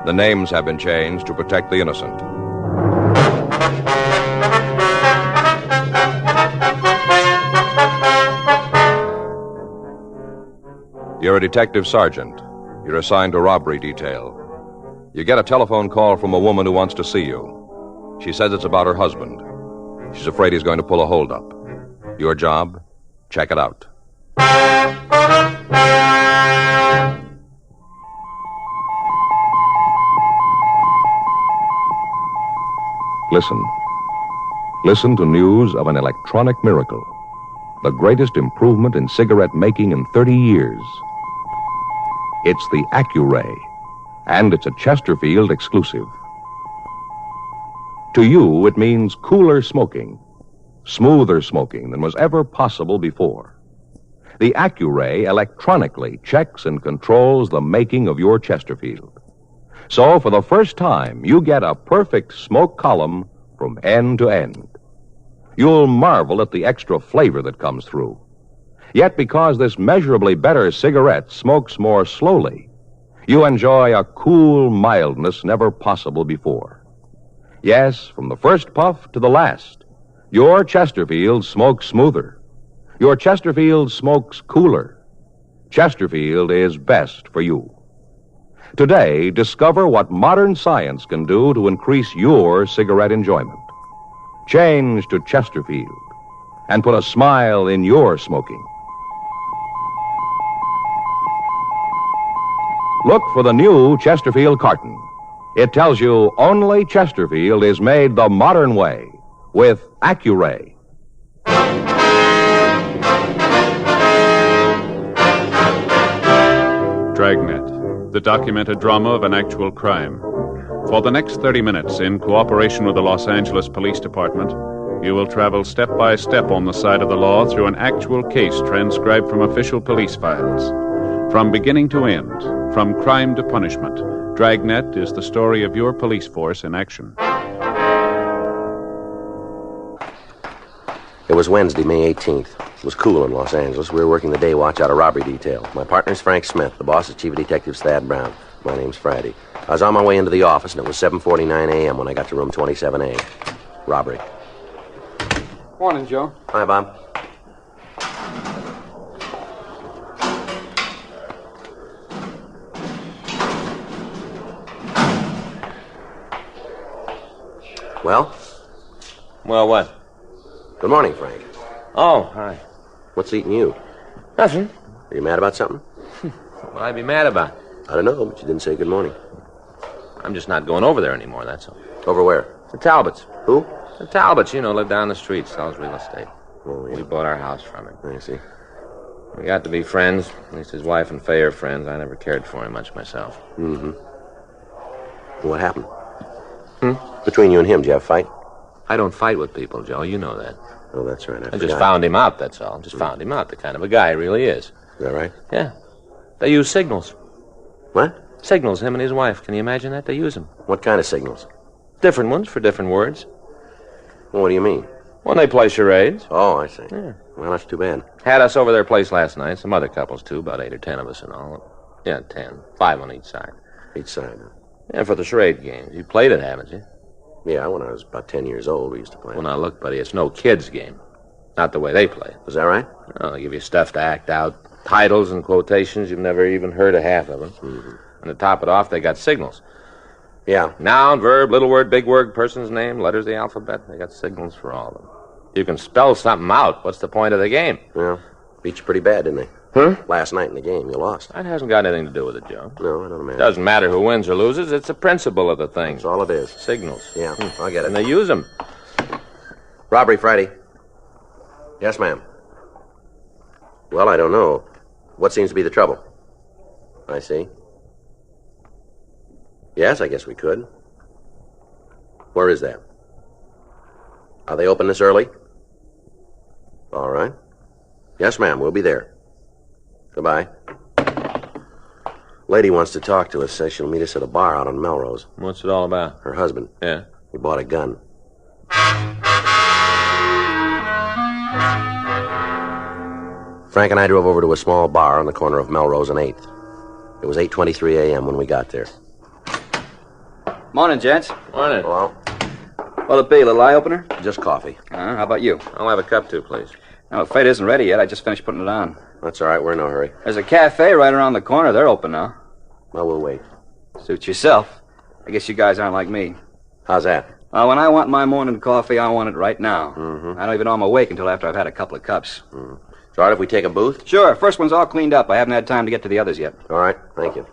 The names have been changed to protect the innocent. You're a detective sergeant. You're assigned to robbery detail. You get a telephone call from a woman who wants to see you. She says it's about her husband. She's afraid he's going to pull a holdup. Your job? Check it out. Listen. Listen to news of an electronic miracle. The greatest improvement in cigarette making in 30 years. It's the Accuray, and it's a Chesterfield exclusive. To you, it means cooler smoking, smoother smoking than was ever possible before. The Accuray electronically checks and controls the making of your Chesterfield. So, for the first time, you get a perfect smoke column from end to end. You'll marvel at the extra flavor that comes through. Yet, because this measurably better cigarette smokes more slowly, you enjoy a cool mildness never possible before. Yes, from the first puff to the last, your Chesterfield smokes smoother. Your Chesterfield smokes cooler. Chesterfield is best for you. Today, discover what modern science can do to increase your cigarette enjoyment. Change to Chesterfield and put a smile in your smoking. Look for the new Chesterfield carton. It tells you only Chesterfield is made the modern way with Accuray. Dragnet, the documented drama of an actual crime. For the next 30 minutes, in cooperation with the Los Angeles Police Department, you will travel step by step on the side of the law through an actual case transcribed from official police files. From beginning to end, from crime to punishment, Dragnet is the story of your police force in action. It was Wednesday, May 18th. It was cool in Los Angeles. We were working the day watch out of robbery detail. My partner's Frank Smith. The boss is Chief of Detectives Thad Brown. My name's Friday. I was on my way into the office, and it was 7:49 a.m. when I got to room 27A. Robbery. Morning, Joe. Hi, Bob. Well? Well, what? Good morning, Frank. Oh, hi. What's eating you? Nothing. Are you mad about something? What would I be mad about? I don't know, but you didn't say good morning. I'm just not going over there anymore, that's all. Over where? The Talbots. Who? The Talbots, you know, live down the street, sells real estate. Oh, yeah. We bought our house from him. I see. We got to be friends. At least his wife and Faye are friends. I never cared for him much myself. Mm-hmm. What happened? Between you and him, did you have a fight? I don't fight with people, Joe. You know that. Oh, that's right. I just found him out, that's all. Just found him out, the kind of a guy he really is. Is that right? Yeah. They use signals. What? Signals, him and his wife. Can you imagine that? They use them. What kind of signals? Different ones for different words. Well, what do you mean? When they play charades. Oh, I see. Yeah. Well, that's too bad. Had us over their place last night. Some other couples, too. About 8 or 10 of us and all. Yeah, 10. 5 on each side. Each side, huh? Yeah, for the charade games. You played it, haven't you? Yeah, when I was about 10 years old, we used to play. Well, now, look, buddy, it's no kid's game. Not the way they play. Is that right? Oh, they give you stuff to act out. Titles and quotations. You've never even heard of half of them. Mm-hmm. And to top it off, they got signals. Yeah. Noun, verb, little word, big word, person's name, letters of the alphabet. They got signals for all of them. You can spell something out. What's the point of the game? Well, beat you pretty bad, didn't they? Huh? Last night in the game, you lost. That hasn't got anything to do with it, Joe. No, I don't imagine. Doesn't matter who wins or loses. It's the principle of the thing. That's all it is. Signals. Yeah, I get it. And they use them. Robbery, Friday. Yes, ma'am. Well, I don't know. What seems to be the trouble? I see. Yes, I guess we could. Where is that? Are they open this early? All right. Yes, ma'am, we'll be there. Goodbye. Lady wants to talk to us. Says she'll meet us at a bar out on Melrose. What's it all about? Her husband. Yeah. He bought a gun. Frank and I drove over to a small bar on the corner of Melrose and 8th. It was 8:23 a.m. when we got there. Morning, gents. Morning. Well, What'll it be, a little eye opener? just coffee. How about you? I'll have a cup, too, please. No, the freight isn't ready yet. I just finished putting it on. That's all right. We're in no hurry. There's a cafe right around the corner. They're open now. Well, we'll wait. Suit yourself. I guess you guys aren't like me. How's that? When I want my morning coffee, I want it right now. Mm-hmm. I don't even know I'm awake until after I've had a couple of cups. It's all right if we take a booth? Sure, first one's all cleaned up. I haven't had time to get to the others yet. All right. Thank you.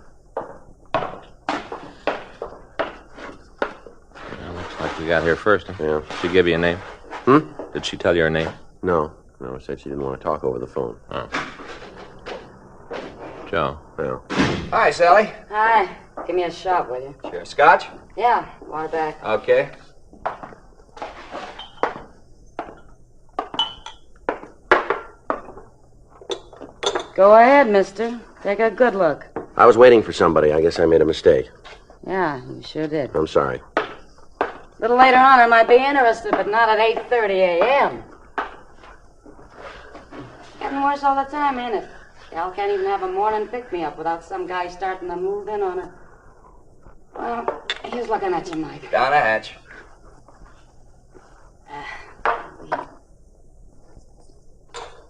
Looks like we got here first. Huh? Yeah. She give you a name? Did she tell you her name? No. No, said she didn't want to talk over the phone. Oh. Joe. Well, Hi, Sally. Hi. Give me a shot, will you? Sure. Scotch? Yeah, water back. Okay. Go ahead, mister. Take a good look. I was waiting for somebody. I guess I made a mistake. Yeah, you sure did. I'm sorry. A little later on, I might be interested, but not at 8:30 a.m. Getting worse all the time, ain't it? Gal can't even have a morning pick-me-up without some guy starting to move in on her. Well, he's looking at you, Mike. Down a hatch.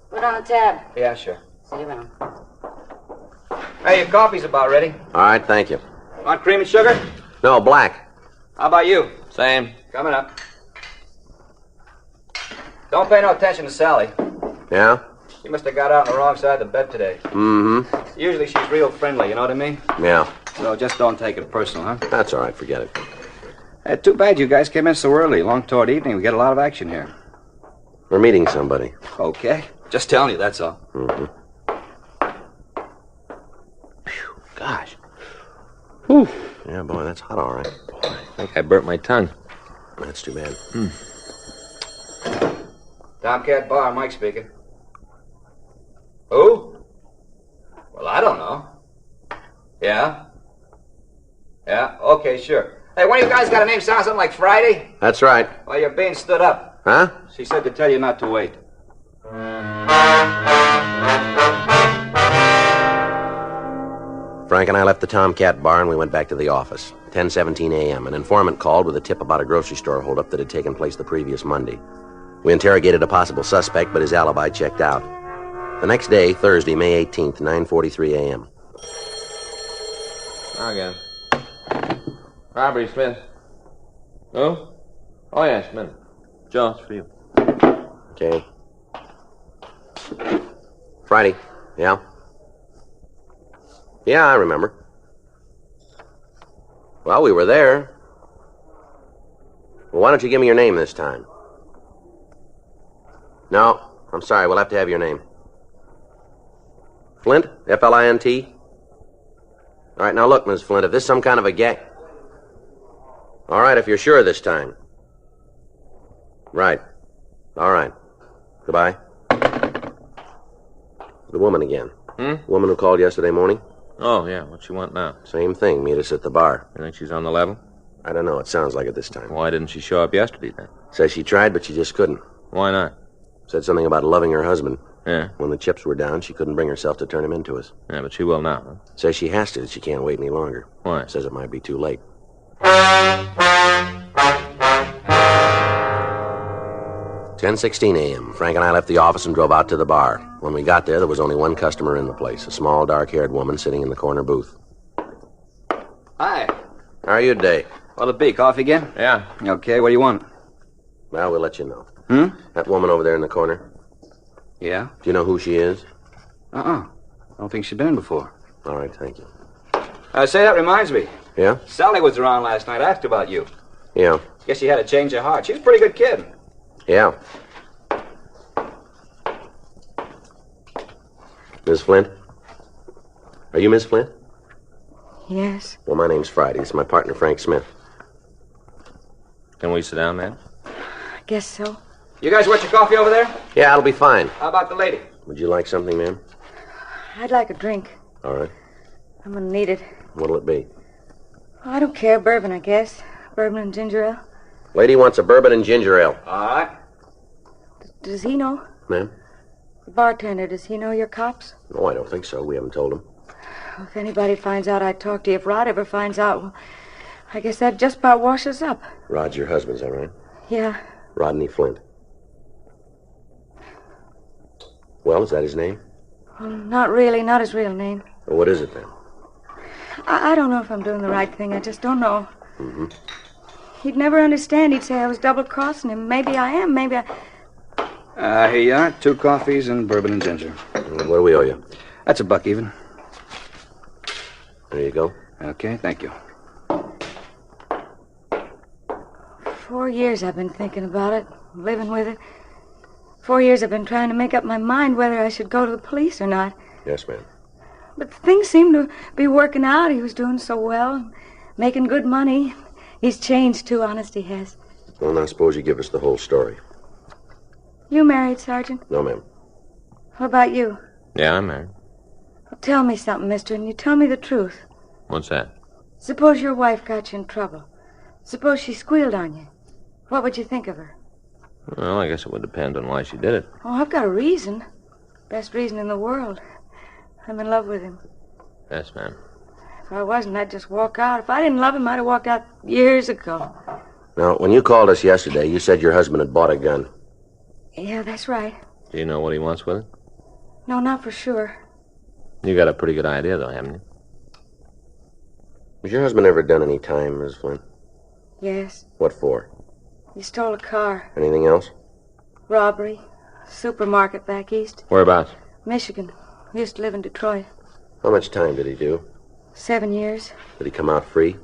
Put on the tab. Yeah, sure. See you around. Hey, your coffee's about ready. All right, thank you. Want cream and sugar? No, black. How about you? Same. Coming up. Don't pay no attention to Sally. Yeah? She must have got out on the wrong side of the bed today. Mm-hmm. Usually she's real friendly, you know what I mean? Yeah. So just don't take it personal, huh? That's all right. Forget it. Too bad you guys came in so early. Long toward evening, we get a lot of action here. We're meeting somebody. Okay. Just telling you, that's all. Mm-hmm. Phew, gosh. Whew. Yeah, boy, that's hot, all right. Boy, I think I burnt my tongue. that's too bad. Tomcat Bar, Mike speaking. Who? Well, I don't know. Yeah? Yeah? Okay, sure. Hey, one of you guys got a name sound something like Friday? That's right. Well, you're being stood up. Huh? She said to tell you not to wait. Frank and I left the Tomcat Bar and we went back to the office. 10:17 a.m. An informant called with a tip about a grocery store holdup that had taken place the previous Monday. We interrogated a possible suspect, but his alibi checked out. The next day, Thursday, May 18th, 9:43 a.m. Again. Robbery, Smith. Who? Oh, yeah, Smith. Joe, it's for you. Okay. Friday. Yeah? Yeah, I remember. Well, we were there. Well, why don't you give me your name this time? No, I'm sorry. We'll have to have your name. Flint? F-L-I-N-T? All right, now look, Miss Flint, if this is some kind of a gag... All right, if you're sure this time. Right. All right. Goodbye. The woman again. Woman who called yesterday morning? Oh, yeah. What you want now? Same thing. Meet us at the bar. You think she's on the level? I don't know. It sounds like it this time. Why didn't she show up yesterday, then? Says she tried, but she just couldn't. Why not? Said something about loving her husband. Yeah. When the chips were down, she couldn't bring herself to turn him into us. Yeah, but she will now, huh? Says she has to. She can't wait any longer. Why? Says it might be too late. 10:16 a.m. Frank and I left the office and drove out to the bar. When we got there was only one customer in the place, a small, dark-haired woman sitting in the corner booth. Hi. How are you today? What'll it be, coffee again? Yeah. Okay, what do you want? Well, we'll let you know. Hmm? That woman over there in the corner, Yeah? do you know who she is? I don't think she's been in before. All right, thank you. Say, that reminds me. Yeah? Sally was around last night. I asked about you. Yeah. Guess she had a change of heart. She's a pretty good kid. Yeah. Miss Flint? Are you Miss Flint? Yes. Well, my name's Friday. It's my partner, Frank Smith. Can we sit down, man? I guess so. You guys want your coffee over there? Yeah, it'll be fine. How about the lady? Would you like something, ma'am? I'd like a drink. All right. I'm gonna need it. What'll it be? I don't care. Bourbon, I guess. Bourbon and ginger ale. Lady wants a bourbon and ginger ale. All right. Does he know? Ma'am? The bartender, does he know you're cops? No, I don't think so. We haven't told him. If anybody finds out I talked to you, if Rod ever finds out, well, I guess that just about washes up. Rod's your husband, is that right? Yeah. Rodney Flint. Well, is that his name? Well, not really, not his real name. Well, what is it then? I don't know if I'm doing the right thing. I just don't know. Mm-hmm. He'd never understand. He'd say I was double-crossing him. Maybe I am, maybe I... Here you are. 2 coffees and bourbon and ginger. What do we owe you? That's $1 even. There you go. Okay, thank you. 4 years I've been thinking about it, living with it. 4 years I've been trying to make up my mind whether I should go to the police or not. Yes, ma'am. But things seemed to be working out. He was doing so well, making good money. He's changed, too, honest he has. Well, now suppose you give us the whole story. You married, Sergeant? No, ma'am. What about you? Yeah, I'm married. Well, tell me something, mister, and you tell me the truth. What's that? Suppose your wife got you in trouble. Suppose she squealed on you. What would you think of her? Well, I guess it would depend on why she did it. Oh, I've got a reason. Best reason in the world. I'm in love with him. Yes, ma'am. If I wasn't, I'd just walk out. If I didn't love him, I'd have walked out years ago. Now, when you called us yesterday, you said your husband had bought a gun. Yeah, that's right. Do you know what he wants with it? No, not for sure. You got a pretty good idea, though, haven't you? Has your husband ever done any time, Miss Flint? Yes. What for? He stole a car. Anything else? Robbery. Supermarket back east. Whereabouts? Michigan. He used to live in Detroit. How much time did he do? 7 years. Did he come out free?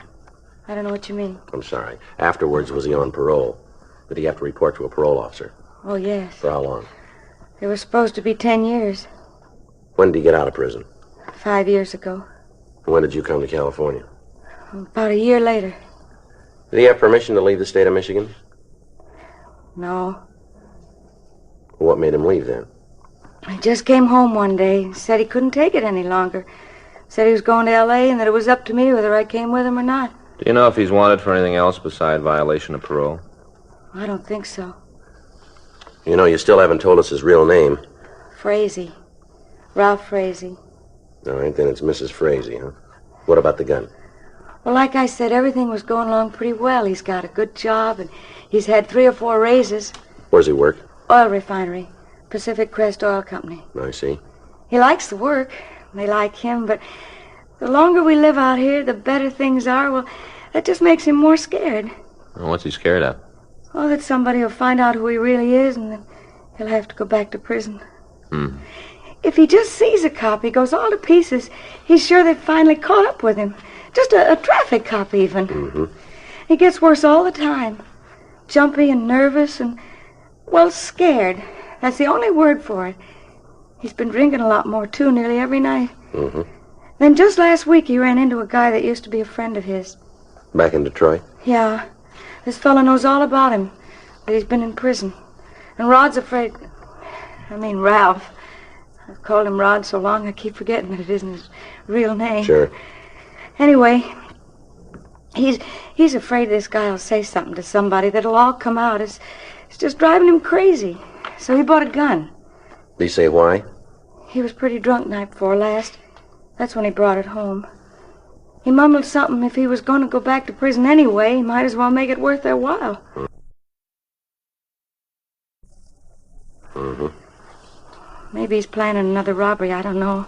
I don't know what you mean. I'm sorry. Afterwards, was he on parole? Did he have to report to a parole officer? Oh, yes. For how long? It was supposed to be 10 years. When did he get out of prison? 5 years ago. When did you come to California? About a year later. Did he have permission to leave the state of Michigan? No. What made him leave then? He just came home one day. Said he couldn't take it any longer. Said he was going to L.A. and that it was up to me whether I came with him or not. Do you know if he's wanted for anything else beside violation of parole? I don't think so. You know, you still haven't told us his real name. Frazee. Ralph Frazee. All right, then it's Mrs. Frazee, huh? What about the gun? Well, like I said, everything was going along pretty well. He's got a good job, and he's had 3 or 4 raises. Where's he work? Oil refinery. Pacific Crest Oil Company. I see. He likes the work. They like him, but the longer we live out here, the better things are. Well, that just makes him more scared. Well, what's he scared of? Oh, that somebody will find out who he really is, and then he'll have to go back to prison. If he just sees a cop, he goes all to pieces. He's sure they've finally caught up with him. Just a traffic cop, even. He gets worse all the time. Jumpy and nervous and, well, scared. That's the only word for it. He's been drinking a lot more, too, nearly every night. Then just last week, he ran into a guy that used to be a friend of his. Back in Detroit? Yeah. This fellow knows all about him, that he's been in prison. And Rod's afraid... Ralph. I've called him Rod so long I keep forgetting that it isn't his real name. Sure. Anyway, he's afraid this guy will say something to somebody that'll all come out. It's just driving him crazy. So he bought a gun. Did he say why? He was pretty drunk night before last. That's when he brought it home. He mumbled something if he was going to go back to prison anyway, he might as well make it worth their while. Maybe he's planning another robbery, I don't know.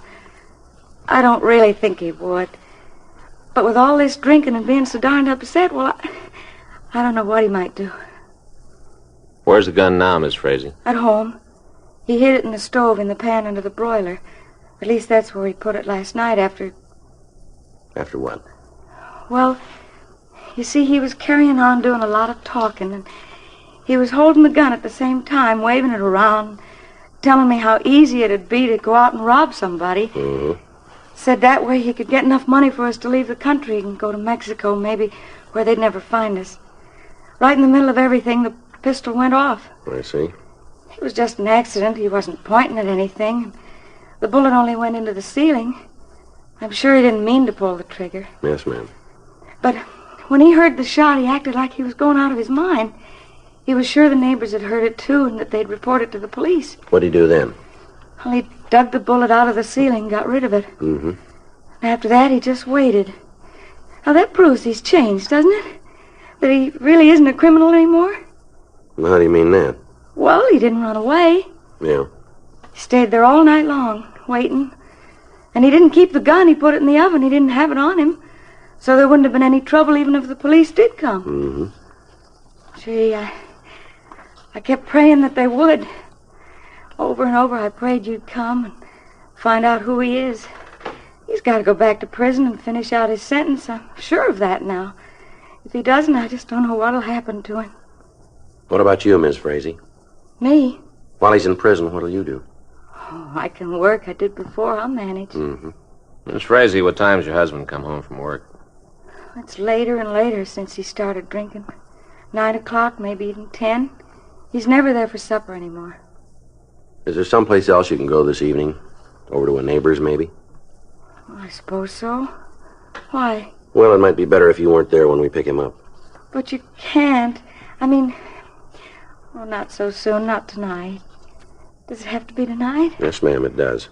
I don't really think he would. But with all this drinking and being so darned upset, well, I don't know what he might do. Where's the gun now, Miss Frazee? At home. He hid it in the stove in the pan under the broiler. At least that's where he put it last night after... After what? Well, you see, he was carrying on doing a lot of talking, and he was holding the gun at the same time, waving it around, telling me how easy it'd be to go out and rob somebody. Said that way he could get enough money for us to leave the country and go to Mexico, maybe, where they'd never find us. Right in the middle of everything, the pistol went off. I see. It was just an accident. He wasn't pointing at anything. The bullet only went into the ceiling. I'm sure he didn't mean to pull the trigger. Yes, ma'am. But when he heard the shot, he acted like he was going out of his mind. He was sure the neighbors had heard it, too, and that they'd report it to the police. What'd he do then? Well, he dug the bullet out of the ceiling, got rid of it. And after that, he just waited. Now, that proves he's changed, doesn't it? That he really isn't a criminal anymore? How do you mean that? Well, he didn't run away. Yeah. He stayed there all night long, waiting. And he didn't keep the gun. He put it in the oven. He didn't have it on him. So there wouldn't have been any trouble even if the police did come. Mm-hmm. Gee, I kept praying that they would. Over and over I prayed you'd come and find out who he is. He's got to go back to prison and finish out his sentence. I'm sure of that now. If he doesn't, I just don't know what'll happen to him. What about you, Miss Frazee? Me? While he's in prison, what'll you do? Oh, I can work. I did before. I'll manage. Mm-hmm. Miss Frazee, what time's your husband come home from work? It's later and later since he started drinking. 9 o'clock, maybe even 10. He's never there for supper anymore. Is there someplace else you can go this evening? Over to a neighbor's, maybe? I suppose so. Why? Well, it might be better if you weren't there when we pick him up. But you can't. I mean, well, not so soon, not tonight. Does it have to be tonight? Yes, ma'am, it does.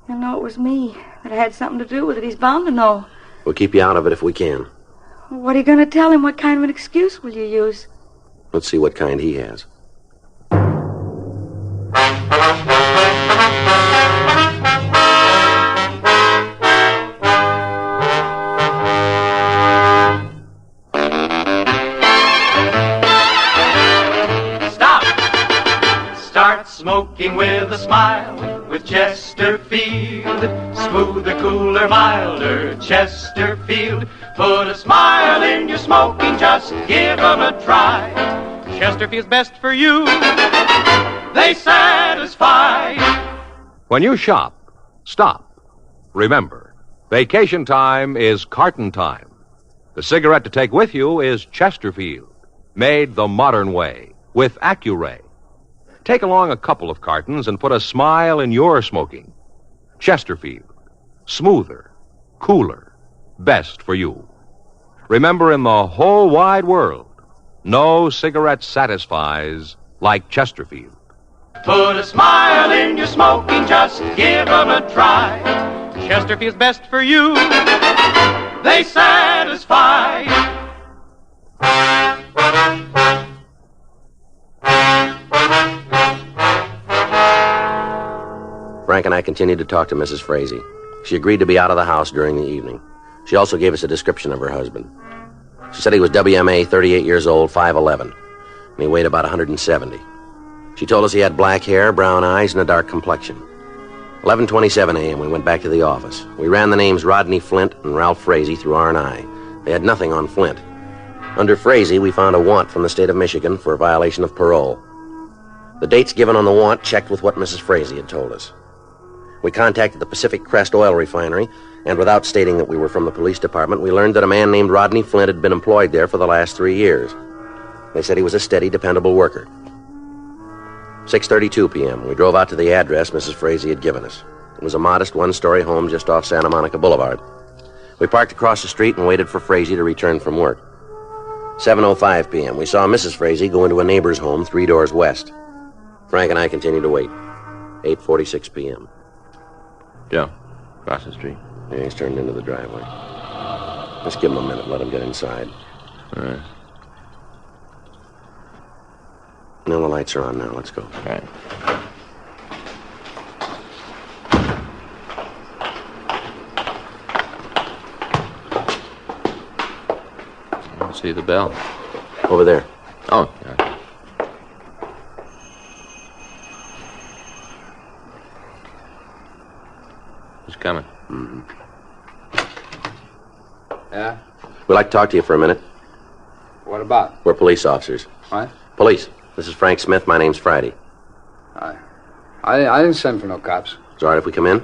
He'll know it was me, that I had something to do with it. He's bound to know. We'll keep you out of it if we can. What are you going to tell him? What kind of an excuse will you use? Let's see what kind he has. Smoking with a smile, with Chesterfield. Smoother, cooler, milder, Chesterfield. Put a smile in your smoking, just give 'em a try. Chesterfield's best for you, they satisfy. When you shop, stop. Remember, vacation time is carton time. The cigarette to take with you is Chesterfield, made the modern way, with Accuray. Take along a couple of cartons and put a smile in your smoking. Chesterfield. Smoother, cooler, best for you. Remember, in the whole wide world, no cigarette satisfies like Chesterfield. Put a smile in your smoking, just give 'em a try. Chesterfield's best for you, they satisfy. Frank and I continued to talk to Mrs. Frazee. She agreed to be out of the house during the evening. She also gave us a description of her husband. She said he was WMA, 38 years old, 5'11", and he weighed about 170. She told us he had black hair, brown eyes, and a dark complexion. 11:27 a.m., we went back to the office. We ran the names Rodney Flint and Ralph Frazee through R&I. They had nothing on Flint. Under Frazee, we found a warrant from the state of Michigan for a violation of parole. The dates given on the warrant checked with what Mrs. Frazee had told us. We contacted the Pacific Crest Oil Refinery, and without stating that we were from the police department, we learned that a man named Rodney Flint had been employed there for the last 3 years. They said he was a steady, dependable worker. 6:32 p.m., we drove out to the address Mrs. Frazee had given us. It was a modest one-story home just off Santa Monica Boulevard. We parked across the street and waited for Frazee to return from work. 7:05 p.m., we saw Mrs. Frazee go into a neighbor's home 3 doors west. Frank and I continued to wait. 8:46 p.m. Joe, across the street. Yeah, he's turned into the driveway. Let's give him a minute, let him get inside. All right. No, the lights are on now. Let's go. All right. I don't see the bell. Over there. Oh, yeah. Who's coming? Mm-hmm. Yeah? We'd like to talk to you for a minute. What about? We're police officers. What? Police. This is Frank Smith. My name's Friday. I didn't send for no cops. It's all right if we come in?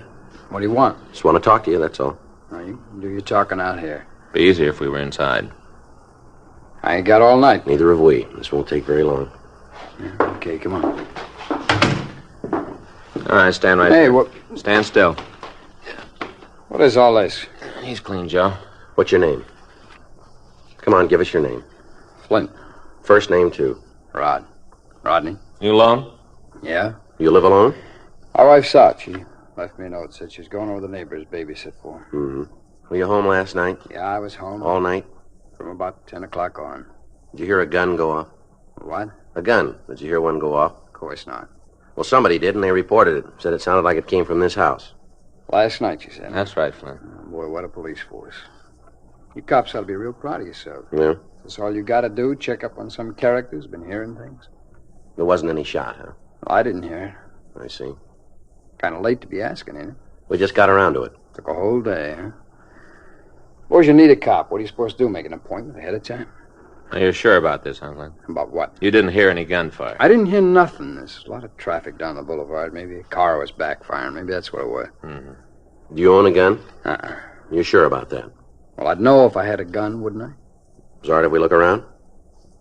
What do you want? Just want to talk to you, that's all. No, you do your talking out here. Be easier if we were inside. I ain't got all night. Neither have we. This won't take very long. Yeah, okay, come on. All right, stand right Hey, there. what? Stand still. What is all this? He's clean, Joe. What's your name? Come on, give us your name. Flint. First name, too. Rodney. You alone? Yeah? You live alone? Our wife's out. She left me a note. Said she's going over the neighbor's babysit for. Mm-hmm. Were you home last night? Yeah, I was home. All night? From about 10 o'clock on. Did you hear a gun go off? What? A gun. Did you hear one go off? Of course not. Well, somebody did, and they reported it. Said it sounded like it came from this house. Last night, you said. That's right, Flint. Oh, boy, what a police force. You cops ought to be real proud of yourself. Yeah? That's all you got to do, check up on some character who's been hearing things. There wasn't any shot, huh? Well, I didn't hear it. I see. Kind of late to be asking, ain't it? We just got around to it. Took a whole day, huh? Suppose you need a cop. What are you supposed to do, make an appointment ahead of time? Are you sure about this, huh, Flint? About what? You didn't hear any gunfire. I didn't hear nothing. There's a lot of traffic down the boulevard. Maybe a car was backfiring. Maybe that's what it was. Mm-hmm. Do you own a gun? Uh-uh. You sure about that? Well, I'd know if I had a gun, wouldn't I? Sorry, if we look around?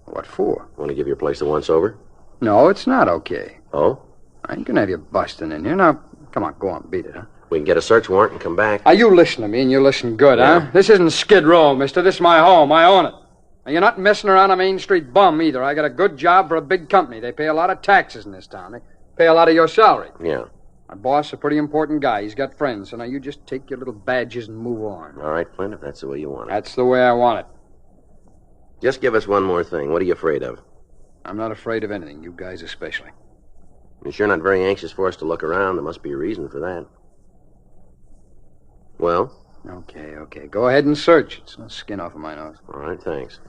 What for? Want to give your place a once-over? No, it's not okay. Oh? I ain't gonna have you busting in here. Now, come on, go on, beat it, huh? We can get a search warrant and come back. Now, you listen to me, and you listen good, Yeah. huh? This isn't Skid Row, mister. This is my home. I own it. And you're not messing around a Main Street bum, either. I got a good job for a big company. They pay a lot of taxes in this town. They pay a lot of your salary. Yeah. My boss is a pretty important guy. He's got friends. So now you just take your little badges and move on. All right, Flint, if that's the way you want it. That's the way I want it. Just give us one more thing. What are you afraid of? I'm not afraid of anything, you guys especially. You're sure not very anxious for us to look around. There must be a reason for that. Well? Okay. Go ahead and search. It's no skin off of my nose. All right, thanks.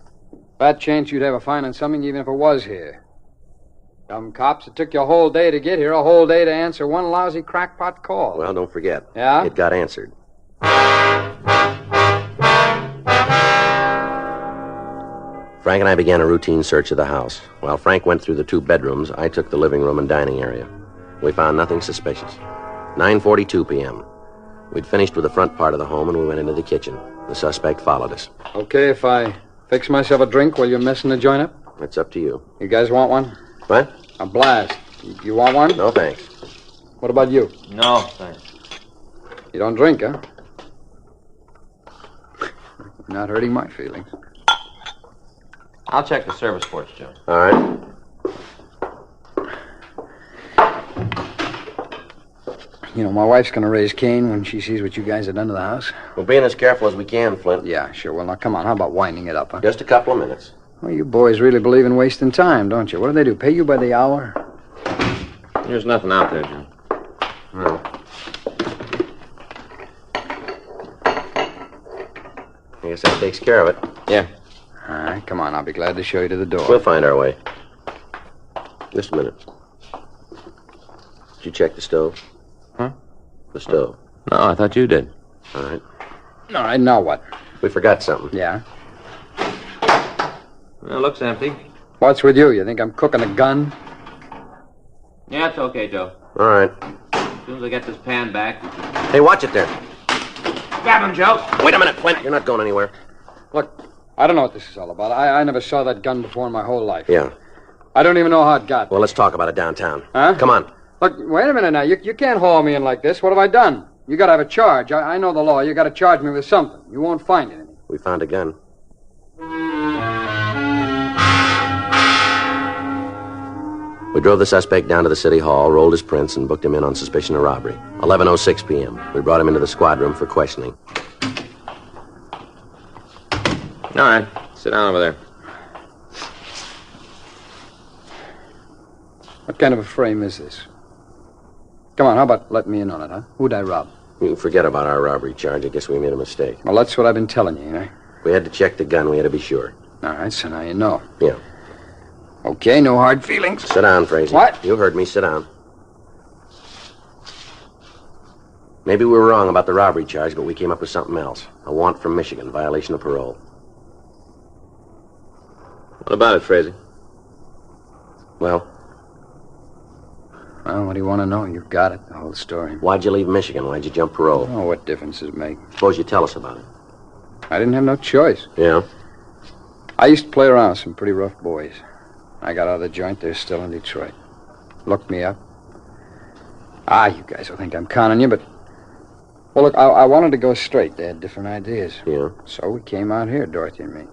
Fat chance you'd have a fine on something even if it was here. Dumb cops, it took you a whole day to get here, a whole day to answer one lousy crackpot call. Well, don't forget. Yeah? It got answered. Frank and I began a routine search of the house. While Frank went through the 2 bedrooms, I took the living room and dining area. We found nothing suspicious. 9:42 p.m. We'd finished with the front part of the home, and we went into the kitchen. The suspect followed us. Okay, if I fix myself a drink while you're messing the joint up? That's up to you. You guys want one? What? A blast. You want one? No, thanks. What about you? No, thanks. You don't drink, huh? Not hurting my feelings. I'll check the service ports, Joe. All right. You know, my wife's going to raise Cain when she sees what you guys have done to the house. We're being as careful as we can, Flint. Yeah, sure. Well, now, come on. How about winding it up, huh? Just a couple of minutes. Well, you boys really believe in wasting time, don't you? What do they do? Pay you by the hour? There's nothing out there, Joe. No. I guess that takes care of it. Yeah. All right, come on. I'll be glad to show you to the door. We'll find our way. Just a minute. Did you check the stove? Huh? The stove. No, I thought you did. All right. All right, now what? We forgot something. Yeah? Well, it looks empty. What's with you? You think I'm cooking a gun? Yeah, it's okay, Joe. All right. As soon as I get this pan back. Hey, watch it there. Grab him, Joe. Wait a minute, Flint. You're not going anywhere. Look, I don't know what this is all about. I never saw that gun before in my whole life. Yeah. I don't even know how it got. Well, let's talk about it downtown. Huh? Come on. Look, wait a minute now. You can't haul me in like this. What have I done? You got to have a charge. I know the law. You got to charge me with something. You won't find anything. We found a gun. We drove the suspect down to the city hall, rolled his prints, and booked him in on suspicion of robbery. 11:06 p.m. We brought him into the squad room for questioning. All right. Sit down over there. What kind of a frame is this? Come on, how about letting me in on it, huh? Who'd I rob? You can forget about our robbery charge. I guess we made a mistake. Well, that's what I've been telling you, If we had to check the gun, we had to be sure. All right, so now you know. Yeah. Okay, no hard feelings. Sit down, Frazee. What? You heard me. Sit down. Maybe we were wrong about the robbery charge, but we came up with something else. A warrant from Michigan, violation of parole. What about it, Frazee? Well, What do you want to know? You've got it, the whole story. why'd you leave Michigan? Why'd you jump parole? Oh, what difference does it make? Suppose you tell us about it. I didn't have no choice. Yeah? I used to play around with some pretty rough boys. I got out of the joint. They're still in Detroit. Looked me up. You guys will think I'm conning you, but... Well, look, I wanted to go straight. They had different ideas. Yeah? So we came out here, Dorothy and me.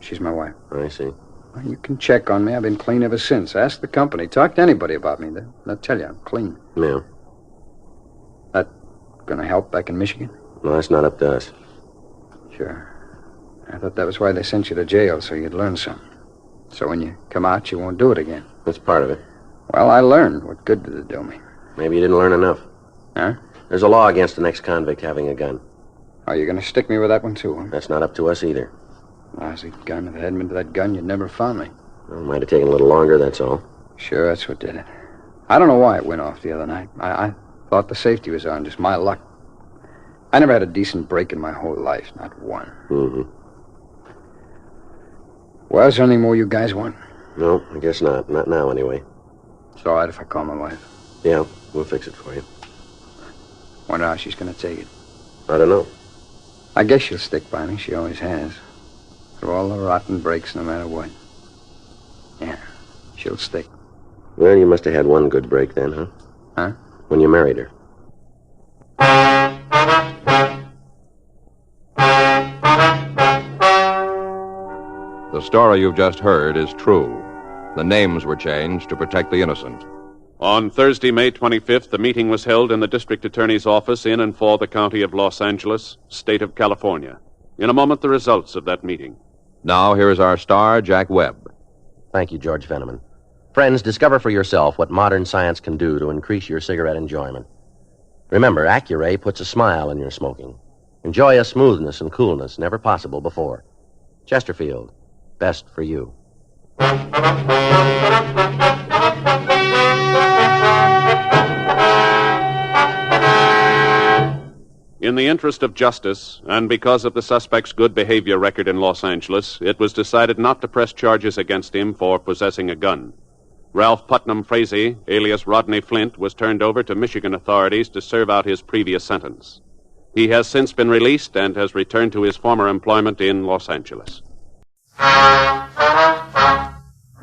She's my wife. I see. Well, you can check on me. I've been clean ever since. Ask the company. Talk to anybody about me. They'll tell you I'm clean. Yeah. That gonna help back in Michigan? No, that's not up to us. Sure. I thought that was why they sent you to jail, so you'd learn something. So when you come out, you won't do it again. That's part of it. Well, I learned. What good did it do me? Maybe you didn't learn enough. Huh? There's a law against an ex-convict having a gun. Are you going to stick me with that one, too, huh? That's not up to us either. Lousy gun. If it hadn't been to that gun, you'd never found me. Well, it might have taken a little longer, that's all. Sure, that's what did it. I don't know why it went off the other night. I thought the safety was on, just my luck. I never had a decent break in my whole life, not one. Mm-hmm. Well, is there any more you guys want? No, I guess not. Not now, anyway. It's all right if I call my wife. Yeah, we'll fix it for you. Wonder how she's going to take it. I don't know. I guess she'll stick by me. She always has. Through all the rotten breaks, no matter what. Yeah, she'll stick. Well, you must have had one good break then, huh? Huh? When you married her. The story you've just heard is true. The names were changed to protect the innocent. On Thursday, May 25th, the meeting was held in the district attorney's office in and for the county of Los Angeles, state of California. In a moment, the results of that meeting. Now, here is our star, Jack Webb. Thank you, George Fenneman. Friends, discover for yourself what modern science can do to increase your cigarette enjoyment. Remember, Accuray puts a smile in your smoking. Enjoy a smoothness and coolness never possible before. Chesterfield, best for you. In the interest of justice, and because of the suspect's good behavior record in Los Angeles, it was decided not to press charges against him for possessing a gun. Ralph Putnam Frazee, alias Rodney Flint, was turned over to Michigan authorities to serve out his previous sentence. He has since been released and has returned to his former employment in Los Angeles.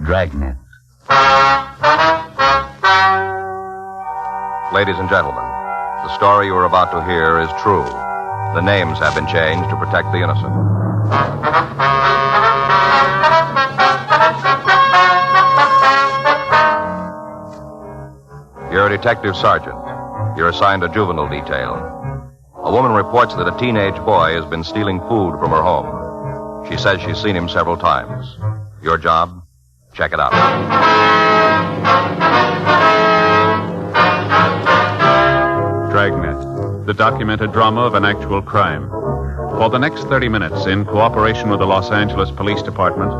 Dragnet. Ladies and gentlemen, the story you are about to hear is true. The names have been changed to protect the innocent. You're a detective sergeant. You're assigned a juvenile detail. A woman reports that a teenage boy has been stealing food from her home. She says she's seen him several times. Your job? Check it out. Dragnet, the documented drama of an actual crime. For the next 30 minutes, in cooperation with the Los Angeles Police Department,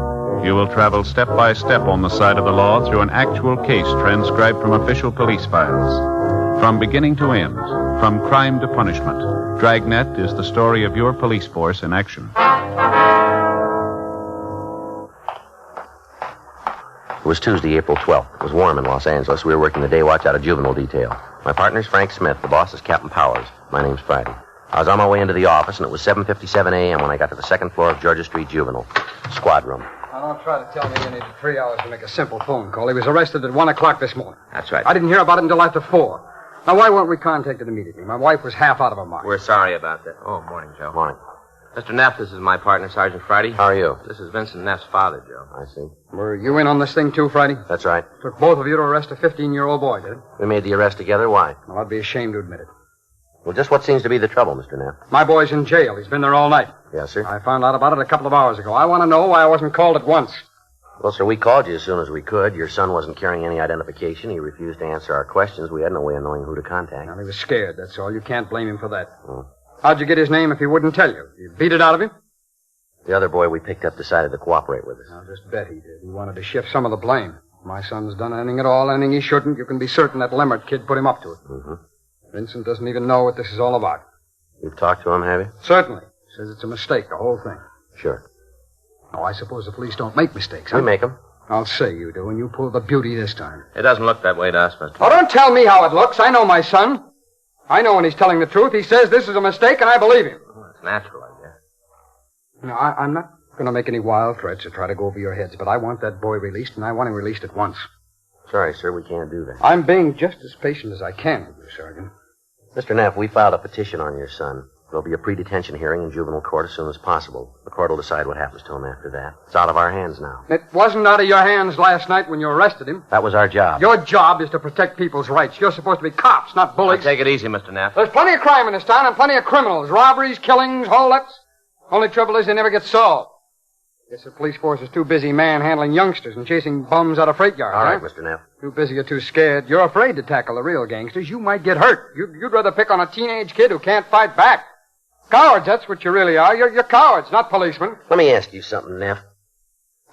you will travel step by step on the side of the law through an actual case transcribed from official police files. From beginning to end, from crime to punishment, Dragnet is the story of your police force in action. It was Tuesday, April 12th. It was warm in Los Angeles. We were working the day watch out of juvenile detail. My partner's Frank Smith. The boss is Captain Powers. My name's Friday. I was on my way into the office, and it was 7:57 a.m. when I got to the second floor of Georgia Street Juvenile. Squad room. Now, don't try to tell me you needed 3 hours to make a simple phone call. He was arrested at 1 o'clock this morning. That's right. I didn't hear about it until after 4. Now, why weren't we contacted immediately? My wife was half out of her mind. We're sorry about that. Oh, morning, Joe. Morning. Mr. Neff, this is my partner, Sergeant Friday. How are you? This is Vincent Neff's father, Joe. I see. Were you in on this thing, too, Friday? That's right. Took both of you to arrest a 15-year-old boy, did it? We made the arrest together. Why? Well, I'd be ashamed to admit it. Well, just what seems to be the trouble, Mr. Neff? My boy's in jail. He's been there all night. Yes, sir. I found out about it a couple of hours ago. I want to know why I wasn't called at once. Well, sir, we called you as soon as we could. Your son wasn't carrying any identification. He refused to answer our questions. We had no way of knowing who to contact. Well, he was scared, that's all. You can't blame him for that. Oh. How'd you get his name if he wouldn't tell you? You beat it out of him? The other boy we picked up decided to cooperate with us. I'll just bet he did. He wanted to shift some of the blame. If my son's done anything at all, anything he shouldn't, you can be certain that Lemmert kid put him up to it. Mm-hmm. Vincent doesn't even know what this is all about. You've talked to him, have you? Certainly. Says it's a mistake, the whole thing. Sure. Oh, I suppose the police don't make mistakes, huh? We make them. I'll say you do, and you pulled the beauty this time. It doesn't look that way to us, Mr. Oh, don't tell me how it looks. I know my son. I know when he's telling the truth. He says this is a mistake, and I believe him. Well, it's natural, I guess. You know, I'm not going to make any wild threats or try to go over your heads, but I want that boy released, and I want him released at once. Sorry, sir, we can't do that. I'm being just as patient as I can with you, Sergeant. Mr. Neff, we filed a petition on your son. There'll be a pre-detention hearing in juvenile court as soon as possible. The court will decide what happens to him after that. It's out of our hands now. It wasn't out of your hands last night when you arrested him. That was our job. Your job is to protect people's rights. You're supposed to be cops, not bullies. Take it easy, Mr. Neff. There's plenty of crime in this town and plenty of criminals. Robberies, killings, holdups. Only trouble is they never get solved. Guess the police force is too busy manhandling youngsters and chasing bums out of freight yards. All right, huh? Mr. Neff. Too busy or too scared. You're afraid to tackle the real gangsters. You might get hurt. You'd rather pick on a teenage kid who can't fight back. Cowards, that's what you really are. You're cowards, not policemen. Let me ask you something, Neff.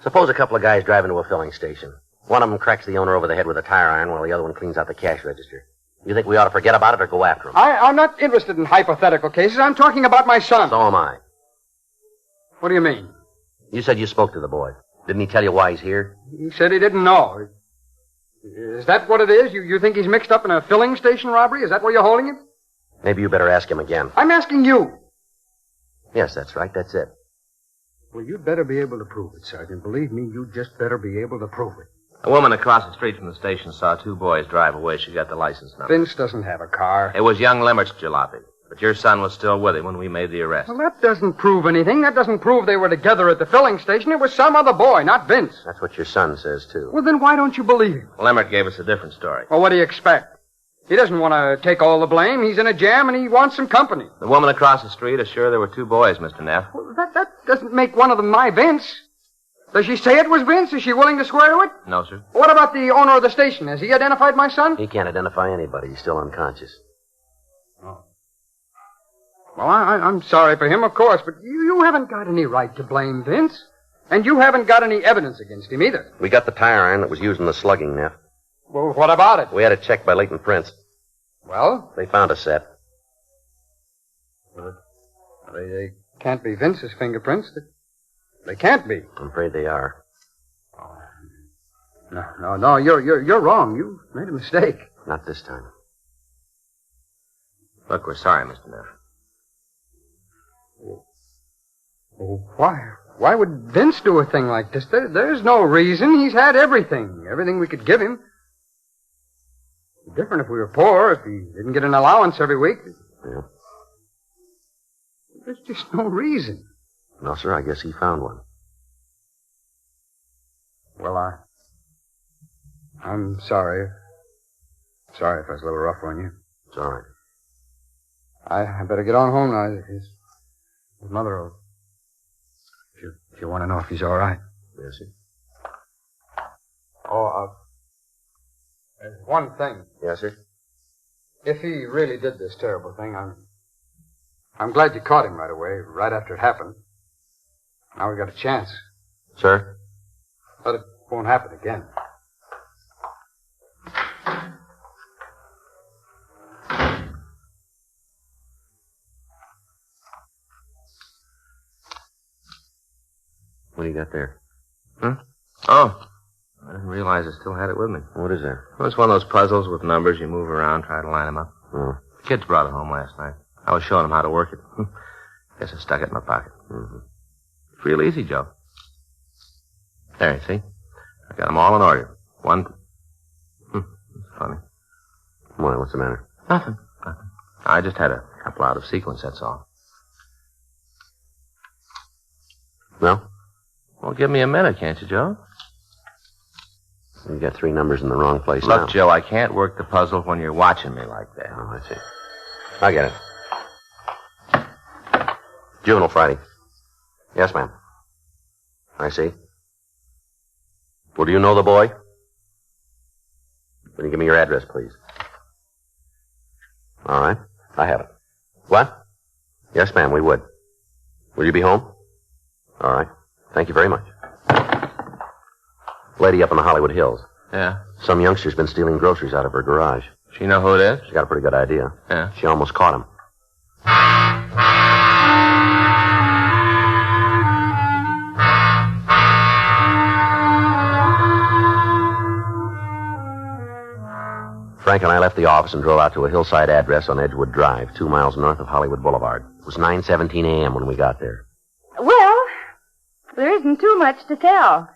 Suppose a couple of guys drive into a filling station. One of them cracks the owner over the head with a tire iron while the other one cleans out the cash register. You think we ought to forget about it or go after him? I'm not interested in hypothetical cases. I'm talking about my son. So am I. What do you mean? You said you spoke to the boy. Didn't he tell you why he's here? He said he didn't know. Is that what it is? You think he's mixed up in a filling station robbery? Is that where you're holding it? Maybe you better ask him again. I'm asking you. Yes, that's right. That's it. Well, you'd better be able to prove it, Sergeant. Believe me, you'd just better be able to prove it. A woman across the street from the station saw two boys drive away. She got the license number. Vince doesn't have a car. It was young Limerick's jalopy. But your son was still with him when we made the arrest. Well, that doesn't prove anything. That doesn't prove they were together at the filling station. It was some other boy, not Vince. That's what your son says, too. Well, then why don't you believe him? Limerick gave us a different story. Well, what do you expect? He doesn't want to take all the blame. He's in a jam and he wants some company. The woman across the street is sure there were two boys, Mr. Neff. Well, that doesn't make one of them my Vince. Does she say it was Vince? Is she willing to swear to it? No, sir. What about the owner of the station? Has he identified my son? He can't identify anybody. He's still unconscious. Well, I'm sorry for him, of course, but you haven't got any right to blame Vince. And you haven't got any evidence against him either. We got the tire iron that was used in the slugging, Neff. Well, what about it? We had it checked by Leighton Prince. Well? They found a set. They can't be Vince's fingerprints. They can't be. I'm afraid they are. No, you're wrong. You made a mistake. Not this time. Look, we're sorry, Mr. Neff. Oh, why would Vince do a thing like this? There's no reason. He's had everything we could give him. It'd be different if we were poor, if he didn't get an allowance every week. Yeah. There's just no reason. No, sir, I guess he found one. Well, I'm sorry. Sorry if I was a little rough on you. It's all right. I better get on home now. His mother will... If you want to know if he's all right. Yes, sir. There's one thing. Yes, sir? If he really did this terrible thing, I'm glad you caught him right away, right after it happened. Now we got a chance. Sir? But it won't happen again. What do you got there? Oh. I didn't realize I still had it with me. What is that? Well, it's one of those puzzles with numbers. You move around, try to line them up. Oh. The kids brought it home last night. I was showing them how to work it. Guess I stuck it in my pocket. Mm-hmm. It's real easy, Joe. There, you see? I got them all in order. One... It's funny. Why, what's the matter? Nothing. I just had a couple out of sequence, that's all. No? Well, give me a minute, can't you, Joe? You got 3 numbers in the wrong place now. Look, Joe, I can't work the puzzle when you're watching me like that. Oh, I see. I get it. Juvenile Friday. Yes, ma'am. I see. Well, do you know the boy? Will you give me your address, please? All right. I have it. What? Yes, ma'am, we would. Will you be home? All right. Thank you very much. Lady up in the Hollywood Hills. Yeah? Some youngster's been stealing groceries out of her garage. She know who it is? She got a pretty good idea. Yeah? She almost caught him. Frank and I left the office and drove out to a hillside address on Edgewood Drive, 2 miles north of Hollywood Boulevard. It was 9:17 a.m. when we got there. Well, there isn't too much to tell.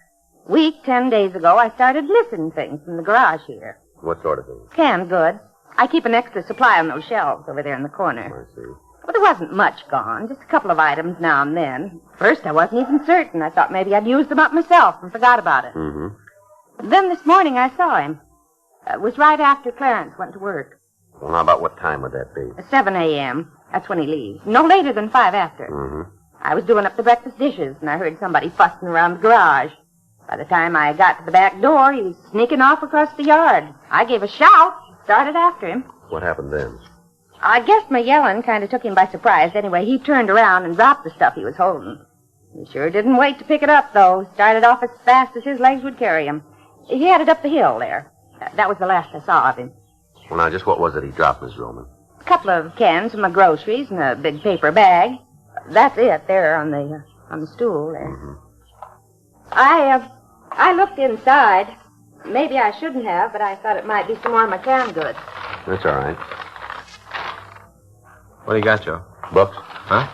Week, 10 days ago, I started missing things from the garage here. What sort of thing? Canned goods. I keep an extra supply on those shelves over there in the corner. I see. Well, there wasn't much gone, just a couple of items now and then. First, I wasn't even certain. I thought maybe I'd used them up myself and forgot about it. Mm-hmm. Then this morning I saw him. It was right after Clarence went to work. Well, now about what time would that be? 7 a.m. That's when he leaves. No later than 5 after. Mm-hmm. I was doing up the breakfast dishes, and I heard somebody fussing around the garage. By the time I got to the back door, he was sneaking off across the yard. I gave a shout, started after him. What happened then? I guess my yelling kind of took him by surprise. Anyway, he turned around and dropped the stuff he was holding. He sure didn't wait to pick it up, though. Started off as fast as his legs would carry him. He headed up the hill there. That was the last I saw of him. Well, now, just what was it he dropped, Miss Roman? A couple of cans of my groceries and a big paper bag. That's it, there on the stool there. Mm-hmm. I looked inside. Maybe I shouldn't have, but I thought it might be some more of my canned goods. That's all right. What do you got, Joe? Books? Huh?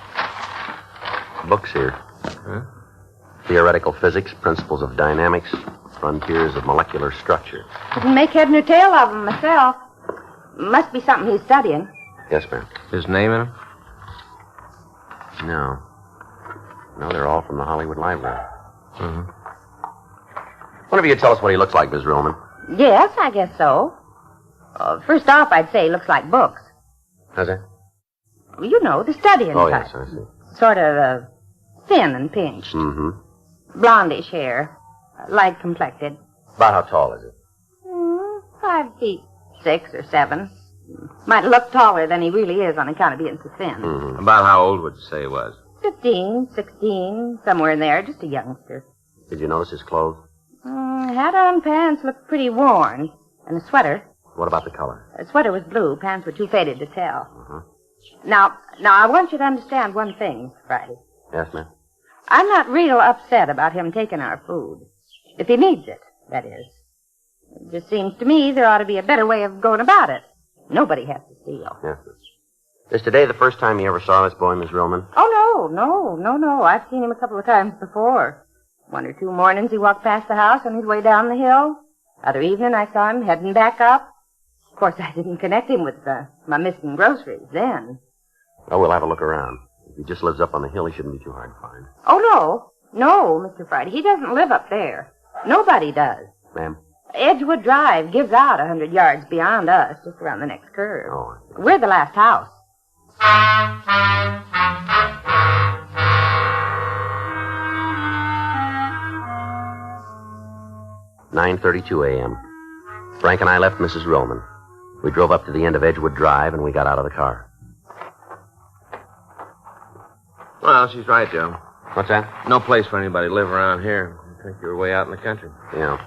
Books here. Huh? Theoretical physics, principles of dynamics, frontiers of molecular structure. Didn't make head nor tail of them myself. Must be something he's studying. Yes, ma'am. His name in him? No. No, they're all from the Hollywood Library. Mm-hmm. Wonder if you could tell us what he looks like, Miss Roman. Yes, I guess so. First off, I'd say he looks like books. How's that? You know, the studying Oh, type. yes, I see. Sort of thin and pinched. Mm-hmm. Blondish hair. Light complected. About how tall is it? 5'6" or 7. Might look taller than he really is on account of being so thin. Mm-hmm. About how old would you say he was? 15, 16, somewhere in there. Just a youngster. Did you notice his clothes? Hat on, pants looked pretty worn. And a sweater. What about the color? The sweater was blue. Pants were too faded to tell. Mm-hmm. Now, I want you to understand one thing, Friday. Yes, ma'am. I'm not real upset about him taking our food. If he needs it, that is. It just seems to me there ought to be a better way of going about it. Nobody has to steal. Yes. Is today the first time you ever saw this boy, Miss Roman? Oh, no. I've seen him a couple of times before. 1 or 2 mornings he walked past the house on his way down the hill. Other evening I saw him heading back up. Of course, I didn't connect him with my missing groceries then. Oh, we'll have a look around. If he just lives up on the hill, he shouldn't be too hard to find. Oh, no, Mr. Friday. He doesn't live up there. Nobody does. Ma'am? Edgewood Drive gives out 100 yards beyond us, just around the next curve. Oh, I see. We're the last house. 9:32 a.m. Frank and I left Mrs. Roman. We drove up to the end of Edgewood Drive, and we got out of the car. Well, she's right, Joe. What's that? No place for anybody to live around here. I think you're way out in the country. Yeah.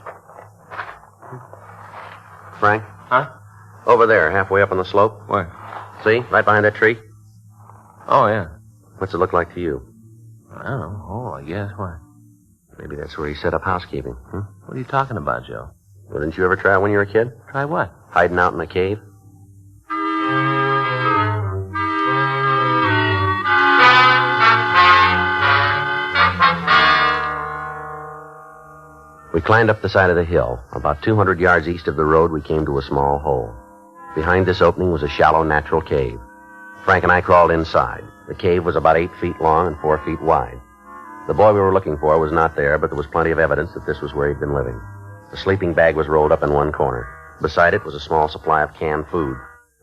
Frank? Huh? Over there, halfway up on the slope. Where? See? Right behind that tree. Oh, yeah. What's it look like to you? I don't know. Oh, I guess. Why? Maybe that's where he set up housekeeping. What are you talking about, Joe? Well, didn't you ever try when you were a kid? Try what? Hiding out in a cave? We climbed up the side of the hill. About 200 yards east of the road, we came to a small hole. Behind this opening was a shallow natural cave. Frank and I crawled inside. The cave was about 8 feet long and 4 feet wide. The boy we were looking for was not there, but there was plenty of evidence that this was where he'd been living. The sleeping bag was rolled up in one corner. Beside it was a small supply of canned food.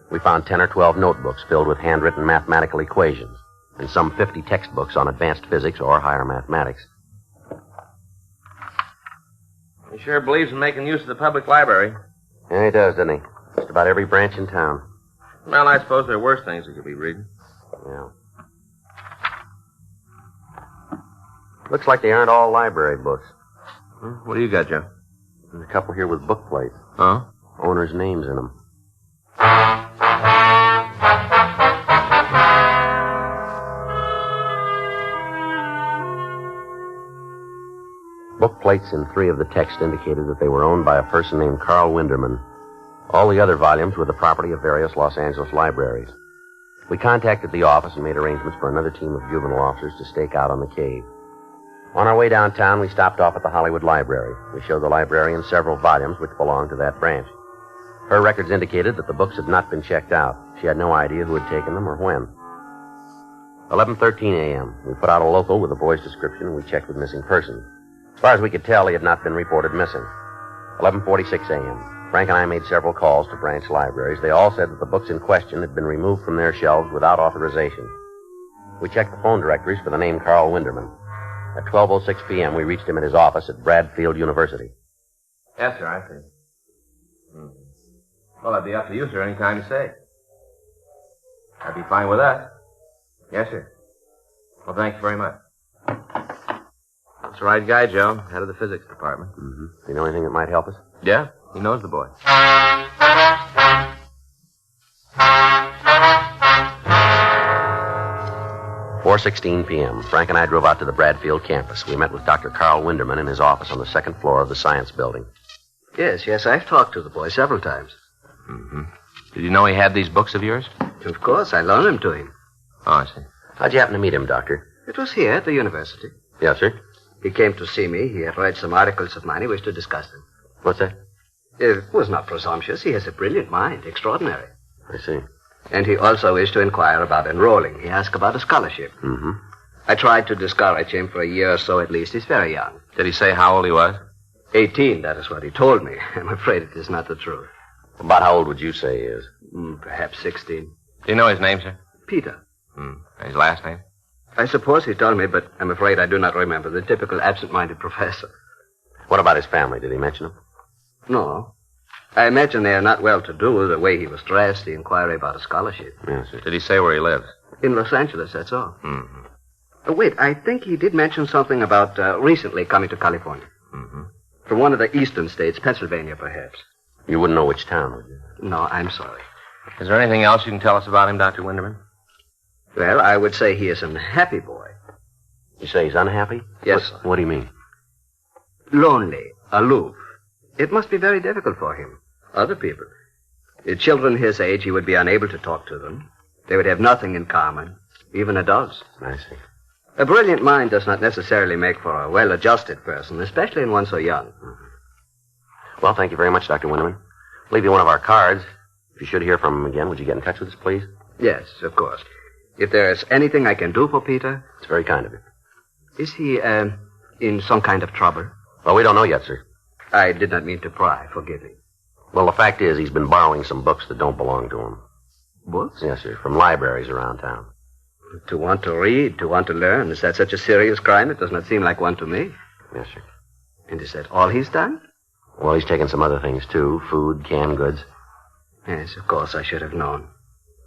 We found 10 or 12 notebooks filled with handwritten mathematical equations and some 50 textbooks on advanced physics or higher mathematics. He sure believes in making use of the public library. Yeah, he does, doesn't he? Just about every branch in town. Well, I suppose there are worse things he could be reading. Yeah. Looks like they aren't all library books. What do you got, Joe? There's a couple here with book plates. Huh? Owners' names in them. Book plates in 3 of the texts indicated that they were owned by a person named Carl Winderman. All the other volumes were the property of various Los Angeles libraries. We contacted the office and made arrangements for another team of juvenile officers to stake out on the cave. On our way downtown, we stopped off at the Hollywood Library. We showed the librarian several volumes which belonged to that branch. Her records indicated that the books had not been checked out. She had no idea who had taken them or when. 11:13 a.m. We put out a local with the boy's description, and we checked with missing persons. As far as we could tell, he had not been reported missing. 11:46 a.m. Frank and I made several calls to branch libraries. They all said that the books in question had been removed from their shelves without authorization. We checked the phone directories for the name Carl Winderman. At 12:06 p.m., we reached him at his office at Bradfield University. Yes, sir, I see. Well, that'd be up to you, sir, any time you say. I'd be fine with that. Yes, sir. Well, thanks very much. That's the right guy, Joe. Head of the physics department. Mm-hmm. You know anything that might help us? Yeah, he knows the boy. 4:16 p.m. Frank and I drove out to the Bradfield campus. We met with Dr. Carl Winderman in his office on the second floor of the science building. Yes, I've talked to the boy several times. Mm-hmm. Did you know he had these books of yours? Of course, I loaned them to him. Oh, I see. How'd you happen to meet him, Doctor? It was here at the university. Yes, sir. He came to see me. He had read some articles of mine. He wished to discuss them. What's that? It was not presumptuous. He has a brilliant mind. Extraordinary. I see. And he also wished to inquire about enrolling. He asked about a scholarship. Mm-hmm. I tried to discourage him for a year or so at least. He's very young. Did he say how old he was? 18, that is what he told me. I'm afraid it is not the truth. About how old would you say he is? Perhaps 16. Do you know his name, sir? Peter. And his last name? I suppose he told me, but I'm afraid I do not remember. The typical absent-minded professor. What about his family? Did he mention them? No. I imagine they are not well-to-do. The way he was dressed, the inquiry about a scholarship. Yes, sir. Did he say where he lives? In Los Angeles, that's all. Mm-hmm. Wait, I think he did mention something about recently coming to California. Mm-hmm. From one of the eastern states, Pennsylvania, perhaps. You wouldn't know which town, would you? No, I'm sorry. Is there anything else you can tell us about him, Dr. Winderman? Well, I would say he is an unhappy boy. You say he's unhappy? Yes, sir. What do you mean? Lonely, aloof. It must be very difficult for him. Other people. Children his age, he would be unable to talk to them. They would have nothing in common, even adults. I see. A brilliant mind does not necessarily make for a well-adjusted person, especially in one so young. Mm-hmm. Well, thank you very much, Dr. Winderman. I'll leave you one of our cards. If you should hear from him again, would you get in touch with us, please? Yes, of course. If there is anything I can do for Peter... It's very kind of you. Is he, in some kind of trouble? Well, we don't know yet, sir. I did not mean to pry. Forgive me. Well, the fact is he's been borrowing some books that don't belong to him. Books? Yes, sir, from libraries around town. To want to read, to want to learn, is that such a serious crime? It does not seem like one to me. Yes, sir. And is that all he's done? Well, he's taken some other things, too. Food, canned goods. Yes, of course, I should have known.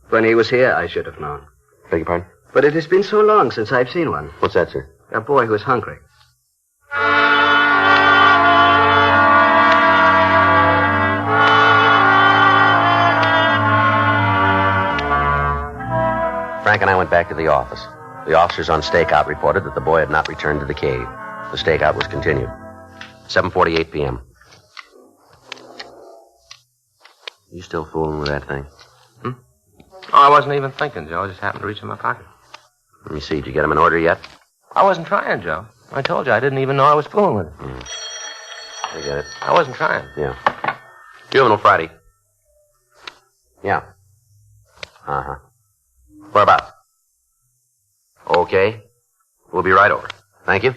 When he was here, I should have known. Beg your pardon? But it has been so long since I've seen one. What's that, sir? A boy who's hungry. Frank and I went back to the office. The officers on stakeout reported that the boy had not returned to the cave. The stakeout was continued. 7:48 p.m. You still fooling with that thing? Oh, I wasn't even thinking, Joe. I just happened to reach in my pocket. Let me see. Did you get him in order yet? I wasn't trying, Joe. I told you I didn't even know I was fooling with it. I get it. I wasn't trying. Yeah. Juvenile Friday. Yeah. Uh-huh. Whereabouts? Okay. We'll be right over. Thank you.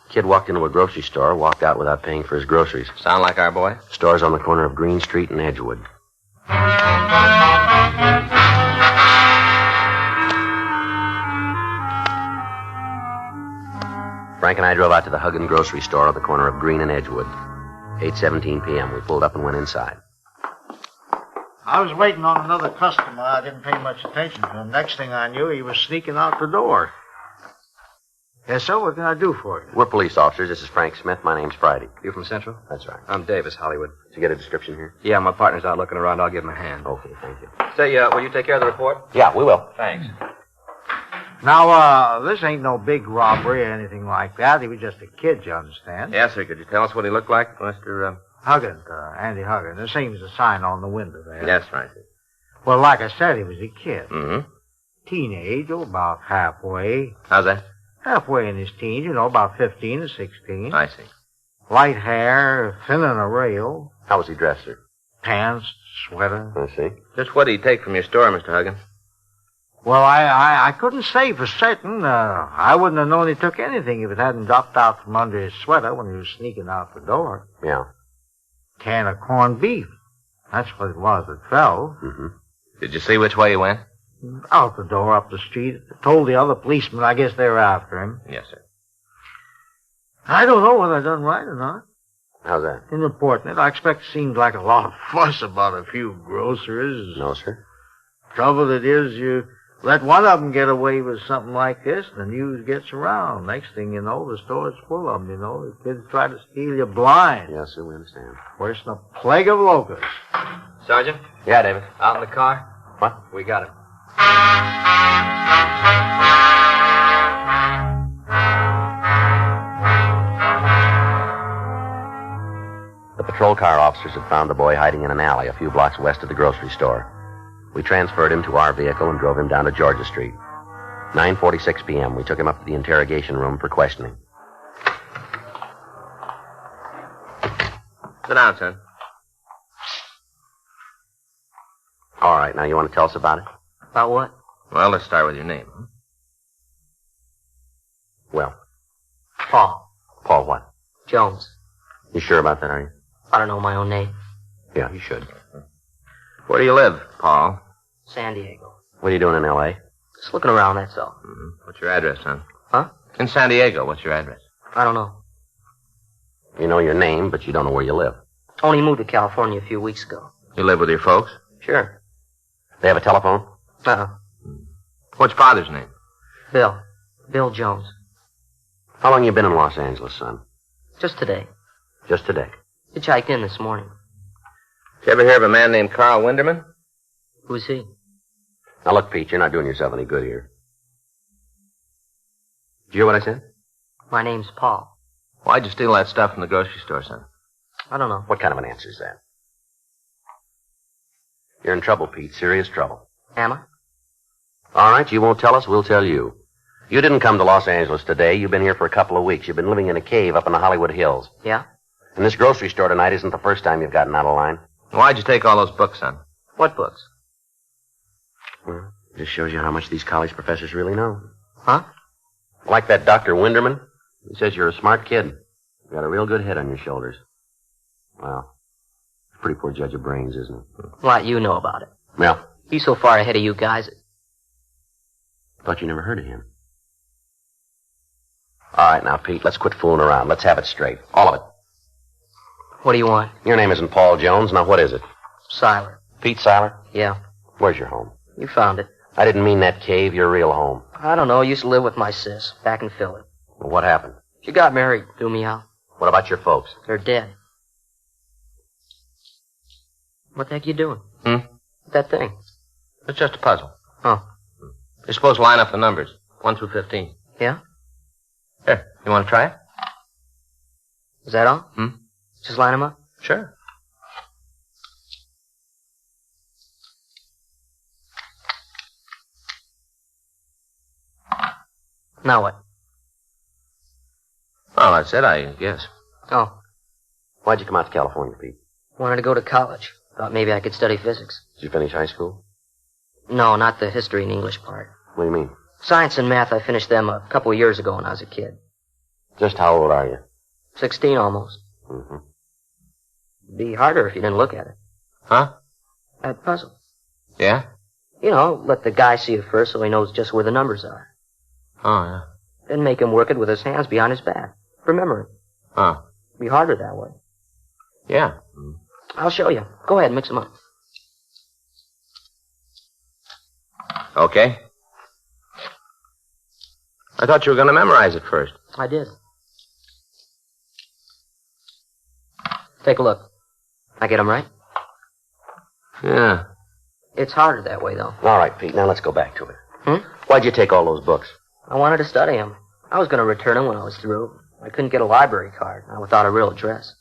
Kid walked into a grocery store, walked out without paying for his groceries. Sound like our boy? Store's on the corner of Green Street and Edgewood. Frank and I drove out to the Huggin grocery store on the corner of Green and Edgewood. 8:17 p.m. We pulled up and went inside. I was waiting on another customer. I didn't pay much attention to him. Next thing I knew, he was sneaking out the door. Yes, sir, what can I do for you? We're police officers. This is Frank Smith. My name's Friday. You from Central? That's right. I'm Davis, Hollywood. Did you get a description here? Yeah, my partner's out looking around. I'll give him a hand. Okay, thank you. Say, will you take care of the report? Yeah, we will. Thanks. Now, this ain't no big robbery or anything like that. He was just a kid, you understand? Yes, sir. Could you tell us what he looked like, Mr. Huggin, Andy Huggin. There seems a sign on the window there. Yes, right. Well, like I said, he was a kid. Mm-hmm. Teenage, about halfway. How's that? Halfway in his teens, about 15 to 16. I see. Light hair, thin on a rail. How was he dressed, sir? Pants, sweater. I see. Just what did he take from your store, Mr. Huggin? Well, I couldn't say for certain. I wouldn't have known he took anything if it hadn't dropped out from under his sweater when he was sneaking out the door. Yeah. Can of corned beef. That's what it was that fell. Mm-hmm. Did you see which way he went? Out the door, up the street. Told the other policemen I guess they were after him. Yes, sir. I don't know whether I done right or not. How's that? In reporting it, I expect it seemed like a lot of fuss about a few groceries. No, sir. Trouble it is, you let one of them get away with something like this, the news gets around. Next thing you know, the store's full of them, you know. The kids try to steal you blind. Yes, sir, we understand. Worse than a plague of locusts. Sergeant? Yeah, David. Out in the car? What? We got him. The patrol car officers had found the boy hiding in an alley a few blocks west of the grocery store. We transferred him to our vehicle and drove him down to Georgia Street. 9:46 p.m., we took him up to the interrogation room for questioning. Sit down, son. All right, now you want to tell us about it? About what? Well, let's start with your name. Well, Paul Paul what? Jones. You sure about that, are you? I don't know my own name. Yeah, you should. Where do you live, Paul? San Diego. What are you doing in L.A.? Just looking around, that's all. Mm-hmm. What's your address, son? Huh? In San Diego. What's your address? I don't know. You know your name, but you don't know where you live. Only moved to California a few weeks ago. You live with your folks? Sure. They have a telephone? Uh-uh. What's father's name? Bill. Bill Jones. How long you been in Los Angeles, son? Just today. Just today. Hitchhiked in this morning. Did you ever hear of a man named Carl Winderman? Who's he? Now look, Pete, you're not doing yourself any good here. Did you hear what I said? My name's Paul. Why'd you steal that stuff from the grocery store, son? I don't know. What kind of an answer is that? You're in trouble, Pete. Serious trouble. Am I? All right, you won't tell us, we'll tell you. You didn't come to Los Angeles today. You've been here for a couple of weeks. You've been living in a cave up in the Hollywood Hills. Yeah? And this grocery store tonight isn't the first time you've gotten out of line. Why'd you take all those books, son? What books? Well, it just shows you how much these college professors really know. Huh? Like that Dr. Winderman. He says you're a smart kid. You got a real good head on your shoulders. Well, it's a pretty poor judge of brains, isn't it? What you know about it? Yeah. He's so far ahead of you guys. Thought you never heard of him. All right, now, Pete, let's quit fooling around. Let's have it straight. All of it. What do you want? Your name isn't Paul Jones. Now, what is it? Siler. Pete Siler? Yeah. Where's your home? You found it. I didn't mean that cave, your real home. I don't know. Used to live with my sis back in Philly. Well, what happened? She got married. Threw me out. What about your folks? They're dead. What the heck you doing? That thing. It's just a puzzle. Oh. You're supposed to line up the numbers, 1 through 15. Yeah? Here, you want to try it? Is that all? Just line them up? Sure. Now what? Well, that's it, I guess. Oh. Why'd you come out to California, Pete? Wanted to go to college. Thought maybe I could study physics. Did you finish high school? No, not the history and English part. What do you mean? Science and math, I finished them a couple of years ago when I was a kid. Just how old are you? 16 almost. Mm-hmm. It'd be harder if you didn't look at it. Huh? That puzzle. Yeah? You know, let the guy see it first so he knows just where the numbers are. Oh, yeah. Then make him work it with his hands behind his back. Remember it. Huh. Be harder that way. Yeah. I'll show you. Go ahead, mix them up. Okay. I thought you were going to memorize it first. I did. Take a look. I get them right? Yeah. It's harder that way, though. All right, Pete, now let's go back to it. Why'd you take all those books? I wanted to study them. I was going to return them when I was through. I couldn't get a library card, not without a real address.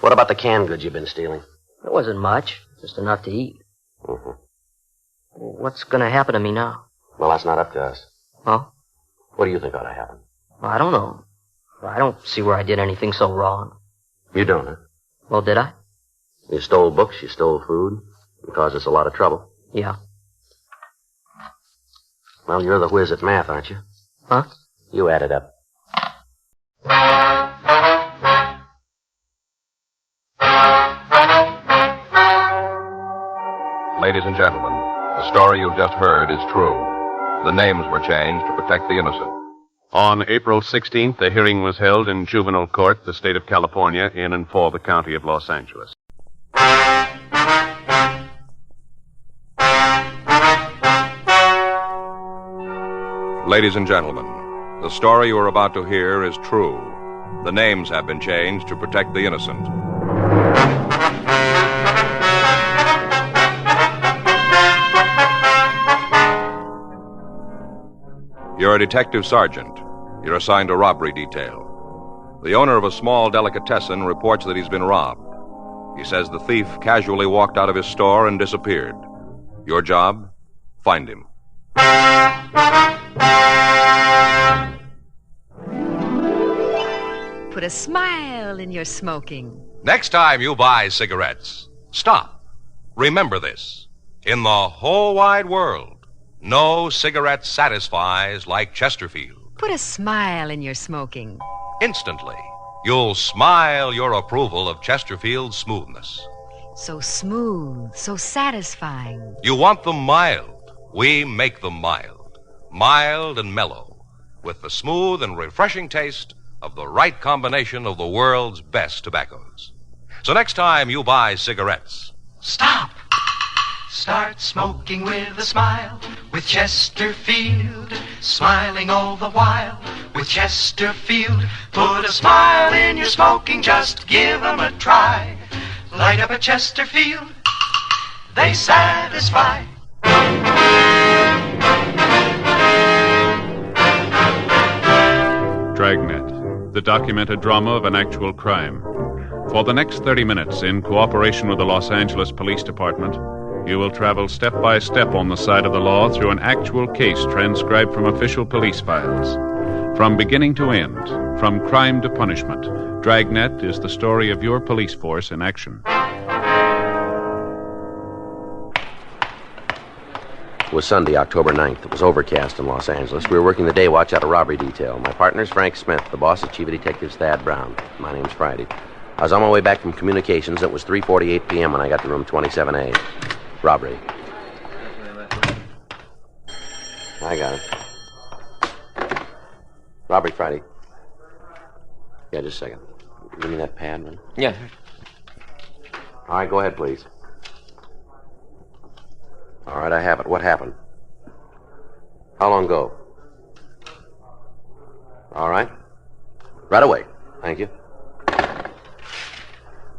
What about the canned goods you've been stealing? It wasn't much, just enough to eat. Mm-hmm. What's going to happen to me now? Well, that's not up to us. Huh? What do you think ought to happen? Well, I don't know. I don't see where I did anything so wrong. You don't, huh? Well, did I? You stole books, you stole food. You caused us a lot of trouble. Yeah. Well, you're the whiz at math, aren't you? Huh? You add it up. Ladies and gentlemen, The story you just heard is true. The names were changed to protect the innocent. On April 16th, a hearing was held in juvenile court, the state of California, in and for the county of Los Angeles. Ladies and gentlemen, the story you are about to hear is true. The names have been changed to protect the innocent. You're a detective sergeant. You're assigned a robbery detail. The owner of a small delicatessen reports that he's been robbed. He says the thief casually walked out of his store and disappeared. Your job? Find him. Put a smile in your smoking. Next time you buy cigarettes, stop. Remember this. In the whole wide world, no cigarette satisfies like Chesterfield. Put a smile in your smoking. Instantly, you'll smile your approval of Chesterfield's smoothness. So smooth, so satisfying. You want them mild. We make them mild. Mild and mellow, with the smooth and refreshing taste of the right combination of the world's best tobaccos. So next time you buy cigarettes, Stop. Start smoking with a smile with Chesterfield. Smiling all the while with Chesterfield. Put a smile in your smoking, just give 'em a try. Light up a Chesterfield, they satisfy. Dragnet, the documented drama of an actual crime. For the next 30 minutes, in cooperation with the Los Angeles Police Department, you will travel step by step on the side of the law through an actual case transcribed from official police files. From beginning to end, from crime to punishment, Dragnet is the story of your police force in action. It was Sunday, October 9th. It was overcast in Los Angeles. We were working the day watch out of robbery detail. My partner's Frank Smith. The boss is Chief of Detectives Thad Brown. My name's Friday. I was on my way back from communications. It was 3:48 p.m. when I got to room 27A. Robbery. I got it. Robbery, Friday. Yeah, just a second. Give me that pad, man. Yeah. All right, go ahead, please. All right, I have it. What happened? How long ago? All right. Right away. Thank you.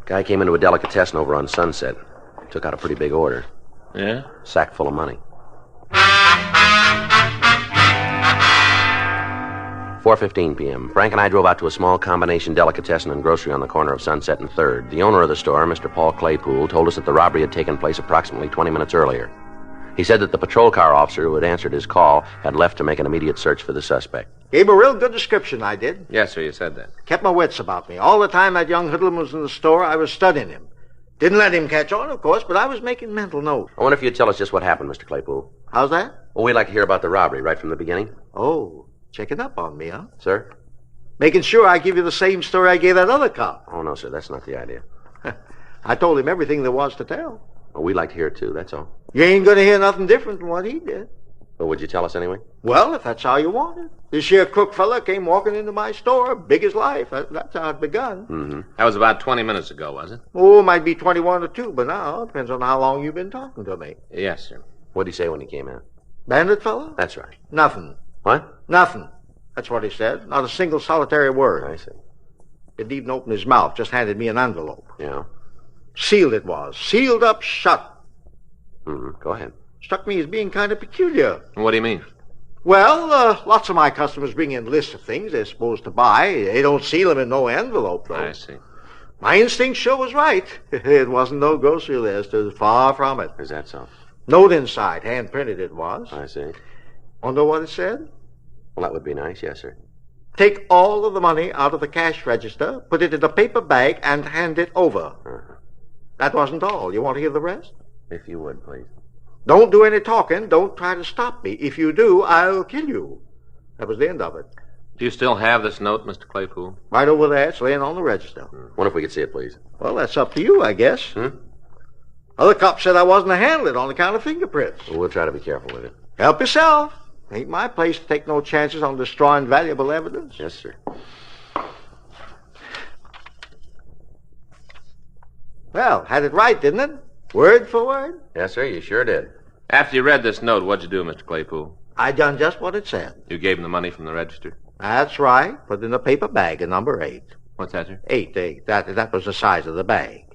Guy came into a delicatessen over on Sunset. Took out a pretty big order. Yeah? Sack full of money. 4:15 p.m. Frank and I drove out to a small combination delicatessen and grocery on the corner of Sunset and 3rd. The owner of the store, Mr. Paul Claypool, told us that the robbery had taken place approximately 20 minutes earlier. He said that the patrol car officer who had answered his call had left to make an immediate search for the suspect. Gave a real good description, I did. Yes, sir, you said that. Kept my wits about me. All the time that young hoodlum was in the store, I was studying him. Didn't let him catch on, of course, but I was making mental notes. I wonder if you'd tell us just what happened, Mr. Claypool. How's that? Well, we'd like to hear about the robbery right from the beginning. Oh, checking up on me, huh? Sir? Making sure I give you the same story I gave that other cop. Oh, no, sir, that's not the idea. I told him everything there was to tell. Well, we'd like to hear it, too, that's all. You ain't going to hear nothing different from what he did. Well, would you tell us anyway? Well, if that's how you want it. This here crook fella came walking into my store, big as life. That's how it begun. Mm-hmm. That was about 20 minutes ago, was it? Oh, might be 21 or 2, but now depends on how long you've been talking to me. Yes, sir. What'd he say when he came in? Bandit fella? That's right. Nothing. What? Nothing. That's what he said. Not a single solitary word. I see. Didn't even open his mouth. Just handed me an envelope. Yeah? Sealed it was. Sealed up shut. Mm-hmm. Go ahead. Struck me as being kind of peculiar. What do you mean? Well, lots of my customers bring in lists of things they're supposed to buy. They don't seal them in no envelope, though. I see. My instinct sure was right. It wasn't no grocery list. It was far from it. Is that so? Note inside. Hand-printed it was. I see. Want to know what it said? Well, that would be nice, yes, sir. Take all of the money out of the cash register, put it in a paper bag, and hand it over. Uh-huh. That wasn't all. You want to hear the rest? If you would, please. Don't do any talking. Don't try to stop me. If you do, I'll kill you. That was the end of it. Do you still have this note, Mr. Claypool? Right over there. It's laying on the register. Wonder if we could see it, please. Well, that's up to you, I guess. Other cops said I wasn't to handle it on account of fingerprints. Well, we'll try to be careful with it. Help yourself. Ain't my place to take no chances on destroying valuable evidence. Yes, sir. Well, had it right, didn't it? Word for word? Yes, sir, you sure did. After you read this note, what'd you do, Mr. Claypool? I done just what it said. You gave him the money from the register? That's right. Put in a paper bag at number 8. What's that, sir? 8. That was the size of the bag.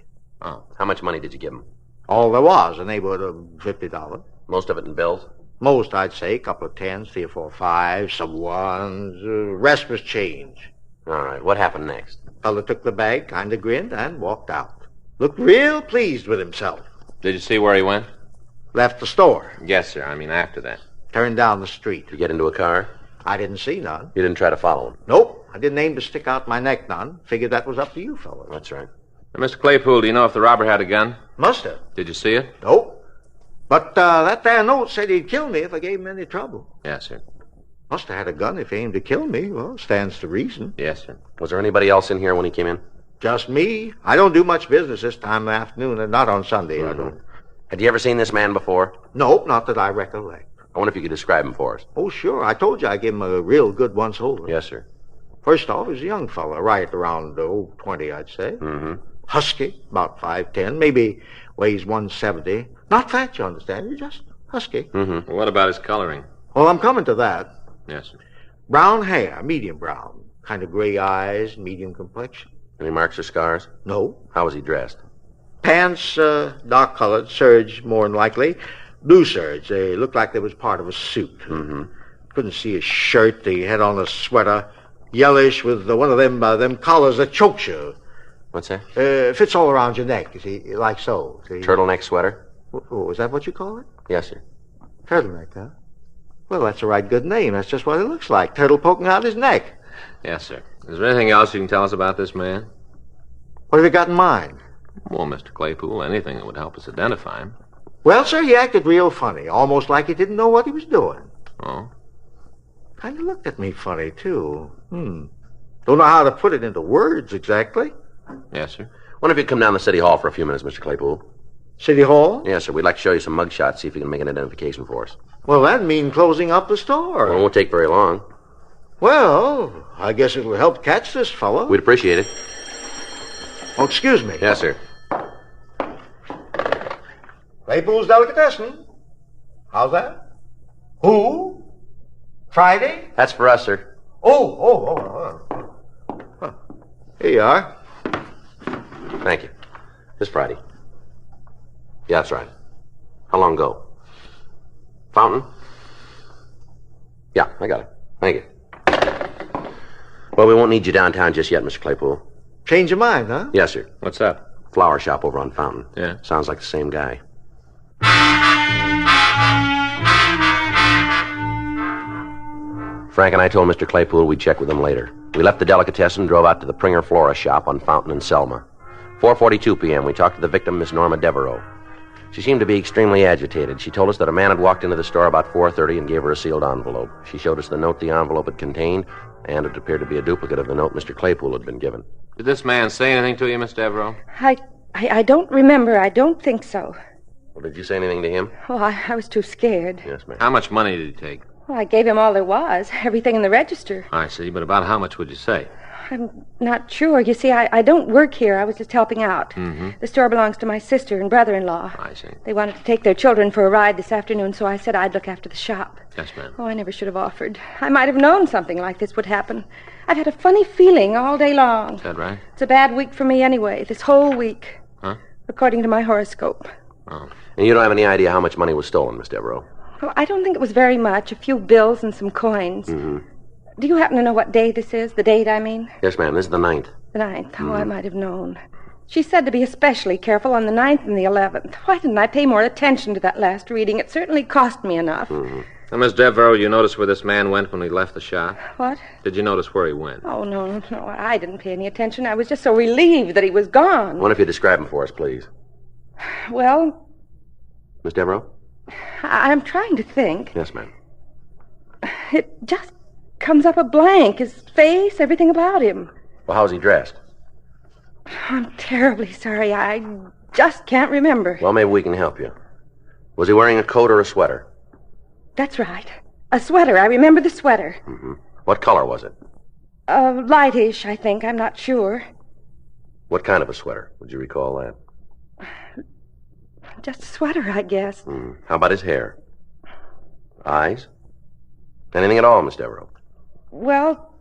Oh, how much money did you give him? All there was, a neighborhood of $50. Most of it in bills? Most, I'd say. A couple of 10s, 3 or 4 5s, some 1s. Rest was change. All right, what happened next? Fella took the bag, kind of grinned, and walked out. Looked real pleased with himself. Did you see where he went? Left the store. Yes, sir. I mean, after that. Turned down the street. Did you get into a car? I didn't see none. You didn't try to follow him? Nope. I didn't aim to stick out my neck none. Figured that was up to you fellas. That's right. Now, Mr. Claypool, do you know if the robber had a gun? Must have. Did you see it? Nope. But that there note said he'd kill me if I gave him any trouble. Yes, sir. Must have had a gun if he aimed to kill me. Well, stands to reason. Yes, sir. Was there anybody else in here when he came in? Just me. I don't do much business this time of the afternoon, and not on Sunday. I don't. Had you ever seen this man before? Nope, not that I recollect. I wonder if you could describe him for us. Oh, sure. I told you I gave him a real good once-over. Yes, sir. First off, he's a young fella, right around 20, I'd say. Mm-hmm. Husky, about 5'10", maybe weighs 170. Not fat, you understand. He's just husky. Mm-hmm. What about his coloring? Well, I'm coming to that. Yes, sir. Brown hair, medium brown. Kind of gray eyes, medium complexion. Any marks or scars? No. How was he dressed? Pants, dark-colored, serge, more than likely. Blue serge. They looked like they was part of a suit. Mm-hmm. Couldn't see his shirt. He had on a sweater, yellowish, with one of them collars that chokes you. What's that? Fits all around your neck, you see, like so. See? Turtleneck sweater? Oh, is that what you call it? Yes, sir. Turtleneck, huh? Well, that's a right good name. That's just what it looks like. Turtle poking out his neck. Yes, sir. Is there anything else you can tell us about this man? What have you got in mind? Well, Mr. Claypool, anything that would help us identify him. Well, sir, he acted real funny, almost like he didn't know what he was doing. Oh? Kind of looked at me funny, too. Don't know how to put it into words exactly. Yes, sir. Wonder if you'd come down to City Hall for a few minutes, Mr. Claypool. City Hall? Yes, sir. We'd like to show you some mug shots, see if you can make an identification for us. Well, that'd mean closing up the store. Well, it won't take very long. Well, I guess it'll help catch this fellow. We'd appreciate it. Oh, excuse me. Yes, sir. Claypool's Delicatessen. How's that? Who? Friday? That's for us, sir. Oh. Huh. Here you are. Thank you. This Friday. Yeah, that's right. How long ago? Fountain? Yeah, I got it. Thank you. Well, we won't need you downtown just yet, Mr. Claypool. Change your mind, huh? Yes, sir. What's up? Flower shop over on Fountain. Yeah. Sounds like the same guy. Frank and I told Mr. Claypool we'd check with him later. We left the delicatessen and drove out to the Pringer Flora shop on Fountain and Selma. 4:42 p.m., we talked to the victim, Miss Norma Devereaux. She seemed to be extremely agitated. She told us that a man had walked into the store about 4:30 and gave her a sealed envelope. She showed us the note the envelope had contained, and it appeared to be a duplicate of the note Mr. Claypool had been given. Did this man say anything to you, Miss Devereaux? I don't remember. I don't think so. Well, did you say anything to him? Oh, I was too scared. Yes, ma'am. How much money did he take? Well, I gave him all there was, everything in the register. I see, but about how much would you say? I'm not sure. You see, I don't work here. I was just helping out. Mm-hmm. The store belongs to my sister and brother-in-law. I see. They wanted to take their children for a ride this afternoon, so I said I'd look after the shop. Yes, ma'am. Oh, I never should have offered. I might have known something like this would happen. I've had a funny feeling all day long. Is that right? It's a bad week for me anyway, this whole week. Huh? According to my horoscope. Oh. And you don't have any idea how much money was stolen, Miss Devereaux? Well, I don't think it was very much. A few bills and some coins. Mm-hmm. Do you happen to know what day this is? The date, I mean? Yes, ma'am. This is the 9th. The 9th. Oh, I might have known. She said to be especially careful on the 9th and the 11th. Why didn't I pay more attention to that last reading? It certainly cost me enough. Mm-hmm. Now, Miss Devereaux, you noticed where this man went when he left the shop? What? Did you notice where he went? Oh, no. I didn't pay any attention. I was just so relieved that he was gone. I wonder if you describe him for us, please. Well, Miss Devereaux? I'm trying to think. Yes, ma'am. It just comes up a blank. His face, everything about him. Well, how's he dressed? I'm terribly sorry. I just can't remember. Well, maybe we can help you. Was he wearing a coat or a sweater? That's right. A sweater. I remember the sweater. Mm-hmm. What color was it? Lightish, I think. I'm not sure. What kind of a sweater? Would you recall that? Just a sweater, I guess. How about his hair? Eyes? Anything at all, Miss Devereaux? Well,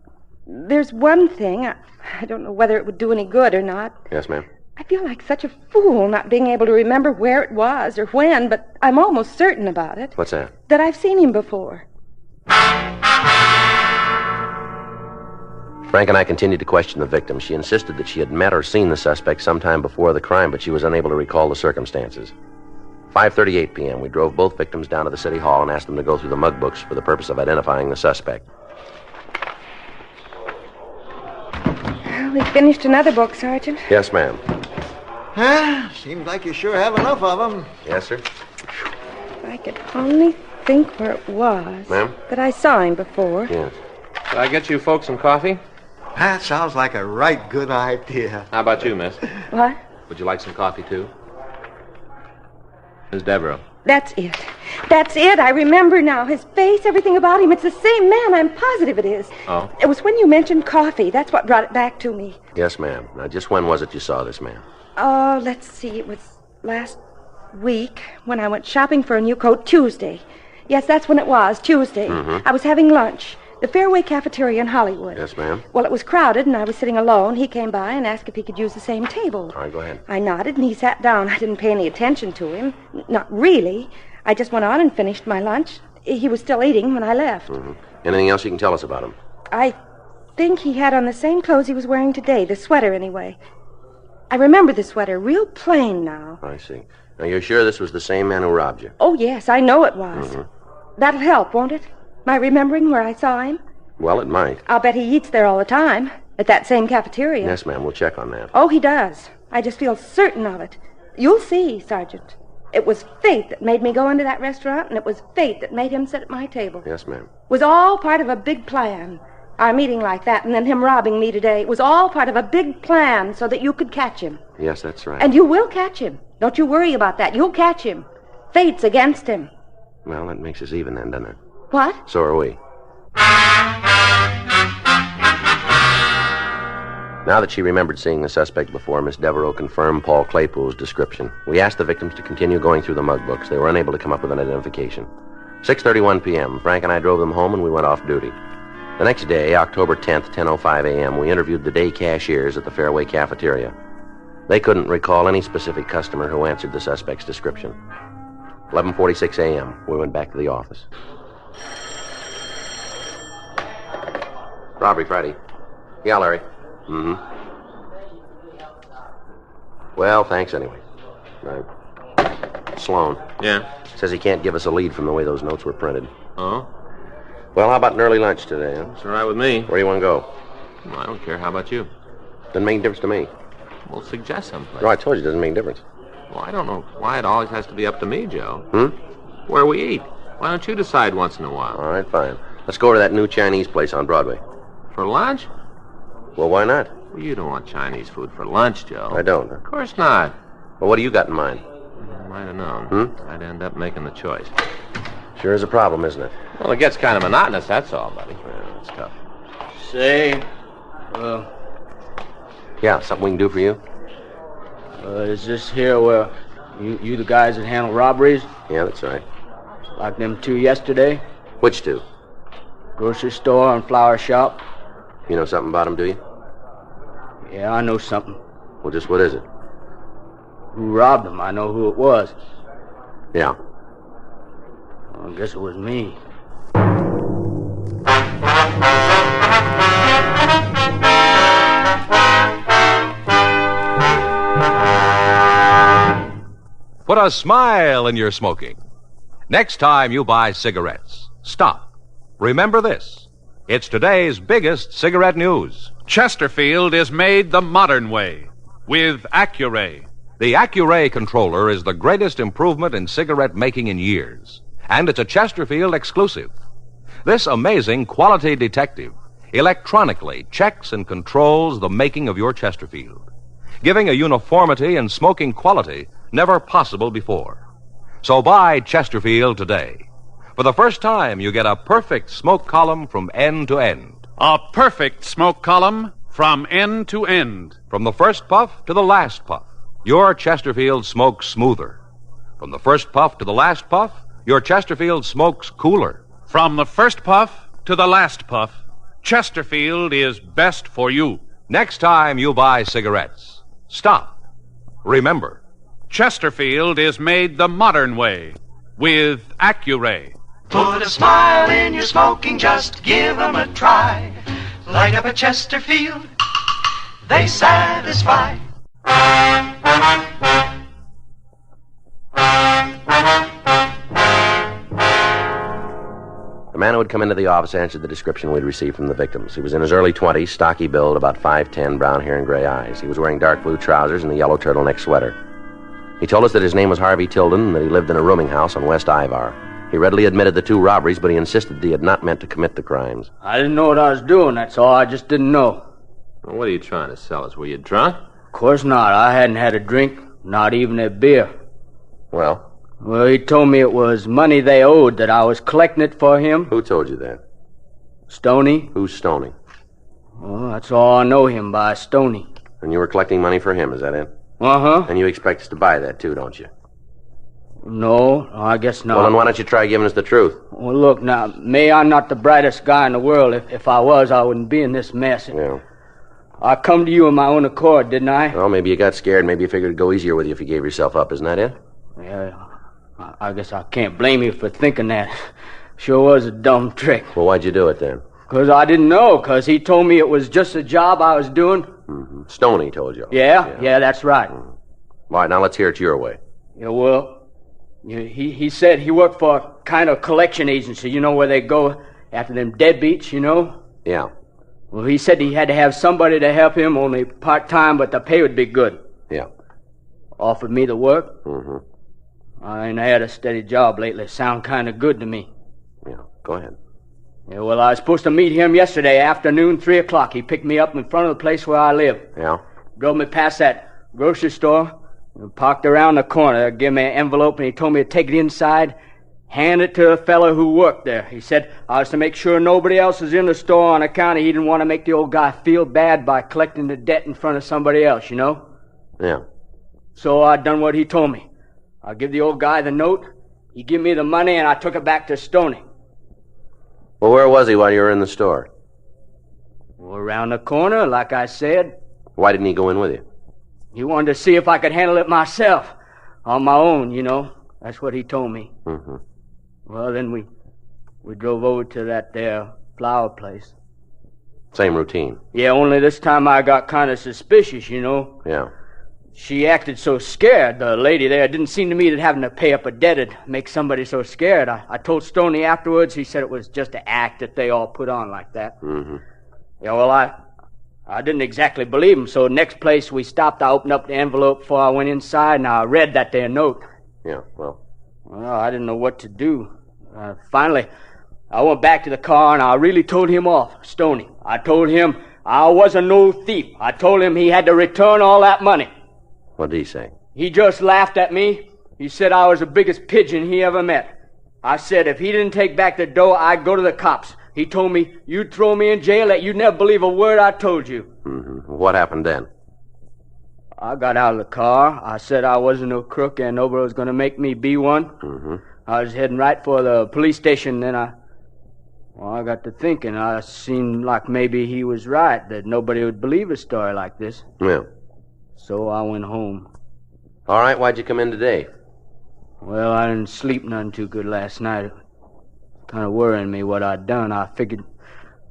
there's one thing. I don't know whether it would do any good or not. Yes, ma'am. I feel like such a fool not being able to remember where it was or when, but I'm almost certain about it. What's that? That I've seen him before. Frank and I continued to question the victim. She insisted that she had met or seen the suspect sometime before the crime, but she was unable to recall the circumstances. 5:38 p.m., we drove both victims down to the city hall and asked them to go through the mug books for the purpose of identifying the suspect. We finished another book, Sergeant. Yes, ma'am. Seems like you sure have enough of them. Yes, sir. If I could only think where it was. Ma'am? That I saw him before. Yes. Did I get you folks some coffee? That sounds like a right good idea. How about you, miss? What? Would you like some coffee, too? Miss Devereaux. That's it. That's it. I remember now. His face, everything about him. It's the same man. I'm positive it is. Oh? It was when you mentioned coffee. That's what brought it back to me. Yes, ma'am. Now, just when was it you saw this man? Oh, let's see. It was last week when I went shopping for a new coat. Tuesday. Yes, that's when it was. Tuesday. Mm-hmm. I was having lunch. The Fairway Cafeteria in Hollywood. Yes, ma'am. Well, it was crowded, and I was sitting alone. He came by and asked if he could use the same table. All right, go ahead. I nodded, and he sat down. I didn't pay any attention to him. Not really. I just went on and finished my lunch. He was still eating when I left. Mm-hmm. Anything else you can tell us about him? I think he had on the same clothes he was wearing today, the sweater anyway. I remember the sweater, real plain now. I see. Now, you're sure this was the same man who robbed you? Oh, yes, I know it was. Mm-hmm. That'll help, won't it? My remembering where I saw him? Well, it might. I'll bet he eats there all the time, at that same cafeteria. Yes, ma'am. We'll check on that. Oh, he does. I just feel certain of it. You'll see, Sergeant. It was fate that made me go into that restaurant, and it was fate that made him sit at my table. Yes, ma'am. It was all part of a big plan. Our meeting like that, and then him robbing me today. It was all part of a big plan so that you could catch him. Yes, that's right. And you will catch him. Don't you worry about that. You'll catch him. Fate's against him. Well, that makes us even then, doesn't it? What? So are we. Now that she remembered seeing the suspect before, Miss Devereaux confirmed Paul Claypool's description. We asked the victims to continue going through the mug books. They were unable to come up with an identification. 6:31 p.m., Frank and I drove them home, and we went off duty. The next day, October 10th, 10:05 a.m., we interviewed the day cashiers at the Fairway Cafeteria. They couldn't recall any specific customer who answered the suspect's description. 11:46 a.m., we went back to the office. Robbery, Friday. Yeah, Larry. Mm-hmm. Well, thanks anyway. Right. Sloan. Yeah? Says he can't give us a lead from the way those notes were printed. Oh? Well, how about an early lunch today, huh? It's all right with me. Where do you want to go? Well, I don't care. How about you? Doesn't make any difference to me. Well, suggest someplace. No, I told you it doesn't make any difference. Well, I don't know why it always has to be up to me, Joe. Hmm? Where we eat. Why don't you decide once in a while? All right, fine. Let's go to that new Chinese place on Broadway. For lunch? Well, why not? Well, you don't want Chinese food for lunch, Joe. I don't. Of course not. Well, what do you got in mind? I might have known. I'd end up making the choice. Sure is a problem, isn't it? Well, it gets kind of monotonous, that's all, buddy. Well, it's tough. Say, Yeah, something we can do for you? is this here where you the guys that handle robberies? Yeah, that's right. Like them two yesterday? Which two? Grocery store and flower shop. You know something about them, do you? Yeah, I know something. Well, just what is it? Who robbed them? I know who it was. Yeah. Well, I guess it was me. Put a smile in your smoking. Next time you buy cigarettes, stop. Remember this. It's today's biggest cigarette news. Chesterfield is made the modern way with Accuray. The Accuray controller is the greatest improvement in cigarette making in years, and it's a Chesterfield exclusive. This amazing quality detective electronically checks and controls the making of your Chesterfield. giving a uniformity in smoking quality never possible before. So buy Chesterfield today. For the first time, you get a perfect smoke column from end to end. A perfect smoke column from end to end. From the first puff to the last puff, your Chesterfield smokes smoother. From the first puff to the last puff, your Chesterfield smokes cooler. From the first puff to the last puff, Chesterfield is best for you. Next time you buy cigarettes, stop. Remember, Chesterfield is made the modern way with Accuray. Put a smile in your smoking, just give 'em a try. Light up a Chesterfield, they satisfy. The man who had come into the office answered the description we'd received from the victims. He was in his early 20s, stocky build, about 5'10", brown hair and gray eyes. He was wearing dark blue trousers and a yellow turtleneck sweater. He told us that his name was Harvey Tilden and that he lived in a rooming house on West Ivar. He readily admitted the 2 robberies, but he insisted that he had not meant to commit the crimes. I didn't know what I was doing, that's all. I just didn't know. Well, what are you trying to sell us? Were you drunk? Of course not. I hadn't had a drink, not even a beer. Well? Well, he told me it was money they owed, that I was collecting it for him. Who told you that? Stoney. Who's Stoney? Well, that's all I know him by, Stoney. And you were collecting money for him, is that it? Uh-huh. And you expect us to buy that, too, don't you? No, I guess not. Well, then why don't you try giving us the truth? Well, look, now, may I'm not the brightest guy in the world. If I was, I wouldn't be in this mess. Yeah. I come to you of my own accord, didn't I? Well, maybe you got scared. Maybe you figured it'd go easier with you if you gave yourself up. Isn't that it? Yeah, I guess I can't blame you for thinking that. Sure was a dumb trick. Well, why'd you do it then? Because I didn't know, because he told me it was just a job I was doing. Mm-hmm. Stoney told you. Yeah, that's right. Mm-hmm. All right, now let's hear it your way. Yeah, well, he said he worked for a kind of collection agency, you know, where they go after them deadbeats, you know? Yeah. Well, he said he had to have somebody to help him, only part-time, but the pay would be good. Yeah. Offered me the work. Mm-hmm. I ain't had a steady job lately. Sound kind of good to me. Yeah, go ahead. Yeah, well, I was supposed to meet him yesterday afternoon, 3 o'clock. He picked me up in front of the place where I live. Yeah? Drove me past that grocery store, and parked around the corner, gave me an envelope, and he told me to take it inside, hand it to the fellow who worked there. He said I was to make sure nobody else was in the store on account of he didn't want to make the old guy feel bad by collecting the debt in front of somebody else, you know? Yeah. So I done what he told me. I give the old guy the note, he give me the money, and I took it back to Stoney. Well, where was he while you were in the store? Well, around the corner, like I said. Why didn't he go in with you? He wanted to see if I could handle it myself. On my own, you know. That's what he told me. Mm-hmm. Well, then we drove over to that there flower place. Same routine. Yeah, only this time I got kind of suspicious, you know. Yeah. She acted so scared, the lady there. It didn't seem to me that having to pay up a debt would make somebody so scared. I told Stoney afterwards, he said it was just an act that they all put on like that. Mm-hmm. Yeah, well, I didn't exactly believe him, so next place we stopped, I opened up the envelope before I went inside, and I read that there note. Yeah, well, I didn't know what to do. Finally, I went back to the car, and I really told him off, Stoney. I told him I wasn't no thief. I told him he had to return all that money. What did he say? He just laughed at me. He said I was the biggest pigeon he ever met. I said if he didn't take back the dough, I'd go to the cops. He told me you'd throw me in jail, that you'd never believe a word I told you. Mm-hmm. What happened then? I got out of the car. I said I wasn't no crook and nobody was going to make me be one. Mm-hmm. I was heading right for the police station. Then I got to thinking. I seemed like maybe he was right, that nobody would believe a story like this. Yeah. So I went home. All right, why'd you come in today? Well, I didn't sleep none too good last night. It was kind of worrying me what I'd done. I figured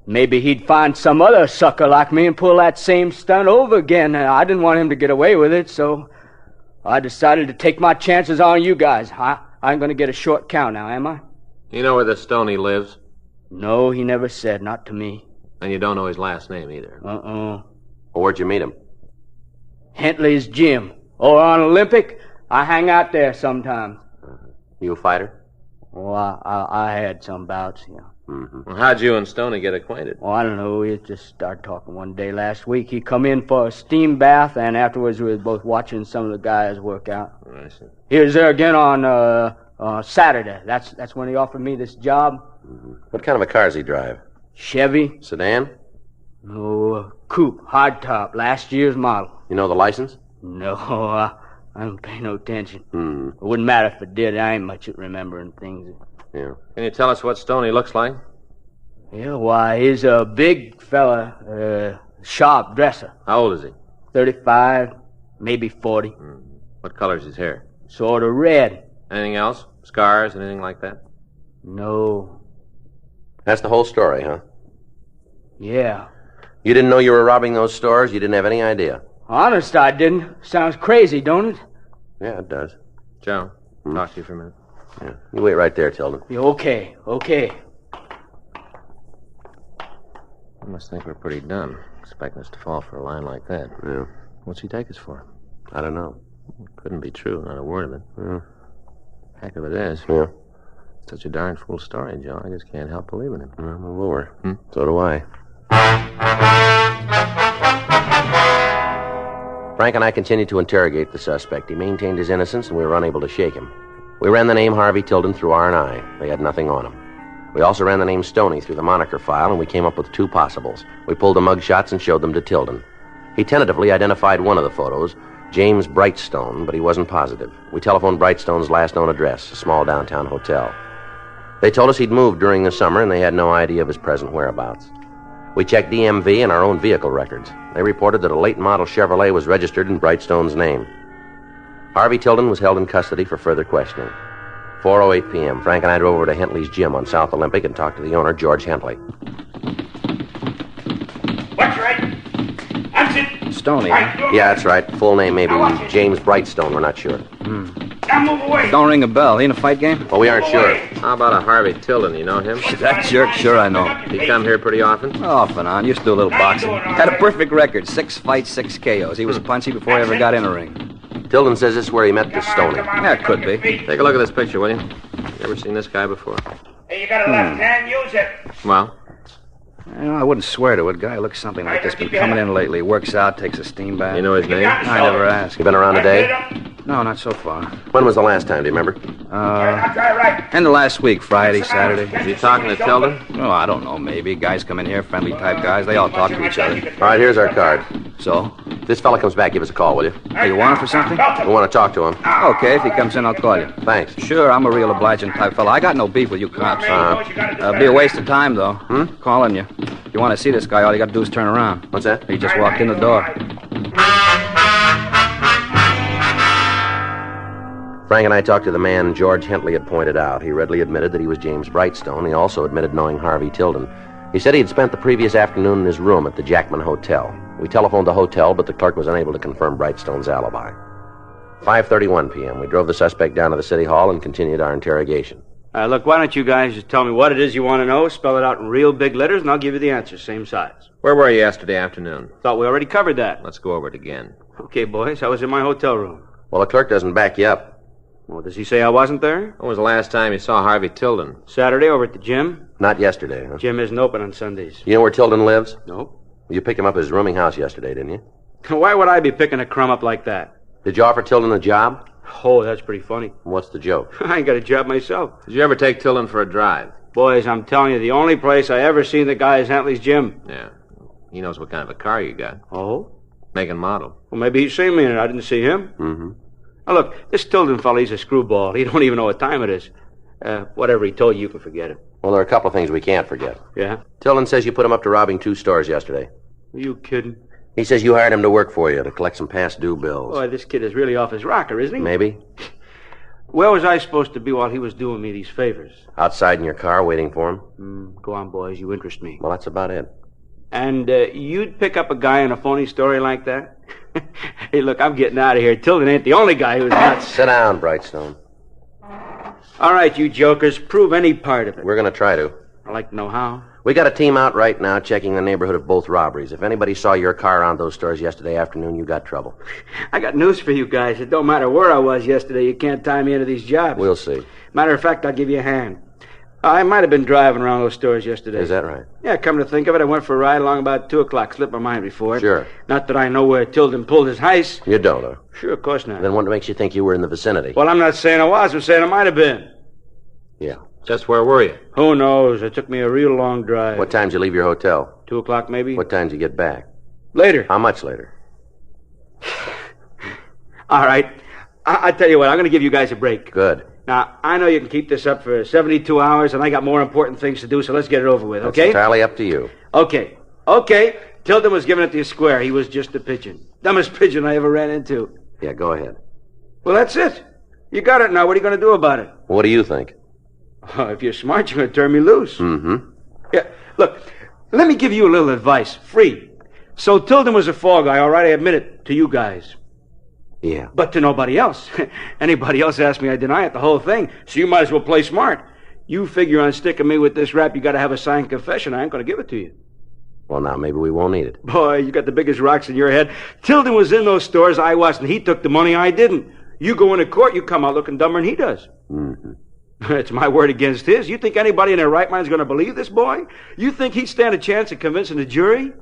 maybe he'd find some other sucker like me and pull that same stunt over again. I didn't want him to get away with it, so I decided to take my chances on you guys. I ain't going to get a short count now, am I? You know where the Stoney lives? No, he never said, not to me. And you don't know his last name either? Well, where'd you meet him? Hentley's gym. Or on Olympic. I hang out there sometimes. You a fighter? Oh, I had some bouts, yeah. Mm-hmm. Well, how'd you and Stoney get acquainted? Oh, I don't know. We just started talking one day last week. He come in for a steam bath, and afterwards we was both watching some of the guys work out. Oh, I see. He was there again on Saturday. That's when he offered me this job. Mm-hmm. What kind of a car does he drive? Chevy. Sedan? No, coupe, hardtop, last year's model. You know the license? No, I don't pay no attention. It wouldn't matter if it did. I ain't much at remembering things. Yeah. Can you tell us what Stoney looks like? Yeah, why, he's a big fella, sharp dresser. How old is he? 35, maybe 40. What color's his hair? Sort of red. Anything else? Scars, anything like that? No. That's the whole story, huh? Yeah. You didn't know you were robbing those stores? You didn't have any idea? Honest, I didn't. Sounds crazy, don't it? Yeah, it does. Joe, talk to you for a minute. Yeah. You wait right there, Tilden. Yeah, okay. I must think we're pretty done, expecting us to fall for a line like that. Yeah. What's he take us for? I don't know. Couldn't be true, not a word of it. Yeah. Heck of it is. Yeah. Such a darn fool story, Joe. I just can't help believing him. I'm a lure. So do I. Frank and I continued to interrogate the suspect. He maintained his innocence, and we were unable to shake him. We ran the name Harvey Tilden through R&I. They had nothing on him. We also ran the name Stoney through the moniker file, and we came up with two possibles. We pulled the mug shots and showed them to Tilden. He tentatively identified one of the photos, James Brightstone, but he wasn't positive. We telephoned Brightstone's last known address, a small downtown hotel. They told us he'd moved during the summer, and they had no idea of his present whereabouts. We checked DMV and our own vehicle records. They reported that a late-model Chevrolet was registered in Brightstone's name. Harvey Tilden was held in custody for further questioning. 4:08 p.m., Frank and I drove over to Hentley's gym on South Olympic and talked to the owner, George Hentley. What's right? That's it. Stoney. Yeah, that's right. Full name maybe James Brightstone. We're not sure. Now move away. Don't ring a bell. He in a fight game? Well, we aren't sure. How about a Harvey Tilden? You know him? That jerk, sure I know. He come here pretty often? Off and on. Used to do a little boxing. Had a perfect record. 6 fights, 6 KOs. He was punchy before he ever got in a ring. Tilden says this is where he met this Stoney. Yeah, it could be. Take a look at this picture, will you? You ever seen this guy before? Hey, you got a left hand, use it. Well? I wouldn't swear to it. Guy looks something like this. Been coming in lately. Works out, takes a steam bath. You know his name? I never asked. You been around today? No, not so far. When was the last time, do you remember? End of last week, Friday, Saturday. Is he talking to Tilden? Oh, I don't know, maybe. Guys come in here, friendly type guys. They all talk to each other. All right, here's our card. So? If this fella comes back, give us a call, will you? Hey, you want him for something? We want to talk to him. Okay, if he comes in, I'll call you. Thanks. Sure, I'm a real obliging type fella. I got no beef with you cops. Be a waste of time, though. Calling you. If you want to see this guy, all you got to do is turn around. What's that? He just walked in the door. Frank and I talked to the man George Hentley had pointed out. He readily admitted that he was James Brightstone. He also admitted knowing Harvey Tilden. He said he had spent the previous afternoon in his room at the Jackman Hotel. We telephoned the hotel, but the clerk was unable to confirm Brightstone's alibi. 5:31 p.m. We drove the suspect down to the city hall and continued our interrogation. Look, why don't you guys just tell me what it is you want to know, spell it out in real big letters, and I'll give you the answer, same size. Where were you yesterday afternoon? Thought we already covered that. Let's go over it again. Okay, boys, I was in my hotel room. Well, the clerk doesn't back you up. Well, does he say I wasn't there? When was the last time you saw Harvey Tilden? Saturday over at the gym. Not yesterday, huh? Gym isn't open on Sundays. You know where Tilden lives? Nope. You picked him up at his rooming house yesterday, didn't you? Why would I be picking a crumb up like that? Did you offer Tilden a job? Oh, that's pretty funny. What's the joke? I ain't got a job myself. Did you ever take Tilden for a drive? Boys, I'm telling you, the only place I ever seen the guy is Hentley's gym. Yeah. He knows what kind of a car you got. Oh? Make and model. Well, maybe he's seen me in it. I didn't see him. Mm-hmm. Now, look, this Tilden fella, he's a screwball. He don't even know what time it is. Whatever he told you, you can forget it. Well, there are a couple of things we can't forget. Yeah? Tilden says you put him up to robbing 2 stores yesterday. Are you kidding? He says you hired him to work for you, to collect some past due bills. Boy, this kid is really off his rocker, isn't he? Maybe. Where was I supposed to be while he was doing me these favors? Outside in your car, waiting for him. Go on, boys. You interest me. Well, that's about it. And you'd pick up a guy in a phony story like that? Hey, look, I'm getting out of here. Tilden ain't the only guy who's nuts. Sit down, Brightstone. All right, you jokers, prove any part of it. We're going to try to. I'd like to know how. We got a team out right now checking the neighborhood of both robberies. If anybody saw your car around those stores yesterday afternoon, you got trouble. I got news for you guys. It don't matter where I was yesterday. You can't tie me into these jobs. We'll see. Matter of fact, I'll give you a hand. I might have been driving around those stores yesterday. Is that right? Yeah, come to think of it, I went for a ride along about 2 o'clock. Slipped my mind before it. Sure. Not that I know where Tilden pulled his heist. You don't, huh? Sure, of course not. Then what makes you think you were in the vicinity? Well, I'm not saying I was. I'm saying I might have been. Yeah. Just where were you? Who knows? It took me a real long drive. What time did you leave your hotel? 2 o'clock, maybe? What time did you get back? Later. How much later? All right. I tell you what, I'm going to give you guys a break. Good. Now, I know you can keep this up for 72 hours, and I got more important things to do, so let's get it over with, That's okay? entirely up to you. Okay. Tilden was giving it to you square. He was just a pigeon. Dumbest pigeon I ever ran into. Yeah, go ahead. Well, that's it. You got it now. What are you going to do about it? What do you think? Oh, if you're smart, you're going to turn me loose. Mm-hmm. Yeah, look, let me give you a little advice, free. So Tilden was a fall guy, all right? I admit it to you guys. Yeah. But to nobody else. Anybody else asks me, I deny it, the whole thing. So you might as well play smart. You figure on sticking me with this rap, you got to have a signed confession. I ain't going to give it to you. Well, now maybe we won't need it. Boy, you got the biggest rocks in your head. Tilden was in those stores, I wasn't. He took the money, I didn't. You go into court, you come out looking dumber than he does. Mm-hmm. It's my word against his. You think anybody in their right mind is going to believe this boy? You think he'd stand a chance of convincing the jury?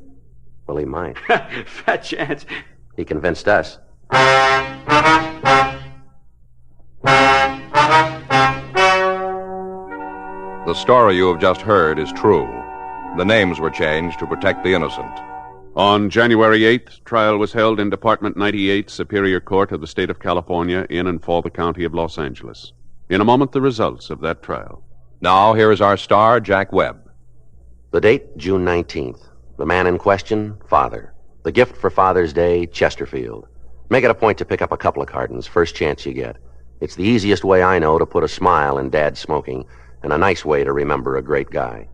Well, he might. Fat chance. He convinced us. The story you have just heard is true. The names were changed to protect the innocent. On January 8th, trial was held in Department 98, Superior Court of the State of California, in and for the County of Los Angeles. In a moment, the results of that trial. Now, here is our star, Jack Webb. The date, June 19th. The man in question, Father. The gift for Father's Day, Chesterfield. Make it a point to pick up a couple of cartons, first chance you get. It's the easiest way I know to put a smile in Dad's smoking, and a nice way to remember a great guy.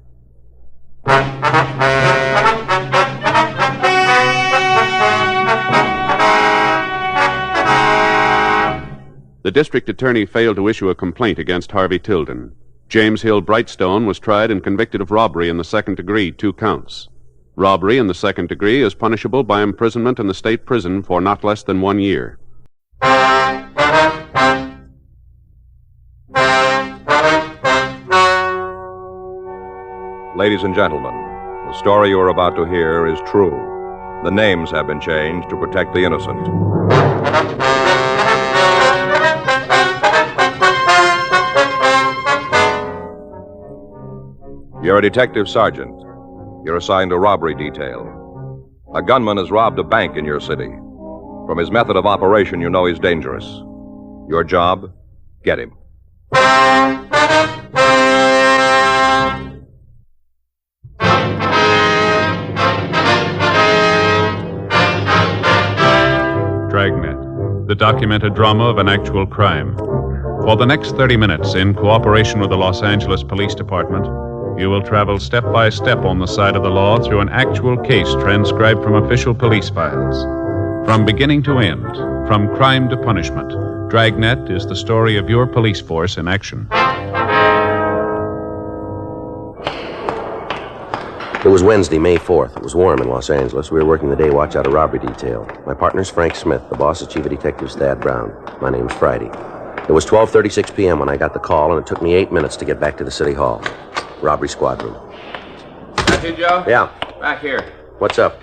The district attorney failed to issue a complaint against Harvey Tilden. James Hill Brightstone was tried and convicted of robbery in the second degree, 2 counts. Robbery in the second degree is punishable by imprisonment in the state prison for not less than 1 year. Ladies and gentlemen, the story you are about to hear is true. The names have been changed to protect the innocent. You're a detective sergeant. You're assigned a robbery detail. A gunman has robbed a bank in your city. From his method of operation, you know he's dangerous. Your job? Get him. Dragnet, the documented drama of an actual crime. For the next 30 minutes, in cooperation with the Los Angeles Police Department, you will travel step by step on the side of the law through an actual case transcribed from official police files. From beginning to end, from crime to punishment, Dragnet is the story of your police force in action. It was Wednesday, May 4th. It was warm in Los Angeles. We were working the day watch out of robbery detail. My partner's Frank Smith. The boss is Chief of Detectives Thad Brown. My name's Friday. It was 12:36 p.m. when I got the call, and it took me 8 minutes to get back to the city hall. Robbery squad room. That's you, Joe? Yeah. Back here. What's up?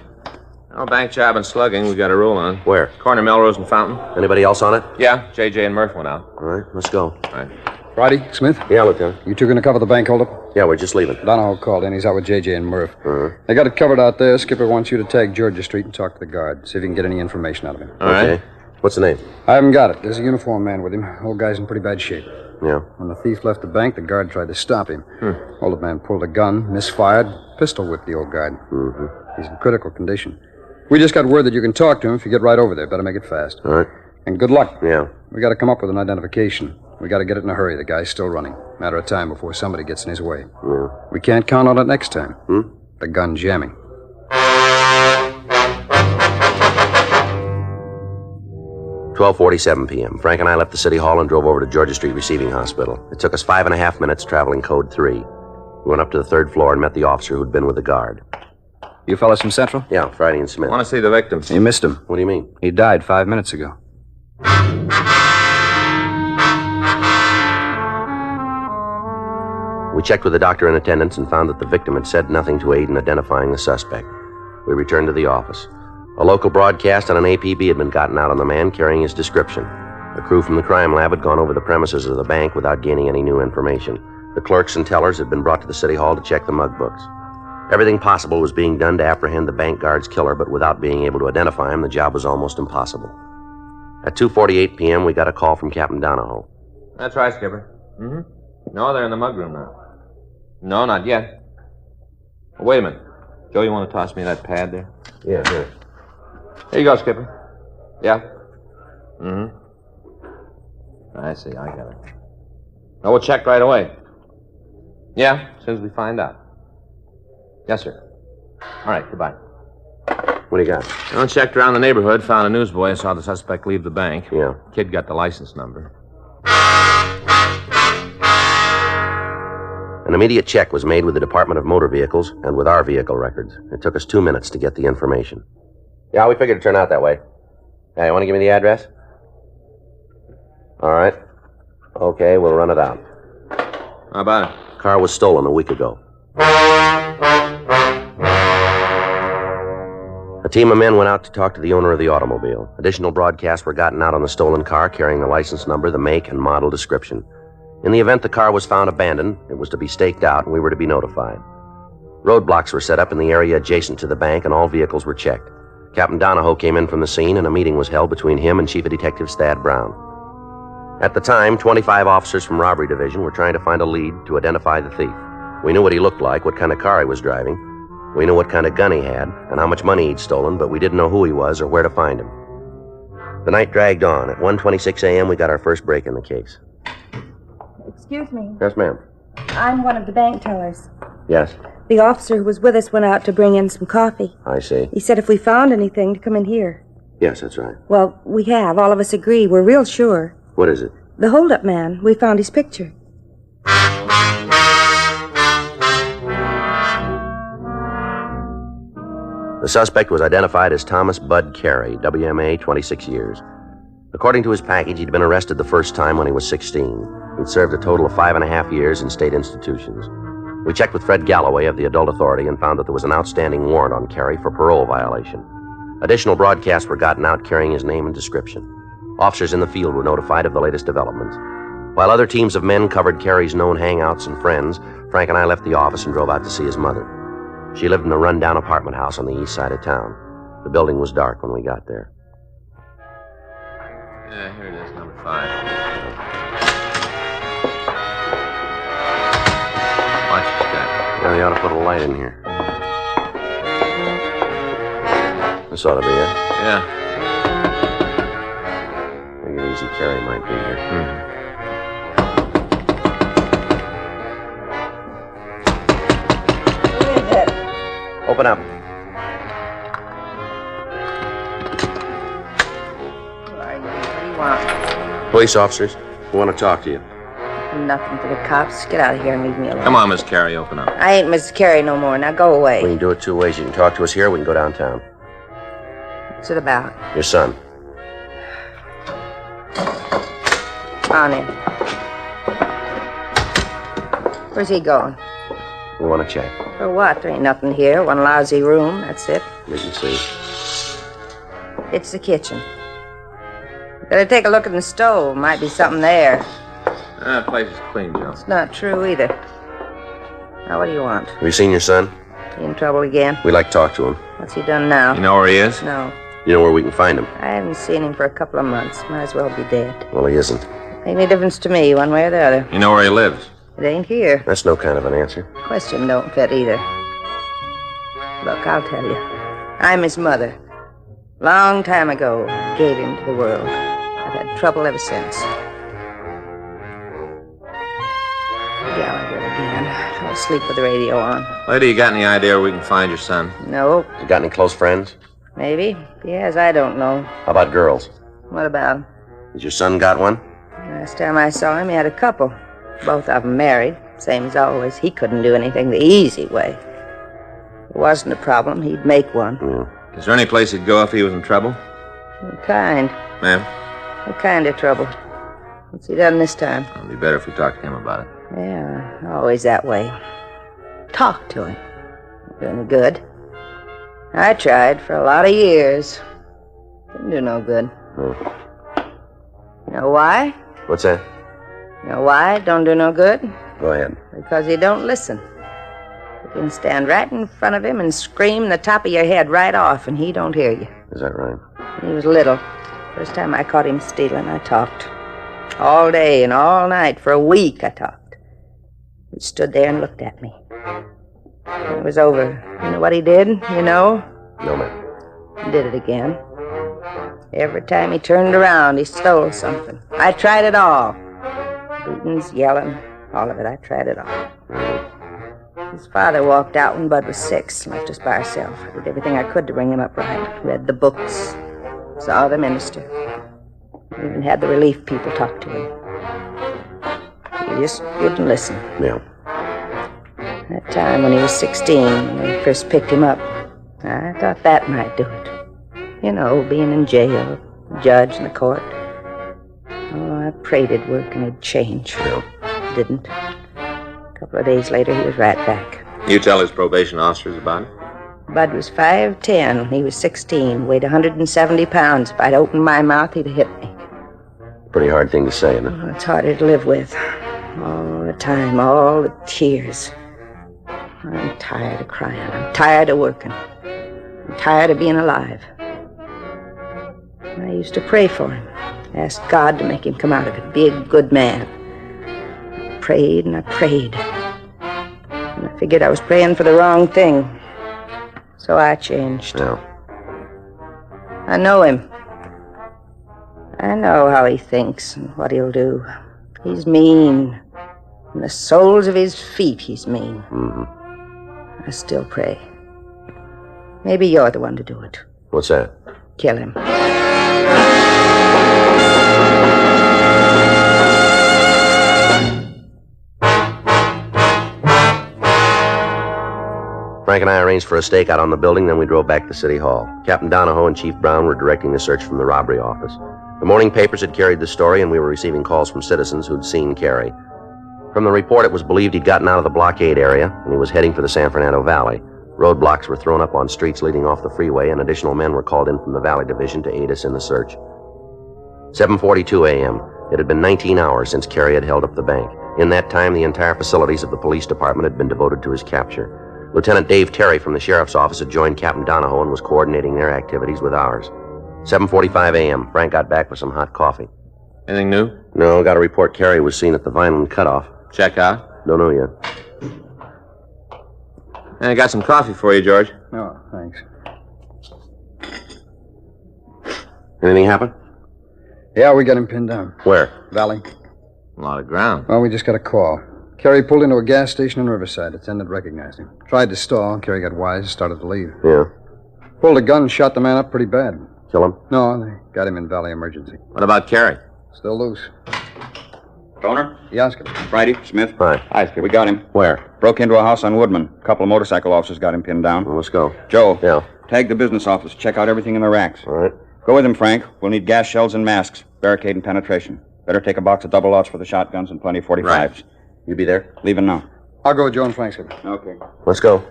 Oh, bank job and slugging. We got a rule on. Where? Corner Melrose and Fountain. Anybody else on it? Yeah, J.J. and Murph went out. All right, let's go. All right. Friday, Smith? Yeah, Lieutenant. You two going to cover the bank holdup? Yeah, we're just leaving. Donahoe called in. He's out with J.J. and Murph. Uh-huh. They got it covered out there. Skipper wants you to tag Georgia Street and talk to the guard. See if you can get any information out of him. All right. What's the name? I haven't got it. There's a uniformed man with him. Old guy's in pretty bad shape. Yeah. When the thief left the bank, the guard tried to stop him. Old man pulled a gun, misfired, pistol whipped the old guard. Mm-hmm. He's in critical condition. We just got word that you can talk to him if you get right over there. Better make it fast. All right. And good luck. Yeah. We got to come up with an identification. We got to get it in a hurry. The guy's still running. Matter of time before somebody gets in his way. Yeah. We can't count on it next time. Hmm? The gun jamming. 12:47 p.m. Frank and I left the city hall and drove over to Georgia Street Receiving Hospital. It took us 5.5 minutes traveling code 3. We went up to the 3rd floor and met the officer who'd been with the guard. You fellas from Central? Yeah, Friday and Smith. I want to see the victim. You missed him. What do you mean? He died 5 minutes ago. We checked with the doctor in attendance and found that the victim had said nothing to aid in identifying the suspect. We returned to the office. A local broadcast on an APB had been gotten out on the man carrying his description. A crew from the crime lab had gone over the premises of the bank without gaining any new information. The clerks and tellers had been brought to the city hall to check the mug books. Everything possible was being done to apprehend the bank guard's killer, but without being able to identify him, the job was almost impossible. At 2:48 p.m., we got a call from Captain Donahoe. That's right, Skipper. Mm-hmm. No, they're in the mug room now. No, not yet. Oh, wait a minute. Joe, you want to toss me that pad there? Yeah, here. Here you go, Skipper. Yeah? Mm-hmm. I see, I got it. No, we'll check right away. Yeah, as soon as we find out. Yes, sir. All right, goodbye. What do you got? I checked around the neighborhood, found a newsboy, and saw the suspect leave the bank. Yeah. Kid got the license number. An immediate check was made with the Department of Motor Vehicles and with our vehicle records. It took us 2 minutes to get the information. Yeah, we figured it'd turn out that way. Hey, you want to give me the address? All right. Okay, we'll run it out. How about it? Car was stolen a week ago. A team of men went out to talk to the owner of the automobile. Additional broadcasts were gotten out on the stolen car carrying the license number, the make, and model description. In the event the car was found abandoned, it was to be staked out and we were to be notified. Roadblocks were set up in the area adjacent to the bank and all vehicles were checked. Captain Donahoe came in from the scene and a meeting was held between him and Chief of Detectives Thad Brown. At the time, 25 officers from Robbery Division were trying to find a lead to identify the thief. We knew what he looked like, what kind of car he was driving. We knew what kind of gun he had and how much money he'd stolen, but we didn't know who he was or where to find him. The night dragged on. At 1:26 a.m., we got our first break in the case. Excuse me. Yes, ma'am. I'm one of the bank tellers. Yes, The officer who was with us went out to bring in some coffee. I see. He said if we found anything to come in here. Yes, that's right. Well, we have. All of us agree. We're real sure. What is it? The holdup man. We found his picture. The suspect was identified as Thomas Bud Carey, WMA, 26 years. According to his package, he'd been arrested the first time when he was 16. He'd served a total of 5.5 years in state institutions. We checked with Fred Galloway of the Adult Authority and found that there was an outstanding warrant on Carey for parole violation. Additional broadcasts were gotten out carrying his name and description. Officers in the field were notified of the latest developments. While other teams of men covered Carey's known hangouts and friends, Frank and I left the office and drove out to see his mother. She lived in a run-down apartment house on the east side of town. The building was dark when we got there. Yeah, here it is, number 5. Watch your step. Yeah, they ought to put a light in here. This ought to be it. Yeah. Make it easy, Carey might be here. Who is it? Open up. Who are you? What do you want? Police officers, we want to talk to you. Nothing for the cops. Get out of here and leave me alone. Come on, Miss Carey, open up. I ain't Mrs. Carey no more. Now go away. We can do it 2 ways. You can talk to us here, or we can go downtown. What's it about? Your son. On in. Where's he going? We want to check. For what? There ain't nothing here. One lousy room. That's it. We can see. It's the kitchen. Better take a look in the stove. Might be something there. That place is clean, Joe. It's not true either. Now, what do you want? Have you seen your son? He in trouble again? We'd like to talk to him. What's he done now? You know where he is? No. You know where we can find him? I haven't seen him for a couple of months. Might as well be dead. Well, he isn't. Ain't any difference to me, one way or the other. You know where he lives? It ain't here. That's no kind of an answer. Question don't fit either. Look, I'll tell you. I'm his mother. Long time ago, I gave him to the world. I've had trouble ever since. Gallagher again. Fell asleep with the radio on. Lady, you got any idea where we can find your son? No. You got any close friends? Maybe. If he has, I don't know. How about girls? What about him? Has your son got one? Last time I saw him, he had a couple. Both of them married. Same as always. He couldn't do anything the easy way. If it wasn't a problem, he'd make one. Yeah. Is there any place he'd go if he was in trouble? What kind? Ma'am? What kind of trouble? What's he done this time? It'd be better if we talked to him about it. Yeah, always that way. Talk to him. Not do any good. I tried for a lot of years. Didn't do no good. You know why? What's that? You know why it don't do no good? Go ahead. Because he don't listen. You can stand right in front of him and scream the top of your head right off, and he don't hear you. Is that right? He was little. First time I caught him stealing, I talked. All day and all night. For a week, I talked. He stood there and looked at me. When it was over, you know what he did? You know? No, ma'am. He did it again. Every time he turned around, he stole something. I tried it all. Beatings, yelling, all of it. I tried it all. His father walked out when Bud was 6, left us by ourselves. I did everything I could to bring him up right. Read the books, saw the minister. Even had the relief people talk to him. He just wouldn't listen. Yeah. That time when he was 16, when we first picked him up, I thought that might do it. You know, being in jail, the judge in the court. Oh, I prayed it'd work and he'd change. Yeah. Didn't. A couple of days later, he was right back. You tell his probation officers about it? Bud was 5'10" when he was 16, weighed 170 pounds. If I'd opened my mouth, he'd have hit me. Pretty hard thing to say, isn't it? Oh, it's harder to live with. All the time, all the tears. I'm tired of crying. I'm tired of working. I'm tired of being alive. I used to pray for him. Ask God to make him come out of it, be a good man. I prayed and I prayed. And I figured I was praying for the wrong thing. So I changed. Yeah. I know him. I know how he thinks and what he'll do. He's mean. In the soles of his feet, he's mean. Mm-hmm. I still pray. Maybe you're the one to do it. What's that? Kill him. Frank and I arranged for a stakeout on the building, then we drove back to City Hall. Captain Donahoe and Chief Brown were directing the search from the robbery office. The morning papers had carried the story, and we were receiving calls from citizens who'd seen Carey. From the report, it was believed he'd gotten out of the blockade area, and he was heading for the San Fernando Valley. Roadblocks were thrown up on streets leading off the freeway, and additional men were called in from the Valley Division to aid us in the search. 7:42 a.m. It had been 19 hours since Carey had held up the bank. In that time, the entire facilities of the police department had been devoted to his capture. Lieutenant Dave Terry from the sheriff's office had joined Captain Donahoe and was coordinating their activities with ours. 7:45 a.m. Frank got back with some hot coffee. Anything new? No, got a report Carey was seen at the Vineland cutoff. Check out? Don't know yet. I got some coffee for you, George. Oh, thanks. Anything happen? Yeah, we got him pinned down. Where? Valley. A lot of ground. Well, we just got a call. Carey pulled into a gas station in Riverside. Attendant recognized him. Tried to stall. Carey got wise and started to leave. Yeah. Pulled a gun and shot the man up pretty bad. Kill him? No, they got him in Valley Emergency. What about Carey? Still loose. Toner? Yes, Friday, Smith? Hi. Hi, we got him. Where? Broke into a house on Woodman. A couple of motorcycle officers got him pinned down. Well, let's go. Joe. Yeah. Tag the business office. Check out everything in the racks. All right. Go with him, Frank. We'll need gas shells and masks. Barricade and penetration. Better take a box of double aughts for the shotguns and plenty of 45s. Right. You be there? Leaving now. I'll go with Joe and Frank's. Okay. Let's go.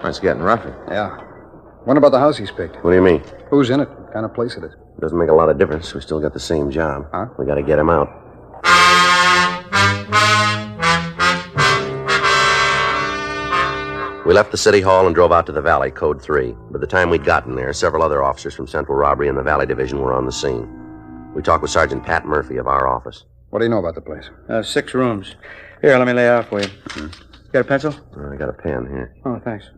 Oh, it's getting rougher. Yeah. Wonder about the house he's picked. What do you mean? Who's in it? What kind of place it is? Doesn't make a lot of difference. We still got the same job. Huh? We got to get him out. We left the city hall and drove out to the valley, code 3. By the time we'd gotten there, several other officers from Central Robbery and the Valley Division were on the scene. We talked with Sergeant Pat Murphy of our office. What do you know about the place? 6 rooms. Here, let me lay out for you. Got a pencil? I got a pen here. Oh, thanks.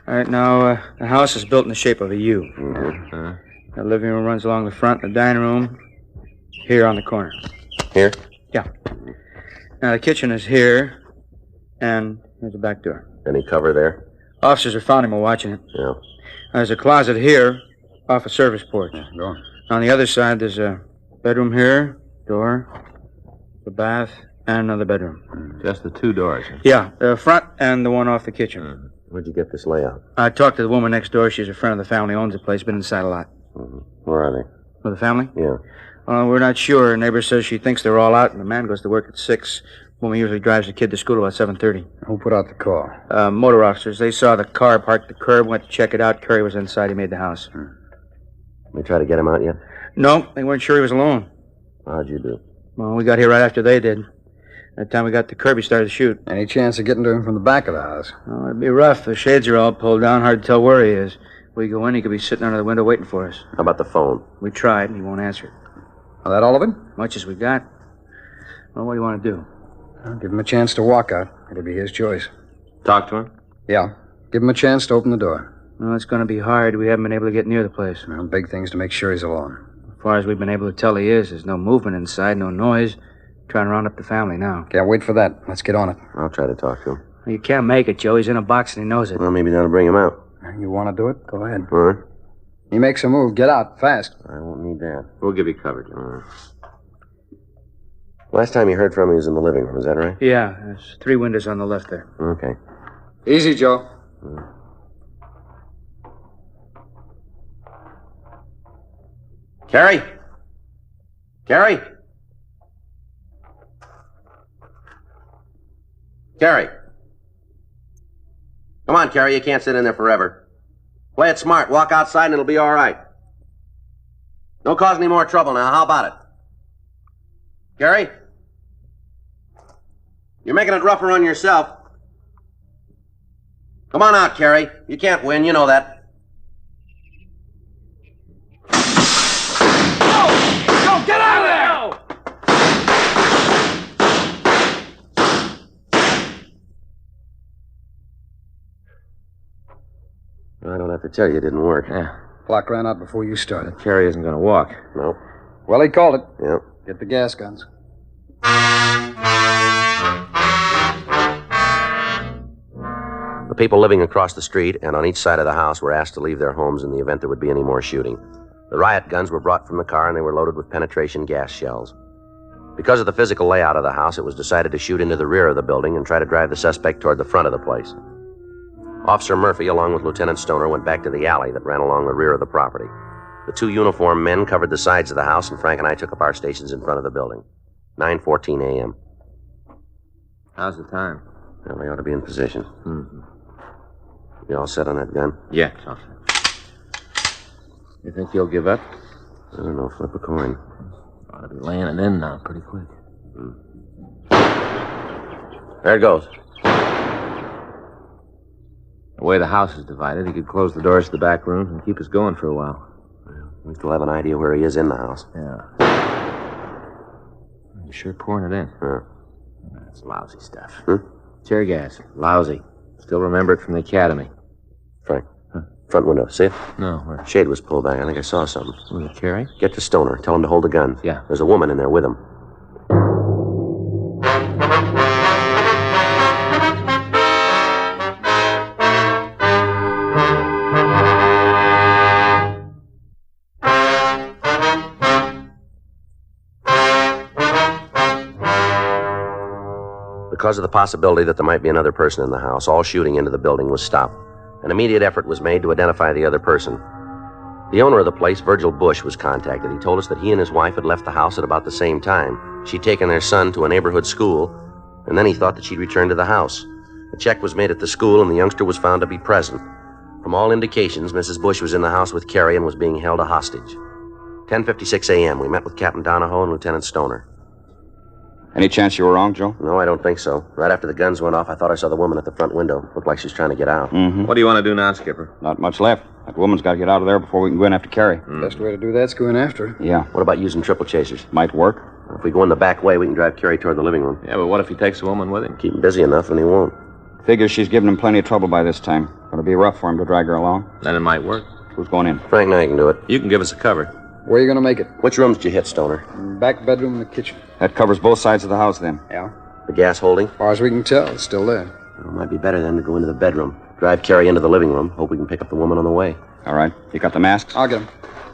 All right, now, the house is built in the shape of a U. Mm-hmm. The living room runs along the front, the dining room here on the corner. Here? Yeah. Now, the kitchen is here, and there's a back door. Any cover there? Officers are found him while watching it. Yeah. There's a closet here off a service porch. Yeah, go on. On the other side, there's a bedroom here, door, the bath, and another bedroom. Just the 2 doors. Huh? Yeah, the front and the one off the kitchen. Where'd you get this layout? I talked to the woman next door. She's a friend of the family, owns the place, been inside a lot. Mm-hmm. Where are they? With the family? Yeah. Well, we're not sure. Neighbor says she thinks they're all out, and the man goes to work at 6. Woman usually drives the kid to school about 7:30. Who put out the call? Motor officers. They saw the car parked at the curb, went to check it out. Curry was inside. He made the house. We try to get him out yet? No, they weren't sure he was alone. How'd you do? Well, we got here right after they did. By the time we got to Kirby, started to shoot. Any chance of getting to him from the back of the house? Oh, it'd be rough. The shades are all pulled down. Hard to tell where he is. If we go in, he could be sitting under the window waiting for us. How about the phone? We tried, and he won't answer. Is that all of it? Much as we got. Well, what do you want to do? I'll give him a chance to walk out. It'll be his choice. Talk to him? Yeah. Give him a chance to open the door. Well, it's going to be hard. We haven't been able to get near the place. Well, big thing's to make sure he's alone. As far as we've been able to tell, he is. There's no movement inside, no noise. Trying to round up the family now. Can't wait for that. Let's get on it. I'll try to talk to him. Well, you can't make it, Joe. He's in a box and he knows it. Well, maybe that'll bring him out. You want to do it? Go ahead. All right. He makes a move. Get out, fast. I won't need that. We'll give you cover, John. Last time you heard from me was in the living room, is that right? Yeah, there's 3 windows on the left there. Okay. Easy, Joe. Carrie? Carrie? Carrie. Come on, Carrie. You can't sit in there forever. Play it smart. Walk outside and it'll be all right. Don't cause any more trouble now. How about it? Carrie? You're making it rougher on yourself. Come on out, Carrie. You can't win. You know that. Go! Get out of there! I don't have to tell you, it didn't work. Yeah. Clock ran out before you started. Carrie isn't going to walk. No. Well, he called it. Yep. Get the gas guns. The people living across the street and on each side of the house were asked to leave their homes in the event there would be any more shooting. The riot guns were brought from the car and they were loaded with penetration gas shells. Because of the physical layout of the house, it was decided to shoot into the rear of the building and try to drive the suspect toward the front of the place. Officer Murphy, along with Lieutenant Stoner, went back to the alley that ran along the rear of the property. The 2 uniformed men covered the sides of the house, and Frank and I took up our stations in front of the building. 9:14 a.m. How's the time? Well, they ought to be in position. Mm-hmm. You all set on that gun? Yeah, all set. You think you'll give up? I don't know. Flip a coin. Ought to be laying it in now pretty quick. There it goes. The way the house is divided, he could close the doors to the back rooms and keep us going for a while. We still have an idea where he is in the house. Yeah. He's sure pouring it in. That's lousy stuff. Tear gas. Lousy. Still remember it from the academy. Frank. Front window. See it? No, where? Shade was pulled back. I think I saw something. Was it Carrie? Get to Stoner. Tell him to hold the gun. Yeah. There's a woman in there with him. Because of the possibility that there might be another person in the house, all shooting into the building was stopped. An immediate effort was made to identify the other person. The owner of the place, Virgil Bush, was contacted. He told us that he and his wife had left the house at about the same time. She'd taken their son to a neighborhood school, and then he thought that she'd returned to the house. A check was made at the school, and the youngster was found to be present. From all indications, Mrs. Bush was in the house with Carrie and was being held a hostage. 10:56 a.m., we met with Captain Donahoe and Lieutenant Stoner. Any chance you were wrong, Joe? No, I don't think so. Right after the guns went off, I thought I saw the woman at the front window. Looked like she was trying to get out. Mm-hmm. What do you want to do now, Skipper? Not much left. That woman's got to get out of there before we can go in after Carrie. Best way to do that's go in after her. Yeah. What about using triple chasers? Might work. If we go in the back way, we can drive Carrie toward the living room. Yeah, but what if he takes the woman with him? Keep him busy enough, and he won't. Figures she's given him plenty of trouble by this time. It'll be rough for him to drag her along. Then it might work. Who's going in? Frank and I can do it. You can give us a cover. Where are you going to make it? Which rooms did you hit, Stoner? Back bedroom and the kitchen. That covers both sides of the house, then. Yeah. The gas holding? As far as we can tell, it's still there. Well, it might be better then to go into the bedroom. Drive Carrie into the living room. Hope we can pick up the woman on the way. All right. You got the masks? I'll get them.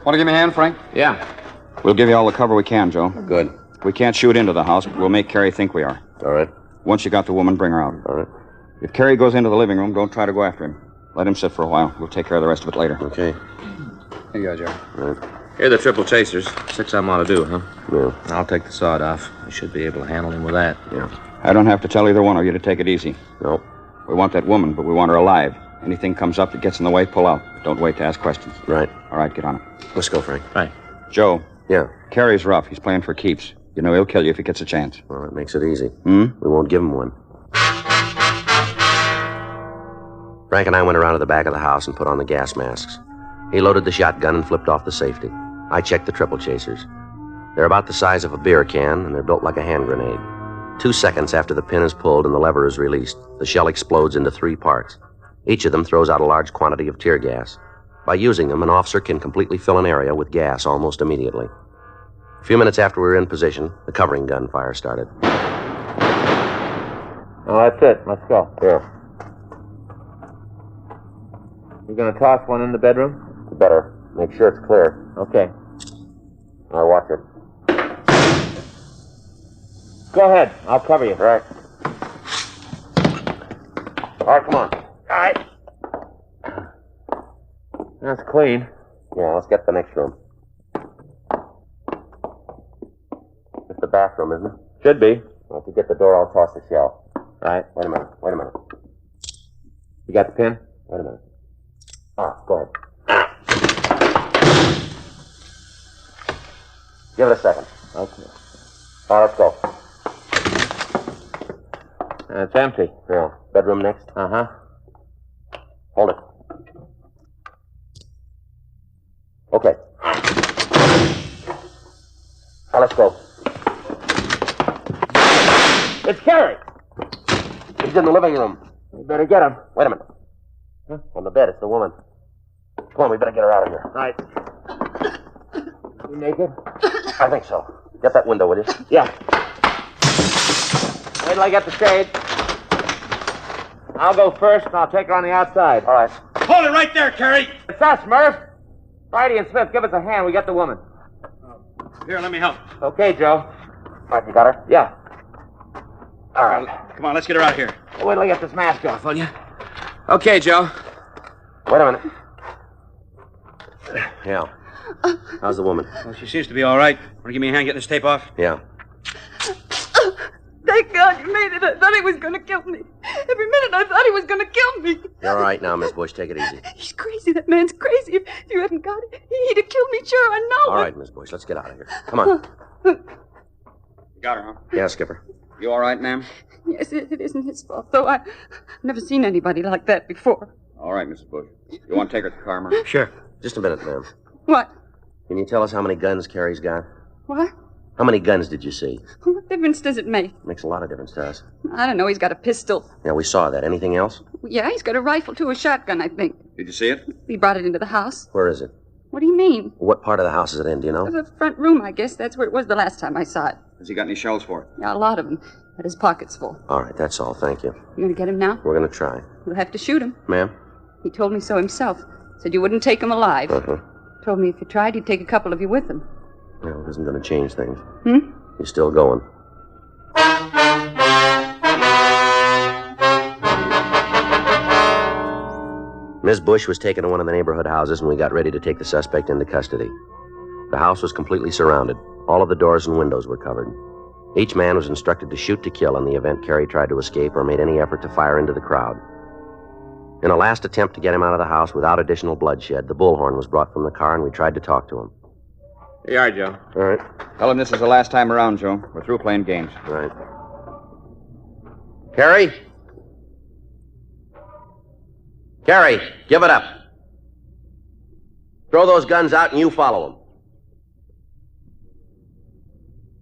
Want to give me a hand, Frank? Yeah. We'll give you all the cover we can, Joe. Good. We can't shoot into the house, but we'll make Carrie think we are. All right. Once you got the woman, bring her out. All right. If Carrie goes into the living room, don't try to go after him. Let him sit for a while. We'll take care of the rest of it later. Okay. Here you go, Joe. All right. Here are the triple chasers. 6 of them ought to do, huh? Yeah. I'll take the sawed off. We should be able to handle him with that. Yeah. I don't have to tell either one of you to take it easy. No. We want that woman, but we want her alive. Anything comes up that gets in the way, pull out. Don't wait to ask questions. Right. All right, get on it. Let's go, Frank. Right. Joe. Yeah. Carrie's rough. He's playing for keeps. You know he'll kill you if he gets a chance. Well, that makes it easy. Hmm? We won't give him one. Frank and I went around to the back of the house and put on the gas masks. He loaded the shotgun and flipped off the safety. I checked the triple chasers. They're about the size of a beer can, and they're built like a hand grenade. 2 seconds after the pin is pulled and the lever is released, the shell explodes into 3 parts. Each of them throws out a large quantity of tear gas. By using them, an officer can completely fill an area with gas almost immediately. A few minutes after we were in position, the covering gun fire started. Oh, that's it. Let's go. Yeah. You gonna toss one in the bedroom? Better. Make sure it's clear. Okay. I'll watch it. Go ahead. I'll cover you. Right. All right, come on. All right. That's clean. Yeah, let's get the next room. It's the bathroom, isn't it? Should be. Well, if you get the door, I'll toss the shell. Right. Wait a minute. Wait a minute. You got the pin? Wait a minute. Go ahead. Give it a second. Okay. All right, let's go. It's empty. Yeah. Bedroom next. Uh-huh. Hold it. Okay. Now let's go. It's Carrie. He's in the living room. We better get him. Wait a minute. Huh? On the bed, it's the woman. Come on, we better get her out of here. Right. You naked? I think so. Get that window, will you? Yeah. Wait till I get the shade. I'll go first, and I'll take her on the outside. All right. Hold it right there, Carrie. It's us, Murph. Friday and Smith, give us a hand. We got the woman. Here, let me help. Okay, Joe. All right, you got her? Yeah. All right. Come on, let's get her out of here. Wait till I get this mask off, will you? Okay, Joe. Wait a minute. Yeah. How's the woman? Well, she seems to be all right. Want to give me a hand getting this tape off? Yeah. Thank God you made it. I thought he was going to kill me. Every minute I thought he was going to kill me. You're all right now, Miss Bush. Take it easy. He's crazy. That man's crazy. If you hadn't got it, he'd have killed me. Sure, I know. All right, Miss Bush. Let's get out of here. Come on. You got her, huh? Yeah, Skipper. You all right, ma'am? Yes, it isn't his fault, though. I've never seen anybody like that before. All right, Mrs. Bush. You want to take her to the car, Murph? Sure. Just a minute, ma'am. What? Can you tell us how many guns Carrie's got? What? How many guns did you see? What difference does it make? Makes a lot of difference to us. I don't know. He's got a pistol. Yeah, we saw that. Anything else? Yeah, he's got a rifle, too. A shotgun, I think. Did you see it? He brought it into the house. Where is it? What do you mean? What part of the house is it in, do you know? The front room, I guess. That's where it was the last time I saw it. Has he got any shells for it? Yeah, a lot of them. Had his pockets full. All right, that's all. Thank you. You gonna get him now? We're going to try. You'll have to shoot him. Ma'am? He told me so himself. Said you wouldn't take him alive. Uh-huh. Told me if you tried, he'd take a couple of you with him. Well, it isn't going to change things. Hmm? He's still going. Miss Bush was taken to one of the neighborhood houses, and we got ready to take the suspect into custody. The house was completely surrounded. All of the doors and windows were covered. Each man was instructed to shoot to kill in the event Carrie tried to escape or made any effort to fire into the crowd. In a last attempt to get him out of the house without additional bloodshed, the bullhorn was brought from the car, and we tried to talk to him. Here you are, Joe. All right. Tell him this is the last time around, Joe. We're through playing games. All right. Carrie? Carrie, give it up. Throw those guns out and you follow them.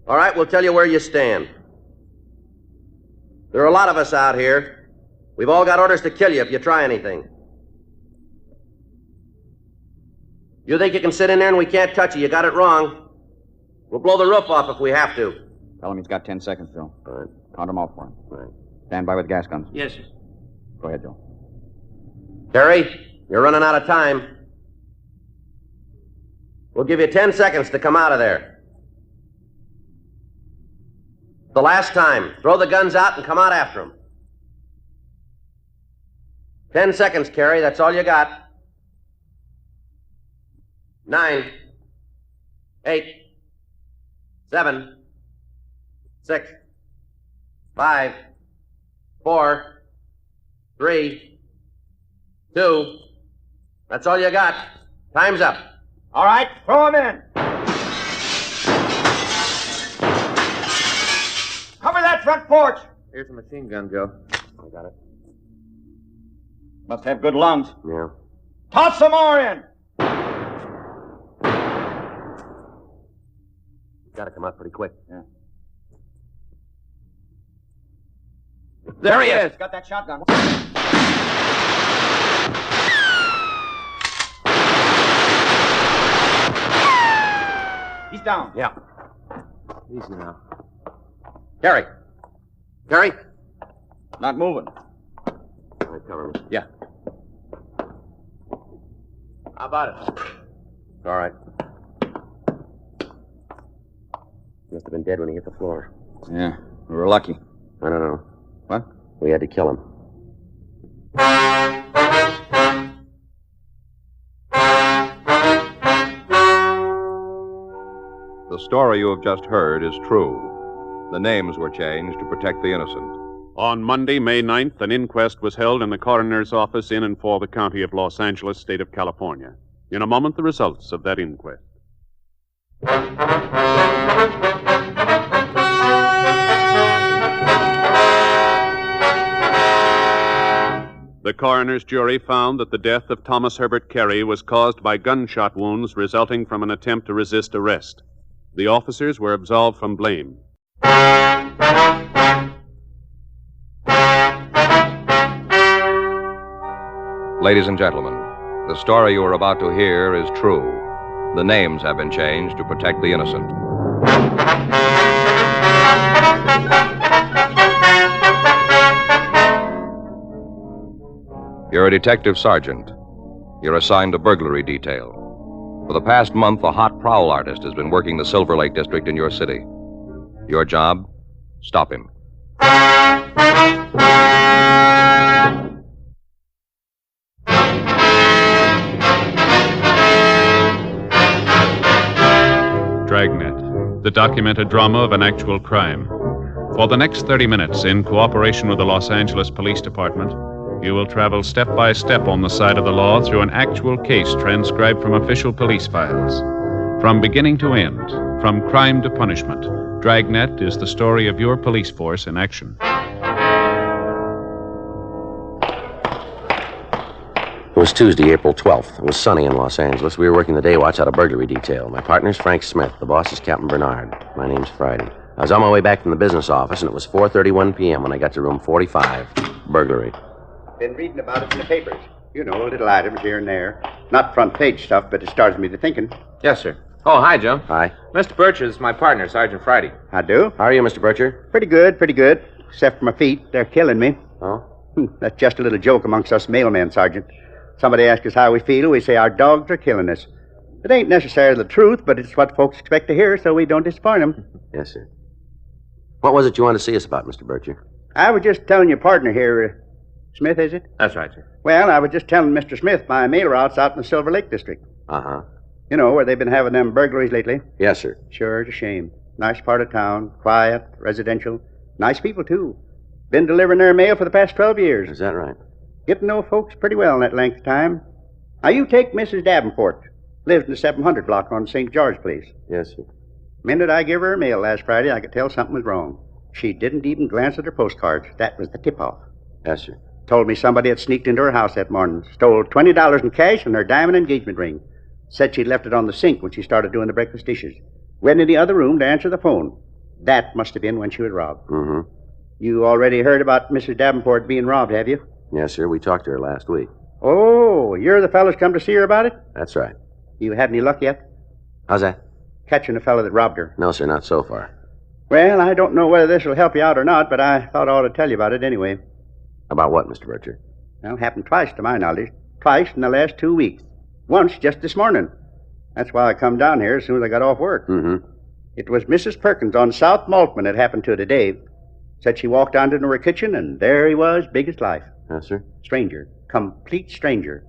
All right, we'll tell you where you stand. There are a lot of us out here. We've all got orders to kill you if you try anything. You think you can sit in there and we can't touch you? You got it wrong. We'll blow the roof off if we have to. Tell him he's got 10 seconds, Joe. All right. Count them out for him. All right. Stand by with gas guns. Yes, sir. Go ahead, Joe. Carrie, you're running out of time. We'll give you 10 seconds to come out of there. The last time. Throw the guns out and come out after them. 10 seconds, Carrie. That's all you got. 9, 8, 7, 6, 5, 4, 3, 2. That's all you got. Time's up. All right, throw him in. Cover that front porch. Here's a machine gun, Joe. I got it. Must have good lungs. Yeah. Toss some more in. Got to come out pretty quick. Yeah. There he is. Got that shotgun. He's down. Yeah. Easy now. Carry. Carry. Not moving. All right, cover me. Yeah. How about it? All right. Must have been dead when he hit the floor. Yeah, we were lucky. I don't know. What? We had to kill him. The story you have just heard is true. The names were changed to protect the innocent. On Monday, May 9th, an inquest was held in the coroner's office in and for the county of Los Angeles, state of California. In a moment, the results of that inquest. The coroner's jury found that the death of Thomas Herbert Carey was caused by gunshot wounds resulting from an attempt to resist arrest. The officers were absolved from blame. Ladies and gentlemen, the story you are about to hear is true. The names have been changed to protect the innocent. You're a detective sergeant. You're assigned a burglary detail. For the past month, a hot prowl artist has been working the Silver Lake district in your city. Your job? Stop him. Dragnet, the documented drama of an actual crime. For the next 30 minutes, in cooperation with the Los Angeles Police Department, you will travel step by step on the side of the law through an actual case transcribed from official police files. From beginning to end, from crime to punishment, Dragnet is the story of your police force in action. It was Tuesday, April 12th. It was sunny in Los Angeles. We were working the day watch out of burglary detail. My partner's Frank Smith. The boss is Captain Bernard. My name's Friday. I was on my way back from the business office, and it was 4:31 p.m. when I got to room 45. Burglary. Been reading about it in the papers. You know, little items here and there. Not front page stuff, but it starts me to thinking. Yes, sir. Oh, hi, Joe. Hi. Mr. Bircher is my partner, Sergeant Friday. I do. How are you, Mr. Bircher? Pretty good, pretty good. Except for my feet. They're killing me. Oh? That's just a little joke amongst us mailmen, Sergeant. Somebody asks us how we feel, we say our dogs are killing us. It ain't necessarily the truth, but it's what folks expect to hear, so we don't disappoint them. Yes, sir. What was it you wanted to see us about, Mr. Bircher? I was just telling your partner here, Smith, is it? That's right, sir. Well, I was just telling Mr. Smith my mail route's out in the Silver Lake district. Uh-huh. You know, where they've been having them burglaries lately. Yes, sir. Sure, it's a shame. Nice part of town, quiet, residential. Nice people, too. Been delivering their mail for the past 12 years. Is that right? Get to know folks pretty well in that length of time. Now, you take Mrs. Davenport. Lives in the 700 block on St. George Place. Yes, sir. Minute I gave her mail last Friday, I could tell something was wrong. She didn't even glance at her postcards. That was the tip-off. Yes, sir. Told me somebody had sneaked into her house that morning. Stole $20 in cash and her diamond engagement ring. Said she'd left it on the sink when she started doing the breakfast dishes. Went in the other room to answer the phone. That must have been when she was robbed. Mm-hmm. You already heard about Mrs. Davenport being robbed, have you? Yes, sir. We talked to her last week. Oh, you're the fellows come to see her about it? That's right. You had any luck yet? How's that? Catching the fellow that robbed her. No, sir, not so far. Well, I don't know whether this will help you out or not, but I thought I ought to tell you about it anyway. About what, Mr. Bircher? Well, it happened twice to my knowledge. Twice in the last 2 weeks. Once just this morning. That's why I come down here as soon as I got off work. Mm-hmm. It was Mrs. Perkins on South Maltman that happened to today. Said she walked down into her kitchen, and there he was, big as life. Yes, sir. Stranger. Complete stranger.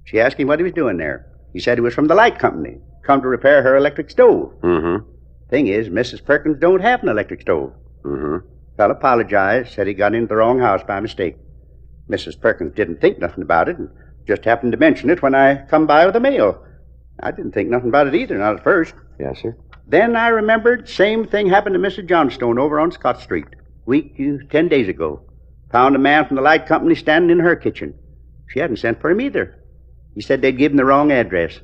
She asked him what he was doing there. He said he was from the light company. come to repair her electric stove. Mm-hmm. Thing is, Mrs. Perkins don't have an electric stove. Mm-hmm. Fellow apologized, said he got into the wrong house by mistake. Mrs. Perkins didn't think nothing about it, and just happened to mention it when I come by with the mail. I didn't think nothing about it either, not at first. Yes, sir. Then I remembered same thing happened to Mrs. Johnstone over on Scott Street. Week, 10 days ago. Found a man from the light company standing in her kitchen. She hadn't sent for him either. He said they'd given the wrong address.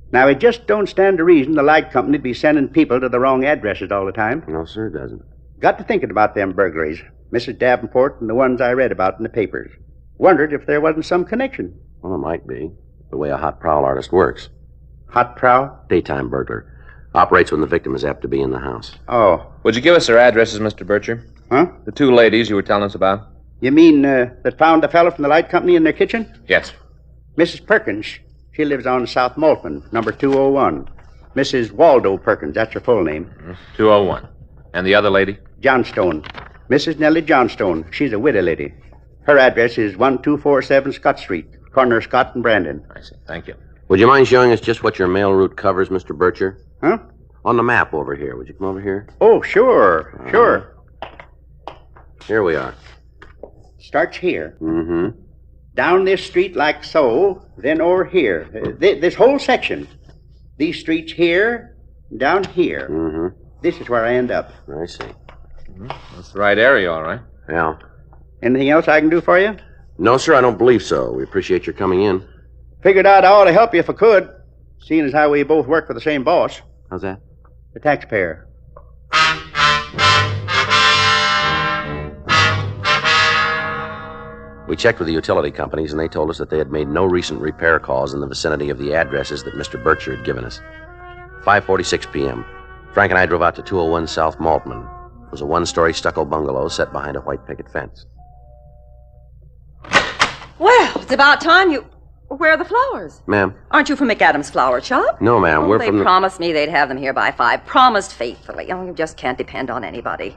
Now, it just don't stand to reason the light company'd be sending people to the wrong addresses all the time. No, sir, it doesn't. Got to thinking about them burglaries. Mrs. Davenport and the ones I read about in the papers. Wondered if there wasn't some connection. Well, it might be. The way a hot prowl artist works. Hot prowl? Daytime burglar. Operates when the victim is apt to be in the house. Oh. Would you give us their addresses, Mr. Bircher? Huh? The two ladies you were telling us about? You mean that found the fellow from the light company in their kitchen? Yes. Mrs. Perkins. She lives on South Maltman, number 201. Mrs. Waldo Perkins, that's her full name. 201. And the other lady? Johnstone. Mrs. Nellie Johnstone. She's a widow lady. Her address is 1247 Scott Street, corner of Scott and Brandon. I see. Thank you. Would you mind showing us just what your mail route covers, Mr. Bircher? Huh? On the map over here. Would you come over here? Oh, sure. Sure. Here we are. Starts here. Mm-hmm. Down this street like so, then over here. This whole section. These streets here, down here. Mm-hmm. This is where I end up. I see. That's the right area, all right. Yeah. Anything else I can do for you? No, sir, I don't believe so. We appreciate your coming in. Figured out I ought to help you if I could, seeing as how we both work for the same boss. How's that? The taxpayer. We checked with the utility companies, and they told us that they had made no recent repair calls in the vicinity of the addresses that Mr. Bircher had given us. 5:46 p.m. Frank and I drove out to 201 South Maltman. It was a one-story stucco bungalow set behind a white picket fence. Well, it's about time you... Where are the flowers? Ma'am? Aren't you from McAdams Flower Shop? No, ma'am. We're they from the... promised me they'd have them here by 5. Promised faithfully. Oh, you just can't depend on anybody.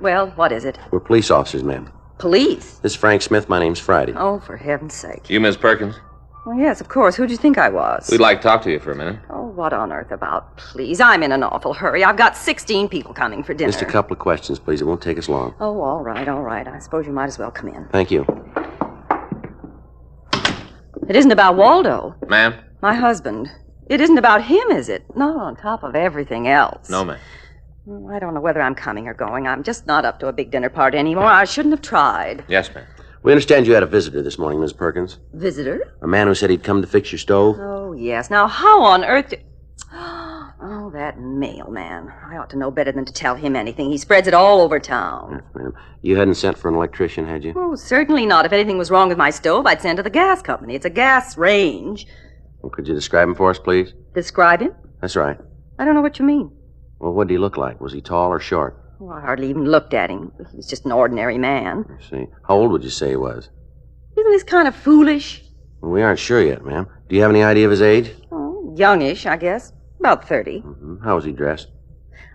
Well, what is it? We're police officers, ma'am. Police? This is Frank Smith. My name's Friday. Oh, for heaven's sake. You, Miss Perkins? Well, yes, of course. Who'd you think I was? We'd like to talk to you for a minute. Oh, what on earth about? Please, I'm in an awful hurry. I've got 16 people coming for dinner. Just a couple of questions, please. It won't take us long. Oh, all right, all right. I suppose you might as well come in. Thank you. It isn't about Waldo. Ma'am? My husband. It isn't about him, is it? Not on top of everything else. No, ma'am. Well, I don't know whether I'm coming or going. I'm just not up to a big dinner party anymore. I shouldn't have tried. Yes, ma'am. We understand you had a visitor this morning, Miss Perkins. Visitor? A man who said he'd come to fix your stove. Oh, yes. Now, how on earth... Oh, that mailman. I ought to know better than to tell him anything. He spreads it all over town. Yes, ma'am. You hadn't sent for an electrician, had you? Oh, certainly not. If anything was wrong with my stove, I'd send to the gas company. It's a gas range. Well, could you describe him for us, please? Describe him? That's right. I don't know what you mean. Well, what did he look like? Was he tall or short? Oh, I hardly even looked at him. He was just an ordinary man. I see. How old would you say he was? Isn't this kind of foolish? Well, we aren't sure yet, ma'am. Do you have any idea of his age? Oh, youngish, I guess. About 30. Mm-hmm. How was he dressed?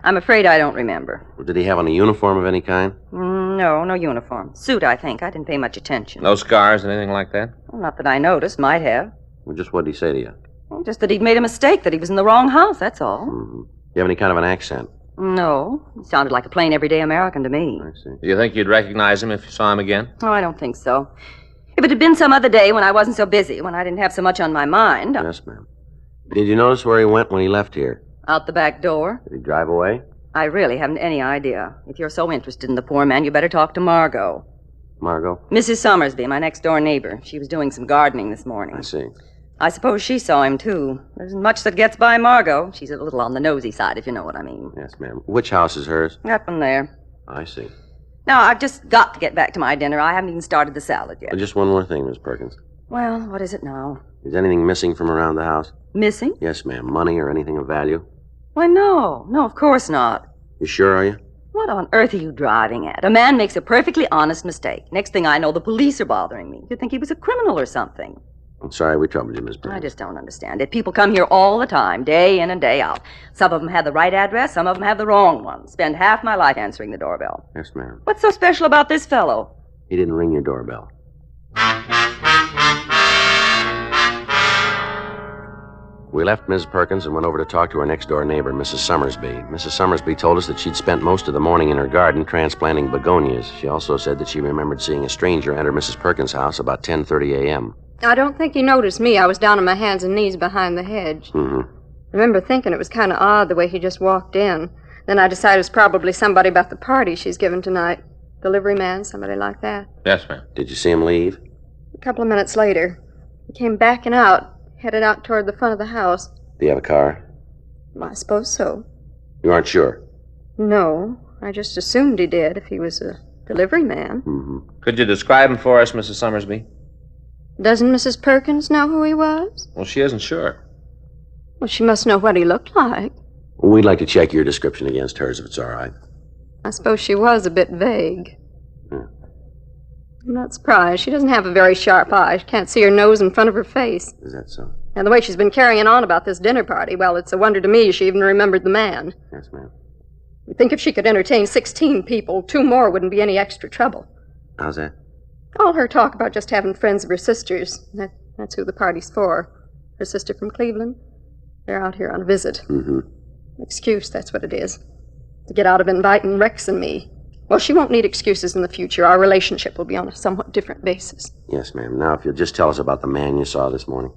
I'm afraid I don't remember. Well, did he have on a uniform of any kind? No, no uniform. Suit, I think. I didn't pay much attention. No scars, anything like that? Well, not that I noticed. Might have. Well, just what did he say to you? Well, just that he'd made a mistake, that he was in the wrong house, that's all. Mm-hmm. Do you have any kind of an accent? No. He sounded like a plain, everyday American to me. I see. Do you think you'd recognize him if you saw him again? Oh, I don't think so. If it had been some other day when I wasn't so busy, when I didn't have so much on my mind... Yes, ma'am. Did you notice where he went when he left here? Out the back door. Did he drive away? I really haven't any idea. If you're so interested in the poor man, you better talk to Margot. Margot? Mrs. Summersby, my next-door neighbor. She was doing some gardening this morning. I see. I suppose she saw him, too. There isn't much that gets by Margot. She's a little on the nosy side, if you know what I mean. Yes, ma'am. Which house is hers? That one there. I see. Now, I've just got to get back to my dinner. I haven't even started the salad yet. Well, just one more thing, Miss Perkins. Well, what is it now? Is anything missing from around the house? Missing? Yes, ma'am. Money or anything of value? Why, no. No, of course not. You sure, are you? What on earth are you driving at? A man makes a perfectly honest mistake. Next thing I know, the police are bothering me. You'd think he was a criminal or something. I'm sorry we troubled you, Miss Perkins. I just don't understand it. People come here all the time, day in and day out. Some of them have the right address, some of them have the wrong one. Spend half my life answering the doorbell. Yes, ma'am. What's so special about this fellow? He didn't ring your doorbell. We left Mrs. Perkins and went over to talk to our next-door neighbor, Mrs. Summersby. Mrs. Summersby told us that she'd spent most of the morning in her garden transplanting begonias. She also said that she remembered seeing a stranger enter Mrs. Perkins' house about 10:30 a.m. I don't think he noticed me. I was down on my hands and knees behind the hedge. Mm-hmm. I remember thinking it was kind of odd the way he just walked in. Then I decided it was probably somebody about the party she's giving tonight. Delivery man, somebody like that. Yes, ma'am. Did you see him leave? A couple of minutes later, he came backing out, headed out toward the front of the house. Do you have a car? Well, I suppose so. You aren't sure? No, I just assumed he did if he was a delivery man. Mm-hmm. Could you describe him for us, Mrs. Summersby? Doesn't Mrs. Perkins know who he was? Well, she isn't sure. Well, she must know what he looked like. Well, we'd like to check your description against hers, if it's all right. I suppose she was a bit vague. Hmm. I'm not surprised. She doesn't have a very sharp eye. She can't see her nose in front of her face. Is that so? And the way she's been carrying on about this dinner party, well, it's a wonder to me she even remembered the man. Yes, ma'am. You'd think if she could entertain 16 people, 2 more wouldn't be any extra trouble. How's that? All her talk about just having friends of her sister's. That's who the party's for. Her sister from Cleveland. They're out here on a visit. Mm-hmm. Excuse, that's what it is. To get out of inviting Rex and me. Well, she won't need excuses in the future. Our relationship will be on a somewhat different basis. Yes, ma'am. Now, if you'll just tell us about the man you saw this morning.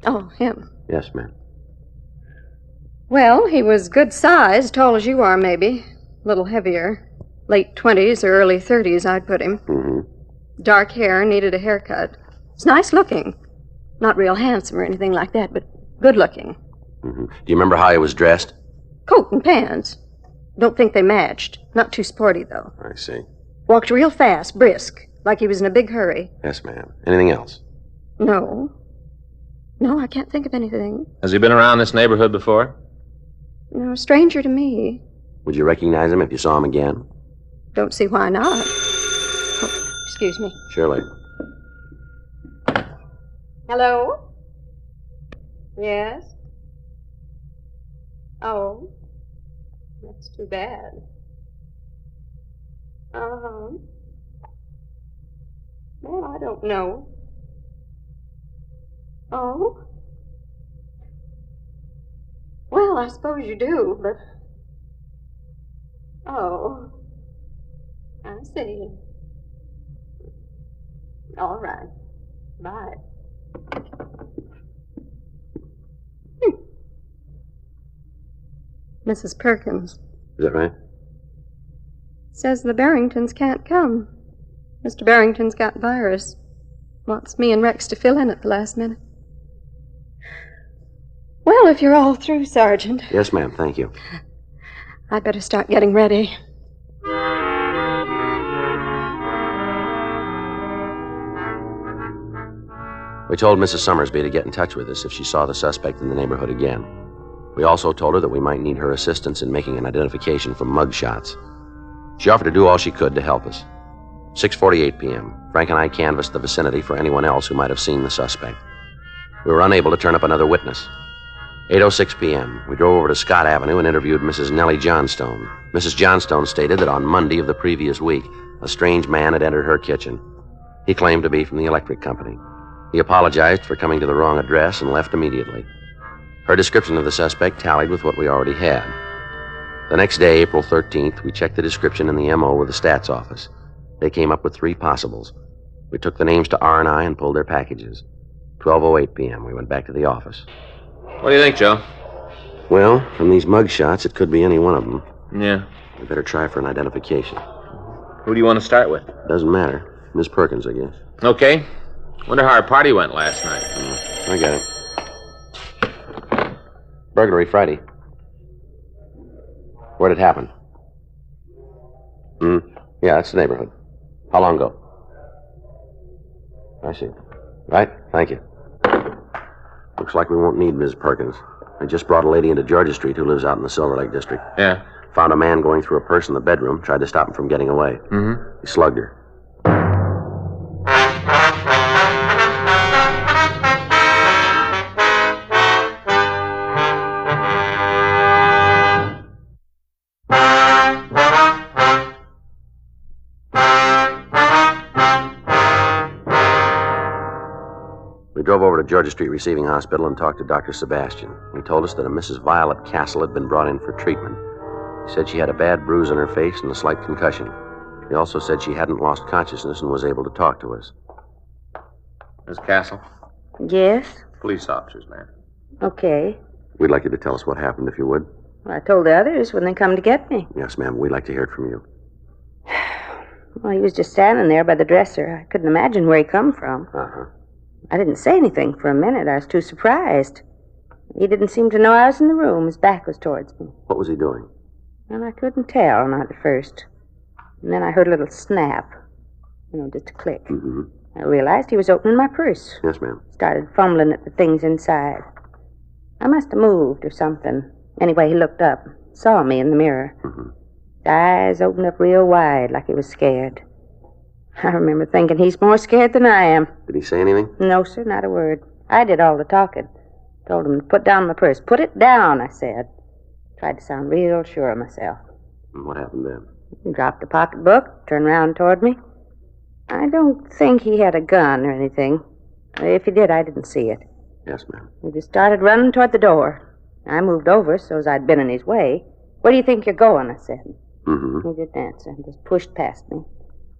Oh, him. Yes, ma'am. Well, he was good size, tall as you are, maybe. A little heavier. Late 20s or early 30s, I'd put him. Mm-hmm. Dark hair, needed a haircut. He's nice looking. Not real handsome or anything like that, but good looking. Mm-hmm. Do you remember how he was dressed? Coat and pants. Don't think they matched. Not too sporty, though. I see. Walked real fast, brisk, like he was in a big hurry. Yes, ma'am. Anything else? No. No, I can't think of anything. Has he been around this neighborhood before? No, a stranger to me. Would you recognize him if you saw him again? Don't see why not. Oh, excuse me. Surely. Hello? Yes? Oh. That's too bad. Uh-huh. Well, I don't know. Oh? Well, I suppose you do, but... Oh. I see. All right. Bye. Mrs. Perkins. Is that right? Says the Barringtons can't come. Mr. Barrington's got virus. Wants me and Rex to fill in at the last minute. Well, if you're all through, Sergeant. Yes, ma'am. Thank you. I'd better start getting ready. We told Mrs. Summersby to get in touch with us if she saw the suspect in the neighborhood again. We also told her that we might need her assistance in making an identification from mug shots. She offered to do all she could to help us. 6:48 p.m. Frank and I canvassed the vicinity for anyone else who might have seen the suspect. We were unable to turn up another witness. 8:06 p.m. We drove over to Scott Avenue and interviewed Mrs. Nellie Johnstone. Mrs. Johnstone stated that on Monday of the previous week, a strange man had entered her kitchen. He claimed to be from the electric company. He apologized for coming to the wrong address and left immediately. Her description of the suspect tallied with what we already had. The next day, April 13th, we checked the description in the MO with the stats office. They came up with 3 possibles. We took the names to R&I and pulled their packages. 12:08 p.m., we went back to the office. What do you think, Joe? Well, from these mug shots, it could be any one of them. Yeah. We better try for an identification. Who do you want to start with? Doesn't matter. Miss Perkins, I guess. Okay. Wonder how our party went last night. I got it. Burglary Friday. Where'd it happen? Yeah, that's the neighborhood. How long ago? I see. Right, thank you. Looks like we won't need Ms. Perkins. I just brought a lady into Georgia Street who lives out in the Silver Lake district. Yeah. Found a man going through a purse in the bedroom, tried to stop him from getting away. Mm-hmm. He slugged her. We drove over to Georgia Street Receiving Hospital and talked to Dr. Sebastian. He told us that a Mrs. Violet Castle had been brought in for treatment. He said she had a bad bruise on her face and a slight concussion. He also said she hadn't lost consciousness and was able to talk to us. Miss Castle? Yes? Police officers, ma'am. Okay. We'd like you to tell us what happened, if you would. Well, I told the others when they come to get me. Yes, ma'am. We'd like to hear it from you. Well, he was just standing there by the dresser. I couldn't imagine where he come from. Uh-huh. I didn't say anything for a minute. I was too surprised. He didn't seem to know I was in the room. His back was towards me. What was he doing? And I couldn't tell, not at first. And then I heard a little snap. Just a click. Mm-hmm. I realized he was opening my purse. Yes, ma'am. Started fumbling at the things inside. I must have moved or something. Anyway, he looked up, saw me in the mirror. Mm-hmm. His eyes opened up real wide, like he was scared. I remember thinking he's more scared than I am. Did he say anything? No, sir, not a word. I did all the talking. Told him to put down my purse. Put it down, I said. Tried to sound real sure of myself. And what happened then? He dropped the pocketbook, turned around toward me. I don't think he had a gun or anything. If he did, I didn't see it. Yes, ma'am. He just started running toward the door. I moved over so as I'd been in his way. Where do you think you're going? I said. Mm-hmm. He didn't answer. He just pushed past me.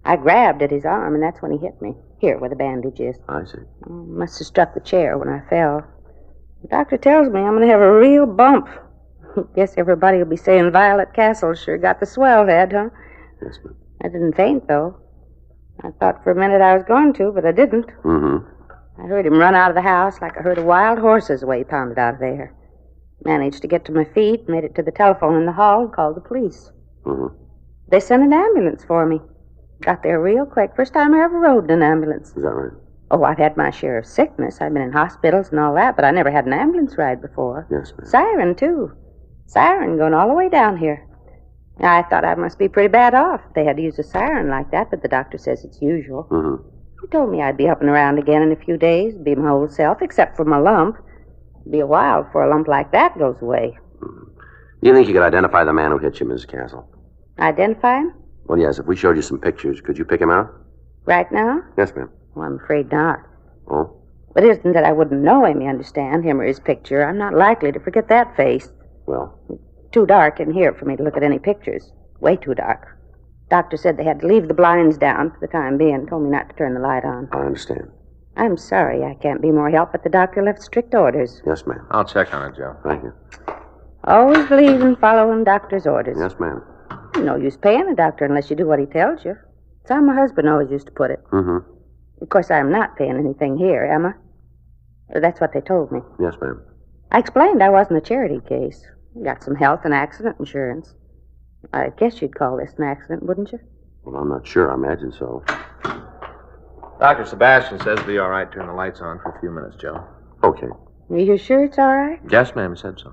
I grabbed at his arm, and that's when he hit me. Here, where the bandage is. I see. Must have struck the chair when I fell. The doctor tells me I'm going to have a real bump. Guess everybody will be saying Violet Castle sure got the swell head, huh? Yes, ma'am. I didn't faint, though. I thought for a minute I was going to, but I didn't. Mm-hmm. I heard him run out of the house like I heard a wild horse's way pounded out of there. Managed to get to my feet, made it to the telephone in the hall, and called the police. Mm-hmm. They sent an ambulance for me. Got there real quick. First time I ever rode in an ambulance. Is that right? Oh, I've had my share of sickness. I've been in hospitals and all that, but I never had an ambulance ride before. Yes, ma'am. Siren, too. Siren going all the way down here. I thought I must be pretty bad off if they had to use a siren like that, but the doctor says it's usual. Mm-hmm. He told me I'd be up and around again in a few days, be my old self, except for my lump. It'd be a while before a lump like that goes away. Mm-hmm. Do you think you could identify the man who hit you, Mrs. Castle? Identify him? Well, yes. If we showed you some pictures, could you pick him out? Right now? Yes, ma'am. Well, I'm afraid not. Oh? But it isn't that I wouldn't know him, you understand, him or his picture. I'm not likely to forget that face. Well? Too dark in here for me to look at any pictures. Way too dark. Doctor said they had to leave the blinds down for the time being. Told me not to turn the light on. I understand. I'm sorry I can't be more help, but the doctor left strict orders. Yes, ma'am. I'll check on it, Joe. Thank you. Always believe in following doctor's orders. Yes, ma'am. No use paying a doctor unless you do what he tells you. That's how my husband always used to put it. Mm-hmm. Of course, I'm not paying anything here, am I? That's what they told me. Yes, ma'am. I explained I wasn't a charity case. Got some health and accident insurance. I guess you'd call this an accident, wouldn't you? Well, I'm not sure. I imagine so. Dr. Sebastian says it'll be all right to turn the lights on for a few minutes, Joe. Okay. Are you sure it's all right? Yes, ma'am, he said so.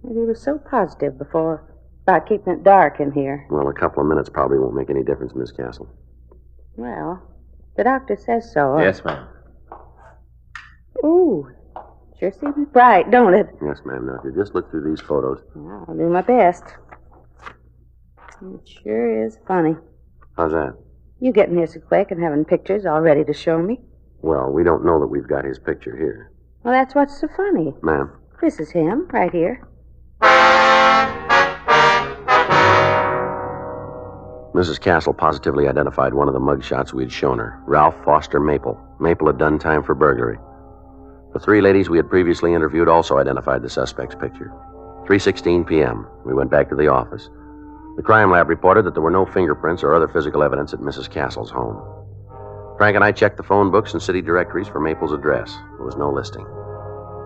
He was so positive before about keeping it dark in here. Well, a couple of minutes probably won't make any difference, Miss Castle. Well, the doctor says so. Yes, ma'am. Ooh, sure seems bright, don't it? Yes, ma'am. Now, if you just look through these photos. I'll do my best. It sure is funny. How's that? You getting here so quick and having pictures all ready to show me? Well, we don't know that we've got his picture here. Well, that's what's so funny. Ma'am. This is him, right here. Mrs. Castle positively identified one of the mugshots we had shown her. Ralph Foster Maple. Maple had done time for burglary. The three ladies we had previously interviewed also identified the suspect's picture. 3:16 p.m. We went back to the office. The crime lab reported that there were no fingerprints or other physical evidence at Mrs. Castle's home. Frank and I checked the phone books and city directories for Maple's address. There was no listing.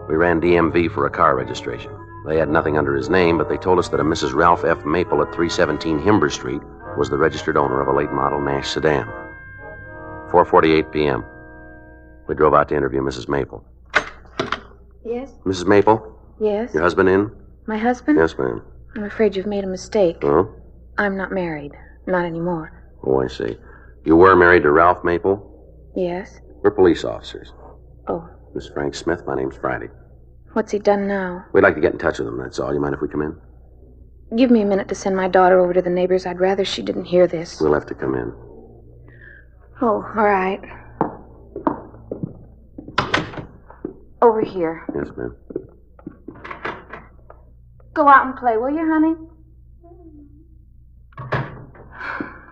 We ran DMV for a car registration. They had nothing under his name, but they told us that a Mrs. Ralph F. Maple at 317 Himber Street was the registered owner of a late model Nash sedan. 4:48 p.m. We drove out to interview Mrs. Maple. Yes? Mrs. Maple? Yes? Your husband in? My husband? Yes, ma'am. I'm afraid you've made a mistake. Oh? I'm not married. Not anymore. Oh, I see. You were married to Ralph Maple? Yes? We're police officers. Oh. Miss Frank Smith, my name's Friday. What's he done now? We'd like to get in touch with him, that's all. You mind if we come in? Give me a minute to send my daughter over to the neighbors. I'd rather she didn't hear this. We'll have to come in. Oh, all right. Over here. Yes, ma'am. Go out and play, will you, honey?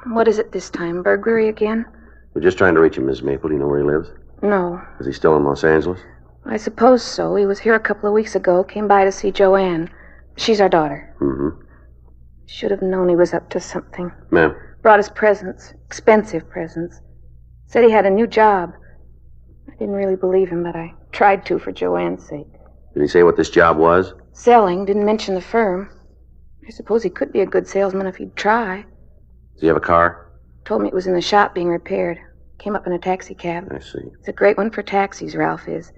What is it this time? Burglary again? We're just trying to reach him, Miss Maple. Do you know where he lives? No. Is he still in Los Angeles? I suppose so. He was here a couple of weeks ago. Came by to see Joanne. She's our daughter. Mm-hmm. Should have known he was up to something. Ma'am? Brought us presents. Expensive presents. Said he had a new job. I didn't really believe him, but I tried to for Joanne's sake. Did he say what this job was? Selling. Didn't mention the firm. I suppose he could be a good salesman if he'd try. Does he have a car? Told me it was in the shop being repaired. Came up in a taxi cab. I see. It's a great one for taxis, Ralph is.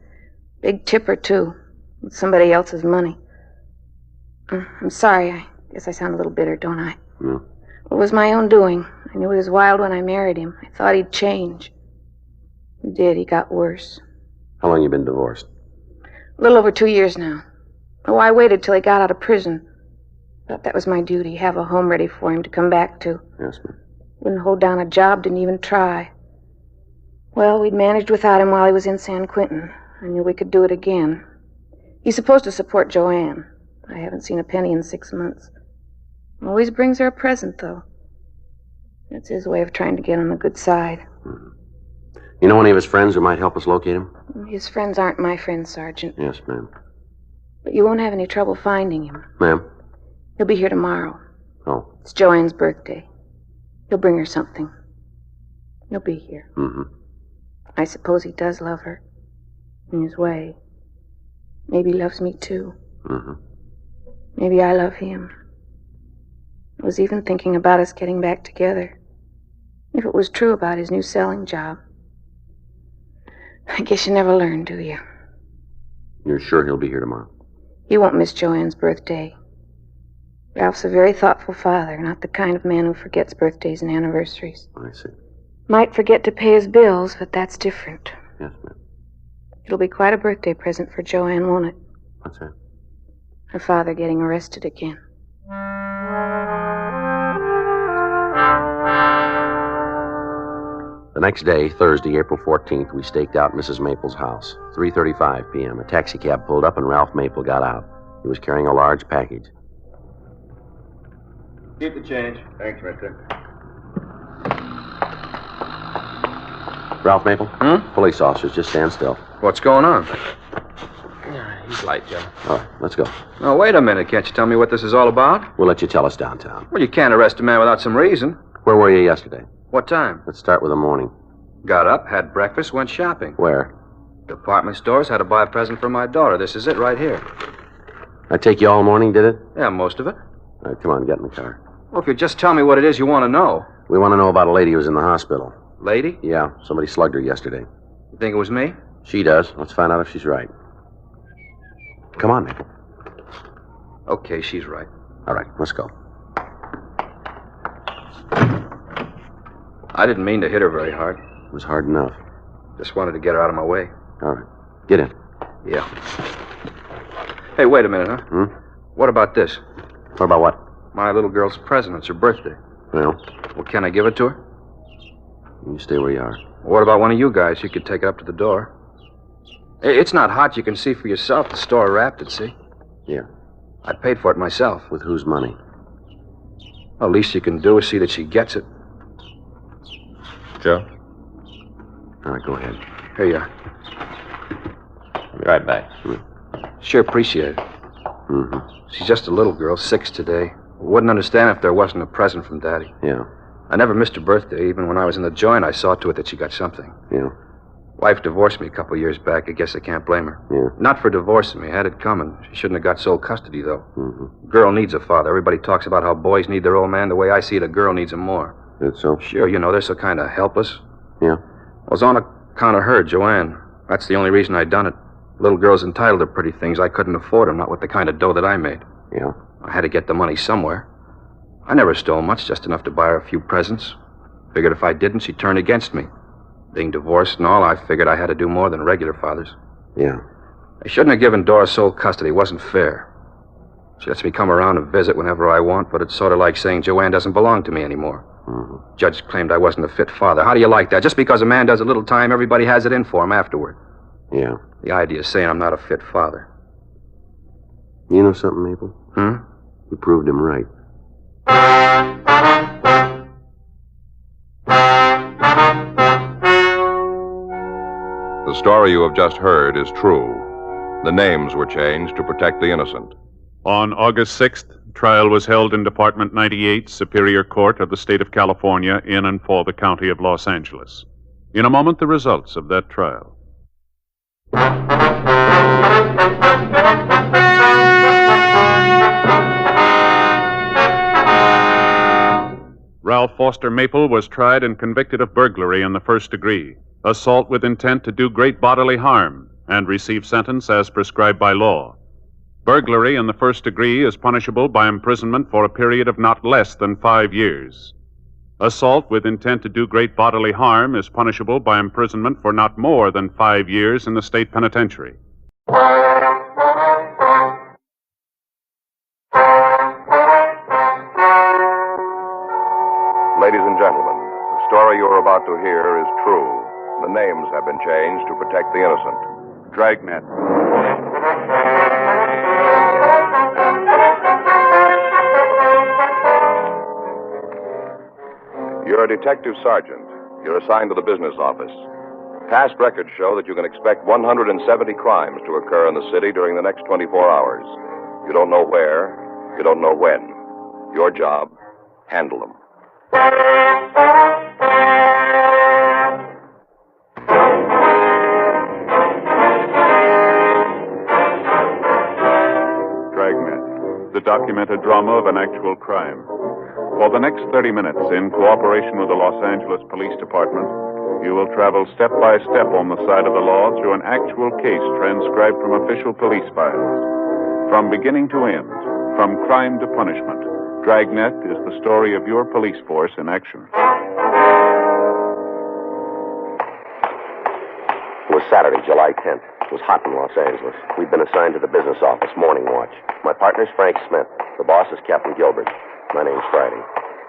Big tipper, too. With somebody else's money. I'm sorry. I guess I sound a little bitter, don't I? No. It was my own doing. I knew he was wild when I married him. I thought he'd change. He did. He got worse. How long you been divorced? A little over 2 years now. Oh, I waited till he got out of prison. Thought that was my duty, have a home ready for him to come back to. Yes, ma'am. Wouldn't hold down a job, didn't even try. Well, we'd managed without him while he was in San Quentin. I knew we could do it again. He's supposed to support Joanne. I haven't seen a penny in 6 months. Always brings her a present, though. That's his way of trying to get on the good side. Mm-hmm. You know any of his friends who might help us locate him? His friends aren't my friends, Sergeant. Yes, ma'am. But you won't have any trouble finding him. Ma'am? He'll be here tomorrow. Oh. It's Joanne's birthday. He'll bring her something. He'll be here. Mm-hmm. I suppose he does love her. In his way. Maybe he loves me, too. Mm-hmm. Maybe I love him. I was even thinking about us getting back together. If it was true about his new selling job. I guess you never learn, do you? You're sure he'll be here tomorrow? He won't miss Joanne's birthday. Ralph's a very thoughtful father, not the kind of man who forgets birthdays and anniversaries. I see. Might forget to pay his bills, but that's different. Yes, ma'am. It'll be quite a birthday present for Joanne, won't it? What's that? Her father getting arrested again. The next day, Thursday, April 14th, we staked out Mrs. Maple's house. 3:35 p.m. A taxicab pulled up and Ralph Maple got out. He was carrying a large package. Keep the change. Thanks, mister. Ralph Maple? Police officers, just stand still. What's going on? He's light, Joe. All right, let's go. No, wait a minute. Can't you tell me what this is all about? We'll let you tell us downtown. Well, you can't arrest a man without some reason. Where were you yesterday? What time? Let's start with the morning. Got up, had breakfast, went shopping. Where? Department stores, had to buy a present for my daughter. This is it right here. That take you all morning, did it? Yeah, most of it. All right, come on, get in the car. Well, if you just tell me what it is you want to know. We want to know about a lady who was in the hospital. Lady? Yeah, somebody slugged her yesterday. You think it was me? She does. Let's find out if she's right. Come on, Maple. Okay, she's right. All right, let's go. I didn't mean to hit her very hard. It was hard enough. Just wanted to get her out of my way. All right. Get in. Yeah. Hey, wait a minute, huh? What about this? What about what? My little girl's present. It's her birthday. Well? Well, can I give it to her? You stay where you are. What about one of you guys? You could take it up to the door. It's not hot. You can see for yourself. The store wrapped it, see? Yeah. I paid for it myself. With whose money? Well, least you can do is see that she gets it. Joe? All right, go ahead. Here you are. I'll be right back. Sure appreciate it. Mm-hmm. She's just a little girl, 6 today. Wouldn't understand if there wasn't a present from Daddy. Yeah. I never missed her birthday. Even when I was in the joint, I saw to it that she got something. Yeah. Wife divorced me a couple years back. I guess I can't blame her. Yeah. Not for divorcing me. Had it coming. She shouldn't have got sole custody, though. Mm-hmm. Girl needs a father. Everybody talks about how boys need their old man. The way I see it, a girl needs him more. That's so? Sure, you know, they're so kind of helpless. Yeah. I was on account of her, Joanne. That's the only reason I done it. Little girl's entitled to pretty things. I couldn't afford them, not with the kind of dough that I made. Yeah. I had to get the money somewhere. I never stole much, just enough to buy her a few presents. Figured if I didn't, she'd turn against me. Being divorced and all, I figured I had to do more than regular fathers. Yeah. I shouldn't have given Dora sole custody. It wasn't fair. She lets me come around and visit whenever I want, but it's sort of like saying Joanne doesn't belong to me anymore. Mm-hmm. Judge claimed I wasn't a fit father. How do you like that? Just because a man does a little time, everybody has it in for him afterward. Yeah. The idea is saying I'm not a fit father. You know something, Maple? You proved him right. The story you have just heard is true. The names were changed to protect the innocent. On August 6th, trial was held in Department 98, Superior Court of the State of California, in and for the County of Los Angeles. In a moment, the results of that trial. Ralph Foster Maple was tried and convicted of burglary in the first degree, assault with intent to do great bodily harm, and received sentence as prescribed by law. Burglary in the first degree is punishable by imprisonment for a period of not less than 5 years. Assault with intent to do great bodily harm is punishable by imprisonment for not more than 5 years in the state penitentiary. Ladies and gentlemen, the story you are about to hear is true. The names have been changed to protect the innocent. Dragnet. You're a detective sergeant. You're assigned to the business office. Past records show that you can expect 170 crimes to occur in the city during the next 24 hours. You don't know where. You don't know when. Your job, handle them. Dragnet, the documented drama of an actual crime. For the next 30 minutes, in cooperation with the Los Angeles Police Department, you will travel step by step on the side of the law through an actual case transcribed from official police files. From beginning to end, from crime to punishment, Dragnet is the story of your police force in action. It was Saturday, July 10th. It was hot in Los Angeles. We'd been assigned to the business office, morning watch. My partner's Frank Smith. The boss is Captain Gilbert. My name's Friday.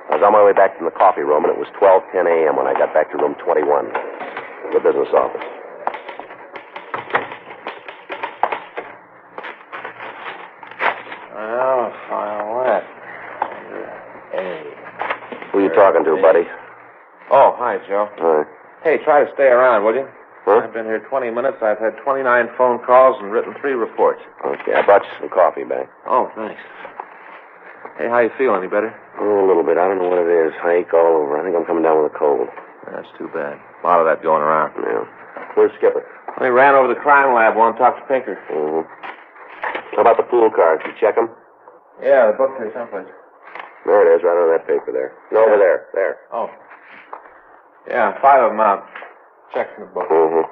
I was on my way back from the coffee room, and it was 12:10 a.m. when I got back to room 21, the business office. Well, file what? Who are you talking to, buddy? Oh, hi, Joe. Hi. Hey, try to stay around, will you? Huh? I've been here 20 minutes. I've had 29 phone calls and written 3 reports. Okay, I brought you some coffee back. Oh, thanks. Hey, how you feel? Any better? Oh, a little bit. I don't know what it is. I ache all over. I think I'm coming down with a cold. That's too bad. A lot of that going around. Yeah. Where's Skipper? He ran over to the crime lab. Want to talk to Pinker. Mm-hmm. How about the pool cards? You check them? Yeah, the book's here someplace. There it is, right on that paper there. No, over there. There. Oh. Yeah, 5 of them out. Checks in the book. Mm-hmm.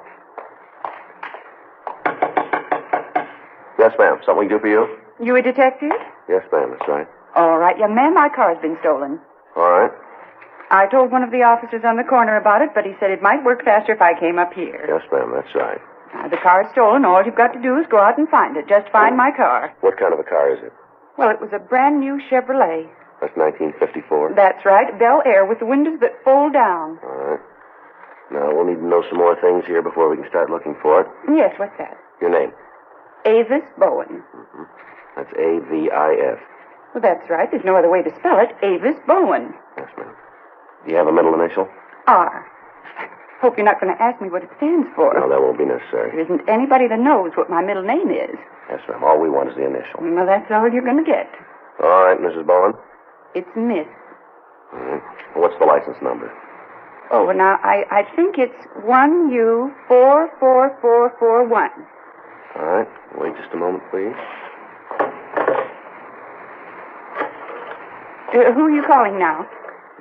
Yes, ma'am. Something we can do for you? You a detective? Yes, ma'am. That's right. All right, young man, my car's been stolen. All right. I told one of the officers on the corner about it, but he said it might work faster if I came up here. Yes, ma'am. That's right. Now, the car's stolen. All you've got to do is go out and find it. Just find my car. What kind of a car is it? Well, it was a brand new Chevrolet. That's 1954? That's right. Bel Air with the windows that fold down. All right. Now, we'll need to know some more things here before we can start looking for it. Yes, what's that? Your name? Avis Bowen. Mm-hmm. That's A-V-I-S. Well, that's right. There's no other way to spell it. Avis Bowen. Yes, ma'am. Do you have a middle initial? R. Hope you're not going to ask me what it stands for. No, that won't be necessary. There isn't anybody that knows what my middle name is. Yes, ma'am. All we want is the initial. Well, that's all you're going to get. All right, Mrs. Bowen. It's Miss. All right. What's the license number? Oh, well, now, I think it's 1U44441. All right. Wait just a moment, please. Who are you calling now?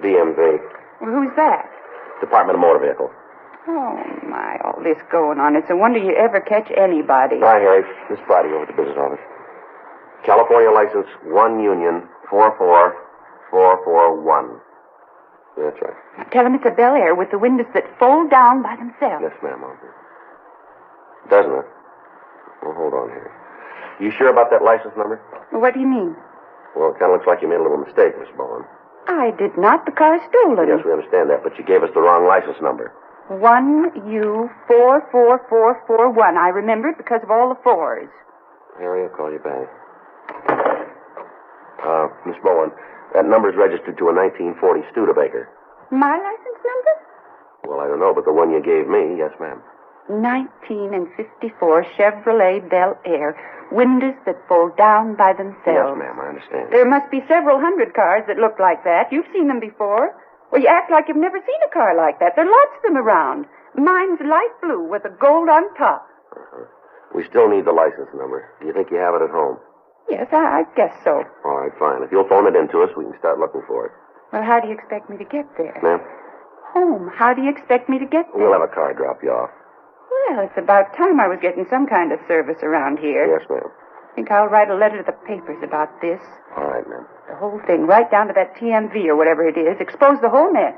DMV. Well, who's that? Department of Motor Vehicle. Oh, my, all this going on. It's a wonder you ever catch anybody. Hi, Harry. This Friday over at the business office. California license 1 Union 44441. That's right. Now, tell him it's a Bel Air with the windows that fold down by themselves. Yes, ma'am. Doesn't it? Well, hold on here. You sure about that license number? Well, what do you mean? Well, it kind of looks like you made a little mistake, Miss Bowen. I did not. The car's stolen. Yes, we understand that, but you gave us the wrong license number. 1U44441. I remember it because of all the fours. Harry, I'll call you back. Miss Bowen, that number's registered to a 1940 Studebaker. My license number? Well, I don't know, but the one you gave me, yes, ma'am. 1954 Chevrolet Bel Air. Windows that fold down by themselves. Yes, ma'am, I understand. There must be several hundred cars that look like that. You've seen them before. Well, you act like you've never seen a car like that. There are lots of them around. Mine's light blue with a gold on top. We still need the license number. Do you think you have it at home? Yes, I guess so. All right, fine. If you'll phone it in to us, we can start looking for it. Well, how do you expect me to get there? Ma'am? Home. How do you expect me to get there? We'll have a car drop you off. Well, it's about time I was getting some kind of service around here. Yes, ma'am. I think I'll write a letter to the papers about this. All right, ma'am. The whole thing, right down to that TMV or whatever it is. Expose the whole mess.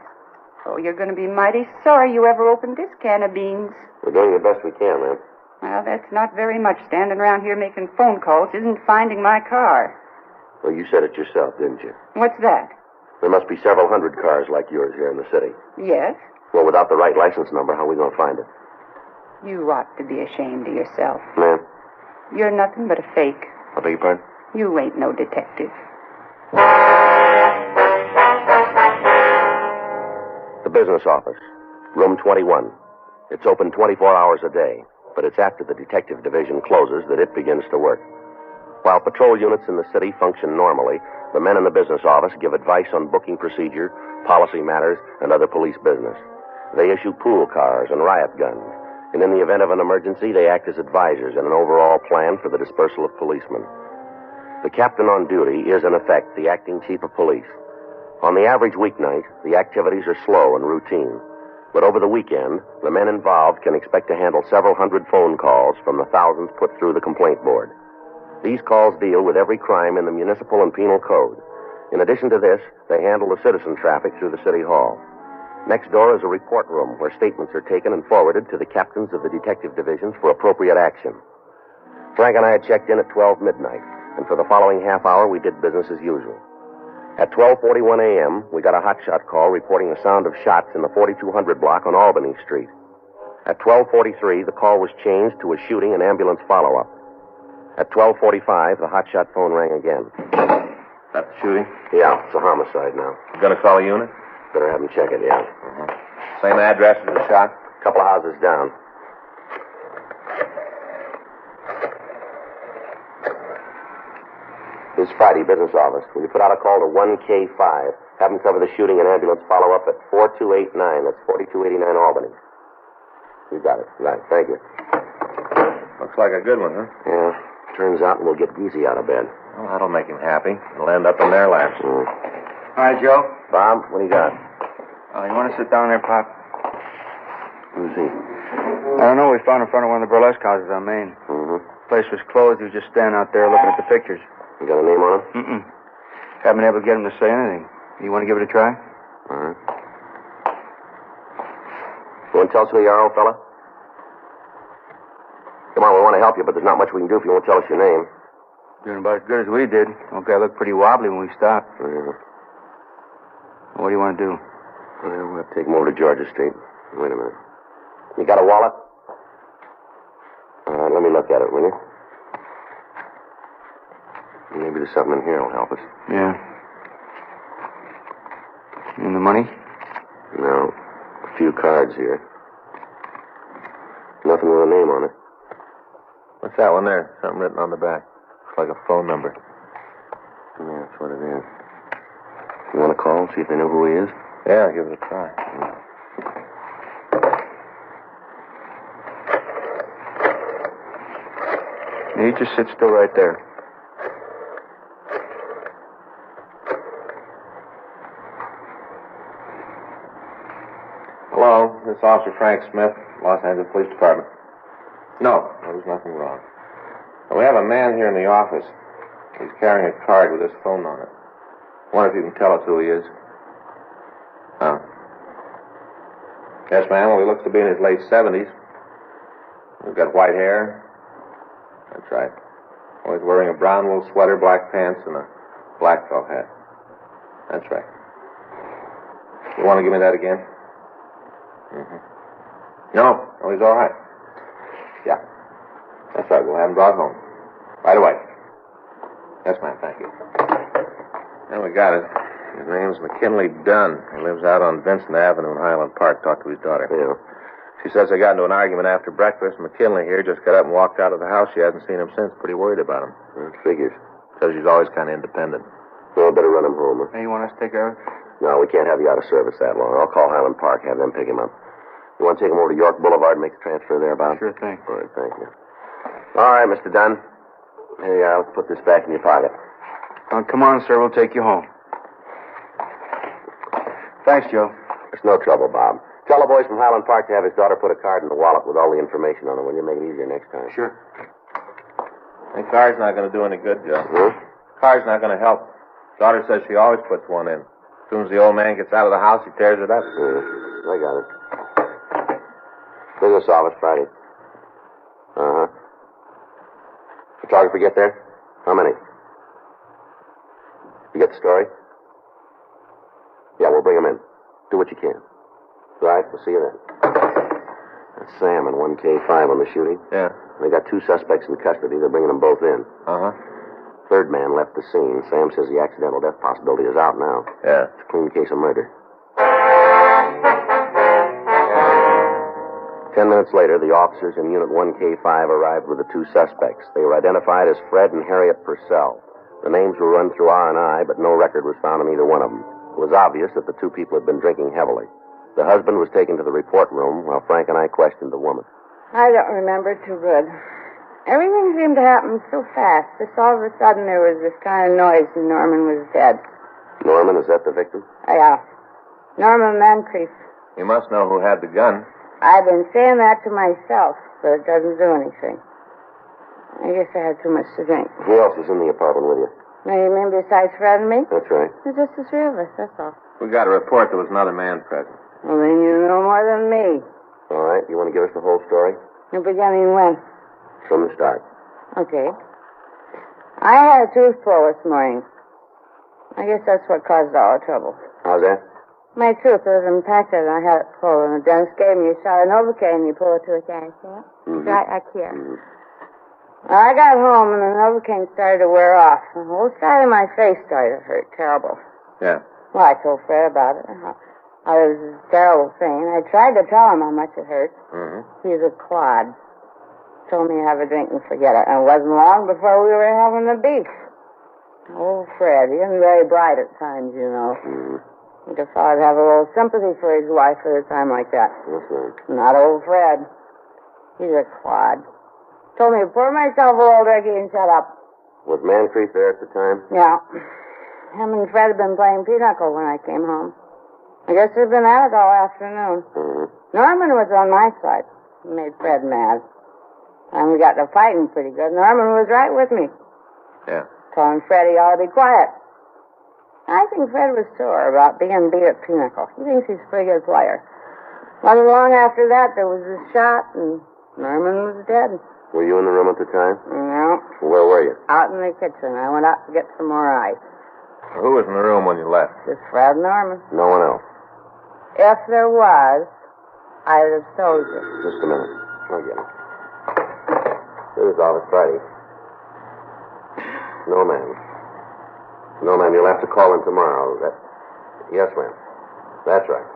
Oh, you're going to be mighty sorry you ever opened this can of beans. We're doing the best we can, ma'am. Well, that's not very much. Standing around here making phone calls isn't finding my car. Well, you said it yourself, didn't you? What's that? There must be several hundred cars like yours here in the city. Yes? Well, without the right license number, how are we going to find it? You ought to be ashamed of yourself. Ma'am? You're nothing but a fake. I beg your pardon? You ain't no detective. The business office, room 21. It's open 24 hours a day, but it's after the detective division closes that it begins to work. While patrol units in the city function normally, the men in the business office give advice on booking procedure, policy matters, and other police business. They issue pool cars and riot guns, and in the event of an emergency, they act as advisors in an overall plan for the dispersal of policemen. The captain on duty is, in effect, the acting chief of police. On the average weeknight, the activities are slow and routine. But over the weekend, the men involved can expect to handle several hundred phone calls from the thousands put through the complaint board. These calls deal with every crime in the municipal and penal code. In addition to this, they handle the citizen traffic through the city hall. Next door is a report room where statements are taken and forwarded to the captains of the detective divisions for appropriate action. Frank and I had checked in at 12 midnight, and for the following half hour, we did business as usual. At 12:41 a.m., we got a hotshot call reporting the sound of shots in the 4200 block on Albany Street. At 12:43, the call was changed to a shooting and ambulance follow-up. At 12:45, the hotshot phone rang again. That the shooting? Yeah, it's a homicide now. You gonna call a unit? Better have them check it, yeah. Same address as the shot? Couple of houses down. This is Friday, business office. Will you put out a call to 1K5? Have them cover the shooting and ambulance follow-up at 4289. That's 4289 Albany. You got it. Right, thank you. Looks like a good one, huh? Yeah, turns out we'll get Geezy out of bed. Well, that'll make him happy. It'll end up in their laps. Hi, Joe. Bob, what do you got? You want to sit down there, Pop? Who's he? I don't know. We found in front of one of the burlesque houses on Main. Mm-hmm. Place was closed. He was just standing out there looking at the pictures. You got a name on him? Mm-mm. Haven't been able to get him to say anything. You want to give it a try? All right. You want to tell us who you are, old fella? Come on, we want to help you, but there's not much we can do if you won't tell us your name. Doing about as good as we did. Okay, I looked pretty wobbly when we stopped. Yeah. What do you want to do? Well, we'll have to take him over to Georgia Street. Wait a minute. You got a wallet? All right, let me look at it, will you? Maybe there's something in here that'll help us. Yeah. And the money? No. A few cards here. Nothing with a name on it. What's that one there? Something written on the back. Looks like a phone number. Yeah, that's what it is. You want to call and see if they know who he is? Yeah, give it a try. Yeah, you just sit still right there. Hello, this is Officer Frank Smith, Los Angeles Police Department. No, there's nothing wrong. We have a man here in the office. He's carrying a card with his phone on it. I wonder if you can tell us who he is. Oh. Yes, ma'am. Well, he looks to be in his late 70s. He's got white hair. That's right. Well, he's wearing a brown wool sweater, black pants, and a black felt hat. That's right. You want to give me that again? Mm-hmm. No, he's all right. Yeah. That's right. We'll have him brought home. Right away. Yes, ma'am. Thank you. And we got it. His name's McKinley Dunn. He lives out on Vincent Avenue in Highland Park. Talked to his daughter. Yeah. She says they got into an argument after breakfast. McKinley here just got up and walked out of the house. She hasn't seen him since. Pretty worried about him. Figures. Says he's always kind of independent. Well, better run him home. Huh? Hey, you want us to take care of it? No, we can't have you out of service that long. I'll call Highland Park, have them pick him up. You want to take him over to York Boulevard and make the transfer there, Bob? Sure thing. All right, thank you. All right, Mr. Dunn. Here you are. Let's put this back in your pocket. Come on, sir. We'll take you home. Thanks, Joe. It's no trouble, Bob. Tell the boys from Highland Park to have his daughter put a card in the wallet with all the information on it. Will you make it easier next time? Sure. The card's not going to do any good, Joe. Huh? Card's not going to help. Daughter says she always puts one in. As soon as the old man gets out of the house, he tears it up. I got it. Business office, Friday. Uh-huh. Photographer get there? How many? You get the story? Yeah, we'll bring him in. Do what you can. Right, we'll see you then. That's Sam and 1K5 on the shooting. Yeah. They got 2 suspects in custody. They're bringing them both in. Uh-huh. Third man left the scene. Sam says the accidental death possibility is out now. Yeah. It's a clean case of murder. 10 minutes later, the officers in Unit 1K5 arrived with the 2 suspects. They were identified as Fred and Harriet Purcell. The names were run through R&I, but no record was found on either one of them. It was obvious that the 2 people had been drinking heavily. The husband was taken to the report room while Frank and I questioned the woman. I don't remember too good. Everything seemed to happen so fast. Just all of a sudden there was this kind of noise and Norman was dead. Norman, is that the victim? Yeah. Norman Moncrief. You must know who had the gun. I've been saying that to myself, but it doesn't do anything. I guess I had too much to drink. Who else was in the apartment with you? Now, you mean besides Fred and me? That's right. It's just the 3 of us, that's all. We got a report there was another man present. Well, then you know more than me. All right, you want to give us the whole story? The beginning when? From the start. Okay. I had a tooth pull this morning. I guess that's what caused all the trouble. How's that? My tooth was impacted and I had it pulled, and the dentist gave me a shot of Novocaine and you pull it to a can, see it? Mm-hmm. Right here. Well, I got home and the Novocaine started to wear off. The whole side of my face started to hurt terrible. Yeah. Well, I told Fred about it. It was a terrible thing. I tried to tell him how much it hurt. Mm-hmm. He's a clod. Told me to have a drink and forget it. And it wasn't long before we were having the beef. Oh, Fred, he isn't very bright at times, you know. Mm-hmm. I guess I'd have a little sympathy for his wife at a time like that. That's right. Not old Fred. He's a clod. Told me to pour myself a little Ricky and shut up. Was Moncrief there at the time? Yeah. Him and Fred had been playing pinochle when I came home. I guess they've been at it all afternoon. Mm-hmm. Norman was on my side. He made Fred mad. And we got to fighting pretty good. Norman was right with me. Yeah. Telling Fred he ought to be quiet. I think Fred was sore about being beat at pinochle. He thinks he's a pretty good player. Not long after that, there was a shot, and Norman was dead. Were you in the room at the time? No. Where were you? Out in the kitchen. I went out to get some more ice. Who was in the room when you left? Just Fred and Norman. No one else. If there was, I'd have told you. Just a minute. I'll get it. Here's office Friday. No, ma'am. No, ma'am. You'll have to call in tomorrow. Yes, ma'am. That's right.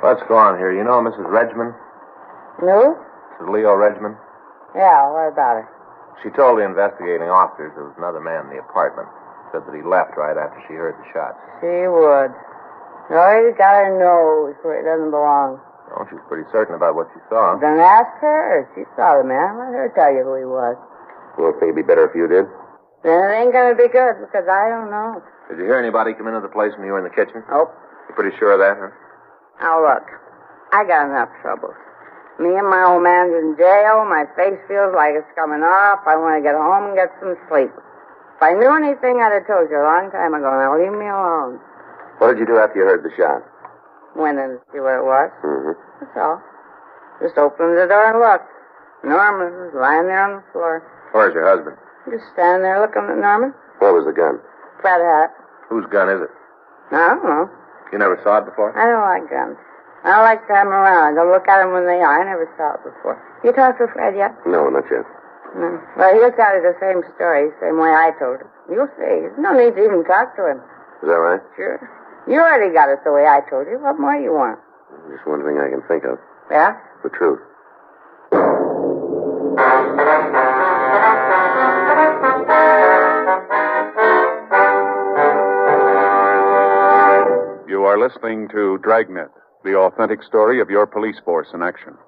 What's going on here? You know Mrs. Regman? No? Mrs. Leo Regman? Yeah, what about her? She told the investigating officers there was another man in the apartment. Said that he left right after she heard the shots. She would. No, he's got her nose where it doesn't belong. Oh, she's pretty certain about what she saw. Then ask her. She saw the man. Let her tell you who he was. You think it'd be better if you did? Then it ain't going to be good, because I don't know. Did you hear anybody come into the place when you were in the kitchen? Nope. You pretty sure of that, huh? Now, look. I got enough troubles. Me and my old man's in jail. My face feels like it's coming off. I want to get home and get some sleep. If I knew anything, I'd have told you a long time ago. Now, leave me alone. What did you do after you heard the shot? Went in to see what it was. Mm-hmm. That's all. Just opened the door and looked. Norman was lying there on the floor. Where's your husband? Just standing there looking at Norman. Where was the gun? Fred had it. Whose gun is it? I don't know. You never saw it before? I don't like guns. I like to have them around. I go look at them when they are. I never saw it before. You talked to Fred yet? No, not yet. No. Well, he'll tell you the same story, same way I told it. You'll see. There's no need to even talk to him. Is that right? Sure. You already got it the way I told you. What more do you want? Just one thing I can think of. Yeah? The truth. You are listening to Dragnet, the authentic story of your police force in action.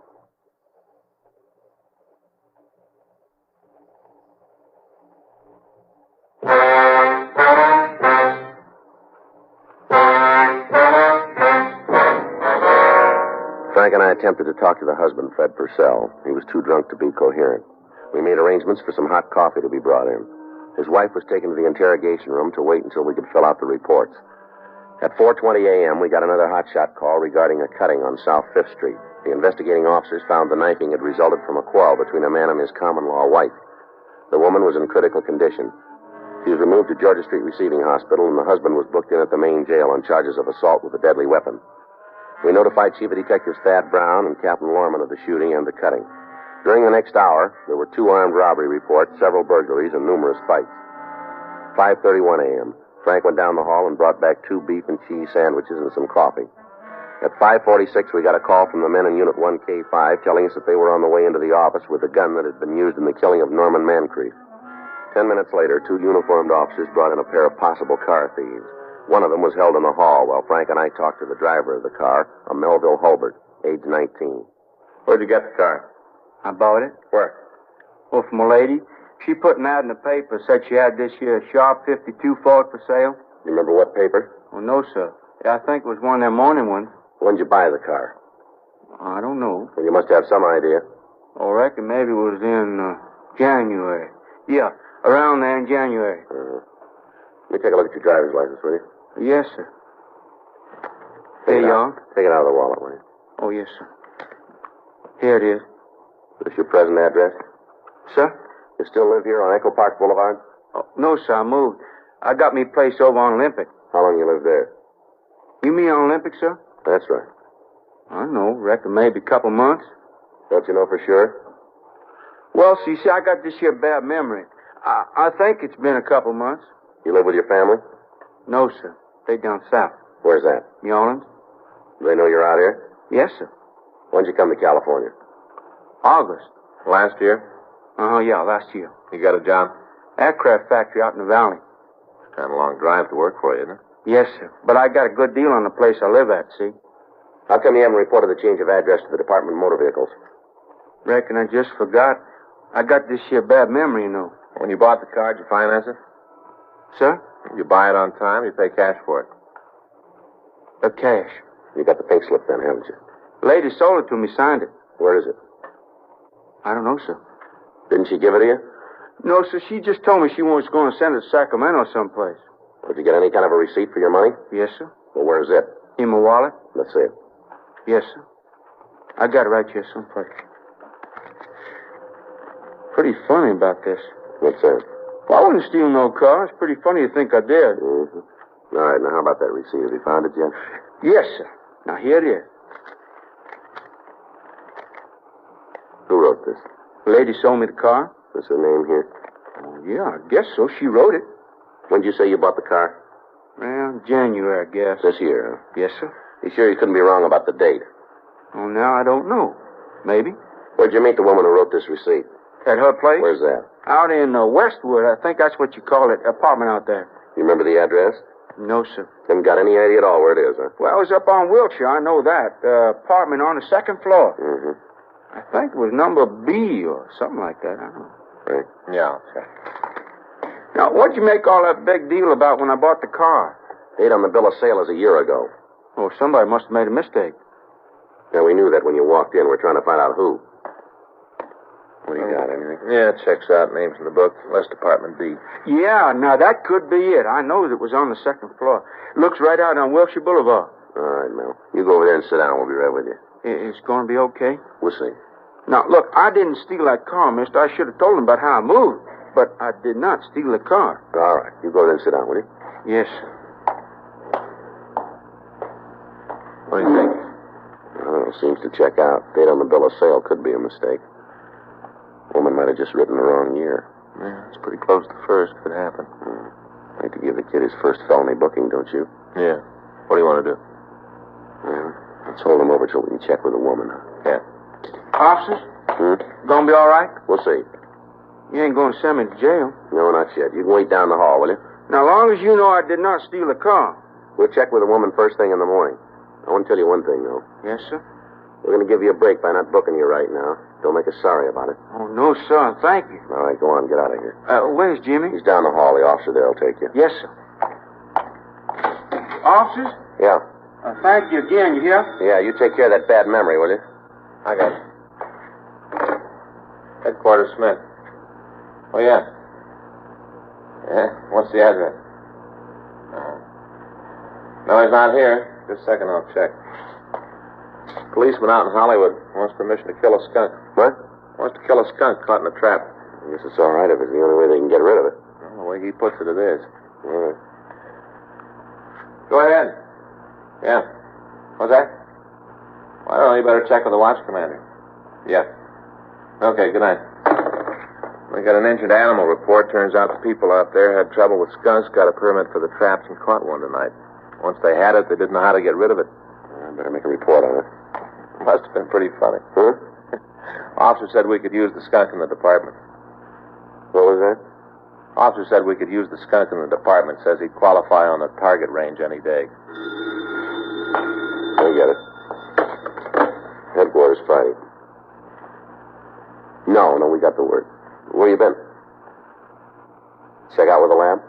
Frank and I attempted to talk to the husband, Fred Purcell. He was too drunk to be coherent. We made arrangements for some hot coffee to be brought in. His wife was taken to the interrogation room to wait until we could fill out the reports. At 4:20 a.m., we got another hotshot call regarding a cutting on South 5th Street. The investigating officers found the knifing had resulted from a quarrel between a man and his common-law wife. The woman was in critical condition. She was removed to Georgia Street Receiving Hospital, and the husband was booked in at the main jail on charges of assault with a deadly weapon. We notified Chief of Detectives Thad Brown and Captain Lorman of the shooting and the cutting. During the next hour, there were 2 armed robbery reports, several burglaries, and numerous fights. 5:31 a.m., Frank went down the hall and brought back 2 beef and cheese sandwiches and some coffee. At 5:46, we got a call from the men in Unit 1K5 telling us that they were on the way into the office with the gun that had been used in the killing of Norman Mancrief. 10 minutes later, 2 uniformed officers brought in a pair of possible car thieves. One of them was held in the hall while Frank and I talked to the driver of the car, a Melville Hulbert, age 19. Where'd you get the car? I bought it. Where? Well, from a lady. She put an ad in the paper, said she had this here Sharp 52 Ford for sale. You remember what paper? Oh, no, sir. Yeah, I think it was one of them morning ones. When'd you buy the car? I don't know. Well, you must have some idea. I reckon maybe it was in January. Yeah, around there in January. Let me take a look at your driver's license, will you? Yes, sir. Here you are. Take it out of the wallet, will you? Oh, yes, sir. Here it is. Is this your present address? Sir? You still live here on Echo Park Boulevard? Oh, no, sir, I moved. I got me place over on Olympic. How long you lived there? You mean on Olympic, sir? That's right. I don't know. Reckon maybe a couple months. Don't you know for sure? Well, see, I got this here bad memory. I think it's been a couple months. You live with your family? No, sir. They down south. Where's that? New Orleans. Do they know you're out here? Yes, sir. When'd you come to California? August. Last year? Yeah, last year. You got a job? Aircraft factory out in the valley. Kind of a long drive to work for you, isn't it? Yes, sir. But I got a good deal on the place I live at, see? How come you haven't reported the change of address to the Department of Motor Vehicles? Reckon I just forgot. I got this here bad memory, you know. When you bought the car, did you finance it? Sir? You buy it on time, you pay cash for it. Cash. You got the pink slip then, haven't you? Lady sold it to me, signed it. Where is it? I don't know, sir. Didn't she give it to you? No, sir. She just told me she was going to send it to Sacramento someplace. Did you get any kind of a receipt for your money? Yes, sir. Well, where's it? In my wallet? Let's see it. Yes, sir. I got it right here someplace. Pretty funny about this. What's that? Well, I wouldn't steal no car. It's pretty funny to think I did. Mm-hmm. All right, now how about that receipt? Have you found it yet? Yes, sir. Now, here it is. Who wrote this? The lady sold me the car. What's her name here? Oh, yeah, I guess so. She wrote it. When'd you say you bought the car? Well, January, I guess. This year, huh? Yes, sir. You sure you couldn't be wrong about the date? Oh, now I don't know. Maybe. Where'd you meet the woman who wrote this receipt? At her place? Where's that? Out in Westwood. I think that's what you call it. Apartment out there. You remember the address? No, sir. Haven't got any idea at all where it is, huh? Well, it was up on Wilshire. I know that. Apartment on the 2nd floor. Mm-hmm. I think it was number B or something like that. I don't know. Right. Yeah, okay. Now, what'd you make all that big deal about when I bought the car? Date on the bill of sale is a year ago. Oh, somebody must have made a mistake. Yeah, we knew that when you walked in. We're trying to find out who. What do you got, anything? Yeah, it checks out. Names in the book. West Department B. Yeah, now that could be it. I know it was on the 2nd floor. Looks right out on Wilshire Boulevard. All right, Mel. You go over there and sit down. We'll be right with you. It's going to be okay? We'll see. Now, look, I didn't steal that car, mister. I should have told him about how I moved. But I did not steal the car. All right. You go over there and sit down, will you? Yes, sir. What do you think? seems to check out. Date on the bill of sale could be a mistake. Woman might have just written the wrong year. Yeah, it's pretty close to first. Could happen. Like to give the kid his first felony booking, don't you? Yeah. What do you want to do? Well, let's hold him over till we can check with the woman. Yeah. Officers? Gonna be all right? We'll see. You ain't gonna send me to jail. No, not yet. You can wait down the hall, will you? Now, long as you know I did not steal the car. We'll check with the woman first thing in the morning. I want to tell you one thing, though. Yes, sir? We're going to give you a break by not booking you right now. Don't make us sorry about it. Oh, no, sir. Thank you. All right, go on. Get out of here. Where's Jimmy? He's down the hall. The officer there will take you. Yes, sir. Officers? Yeah. Thank you again. You hear? Yeah, you take care of that bad memory, will you? I got it. Headquarters Smith. Oh, yeah. Yeah? What's the address? No, he's not here. Just a second, I'll check. Policeman out in Hollywood wants permission to kill a skunk. What? Wants to kill a skunk caught in a trap. I guess it's all right if it's the only way they can get rid of it. Well, the way he puts it, it is. All right. Go ahead. Yeah. What's that? Well, I don't know. You better check with the watch commander. Yeah. Okay, good night. We got an injured animal report. Turns out the people out there had trouble with skunks, got a permit for the traps, and caught one tonight. Once they had it, they didn't know how to get rid of it. I better make a report on it. Must have been pretty funny. Huh? Officer said we could use the skunk in the department. What was that? Officer said we could use the skunk in the department. Says he'd qualify on the target range any day. I get it. Headquarters Friday. No, we got the word. Where you been? Check out with the lab?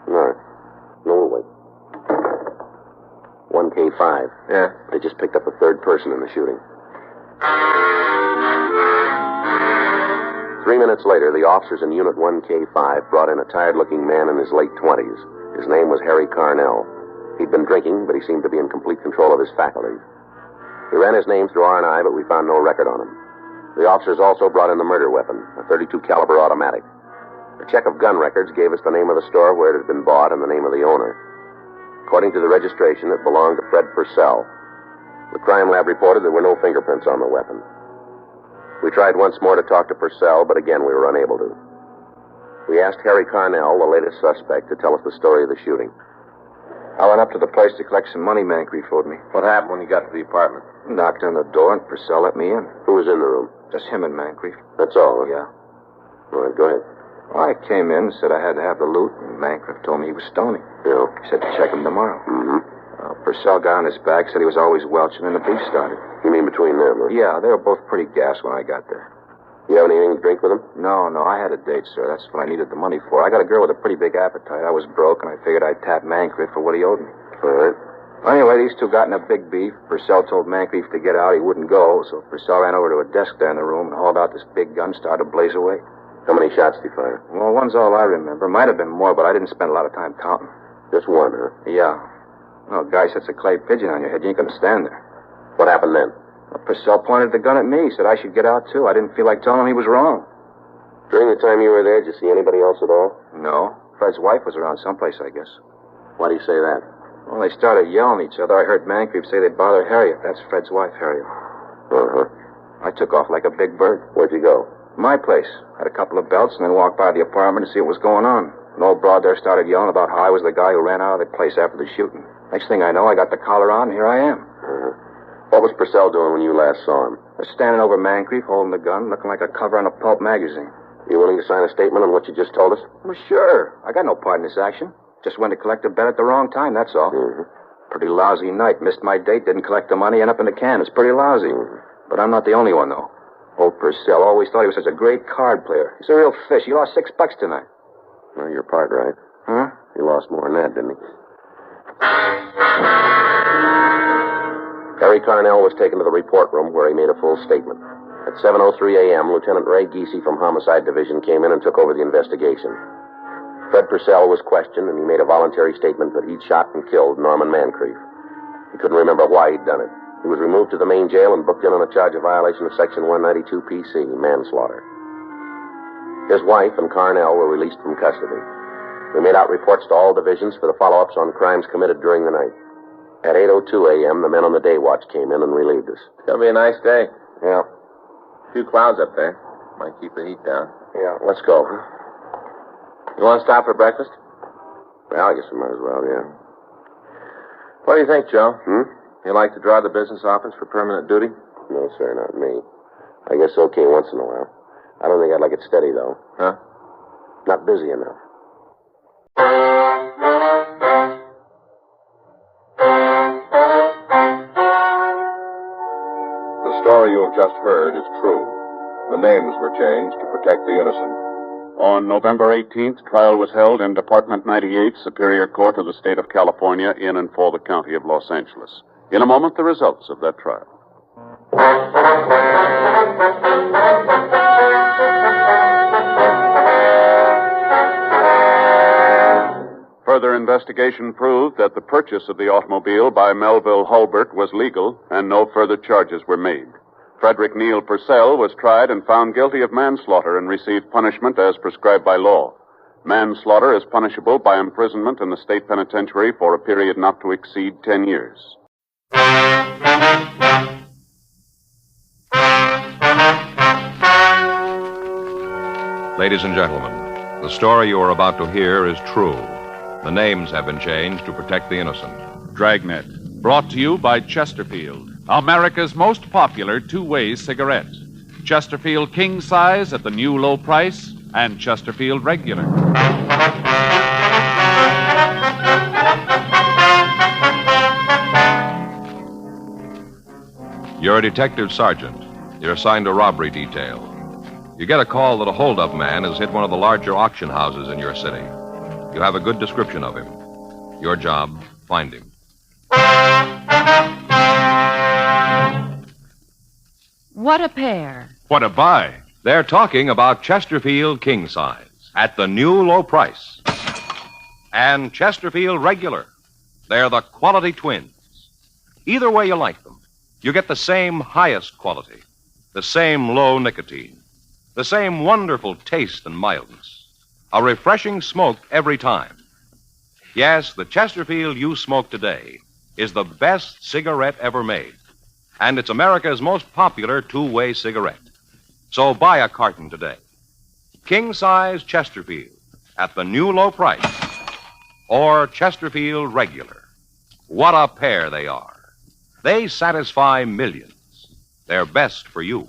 No. No, we'll wait. 1K5. Yeah. They just picked up a third person in the shooting. 3 minutes later, the officers in Unit 1K5 brought in a tired-looking man in his late 20s. His name was Harry Carnell. He'd been drinking, but he seemed to be in complete control of his faculties. We ran his name through R&I, but we found no record on him. The officers also brought in the murder weapon, a .32 caliber automatic. A check of gun records gave us the name of the store where it had been bought and the name of the owner. According to the registration, it belonged to Fred Purcell. The crime lab reported there were no fingerprints on the weapon. We tried once more to talk to Purcell, but again we were unable to. We asked Harry Carnell, the latest suspect, to tell us the story of the shooting. I went up to the place to collect some money Mancreef owed me. What happened when you got to the apartment? Knocked on the door and Purcell let me in. Who was in the room? Just him and Mancreef. That's all, huh? Yeah. All right, go ahead. Well, I came in and said I had to have the loot, and Mancreef told me he was stony. Yeah. He said to check him tomorrow. Mm-hmm. Purcell got on his back, said he was always welching, and the beef started. You mean between them, huh? Yeah, they were both pretty gassed when I got there. You have anything to drink with them? No, I had a date, sir. That's what I needed the money for. I got a girl with a pretty big appetite. I was broke, and I figured I'd tap Mancreef for what he owed me. All right. Anyway, these two got in a big beef. Purcell told Mancreef to get out. He wouldn't go, so Purcell ran over to a desk there in the room and hauled out this big gun, started to blaze away. How many shots did he fire? Well, one's all I remember. Might have been more, but I didn't spend a lot of time counting. Just one, huh? Yeah. No, a guy sets a clay pigeon on your head. You ain't gonna stand there. What happened then? Well, Purcell pointed the gun at me. Said I should get out, too. I didn't feel like telling him he was wrong. During the time you were there, did you see anybody else at all? No. Fred's wife was around someplace, I guess. Why do you say that? Well, they started yelling at each other. I heard Mancreef say they'd bother Harriet. That's Fred's wife, Harriet. Uh-huh. I took off like a big bird. Where'd you go? My place. Had a couple of belts and then walked by the apartment to see what was going on. An old broad there started yelling about how I was the guy who ran out of the place after the shooting. Next thing I know, I got the collar on, and here I am. Uh-huh. What was Purcell doing when you last saw him? I was standing over Mancreef, holding the gun, looking like a cover on a pulp magazine. You willing to sign a statement on what you just told us? Well, sure. I got no part in this action. Just went to collect a bet at the wrong time, that's all. Mm-hmm. Pretty lousy night. Missed my date, didn't collect the money, end up in the can. It's pretty lousy. Mm-hmm. But I'm not the only one, though. Old Purcell always thought he was such a great card player. He's a real fish. He lost $6 tonight. Well, you're part right. Huh? He lost more than that, didn't he? Harry Carnell was taken to the report room where he made a full statement. At 7:03 a.m., Lieutenant Ray Giese from Homicide Division came in and took over the investigation. Fred Purcell was questioned, and he made a voluntary statement that he'd shot and killed Norman Mancreef. He couldn't remember why he'd done it. He was removed to the main jail and booked in on a charge of violation of Section 192 PC, manslaughter. His wife and Carnell were released from custody. We made out reports to all divisions for the follow-ups on crimes committed during the night. At 8:02 a.m., the men on the day watch came in and relieved us. It's gonna be a nice day. Yeah. A few clouds up there. Might keep the heat down. Yeah, let's go. You want to stop for breakfast? Well, I guess we might as well, yeah. What do you think, Joe? You like to draw the business office for permanent duty? No, sir, not me. I guess okay once in a while. I don't think I'd like it steady, though. Huh? Not busy enough. The story you have just heard is true. The names were changed to protect the innocent. On November 18th, trial was held in Department 98, Superior Court of the State of California, in and for the County of Los Angeles. In a moment, the results of that trial. Further investigation proved that the purchase of the automobile by Melville Hulbert was legal, and no further charges were made. Frederick Neal Purcell was tried and found guilty of manslaughter and received punishment as prescribed by law. Manslaughter is punishable by imprisonment in the state penitentiary for a period not to exceed 10 years. Ladies and gentlemen, the story you are about to hear is true. The names have been changed to protect the innocent. Dragnet, brought to you by Chesterfield, America's most popular two-way cigarette. Chesterfield King Size at the new low price, and Chesterfield Regular. You're a detective sergeant. You're assigned to robbery detail. You get a call that a holdup man has hit one of the larger auction houses in your city. You have a good description of him. Your job, find him. What a pair. What a buy. They're talking about Chesterfield King Size at the new low price. And Chesterfield Regular. They're the quality twins. Either way you like them, you get the same highest quality, the same low nicotine, the same wonderful taste and mildness, a refreshing smoke every time. Yes, the Chesterfield you smoke today is the best cigarette ever made. And it's America's most popular two-way cigarette. So buy a carton today. King-size Chesterfield at the new low price. Or Chesterfield Regular. What a pair they are. They satisfy millions. They're best for you.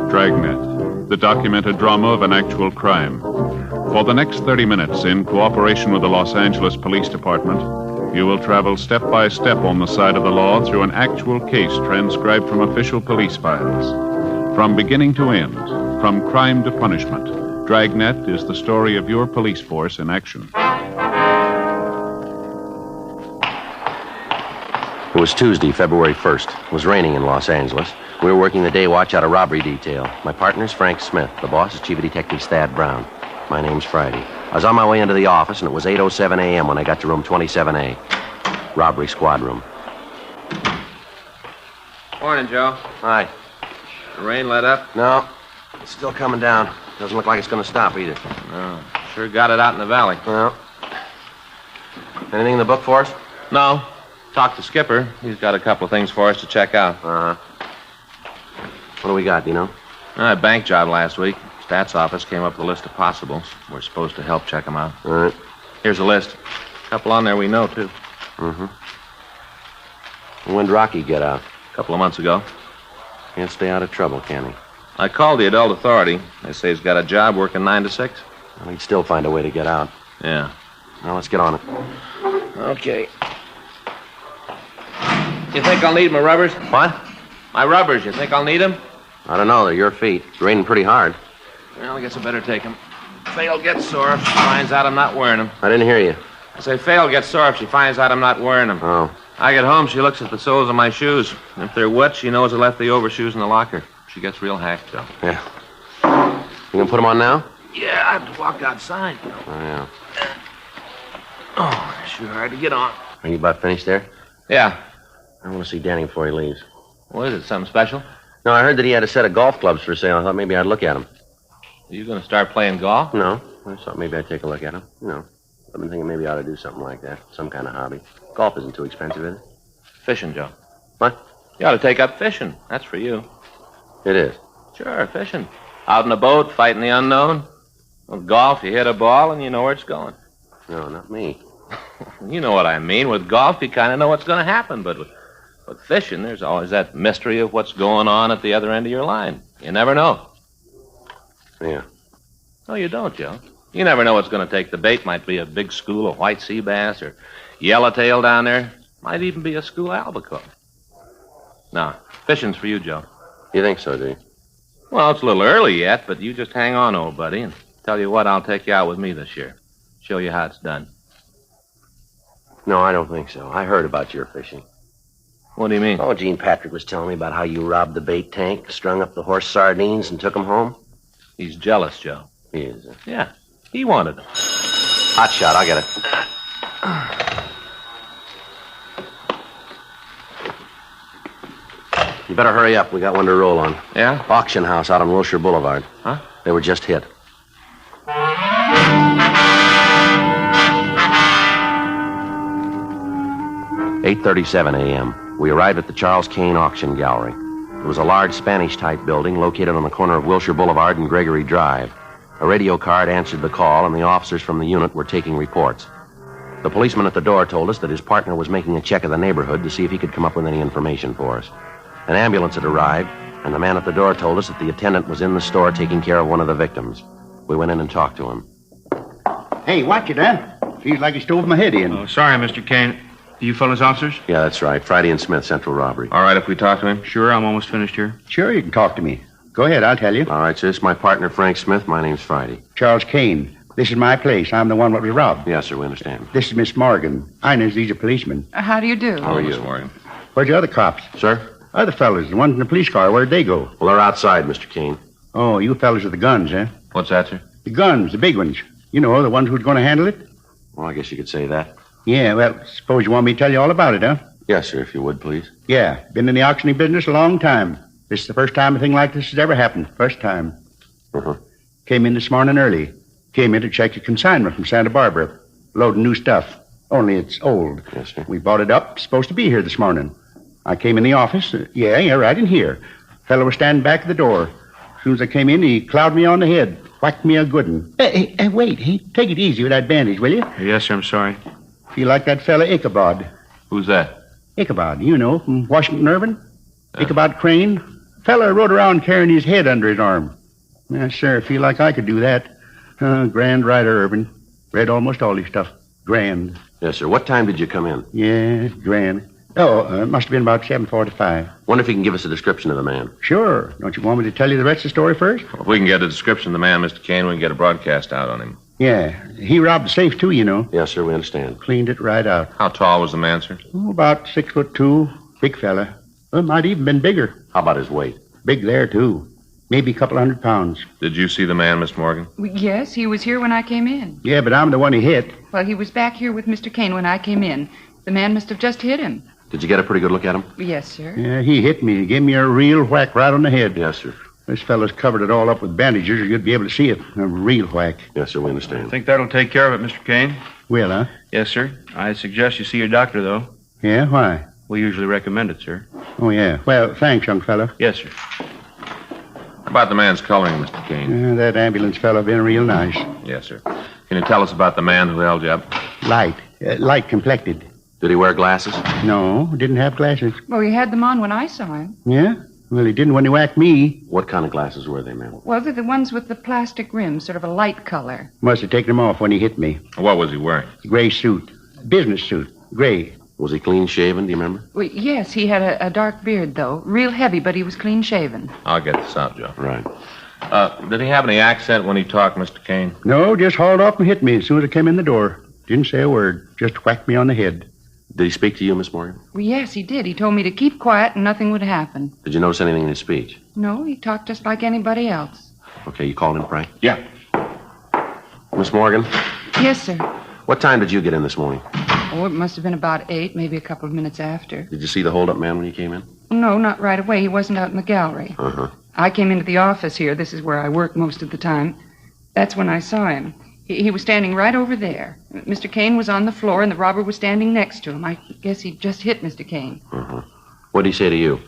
Dragnet, the documented drama of an actual crime. For the next 30 minutes, in cooperation with the Los Angeles Police Department, you will travel step by step on the side of the law through an actual case transcribed from official police files. From beginning to end, from crime to punishment, Dragnet is the story of your police force in action. It was Tuesday, February 1st. It was raining in Los Angeles. We were working the day watch out of robbery detail. My partner's Frank Smith. The boss is Chief of Detectives Thad Brown. My name's Friday. I was on my way into the office, and it was 8:07 a.m. when I got to room 27A. Robbery squad room. Morning, Joe. Hi. The rain let up? No. It's still coming down. Doesn't look like it's going to stop either. No. Sure got it out in the valley. Well. Anything in the book for us? No. Talked to Skipper. He's got a couple of things for us to check out. Uh-huh. What do we got, do you know? A bank job last week. Stats office came up with a list of possibles. We're supposed to help check them out. All right. Here's a list. A couple on there we know, too. Mm-hmm. And when'd Rocky get out? A couple of months ago. Can't stay out of trouble, can he? I called the adult authority. They say he's got a job working 9 to 6. Well, he'd still find a way to get out. Yeah. Now, let's get on it. Okay. You think I'll need my rubbers? What? My rubbers. You think I'll need them? I don't know. They're your feet. It's raining pretty hard. Well, I guess I better take them. Faye'll get sore if she finds out I'm not wearing them. I didn't hear you. I say Faye'll get sore if she finds out I'm not wearing them. Oh. I get home, she looks at the soles of my shoes. If they're wet, she knows I left the overshoes in the locker. She gets real hacked, though. Yeah. You gonna put them on now? Yeah, I have to walk outside. Oh, yeah. Oh, sure hard to get on. Are you about finished there? Yeah. I want to see Danny before he leaves. What is it, something special? No, I heard that he had a set of golf clubs for sale. I thought maybe I'd look at them. Are you going to start playing golf? No. I thought maybe I'd take a look at them. You know, I've been thinking maybe I ought to do something like that. Some kind of hobby. Golf isn't too expensive, is it? Fishing, Joe. What? You ought to take up fishing. That's for you. It is. Sure, fishing. Out in a boat, fighting the unknown. With golf, you hit a ball and you know where it's going. No, not me. You know what I mean. With golf, you kind of know what's going to happen. But with fishing, there's always that mystery of what's going on at the other end of your line. You never know. Yeah. No, you don't, Joe. You never know what's going to take the bait. Might be a big school of white sea bass or yellowtail down there. Might even be a school albacore. No, fishing's for you, Joe. You think so, do you? Well, it's a little early yet, but you just hang on, old buddy, and tell you what, I'll take you out with me this year. Show you how it's done. No, I don't think so. I heard about your fishing. What do you mean? Oh, Gene Patrick was telling me about how you robbed the bait tank, strung up the horse sardines, and took them home. He's jealous, Joe. He is. Yeah, he wanted them. Hot shot, I'll get it. You better hurry up. We got one to roll on. Yeah? Auction house out on Wilshire Boulevard. Huh? They were just hit. "8:37 a.m. We arrived at the Charles Kane Auction Gallery. It was a large Spanish-type building located on the corner of Wilshire Boulevard and Gregory Drive. A radio card answered the call, and the officers from the unit were taking reports. The policeman at the door told us that his partner was making a check of the neighborhood to see if he could come up with any information for us. An ambulance had arrived, and the man at the door told us that the attendant was in the store taking care of one of the victims. We went in and talked to him. Hey, watch it, huh? Feels like he stove my head in. Oh, sorry, Mr. Kane. You fellas officers? Yeah, that's right. Friday and Smith, Central Robbery. All right, if we talk to him? Sure, I'm almost finished here. Sure, you can talk to me. Go ahead, I'll tell you. All right, sir. This is my partner, Frank Smith. My name's Friday. Charles Kane. This is my place. I'm the one that was robbed. Yes, sir, we understand. This is Miss Morgan. I know he's a policeman. How do you do? How are you? Miss Morgan. Where's the other cops? Sir? Other fellas, the ones in the police car. Where'd they go? Well, they're outside, Mr. Kane. Oh, you fellas with the guns, huh? What's that, sir? The guns, the big ones. You know, the ones who's going to handle it? Well, I guess you could say that. Yeah, well, suppose you want me to tell you all about it, huh? Yes, sir, if you would, please. Yeah, been in the auctioning business a long time. This is the first time a thing like this has ever happened. First time. Uh-huh. Came in this morning early. Came in to check a consignment from Santa Barbara. Loading new stuff. Only it's old. Yes, sir. We bought it up. Supposed to be here this morning. I came in the office. Yeah, right in here. Fellow was standing back at the door. As soon as I came in, he clouded me on the head. Whacked me a good one. Hey, wait. Take it easy with that bandage, will you? Yes, sir, I'm sorry. Feel like that fella Ichabod. Who's that? Ichabod, you know, from Washington Irving. Ichabod Crane. Fella rode around carrying his head under his arm. Yes, sir, feel like I could do that. Grand writer, Irving. Read almost all his stuff. Grand. Yes, sir. What time did you come in? Yeah, grand. Oh, it must have been about 7:45. Wonder if you can give us a description of the man. Sure. Don't you want me to tell you the rest of the story first? Well, if we can get a description of the man, Mr. Kane, we can get a broadcast out on him. Yeah. He robbed the safe, too, you know. Yes, sir, we understand. Cleaned it right out. How tall was the man, sir? Oh, about 6'2". Big fella. Well, might even been bigger. How about his weight? Big there, too. Maybe a couple 100 pounds. Did you see the man, Miss Morgan? Yes, he was here when I came in. Yeah, but I'm the one he hit. Well, he was back here with Mr. Kane when I came in. The man must have just hit him. Did you get a pretty good look at him? Yes, sir. Yeah, he hit me. He gave me a real whack right on the head. Yes, sir. This fellow's covered it all up with bandages, or you'd be able to see it. A real whack. Yes, sir, we understand. I think that'll take care of it, Mr. Kane. Will, huh? Yes, sir. I suggest you see your doctor, though. Yeah, why? We usually recommend it, sir. Oh, yeah. Well, thanks, young fellow. Yes, sir. How about the man's coloring, Mr. Kane? That ambulance fellow been real nice. Yes, sir. Can you tell us about the man who held you up? Light complected. Did he wear glasses? No, didn't have glasses. Well, he had them on when I saw him. Yeah? Well, he didn't when he whacked me. What kind of glasses were they, ma'am? Well, they're the ones with the plastic rims, sort of a light color. Must have taken them off when he hit me. What was he wearing? Gray suit. Business suit. Gray. Was he clean shaven, do you remember? Well, yes, he had a dark beard, though. Real heavy, but he was clean shaven. I'll get this out, Joe. Right. Did he have any accent when he talked, Mr. Kane? No, just hauled off and hit me as soon as I came in the door. Didn't say a word. Just whacked me on the head. Did he speak to you, Miss Morgan? Well, yes, he did. He told me to keep quiet and nothing would happen. Did you notice anything in his speech? No, he talked just like anybody else. Okay, you called him, Frank? Yeah. Miss Morgan? Yes, sir. What time did you get in this morning? Oh, it must have been about 8, maybe a couple of minutes after. Did you see the hold-up man when you came in? No, not right away. He wasn't out in the gallery. Uh-huh. I came into the office here. This is where I work most of the time. That's when I saw him. He was standing right over there. Mr. Kane was on the floor, and the robber was standing next to him. I guess he just hit Mr. Kane. What did he say to you?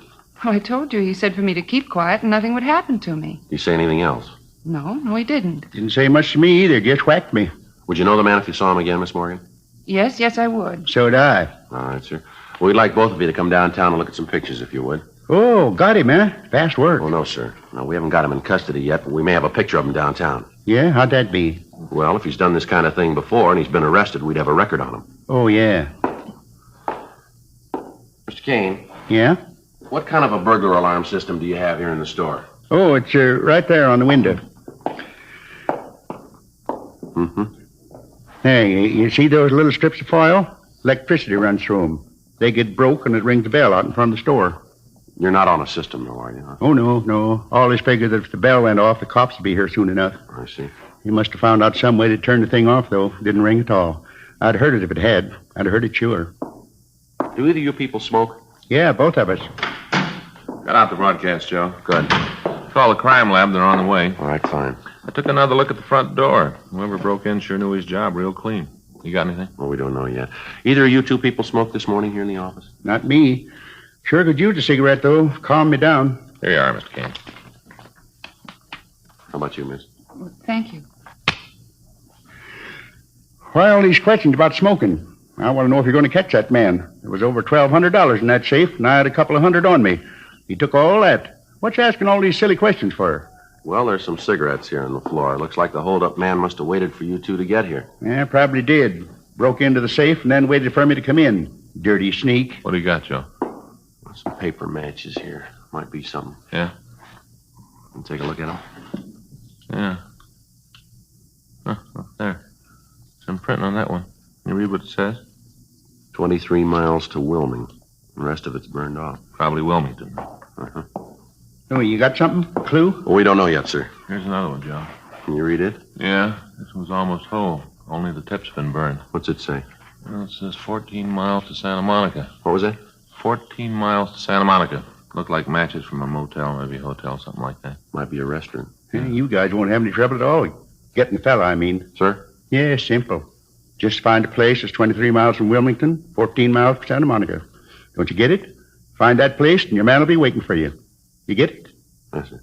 Oh, I told you. He said for me to keep quiet and nothing would happen to me. Did he say anything else? No, he didn't. Didn't say much to me either. Just whacked me. Would you know the man if you saw him again, Miss Morgan? Yes, I would. So'd I. All right, sir. Well, we'd like both of you to come downtown and look at some pictures, if you would. Oh, got him, eh? Fast work. Well, no, sir. No, we haven't got him in custody yet, but we may have a picture of him downtown. Yeah? How'd that be? Well, if he's done this kind of thing before and he's been arrested, we'd have a record on him. Oh, yeah. Mr. Kane. Yeah? What kind of a burglar alarm system do you have here in the store? Oh, it's right there on the window. Hey, you see those little strips of foil? Electricity runs through them. They get broke and it rings the bell out in front of the store. You're not on a system, though, are you? Huh? Oh, no. Always figured that if the bell went off, the cops would be here soon enough. I see. He must have found out some way to turn the thing off, though. Didn't ring at all. I'd heard it if it had. I'd heard it sure. Do either of you people smoke? Yeah, both of us. Got out the broadcast, Joe. Good. Call the crime lab. They're on the way. All right, fine. I took another look at the front door. Whoever broke in sure knew his job real clean. You got anything? Well, we don't know yet. Either of you two people smoked this morning here in the office? Not me. Sure could use a cigarette, though. Calm me down. Here you are, Mr. Kane. How about you, miss? Well, thank you. Why all these questions about smoking? I want to know if you're going to catch that man. There was over $1,200 in that safe, and I had a couple of hundred on me. He took all that. What's you asking all these silly questions for? Well, there's some cigarettes here on the floor. It looks like the holdup man must have waited for you two to get here. Yeah, probably did. Broke into the safe and then waited for me to come in. Dirty sneak. What do you got, Joe? Some paper matches here. Might be something. Yeah? You take a look at them? Yeah. There. Some printing on that one. Can you read what it says? 23 miles to Wilming. The rest of it's burned off. Probably Wilmington. Oh, you got something? A clue? Well, we don't know yet, sir. Here's another one, Joe. Can you read it? Yeah. This one's almost whole. Only the tip's been burned. What's it say? Well, it says 14 miles to Santa Monica. What was that? 14 miles to Santa Monica. Looked like matches from a motel, maybe a hotel, something like that. Might be a restaurant. Yeah, you guys won't have any trouble at all. Getting the fella, I mean. Sir? Yeah, simple. Just find a place that's 23 miles from Wilmington, 14 miles from Santa Monica. Don't you get it? Find that place, and your man will be waiting for you. You get it? Yes, sir.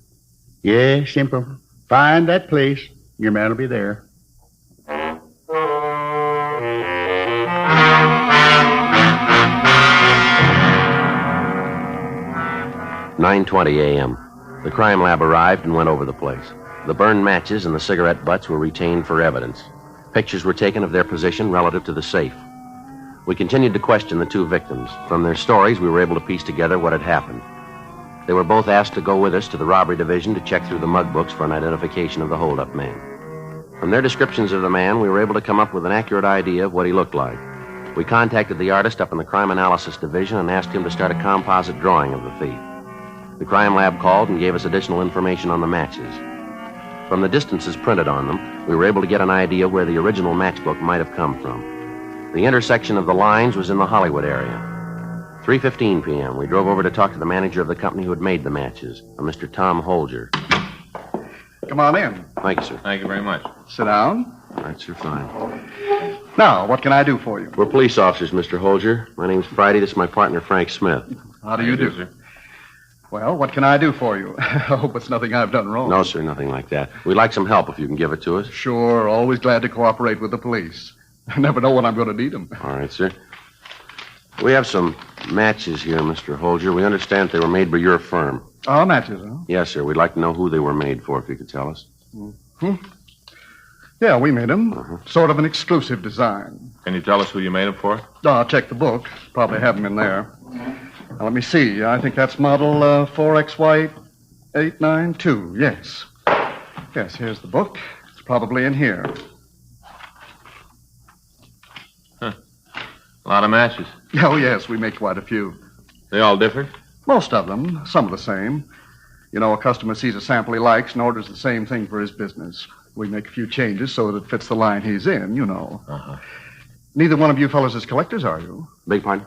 Yeah, simple. Find that place, and your man will be there. 9:20 a.m. The crime lab arrived and went over the place. The burned matches and the cigarette butts were retained for evidence. Pictures were taken of their position relative to the safe. We continued to question the two victims. From their stories, we were able to piece together what had happened. They were both asked to go with us to the robbery division to check through the mug books for an identification of the holdup man. From their descriptions of the man, we were able to come up with an accurate idea of what he looked like. We contacted the artist up in the crime analysis division and asked him to start a composite drawing of the thief. The crime lab called and gave us additional information on the matches. From the distances printed on them, we were able to get an idea where the original matchbook might have come from. The intersection of the lines was in the Hollywood area. 3:15 p.m., we drove over to talk to the manager of the company who had made the matches, a Mr. Tom Holger. Come on in. Thank you, sir. Thank you very much. Sit down. All right, sir, fine. Now, what can I do for you? We're police officers, Mr. Holger. My name's Friday. This is my partner, Frank Smith. How do you do, sir? Well, what can I do for you? I hope it's nothing I've done wrong. No, sir, nothing like that. We'd like some help if you can give it to us. Sure, always glad to cooperate with the police. I never know when I'm going to need them. All right, sir. We have some matches here, Mr. Holger. We understand they were made by your firm. Oh, matches, huh? Yes, sir. We'd like to know who they were made for, if you could tell us. Mm-hmm. Yeah, we made them. Sort of an exclusive design. Can you tell us who you made them for? I'll check the book. Probably have them in there. Now, let me see. I think that's model 4XY892. Yes. Yes, here's the book. It's probably in here. Huh. A lot of matches. Oh, yes, we make quite a few. They all different? Most of them. Some are the same. You know, a customer sees a sample he likes and orders the same thing for his business. We make a few changes so that it fits the line he's in, you know. Uh-huh. Neither one of you fellows is collectors, are you? Beg pardon?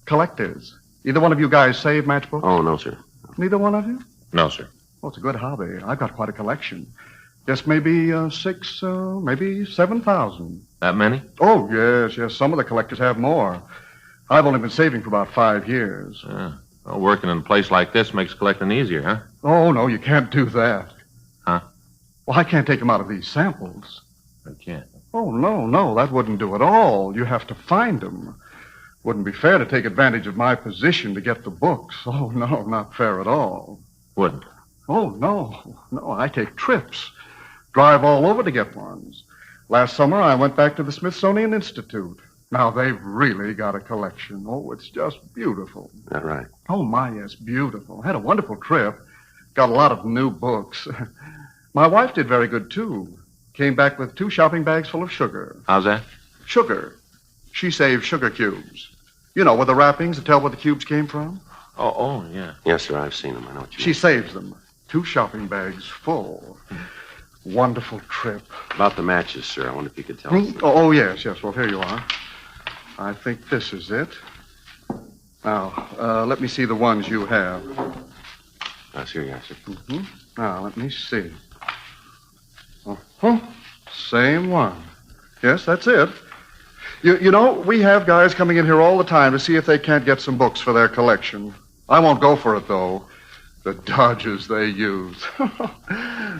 Collectors. Either one of you guys save matchbooks? Oh, no, sir. Neither one of you? No, sir. Well, it's a good hobby. I've got quite a collection. Yes, maybe 6,000, maybe 7,000. That many? Oh, yes. Some of the collectors have more. I've only been saving for about 5 years. Well, working in a place like this makes collecting easier, huh? Oh, no, you can't do that. Huh? Well, I can't take them out of these samples. You can't. Oh, no, that wouldn't do at all. You have to find them. Wouldn't be fair to take advantage of my position to get the books. Oh, no, not fair at all. Wouldn't? Oh, no, I take trips. Drive all over to get ones. Last summer, I went back to the Smithsonian Institute. Now, they've really got a collection. Oh, it's just beautiful. That right? Oh, my, yes, beautiful. Had a wonderful trip. Got a lot of new books. My wife did very good, too. Came back with 2 shopping bags full of sugar. How's that? Sugar. She saved sugar cubes. You know, with the wrappings to tell where the cubes came from? Oh, yeah. Yes, sir, I've seen them. I know what you She saves them. 2 shopping bags full. Wonderful trip. About the matches, sir, I wonder if you could tell us. Oh, yes. Well, here you are. I think this is it. Now, let me see the ones you have. Here you are, sir. Mm-hmm. Now, let me see. Uh-huh. Same one. Yes, that's it. You know, we have guys coming in here all the time to see if they can't get some books for their collection. I won't go for it, though. The dodges they use.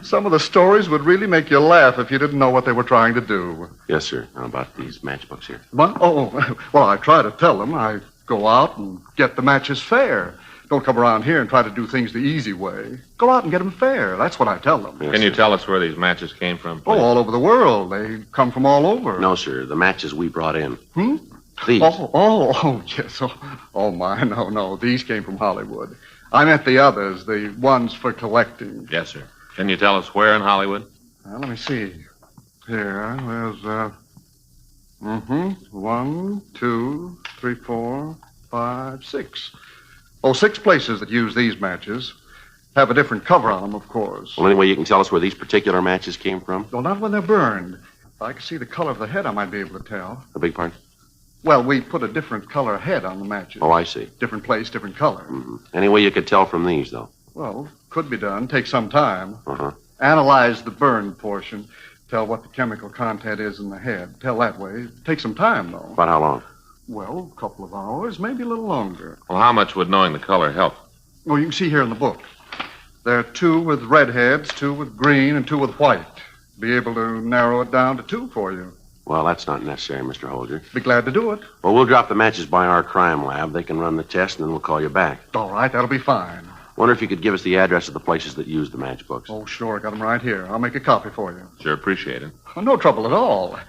Some of the stories would really make you laugh if you didn't know what they were trying to do. Yes, sir. How about these matchbooks here? What? Oh, well, I try to tell them. I go out and get the matches fair. Don't come around here and try to do things the easy way. Go out and get them fair. That's what I tell them. Yes, Can you sir. tell us where these matches came from, please? Oh, all over the world. They come from all over. No, sir. The matches we brought in. These. Oh, yes. Oh, my, no. These came from Hollywood. I meant the others, the ones for collecting. Yes, sir. Can you tell us where in Hollywood? Let me see. Here, there's, 1, 2, 3, 4, 5, 6. Oh, 6 places that use these matches. Have a different cover on them, of course. Well, anyway, you can tell us where these particular matches came from? Well, not when they're burned. If I could see the color of the head, I might be able to tell. A big part? Well, we put a different color head on the matches. Oh, I see. Different place, different color. Mm-hmm. Any way you could tell from these, though? Well, could be done. Take some time. Uh-huh. Analyze the burned portion. Tell what the chemical content is in the head. Tell that way. Take some time, though. About how long? Well, a couple of hours, maybe a little longer. Well, how much would knowing the color help? Oh, you can see here in the book. There are 2 with red heads, 2 with green, and 2 with white. Be able to narrow it down to 2 for you. Well, that's not necessary, Mr. Holger. Be glad to do it. Well, we'll drop the matches by our crime lab. They can run the test, and then we'll call you back. All right, that'll be fine. Wonder if you could give us the address of the places that use the matchbooks. Oh, sure. Got them right here. I'll make a copy for you. Sure, appreciate it. Oh, no trouble at all.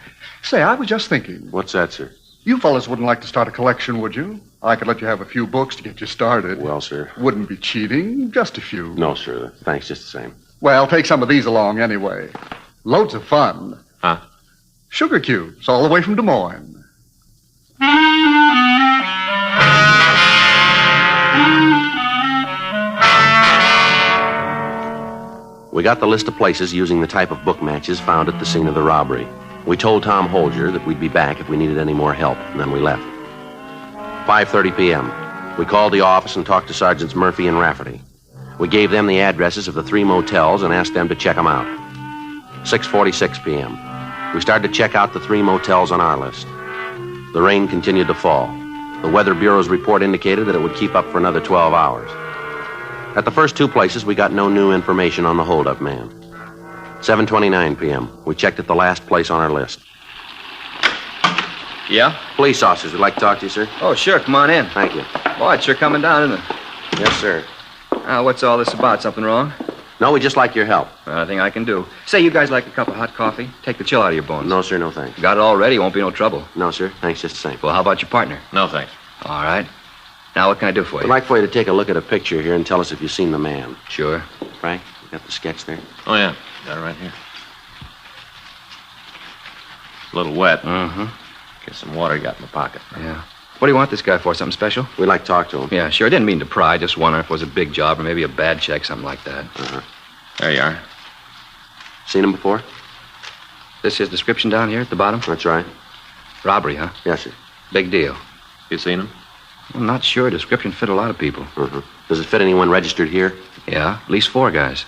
Say, I was just thinking. What's that, sir? You fellas wouldn't like to start a collection, would you? I could let you have a few books to get you started. Well, sir. Wouldn't be cheating. Just a few. No, sir. Thanks, just the same. Well, take some of these along anyway. Loads of fun. Huh? Sugar cubes, all the way from Des Moines. We got the list of places using the type of book matches found at the scene of the robbery. We told Tom Holger that we'd be back if we needed any more help, and then we left. 5:30 p.m. We called the office and talked to Sergeants Murphy and Rafferty. We gave them the addresses of the 3 motels and asked them to check them out. 6:46 p.m. We started to check out the 3 motels on our list. The rain continued to fall. The Weather Bureau's report indicated that it would keep up for another 12 hours. At the first 2 places, we got no new information on the holdup man. 7:29 p.m. We checked at the last place on our list. Yeah? Police officers would like to talk to you, sir. Oh, sure. Come on in. Thank you. Boy, it's sure coming down, isn't it? Yes, sir. What's all this about? Something wrong? No, we'd just like your help. Nothing I can do. Say, you guys like a cup of hot coffee? Take the chill out of your bones. No, sir, no thanks. Got it all ready. Won't be no trouble. No, sir. Thanks just the same. Well, how about your partner? No, thanks. All right. Now, what can I do for you? I'd like for you to take a look at a picture here and tell us if you've seen the man. Sure. Frank, you got the sketch there? Oh, yeah. Got it right here. A little wet. Mm-hmm. Get some water you got in the pocket. Yeah. What do you want this guy for? Something special? We'd like to talk to him. Yeah, sure. Didn't mean to pry. Just wondering if it was a big job or maybe a bad check, something like that. Uh-huh. There you are. Seen him before? This his description down here at the bottom? That's right. Robbery, huh? Yes, sir. Big deal. You seen him? I'm not sure. Description fit a lot of people. Uh-huh. Does it fit anyone registered here? Yeah, at least 4 guys.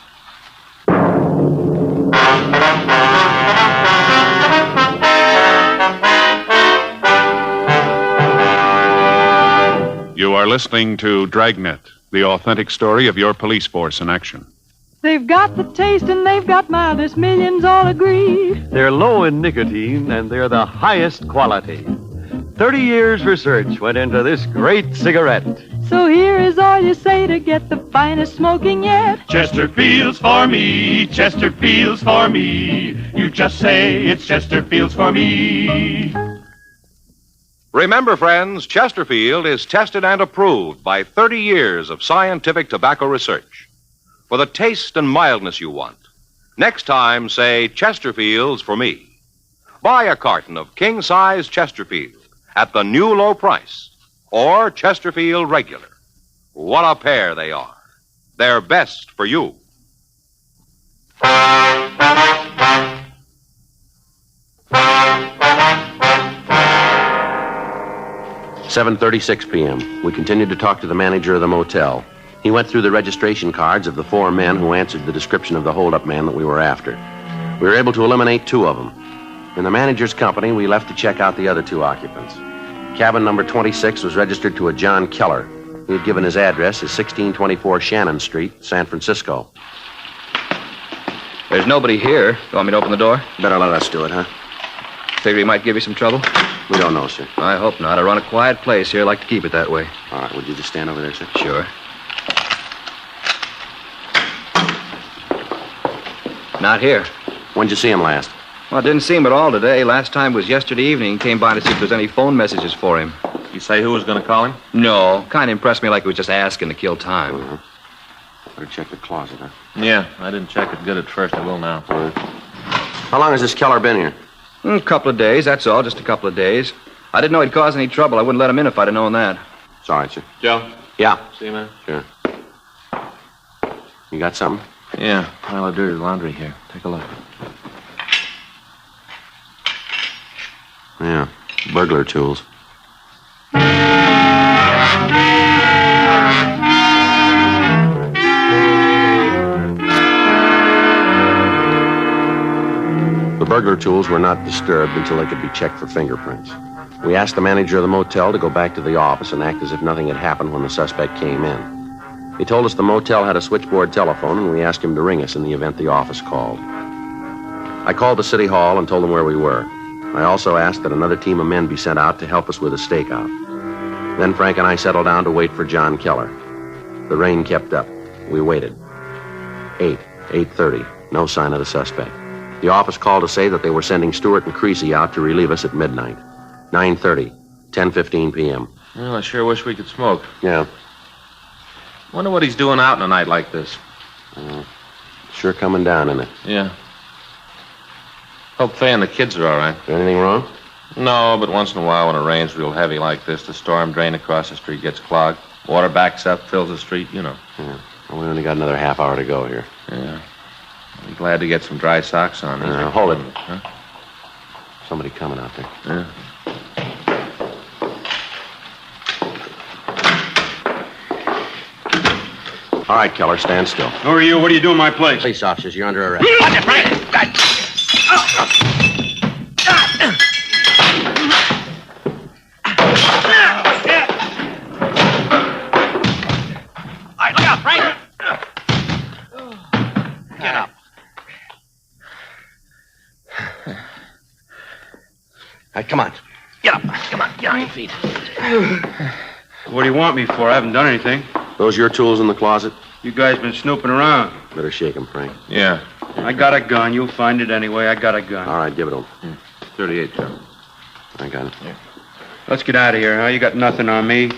You are listening to Dragnet, the authentic story of your police force in action. They've got the taste and they've got mildness, millions all agree. They're low in nicotine and they're the highest quality. 30 years research went into this great cigarette. So here is all you say to get the finest smoking yet. Chesterfield's for me, Chesterfield's for me. You just say it's Chesterfield's for me. Remember, friends, Chesterfield is tested and approved by 30 years of scientific tobacco research. For the taste and mildness you want, next time say Chesterfield's for me. Buy a carton of king-size Chesterfield at the new low price, or Chesterfield Regular. What a pair they are. They're best for you. 7:36 p.m. We continued to talk to the manager of the motel. He went through the registration cards of the 4 men who answered the description of the holdup man that we were after. We were able to eliminate 2 of them. In the manager's company, we left to check out the other 2 occupants. Cabin number 26 was registered to a John Keller. He had given his address as 1624 Shannon Street, San Francisco. There's nobody here. You want me to open the door? Better let us do it, huh? Figure he might give you some trouble? We don't know, sir. I hope not. I run a quiet place here. I like to keep it that way. All right, would you just stand over there, sir? Sure. Not here. When'd you see him last? Well, I didn't see him at all today. Last time was yesterday evening. He came by to see if there's any phone messages for him. You say who was going to call him? No. Kind of impressed me like he was just asking to kill time. Mm-hmm. Better check the closet, huh? Yeah, I didn't check it good at first. I will now. All right. How long has this Keller been here? A couple of days, that's all. Just a couple of days. I didn't know he'd cause any trouble. I wouldn't let him in if I'd have known that. It's all right, sir. Joe? Yeah. See you, man? Sure. You got something? Yeah, pile of dirty laundry here. Take a look. Yeah, burglar tools. The burglar tools were not disturbed until they could be checked for fingerprints. We asked the manager of the motel to go back to the office and act as if nothing had happened when the suspect came in. He told us the motel had a switchboard telephone, and we asked him to ring us in the event the office called. I called the city hall and told them where we were. I also asked that another team of men be sent out to help us with a stakeout. Then Frank and I settled down to wait for John Keller. The rain kept up. We waited. 8:30. No sign of the suspect. The office called to say that they were sending Stewart and Creasy out to relieve us at midnight. 9:30. 10:15 p.m. Well, I sure wish we could smoke. Yeah. Wonder what he's doing out in a night like this. Sure coming down, isn't it? Yeah. Hope Faye and the kids are all right. Is there anything wrong? No, but once in a while when it rains real heavy like this, the storm drain across the street gets clogged. Water backs up, fills the street, you know. Yeah. Well, we only got another half hour to go here. Yeah. I'll be glad to get some dry socks on. Hold it. Huh? Somebody coming out there. Yeah. All right, Keller, stand still. Who are you? What are you doing in my place? Police officers, you're under arrest. Look out, Frank! Get up. All right, come on. Get up. Come on, get on your feet. What do you want me for? I haven't done anything. Those your tools in the closet? You guys been snooping around. Better shake them, Frank. Yeah. I got a gun. You'll find it anyway. I got a gun. All right, give it to him. 38, Joe. I got it. Yeah. Let's get out of here, huh? You got nothing on me.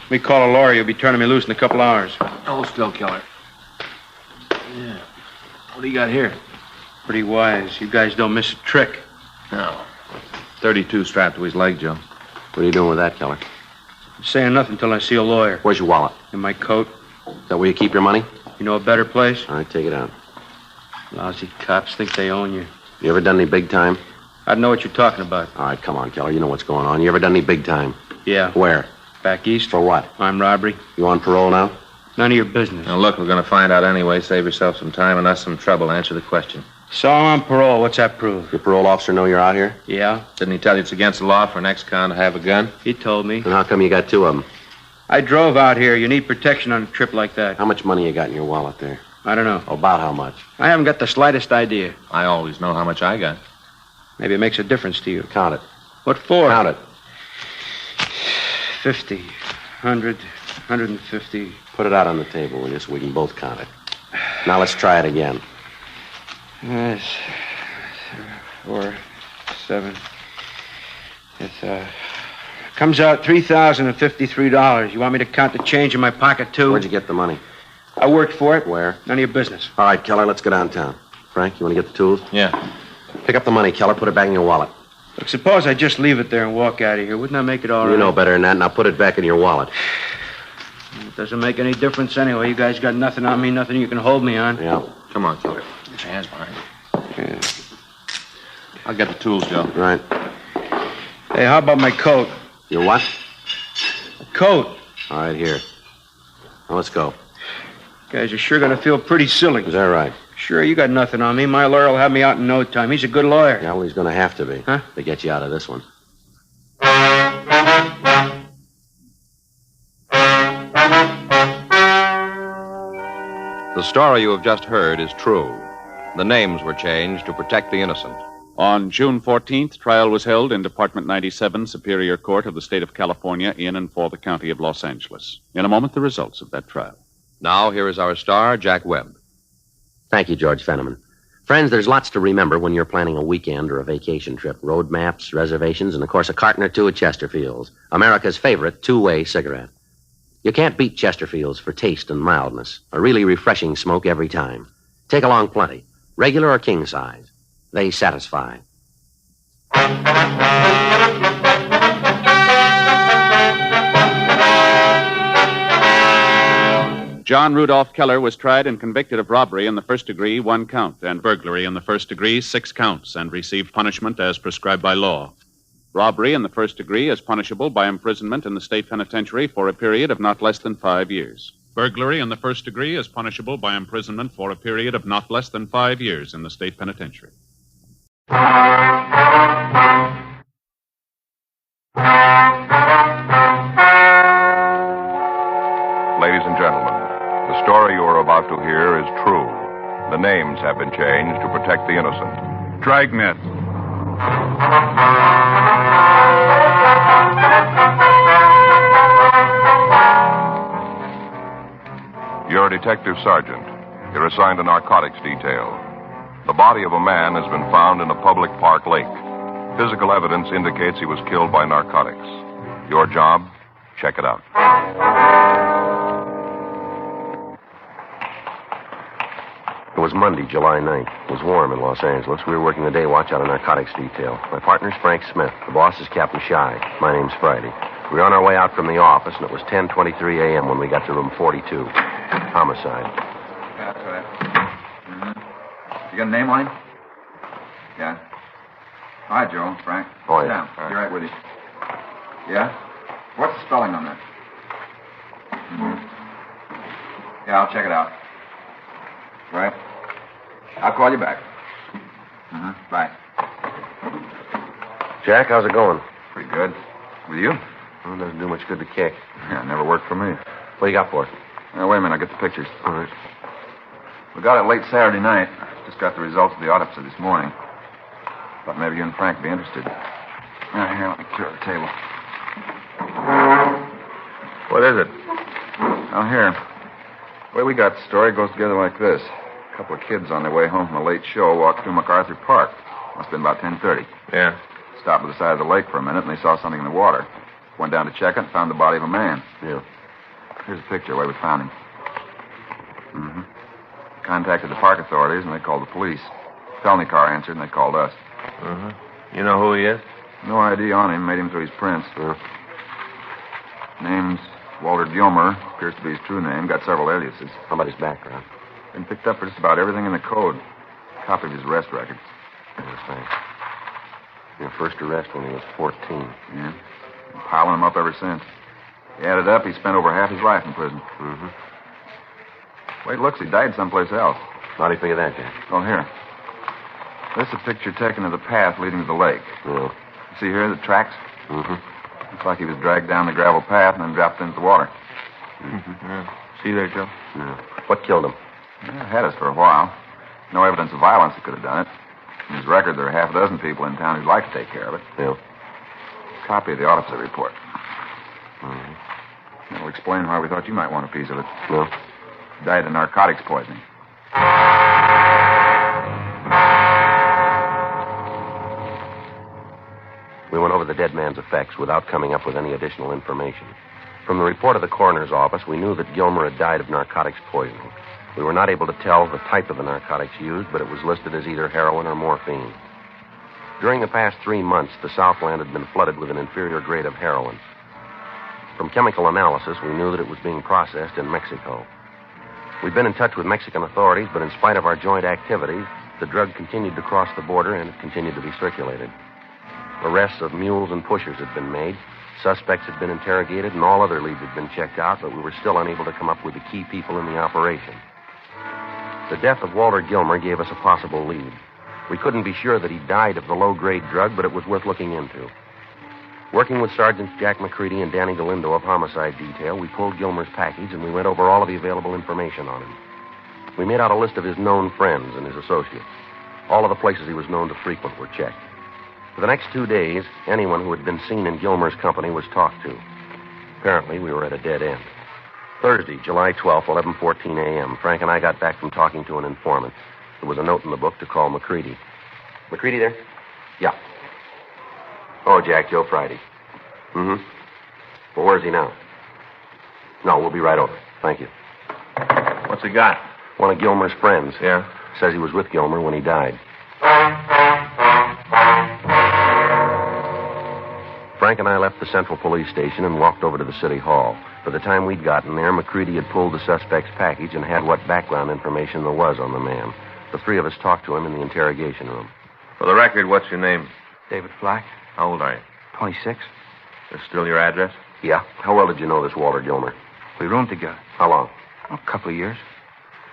Me call a lawyer. You'll be turning me loose in a couple hours. Hold still, Keller. Yeah. What do you got here? Pretty wise. You guys don't miss a trick. No. 32 strapped to his leg, Joe. What are you doing with that, Keller? I'm saying nothing until I see a lawyer. Where's your wallet? In my coat. Is that where you keep your money? You know a better place? All right, take it out. Lousy cops think they own you. You ever done any big time? I know what you're talking about. All right, come on, Keller. You know what's going on. You ever done any big time? Yeah. Where? Back east. For what? Armed robbery. You on parole now? None of your business. Now, look, we're going to find out anyway. Save yourself some time and us some trouble. Answer the question. So I'm on parole. What's that prove? Your parole officer know you're out here? Yeah. Didn't he tell you it's against the law for an ex-con to have a gun? He told me. And how come you got 2 of them? I drove out here. You need protection on a trip like that. How much money you got in your wallet there? I don't know. About how much? I haven't got the slightest idea. I always know how much I got. Maybe it makes a difference to you. Count it. What for? Count it. 50, 100, 150. Put it out on the table, will you, so we can both count it. Now let's try it again. Yes. 4, 7. It's, comes out $3,053. You want me to count the change in my pocket, too? Where'd you get the money? I worked for it. Where? None of your business. All right, Keller, let's go downtown. Frank, you want to get the tools? Yeah. Pick up the money, Keller. Put it back in your wallet. Look, suppose I just leave it there and walk out of here. Wouldn't that make it all right? You know better than that. Now put it back in your wallet. It doesn't make any difference anyway. You guys got nothing on me, nothing you can hold me on. Yeah. Come on, Keller. Get your hands behind you. Yeah. I'll get the tools, Joe. Right. Hey, how about my coat? Your what? A coat. All right, here. Now let's go. Guys are sure going to feel pretty silly. Is that right? Sure, you got nothing on me. My lawyer will have me out in no time. He's a good lawyer. Yeah, well, he's going to have to be. Huh? To get you out of this one. The story you have just heard is true. The names were changed to protect the innocent. On June 14th, trial was held in Department 97, Superior Court of the State of California, in and for the County of Los Angeles. In a moment, the results of that trial. Now, here is our star, Jack Webb. Thank you, George Fenneman. Friends, there's lots to remember when you're planning a weekend or a vacation trip. Road maps, reservations, and, of course, a carton or two of Chesterfields, America's favorite two-way cigarette. You can't beat Chesterfields for taste and mildness. A really refreshing smoke every time. Take along plenty, regular or king size. They satisfy. John Rudolph Keller was tried and convicted of robbery in the first degree, 1 count, and burglary in the first degree, 6 counts, and received punishment as prescribed by law. Robbery in the first degree is punishable by imprisonment in the state penitentiary for a period of not less than 5 years. Burglary in the first degree is punishable by imprisonment for a period of not less than 5 years in the state penitentiary. Ladies and gentlemen, the story you are about to hear is true. The names have been changed to protect the innocent. Dragnet. You're a detective sergeant. You're assigned to narcotics detail. The body of a man has been found in a public park lake. Physical evidence indicates he was killed by narcotics. Your job? Check it out. It was Monday, July 9th. It was warm in Los Angeles. We were working the day watch out of narcotics detail. My partner's Frank Smith. The boss is Captain Shy. My name's Friday. We were on our way out from the office, and it was 10:23 a.m. when we got to room 42. Homicide. Yeah, that's right. Mm-hmm. You got a name on him? Yeah. Hi, Joe. Frank. Oh, Sit yeah. down. Be right with you. Yeah? What's the spelling on that? Mm-hmm. Yeah, I'll check it out. Right. I'll call you back. Mm-hmm. Bye. Jack, how's it going? Pretty good. With you? Well, it doesn't do much good to kick. Yeah, never worked for me. What do you got for us? Now, wait a minute. I'll get the pictures. All right. We got it late Saturday night. Just got the results of the autopsy this morning. Thought maybe you and Frank would be interested. Now, here, let me clear the table. What is it? Oh, here. The way we got the story goes together like this. A couple of kids on their way home from a late show walked through MacArthur Park. Must have been about 10:30. Yeah. Stopped at the side of the lake for a minute, and they saw something in the water. Went down to check it and found the body of a man. Yeah. Here's a picture where we found him. Mm-hmm. Contacted the park authorities, and they called the police. Felony car answered, and they called us. Uh-huh. You know who he is? No ID on him. Made him through his prints. Name's Walter Gilmer. Appears to be his true name. Got several aliases. How about his background? Been picked up for just about everything in the code. Copy of his arrest record. Yes, thanks. Your first arrest when he was 14. Yeah. Been piling him up ever since. He added up, he spent over half his life in prison. Mm-hmm. Way it looks, he died someplace else. How do you figure that, Jack? Oh, here. This is a picture taken of the path leading to the lake. Yeah. See here, the tracks? Mm-hmm. Looked like he was dragged down the gravel path and then dropped into the water. Yeah. See there, Joe? Yeah. What killed him? Yeah, had us for a while. No evidence of violence that could have done it. In his record, there are half a dozen people in town who'd like to take care of it. Yeah. Copy of the autopsy report. Mm-hmm. That'll explain why we thought you might want a piece of it. No. Died of narcotics poisoning. We went over the dead man's effects without coming up with any additional information. From the report of the coroner's office, we knew that Gilmer had died of narcotics poisoning. We were not able to tell the type of the narcotics used, but it was listed as either heroin or morphine. During the past 3 months, the Southland had been flooded with an inferior grade of heroin. From chemical analysis, we knew that it was being processed in Mexico. We'd been in touch with Mexican authorities, but in spite of our joint activities, the drug continued to cross the border and it continued to be circulated. Arrests of mules and pushers had been made. Suspects had been interrogated, and all other leads had been checked out, but we were still unable to come up with the key people in the operation. The death of Walter Gilmer gave us a possible lead. We couldn't be sure that he died of the low-grade drug, but it was worth looking into. Working with Sergeants Jack McCready and Danny Galindo of Homicide Detail, we pulled Gilmer's package and we went over all of the available information on him. We made out a list of his known friends and his associates. All of the places he was known to frequent were checked. For the next 2 days, anyone who had been seen in Gilmer's company was talked to. Apparently, we were at a dead end. Thursday, July 12th, 11:14 a.m., Frank and I got back from talking to an informant. There was a note in the book to call McCready. McCready there? Yeah. Oh, Jack, Joe Friday. Mm-hmm. Well, where's he now? No, we'll be right over. Thank you. What's he got? One of Gilmer's friends. Yeah? Says he was with Gilmer when he died. Frank and I left the Central Police Station and walked over to the City Hall. By the time we'd gotten there, McCready had pulled the suspect's package and had what background information there was on the man. The three of us talked to him in the interrogation room. For the record, what's your name? David Flack. How old are you? 26. Is still your address? Yeah. How well did you know this Walter Gilmer? We roomed together. How long? A couple of years.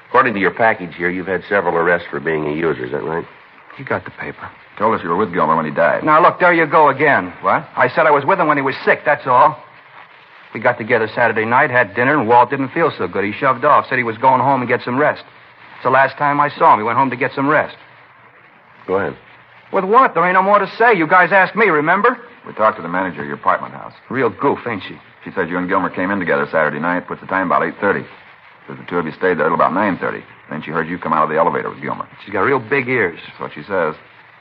According to your package here, you've had several arrests for being a user. Is that right? You got the paper. Told us you were with Gilmer when he died. Now, look, there you go again. What? I said I was with him when he was sick, that's all. We got together Saturday night, had dinner, and Walt didn't feel so good. He shoved off, said he was going home and get some rest. It's the last time I saw him. He went home to get some rest. Go ahead. With what? There ain't no more to say. You guys asked me, remember? We talked to the manager of your apartment house. Real goof, ain't she? She said you and Gilmer came in together Saturday night, put the time about 8:30. Says the two of you stayed there till about 9:30. Then she heard you come out of the elevator with Gilmer. She's got real big ears. That's what she says.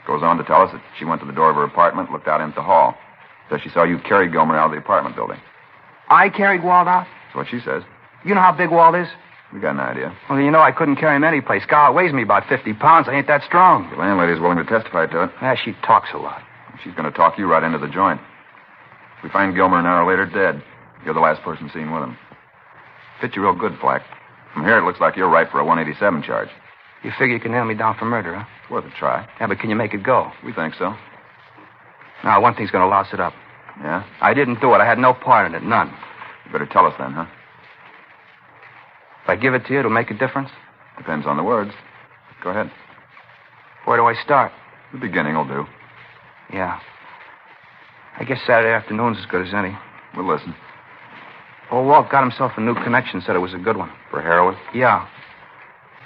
Goes on to tell us that she went to the door of her apartment, looked out into the hall. Says she saw you carry Gilmer out of the apartment building. I carried Walt out? That's what she says. You know how big Walt is? We got an idea. Well, you know I couldn't carry him any place. God weighs me about 50 pounds. I ain't that strong. The landlady's willing to testify to it. Yeah, she talks a lot. She's going to talk you right into the joint. We find Gilmer an hour later dead. You're the last person seen with him. Fit you real good, Flack. From here, it looks like you're right for a 187 charge. You figure you can nail me down for murder, huh? It's worth a try. Yeah, but can you make it go? We think so. Now, one thing's going to louse it up. Yeah? I didn't do it. I had no part in it, none. You better tell us then, huh? If I give it to you, it'll make a difference? Depends on the words. Go ahead. Where do I start? The beginning will do. Yeah. I guess Saturday afternoon's as good as any. We'll listen. Old Walt got himself a new connection, said it was a good one. For heroin? Yeah.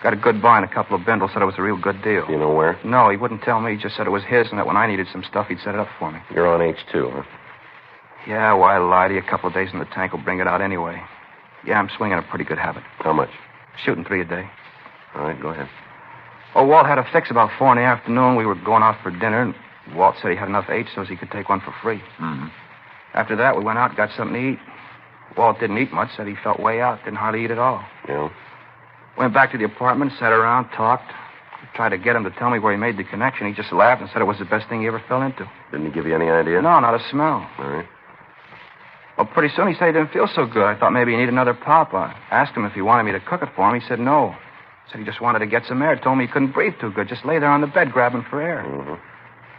Got a good buy and a couple of bindles, said it was a real good deal. You know where? No, he wouldn't tell me. He just said it was his and that when I needed some stuff, he'd set it up for me. You're on H2, huh? Yeah, why lie to you? A couple of days in the tank will bring it out anyway. Yeah, I'm swinging a pretty good habit. How much? Shooting 3 a day. All right, go ahead. Oh, Walt had a fix about 4 in the afternoon. We were going out for dinner, and Walt said he had enough H so he could take one for free. Mm-hmm. After that, we went out and got something to eat. Walt didn't eat much, said he felt way out, didn't hardly eat at all. Yeah? Went back to the apartment, sat around, talked. Tried to get him to tell me where he made the connection. He just laughed and said it was the best thing he ever fell into. Didn't he give you any idea? No, not a smell. All right. Well, pretty soon he said he didn't feel so good. I thought maybe he needed another pop. I asked him if he wanted me to cook it for him. He said no. Said he just wanted to get some air. Told me he couldn't breathe too good. Just lay there on the bed grabbing for air. Mm-hmm.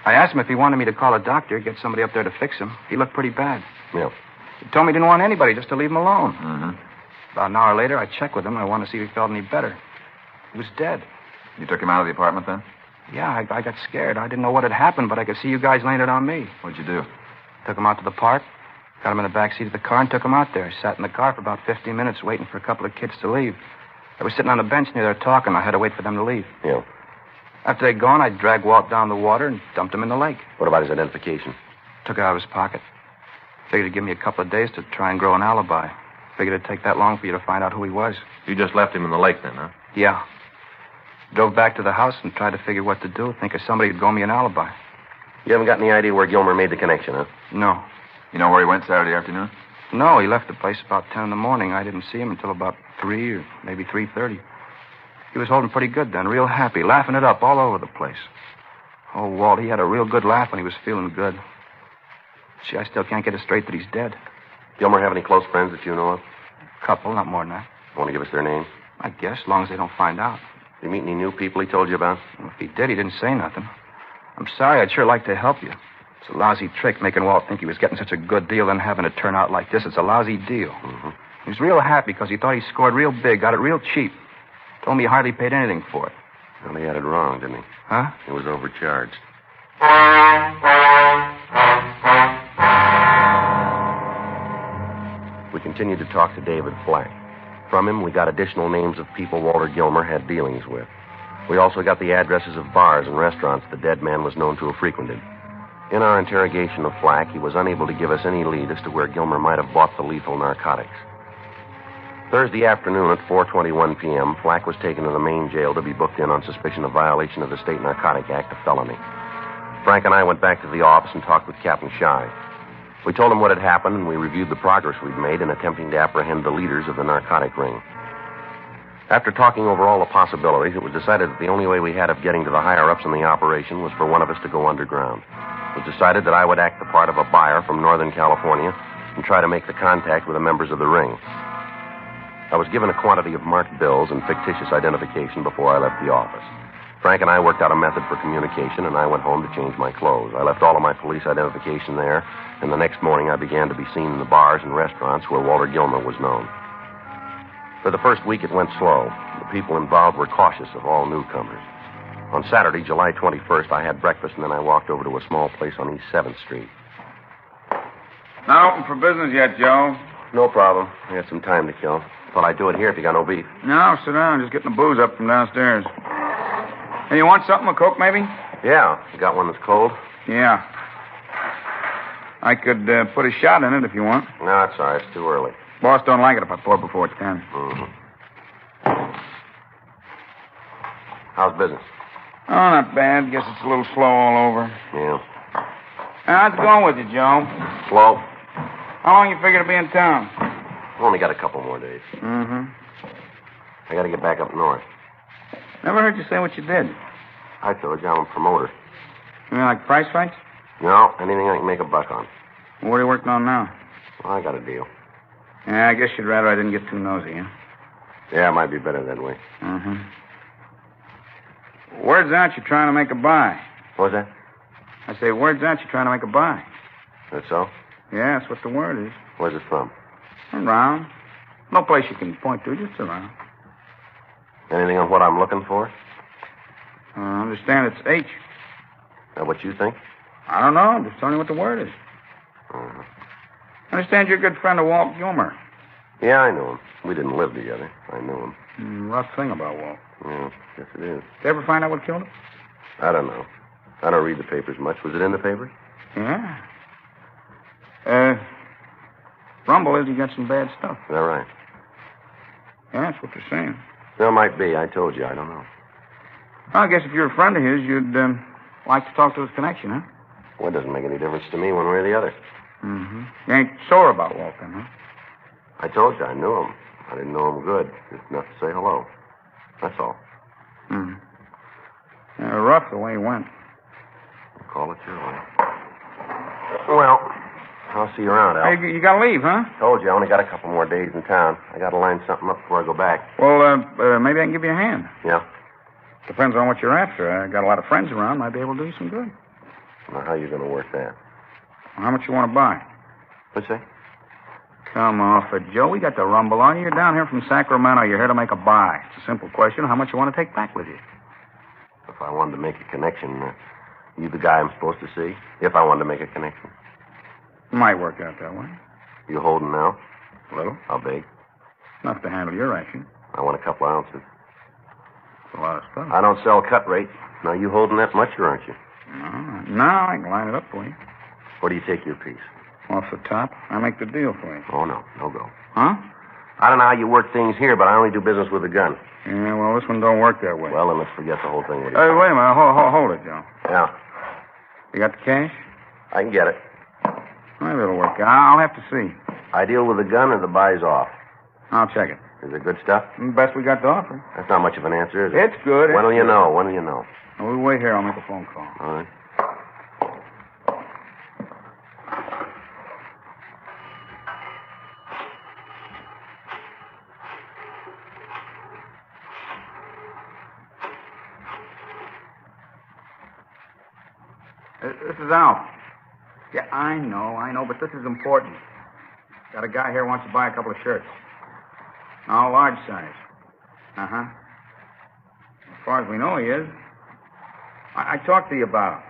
I asked him if he wanted me to call a doctor, get somebody up there to fix him. He looked pretty bad. Yeah. He told me he didn't want anybody, just to leave him alone. Mm-hmm. About an hour later, I checked with him. I wanted to see if he felt any better. He was dead. You took him out of the apartment then? Yeah, I got scared. I didn't know what had happened, but I could see you guys laying it on me. What'd you do? Took him out to the park. Got him in the back seat of the car and took him out there. Sat in the car for about 15 minutes waiting for a couple of kids to leave. I was sitting on a bench near there talking. I had to wait for them to leave. Yeah. After they'd gone, I dragged Walt down the water and dumped him in the lake. What about his identification? Took it out of his pocket. Figured he'd give me a couple of days to try and grow an alibi. Figured it'd take that long for you to find out who he was. You just left him in the lake then, huh? Yeah. Drove back to the house and tried to figure what to do. Think of somebody who'd grow me an alibi. You haven't got any idea where Gilmer made the connection, huh? No. You know where he went Saturday afternoon? No, he left the place about 10 in the morning. I didn't see him until about 3 or maybe 3:30. He was holding pretty good then, real happy, laughing it up all over the place. Oh, Walt, he had a real good laugh when he was feeling good. Gee, I still can't get it straight that he's dead. Gilmer have any close friends that you know of? Couple, not more than that. Want to give us their names? I guess, as long as they don't find out. Did you meet any new people he told you about? Well, if he did, he didn't say nothing. I'm sorry, I'd sure like to help you. It's a lousy trick making Walt think he was getting such a good deal and having it turn out like this. It's a lousy deal. Mm-hmm. He was real happy because he thought he scored real big, got it real cheap. Told me he hardly paid anything for it. Well, he had it wrong, didn't he? Huh? He was overcharged. We continued to talk to David Flack. From him, we got additional names of people Walter Gilmer had dealings with. We also got the addresses of bars and restaurants the dead man was known to have frequented. In our interrogation of Flack, he was unable to give us any lead as to where Gilmer might have bought the lethal narcotics. Thursday afternoon at 4:21 p.m., Flack was taken to the main jail to be booked in on suspicion of violation of the State Narcotic Act, a felony. Frank and I went back to the office and talked with Captain Shy. We told him what had happened, and we reviewed the progress we'd made in attempting to apprehend the leaders of the narcotic ring. After talking over all the possibilities, it was decided that the only way we had of getting to the higher-ups in the operation was for one of us to go underground. It was decided that I would act the part of a buyer from Northern California and try to make the contact with the members of the ring. I was given a quantity of marked bills and fictitious identification before I left the office. Frank and I worked out a method for communication, and I went home to change my clothes. I left all of my police identification there, and the next morning I began to be seen in the bars and restaurants where Walter Gilmer was known. For the first week, it went slow. The people involved were cautious of all newcomers. On Saturday, July 21st, I had breakfast, and then I walked over to a small place on East 7th Street. Not open for business yet, Joe. No problem. I had some time to kill. Thought I'd do it here if you got no beef. No, sit down. Just getting the booze up from downstairs. Hey, you want something? A Coke, maybe? Yeah. You got one that's cold? Yeah. I could put a shot in it if you want. No, it's all right. It's too early. Boss don't like it if I pour before it's 10. Mm-hmm. How's business? Oh, not bad. Guess it's a little slow all over. Yeah. How's it going with you, Joe? Slow. How long you figure to be in town? Only got a couple more days. Mm-hmm. I got to get back up north. Never heard you say what you did. I told you I'm a promoter. You mean like prize fights? No, anything I can make a buck on. What are you working on now? Well, I got a deal. Yeah, I guess you'd rather I didn't get too nosy, huh? Yeah, it might be better that way. Mm-hmm. Word's out you're trying to make a buy. What's that? I say, word's out you're trying to make a buy. That's so? Yeah, that's what the word is. Where's it from? Around. No place you can point to, just around. Anything on what I'm looking for? I understand it's H. Is that what you think? I don't know. I'm just telling you what the word is. Uh-huh. I understand you're a good friend of Walt Gilmer. Yeah, I knew him. We didn't live together. I knew him. Rough thing about Walt. Yeah, yes it is. Did you ever find out what killed him? I don't know. I don't read the papers much. Was it in the papers? Yeah. Rumble is he got some bad stuff. Is that right? Yeah, that's what they're saying. Well, might be. I told you. I don't know. Well, I guess if you're a friend of his, you'd like to talk to his connection, huh? Well, it doesn't make any difference to me one way or the other. Mm-hmm. You ain't sore about Walt, then, huh? I told you I knew him. I didn't know him good. Just enough to say hello. That's all. Hmm. Yeah, rough the way he went. Call it your way. Well, I'll see you around, Al. Hey, you gotta leave, huh? Told you I only got a couple more days in town. I gotta line something up before I go back. Well, maybe I can give you a hand. Yeah? Depends on what you're after. I got a lot of friends around. Might be able to do you some good. Now, how you gonna work that? How much you want to buy? What's that? Come off it, Joe. We got the rumble on you. You're down here from Sacramento. You're here to make a buy. It's a simple question. How much you want to take back with you? If I wanted to make a connection, you the guy I'm supposed to see? If I wanted to make a connection. Might work out that way. You holding now? A little. How big? Enough to handle your action. I want a couple ounces. It's a lot of stuff. I don't sell cut rate. Now, you holding that much, or aren't you? No, I can line it up for you. Where do you take your piece? Off the top. I make the deal for you. Oh, no. No go. Huh? I don't know how you work things here, but I only do business with a gun. Yeah, well, this one don't work that way. Well, then let's forget the whole thing. Hey, wait a minute. Hold it, Joe. Yeah. You got the cash? I can get it. Maybe it'll work. I'll have to see. I deal with the gun or the buy's off. I'll check it. Is it good stuff? Best we got to offer. That's not much of an answer, is it? It's good. When will you know? When will you know? We'll wait here. I'll make a phone call. All right. This is Alf. Yeah, I know, but this is important. Got a guy here who wants to buy a couple of shirts. Now, large size. Uh-huh. As far as we know, he is. I talked to you about him.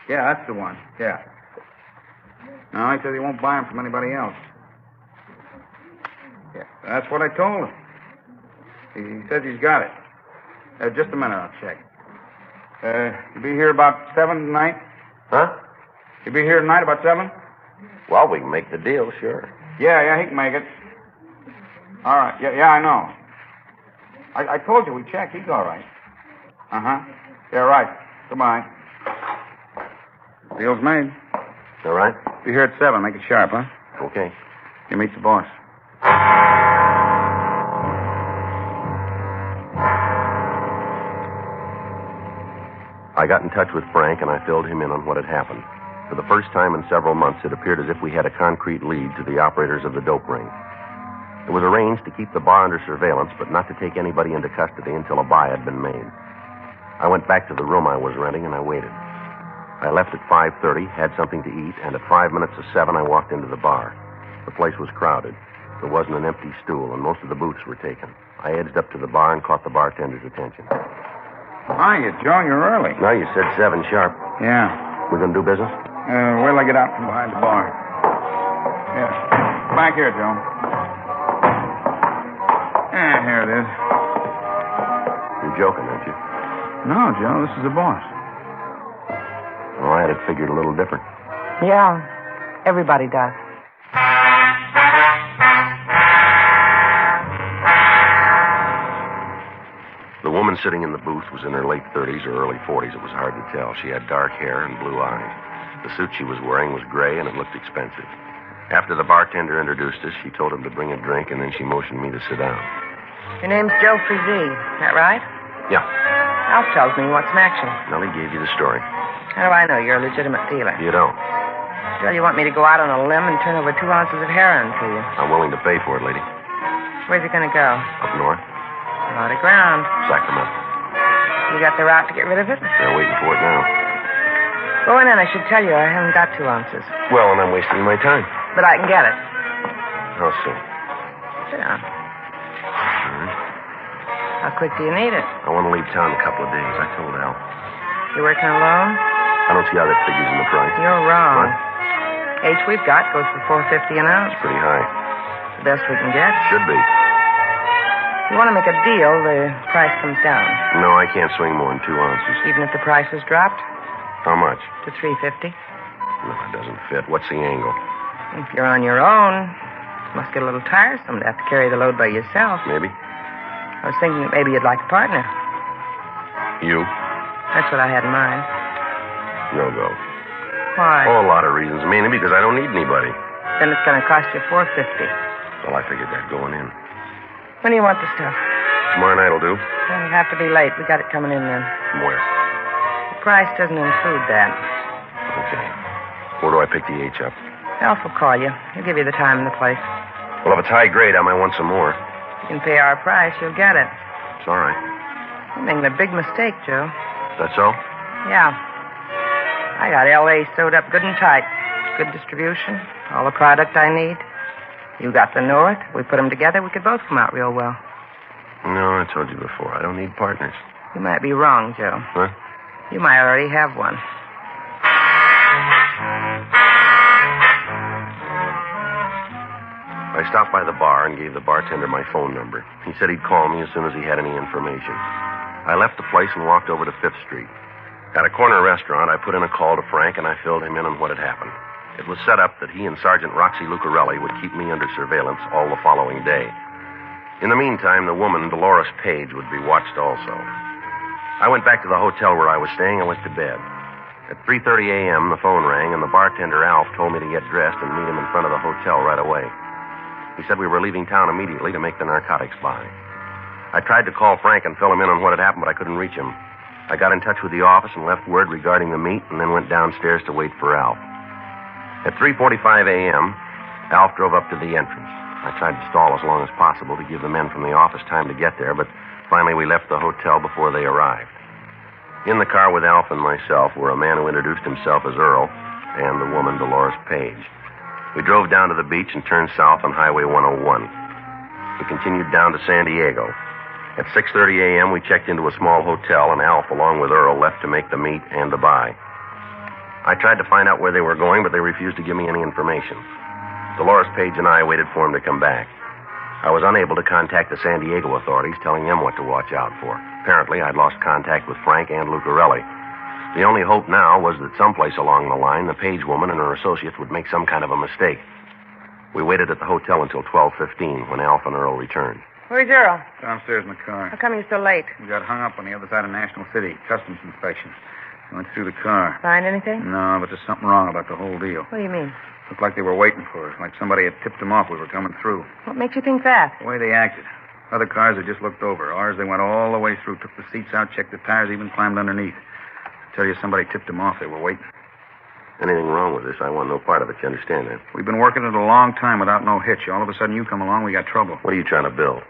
Yeah, that's the one. Yeah. No, he says he won't buy them from anybody else. Yeah, that's what I told him. He says he's got it. Just a minute, I'll check. You be here about 7 tonight? Huh? You be here tonight about 7? Well, we can make the deal, sure. Yeah, he can make it. All right. Yeah, I know. I told you we check. He's all right. Uh-huh. Yeah, right. Goodbye. Deal's made. All right. Be here at 7. Make it sharp, huh? Okay. You meet the boss. I got in touch with Frank, and I filled him in on what had happened. For the first time in several months, it appeared as if we had a concrete lead to the operators of the dope ring. It was arranged to keep the bar under surveillance, but not to take anybody into custody until a buy had been made. I went back to the room I was renting, and I waited. I left at 5:30, had something to eat, and at 5 minutes of 7, I walked into the bar. The place was crowded. There wasn't an empty stool, and most of the booths were taken. I edged up to the bar and caught the bartender's attention. Hiya, Joe. You're early. No, you said 7 sharp. Yeah. We gonna do business? Wait till I get out from behind the bar. Yeah. Back here, Joe. Yeah, here it is. You're joking, aren't you? No, Joe, this is the boss. Well, I had it figured a little different. Yeah, everybody does. The woman sitting in the booth was in her late 30s or early 40s. It was hard to tell. She had dark hair and blue eyes. The suit she was wearing was gray, and it looked expensive. After the bartender introduced us, she told him to bring a drink, and then she motioned me to sit down. Your name's Joe Frizee, is that right? Yeah. Alf tells me you want some action. Well, he gave you the story. How do I know you're a legitimate dealer? You don't. Well, you want me to go out on a limb and turn over 2 ounces of heroin to you. I'm willing to pay for it, lady. Where's it going to go? Up north. A lot of ground. Sacramento. You got the route to get rid of it? They're waiting for it now. Go in, and I should tell you I haven't got 2 ounces. Well, and I'm wasting my time. But I can get it. I'll see. Sit down. All right. How quick do you need it? I want to leave town in a couple of days. I told Al. You working alone? I don't see how that figures in the price. You're wrong. What? H we've got goes for $4.50 an ounce. Pretty high. The best we can get. Should be. You want to make a deal, the price comes down. No, I can't swing more than 2 ounces. Even if the price is dropped? How much? To $3.50. No, it doesn't fit. What's the angle? If you're on your own, it must get a little tiresome to have to carry the load by yourself. Maybe. I was thinking that maybe you'd like a partner. You? That's what I had in mind. No go. Why? Oh, a lot of reasons. Mainly because I don't need anybody. Then it's going to cost you $4.50. Well, I figured that going in. When do you want the stuff? Tomorrow night will do. It'll have to be late. We got it coming in then. From where? The price doesn't include that. Okay. Where do I pick the H up? Alf will call you. He'll give you the time and the place. Well, if it's high grade, I might want some more. You can pay our price. You'll get it. It's all right. You're making a big mistake, Joe. That's all? Yeah. I got L.A. sewed up good and tight. Good distribution. All the product I need. You got the North. We put them together. We could both come out real well. No, I told you before. I don't need partners. You might be wrong, Joe. Huh? You might already have one. I stopped by the bar and gave the bartender my phone number. He said he'd call me as soon as he had any information. I left the place and walked over to 5th Street. At a corner restaurant, I put in a call to Frank, and I filled him in on what had happened. It was set up that he and Sergeant Roxy Lucarelli would keep me under surveillance all the following day. In the meantime, the woman, Dolores Page, would be watched also. I went back to the hotel where I was staying and went to bed. At 3:30 a.m., the phone rang, and the bartender, Alf, told me to get dressed and meet him in front of the hotel right away. He said we were leaving town immediately to make the narcotics buy. I tried to call Frank and fill him in on what had happened, but I couldn't reach him. I got in touch with the office and left word regarding the meet, and then went downstairs to wait for Alf. At 3:45 a.m., Alf drove up to the entrance. I tried to stall as long as possible to give the men from the office time to get there, but finally we left the hotel before they arrived. In the car with Alf and myself were a man who introduced himself as Earl and the woman, Dolores Page. We drove down to the beach and turned south on Highway 101. We continued down to San Diego. At 6:30 a.m., we checked into a small hotel, and Alf, along with Earl, left to make the meet and the buy. I tried to find out where they were going, but they refused to give me any information. Dolores Page and I waited for him to come back. I was unable to contact the San Diego authorities, telling them what to watch out for. Apparently, I'd lost contact with Frank and Lucarelli. The only hope now was that someplace along the line, the Page woman and her associates would make some kind of a mistake. We waited at the hotel until 12:15, when Alf and Earl returned. Where's Earl? Downstairs in the car. How come you're so late? We got hung up on the other side of National City. Customs inspection. We went through the car. Find anything? No, but there's something wrong about the whole deal. What do you mean? Looked like they were waiting for us, like somebody had tipped them off we were coming through. What makes you think that? The way they acted. Other cars had just looked over. Ours, they went all the way through, took the seats out, checked the tires, even climbed underneath. I tell you, somebody tipped them off. They were waiting. Anything wrong with this? I want no part of it. You understand that? We've been working it a long time without no hitch. All of a sudden, you come along, we got trouble. What are you trying to build?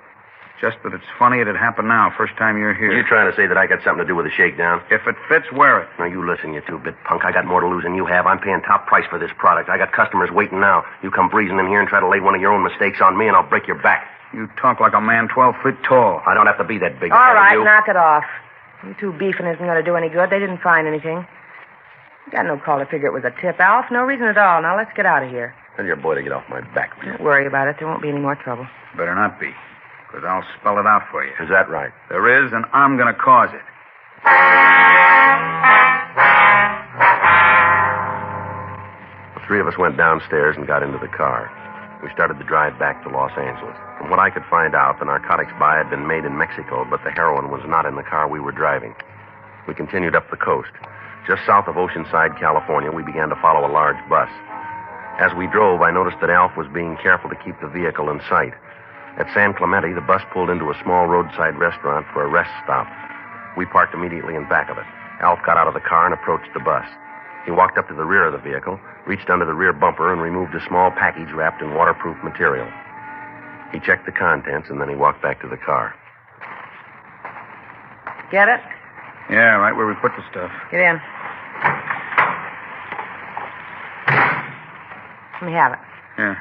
Just that it's funny it had happened now, first time you're here. Are you trying to say that I got something to do with the shakedown? If it fits, wear it. Now, you listen, you two-bit punk. I got more to lose than you have. I'm paying top price for this product. I got customers waiting now. You come breezing in here and try to lay one of your own mistakes on me, and I'll break your back. You talk like a man 12 feet tall. I don't have to be that big. All right, knock it off. You two beefing isn't going to do any good. They didn't find anything. You got no call to figure it was a tip, Alf. No reason at all. Now, let's get out of here. Tell your boy to get off my back, will you? Don't worry about it. There won't be any more trouble. Better not be, because I'll spell it out for you. Is that right? There is, and I'm going to cause it. The three of us went downstairs and got into the car. We started the drive back to Los Angeles. From what I could find out, the narcotics buy had been made in Mexico, but the heroin was not in the car we were driving. We continued up the coast. Just south of Oceanside, California, we began to follow a large bus. As we drove, I noticed that Alf was being careful to keep the vehicle in sight. At San Clemente, the bus pulled into a small roadside restaurant for a rest stop. We parked immediately in back of it. Alf got out of the car and approached the bus. He walked up to the rear of the vehicle, reached under the rear bumper, and removed a small package wrapped in waterproof material. He checked the contents, and then he walked back to the car. Get it? Yeah, right where we put the stuff. Get in. Let me have it. Yeah.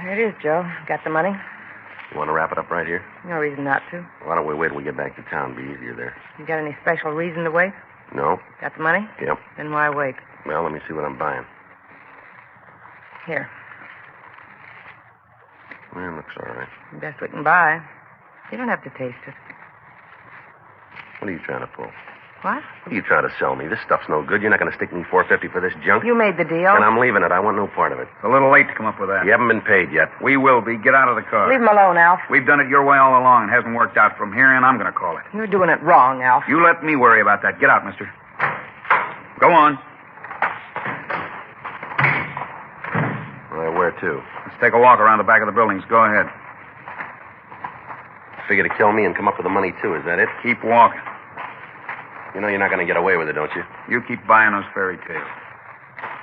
Here it is, Joe. Got the money? You want to wrap it up right here? No reason not to. Why don't we wait till we get back to town? It'll be easier there. You got any special reason to wait? No. Got the money? Yep. Then why wait? Well, let me see what I'm buying. Here. Well, it looks all right. Best we can buy. You don't have to taste it. What are you trying to pull? What? What are you trying to sell me? This stuff's no good. You're not going to stick me $4.50 for this junk? You made the deal. And I'm leaving it. I want no part of it. It's a little late to come up with that. You haven't been paid yet. We will be. Get out of the car. Leave him alone, Alf. We've done it your way all along. It hasn't worked out. From here in, I'm going to call it. You're doing it wrong, Alf. You let me worry about that. Get out, mister. Go on. Well, where to? Let's take a walk around the back of the buildings. Go ahead. Figure to kill me and come up with the money, too. Is that it? Keep walking. You know you're not going to get away with it, don't you? You keep buying those fairy tales.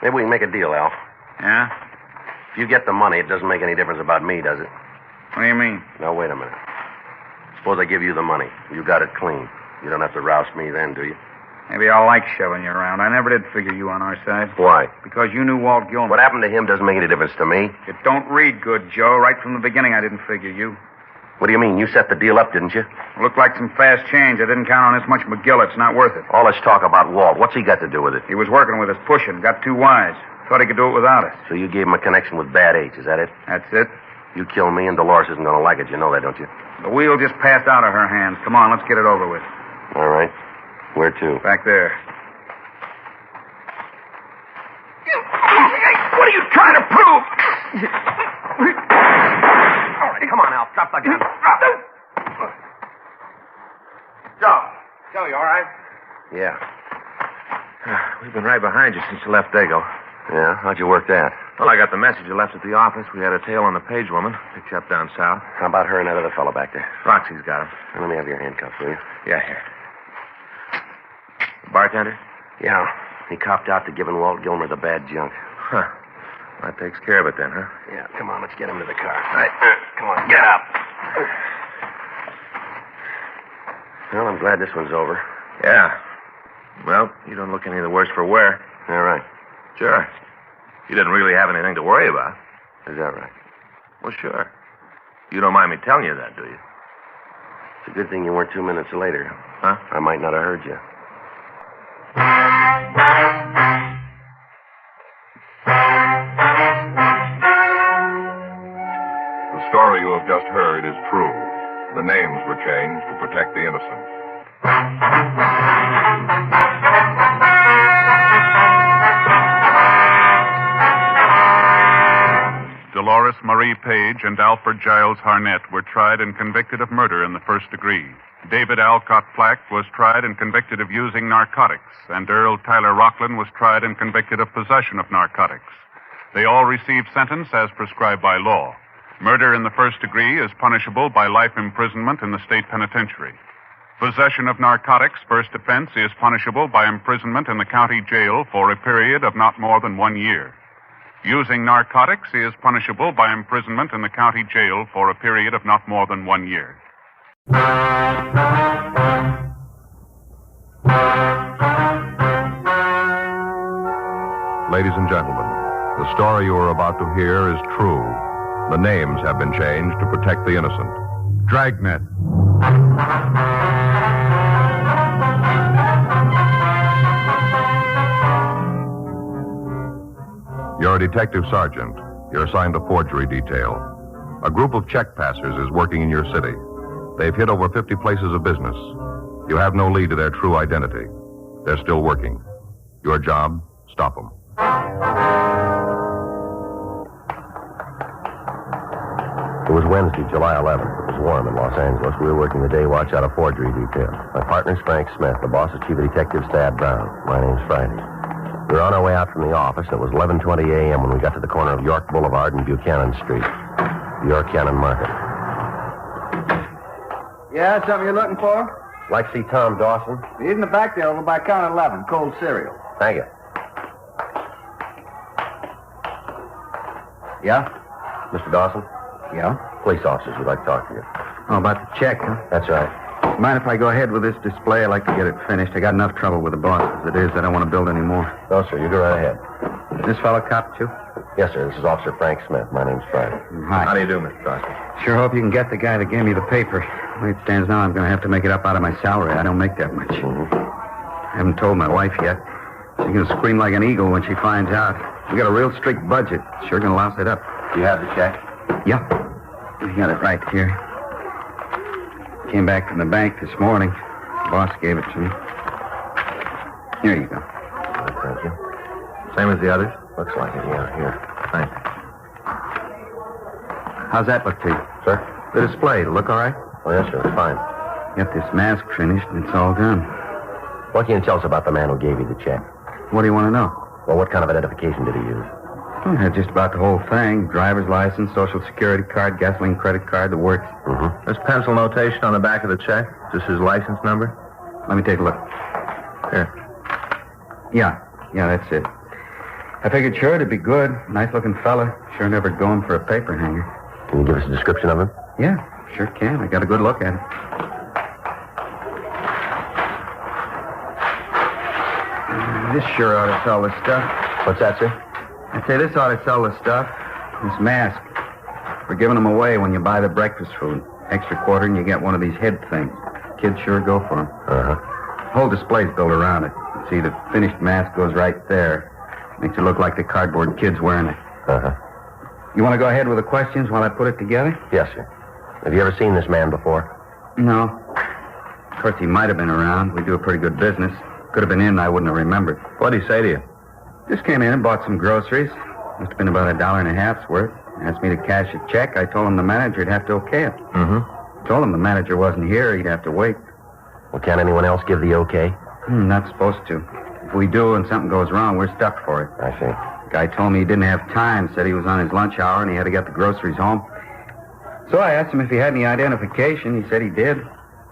Maybe we can make a deal, Alf. Yeah? If you get the money, it doesn't make any difference about me, does it? What do you mean? Now, wait a minute. Suppose I give you the money. You got it clean. You don't have to roust me then, do you? Maybe I'll like shoving you around. I never did figure you on our side. Why? Because you knew Walt Gilman. What happened to him doesn't make any difference to me. It don't read good, Joe. Right from the beginning, I didn't figure you. What do you mean? You set the deal up, didn't you? Looked like some fast change. I didn't count on this much McGill. It's not worth it. All this talk about Walt, what's he got to do with it? He was working with us, pushing. Got too wise. Thought he could do it without us. So you gave him a connection with Bad H, is that it? That's it. You kill me and Dolores isn't going to like it. You know that, don't you? The wheel just passed out of her hands. Come on, let's get it over with. All right. Where to? Back there. What are you trying to prove? All right, come on, Al. Drop the gun. Joe, you all right? Yeah. We've been right behind you since you left Dago. Yeah? How'd you work that? Well, I got the message you left at the office. We had a tail on the Page woman. Picked you up down south. How about her and that other fellow back there? Roxy's got him. Let me have your handcuffs, will you? Yeah, here. Bartender? Yeah. He copped out to giving Walt Gilmer the bad junk. Huh. That takes care of it then, huh? Yeah, come on, let's get him to the car. All right. Come on, get up. Well, I'm glad this one's over. Yeah. Well, you don't look any the worse for wear. All right. Sure. You didn't really have anything to worry about. Is that right? Well, sure. You don't mind me telling you that, do you? It's a good thing you weren't 2 minutes later. Huh? I might not have heard you. The story you have just heard is true. The names were changed to protect the innocent. Dolores Marie Page and Alfred Giles Harnett were tried and convicted of murder in the first degree. David Alcott Flack was tried and convicted of using narcotics, and Earl Tyler Rockland was tried and convicted of possession of narcotics. They all received sentence as prescribed by law. Murder in the first degree is punishable by life imprisonment in the state penitentiary. Possession of narcotics, first offense, is punishable by imprisonment in the county jail for a period of not more than 1 year. Using narcotics is punishable by imprisonment in the county jail for a period of not more than 1 year. Ladies and gentlemen, the story you are about to hear is true. The names have been changed to protect the innocent. Dragnet. You're a detective sergeant. You're assigned a forgery detail. A group of check passers is working in your city. They've hit over 50 places of business. You have no lead to their true identity. They're still working. Your job, stop them. It was Wednesday, July 11th. It was warm in Los Angeles. We were working the day watch out of forgery detail. My partner's Frank Smith. The boss is Chief of Detectives Thad Brown. My name's Friday. We were on our way out from the office. It was 11:20 a.m. when we got to the corner of York Boulevard and Buchanan Street. The York Cannon Market. Yeah, something you're looking for? Like to see Tom Dawson? He's in the back there over by counter 11, cold cereal. Thank you. Yeah? Mr. Dawson? Yeah? Police officers would like to talk to you. Oh, about the check, huh? That's right. Mind if I go ahead with this display? I'd like to get it finished. I got enough trouble with the boss as it is. I don't want to build any more. No, sir. You go right ahead. This fellow cop, too? Yes, sir. This is Officer Frank Smith. My name's Friday. Hi. How do you do, Mr. Dawson? Sure hope you can get the guy that gave me the paper. The way it stands now, I'm going to have to make it up out of my salary. I don't make that much. I haven't told my wife yet. She's going to scream like an eagle when she finds out. We got a real strict budget. Sure going to louse it up. Do you have the check? Yeah. I got it right here. Came back from the bank this morning. The boss gave it to me. Here you go. Thank you. Same as the others? Looks like it, yeah. Here. Thanks. How's that look to you? Sir? The display, look all right? Oh, yes, sir. It's fine. Got this mask finished, and it's all done. What can you tell us about the man who gave you the check? What do you want to know? Well, what kind of identification did he use? Well, I had just about the whole thing. Driver's license, social security card, gasoline credit card, the works. Mm-hmm. There's pencil notation on the back of the check. Just his license number. Let me take a look. Here. Yeah, that's it. I figured sure it'd be good. Nice-looking fella. Sure never going for a paper hanger. Can you give us a description of him? Yeah, sure can. I got a good look at him. This sure ought to sell the stuff. What's that, sir? I say this ought to sell the stuff. This mask. We're giving them away when you buy the breakfast food. Extra quarter and you get one of these head things. Kids sure go for them. Uh-huh. Whole display's built around it. See, the finished mask goes right there. Makes it look like the cardboard kid's wearing it. Uh-huh. You want to go ahead with the questions while I put it together? Yes, sir. Have you ever seen this man before? No. Of course, he might have been around. We do a pretty good business. Could have been in, I wouldn't have remembered. What'd he say to you? Just came in and bought some groceries. Must have been about $1.50's worth. Asked me to cash a check. I told him the manager'd have to okay it. Mm-hmm. Told him the manager wasn't here. He'd have to wait. Well, can't anyone else give the okay? Not supposed to. If we do and something goes wrong, we're stuck for it. I see. Guy told me he didn't have time. Said he was on his lunch hour and he had to get the groceries home. So I asked him if he had any identification. He said he did.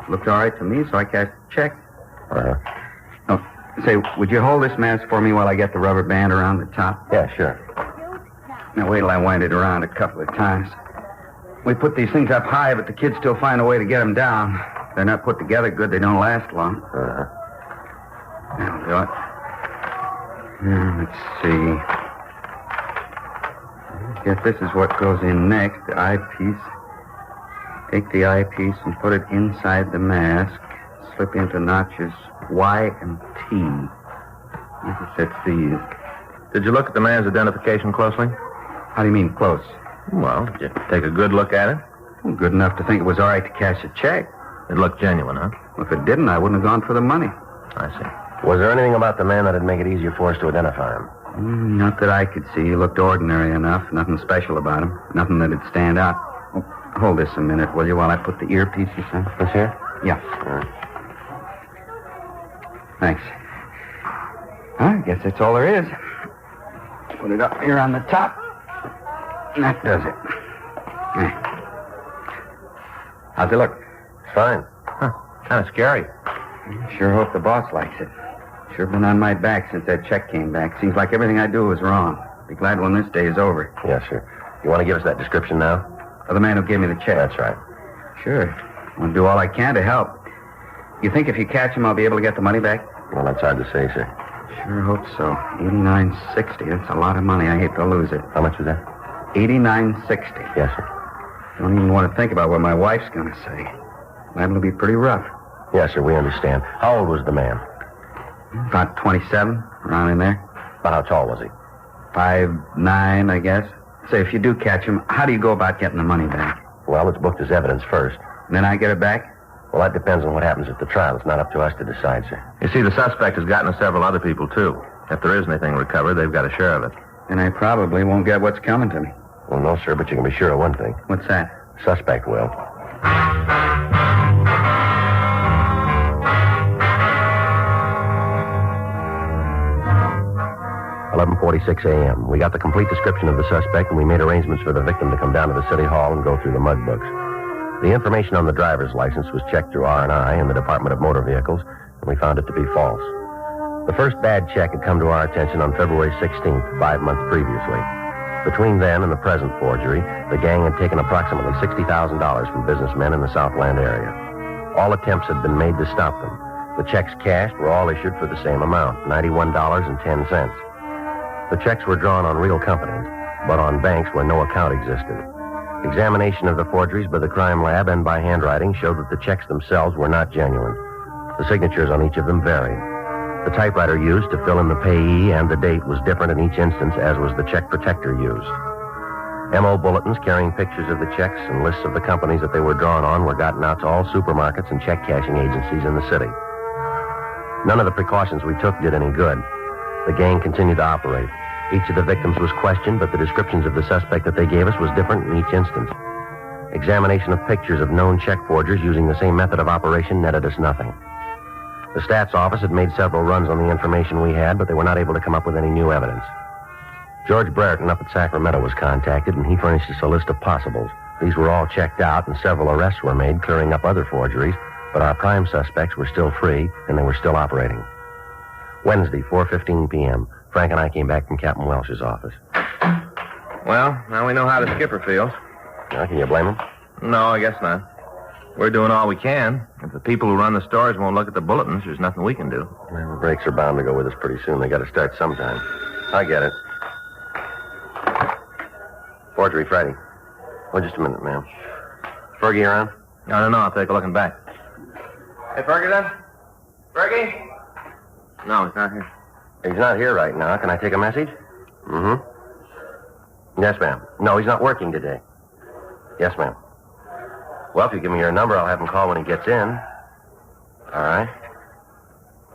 Looked all right to me, so I cashed a check. Uh-huh. Oh, say, would you hold this mask for me while I get the rubber band around the top? Yeah, sure. Now, wait till I wind it around a couple of times. We put these things up high, but the kids still find a way to get them down. If they're not put together good, they don't last long. Uh-huh. That'll do it. Now, let's see. I guess this is what goes in next, the eyepiece. Take the eyepiece and put it inside the mask. Slip into notches Y and T. I guess that's these. Did you look at the man's identification closely? How do you mean, close? Well, did you take a good look at it? Well, good enough to think it was all right to cash a check. It looked genuine, huh? Well, if it didn't, I wouldn't have gone for the money. I see. Was there anything about the man that'd make it easier for us to identify him? Not that I could see. He looked ordinary enough. Nothing special about him. Nothing that'd stand out. Oh, hold this a minute, will you, while I put the earpieces in? This here? Yeah. All right. Thanks. I guess that's all there is. Put it up here on the top. And that does it. How's it look? It's fine. Huh. Kind of scary. Sure hope the boss likes it. Sure been on my back since that check came back. Seems like everything I do is wrong. Be glad when this day is over. Yes, sir. You want to give us that description now? Of the man who gave me the check? That's right. Sure. I'll do all I can to help. You think if you catch him, I'll be able to get the money back? Well, that's hard to say, sir. Sure hope so. $89.60. That's a lot of money. I hate to lose it. How much was that? $89.60. Yes, sir. Don't even want to think about what my wife's going to say. Liable to be pretty rough. Yes, sir, we understand. How old was the man? About 27, around in there. About how tall was he? 5'9", I guess. Say, if you do catch him, how do you go about getting the money back? Well, it's booked as evidence first. And then I get it back? Well, that depends on what happens at the trial. It's not up to us to decide, sir. You see, the suspect has gotten to several other people, too. If there is anything recovered, they've got a share of it. And I probably won't get what's coming to me. Well, no, sir, but you can be sure of one thing. What's that? Suspect will. 11:46 a.m. We got the complete description of the suspect, and we made arrangements for the victim to come down to the city hall and go through the mud books. The information on the driver's license was checked through R&I in the Department of Motor Vehicles, and we found it to be false. The first bad check had come to our attention on February 16th, 5 months previously. Between then and the present forgery, the gang had taken approximately $60,000 from businessmen in the Southland area. All attempts had been made to stop them. The checks cashed were all issued for the same amount, $91.10. The checks were drawn on real companies, but on banks where no account existed. Examination of the forgeries by the crime lab and by handwriting showed that the checks themselves were not genuine. The signatures on each of them varied. The typewriter used to fill in the payee and the date was different in each instance, as was the check protector used. M.O. bulletins carrying pictures of the checks and lists of the companies that they were drawn on were gotten out to all supermarkets and check cashing agencies in the city. None of the precautions we took did any good. The gang continued to operate. Each of the victims was questioned, but the descriptions of the suspect that they gave us was different in each instance. Examination of pictures of known check forgers using the same method of operation netted us nothing. The stats office had made several runs on the information we had, but they were not able to come up with any new evidence. George Brereton up at Sacramento was contacted, and he furnished us a list of possibles. These were all checked out, and several arrests were made, clearing up other forgeries, but our prime suspects were still free, and they were still operating. Wednesday, 4:15 p.m., Frank and I came back from Captain Welsh's office. Well, now we know how the skipper feels. Now, can you blame him? No, I guess not. We're doing all we can. If the people who run the stores won't look at the bulletins, there's nothing we can do. Well, the brakes are bound to go with us pretty soon. They got to start sometime. I get it. Forgery Friday. Oh, just a minute, ma'am. Fergie around? I don't know. I'll take a look in back. Hey, Ferguson? Fergie? No, he's not here. He's not here right now. Can I take a message? Mm-hmm. Yes, ma'am. No, he's not working today. Yes, ma'am. Well, if you give me your number, I'll have him call when he gets in. All right.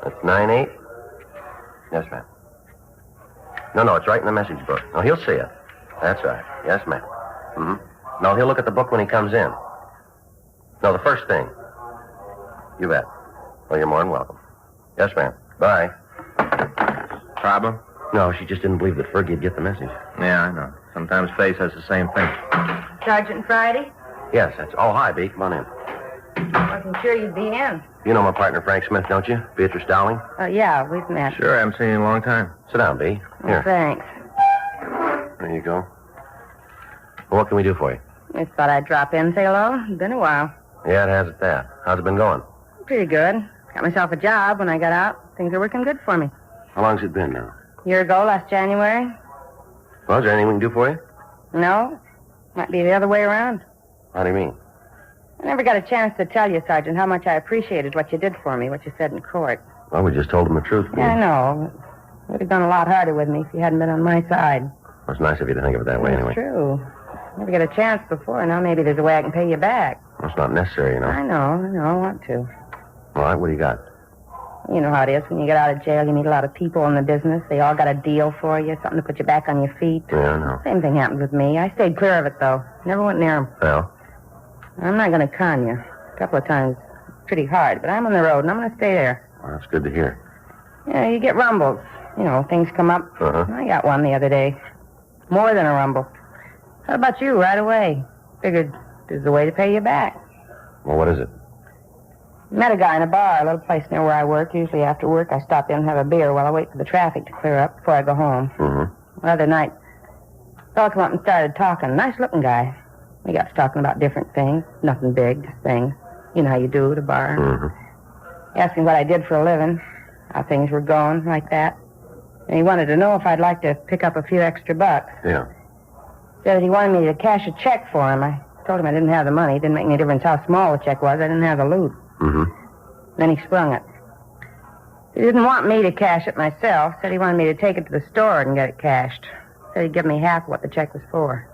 That's 98? Yes, ma'am. No, it's right in the message book. No, he'll see it. That's right. Yes, ma'am. Mm-hmm. No, he'll look at the book when he comes in. No, the first thing. You bet. Well, you're more than welcome. Yes, ma'am. Bye. Problem? No, she just didn't believe that Fergie'd get the message. Yeah, I know. Sometimes Faye says the same thing. Sergeant Friday? Yes, that's... Oh, hi, B. Come on in. Wasn't sure you'd be in. You know my partner, Frank Smith, don't you? Beatrice Dowling? Yeah, we've met. Sure, I haven't seen you in a long time. Sit down, B. Here. Thanks. There you go. Well, what can we do for you? Just thought I'd drop in and say hello. It's been a while. Yeah, it has at that. How's it been going? Pretty good. Got myself a job when I got out. Things are working good for me. How long's it been now? A year ago, last January. Well, is there anything we can do for you? No. Might be the other way around. How do you mean? I never got a chance to tell you, Sergeant, how much I appreciated what you did for me, what you said in court. Well, we just told him the truth. Yeah, I know. It would have done a lot harder with me if you hadn't been on my side. Well, it's nice of you to think of it that way, That's anyway. True. Never get a chance before. Now maybe there's a way I can pay you back. Well, it's not necessary, you know. I know. I want to. All right, what do you got? You know how it is. When you get out of jail, you meet a lot of people in the business. They all got a deal for you, something to put you back on your feet. Yeah, I know. Same thing happened with me. I stayed clear of it, though. Never went near them. Well? I'm not going to con you. A couple of times, pretty hard, but I'm on the road, and I'm going to stay there. Well, that's good to hear. Yeah, you get rumbles. You know, things come up. Uh-huh. I got one the other day. More than a rumble. How about you, right away? Figured there's a way to pay you back. Well, what is it? Met a guy in a bar, a little place near where I work. Usually after work, I stop in and have a beer while I wait for the traffic to clear up before I go home. Mm-hmm. The other night, a fellow came up and started talking. Nice-looking guy. We got to talking about different things. Nothing big, just things. You know how you do at a bar. Mm-hmm. He asked me what I did for a living, how things were going, like that. And he wanted to know if I'd like to pick up a few extra bucks. Yeah. Said he wanted me to cash a check for him. I told him I didn't have the money. It didn't make any difference how small the check was. I didn't have the loot. Mm-hmm. Then he sprung it. He didn't want me to cash it myself. Said he wanted me to take it to the store and get it cashed. Said he'd give me half of what the check was for.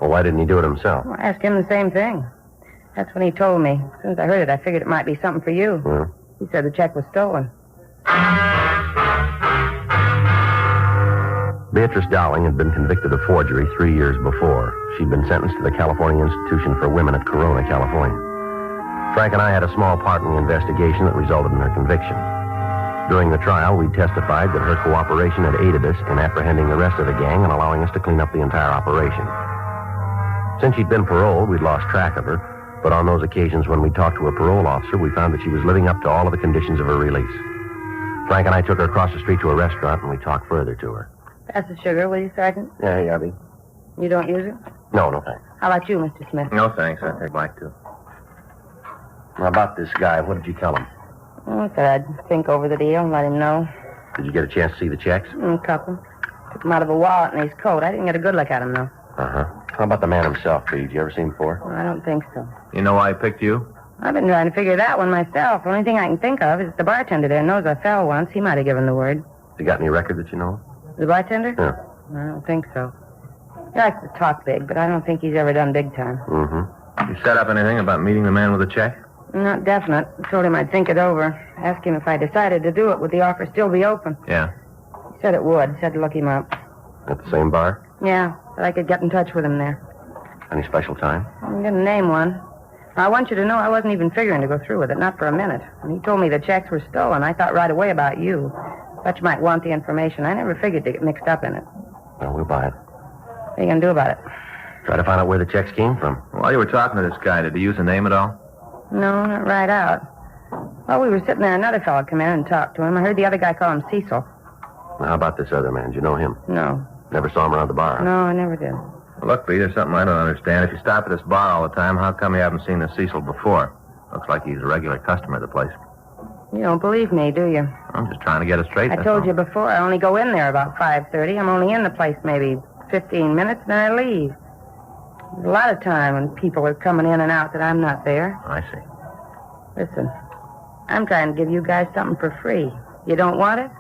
Well, why didn't he do it himself? Well, I asked him the same thing. That's when he told me. As soon as I heard it, I figured it might be something for you. Yeah. He said the check was stolen. Beatrice Dowling had been convicted of forgery 3 years before. She'd been sentenced to the California Institution for Women at Corona, California. Frank and I had a small part in the investigation that resulted in her conviction. During the trial, we testified that her cooperation had aided us in apprehending the rest of the gang and allowing us to clean up the entire operation. Since she'd been paroled, we'd lost track of her, but on those occasions when we talked to a parole officer, we found that she was living up to all of the conditions of her release. Frank and I took her across the street to a restaurant, and we talked further to her. Pass the sugar, will you, Sergeant? Yeah, Yabby. You don't use it? No, thanks. How about you, Mr. Smith? No, thanks. I take black, too. Now, about this guy, what did you tell him? I said I'd think over the deal and let him know. Did you get a chance to see the checks? A couple. Took him out of a wallet in his coat. I didn't get a good look at him, though. Uh-huh. How about the man himself, Did you ever see him before? I don't think so. You know why I picked you? I've been trying to figure that one myself. The only thing I can think of is the bartender there knows I fell once. He might have given the word. Has he got any record that you know of? The bartender? Yeah. I don't think so. He likes to talk big, but I don't think he's ever done big time. Mm-hmm. You set up anything about meeting the man with the check? Not definite. I told him I'd think it over. Asked him if I decided to do it, would the offer still be open? Yeah. He said it would. Said to look him up. At the same bar? Yeah. Said I could get in touch with him there. Any special time? I didn't name one. I want you to know I wasn't even figuring to go through with it, not for a minute. When he told me the checks were stolen, I thought right away about you. Thought you might want the information. I never figured to get mixed up in it. Well, we'll buy it. What are you going to do about it? Try to find out where the checks came from. While you were talking to this guy, did he use a name at all? No, not right out. While we were sitting there, another fellow came in and talked to him. I heard the other guy call him Cecil. Now, how about this other man? Did you know him? No. Never saw him around the bar? No, I never did. Well, look, Pete, there's something I don't understand. If you stop at this bar all the time, how come you haven't seen the Cecil before? Looks like he's a regular customer of the place. You don't believe me, do you? I'm just trying to get it straight. I told you before, I only go in there about 5:30. I'm only in the place maybe 15 minutes, then I leave. There's a lot of time when people are coming in and out that I'm not there. I see. Listen, I'm trying to give you guys something for free. You don't want it?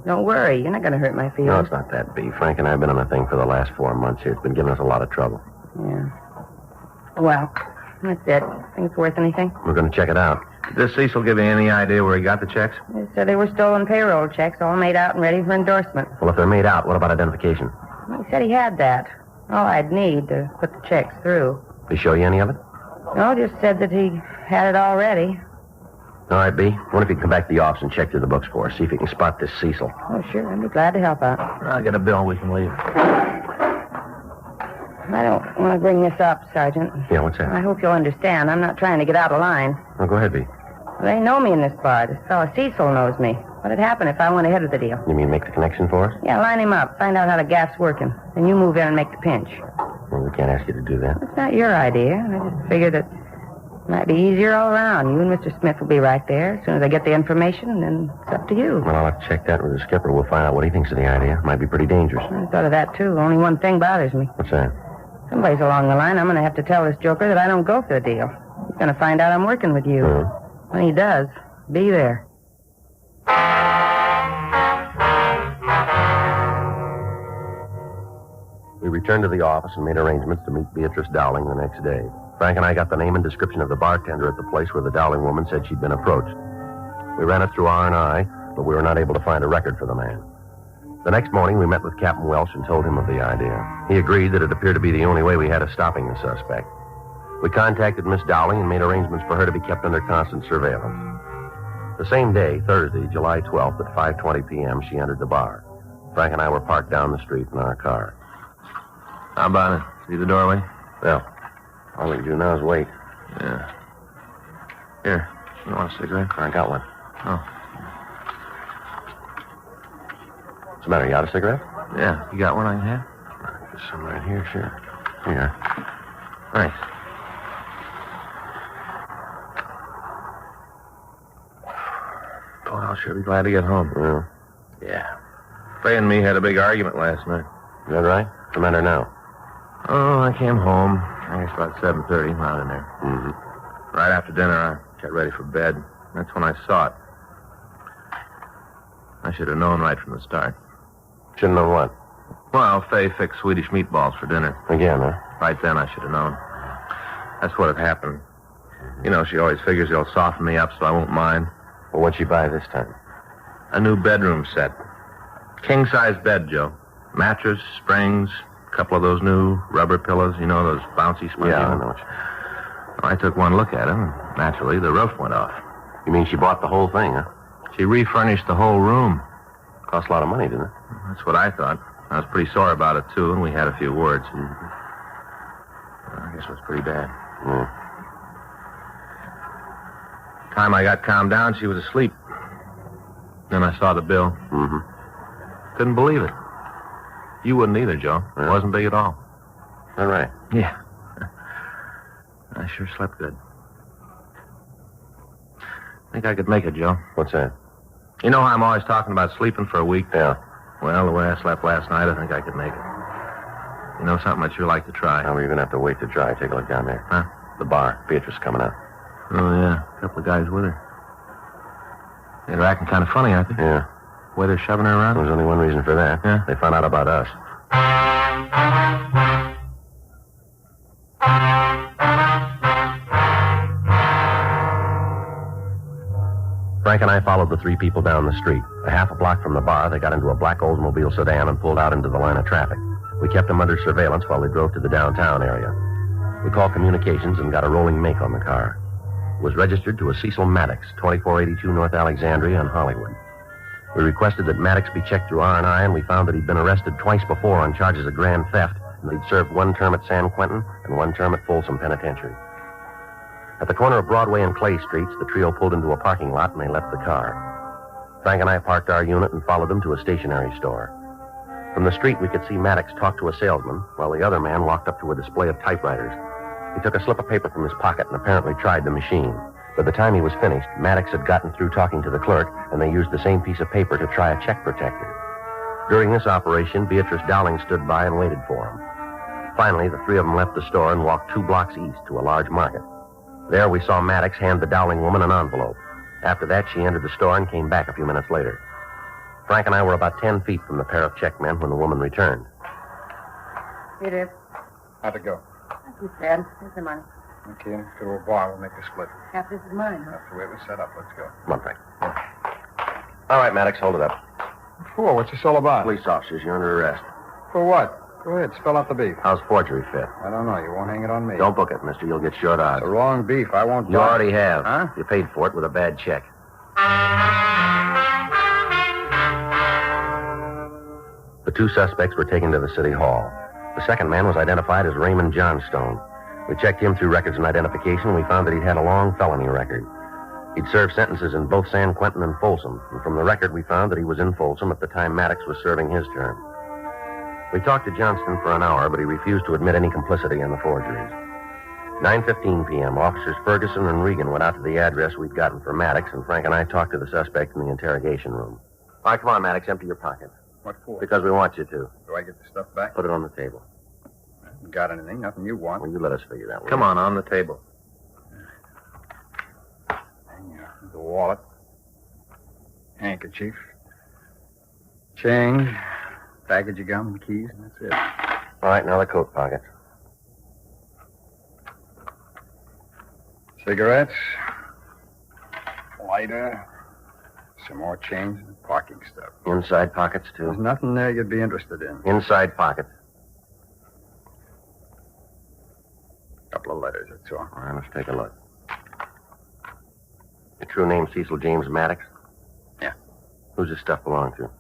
Don't worry. You're not going to hurt my No, feelings. it's not that, B. Frank and I have been on a thing for the last 4 months here. It's been giving us a lot of trouble. Yeah. Well, that's it. Think it's worth anything? We're going to check it out. Did this Cecil give you any idea where he got the checks? They said they were stolen payroll checks, all made out and ready for endorsement. Well, if they're made out, what about identification? He said he had that. All I'd need to put the checks through. Did he show you any of it? No, just said that he had it all ready. All right, B. Wonder if you can come back to the office and check through the books for us. See if you can spot this Cecil. Oh, sure. I'd be glad to help out. I'll get a bill. We can leave. I don't want to bring this up, Sergeant. Yeah, what's that? I hope you'll understand. I'm not trying to get out of line. Well, go ahead, B. They know me in this bar. This fellow Cecil knows me. What'd happen if I went ahead with the deal? You mean make the connection for us? Yeah, line him up. Find out how the gas's working. Then you move in and make the pinch. Well, we can't ask you to do that. It's not your idea. I just figured that it might be easier all around. You and Mr. Smith will be right there. As soon as I get the information, then it's up to you. Well, I'll have to check that with the skipper. We'll find out what he thinks of the idea. Might be pretty dangerous. I thought of that, too. Only one thing bothers me. What's that? Someplace along the line, I'm going to have to tell this joker that I don't go for the deal. He's going to find out I'm working with you. When he does, be there. We returned to the office and made arrangements to meet Beatrice Dowling the next day. Frank and I got the name and description of the bartender at the place where the Dowling woman said she'd been approached. We ran it through R&I, but we were not able to find a record for the man. The next morning, we met with Captain Welsh and told him of the idea. He agreed that it appeared to be the only way we had of stopping the suspect. We contacted Miss Dowling and made arrangements for her to be kept under constant surveillance. The same day, Thursday, July 12th, at 5:20 p.m., she entered the bar. Frank and I were parked down the street in our car. How about it? See the doorway? Well, all we can do now is wait. Yeah. Here, you want a cigarette? I got one. Oh. What's the matter? You out a cigarette? Yeah. You got one I can have? There's some right here, sure. Here. Thanks. Boy, I'll sure be glad to get home. Well, yeah. Fay and me had a big argument last night. Is that right? What's the matter now? Oh, I came home. I guess about 7:30, out in there. Mm-hmm. Right after dinner, I got ready for bed. That's when I saw it. I should have known right from the start. Shouldn't know what? Well, Fay fixed Swedish meatballs for dinner. Again, huh? Right then, I should have known. That's what had happened. You know, she always figures he'll soften me up so I won't mind. Well, what'd she buy this time? A new bedroom set. King-size bed, Joe. Mattress, springs, a couple of those new rubber pillows, you know, those bouncy spongy Yeah, I ones. know. I took one look at him, and naturally, the roof went off. You mean she bought the whole thing, huh? She refurnished the whole room. Cost a lot of money, didn't it? That's what I thought. I was pretty sore about it, too, and we had a few words. I guess it was pretty bad. Yeah. Time I got calmed down, she was asleep. Then I saw the bill. Mm-hmm. Couldn't believe it. You wouldn't either, Joe. It wasn't big at all. All right. Yeah. I sure slept good. Think I could make it, Joe. What's that? You know how I'm always talking about sleeping for a week? Yeah. Well, the way I slept last night, I think I could make it. You know something I'd sure like to try. Now we're going to have to wait to try. Take a look down there. Huh? The bar. Beatrice coming out. Oh, yeah. A couple of guys with her. They're acting kind of funny, aren't they? Yeah. The way they're shoving her around? There's only one reason for that. Yeah? They found out about us. Frank and I followed the three people down the street. A half a block from the bar, they got into a black Oldsmobile sedan and pulled out into the line of traffic. We kept them under surveillance while they drove to the downtown area. We called communications and got a rolling make on the car. It was registered to a Cecil Maddox, 2482 North Alexandria in Hollywood. We requested that Maddox be checked through R&I, and we found that he'd been arrested twice before on charges of grand theft, and that he'd served 1 term at San Quentin and 1 term at Folsom Penitentiary. At the corner of Broadway and Clay Streets, the trio pulled into a parking lot and they left the car. Frank and I parked our unit and followed them to a stationery store. From the street, we could see Maddox talk to a salesman, while the other man walked up to a display of typewriters. He took a slip of paper from his pocket and apparently tried the machine. By the time he was finished, Maddox had gotten through talking to the clerk, and they used the same piece of paper to try a check protector. During this operation, Beatrice Dowling stood by and waited for him. Finally, the three of them left the store and walked 2 blocks east to a large market. There, we saw Maddox hand the Dowling woman an envelope. After that, she entered the store and came back a few minutes later. Frank and I were about 10 feet from the pair of check men when the woman returned. Here it is. How'd it go? Thank you, Dad. Here's the money. Okay, let's go to a bar. We'll make a split. Half this is mine, huh? That's the way it was set up. Let's go. Come on, Frank. All right, Maddox, hold it up. For? What's this all about? Police officers, you're under arrest. For what? Go ahead, spell out the beef. How's forgery fit? I don't know. You won't hang it on me. Don't book it, mister. You'll get short odds. The wrong beef. I won't You buy it. already have. Huh? You paid for it with a bad check. The two suspects were taken to the city hall. The second man was identified as Raymond Johnstone. We checked him through records and identification, and we found that he'd had a long felony record. He'd served sentences in both San Quentin and Folsom, and from the record we found that he was in Folsom at the time Maddox was serving his term. We talked to Johnston for an hour, but he refused to admit any complicity in the forgeries. 9:15 p.m., Officers Ferguson and Regan went out to the address we'd gotten for Maddox, and Frank and I talked to the suspect in the interrogation room. All right, come on, Maddox, empty your pocket. What for? Because we want you to. Do I get the stuff back? Put it on the table. Haven't got anything. Nothing you want. Well, you let us figure that one. Come on the table. The wallet. Handkerchief. Change. Package of gum and keys, and that's it. All right, now the coat pocket. Cigarettes. Lighter. Some more change and parking stuff. Inside pockets, too. There's nothing there you'd be interested in. Inside pockets. Couple of letters, that's all. All right, let's take a look. Your true name, Cecil James Maddox? Yeah. Who's this stuff belong to?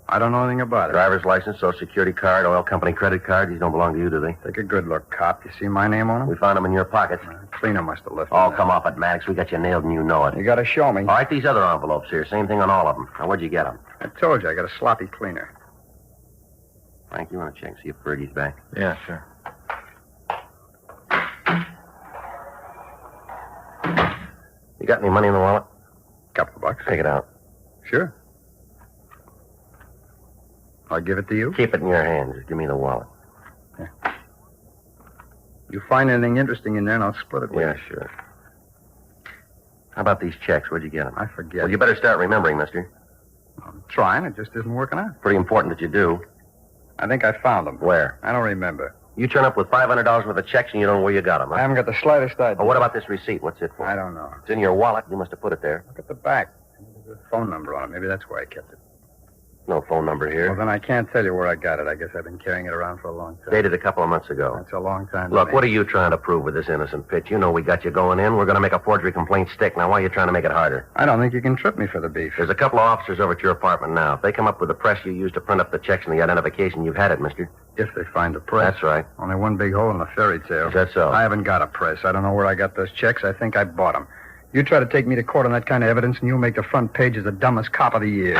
I don't know anything about it. Driver's license, social security card, oil company credit card. These don't belong to you, do they? Take a good look, cop. You see my name on them? We found them in your pocket. Cleaner must have left Oh, them come off it, Maddox. We got you nailed and you know it. there. You gotta show me. All right, these other envelopes here. Same thing on all of them. Now, where'd you get them? I told you, I got a sloppy cleaner. Frank, you want to check, see if Fergie's back? Yeah, sure. You got any money in the wallet? Couple of bucks. Take it out. Sure. I'll give it to you. Keep it in your hands. Just give me the wallet. You find anything interesting in there, and I'll split it with Yeah, you. sure. How about these checks? Where'd you get them? I forget. Well, you better start remembering, mister. I'm trying. It just isn't working out. Pretty important that you do. I think I found them. Where? I don't remember. You turn up with $500 worth of checks and you don't know where you got them, huh? I haven't got the slightest idea. Oh, what about this receipt? What's it for? I don't know. It's in your wallet. You must have put it there. Look at the back. There's a phone number on it. Maybe that's where I kept it. No phone number here. Well, then I can't tell you where I got it. I guess I've been carrying it around for a long time. Dated a couple of months ago. That's a long time. to Look, me. what are you trying to prove with this innocent pitch? You know we got you going in. We're going to make a forgery complaint stick. Now, why are you trying to make it harder? I don't think you can trip me for the beef. There's a couple of officers over at your apartment now. If they come up with the press you used to print up the checks and the identification, you've had it, mister. If they find a press. That's right. Only one big hole in the fairy tale. Is that so? I haven't got a press. I don't know where I got those checks. I think I bought them. You try to take me to court on that kind of evidence, and you'll make the front page as the dumbest cop of the year.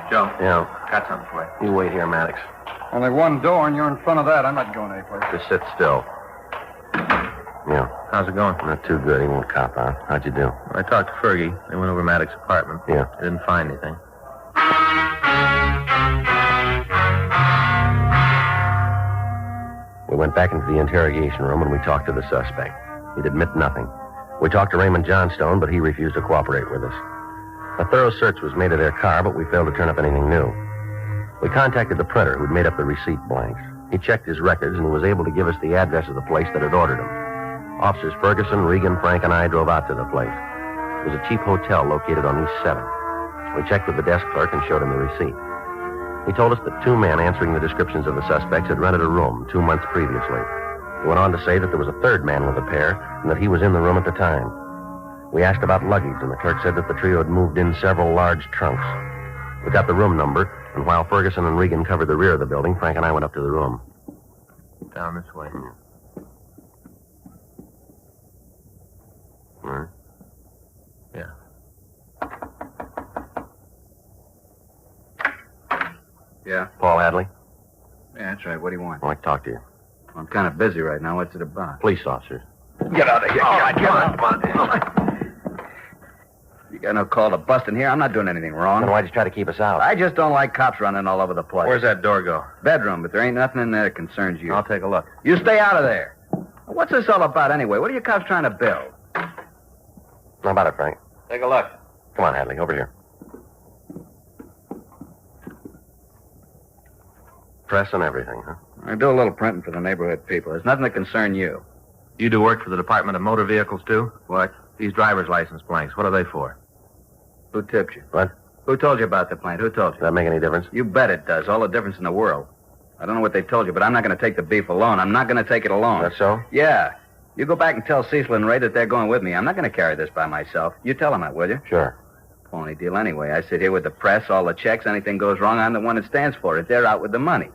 Joe. Yeah. Got something for you. You wait here, Maddox. Only one door, and you're in front of that. I'm not going anyplace. Just sit still. Yeah. How's it going? Not too good. He won't cop out. How'd you do? I talked to Fergie. They went over Maddox's apartment. Yeah. They didn't find anything. We went back into the interrogation room and we talked to the suspect. He'd admit nothing. We talked to Raymond Johnstone, but he refused to cooperate with us. A thorough search was made of their car, but we failed to turn up anything new. We contacted the printer who'd made up the receipt blanks. He checked his records and he was able to give us the address of the place that had ordered them. Officers Ferguson, Regan, Frank, and I drove out to the place. It was a cheap hotel located on East 7th. We checked with the desk clerk and showed him the receipt. He told us that two men answering the descriptions of the suspects had rented a room 2 months previously. He went on to say that there was a third man with the pair and that he was in the room at the time. We asked about luggage, and the clerk said that the trio had moved in several large trunks. We got the room number, and while Ferguson and Regan covered the rear of the building, Frank and I went up to the room. Down this way. All right. Yeah. Yeah? Paul Hadley? Yeah, that's right. What do you want? I'd like to talk to you. I'm kind of busy right now. What's it about? Police officers. Get out of here. All right, come on. You got no call to bust in here. I'm not doing anything wrong. Then why'd you try to keep us out? I just don't like cops running all over the place. Where's that door go? Bedroom, but there ain't nothing in there that concerns you. I'll take a look. You stay out of there. What's this all about anyway? What are you cops trying to build? How about it, Frank? Take a look. Come on, Hadley, over here. Press and everything, huh? I do a little printing for the neighborhood people. There's nothing that concern you. You do work for the Department of Motor Vehicles, too? What? These driver's license blanks, what are they for? Who tipped you? What? Who told you about the plant? Who told you? Does that make any difference? You bet it does. All the difference in the world. I don't know what they told you, but I'm not going to take the beef alone. I'm not going to take it alone. That's so? Yeah. You go back and tell Cecil and Ray that they're going with me. I'm not going to carry this by myself. You tell them that, will you? Sure. Phony deal anyway. I sit here with the press, all the checks. Anything goes wrong, I'm the one that stands for it. They're out with the money.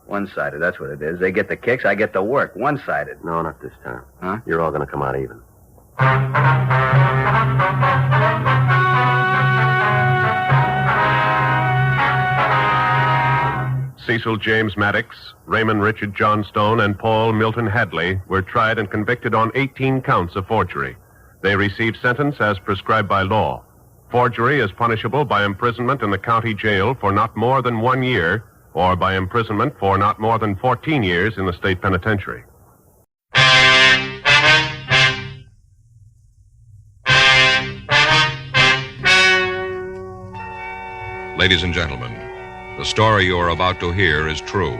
One-sided, that's what it is. They get the kicks, I get the work. One-sided. No, not this time. Huh? You're all going to come out even. Cecil James Maddox, Raymond Richard Johnstone, and Paul Milton Hadley were tried and convicted on 18 counts of forgery. They received sentence as prescribed by law. Forgery is punishable by imprisonment in the county jail for not more than 1 year, or by imprisonment for not more than 14 years in the state penitentiary. Ladies and gentlemen, the story you are about to hear is true.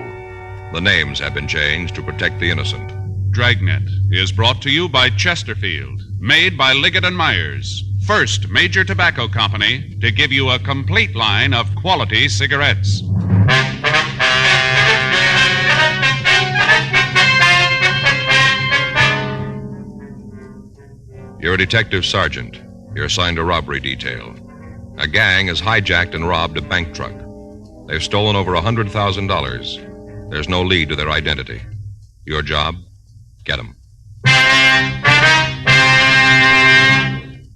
The names have been changed to protect the innocent. Dragnet is brought to you by Chesterfield, made by Liggett & Myers, first major tobacco company to give you a complete line of quality cigarettes. You're a detective sergeant. You're assigned to robbery detail. A gang has hijacked and robbed a bank truck. They've stolen over $100,000. There's no lead to their identity. Your job? Get them.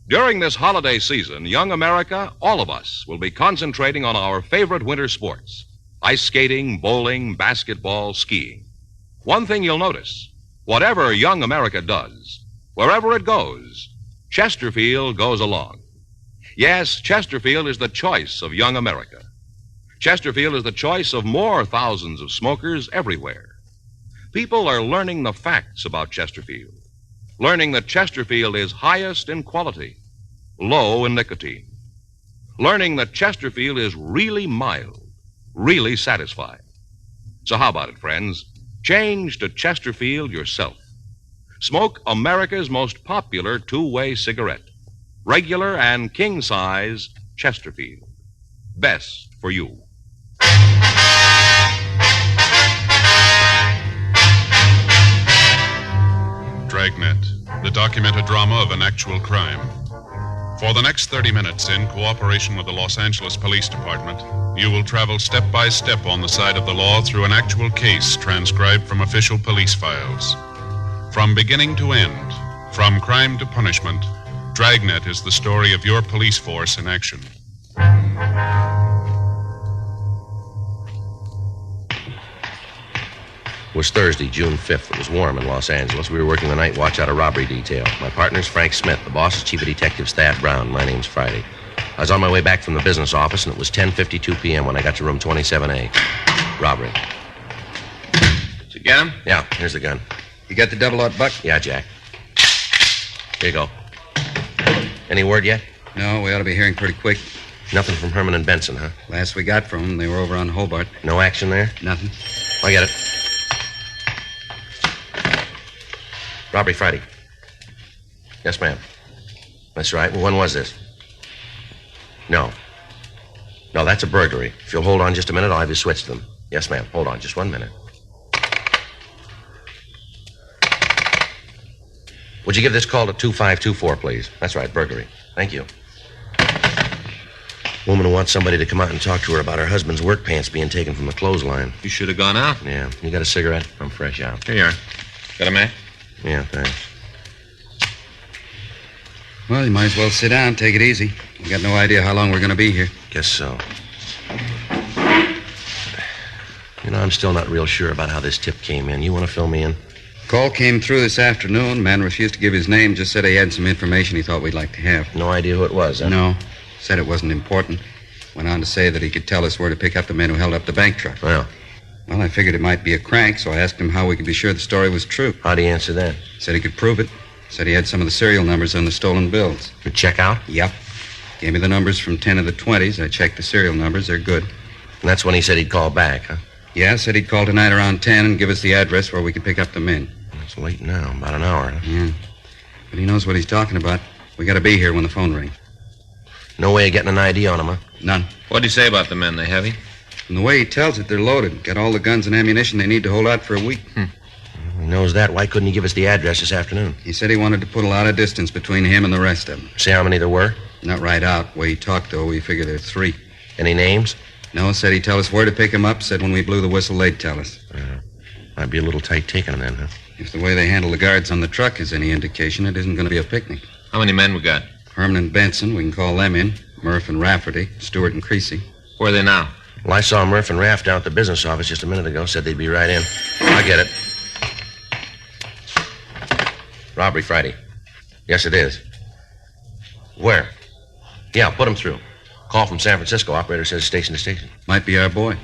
During this holiday season, young America, all of us, will be concentrating on our favorite winter sports: ice skating, bowling, basketball, skiing. One thing you'll notice: whatever young America does, wherever it goes, Chesterfield goes along. Yes, Chesterfield is the choice of young America. Chesterfield is the choice of more thousands of smokers everywhere. People are learning the facts about Chesterfield, learning that Chesterfield is highest in quality, low in nicotine, learning that Chesterfield is really mild, really satisfying. So how about it, friends? Change to Chesterfield yourself. Smoke America's most popular two-way cigarette, regular and king-size Chesterfield. Best for you. Dragnet, the documented drama of an actual crime. For the next 30 minutes, in cooperation with the Los Angeles Police Department, you will travel step by step on the side of the law through an actual case transcribed from official police files. From beginning to end, from crime to punishment, Dragnet is the story of your police force in action. It was Thursday, June 5th. It was warm in Los Angeles. We were working the night watch out of robbery detail. My partner's Frank Smith. The boss is Chief of Detectives Thad Brown. My name's Friday. I was on my way back from the business office, and it was 10:52 p.m. when I got to room 27A. Robbery. Did you get him? Yeah, here's the gun. You got the double-aught buck? Yeah, Jack. Here you go. Any word yet? No, we ought to be hearing pretty quick. Nothing from Herman and Benson, huh? Last we got from them, they were over on Hobart. No action there? Nothing. I get it. Robbery Friday. Yes, ma'am. That's right. Well, when was this? No. No, that's a burglary. If you'll hold on just a minute, I'll have you switch them. Yes, ma'am. Hold on just 1 minute. Would you give this call to 2524, please? That's right, burglary. Thank you. Woman wants somebody to come out and talk to her about her husband's work pants being taken from the clothesline. You should have gone out. Yeah. You got a cigarette? I'm fresh out. Here you are. Got a match? Yeah, thanks. Well, you might as well sit down. Take it easy. We got no idea how long we're going to be here. Guess so. You know, I'm still not real sure about how this tip came in. You want to fill me in? Call came through this afternoon. Man refused to give his name. Just said he had some information he thought we'd like to have. No idea who it was, huh? No. Said it wasn't important. Went on to say that he could tell us where to pick up the men who held up the bank truck. Well, I figured it might be a crank, so I asked him how we could be sure the story was true. How'd he answer that? Said he could prove it. Said he had some of the serial numbers on the stolen bills. The check out? Yep. Gave me the numbers from 10 of the 20s. I checked the serial numbers. They're good. And that's when he said he'd call back, huh? Yeah, said he'd call tonight around 10 and give us the address where we could pick up the men. It's late now, about an hour. Yeah. But he knows what he's talking about. We got to be here when the phone rings. No way of getting an ID on him, huh? None. What'd he say about the men? They heavy? From the way he tells it, they're loaded. Got all the guns and ammunition they need to hold out for a week. He knows that. Why couldn't he give us the address this afternoon? He said he wanted to put a lot of distance between him and the rest of them. See how many there were? Not right out. The way he talked, though, we figure there's 3. Any names? No, said he'd tell us where to pick him up. Said when we blew the whistle, they'd tell us. Might be a little tight taking then, huh? If the way they handle the guards on the truck is any indication, it isn't going to be a picnic. How many men we got? Herman and Benson, we can call them in. Murph and Rafferty, Stewart and Creasy. Where are they now? Well, I saw Murph and Raft down at the business office just a minute ago. Said they'd be right in. I'll get it. Robbery Friday. Yes, it is. Where? Yeah, put him through. Call from San Francisco. Operator says station to station. Might be our boy.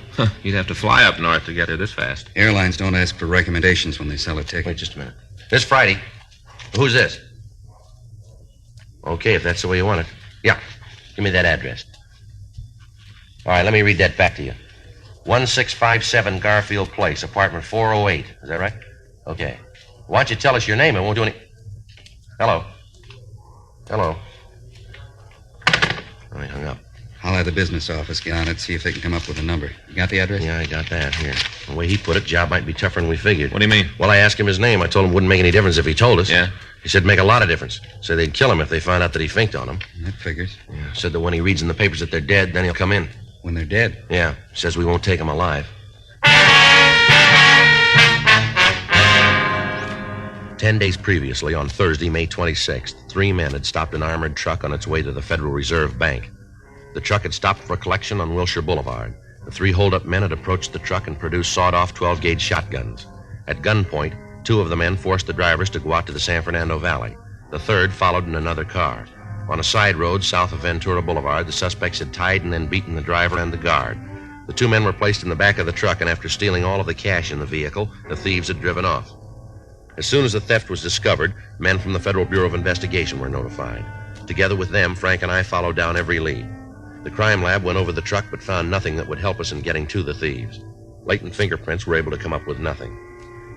You'd have to fly up north to get there this fast. Airlines don't ask for recommendations when they sell a ticket. Wait just a minute. This Friday. Who's this? Okay, if that's the way you want it. Yeah, give me that address. All right, let me read that back to you. 1657 Garfield Place, apartment 408. Is that right? Okay. Why don't you tell us your name? It won't do any... Hello. Hello. Oh, he hung up. I'll have the business office get on it, see if they can come up with a number. You got the address? Yeah, I got that. Here. The way he put it, job might be tougher than we figured. What do you mean? Well, I asked him his name. I told him it wouldn't make any difference if he told us. Yeah? He said make a lot of difference. Said they'd kill him if they found out that he finked on them. That figures. Yeah. Said that when he reads in the papers that they're dead, then he'll come in. When they're dead? Yeah. Says we won't take him alive. 10 days previously, on Thursday, May 26th, 3 men had stopped an armored truck on its way to the Federal Reserve Bank. The truck had stopped for collection on Wilshire Boulevard. The 3 holdup men had approached the truck and produced sawed-off 12-gauge shotguns. At gunpoint, 2 of the men forced the drivers to go out to the San Fernando Valley. The 3rd followed in another car. On a side road south of Ventura Boulevard, the suspects had tied and then beaten the driver and the guard. The 2 men were placed in the back of the truck, and after stealing all of the cash in the vehicle, the thieves had driven off. As soon as the theft was discovered, men from the Federal Bureau of Investigation were notified. Together with them, Frank and I followed down every lead. The crime lab went over the truck but found nothing that would help us in getting to the thieves. Latent fingerprints were able to come up with nothing.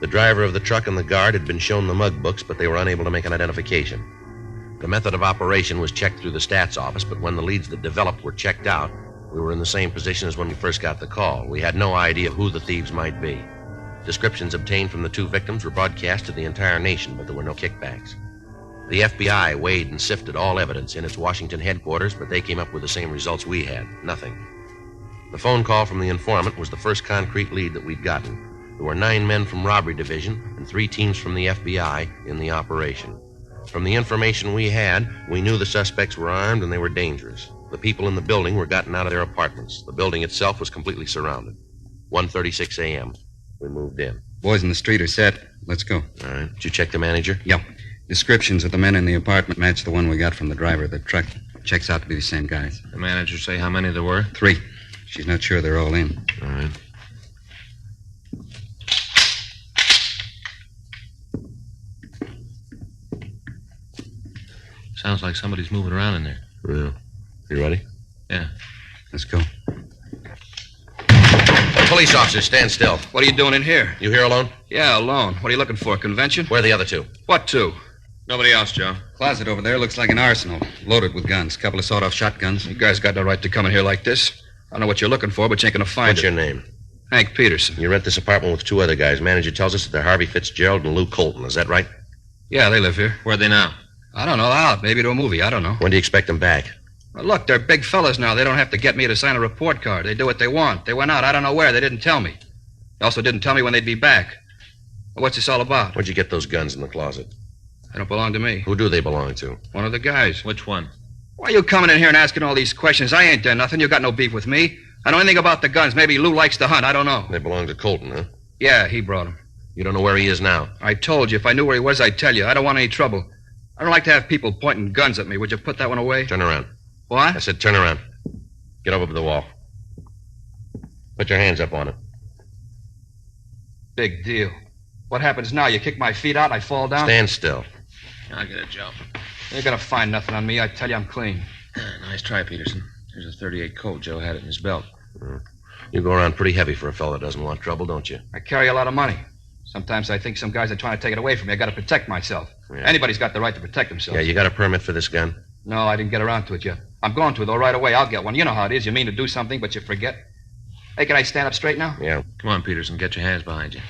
The driver of the truck and the guard had been shown the mug books, but they were unable to make an identification. The method of operation was checked through the stats office, but when the leads that developed were checked out, we were in the same position as when we first got the call. We had no idea who the thieves might be. Descriptions obtained from the 2 victims were broadcast to the entire nation, but there were no kickbacks. The FBI weighed and sifted all evidence in its Washington headquarters, but they came up with the same results we had. Nothing. The phone call from the informant was the first concrete lead that we'd gotten. There were 9 men from Robbery Division and 3 teams from the FBI in the operation. From the information we had, we knew the suspects were armed and they were dangerous. The people in the building were gotten out of their apartments. The building itself was completely surrounded. 1:36 a.m. We moved in. Boys in the street are set. Let's go. All right. Did you check the manager? Yeah. Descriptions of the men in the apartment match the one we got from the driver of the truck. Checks out to be the same guys. The manager say how many there were? 3. She's not sure they're all in. All right. Sounds like somebody's moving around in there. Yeah. You ready? Yeah. Let's go. Police officer, stand still. What are you doing in here? You here alone? Yeah, alone. What are you looking for, convention? Where are the other 2? What 2? Nobody else, Joe. Closet over there looks like an arsenal. Loaded with guns. Couple of sawed-off shotguns. You guys got no right to come in here like this. I don't know what you're looking for, but you ain't gonna find What's it. your name? Hank Peterson. You rent this apartment with 2 other guys. Manager tells us that they're Harvey Fitzgerald and Lou Colton. Is that right? Yeah, they live here. Where are they now? I don't know. Out. Maybe to a movie. I don't know. When do you expect them back? Well, look, they're big fellas now. They don't have to get me to sign a report card. They do what they want. They went out. I don't know where. They didn't tell me. They also didn't tell me when they'd be back. Well, what's this all about? Where'd you get those guns in the closet? They don't belong to me. Who do they belong to? One of the guys. Which one? Why are you coming in here and asking all these questions? I ain't done nothing. You got no beef with me. I know anything about the guns. Maybe Lou likes to hunt. I don't know. They belong to Colton, huh? Yeah, he brought them. You don't know where he is now? I told you. If I knew where he was, I'd tell you. I don't want any trouble. I don't like to have people pointing guns at me. Would you put that one away? Turn around. What? I said turn around. Get over to the wall. Put your hands up on it. Big deal. What happens now? You kick my feet out, I fall down? Stand still. I'll get it, Joe. You ain't gonna find nothing on me. I tell you I'm clean. Nice try, Peterson. Here's a .38 Colt. Joe had it in his belt. You go around pretty heavy for a fellow that doesn't want trouble, don't you? I carry a lot of money. Sometimes I think some guys are trying to take it away from me. I got to protect myself. Yeah. Anybody's got the right to protect themselves. Yeah, you got a permit for this gun? No, I didn't get around to it yet. I'm going to, though, right away. I'll get one. You know how it is. You mean to do something, but you forget. Hey, can I stand up straight now? Yeah. Come on, Peterson. Get your hands behind you.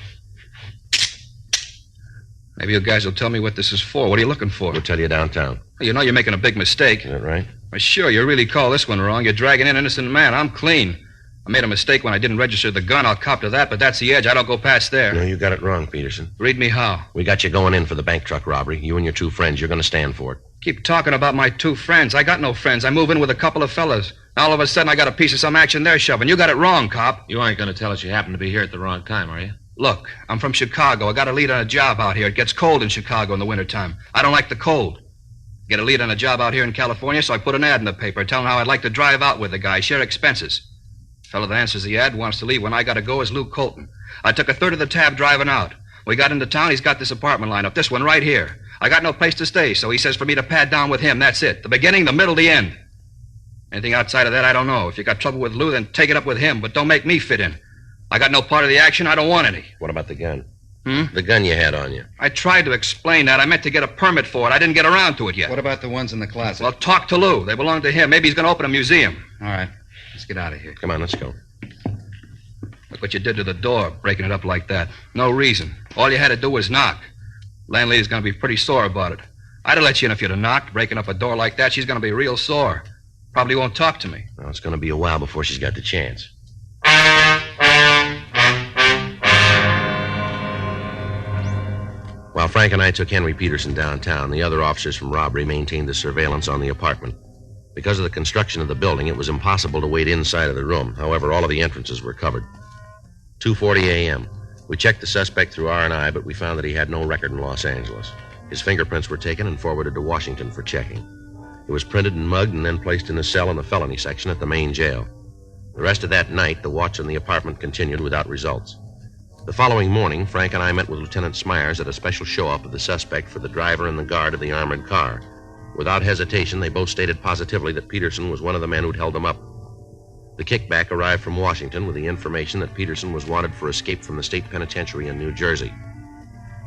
Maybe you guys will tell me what this is for. What are you looking for? We'll tell you downtown. Well, you know you're making a big mistake. Is that right? Well, sure, you really call this one wrong. You're dragging in an innocent man. I'm clean. I made a mistake when I didn't register the gun. I'll cop to that, but that's the edge. I don't go past there. No, you got it wrong, Peterson. Read me how. We got you going in for the bank truck robbery. You and your two friends, you're going to stand for it. Keep talking about my two friends. I got no friends. I move in with a couple of fellas. All of a sudden, I got a piece of some action they're shoving. You got it wrong, cop. You aren't going to tell us you happen to be here at the wrong time, are you? Look, I'm from Chicago. I got a lead on a job out here. It gets cold in Chicago in the wintertime. I don't like the cold. Get a lead on a job out here in California, so I put an ad in the paper telling how I'd like to drive out with the guy, share expenses. The fellow that answers the ad wants to leave when I got to go is Lou Colton. I took a third of the tab driving out. We got into town. He's got this apartment lined up, this one right here. I got no place to stay, so he says for me to pad down with him. That's it. The beginning, the middle, the end. Anything outside of that, I don't know. If you got trouble with Lou, then take it up with him, but don't make me fit in. I got no part of the action. I don't want any. What about the gun? The gun you had on you. I tried to explain that. I meant to get a permit for it. I didn't get around to it yet. What about the ones in the closet? Well, talk to Lou. They belong to him. Maybe he's going to open a museum. All right. Let's get out of here. Come on, let's go. Look what you did to the door, breaking it up like that. No reason. All you had to do was knock. Landlady's going to be pretty sore about it. I'd have let you in if you'd have knocked. Breaking up a door like that, she's going to be real sore. Probably won't talk to me. Well, it's going to be a while before she's got the chance. While Frank and I took Henry Peterson downtown, the other officers from robbery maintained the surveillance on the apartment. Because of the construction of the building, it was impossible to wait inside of the room. However, all of the entrances were covered. 2:40 a.m. We checked the suspect through R&I, but we found that he had no record in Los Angeles. His fingerprints were taken and forwarded to Washington for checking. He was printed and mugged and then placed in a cell in the felony section at the main jail. The rest of that night, the watch on the apartment continued without results. The following morning, Frank and I met with Lieutenant Smyers at a special show-up of the suspect for the driver and the guard of the armored car. Without hesitation, they both stated positively that Peterson was one of the men who'd held them up. The kickback arrived from Washington with the information that Peterson was wanted for escape from the state penitentiary in New Jersey.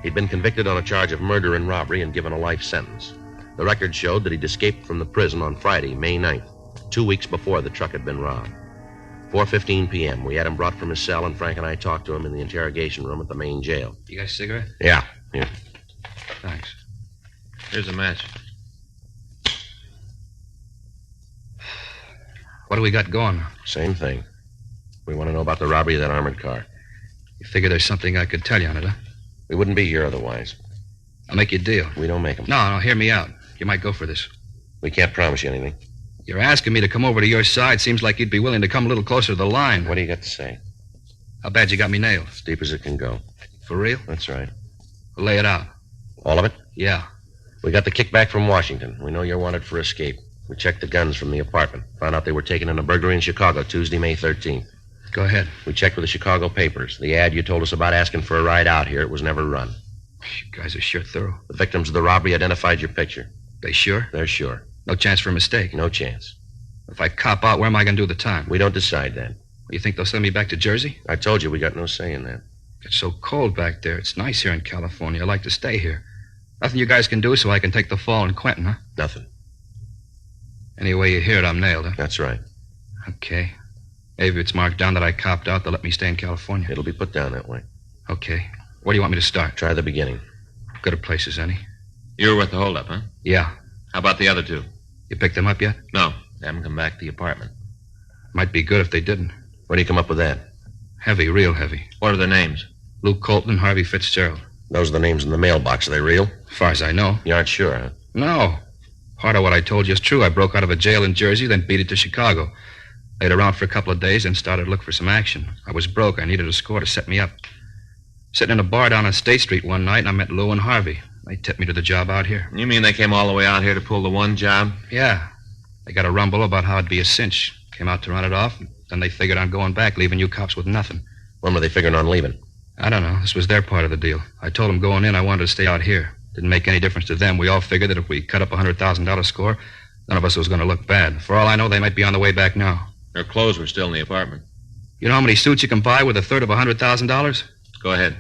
He'd been convicted on a charge of murder and robbery and given a life sentence. The record showed that he'd escaped from the prison on Friday, May 9th, 2 weeks before the truck had been robbed. 4:15 p.m. We had him brought from his cell, and Frank and I talked to him in the interrogation room at the main jail. You got a cigarette? Yeah, here. Thanks. Here's a match. What do we got going? Same thing. We want to know about the robbery of that armored car. You figure there's something I could tell you on it, huh? We wouldn't be here otherwise. I'll make you a deal. We don't make them. No, hear me out. You might go for this. We can't promise you anything. You're asking me to come over to your side. Seems like you'd be willing to come a little closer to the line. What do you got to say? How bad you got me nailed? As deep as it can go. For real? That's right. Well, lay it out. All of it? Yeah. We got the kickback from Washington. We know you're wanted for escape. We checked the guns from the apartment. Found out they were taken in a burglary in Chicago Tuesday, May 13th. Go ahead. We checked with the Chicago papers. The ad you told us about asking for a ride out here, it was never run. You guys are sure thorough. The victims of the robbery identified your picture. They sure? They're sure. No chance for a mistake? No chance. If I cop out, where am I going to do the time? We don't decide that. You think they'll send me back to Jersey? I told you we got no say in that. It's so cold back there. It's nice here in California. I like to stay here. Nothing you guys can do so I can take the fall in Quentin, huh? Nothing. Anyway you hear it, I'm nailed, huh? That's right. Okay. Maybe it's marked down that I copped out. They'll let me stay in California. It'll be put down that way. Okay. Where do you want me to start? Try the beginning. Good at places, any? You were with the holdup, huh? Yeah. How about the other two? You picked them up yet? No. They haven't come back to the apartment. Might be good if they didn't. Where do you come up with that? Heavy, real heavy. What are their names? Luke Colton and Harvey Fitzgerald. Those are the names in the mailbox. Are they real? As far as I know. You aren't sure, huh? No. Part of what I told you is true. I broke out of a jail in Jersey, then beat it to Chicago. Laid around for a couple of days, then started to look for some action. I was broke. I needed a score to set me up. Sitting in a bar down on State Street one night, and I met Lou and Harvey. They tipped me to the job out here. You mean they came all the way out here to pull the one job? Yeah. They got a rumble about how it'd be a cinch. Came out to run it off, and then they figured on going back, leaving you cops with nothing. When were they figuring on leaving? I don't know. This was their part of the deal. I told them going in I wanted to stay out here. Didn't make any difference to them. We all figured that if we cut up a $100,000 score, none of us was going to look bad. For all I know, they might be on the way back now. Their clothes were still in the apartment. You know how many suits you can buy with a third of $100,000? Go ahead.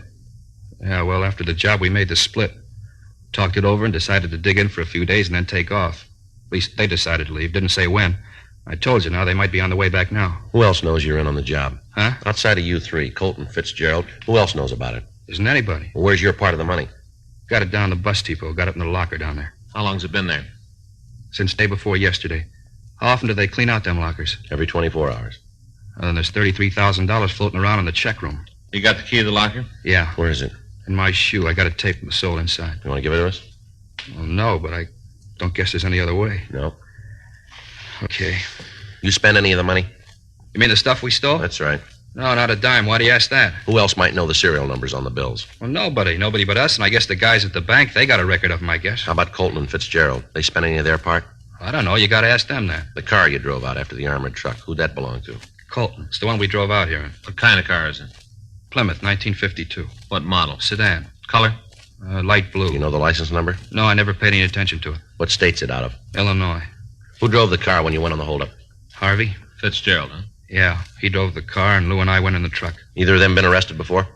Yeah, well, after the job, we made the split. Talked it over and decided to dig in for a few days and then take off. At least they decided to leave. Didn't say when. I told you now, they might be on the way back now. Who else knows you're in on the job? Huh? Outside of you three, Colton, Fitzgerald, who else knows about it? Isn't anybody. Well, where's your part of the money? Got it down the bus depot. Got it in the locker down there. How long's it been there? Since day before yesterday. How often do they clean out them lockers? Every 24 hours. Well, then there's $33,000 floating around in the check room. You got the key to the locker? Yeah. Where is it? In my shoe. I got it taped from the sole inside. You want to give it to us? Well, no, but I don't guess there's any other way. No. Okay. You spend any of the money? You mean the stuff we stole? That's right. No, not a dime. Why do you ask that? Who else might know the serial numbers on the bills? Well, nobody. Nobody but us, and I guess the guys at the bank, they got a record of them, I guess. How about Colton and Fitzgerald? They spend any of their part? I don't know. You got to ask them that. The car you drove out after the armored truck, who'd that belong to? Colton. It's the one we drove out here in. What kind of car is it? Plymouth, 1952. What model? Sedan. Color? Light blue. You know the license number? No, I never paid any attention to it. What state's it out of? Illinois. Who drove the car when you went on the holdup? Harvey? Fitzgerald, huh? Yeah, he drove the car, and Lou and I went in the truck. Either of them been arrested before?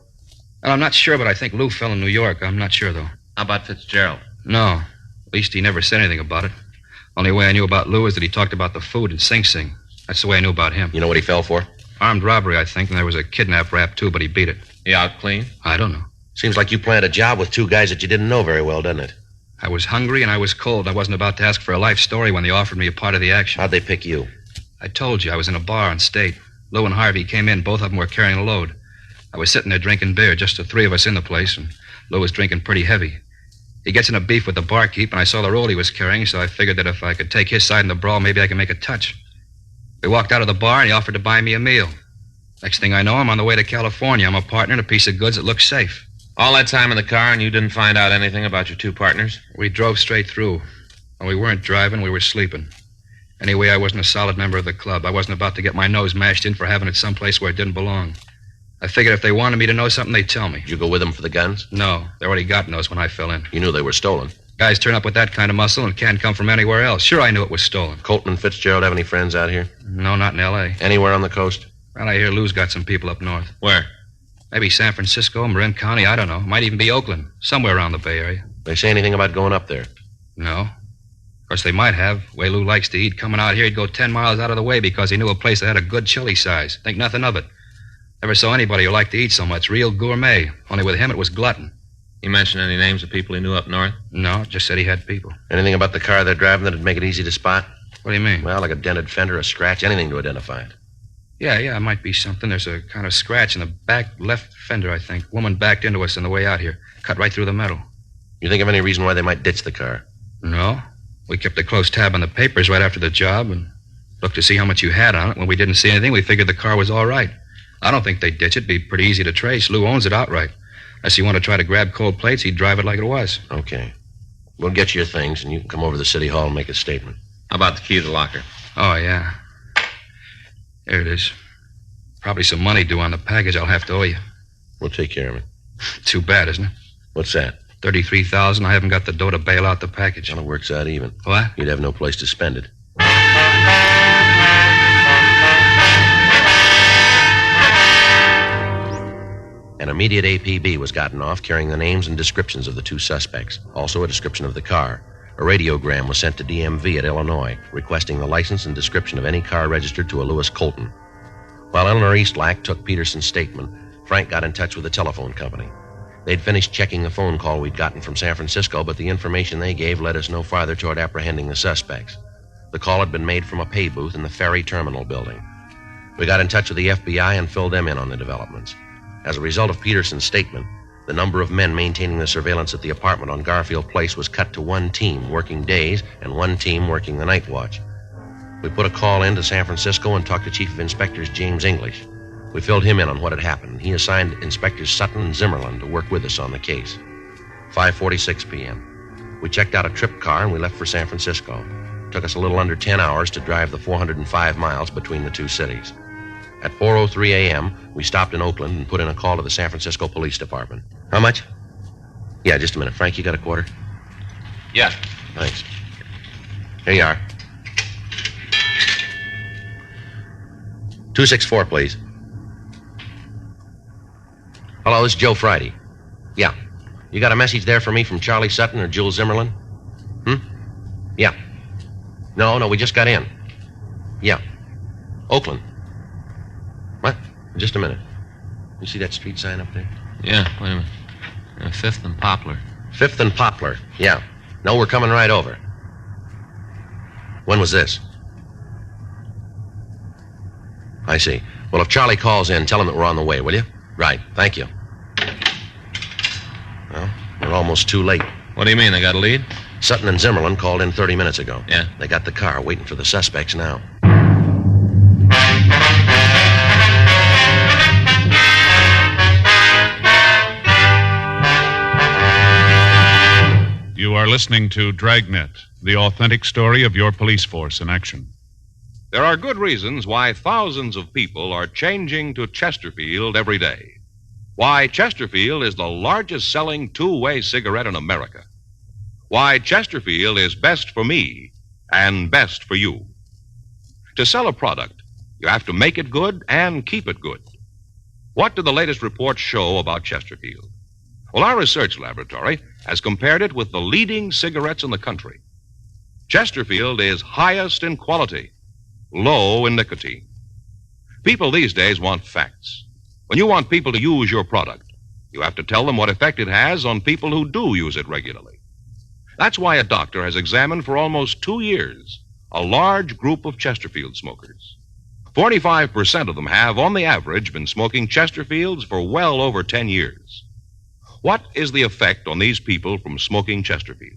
Well, I'm not sure, but I think Lou fell in New York. I'm not sure, though. How about Fitzgerald? No. At least he never said anything about it. Only way I knew about Lou is that he talked about the food in Sing Sing. That's the way I knew about him. You know what he fell for? Armed robbery, I think, and there was a kidnap rap, too, but he beat it. He out clean? I don't know. Seems like you planned a job with two guys that you didn't know very well, doesn't it? I was hungry and I was cold. I wasn't about to ask for a life story when they offered me a part of the action. How'd they pick you? I told you, I was in a bar on State. Lou and Harvey came in. Both of them were carrying a load. I was sitting there drinking beer, just the three of us in the place, and Lou was drinking pretty heavy. He gets in a beef with the barkeep, and I saw the roll he was carrying, so I figured that if I could take his side in the brawl, maybe I could make a touch. We walked out of the bar, and he offered to buy me a meal. Next thing I know, I'm on the way to California. I'm a partner in a piece of goods that looks safe. All that time in the car, and you didn't find out anything about your two partners? We drove straight through. When we weren't driving, we were sleeping. Anyway, I wasn't a solid member of the club. I wasn't about to get my nose mashed in for having it someplace where it didn't belong. I figured if they wanted me to know something, they'd tell me. Did you go with them for the guns? No, they already got those when I fell in. You knew they were stolen? Guys turn up with that kind of muscle and can't come from anywhere else. Sure, I knew it was stolen. Colton and Fitzgerald have any friends out here? No, not in L.A. Anywhere on the coast? Well, I hear Lou's got some people up north. Where? Maybe San Francisco, Marin County, I don't know. Might even be Oakland. Somewhere around the Bay Area. They say anything about going up there? No. Of course, they might have. The way Lou likes to eat, coming out here, he'd go 10 miles out of the way because he knew a place that had a good chili size. Think nothing of it. Never saw anybody who liked to eat so much. Real gourmet. Only with him, it was glutton. He mentioned any names of people he knew up north? No, just said he had people. Anything about the car they're driving that'd make it easy to spot? What do you mean? Well, like a dented fender, a scratch, anything to identify it. Yeah, it might be something. There's a kind of scratch in the back left fender, I think. Woman backed into us on the way out here. Cut right through the metal. You think of any reason why they might ditch the car? No. We kept a close tab on the papers right after the job and looked to see how much you had on it. When we didn't see anything, we figured the car was all right. I don't think they'd ditch it. It'd be pretty easy to trace. Lou owns it outright. Unless you want to try to grab cold plates, he'd drive it like it was. Okay. We'll get you your things, and you can come over to the city hall and make a statement. How about the key to the locker? Oh, yeah. Here it is. Probably some money due on the package I'll have to owe you. We'll take care of it. Too bad, isn't it? What's that? $33,000. I haven't got the dough to bail out the package. Well, it works out even. What? You'd have no place to spend it. An immediate APB was gotten off carrying the names and descriptions of the two suspects. Also a description of the car. A radiogram was sent to DMV at Illinois, requesting the license and description of any car registered to a Lewis Colton. While Eleanor Eastlack took Peterson's statement, Frank got in touch with the telephone company. They'd finished checking the phone call we'd gotten from San Francisco, but the information they gave led us no farther toward apprehending the suspects. The call had been made from a pay booth in the ferry terminal building. We got in touch with the FBI and filled them in on the developments. As a result of Peterson's statement, the number of men maintaining the surveillance at the apartment on Garfield Place was cut to one team working days and one team working the night watch. We put a call in to San Francisco and talked to Chief of Inspectors James English. We filled him in on what had happened. He assigned Inspectors Sutton and Zimmerlin to work with us on the case. 5:46 p.m. We checked out a trip car and we left for San Francisco. It took us a little under 10 hours to drive the 405 miles between the two cities. At 4:03 a.m., we stopped in Oakland and put in a call to the San Francisco Police Department. How much? Yeah, just a minute. Frank, you got a quarter? Yeah. Thanks. Here you are. 264, please. Hello, this is Joe Friday. Yeah. You got a message there for me from Charlie Sutton or Jules Zimmerlin? Yeah. No, we just got in. Yeah. Oakland. What? Just a minute. You see that street sign up there? Yeah, wait a minute. 5th and Poplar. 5th and Poplar. Yeah. No, we're coming right over. When was this? I see. Well, if Charlie calls in, tell him that we're on the way, will you? Right. Thank you. Well, we're almost too late. What do you mean? They got a lead? Sutton and Zimmerlin called in 30 minutes ago. Yeah. They got the car waiting for the suspects now. You are listening to Dragnet, the authentic story of your police force in action. There are good reasons why thousands of people are changing to Chesterfield every day. Why Chesterfield is the largest selling two-way cigarette in America. Why Chesterfield is best for me and best for you. To sell a product, you have to make it good and keep it good. What do the latest reports show about Chesterfield? Well, our research laboratory has compared it with the leading cigarettes in the country. Chesterfield is highest in quality, low in nicotine. People these days want facts. When you want people to use your product, you have to tell them what effect it has on people who do use it regularly. That's why a doctor has examined for almost 2 years a large group of Chesterfield smokers. 45% of them have, on the average, been smoking Chesterfields for well over 10 years. What is the effect on these people from smoking Chesterfield?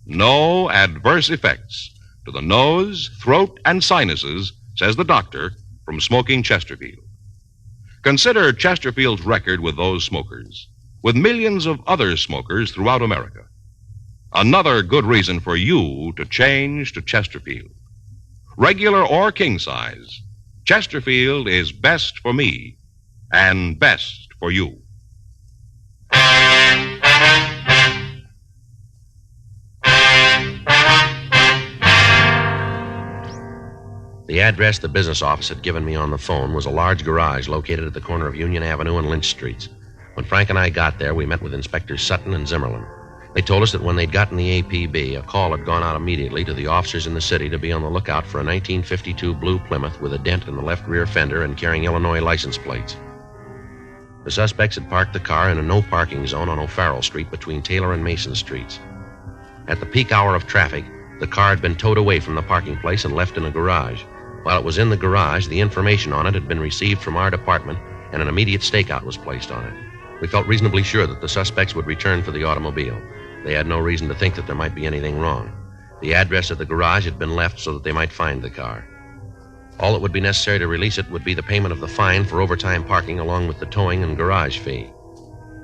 No adverse effects to the nose, throat, and sinuses, says the doctor, from smoking Chesterfield. Consider Chesterfield's record with those smokers, with millions of other smokers throughout America. Another good reason for you to change to Chesterfield. Regular or king size, Chesterfield is best for me and best for you. The address the business office had given me on the phone was a large garage located at the corner of Union Avenue and Lynch Streets. When Frank and I got there, we met with Inspectors Sutton and Zimmerlin. They told us that when they'd gotten the APB, a call had gone out immediately to the officers in the city to be on the lookout for a 1952 blue Plymouth with a dent in the left rear fender and carrying Illinois license plates. The suspects had parked the car in a no-parking zone on O'Farrell Street between Taylor and Mason Streets. At the peak hour of traffic, the car had been towed away from the parking place and left in a garage. While it was in the garage, the information on it had been received from our department, and an immediate stakeout was placed on it. We felt reasonably sure that the suspects would return for the automobile. They had no reason to think that there might be anything wrong. The address of the garage had been left so that they might find the car. All that would be necessary to release it would be the payment of the fine for overtime parking along with the towing and garage fee.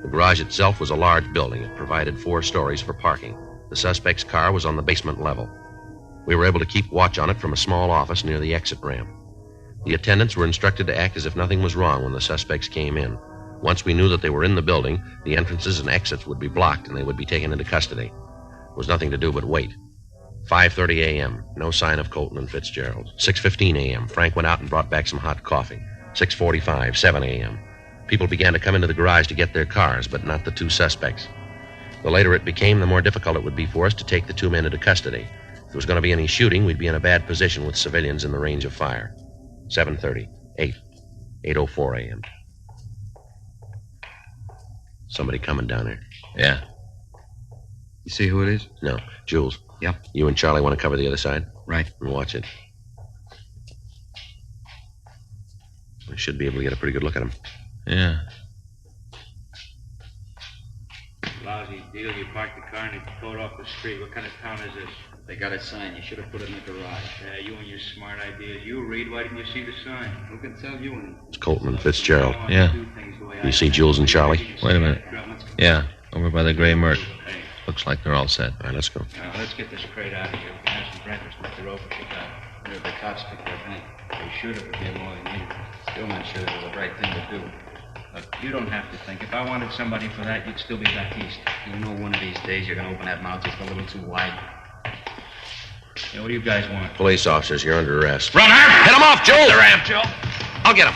The garage itself was a large building. It provided 4 stories for parking. The suspect's car was on the basement level. We were able to keep watch on it from a small office near the exit ramp. The attendants were instructed to act as if nothing was wrong when the suspects came in. Once we knew that they were in the building, the entrances and exits would be blocked and they would be taken into custody. There was nothing to do but wait. 5:30 a.m., no sign of Colton and Fitzgerald. 6:15 a.m., Frank went out and brought back some hot coffee. 6:45, 7 a.m. People began to come into the garage to get their cars, but not the 2 suspects. The later it became, the more difficult it would be for us to take the 2 men into custody. If there was going to be any shooting, we'd be in a bad position with civilians in the range of fire. 7:30, 8, 8:04 a.m. Somebody coming down there. Yeah. You see who it is? No. Jules. Yep. You and Charlie want to cover the other side? Right. And watch it. We should be able to get a pretty good look at him. Yeah. Lousy deal. You parked the car and it towed off the street. What kind of town is this? They got a sign. You should have put it in the garage. Yeah, you and your smart ideas. You read. Why didn't you see the sign? Who can tell you anything? It's Colton and Fitzgerald. Yeah. You see Jules and Charlie? Wait a minute. Yeah, over by the gray Merc. Looks like they're all set. All right, let's go. Let's get this crate out of here. We can have some breakfast with the rope if you got it. If the cops pick their bank, They should have been more than you. still not sure it was the right thing to do. Look, you don't have to think. If I wanted somebody for that, you'd still be back east. You know one of these days you're going to open that mouth just a little too wide. Yeah, what do you guys want? Police officers, you're under arrest. Run, Herb! Hit him off, Joe! The ramp, Joe. I'll get him.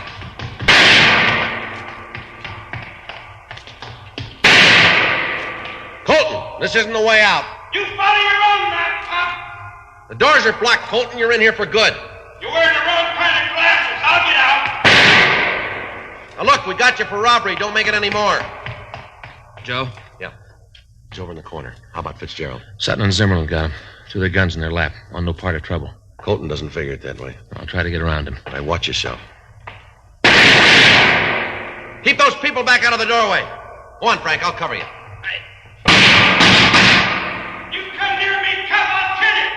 This isn't the way out. You follow your own map, Pop. The doors are blocked, Colton. You're in here for good. You're wearing the wrong kind of glasses. I'll get out. Now, look, we got you for robbery. Don't make it any more. Joe? Yeah. He's over in the corner. How about Fitzgerald? Sutton and Zimmerman got him. Two of their guns in their lap. On no part of trouble. Colton doesn't figure it that way. I'll try to get around him. All right, watch yourself. Keep those people back out of the doorway. Go on, Frank. I'll cover you. You come near me, Cup, I'll kill you.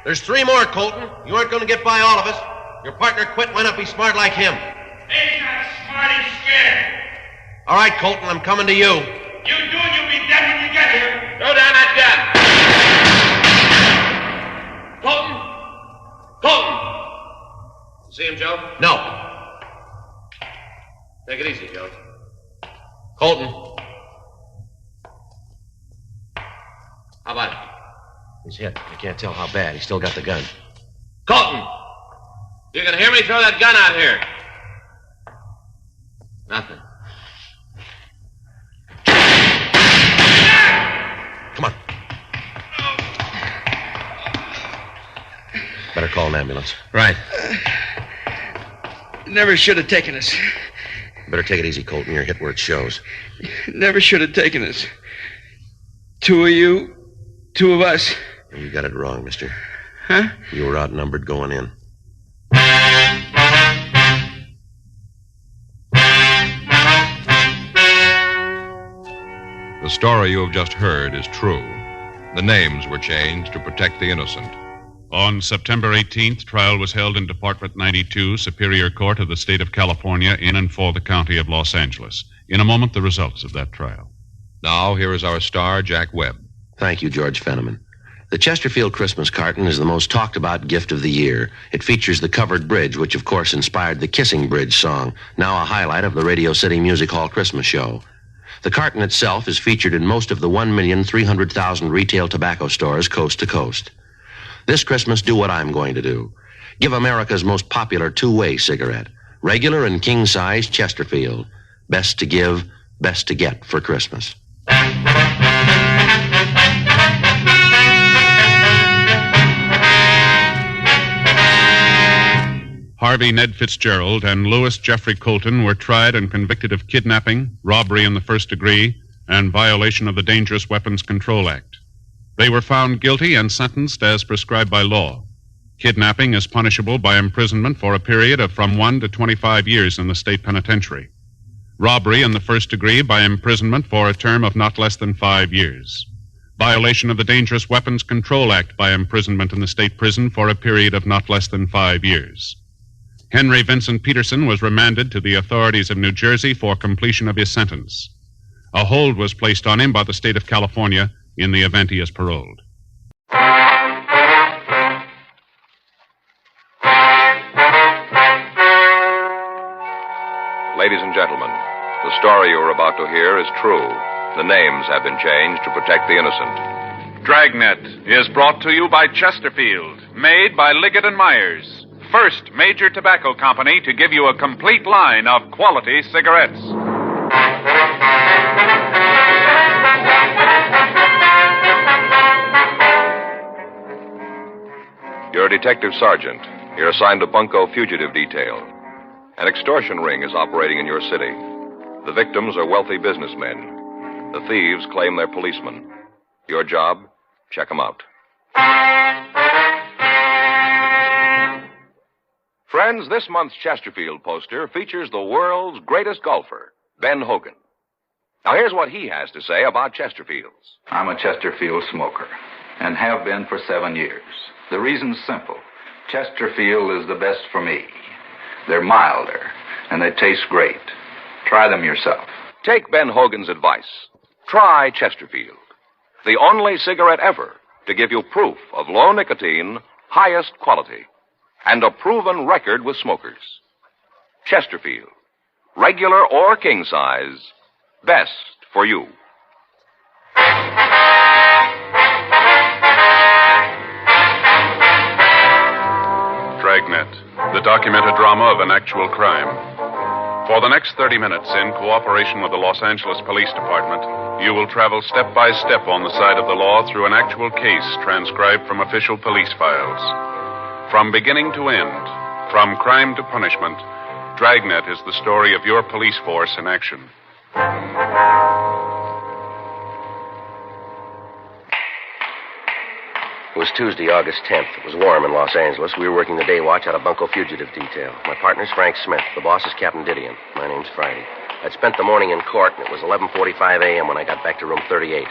There's three more, Colton. You aren't going to get by all of us. Your partner quit. Why not be smart like him? He's not smart, he's scared. All right, Colton, I'm coming to you. You do and you'll be dead when you get here. Throw down that gun. Colton! Colton! See him, Joe? No. Take it easy, Joe. Colton. How about it? He's hit. I can't tell how bad. He's still got the gun. Colton! You can hear me? Throw that gun out here. Nothing. Come on. Better call an ambulance. Right. Never should have taken us. Better take it easy, Colton. You're hit where it shows. Never should have taken us. Two of you, two of us. You got it wrong, mister. Huh? You were outnumbered going in. The story you have just heard is true. The names were changed to protect the innocent. On September 18th, trial was held in Department 92, Superior Court of the State of California, in and for the County of Los Angeles. In a moment, the results of that trial. Now, here is our star, Jack Webb. Thank you, George Fenneman. The Chesterfield Christmas carton is the most talked-about gift of the year. It features the covered bridge, which, of course, inspired the Kissing Bridge song, now a highlight of the Radio City Music Hall Christmas show. The carton itself is featured in most of the 1,300,000 retail tobacco stores coast to coast. This Christmas, do what I'm going to do. Give America's most popular two-way cigarette. Regular and king-size Chesterfield. Best to give, best to get for Christmas. Harvey Ned Fitzgerald and Louis Jeffrey Colton were tried and convicted of kidnapping, robbery in the first degree, and violation of the Dangerous Weapons Control Act. They were found guilty and sentenced as prescribed by law. Kidnapping is punishable by imprisonment for a period of from 1 to 25 years in the state penitentiary. Robbery in the first degree by imprisonment for a term of not less than 5 years. Violation of the Dangerous Weapons Control Act by imprisonment in the state prison for a period of not less than 5 years. Henry Vincent Peterson was remanded to the authorities of New Jersey for completion of his sentence. A hold was placed on him by the state of California in the event he is paroled. Ladies and gentlemen, the story you are about to hear is true. The names have been changed to protect the innocent. Dragnet is brought to you by Chesterfield, made by Liggett & Myers, first major tobacco company to give you a complete line of quality cigarettes. You're a detective sergeant. You're assigned to Bunko Fugitive Detail. An extortion ring is operating in your city. The victims are wealthy businessmen. The thieves claim they're policemen. Your job, check them out. Friends, this month's Chesterfield poster features the world's greatest golfer, Ben Hogan. Now, here's what he has to say about Chesterfields. I'm a Chesterfield smoker and have been for 7 years. The reason's simple. Chesterfield is the best for me. They're milder, and they taste great. Try them yourself. Take Ben Hogan's advice. Try Chesterfield, the only cigarette ever to give you proof of low nicotine, highest quality, and a proven record with smokers. Chesterfield, regular or king size, best for you. Dragnet, the documented drama of an actual crime. For the next 30 minutes, in cooperation with the Los Angeles Police Department, you will travel step by step on the side of the law through an actual case transcribed from official police files. From beginning to end, from crime to punishment, Dragnet is the story of your police force in action. It was Tuesday, August 10th. It was warm in Los Angeles. We were working the day watch out of Bunko Fugitive Detail. My partner's Frank Smith. The boss is Captain Didion. My name's Friday. I'd spent the morning in court, and it was 11:45 a.m. when I got back to room 38.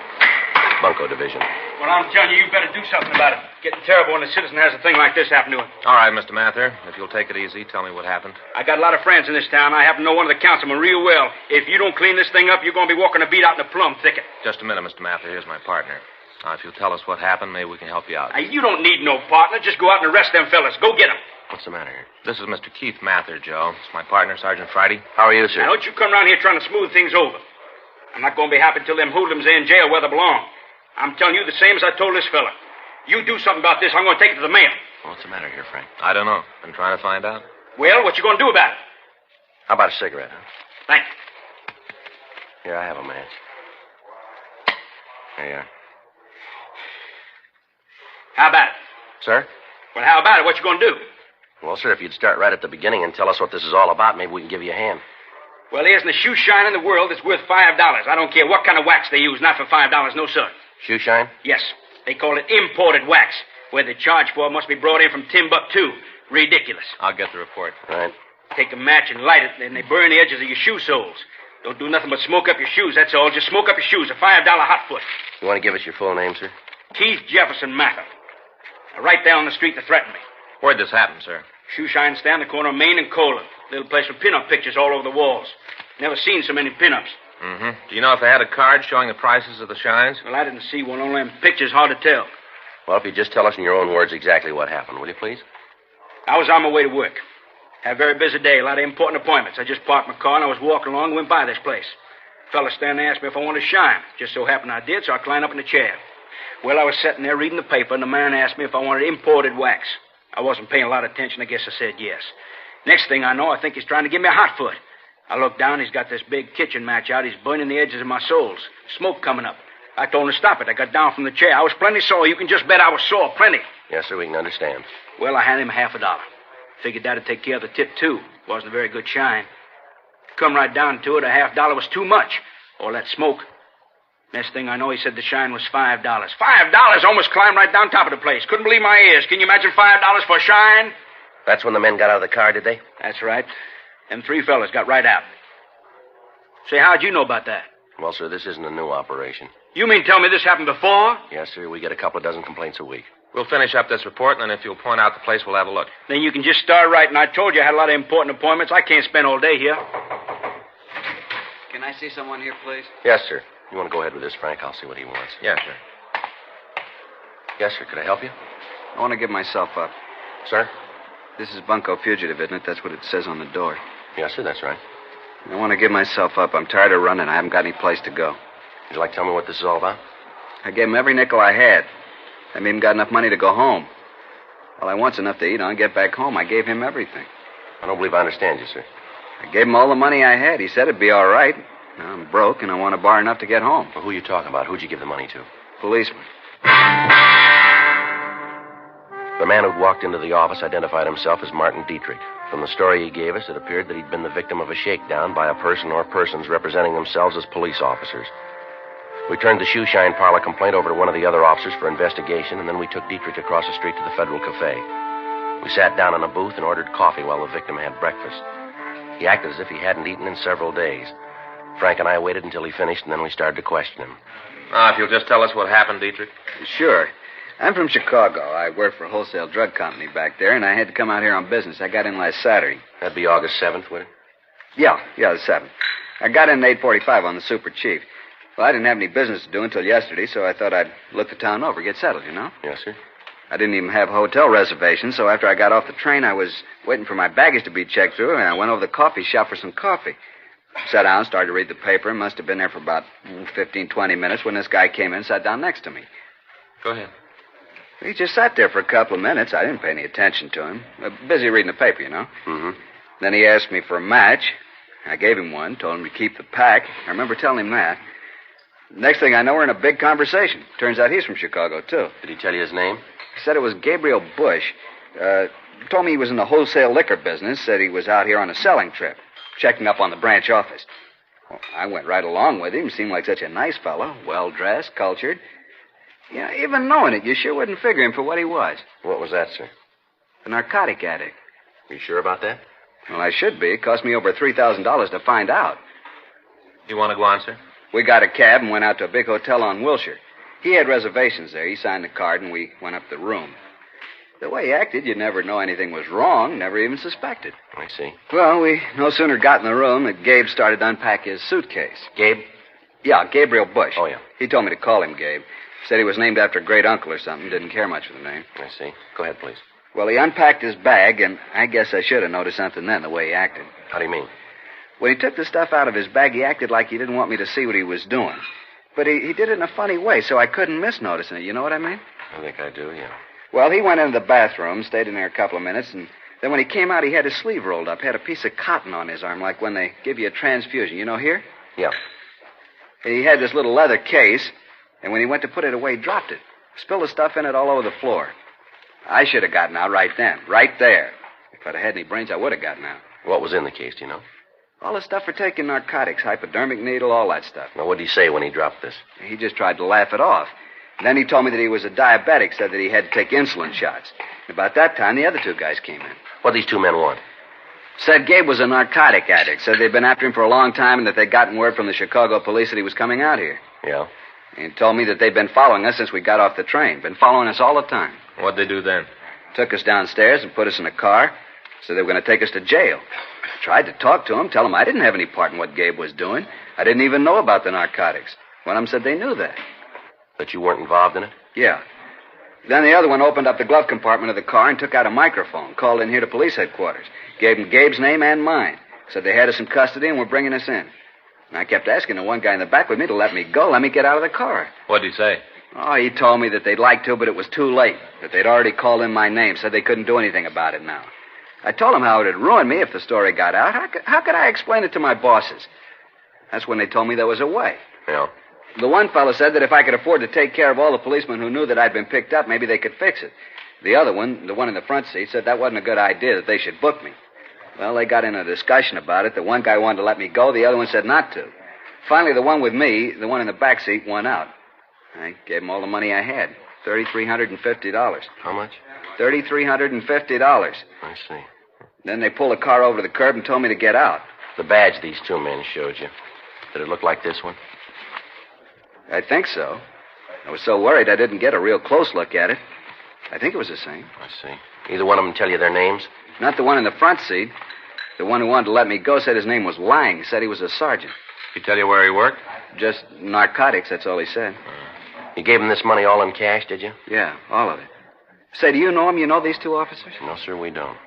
Bunko Division. Well, I'm telling you, you better do something about it. Getting terrible when a citizen has a thing like this happen to him. All right, Mr. Mather. If you'll take it easy, tell me what happened. I got a lot of friends in this town. I happen to know one of the councilmen real well. If you don't clean this thing up, you're going to be walking a beat out in the plum thicket. Just a minute, Mr. Mather. Here's my partner. Now, if you'll tell us what happened, maybe we can help you out. Now, you don't need no partner. Just go out and arrest them fellas. Go get them. What's the matter here? This is Mr. Keith Mather, Joe. It's my partner, Sergeant Friday. How are you, sir? Now, don't you come around here trying to smooth things over. I'm not going to be happy till them hoodlums are in jail where they belong. I'm telling you the same as I told this fella. You do something about this, I'm going to take it to the mayor. What's the matter here, Frank? I don't know. Been trying to find out. Well, what you going to do about it? How about a cigarette, huh? Thank you. Here, I have a match. There you are. How about it? Sir? Well, how about it? What you going to do? Well, sir, if you'd start right at the beginning and tell us what this is all about, maybe we can give you a hand. Well, there isn't a shoe shine in the world that's worth $5. I don't care what kind of wax they use. Not for $5, no, sir. Shoe shine? Yes. They call it imported wax. Where they charge for it must be brought in from Timbuktu. Ridiculous. I'll get the report. Right. Take a match and light it, then they burn the edges of your shoe soles. Don't do nothing but smoke up your shoes, that's all. Just smoke up your shoes. A $5 hot foot. You want to give us your full name, sir? Keith Jefferson Mather. Right there on the street that threatened me. Where'd this happen, sir? Shoe shine stand, the corner of Main and Cola. Little place with pin-up pictures all over the walls. Never seen so many pin-ups. Mm-hmm. Do you know if they had a card showing the prices of the shines? Well, I didn't see one. Only them pictures, hard to tell. Well, if you just tell us in your own words exactly what happened, will you, please? I was on my way to work. Had a very busy day, a lot of important appointments. I just parked my car and I was walking along and went by this place. A fella standing there asked me if I wanted to shine. Just so happened I did, so I climbed up in the chair. Well, I was sitting there reading the paper, and the man asked me if I wanted imported wax. I wasn't paying a lot of attention. I guess I said yes. Next thing I know, I think he's trying to give me a hot foot. I looked down. He's got this big kitchen match out. He's burning the edges of my soles. Smoke coming up. I told him to stop it. I got down from the chair. I was plenty sore. You can just bet I was sore. Plenty. Yes, sir, we can understand. Well, I handed him $50. Figured that'd take care of the tip, too. Wasn't a very good shine. Come right down to it, a $50 was too much. All that smoke. Next thing I know, he said the shine was $5. $5? Almost climbed right down top of the place. Couldn't believe my ears. Can you imagine $5 for a shine? That's when the men got out of the car, did they? That's right. Them three fellas got right out. Say, how'd you know about that? Well, sir, this isn't a new operation. You mean tell me this happened before? Yes, sir. We get a couple of dozen complaints a week. We'll finish up this report, and then if you'll point out the place, we'll have a look. Then you can just start writing. I told you I had a lot of important appointments. I can't spend all day here. Can I see someone here, please? Yes, sir. You want to go ahead with this, Frank? I'll see what he wants. Yes, sir. Yes, sir. Could I help you? I want to give myself up. Sir? This is Bunko Fugitive, isn't it? That's what it says on the door. Yes, sir. That's right. I want to give myself up. I'm tired of running. I haven't got any place to go. Would you like to tell me what this is all about? I gave him every nickel I had. I haven't even got enough money to go home. All I want's enough to eat on, get back home. I gave him everything. I don't believe I understand you, sir. I gave him all the money I had. He said it'd be all right. Now I'm broke, and I want to borrow enough to get home. Well, who are you talking about? Who'd you give the money to? Policeman. The man who'd walked into the office identified himself as Martin Dietrich. From the story he gave us, it appeared that he'd been the victim of a shakedown by a person or persons representing themselves as police officers. We turned the shoe shine parlor complaint over to one of the other officers for investigation, and then we took Dietrich across the street to the Federal Cafe. We sat down in a booth and ordered coffee while the victim had breakfast. He acted as if he hadn't eaten in several days. Frank and I waited until he finished, and then we started to question him. Now, if you'll just tell us what happened, Dietrich. Sure. I'm from Chicago. I work for a wholesale drug company back there, and I had to come out here on business. I got in last Saturday. That'd be August 7th, would it? Yeah, the 7th. I got in at 8:45 on the Super Chief. Well, I didn't have any business to do until yesterday, so I thought I'd look the town over, get settled, you know? Yes, sir. I didn't even have a hotel reservation, so after I got off the train, I was waiting for my baggage to be checked through, and I went over to the coffee shop for some coffee. Sat down, started to read the paper, and must have been there for about 15, 20 minutes when this guy came in and sat down next to me. Go ahead. He just sat there for a couple of minutes. I didn't pay any attention to him. Busy reading the paper, you know. Mm-hmm. Then he asked me for a match. I gave him one, told him to keep the pack. I remember telling him that. Next thing I know, we're in a big conversation. Turns out he's from Chicago, too. Did he tell you his name? He said it was Gabriel Bush. Told me he was in the wholesale liquor business. Said he was out here on a selling trip, checking up on the branch office. Well, I went right along with him. Seemed like such a nice fellow. Well-dressed, cultured. Yeah, even knowing it, you sure wouldn't figure him for what he was. What was that, sir? A narcotic addict. You sure about that? Well, I should be. It cost me over $3,000 to find out. You want to go on, sir? We got a cab and went out to a big hotel on Wilshire. He had reservations there. He signed the card, and we went up the room. The way he acted, you'd never know anything was wrong, never even suspected. I see. Well, we no sooner got in the room than Gabe started to unpack his suitcase. Gabe? Yeah, Gabriel Bush. Oh, yeah. He told me to call him Gabe. Said he was named after a great uncle or something. Didn't care much for the name. I see. Go ahead, please. Well, he unpacked his bag, and I guess I should have noticed something then, the way he acted. How do you mean? When he took the stuff out of his bag, he acted like he didn't want me to see what he was doing. But he did it in a funny way, so I couldn't miss noticing it. You know what I mean? I think I do, yeah. Well, he went into the bathroom, stayed in there a couple of minutes, and then when he came out, he had his sleeve rolled up, had a piece of cotton on his arm, like when they give you a transfusion. You know, here? Yeah. He had this little leather case, and when he went to put it away, he dropped it. Spilled the stuff in it all over the floor. I should have gotten out right then, right there. If I'd have had any brains, I would have gotten out. What was in the case, do you know? All the stuff for taking narcotics, hypodermic needle, all that stuff. Now, what did he say when he dropped this? He just tried to laugh it off. And then he told me that he was a diabetic, said that he had to take insulin shots. About that time, the other two guys came in. What did these two men want? Said Gabe was a narcotic addict. Said they'd been after him for a long time and that they'd gotten word from the Chicago police that he was coming out here. Yeah? He told me that they'd been following us since we got off the train. Been following us all the time. What'd they do then? Took us downstairs and put us in a car. Said they were going to take us to jail. I tried to talk to him, tell him I didn't have any part in what Gabe was doing. I didn't even know about the narcotics. One of them said they knew that. That you weren't involved in it? Yeah. Then the other one opened up the glove compartment of the car and took out a microphone, called in here to police headquarters. Gave him Gabe's name and mine. Said they had us in custody and were bringing us in. And I kept asking the one guy in the back with me to let me go, let me get out of the car. What'd he say? Oh, he told me that they'd like to, but it was too late. That they'd already called in my name, said they couldn't do anything about it now. I told him how it would ruin me if the story got out. How could I explain it to my bosses? That's when they told me there was a way. Yeah. The one fellow said that if I could afford to take care of all the policemen who knew that I'd been picked up, maybe they could fix it. The other one, the one in the front seat, said that wasn't a good idea, that they should book me. Well, they got in a discussion about it. The one guy wanted to let me go. The other one said not to. Finally, the one with me, the one in the back seat, won out. I gave him all the money I had, $3,350. How much? $3,350. I see. Then they pulled the car over to the curb and told me to get out. The badge these two men showed you, did it look like this one? I think so. I was so worried I didn't get a real close look at it. I think it was the same. I see. Either one of them tell you their names? Not the one in the front seat. The one who wanted to let me go said his name was Lang. Said he was a sergeant. He tell you where he worked? Just narcotics, that's all he said. You gave him this money all in cash, did you? Yeah, all of it. Say, do you know him? You know these two officers? No, sir, we don't.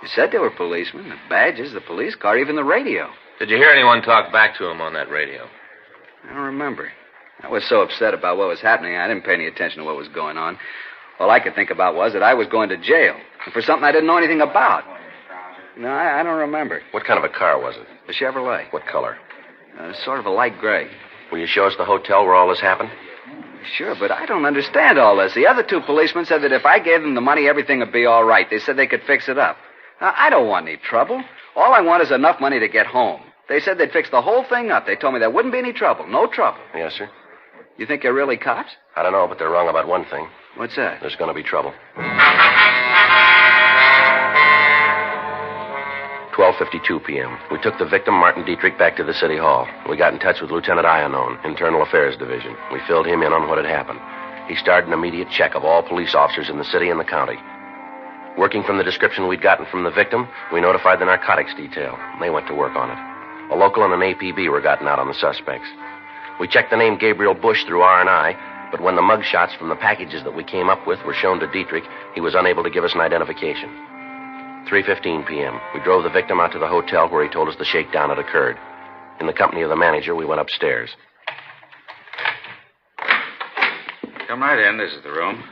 You said they were policemen. The badges, the police car, even the radio. Did you hear anyone talk back to him on that radio? I don't remember. I was so upset about what was happening, I didn't pay any attention to what was going on. All I could think about was that I was going to jail for something I didn't know anything about. No, I don't remember. What kind of a car was it? A Chevrolet. What color? Sort of a light gray. Will you show us the hotel where all this happened? Sure, but I don't understand all this. The other two policemen said that if I gave them the money, everything would be all right. They said they could fix it up. Now, I don't want any trouble. All I want is enough money to get home. They said they'd fix the whole thing up. They told me there wouldn't be any trouble. No trouble. Yes, sir. You think they're really cops? I don't know, but they're wrong about one thing. What's that? There's going to be trouble. 12:52 p.m. We took the victim, Martin Dietrich, back to the city hall. We got in touch with Lieutenant Iannone, Internal Affairs Division. We filled him in on what had happened. He started an immediate check of all police officers in the city and the county. Working from the description we'd gotten from the victim, we notified the narcotics detail. They went to work on it. A local and an APB were gotten out on the suspects. We checked the name Gabriel Bush through R&I, but when the mug shots from the packages that we came up with were shown to Dietrich, he was unable to give us an identification. 3:15 p.m. We drove the victim out to the hotel where he told us the shakedown had occurred. In the company of the manager, we went upstairs. Come right in. This is the room.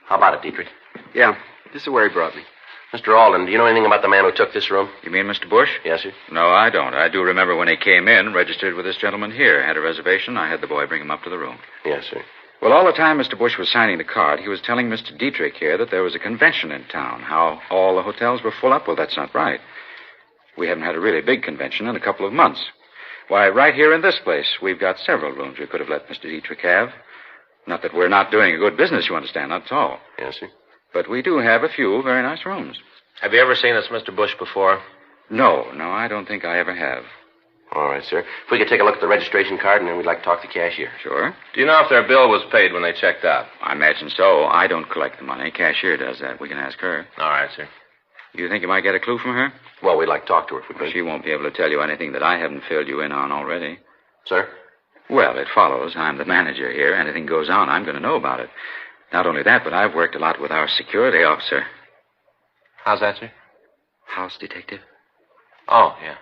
How about it, Dietrich? Yeah, this is where he brought me. Mr. Alden, do you know anything about the man who took this room? You mean Mr. Bush? Yes, sir. No, I don't. I do remember when he came in, registered with this gentleman here, had a reservation. I had the boy bring him up to the room. Yes, sir. Well, all the time Mr. Bush was signing the card, he was telling Mr. Dietrich here that there was a convention in town, how all the hotels were full up. Well, that's not right. We haven't had a really big convention in a couple of months. Why, right here in this place, we've got several rooms we could have let Mr. Dietrich have. Not that we're not doing a good business, you understand, not at all. Yes, sir. But we do have a few very nice rooms. Have you ever seen this Mr. Bush before? No, I don't think I ever have. All right, sir. If we could take a look at the registration card, and then we'd like to talk to the cashier. Sure. Do you know if their bill was paid when they checked out? I imagine so. I don't collect the money. Cashier does that. We can ask her. All right, sir. You think you might get a clue from her? Well, we'd like to talk to her if we could. She won't be able to tell you anything that I haven't filled you in on already. Sir? Well, it follows. I'm the manager here. Anything goes on, I'm going to know about it. Not only that, but I've worked a lot with our security officer. How's that, sir? House detective. Oh, yeah.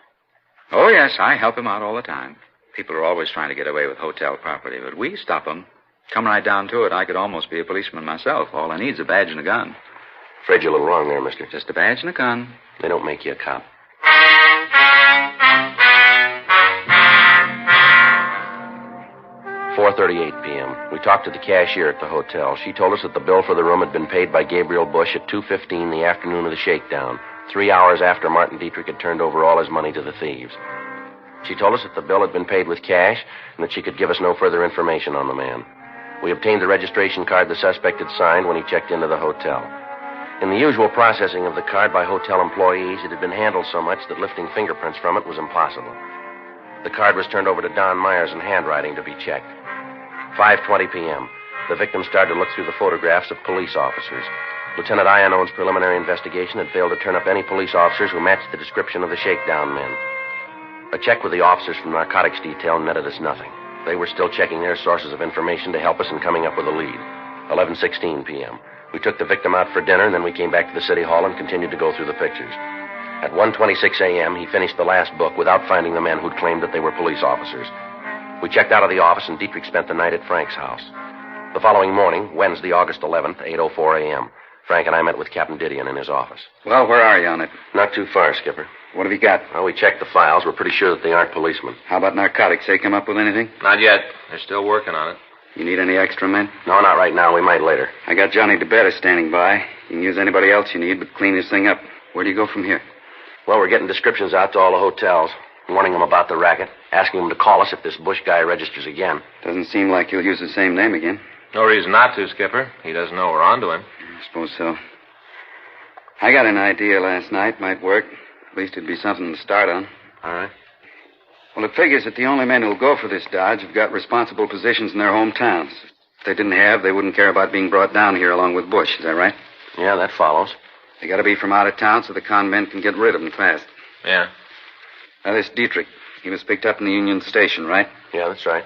Oh, yes, I help him out all the time. People are always trying to get away with hotel property, but we stop them. Come right down to it, I could almost be a policeman myself. All I need is a badge and a gun. Afraid you're a little wrong there, mister. Just a badge and a gun. They don't make you a cop. 4:38 p.m. We talked to the cashier at the hotel. She told us that the bill for the room had been paid by Gabriel Bush at 2:15 the afternoon of the shakedown, 3 hours after Martin Dietrich had turned over all his money to the thieves. She told us that the bill had been paid with cash and that she could give us no further information on the man. We obtained the registration card the suspect had signed when he checked into the hotel. In the usual processing of the card by hotel employees, it had been handled so much that lifting fingerprints from it was impossible. The card was turned over to Don Myers in handwriting to be checked. 5:20 p.m. The victim started to look through the photographs of police officers. Lieutenant Iannone's preliminary investigation had failed to turn up any police officers who matched the description of the shakedown men. A check with the officers from narcotics detail netted us nothing. They were still checking their sources of information to help us in coming up with a lead. 11:16 p.m. We took the victim out for dinner, and then we came back to the city hall and continued to go through the pictures. At 1:26 a.m., he finished the last book without finding the men who'd claimed that they were police officers. We checked out of the office, and Dietrich spent the night at Frank's house. The following morning, Wednesday, August 11th, 8:04 a.m., Frank and I met with Captain Didion in his office. Well, where are you on it? Not too far, Skipper. What have you got? Well, we checked the files. We're pretty sure that they aren't policemen. How about narcotics? They come up with anything? Not yet. They're still working on it. You need any extra men? No, not right now. We might later. I got Johnny DeBetta standing by. You can use anybody else you need, but clean this thing up. Where do you go from here? Well, we're getting descriptions out to all the hotels, warning them about the racket, asking them to call us if this Bush guy registers again. Doesn't seem like he'll use the same name again. No reason not to, Skipper. He doesn't know we're onto him. I suppose so. I got an idea last night. Might work. At least it'd be something to start on. All right. Well, it figures that the only men who'll go for this dodge have got responsible positions in their hometowns. If they didn't have, they wouldn't care about being brought down here along with Bush. Is that right? Yeah, that follows. They got to be from out of town so the con men can get rid of them fast. Yeah. Now, this Dietrich, he was picked up in the Union Station, right? Yeah, that's right.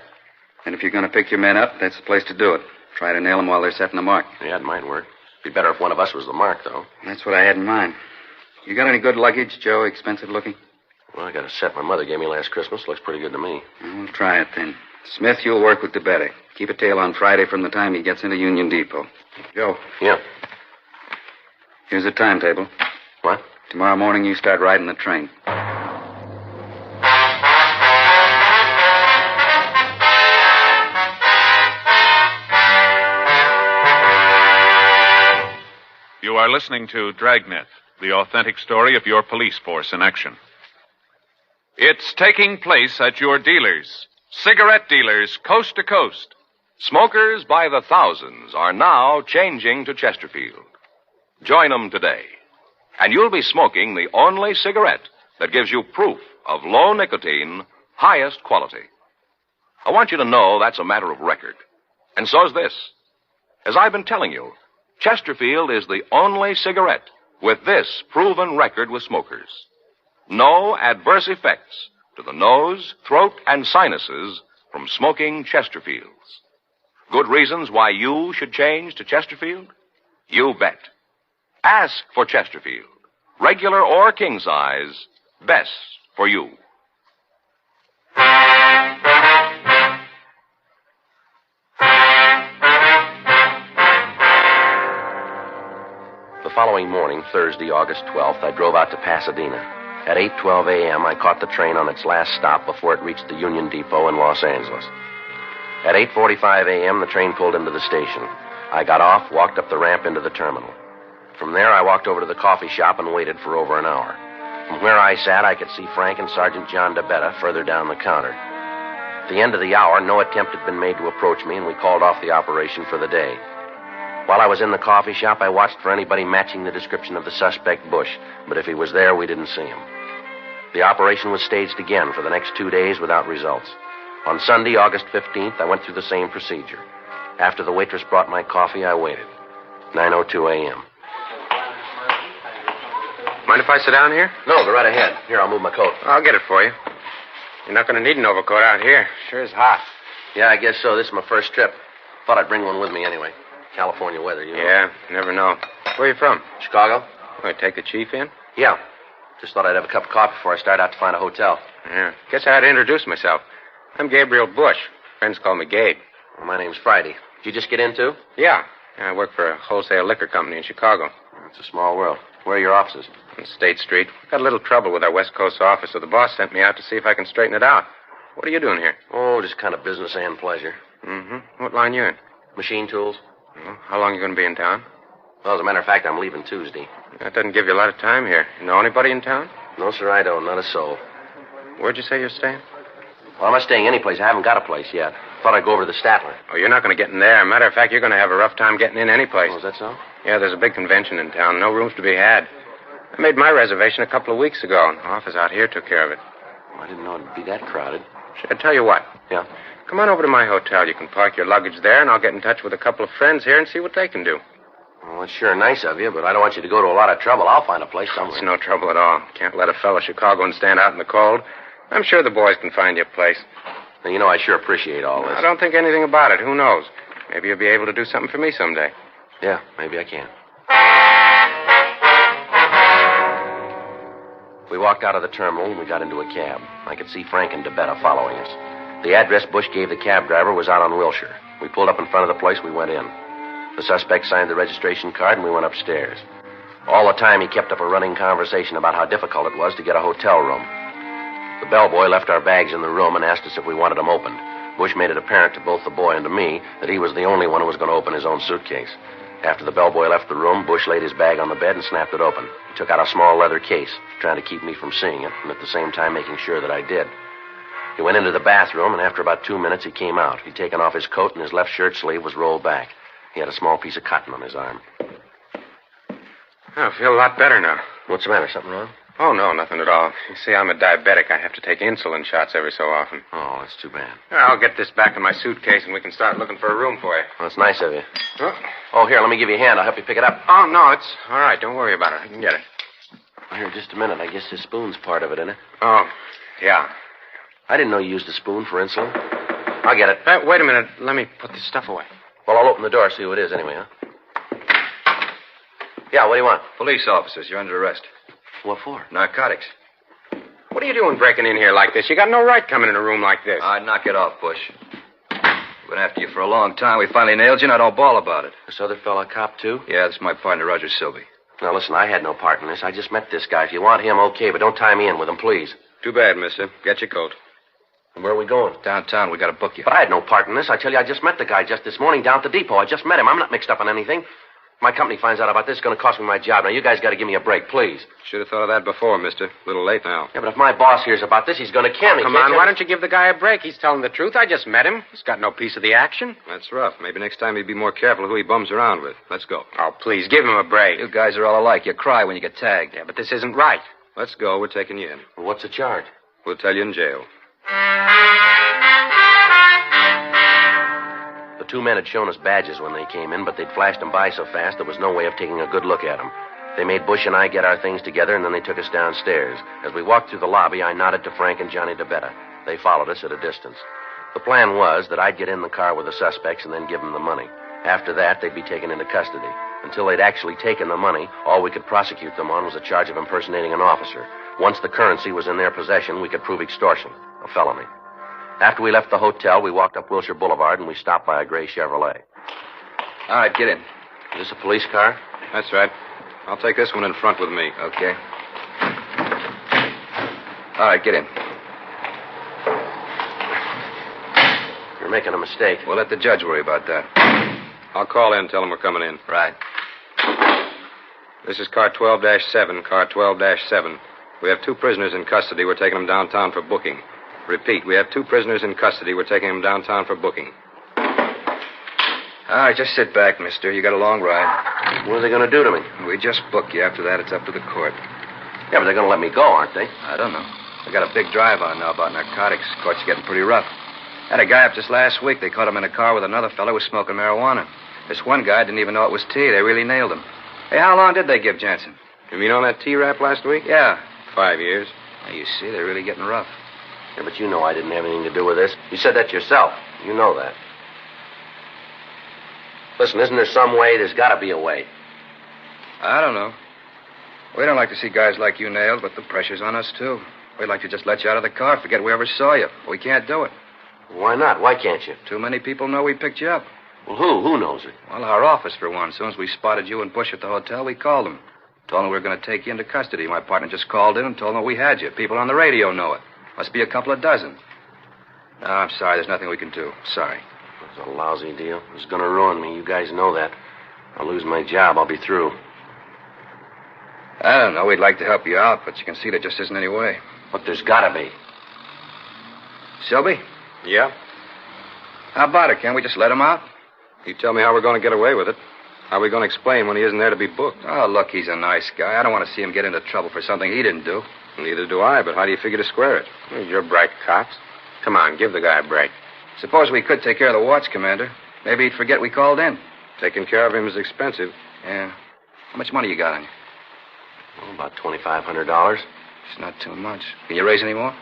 And if you're going to pick your men up, that's the place to do it. Try to nail them while they're setting the mark. Yeah, it might work. Be better if one of us was the mark, though. That's what I had in mind. You got any good luggage, Joe? Expensive looking? Well, I got a set my mother gave me last Christmas. Looks pretty good to me. Well, we'll try it then. Smith, you'll work with DeBetta. Keep a tail on Friday from the time he gets into Union Depot. Joe. Yeah. Here's a timetable. What? Tomorrow morning you start riding the train. You are listening to Dragnet, the authentic story of your police force in action. It's taking place at your dealers, cigarette dealers coast to coast. Smokers by the thousands are now changing to Chesterfield. Join them today, and you'll be smoking the only cigarette that gives you proof of low nicotine, highest quality. I want you to know that's a matter of record. And so's this. As I've been telling you, Chesterfield is the only cigarette with this proven record with smokers. No adverse effects to the nose, throat, and sinuses from smoking Chesterfields. Good reasons why you should change to Chesterfield? You bet. Ask for Chesterfield. Regular or king size, best for you. The following morning, Thursday, August 12th, I drove out to Pasadena. At 8:12 a.m., I caught the train on its last stop before it reached the Union Depot in Los Angeles. At 8:45 a.m., the train pulled into the station. I got off, walked up the ramp into the terminal. From there, I walked over to the coffee shop and waited for over an hour. From where I sat, I could see Frank and Sergeant John DeBetta further down the counter. At the end of the hour, no attempt had been made to approach me, and we called off the operation for the day. While I was in the coffee shop, I watched for anybody matching the description of the suspect, Bush, but if he was there, we didn't see him. The operation was staged again for the next 2 days without results. On Sunday, August 15th, I went through the same procedure. After the waitress brought my coffee, I waited. 9:02 a.m. Mind if I sit down here? No, go right ahead. Here, I'll move my coat. I'll get it for you. You're not going to need an overcoat out here. Sure is hot. Yeah, I guess so. This is my first trip. Thought I'd bring one with me anyway. California weather, you know. Yeah, you never know. Where are you from? Chicago. Want to take the chief in? Yeah. Just thought I'd have a cup of coffee before I start out to find a hotel. Yeah. Guess I had to introduce myself. I'm Gabriel Bush. Friends call me Gabe. Well, my name's Friday. Did you just get in, too? Yeah. I work for a wholesale liquor company in Chicago. It's a small world. Where are your offices? On State Street. Got a little trouble with our West Coast office, so the boss sent me out to see if I can straighten it out. What are you doing here? Oh, just kind of business and pleasure. Mm-hmm. What line you in? Machine tools. Well, how long are you going to be in town? Well, as a matter of fact, I'm leaving Tuesday. That doesn't give you a lot of time here. You know anybody in town? No, sir, I don't. Not a soul. Where'd you say you're staying? Well, I'm not staying any place. I haven't got a place yet. Thought I'd go over to the Statler. Oh, you're not going to get in there. Matter of fact, you're going to have a rough time getting in any place. Oh, is that so? Yeah, there's a big convention in town. No rooms to be had. I made my reservation a couple of weeks ago, and the office out here took care of it. Well, I didn't know it'd be that crowded. Should I tell you what? Yeah? Come on over to my hotel. You can park your luggage there, and I'll get in touch with a couple of friends here and see what they can do. Well, it's sure nice of you, but I don't want you to go to a lot of trouble. I'll find a place somewhere. It's no trouble at all. Can't let a fellow Chicagoan stand out in the cold. I'm sure the boys can find you a place. Now, you know, I sure appreciate all this. I don't think anything about it. Who knows? Maybe you'll be able to do something for me someday. Yeah, maybe I can. We walked out of the terminal and we got into a cab. I could see Frank and DeBetta following us. The address Bush gave the cab driver was out on Wilshire. We pulled up in front of the place. We went in. The suspect signed the registration card and we went upstairs. All the time he kept up a running conversation about how difficult it was to get a hotel room. The bellboy left our bags in the room and asked us if we wanted them opened. Bush made it apparent to both the boy and to me that he was the only one who was going to open his own suitcase. After the bellboy left the room, Bush laid his bag on the bed and snapped it open. He took out a small leather case, trying to keep me from seeing it, and at the same time making sure that I did. He went into the bathroom, and after about 2 minutes, he came out. He'd taken off his coat, and his left shirt sleeve was rolled back. He had a small piece of cotton on his arm. I feel a lot better now. What's the matter? Something wrong? Oh, no, nothing at all. You see, I'm a diabetic. I have to take insulin shots every so often. Oh, that's too bad. I'll get this back in my suitcase, and we can start looking for a room for you. Well, that's nice of you. Huh? Oh, here, let me give you a hand. I'll help you pick it up. Oh, no, it's all right. Don't worry about it. I can get it. Here, just a minute. I guess this spoon's part of it, isn't it? Oh, yeah. I didn't know you used a spoon for insulin. I'll get it. Wait a minute. Let me put this stuff away. Well, I'll open the door, see who it is anyway, huh? Yeah, what do you want? Police officers, you're under arrest. What for? Narcotics. What are you doing breaking in here like this? You got no right coming in a room like this. Knock it off, Bush. Been after you for a long time. We finally nailed you, and I don't bawl about it. This other fella a cop, too? Yeah, this is my partner, Roger Silby. Now, listen, I had no part in this. I just met this guy. If you want him, okay, but don't tie me in with him, please. Too bad, mister. Get your coat. And where are we going? Downtown. We got to book you. But I had no part in this. I tell you, I just met the guy just this morning down at the depot. I just met him. I'm not mixed up in anything. If my company finds out about this, it's going to cost me my job. Now, you guys got to give me a break, please. Should have thought of that before, mister. A little late now. Yeah, but if my boss hears about this, he's going to kill me. Come on, why don't you give the guy a break? He's telling the truth. I just met him. He's got no piece of the action. That's rough. Maybe next time he'd be more careful who he bums around with. Let's go. Oh, please, give him a break. You guys are all alike. You cry when you get tagged. Yeah, but this isn't right. Let's go. We're taking you in. Well, what's the charge? We'll tell you in jail. The two men had shown us badges when they came in, but they'd flashed them by so fast there was no way of taking a good look at them. They made Bush and I get our things together, and then they took us downstairs. As we walked through the lobby, I nodded to Frank and Johnny DeBetta. They followed us at a distance. The plan was that I'd get in the car with the suspects and then give them the money. After that, they'd be taken into custody. Until they'd actually taken the money, all we could prosecute them on was a charge of impersonating an officer. Once the currency was in their possession, we could prove extortion, a felony. After we left the hotel, we walked up Wilshire Boulevard, and we stopped by a gray Chevrolet. All right, get in. Is this a police car? That's right. I'll take this one in front with me. Okay. All right, get in. You're making a mistake. We'll let the judge worry about that. I'll call in and tell him we're coming in. Right. This is car 12-7, car 12-7. We have 2 prisoners in custody. We're taking them downtown for booking. Repeat, we have 2 prisoners in custody. We're taking them downtown for booking. All right, just sit back, mister. You got a long ride. What are they going to do to me? We just booked you. After that, it's up to the court. Yeah, but they're going to let me go, aren't they? I don't know. They got a big drive on now about narcotics. Court's getting pretty rough. Had a guy up just last week. They caught him in a car with another fellow who was smoking marijuana. This one guy didn't even know it was tea. They really nailed him. Hey, how long did they give Jensen? You mean on that T-rap last week? Yeah. 5 years. Now, you see, they're really getting rough. Yeah, but you know I didn't have anything to do with this. You said that yourself. You know that. Listen, isn't there some way? There's got to be a way. I don't know. We don't like to see guys like you nailed, but the pressure's on us, too. We'd like to just let you out of the car, forget we ever saw you. We can't do it. Why not? Why can't you? Too many people know we picked you up. Well, who? Who knows it? Well, our office, for one. As soon as we spotted you and Bush at the hotel, we called them. Told them we were going to take you into custody. My partner just called in and told them we had you. People on the radio know it. Must be a couple of dozen. No, I'm sorry. There's nothing we can do. Sorry. It's a lousy deal. It's going to ruin me. You guys know that. I'll lose my job. I'll be through. I don't know. We'd like to help you out, but you can see there just isn't any way. But there's got to be. Selby? Yeah? How about it? Can't we just let him out? You tell me how we're going to get away with it. How are we going to explain when he isn't there to be booked? Oh, look, he's a nice guy. I don't want to see him get into trouble for something he didn't do. Neither do I, but how do you figure to square it? Well, you're bright cops. Come on, give the guy a break. Suppose we could take care of the watch, Commander. Maybe he'd forget we called in. Taking care of him is expensive. Yeah. How much money you got on you? Oh, about $2,500. It's not too much. Can you raise any more?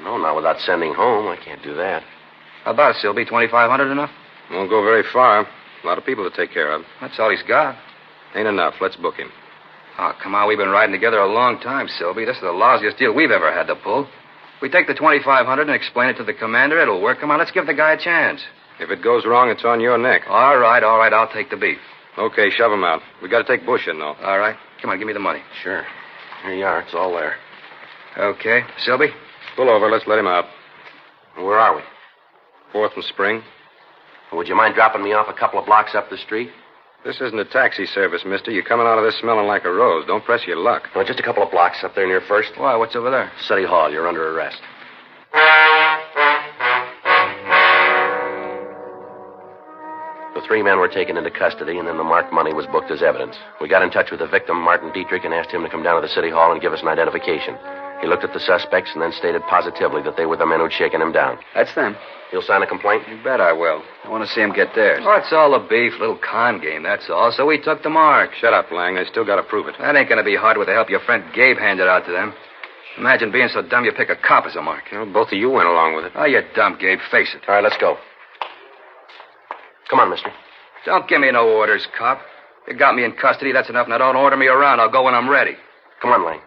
No, not without sending home. I can't do that. How about it, Silby? $2,500 enough? Won't go very far. A lot of people to take care of. That's all he's got. Ain't enough. Let's book him. Oh, come on. We've been riding together a long time, Silby. This is the lousiest deal we've ever had to pull. We take the $2,500 and explain it to the commander. It'll work. Come on, let's give the guy a chance. If it goes wrong, it's on your neck. All right. I'll take the beef. Okay, shove him out. We got to take Bush in, though. All right. Come on, give me the money. Sure. Here you are. It's all there. Okay. Silby? Pull over. Let's let him out. Where are we? 4th and Spring. Would you mind dropping me off a couple of blocks up the street? This isn't a taxi service, mister. You're coming out of this smelling like a rose. Don't press your luck. No, just a couple of blocks up there near First. Why, what's over there? City Hall. You're under arrest. The 3 men were taken into custody, and then the marked money was booked as evidence. We got in touch with the victim, Martin Dietrich, and asked him to come down to the City Hall and give us an identification. He looked at the suspects and then stated positively that they were the men who'd shaken him down. That's them. You'll sign a complaint? You bet I will. I want to see him get theirs. Oh, it's all a beef, little con game, that's all. So we took the mark. Shut up, Lang. They still got to prove it. That ain't going to be hard with the help your friend Gabe handed out to them. Imagine being so dumb you pick a cop as a mark. You know, both of you went along with it. Oh, you're dumb, Gabe. Face it. All right, let's go. Come on, mister. Don't give me no orders, cop. You got me in custody, that's enough. Now don't order me around. I'll go when I'm ready. Come on, Lang.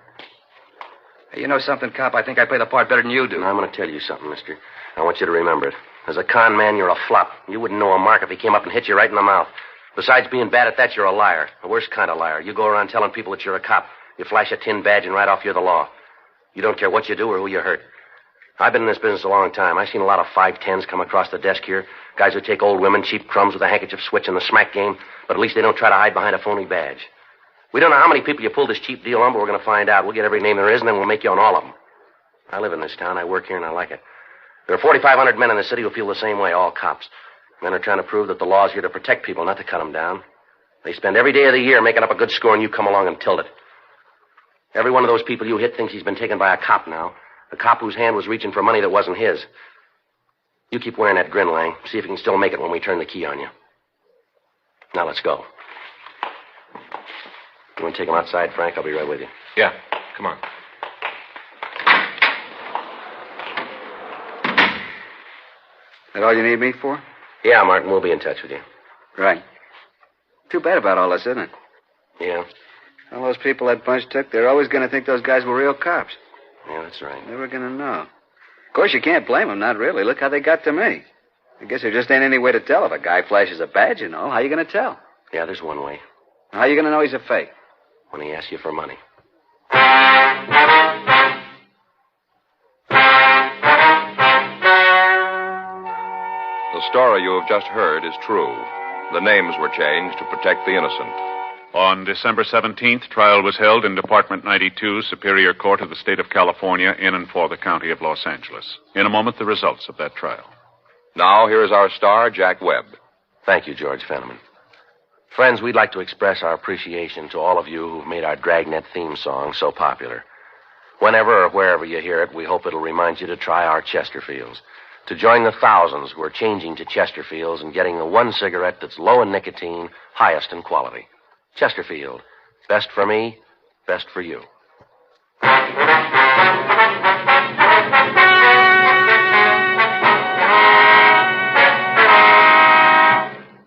Hey, you know something, cop? I think I play the part better than you do. Now, I'm going to tell you something, mister. I want you to remember it. As a con man, you're a flop. You wouldn't know a mark if he came up and hit you right in the mouth. Besides being bad at that, you're a liar. The worst kind of liar. You go around telling people that you're a cop. You flash a tin badge and right off you're the law. You don't care what you do or who you hurt. I've been in this business a long time. I've seen a lot of 5'10s come across the desk here. Guys who take old women, cheap crumbs with a handkerchief switch in the smack game, but at least they don't try to hide behind a phony badge. We don't know how many people you pulled this cheap deal on, but we're going to find out. We'll get every name there is, and then we'll make you on all of them. I live in this town. I work here, and I like it. There are 4,500 men in the city who feel the same way, all cops. Men are trying to prove that the law's here to protect people, not to cut them down. They spend every day of the year making up a good score, and you come along and tilt it. Every one of those people you hit thinks he's been taken by a cop now. A cop whose hand was reaching for money that wasn't his. You keep wearing that grin, Lang. See if you can still make it when we turn the key on you. Now, let's go. You want to take him outside, Frank? I'll be right with you. Yeah, come on. That all you need me for? Yeah, Martin, we'll be in touch with you. Right. Too bad about all this, isn't it? Yeah. All those people that bunch took, they're always going to think those guys were real cops. Yeah, that's right. Never going to know. Of course, you can't blame them, not really. Look how they got to me. I guess there just ain't any way to tell if a guy flashes a badge, you know. How you going to tell? Yeah, there's one way. How you going to know he's a fake? when he asks you for money. The story you have just heard is true. The names were changed to protect the innocent. On December 17th, trial was held in Department 92, Superior Court of the State of California, in and for the County of Los Angeles. In a moment, the results of that trial. Now, here is our star, Jack Webb. Thank you, George Fenneman. Friends, we'd like to express our appreciation to all of you who've made our Dragnet theme song so popular. Whenever or wherever you hear it, we hope it'll remind you to try our Chesterfields, to join the thousands who are changing to Chesterfields and getting the one cigarette that's low in nicotine, highest in quality. Chesterfield, best for me, best for you.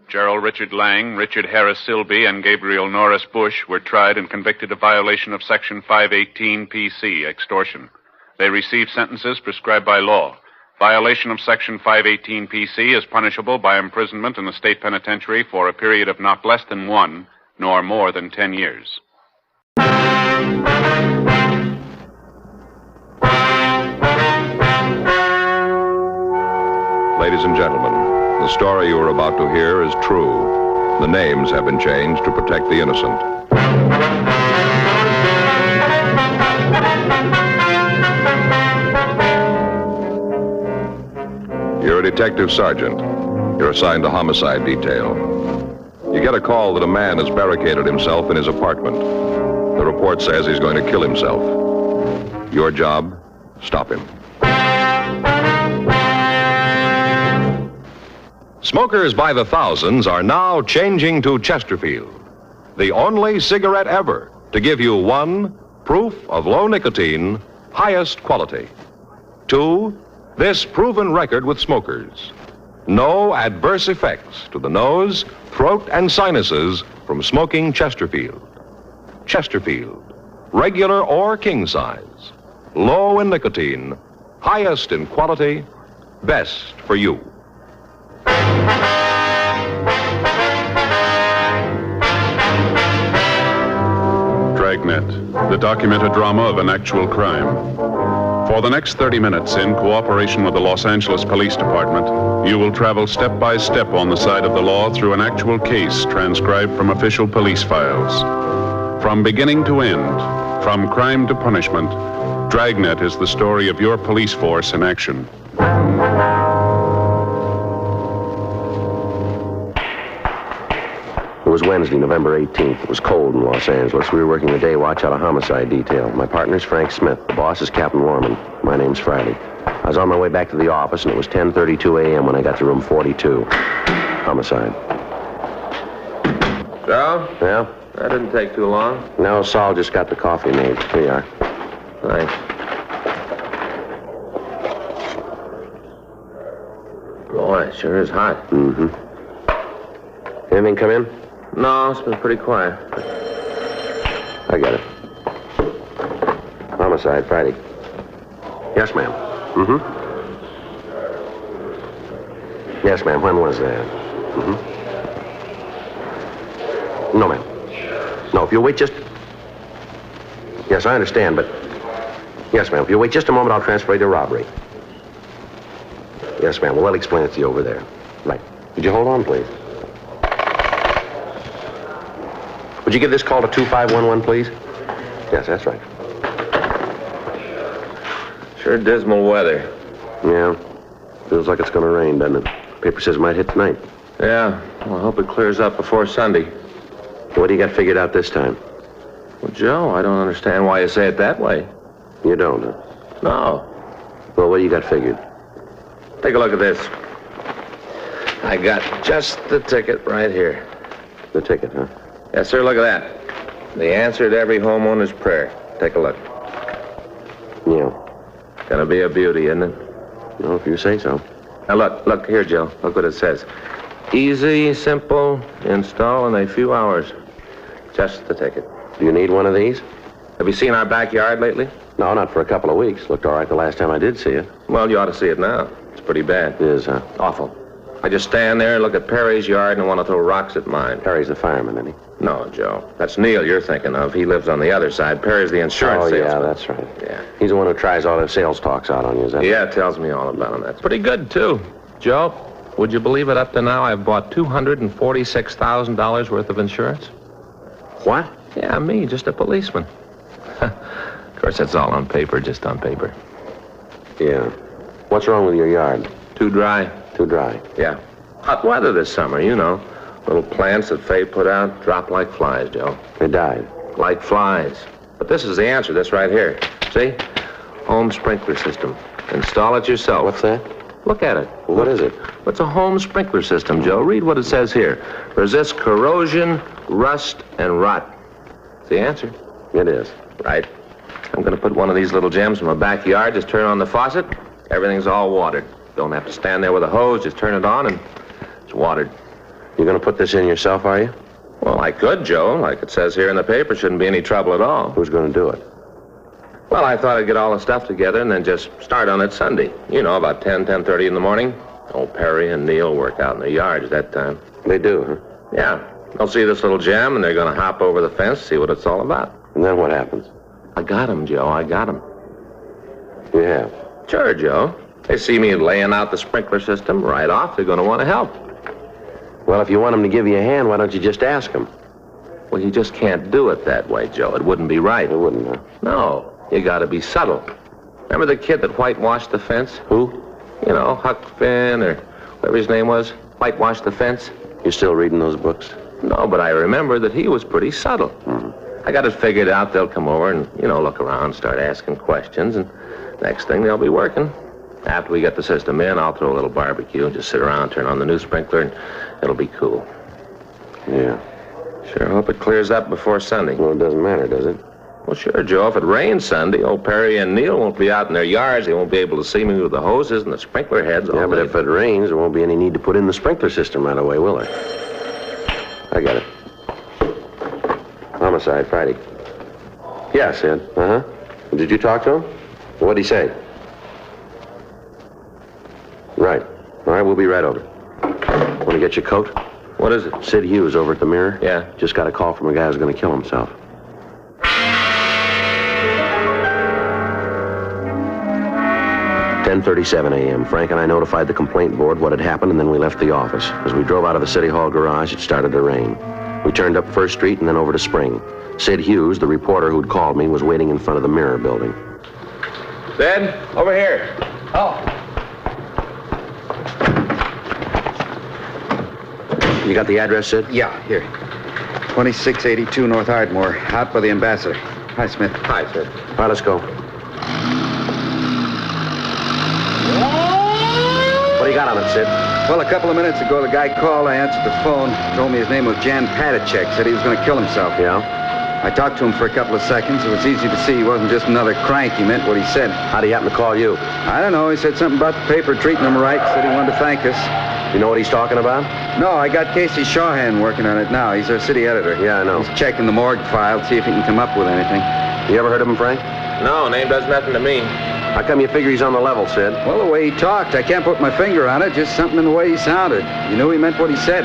Gerald Richard Lang, Richard Harris Silby, and Gabriel Norris Bush were tried and convicted of violation of Section 518 PC, extortion. They received sentences prescribed by law. Violation of Section 518 PC is punishable by imprisonment in the state penitentiary for a period of not less than 1 nor more than 10 years. Ladies and gentlemen, the story you are about to hear is true. The names have been changed to protect the innocent. You're a detective sergeant. You're assigned to homicide detail. You get a call that a man has barricaded himself in his apartment. The report says he's going to kill himself. Your job, stop him. Smokers by the thousands are now changing to Chesterfield, the only cigarette ever to give you 1, proof of low nicotine, highest quality. 2, this proven record with smokers. No adverse effects to the nose, throat, and sinuses from smoking Chesterfield. Chesterfield, regular or king size, low in nicotine, highest in quality, best for you. Dragnet, the documented drama of an actual crime. For the next 30 minutes, in cooperation with the Los Angeles Police Department, you will travel step by step on the side of the law through an actual case transcribed from official police files. From beginning to end, from crime to punishment, Dragnet is the story of your police force in action. It was Wednesday, November 18th. It was cold in Los Angeles. We were working the day watch out of homicide detail. My partner's Frank Smith. The boss is Captain Lorman. My name's Friday. I was on my way back to the office, and it was 10:32 a.m. when I got to room 42. Homicide. Joe? Yeah? That didn't take too long. No, Saul just got the coffee made. Here you are. Thanks. Boy, it sure is hot. Mm-hmm. Anything come in? No, it's been pretty quiet. I got it. Homicide, Friday. Yes, ma'am. Mm-hmm. Yes, ma'am. When was that? Mm-hmm. No, ma'am. No, if you'll wait just... Yes, I understand, but... Yes, ma'am. If you'll wait just a moment, I'll transfer you to robbery. Yes, ma'am. Well, I'll explain it to you over there. Right. Would you hold on, please? Would you give this call to 2511, please? Yes, that's right. Sure dismal weather. Yeah. Feels like it's going to rain, doesn't it? Paper says it might hit tonight. Yeah. Well, I hope it clears up before Sunday. What do you got figured out this time? Well, Joe, I don't understand why you say it that way. You don't, huh? No. Well, what do you got figured? Take a look at this. I got just the ticket right here. The ticket, huh? Yes, sir, look at that. The answer to every homeowner's prayer. Take a look. Yeah. Gonna be a beauty, isn't it? Well, if you say so. Now, look here, Joe. Look what it says. Easy, simple, install in a few hours. Just the ticket. Do you need one of these? Have you seen our backyard lately? No, not for a couple of weeks. Looked all right the last time I did see it. Well, you ought to see it now. It's pretty bad. It is, huh? Awful. I just stand there and look at Perry's yard and want to throw rocks at mine. Perry's the fireman, isn't he? No, Joe. That's Neil you're thinking of. He lives on the other side. Perry's the insurance salesman. Yeah, that's right. Yeah. He's the one who tries all the sales talks out on you, is that Yeah, tells me all about him. That's pretty good, too. Joe, would you believe it? Up to now, I've bought $246,000 worth of insurance. What? Yeah, me, just a policeman. Of course, that's all on paper, just on paper. Yeah. What's wrong with your yard? Too dry. Too dry. Yeah. Hot weather this summer, you know. Little plants that Faye put out drop like flies, Joe. They died. Like flies. But this is the answer, this right here. See? Home sprinkler system. Install it yourself. What's that? Look at it. Well, what is it? It's a home sprinkler system, Joe. Read what it says here. Resists corrosion, rust, and rot. It's the answer. It is. Right. I'm going to put one of these little gems in my backyard. Just turn on the faucet. Everything's all watered. Don't have to stand there with a hose. Just turn it on and it's watered. You're going to put this in yourself, are you? Well, I could, Joe. Like it says here in the paper, shouldn't be any trouble at all. Who's going to do it? Well, I thought I'd get all the stuff together and then just start on it Sunday. You know, about 10:30 in the morning. Old Perry and Neil work out in their yards that time. They do, huh? Yeah. They'll see this little gem and they're going to hop over the fence, see what it's all about. And then what happens? I got him, Joe. I got him. You have? Sure, Joe. They see me laying out the sprinkler system right off. They're going to want to help. Well, if you want them to give you a hand, why don't you just ask them? Well, you just can't do it that way, Joe. It wouldn't be right. It wouldn't, huh? No. You got to be subtle. Remember the kid that whitewashed the fence? Who? You know, Huck Finn or whatever his name was. Whitewashed the fence. You still reading those books? No, but I remember that he was pretty subtle. I got it figured out. They'll come over and, you know, look around, start asking questions, and next thing they'll be working. After we get the system in, I'll throw a little barbecue and just sit around, turn on the new sprinkler, and it'll be cool. Yeah. Sure hope it clears up before Sunday. Well, it doesn't matter, does it? Well, sure, Joe. If it rains Sunday, old Perry and Neil won't be out in their yards. They won't be able to see me with the hoses and the sprinkler heads. Yeah, but if it rains, there won't be any need to put in the sprinkler system right away, will there? I got it. Homicide, Friday. Yeah, Sid. Uh-huh. Did you talk to him? What'd he say? Right. All right, we'll be right over. Want to get your coat? What is it? Sid Hughes over at the Mirror. Yeah. Just got a call from a guy who's going to kill himself. "10:37 a.m. Frank and I notified the complaint board what had happened, and then we left the office. As we drove out of the City Hall garage, it started to rain. We turned up First Street and then over to Spring. Sid Hughes, the reporter who'd called me, was waiting in front of the Mirror building. Sid, over here. Oh. You got the address, Sid? Yeah, here. 2682 North Ardmore, out by the Ambassador. Hi, Smith. Hi, Sid. All right, let's go. What do you got on it, Sid? Well, a couple of minutes ago, the guy called. I answered the phone. Told me his name was Jan Padachek. Said he was going to kill himself. Yeah? I talked to him for a couple of seconds. It was easy to see he wasn't just another crank. He meant what he said. How'd he happen to call you? I don't know. He said something about the paper treating him right. Said he wanted to thank us. You know what he's talking about? No, I got Casey Shawhan working on it now. He's our city editor. Yeah, I know. He's checking the morgue file to see if he can come up with anything. You ever heard of him, Frank? No, name does nothing to me. How come you figure he's on the level, Sid? Well, the way he talked, I can't put my finger on it. Just something in the way he sounded. You knew he meant what he said.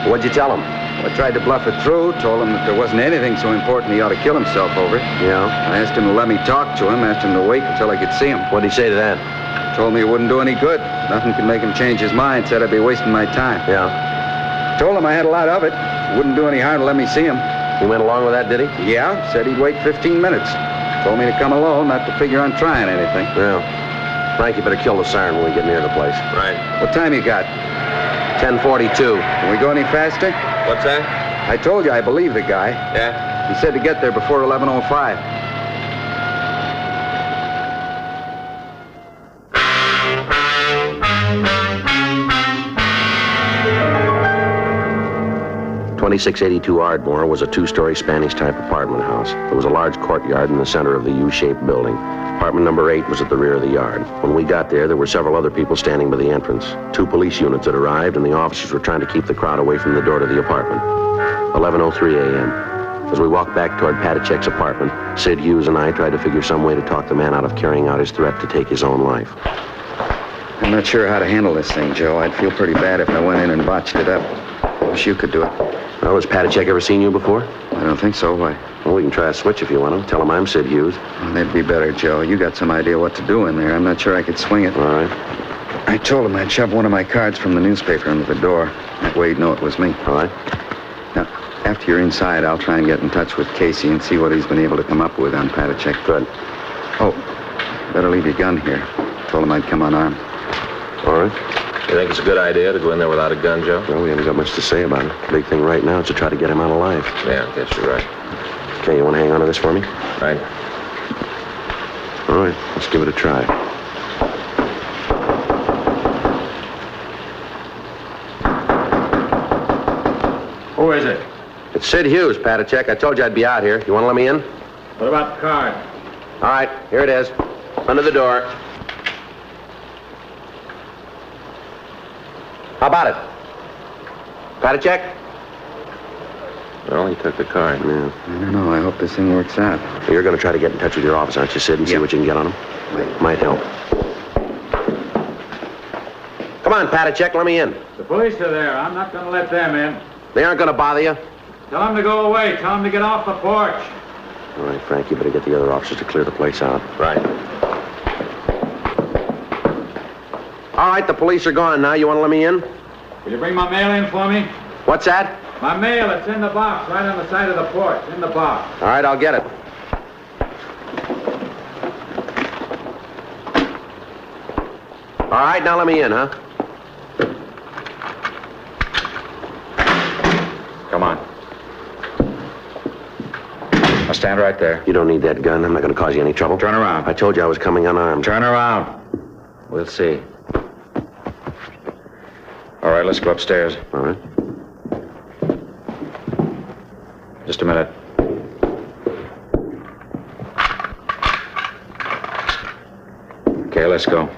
What'd you tell him? Well, I tried to bluff it through. Told him that there wasn't anything so important he ought to kill himself over. Yeah? I asked him to let me talk to him. Asked him to wait until I could see him. What'd he say to that? Told me it wouldn't do any good. Nothing could make him change his mind. Said I'd be wasting my time. Yeah? Told him I had a lot of it. Wouldn't do any harm to let me see him. He went along with that, did he? Yeah. Said he'd wait 15 minutes. Told me to come alone, not to figure on trying anything. Yeah. Frank, you better kill the siren when we get near the place. Right. What time you got? 10:42. Can we go any faster? What's that? I told you I believe the guy. Yeah? He said to get there before 11:05. .2682 Ardmore was a two-story Spanish-type apartment house. There was a large courtyard in the center of the U-shaped building. Apartment number 8 was at the rear of the yard. When we got there were several other people standing by the entrance. 2 police units had arrived, and the officers were trying to keep the crowd away from the door to the apartment. 11:03 a.m. As we walked back toward Padachek's apartment, Sid Hughes and I tried to figure some way to talk the man out of carrying out his threat to take his own life. I'm not sure how to handle this thing, Joe. I'd feel pretty bad if I went in and botched it up. I wish you could do it. Well, has Patachek ever seen you before? I don't think so. Why? Well, we can try a switch if you want to. Tell him I'm Sid Hughes. Well, that'd be better, Joe. You got some idea what to do in there. I'm not sure I could swing it. All right. I told him I'd shove one of my cards from the newspaper under the door. That way he'd know it was me. All right. Now, after you're inside, I'll try and get in touch with Casey and see what he's been able to come up with on Patachek. Good. Oh, better leave your gun here. Told him I'd come unarmed. All right. You think it's a good idea to go in there without a gun, Joe? Well, we haven't got much to say about it. The big thing right now is to try to get him out alive. Yeah, I guess you're right. Okay, you want to hang on to this for me? Right. All right, let's give it a try. Who is it? It's Sid Hughes, Patachek. I told you I'd be out here. You want to let me in? What about the card? All right, here it is. Under the door. How about it? Patachek? Well, he took the card. Yeah. I don't know. I hope this thing works out. You're going to try to get in touch with your office, aren't you, Sid, and see what you can get on him? Might help. Come on, Patachek, let me in. The police are there. I'm not going to let them in. They aren't going to bother you. Tell them to go away. Tell them to get off the porch. All right, Frank, you better get the other officers to clear the place out. Right. All right, the police are gone now. You want to let me in? Will you bring my mail in for me? What's that? My mail, it's in the box, right on the side of the porch. In the box. All right, I'll get it. All right, now let me in, huh? Come on. Now stand right there. You don't need that gun. I'm not going to cause you any trouble. Turn around. I told you I was coming unarmed. Turn around. We'll see. All right, let's go upstairs. All right. Just a minute. Okay, let's go.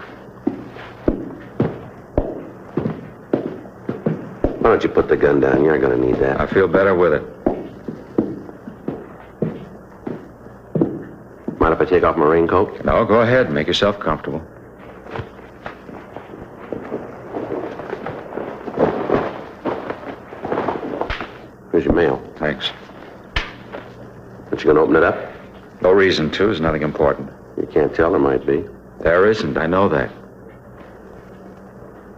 Why don't you put the gun down? You're going to need that. I feel better with it. Mind if I take off my raincoat? No, go ahead. Make yourself comfortable. Here's your mail. Thanks. Aren't you going to open it up? No reason to. There's nothing important. You can't tell. There might be. There isn't. I know that.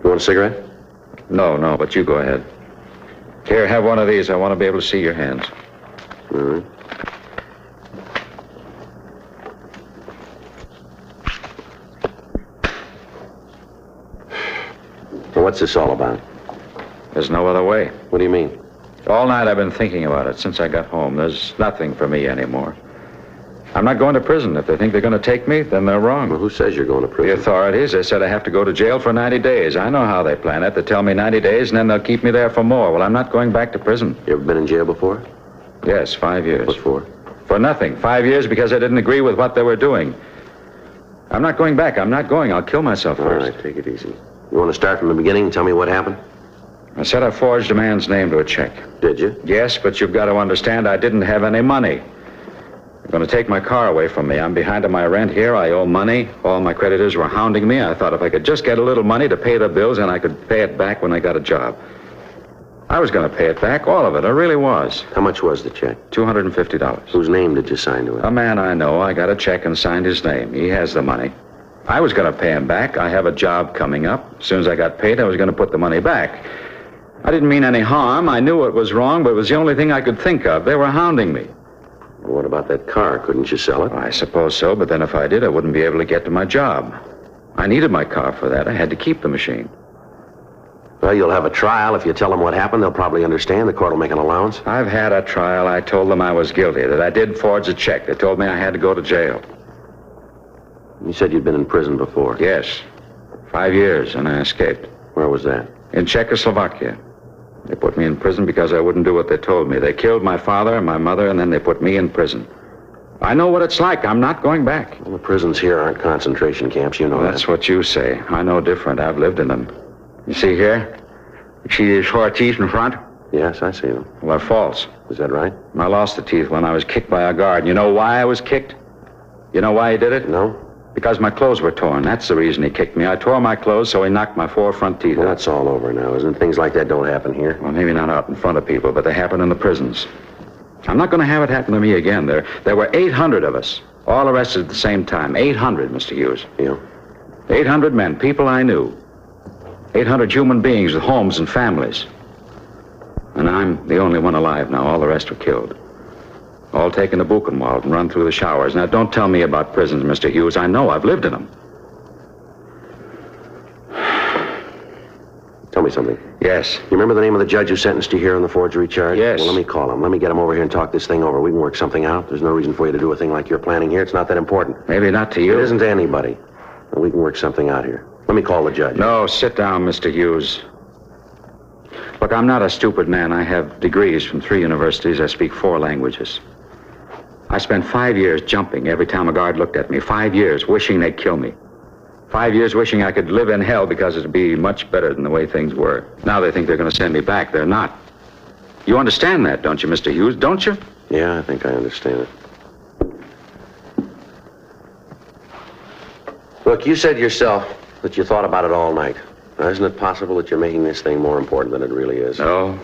You want a cigarette? No, but you go ahead. Here, have one of these. I want to be able to see your hands. All right. Well, what's this all about? There's no other way. What do you mean? All night I've been thinking about it since I got home. There's nothing for me anymore. I'm not going to prison. If they think they're going to take me, then they're wrong. Well, who says you're going to prison? The authorities. They said I have to go to jail for 90 days. I know how they plan it. They tell me 90 days, and then they'll keep me there for more. Well, I'm not going back to prison. You ever been in jail before? Yes, 5 years. What for? For nothing. 5 years because I didn't agree with what they were doing. I'm not going back. I'm not going. I'll kill myself first. All right, take it easy. You want to start from the beginning and tell me what happened? I said I forged a man's name to a check. Did you? Yes, but you've got to understand I didn't have any money. They're going to take my car away from me. I'm behind on my rent here. I owe money. All my creditors were hounding me. I thought if I could just get a little money to pay the bills, and I could pay it back when I got a job. I was going to pay it back, all of it. I really was. How much was the check? $250. Whose name did you sign to it? A man I know. I got a check and signed his name. He has the money. I was going to pay him back. I have a job coming up. As soon as I got paid, I was going to put the money back. I didn't mean any harm. I knew it was wrong, but it was the only thing I could think of. They were hounding me. Well, what about that car? Couldn't you sell it? I suppose so, but then if I did, I wouldn't be able to get to my job. I needed my car for that. I had to keep the machine. Well, you'll have a trial. If you tell them what happened, they'll probably understand. The court will make an allowance. I've had a trial. I told them I was guilty, that I did forge a check. They told me I had to go to jail. You said you'd been in prison before. Yes. 5 years, and I escaped. Where was that? In Czechoslovakia. They put me in prison because I wouldn't do what they told me. They killed my father and my mother, and then they put me in prison. I know what it's like. I'm not going back. Well, the prisons here aren't concentration camps. You know that. That's what you say. I know different. I've lived in them. You see here? You see these 4 teeth in front? Yes, I see them. Well, they're false. Is that right? I lost the teeth when I was kicked by a guard. You know why I was kicked? You know why he did it? No. Because my clothes were torn. That's the reason he kicked me. I tore my clothes, so he knocked my 4 front teeth out. That's all over now, isn't it? Things like that don't happen here. Well, maybe not out in front of people, but they happen in the prisons. I'm not going to have it happen to me again. There were 800 of us, all arrested at the same time. 800, Mr. Hughes. Yeah. 800 men, people I knew. 800 human beings with homes and families. And I'm the only one alive now. All the rest were killed. All taken to Buchenwald and run through the showers. Now, don't tell me about prisons, Mr. Hughes. I know. I've lived in them. Tell me something. Yes. You remember the name of the judge who sentenced you here on the forgery charge? Yes. Well, let me call him. Let me get him over here and talk this thing over. We can work something out. There's no reason for you to do a thing like you're planning here. It's not that important. Maybe not to you. It isn't to anybody. Well, we can work something out here. Let me call the judge. No, sit down, Mr. Hughes. Look, I'm not a stupid man. I have degrees from 3 universities. I speak 4 languages. I spent 5 years jumping every time a guard looked at me. 5 years wishing they'd kill me. 5 years wishing I could live in hell because it'd be much better than the way things were. Now they think they're going to send me back. They're not. You understand that, don't you, Mr. Hughes? Don't you? Yeah, I think I understand it. Look, you said yourself that you thought about it all night. Now, isn't it possible that you're making this thing more important than it really is? No.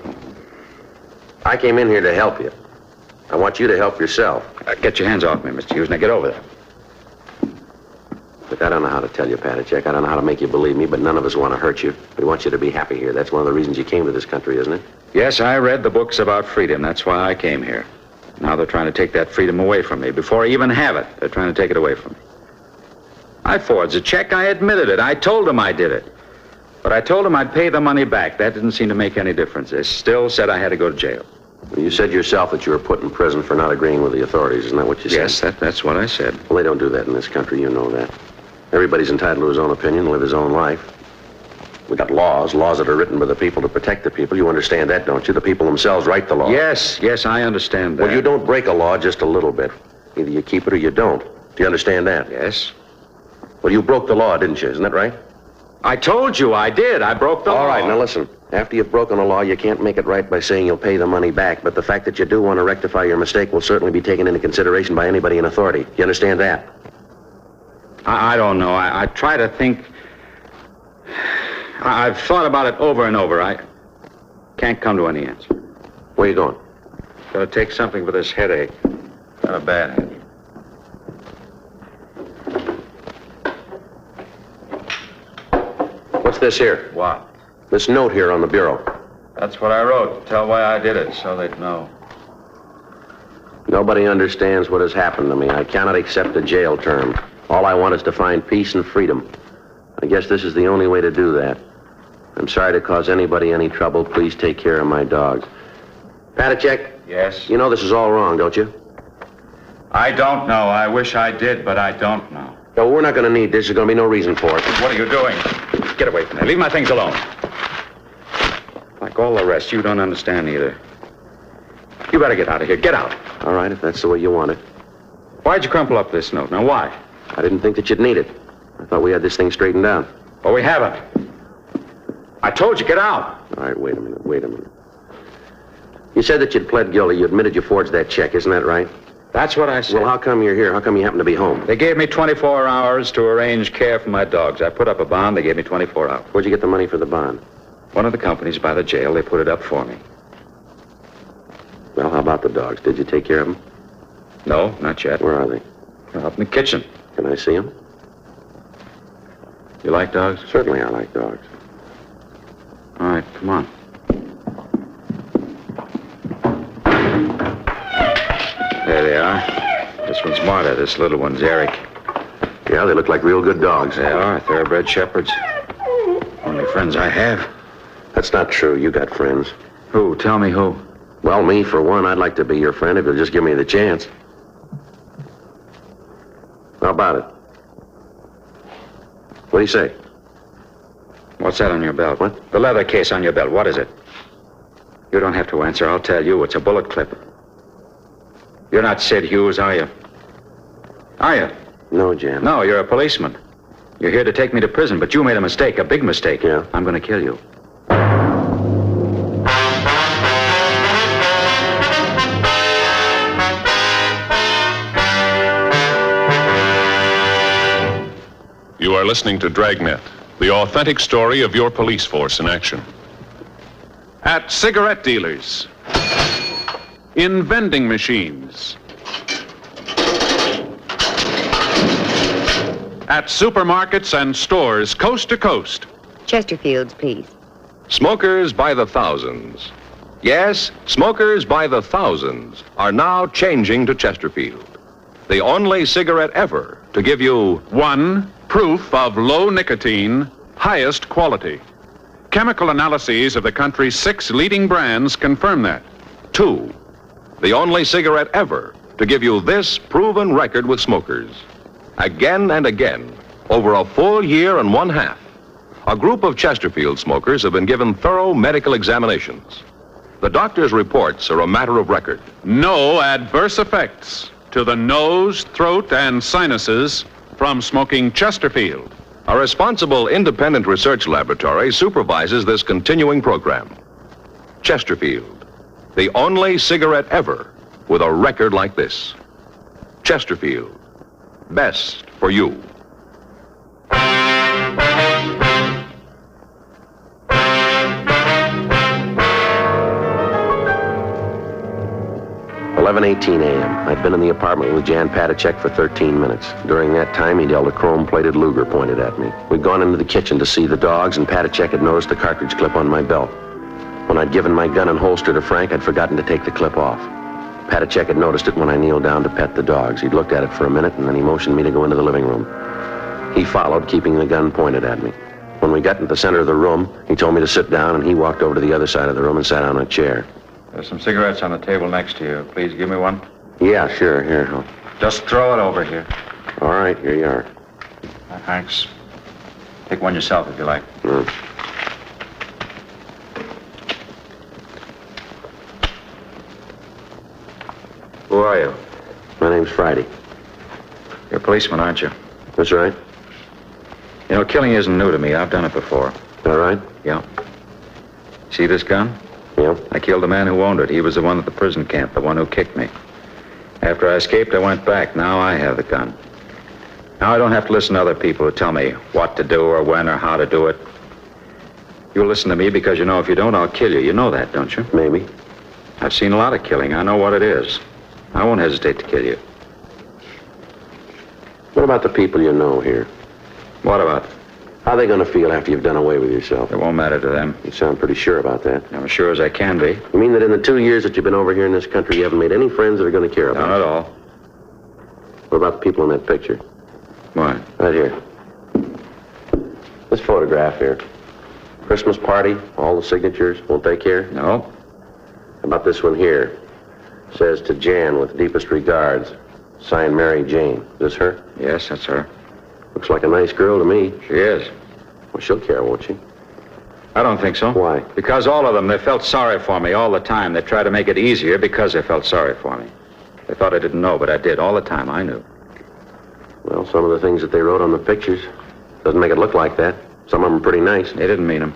I came in here to help you. I want you to help yourself. Get your hands off me, Mr. Hughes. Now get over there. Look, I don't know how to tell you, Patachek. I don't know how to make you believe me, but none of us want to hurt you. We want you to be happy here. That's one of the reasons you came to this country, isn't it? Yes, I read the books about freedom. That's why I came here. Now they're trying to take that freedom away from me. Before I even have it, they're trying to take it away from me. I forged a check. I admitted it. I told them I did it. But I told them I'd pay the money back. That didn't seem to make any difference. They still said I had to go to jail. Well, you said yourself that you were put in prison for not agreeing with the authorities. Isn't that what you said? Yes, that's what I said. Well, they don't do that in this country. You know that. Everybody's entitled to his own opinion, live his own life. We got laws that are written by the people to protect the people. You understand that, don't you? The people themselves write the law. Yes, I understand that. Well, you don't break a law just a little bit. Either you keep it or you don't. Do you understand that? Yes. Well, you broke the law, didn't you? Isn't that right? I told you I did. I broke the law. All right, now listen. After you've broken a law, you can't make it right by saying you'll pay the money back. But the fact that you do want to rectify your mistake will certainly be taken into consideration by anybody in authority. Do you understand that? I don't know. I try to think. I've thought about it over and over. I can't come to any answer. Where are you going? Gotta take something for this headache. Got a bad headache. What's this here? What? This note here on the bureau. That's what I wrote. Tell why I did it, so they'd know. Nobody understands what has happened to me. I cannot accept a jail term. All I want is to find peace and freedom. I guess this is the only way to do that. I'm sorry to cause anybody any trouble. Please take care of my dogs. Patachek? Yes? You know this is all wrong, don't you? I don't know. I wish I did, but I don't know. No, we're not going to need this. There's going to be no reason for it. What are you doing? Get away from me. Leave my things alone. Like all the rest, you don't understand either. You better get out of here. Get out. All right, if that's the way you want it. Why'd you crumple up this note? Now, why? I didn't think that you'd need it. I thought we had this thing straightened out. Well, we haven't. I told you, get out. All right, wait a minute. You said that you'd pled guilty. You admitted you forged that check. Isn't that right? That's what I said. Well, how come you're here? How come you happen to be home? They gave me 24 hours to arrange care for my dogs. I put up a bond. They gave me 24 hours. Where'd you get the money for the bond? One of the companies by the jail. They put it up for me. Well, how about the dogs? Did you take care of them? No, not yet. Where are they? They're up in the kitchen. Can I see them? You like dogs? Certainly I like dogs. All right, come on. There they are. This one's Marta. This little one's Eric. Yeah, they look like real good dogs. They are. Thoroughbred shepherds. Only friends I have. That's not true. You got friends. Who? Tell me who. Well, me, for one. I'd like to be your friend if you'll just give me the chance. How about it? What do you say? What's that on your belt? What? The leather case on your belt. What is it? You don't have to answer. I'll tell you. It's a bullet clip. You're not Sid Hughes, are you? Are you? No, Jan. No, you're a policeman. You're here to take me to prison, but you made a mistake, a big mistake. Yeah? I'm going to kill you. You are listening to Dragnet, the authentic story of your police force in action. At cigarette dealers, in vending machines, at supermarkets and stores coast to coast. Chesterfields, please. Smokers by the thousands. Yes, smokers by the thousands are now changing to Chesterfield, the only cigarette ever to give you 1, proof of low nicotine, highest quality. Chemical analyses of the country's 6 leading brands confirm that. 2, the only cigarette ever to give you this proven record with smokers. Again and again, over a full year and 1/2, a group of Chesterfield smokers have been given thorough medical examinations. The doctor's reports are a matter of record. No adverse effects to the nose, throat, and sinuses from smoking Chesterfield. A responsible independent research laboratory supervises this continuing program. Chesterfield, the only cigarette ever with a record like this. Chesterfield, best for you. 11:18 a.m. I'd been in the apartment with Jan Patacek for 13 minutes. During that time, he'd held a chrome-plated Luger pointed at me. We'd gone into the kitchen to see the dogs, and Patacek had noticed the cartridge clip on my belt. When I'd given my gun and holster to Frank, I'd forgotten to take the clip off. Patacek had noticed it when I kneeled down to pet the dogs. He'd looked at it for a minute, and then he motioned me to go into the living room. He followed, keeping the gun pointed at me. When we got into the center of the room, he told me to sit down, and he walked over to the other side of the room and sat on a chair. There's some cigarettes on the table next to you. Please give me one. Yeah, sure. Here. Just throw it over here. All right, here you are. Thanks. Take one yourself if you like. Who are you? My name's Friday. You're a policeman, aren't you? That's right. You know, killing isn't new to me. I've done it before. All right? Yeah. See this gun? Yeah. I killed the man who owned it. He was the one at the prison camp, the one who kicked me. After I escaped, I went back. Now I have the gun. Now I don't have to listen to other people who tell me what to do or when or how to do it. You'll listen to me because you know if you don't, I'll kill you. You know that, don't you? Maybe. I've seen a lot of killing. I know what it is. I won't hesitate to kill you. What about the people you know here? What about? How are they going to feel after you've done away with yourself? It won't matter to them. You sound pretty sure about that. I'm as sure as I can be. You mean that in the 2 years that you've been over here in this country, you haven't made any friends that are going to care about you? Not at all. What about the people in that picture? What? Right here. This photograph here. Christmas party, all the signatures. Won't they care? No. How about this one here? Says to Jan with deepest regards. Signed Mary Jane. Is this her? Yes, that's her. Looks like a nice girl to me. She is. Well, she'll care, won't she? I don't think so. Why? Because all of them, they felt sorry for me all the time. They tried to make it easier because they felt sorry for me. They thought I didn't know, but I did. All the time, I knew. Well, some of the things that they wrote on the pictures doesn't make it look like that. Some of them are pretty nice. They didn't mean them.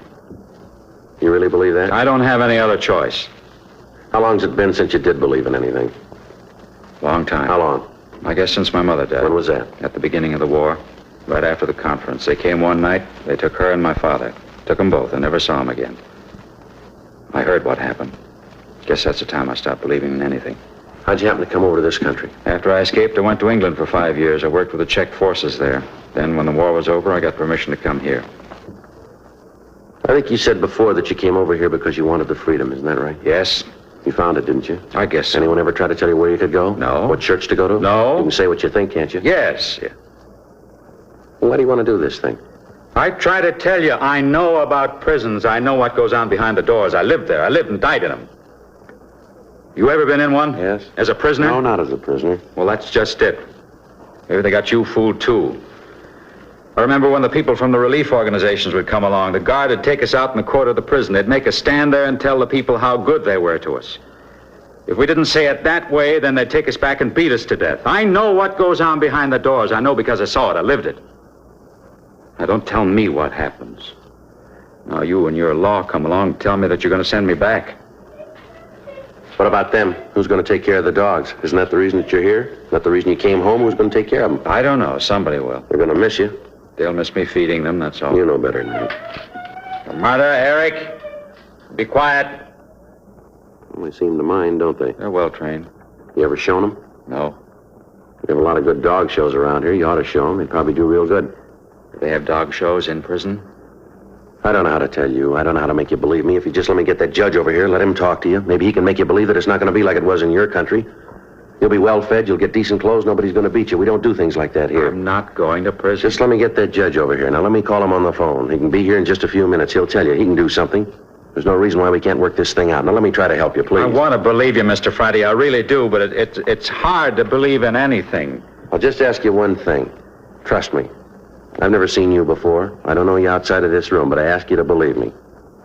You really believe that? I don't have any other choice. How long's it been since you did believe in anything? Long time. How long? I guess since my mother died. When was that? At the beginning of the war. Right after the conference. They came one night. They took her and my father. Took them both. I never saw them again. I heard what happened. Guess that's the time I stopped believing in anything. How'd you happen to come over to this country? After I escaped, I went to England for 5 years. I worked with the Czech forces there. Then, when the war was over, I got permission to come here. I think you said before that you came over here because you wanted the freedom. Isn't that right? Yes. You found it, didn't you? I guess so. Anyone ever try to tell you where you could go? No. What church to go to? No. You can say what you think, can't you? Yes. Well, why do you want to do this thing? I try to tell you, I know about prisons. I know what goes on behind the doors. I lived there. I lived and died in them. You ever been in one? Yes. As a prisoner? No, not as a prisoner. Well, that's just it. Maybe they got you fooled, too. I remember when the people from the relief organizations would come along. The guard would take us out in the court of the prison. They'd make us stand there and tell the people how good they were to us. If we didn't say it that way, then they'd take us back and beat us to death. I know what goes on behind the doors. I know because I saw it. I lived it. Now, don't tell me what happens. Now, you and your law come along and tell me that you're going to send me back. What about them? Who's going to take care of the dogs? Isn't that the reason that you're here? Not the reason you came home? Who's going to take care of them? I don't know. Somebody will. They're going to miss you. They'll miss me feeding them, that's all. You know better than me. Martha, Eric, be quiet. They seem to mind, don't they? They're well trained. You ever shown them? No. We have a lot of good dog shows around here. You ought to show them. They'd probably do real good. They have dog shows in prison? I don't know how to tell you. I don't know how to make you believe me. If you just let me get that judge over here, let him talk to you. Maybe he can make you believe that it's not going to be like it was in your country. You'll be well fed, you'll get decent clothes, nobody's going to beat you. We don't do things like that here. I'm not going to prison. Just let me get that judge over here. Now let me call him on the phone. He can be here in just a few minutes. He'll tell you. He can do something. There's no reason why we can't work this thing out. Now let me try to help you, please. I want to believe you, Mr. Friday. I really do, but it's hard to believe in anything. I'll just ask you one thing. Trust me. I've never seen you before. I don't know you outside of this room, but I ask you to believe me.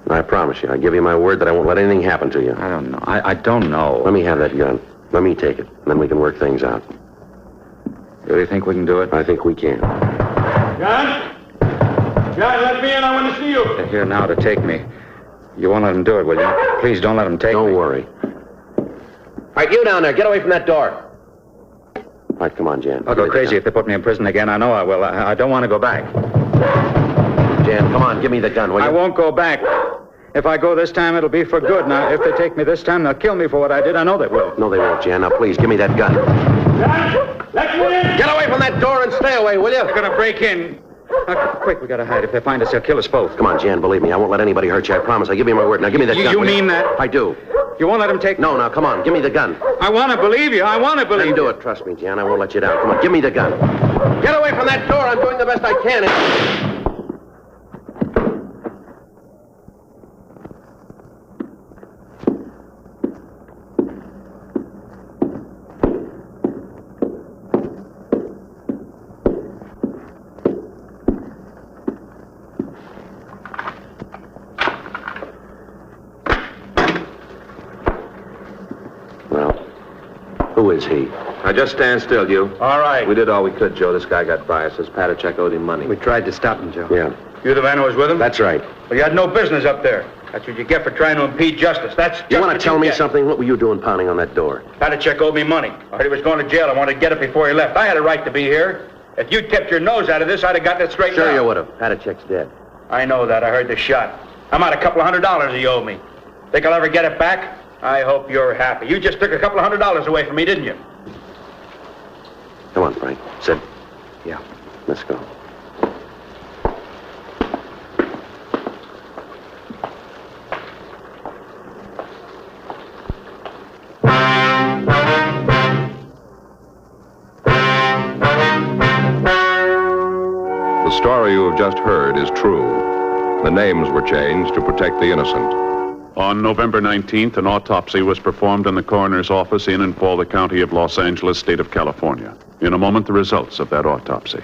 And I promise you, I give you my word that I won't let anything happen to you. I don't know. I don't know. Let me have that gun. Let me take it, and then we can work things out. You really think we can do it? I think we can. John? John, let me in. I want to see you. They're here now to take me. You won't let them do it, will you? Please don't let them take me. Don't worry. All right, you down there, get away from that door. All right, come on, Jan. I'll go crazy if they put me in prison again. I know I will. I don't want to go back. Jan, come on, give me the gun, will you? I won't go back. If I go this time, it'll be for good. Now, if they take me this time, they'll kill me for what I did. I know they will. No, they won't, Jan. Now, please, give me that gun. Let me in! Get away from that door and stay away, will you? They're going to break in. Quick, we got to hide. If they find us, they'll kill us both. Come on, Jan, believe me. I won't let anybody hurt you. I promise. I give you my word. Now, give me that gun. You mean that? I do. You won't let them take... No, now, come on. Give me the gun. I want to believe you. I want to believe you. Then do it. Trust me, Jan. I won't let you down. Come on, give me the gun. Get away from that door. I'm doing the best I can. Who is he? Now, just stand still, you. All right. We did all we could, Joe. This guy got by us. Says Patachek owed him money. We tried to stop him, Joe. Yeah. You the man who was with him? That's right. Well, you had no business up there. That's what you get for trying to impede justice. That's just You want what to tell me get. something? What were you doing pounding on that door? Patachek owed me money. I heard he was going to jail. I wanted to get it before he left. I had a right to be here. If you tipped your nose out of this, I'd have gotten it straightened out. Sure you would have. Patachek's dead. I know that. I heard the shot. I'm out $200 he owed me. Think I'll ever get it back? I hope you're happy. You just took $200 away from me, didn't you? Come on, Frank. Sit. Yeah. Let's go. The story you have just heard is true. The names were changed to protect the innocent. On November 19th, an autopsy was performed in the coroner's office in and for the county of Los Angeles, state of California. In a moment, the results of that autopsy.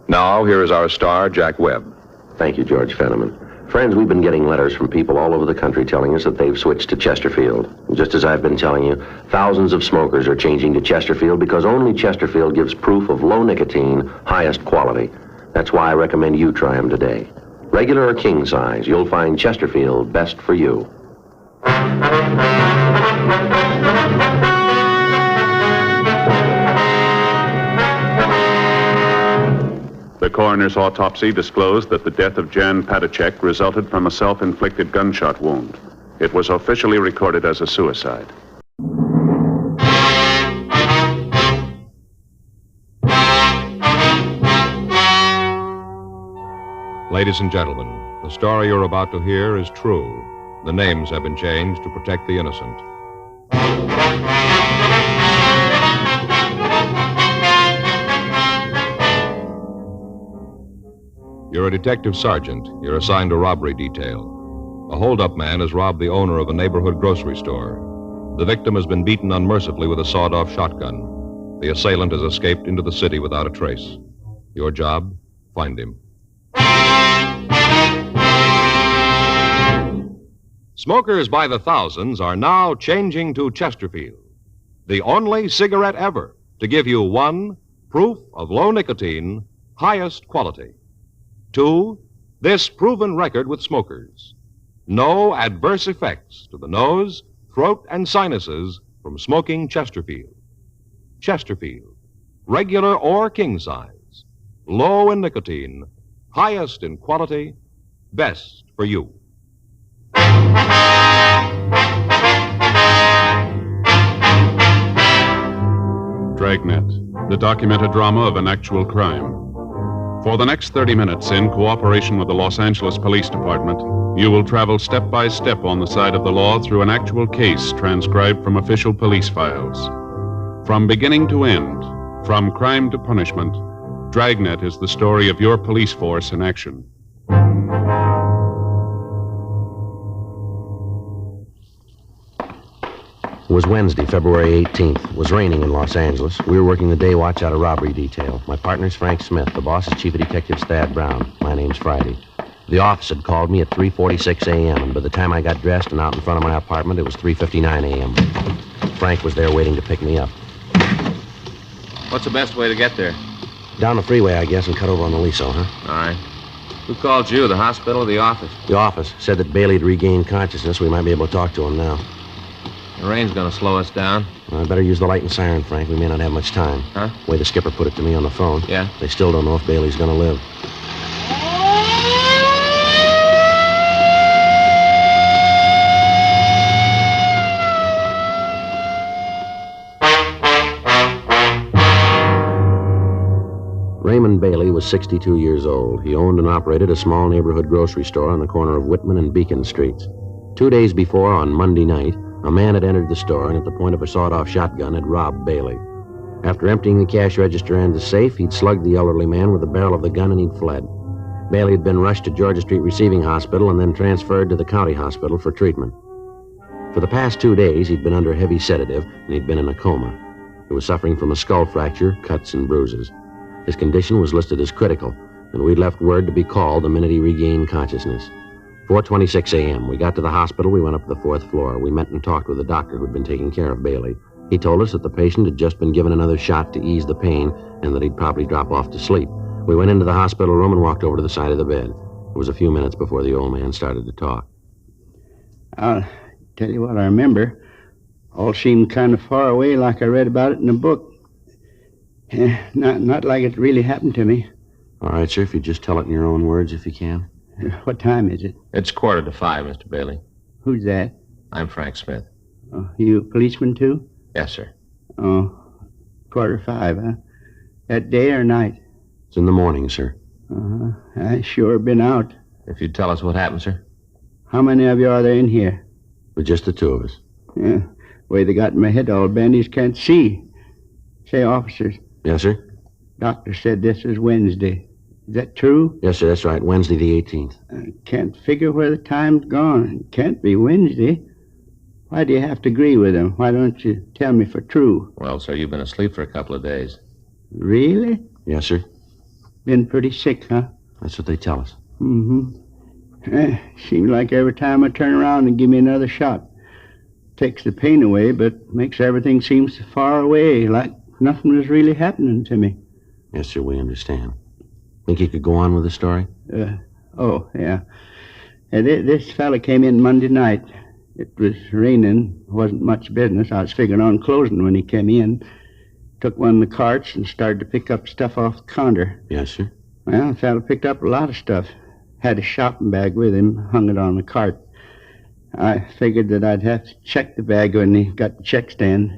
Now, here is our star, Jack Webb. Thank you, George Fenneman. Friends, we've been getting letters from people all over the country telling us that they've switched to Chesterfield. And just as I've been telling you, thousands of smokers are changing to Chesterfield because only Chesterfield gives proof of low nicotine, highest quality. That's why I recommend you try them today. Regular or king size, you'll find Chesterfield best for you. The coroner's autopsy disclosed that the death of Jan Patachek resulted from a self-inflicted gunshot wound. It was officially recorded as a suicide. Ladies and gentlemen, the story you're about to hear is true. The names have been changed to protect the innocent. You're a detective sergeant. You're assigned to robbery detail. A holdup man has robbed the owner of a neighborhood grocery store. The victim has been beaten unmercifully with a sawed-off shotgun. The assailant has escaped into the city without a trace. Your job? Find him. Smokers by the thousands are now changing to Chesterfield, the only cigarette ever to give you 1, proof of low nicotine, highest quality. 2, this proven record with smokers. No adverse effects to the nose, throat, and sinuses from smoking Chesterfield. Chesterfield, regular or king size, low in nicotine, Highest in quality, best for you. Dragnet, the documented drama of an actual crime. For the next 30 minutes, in cooperation with the Los Angeles Police Department, you will travel step by step on the side of the law through an actual case transcribed from official police files. From beginning to end, from crime to punishment, Dragnet is the story of your police force in action. It was Wednesday, February 18th. It was raining in Los Angeles. We were working the day watch out of robbery detail. My partner's Frank Smith. The boss is Chief of Detectives Thad Brown. My name's Friday. The office had called me at 3:46 a.m., and by the time I got dressed and out in front of my apartment, it was 3:59 a.m. Frank was there waiting to pick me up. What's the best way to get there? Down the freeway, I guess, and cut over on the Liso, huh? All right. Who called you, the hospital or the office? The office. Said that Bailey had regained consciousness. We might be able to talk to him now. The rain's going to slow us down. Well, I better use the light and siren, Frank. We may not have much time. Huh? The way the skipper put it to me on the phone. Yeah? They still don't know if Bailey's going to live. Raymond Bailey was 62 years old. He owned and operated a small neighborhood grocery store on the corner of Whitman and Beacon Streets. 2 days before, on Monday night, a man had entered the store and at the point of a sawed-off shotgun had robbed Bailey. After emptying the cash register and the safe, he'd slugged the elderly man with the barrel of the gun and he'd fled. Bailey had been rushed to Georgia Street Receiving Hospital and then transferred to the county hospital for treatment. For the past 2 days, he'd been under a heavy sedative and he'd been in a coma. He was suffering from a skull fracture, cuts, and bruises. His condition was listed as critical, and we'd left word to be called the minute he regained consciousness. 4:26 a.m. We got to the hospital. We went up to the 4th floor. We met and talked with the doctor who'd been taking care of Bailey. He told us that the patient had just been given another shot to ease the pain and that he'd probably drop off to sleep. We went into the hospital room and walked over to the side of the bed. It was a few minutes before the old man started to talk. I'll tell you what I remember. All seemed kind of far away, like I read about it in a book. Not like it really happened to me. All right, sir, if you just tell it in your own words, if you can. What time is it? It's 4:45, Mr. Bailey. Who's that? I'm Frank Smith. Oh, you a policeman, too? Yes, sir. Oh, 4:45, huh? That day or night? It's in the morning, sir. Uh-huh. I sure been out. If you'd tell us what happened, sir. How many of you are there in here? With just the two of us. Yeah. The way they got my head all bandaged, can't see. Say, officers. Yes, sir? Doctor said this is Wednesday. Is that true? Yes, sir, that's right. Wednesday the 18th. I can't figure where the time's gone. It can't be Wednesday. Why do you have to agree with him? Why don't you tell me for true? Well, sir, you've been asleep for a couple of days. Really? Yes, sir. Been pretty sick, huh? That's what they tell us. Mm-hmm. Seems like every time I turn around and give me another shot. Takes the pain away, but makes everything seem so far away, like nothing was really happening to me. Yes, sir, we understand. Think you could go on with the story? Oh, yeah. This fella came in Monday night. It was raining. Wasn't much business. I was figuring on closing when he came in. Took one of the carts and started to pick up stuff off the counter. Yes, sir. Well, the fella picked up a lot of stuff. Had a shopping bag with him, hung it on the cart. I figured that I'd have to check the bag when he got the check stand.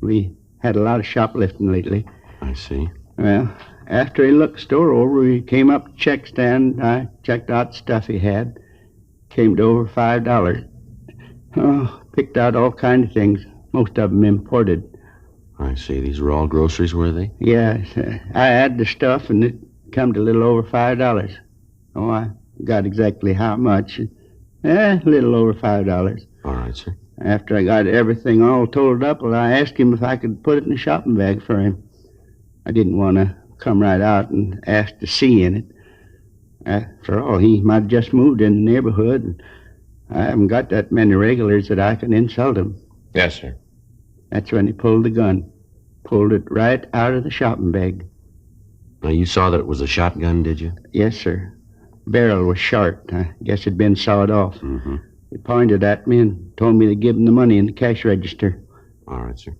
We had a lot of shoplifting lately. I see. Well, after he looked the store over, he came up to the check stand. I checked out the stuff he had. Came to over $5. Oh, picked out all kinds of things, most of them imported. I see. These were all groceries, were they? Yes. I had the stuff, and it come to a little over $5. Oh, I got exactly how much. A little over $5. All right, sir. After I got everything all totaled up, well, I asked him if I could put it in a shopping bag for him. I didn't want to come right out and ask to see in it. After all, he might have just moved in the neighborhood, and I haven't got that many regulars that I can insult him. Yes, sir. That's when he pulled the gun. Pulled it right out of the shopping bag. Now, you saw that it was a shotgun, did you? Yes, sir. Barrel was short. I guess it'd been sawed off. Mm-hmm. He pointed at me and told me to give him the money in the cash register. All right, sir.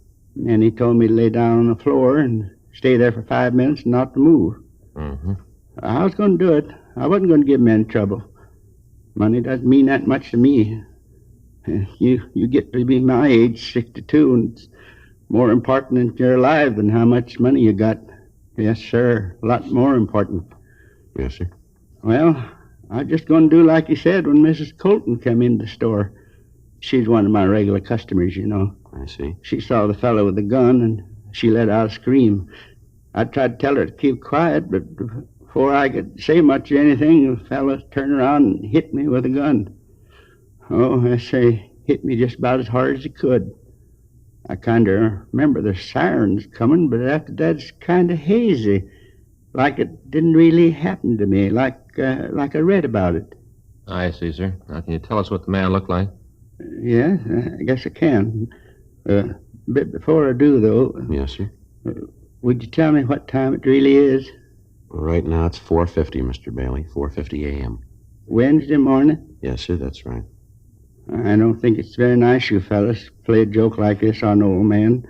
And he told me to lay down on the floor and stay there for 5 minutes and not to move. Mm-hmm. I was going to do it. I wasn't going to give men trouble. Money doesn't mean that much to me. You get to be my age, 62, and it's more important that you're alive than how much money you got. Yes, sir. A lot more important. Yes, sir. Well, I was just going to do like you said when Mrs. Colton came in the store. She's one of my regular customers, you know. I see. She saw the fellow with the gun, and she let out a scream. I tried to tell her to keep quiet, but before I could say much of anything, the fellow turned around and hit me with a gun. Oh, I say, hit me just about as hard as he could. I kind of remember the sirens coming, but after that it's kind of hazy, like it didn't really happen to me, like I read about it. I see, sir. Now, can you tell us what the man looked like? Yeah, I guess I can. But before I do, though... Yes, sir. Would you tell me what time it really is? Well, right now it's 4:50, Mr. Bailey. 4:50 a.m. Wednesday morning? Yes, sir, that's right. I don't think it's very nice, you fellas, to play a joke like this on an old man.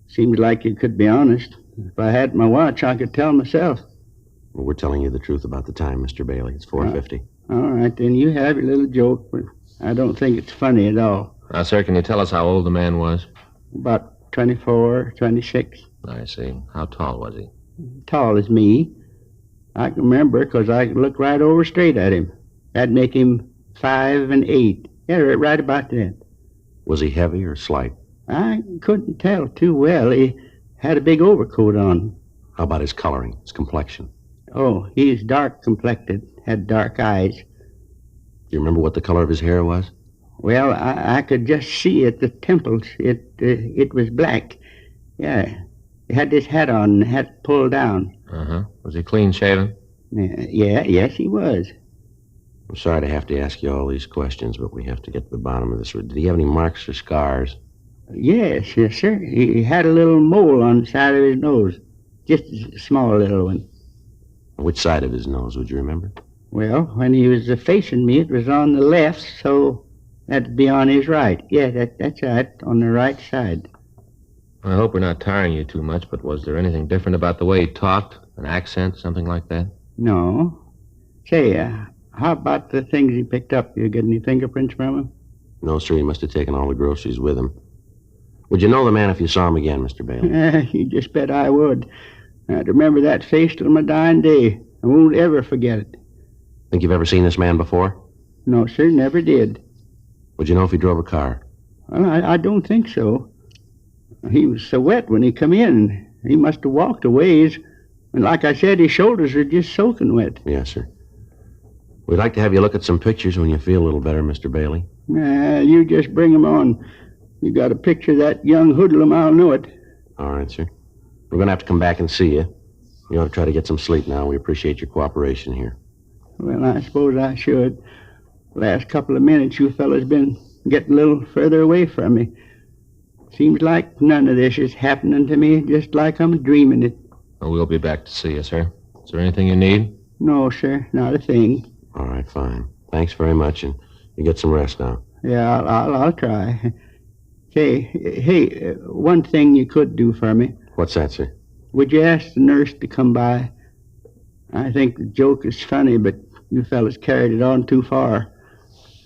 Seems like you could be honest. If I had my watch, I could tell myself. Well, we're telling you the truth about the time, Mr. Bailey. It's 4:50. All right, then you have your little joke, but I don't think it's funny at all. Now, sir, can you tell us how old the man was? About 24, 26. I see. How tall was he? Tall as me. I can remember because I could look right over straight at him. That'd make him 5'8". Yeah, right about that. Was he heavy or slight? I couldn't tell too well. He had a big overcoat on. How about his coloring, his complexion? Oh, he's dark complected, had dark eyes. Do you remember what the color of his hair was? Well, I could just see at the temples. It was black. Yeah. He had this hat on, the hat pulled down. Uh-huh. Was he clean shaven? Yes, he was. I'm sorry to have to ask you all these questions, but we have to get to the bottom of this. Did he have any marks or scars? Yes, sir. He had a little mole on the side of his nose. Just a small little one. Which side of his nose, would you remember? Well, when he was facing me, it was on the left, so that'd be on his right. Yeah, that's right, on the right side. I hope we're not tiring you too much, but was there anything different about the way he talked? An accent, something like that? No. Say, how about the things he picked up? You get any fingerprints from him? No, sir. He must have taken all the groceries with him. Would you know the man if you saw him again, Mr. Bailey? You just bet I would. I'd remember that face till my dying day. I won't ever forget it. Think you've ever seen this man before? No, sir, never did. Would you know if he drove a car? Well, I don't think so. He was so wet when he come in. He must have walked a ways. And like I said, his shoulders are just soaking wet. Yes, sir. We'd like to have you look at some pictures when you feel a little better, Mr. Bailey. You just bring 'em on. You got a picture of that young hoodlum, I'll know it. All right, sir. We're going to have to come back and see you. You ought to try to get some sleep now. We appreciate your cooperation here. Well, I suppose I should. Last couple of minutes, you fellas been getting a little further away from me. Seems like none of this is happening to me, just like I'm dreaming it. Well, we'll be back to see you, sir. Is there anything you need? No, sir, not a thing. All right, fine. Thanks very much, and you get some rest now. Yeah, I'll try. Hey, one thing you could do for me. What's that, sir? Would you ask the nurse to come by? I think the joke is funny, but you fellas carried it on too far.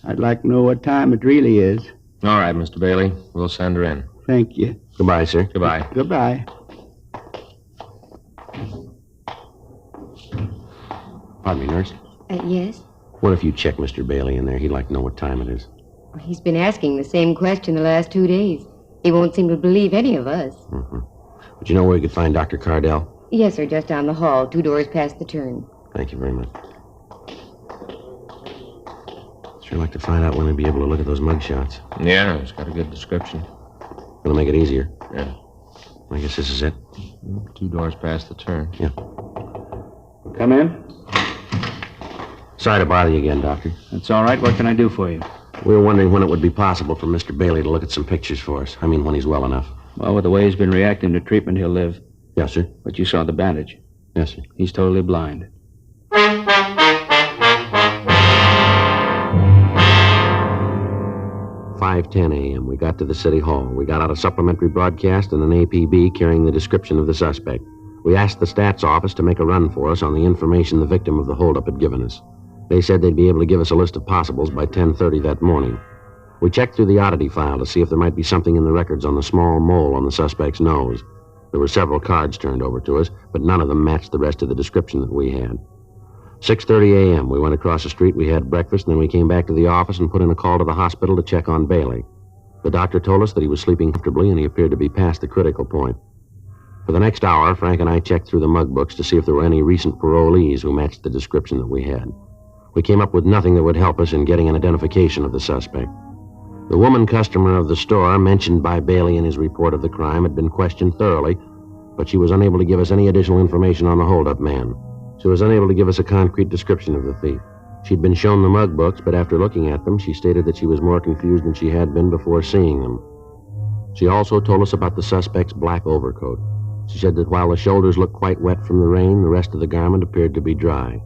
I'd like to know what time it really is. All right, Mr. Bailey. We'll send her in. Thank you. Goodbye, sir. Goodbye. Goodbye. Pardon me, nurse. Yes? What if you check Mr. Bailey in there? He'd like to know what time it is. He's been asking the same question the last 2 days. He won't seem to believe any of us. Mm-hmm. Would you know where we could find Dr. Cardell? Yes, sir, just down the hall, 2 doors past the turn. Thank you very much. Sure like to find out when we'll be able to look at those mug shots. Yeah, it's got a good description. Gonna make it easier. Yeah. I guess this is it. 2 doors past the turn. Yeah. Come in. Sorry to bother you again, Doctor. That's all right. What can I do for you? We were wondering when it would be possible for Mr. Bailey to look at some pictures for us. I mean, when he's well enough. Well, with the way he's been reacting to treatment, he'll live. Yes, sir. But you saw the bandage. Yes, sir. He's totally blind. 5:10 a.m. We got to the city hall. We got out a supplementary broadcast and an APB carrying the description of the suspect. We asked the stats office to make a run for us on the information the victim of the holdup had given us. They said they'd be able to give us a list of possibles by 10:30 that morning. We checked through the oddity file to see if there might be something in the records on the small mole on the suspect's nose. There were several cards turned over to us, but none of them matched the rest of the description that we had. 6:30 a.m. We went across the street, we had breakfast, and then we came back to the office and put in a call to the hospital to check on Bailey. The doctor told us that he was sleeping comfortably and he appeared to be past the critical point. For the next hour, Frank and I checked through the mug books to see if there were any recent parolees who matched the description that we had. We came up with nothing that would help us in getting an identification of the suspect. The woman customer of the store mentioned by Bailey in his report of the crime had been questioned thoroughly, but she was unable to give us any additional information on the holdup man. She was unable to give us a concrete description of the thief. She'd been shown the mug books, but after looking at them, she stated that she was more confused than she had been before seeing them. She also told us about the suspect's black overcoat. She said that while the shoulders looked quite wet from the rain, the rest of the garment appeared to be dry.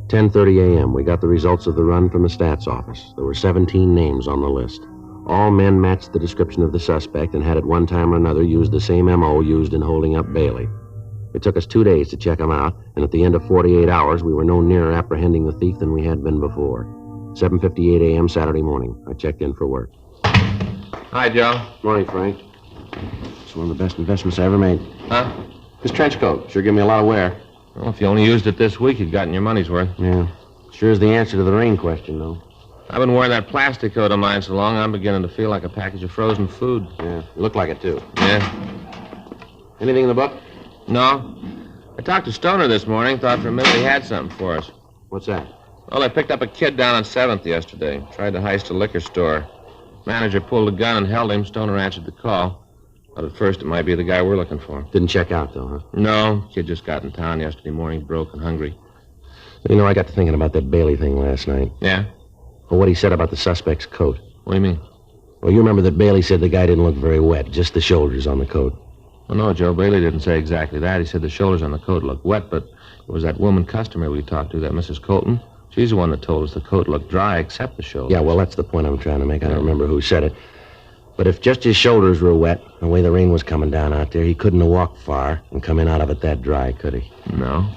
10:30 a.m., we got the results of the run from the stats office. There were 17 names on the list. All men matched the description of the suspect and had at one time or another used the same M.O. used in holding up Bailey. It took us 2 days to check them out, and at the end of 48 hours, we were no nearer apprehending the thief than we had been before. 7:58 a.m. Saturday morning. I checked in for work. Hi, Joe. Morning, Frank. It's one of the best investments I ever made. Huh? This trench coat sure gave me a lot of wear. Well, if you only used it this week, you'd gotten your money's worth. Yeah. Sure is the answer to the rain question, though. I've been wearing that plastic coat of mine so long, I'm beginning to feel like a package of frozen food. Yeah, you look like it, too. Yeah. Anything in the book? No. I talked to Stoner this morning, thought for a minute he had something for us. What's that? Well, they picked up a kid down on 7th yesterday. Tried to heist a liquor store. Manager pulled a gun and held him. Stoner answered the call. But at first, it might be the guy we're looking for. Didn't check out, though, huh? No. Kid just got in town yesterday morning, broke and hungry. You know, I got to thinking about that Bailey thing last night. Yeah? Well, what he said about the suspect's coat. What do you mean? Well, you remember that Bailey said the guy didn't look very wet, just the shoulders on the coat. Well, no, Joe, Bailey didn't say exactly that. He said the shoulders on the coat looked wet, but it was that woman customer we talked to, that Mrs. Colton. She's the one that told us the coat looked dry except the shoulders. Yeah, well, that's the point I'm trying to make. I don't remember who said it. But if just his shoulders were wet, the way the rain was coming down out there, he couldn't have walked far and come in out of it that dry, could he? No.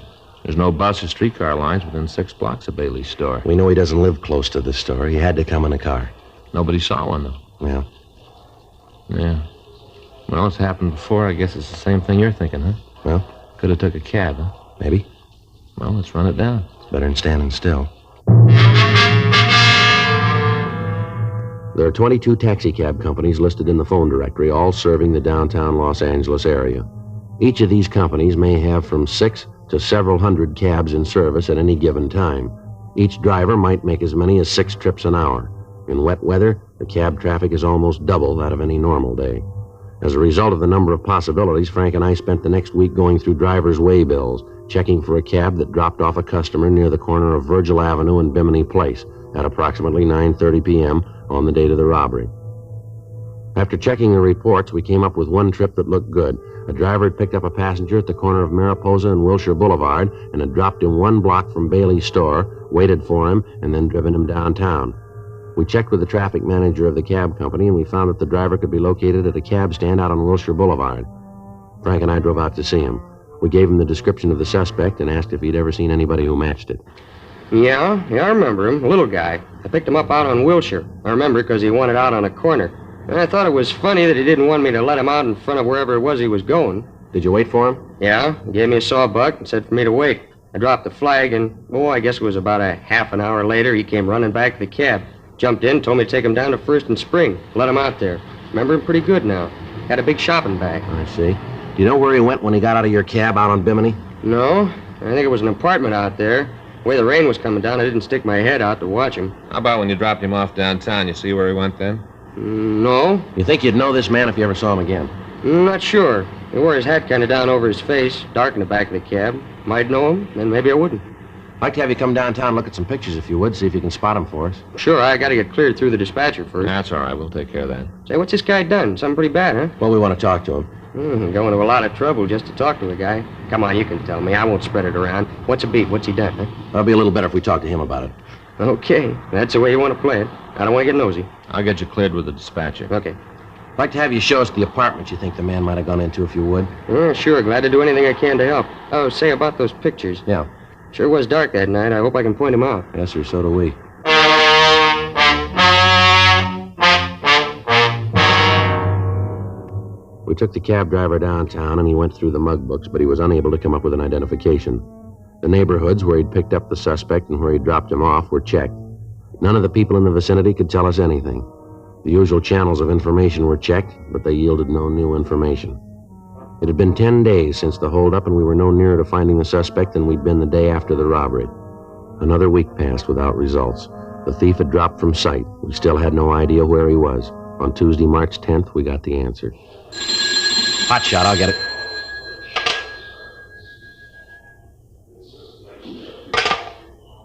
There's no bus or streetcar lines within 6 blocks of Bailey's store. We know he doesn't live close to the store. He had to come in a car. Nobody saw one, though. Yeah. Yeah. Well, it's happened before. I guess it's the same thing you're thinking, huh? Well? Could have took a cab, huh? Maybe. Well, let's run it down. It's better than standing still. There are 22 taxicab companies listed in the phone directory, all serving the downtown Los Angeles area. Each of these companies may have from 6 to several hundred cabs in service at any given time. Each driver might make as many as 6 trips an hour. In wet weather, the cab traffic is almost double that of any normal day. As a result of the number of possibilities, Frank and I spent the next week going through driver's way bills, checking for a cab that dropped off a customer near the corner of Virgil Avenue and Bimini Place at approximately 9:30 p.m. on the date of the robbery. After checking the reports, we came up with one trip that looked good. A driver had picked up a passenger at the corner of Mariposa and Wilshire Boulevard and had dropped him 1 block from Bailey's store, waited for him, and then driven him downtown. We checked with the traffic manager of the cab company, and we found that the driver could be located at a cab stand out on Wilshire Boulevard. Frank and I drove out to see him. We gave him the description of the suspect and asked if he'd ever seen anybody who matched it. Yeah, I remember him. A little guy. I picked him up out on Wilshire. I remember because he wanted out on a corner. And I thought it was funny that he didn't want me to let him out in front of wherever it was he was going. Did you wait for him? Yeah, he gave me a sawbuck and said for me to wait. I dropped the flag and, I guess it was about a half an hour later, he came running back to the cab. Jumped in, told me to take him down to First and Spring. Let him out there. Remember him pretty good now. Had a big shopping bag. I see. Do you know where he went when he got out of your cab out on Bimini? No. I think it was an apartment out there. The way the rain was coming down, I didn't stick my head out to watch him. How about when you dropped him off downtown? You see where he went then? No. You think you'd know this man if you ever saw him again? Not sure. He wore his hat kind of down over his face, dark in the back of the cab. Might know him, then maybe I wouldn't. I'd like to have you come downtown and look at some pictures if you would, see if you can spot him for us. Sure, I got to get cleared through the dispatcher first. That's all right. We'll take care of that. Say, what's this guy done? Something pretty bad, huh? Well, we want to talk to him. Going to a lot of trouble just to talk to a guy. Come on, you can tell me. I won't spread it around. What's a beat? What's he done, huh? That'll be a little better if we talk to him about it. Okay. That's the way you want to play it. I don't want to get nosy. I'll get you cleared with the dispatcher. Okay. I'd like to have you show us the apartment you think the man might have gone into, if you would. Sure. Glad to do anything I can to help. Oh, say about those pictures. Yeah. Sure was dark that night. I hope I can point them out. Yes, sir, so do we. We took the cab driver downtown, and he went through the mug books, but he was unable to come up with an identification. The neighborhoods where he'd picked up the suspect and where he'd dropped him off were checked. None of the people in the vicinity could tell us anything. The usual channels of information were checked, but they yielded no new information. It had been 10 days since the holdup, and we were no nearer to finding the suspect than we'd been the day after the robbery. Another week passed without results. The thief had dropped from sight. We still had no idea where he was. On Tuesday, March 10th, we got the answer. Hot shot, I'll get it.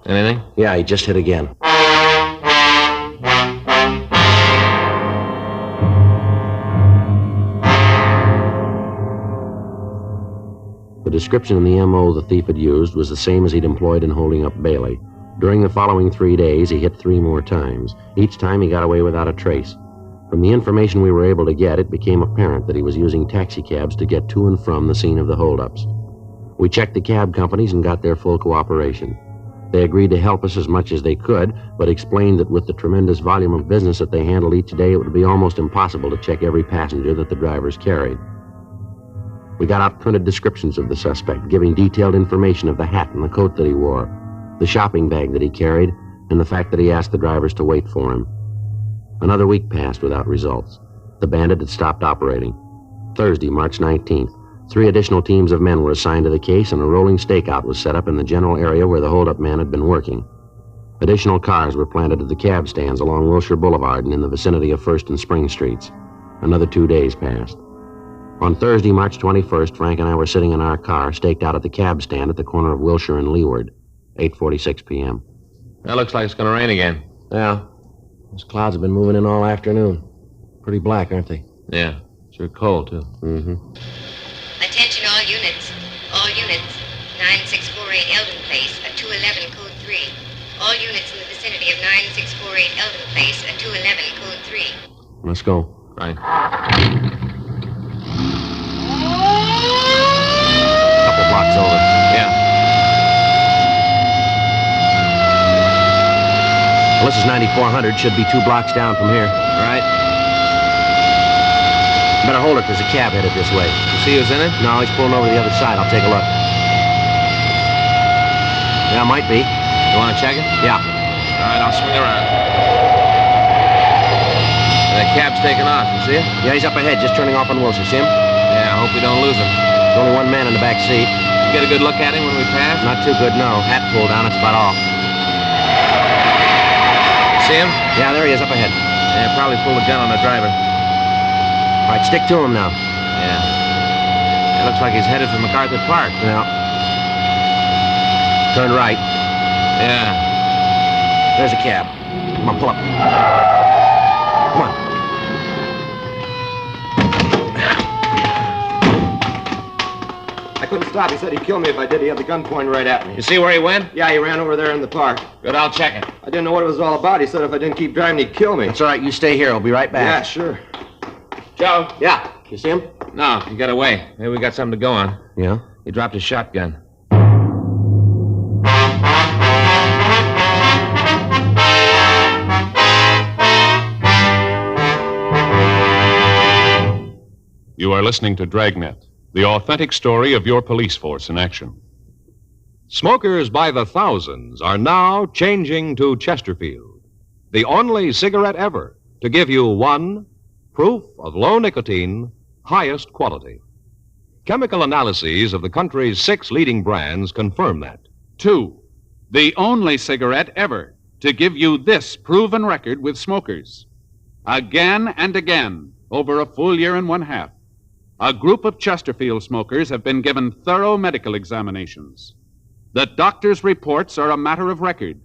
Anything? Yeah, he just hit again. The description in the M.O. the thief had used was the same as he'd employed in holding up Bailey. During the following 3 days, he hit 3 more times. Each time he got away without a trace. From the information we were able to get, it became apparent that he was using taxicabs to get to and from the scene of the holdups. We checked the cab companies and got their full cooperation. They agreed to help us as much as they could, but explained that with the tremendous volume of business that they handled each day, it would be almost impossible to check every passenger that the drivers carried. We got out printed descriptions of the suspect, giving detailed information of the hat and the coat that he wore, the shopping bag that he carried, and the fact that he asked the drivers to wait for him. Another week passed without results. The bandit had stopped operating. Thursday, March 19th, 3 additional teams of men were assigned to the case, and a rolling stakeout was set up in the general area where the holdup man had been working. Additional cars were planted at the cab stands along Wilshire Boulevard and in the vicinity of 1st and Spring Streets. Another 2 days passed. On Thursday, March 21st, Frank and I were sitting in our car, staked out at the cab stand at the corner of Wilshire and Leeward, 8:46 p.m. That looks like it's going to rain again. Yeah. Those clouds have been moving in all afternoon. Pretty black, aren't they? Yeah. Sure cold, too. Mm-hmm. Attention all units. All units. 9648 Eldon Place, a 211 code 3. All units in the vicinity of 9648 Eldon Place, a 211 code 3. Let's go. Right. Couple blocks over. Yeah. Well, this is 9400. Should be 2 blocks down from here. Right. Better hold it. There's a cab headed this way. You see who's in it? No, he's pulling over to the other side. I'll take a look. Yeah, might be. You want to check it? Yeah. All right, I'll swing around. The cab's taking off. You see it? Yeah, he's up ahead, just turning off on Wilshire. See him? Yeah, I hope we don't lose him. There's only 1 man in the back seat. You get a good look at him when we pass? Not too good, no. Hat pulled down. That's about all. See him? Yeah, there he is up ahead. Yeah, probably pulled a gun on the driver. All right, stick to him now. Yeah. It looks like he's headed for MacArthur Park. Yeah. Turn right. Yeah. There's a cab. Come on, pull up. Come on. I couldn't stop. He said he'd kill me if I did. He had the gun pointed right at me. You see where he went? Yeah, he ran over there in the park. Good, I'll check it. I didn't know what it was all about. He said if I didn't keep driving, he'd kill me. That's all right. You stay here. I'll be right back. Yeah, sure. Joe? Yeah. You see him? No, he got away. Maybe we got something to go on. Yeah? He dropped his shotgun. You are listening to Dragnet, the authentic story of your police force in action. Smokers by the thousands are now changing to Chesterfield, the only cigarette ever to give you 1, proof of low nicotine, highest quality. Chemical analyses of the country's 6 leading brands confirm that. 2, the only cigarette ever to give you this proven record with smokers. Again and again, over a full year and 1/2, a group of Chesterfield smokers have been given thorough medical examinations. The doctor's reports are a matter of record.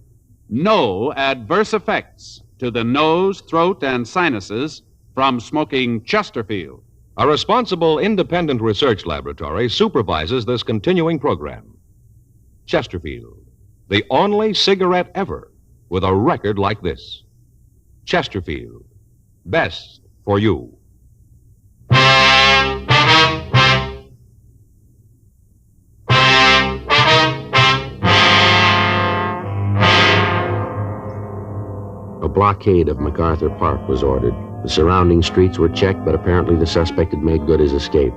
No adverse effects to the nose, throat, and sinuses from smoking Chesterfield. A responsible independent research laboratory supervises this continuing program. Chesterfield, the only cigarette ever with a record like this. Chesterfield, best for you. blockade of MacArthur Park was ordered. The surrounding streets were checked, but apparently the suspect had made good his escape.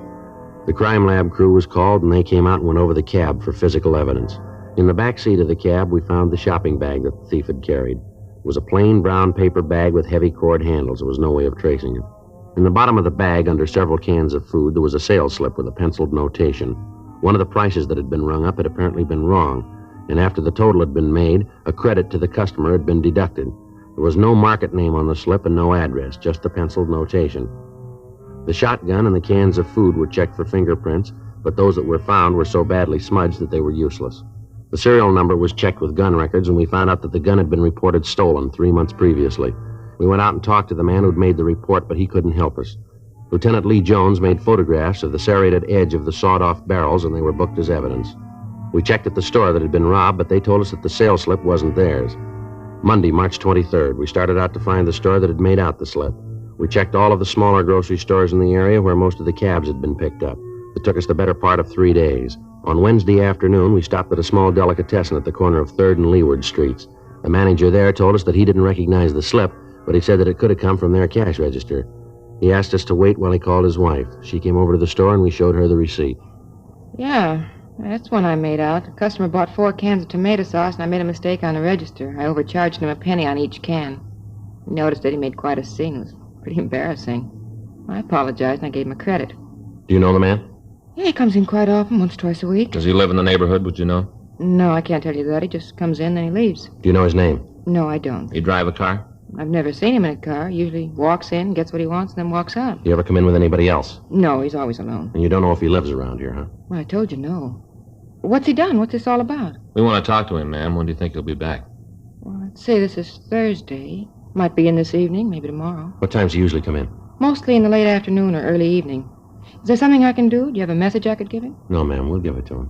The crime lab crew was called, and they came out and went over the cab for physical evidence. In the back seat of the cab, we found the shopping bag that the thief had carried. It was a plain brown paper bag with heavy cord handles. There was no way of tracing it. In the bottom of the bag, under several cans of food, there was a sales slip with a penciled notation. One of the prices that had been rung up had apparently been wrong, and after the total had been made, a credit to the customer had been deducted. There was no market name on the slip and no address, just the penciled notation. The shotgun and the cans of food were checked for fingerprints, but those that were found were so badly smudged that they were useless. The serial number was checked with gun records, and we found out that the gun had been reported stolen 3 months previously. We went out and talked to the man who'd made the report, but he couldn't help us. Lieutenant Lee Jones made photographs of the serrated edge of the sawed-off barrels, and they were booked as evidence. We checked at the store that had been robbed, but they told us that the sales slip wasn't theirs. Monday, March 23rd, we started out to find the store that had made out the slip. We checked all of the smaller grocery stores in the area where most of the cabs had been picked up. It took us the better part of 3 days. On Wednesday afternoon, we stopped at a small delicatessen at the corner of 3rd and Leeward Streets. The manager there told us that he didn't recognize the slip, but he said that it could have come from their cash register. He asked us to wait while he called his wife. She came over to the store, and we showed her the receipt. Yeah, that's one I made out. The customer bought 4 cans of tomato sauce, and I made a mistake on the register. I overcharged him a penny on each can. He noticed that he made quite a scene. It was pretty embarrassing. I apologized, and I gave him a credit. Do you know the man? Yeah, he comes in quite often, once, twice a week. Does he live in the neighborhood, would you know? No, I can't tell you that. He just comes in, then he leaves. Do you know his name? No, I don't. He drive a car? I've never seen him in a car. Usually walks in, gets what he wants, and then walks out. Do you ever come in with anybody else? No, he's always alone. And you don't know if he lives around here, huh? Well, I told you no. What's he done? What's this all about? We want to talk to him, ma'am. When do you think he'll be back? Well, let's say this is Thursday. Might be in this evening, maybe tomorrow. What times do you usually come in? Mostly in the late afternoon or early evening. Is there something I can do? Do you have a message I could give him? No, ma'am. We'll give it to him.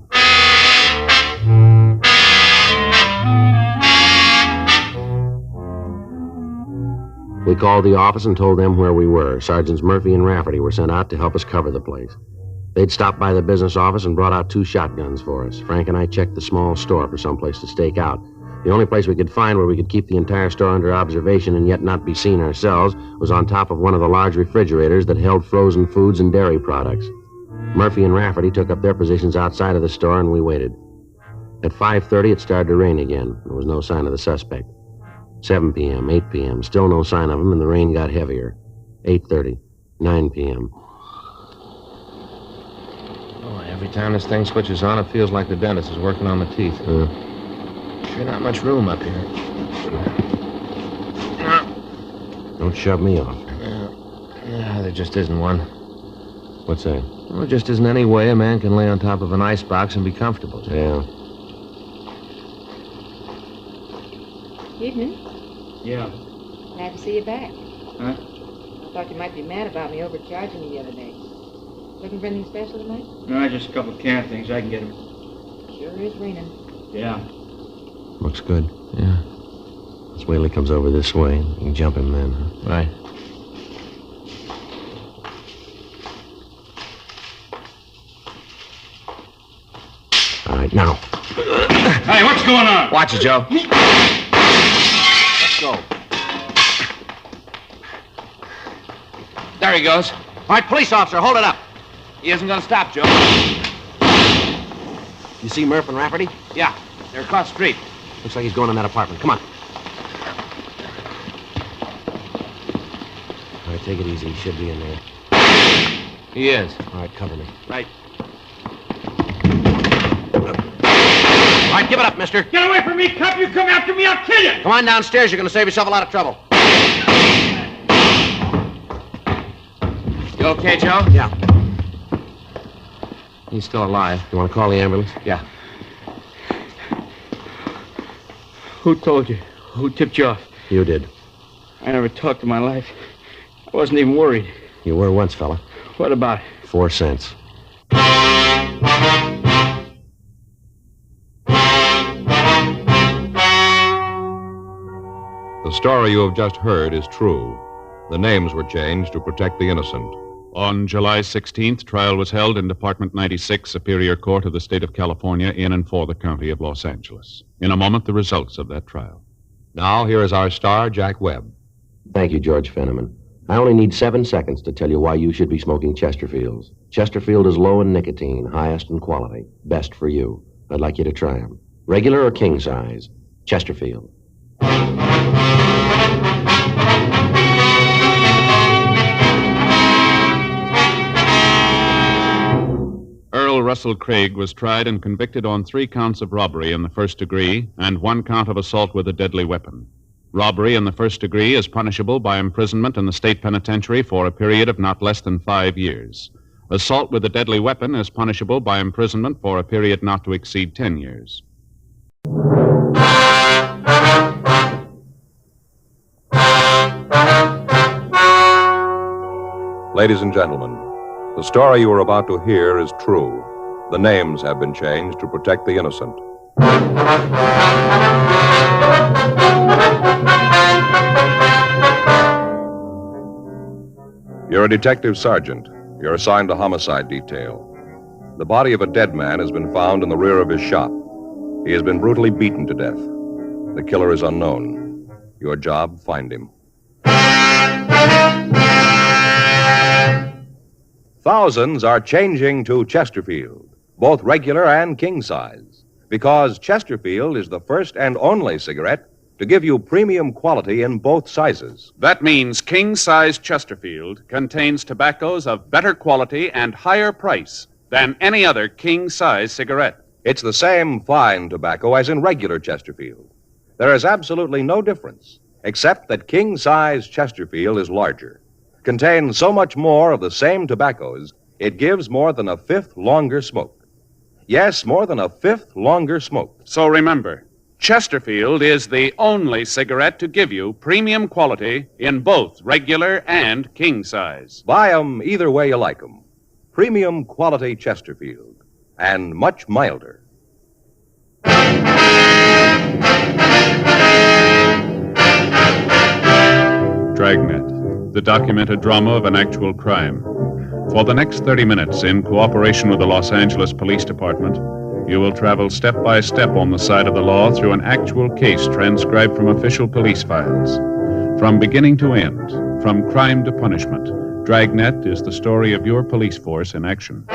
We called the office and told them where we were. Sergeants Murphy and Rafferty were sent out to help us cover the place. They'd stopped by the business office and brought out 2 shotguns for us. Frank and I checked the small store for some place to stake out. The only place we could find where we could keep the entire store under observation and yet not be seen ourselves was on top of one of the large refrigerators that held frozen foods and dairy products. Murphy and Rafferty took up their positions outside of the store, and we waited. At 5:30, it started to rain again. There was no sign of the suspect. 7 p.m., 8 p.m., still no sign of him, and the rain got heavier. 8:30, 9 p.m. Oh, every time this thing switches on, it feels like the dentist is working on the teeth. Sure not much room up here. Don't shove me off. Yeah, there just isn't one. What's that? Well, there just isn't any way a man can lay on top of an icebox and be comfortable. Yeah. Evening. Yeah. Glad to see you back. Huh? I thought you might be mad about me overcharging you the other day. Looking for anything special tonight? No, just a couple of can things. I can get them. Sure is raining. Yeah. Looks good. Yeah. Let's wait till he comes over this way. You can jump him then, huh? Right. All right, now. Hey, what's going on? Watch it, Joe. Let's go. There he goes. All right, police officer, hold it up. He isn't going to stop, Joe. You see Murph and Rafferty? Yeah, they're across the street. Looks like he's going in that apartment. Come on. All right, take it easy. He should be in there. He is. All right, cover me. Right. All right, give it up, mister. Get away from me, cop. You come after me, I'll kill you. Come on downstairs. You're going to save yourself a lot of trouble. You okay, Joe? Yeah. He's still alive. You want to call the ambulance? Yeah. Who told you? Who tipped you off? You did. I never talked in my life. I wasn't even worried. You were once, fella. What about it? 4 cents. The story you have just heard is true. The names were changed to protect the innocent. On July 16th, trial was held in Department 96, Superior Court of the State of California, in and for the County of Los Angeles. In a moment, the results of that trial. Now, here is our star, Jack Webb. Thank you, George Fenneman. I only need 7 seconds to tell you why you should be smoking Chesterfields. Chesterfield is low in nicotine, highest in quality, best for you. I'd like you to try them. Regular or king size? Chesterfield. Earl Russell Craig was tried and convicted on 3 counts of robbery in the first degree and 1 count of assault with a deadly weapon. Robbery in the first degree is punishable by imprisonment in the state penitentiary for a period of not less than 5 years. Assault with a deadly weapon is punishable by imprisonment for a period not to exceed 10 years. Ladies and gentlemen, the story you are about to hear is true. The names have been changed to protect the innocent. You're a detective sergeant. You're assigned to homicide detail. The body of a dead man has been found in the rear of his shop. He has been brutally beaten to death. The killer is unknown. Your job, find him. Thousands are changing to Chesterfield, both regular and king size, because Chesterfield is the first and only cigarette to give you premium quality in both sizes. That means king-size Chesterfield contains tobaccos of better quality and higher price than any other king-size cigarette. It's the same fine tobacco as in regular Chesterfield. There is absolutely no difference, except that king-size Chesterfield is larger. Contains so much more of the same tobaccos, it gives more than a fifth longer smoke. Yes, more than a fifth longer smoke. So remember, Chesterfield is the only cigarette to give you premium quality in both regular and king size. Buy 'em either way you like 'em. Premium quality Chesterfield, and much milder. Dragnet, the documented drama of an actual crime. For the next 30 minutes, in cooperation with the Los Angeles Police Department, you will travel step by step on the side of the law through an actual case transcribed from official police files. From beginning to end, from crime to punishment, Dragnet is the story of your police force in action.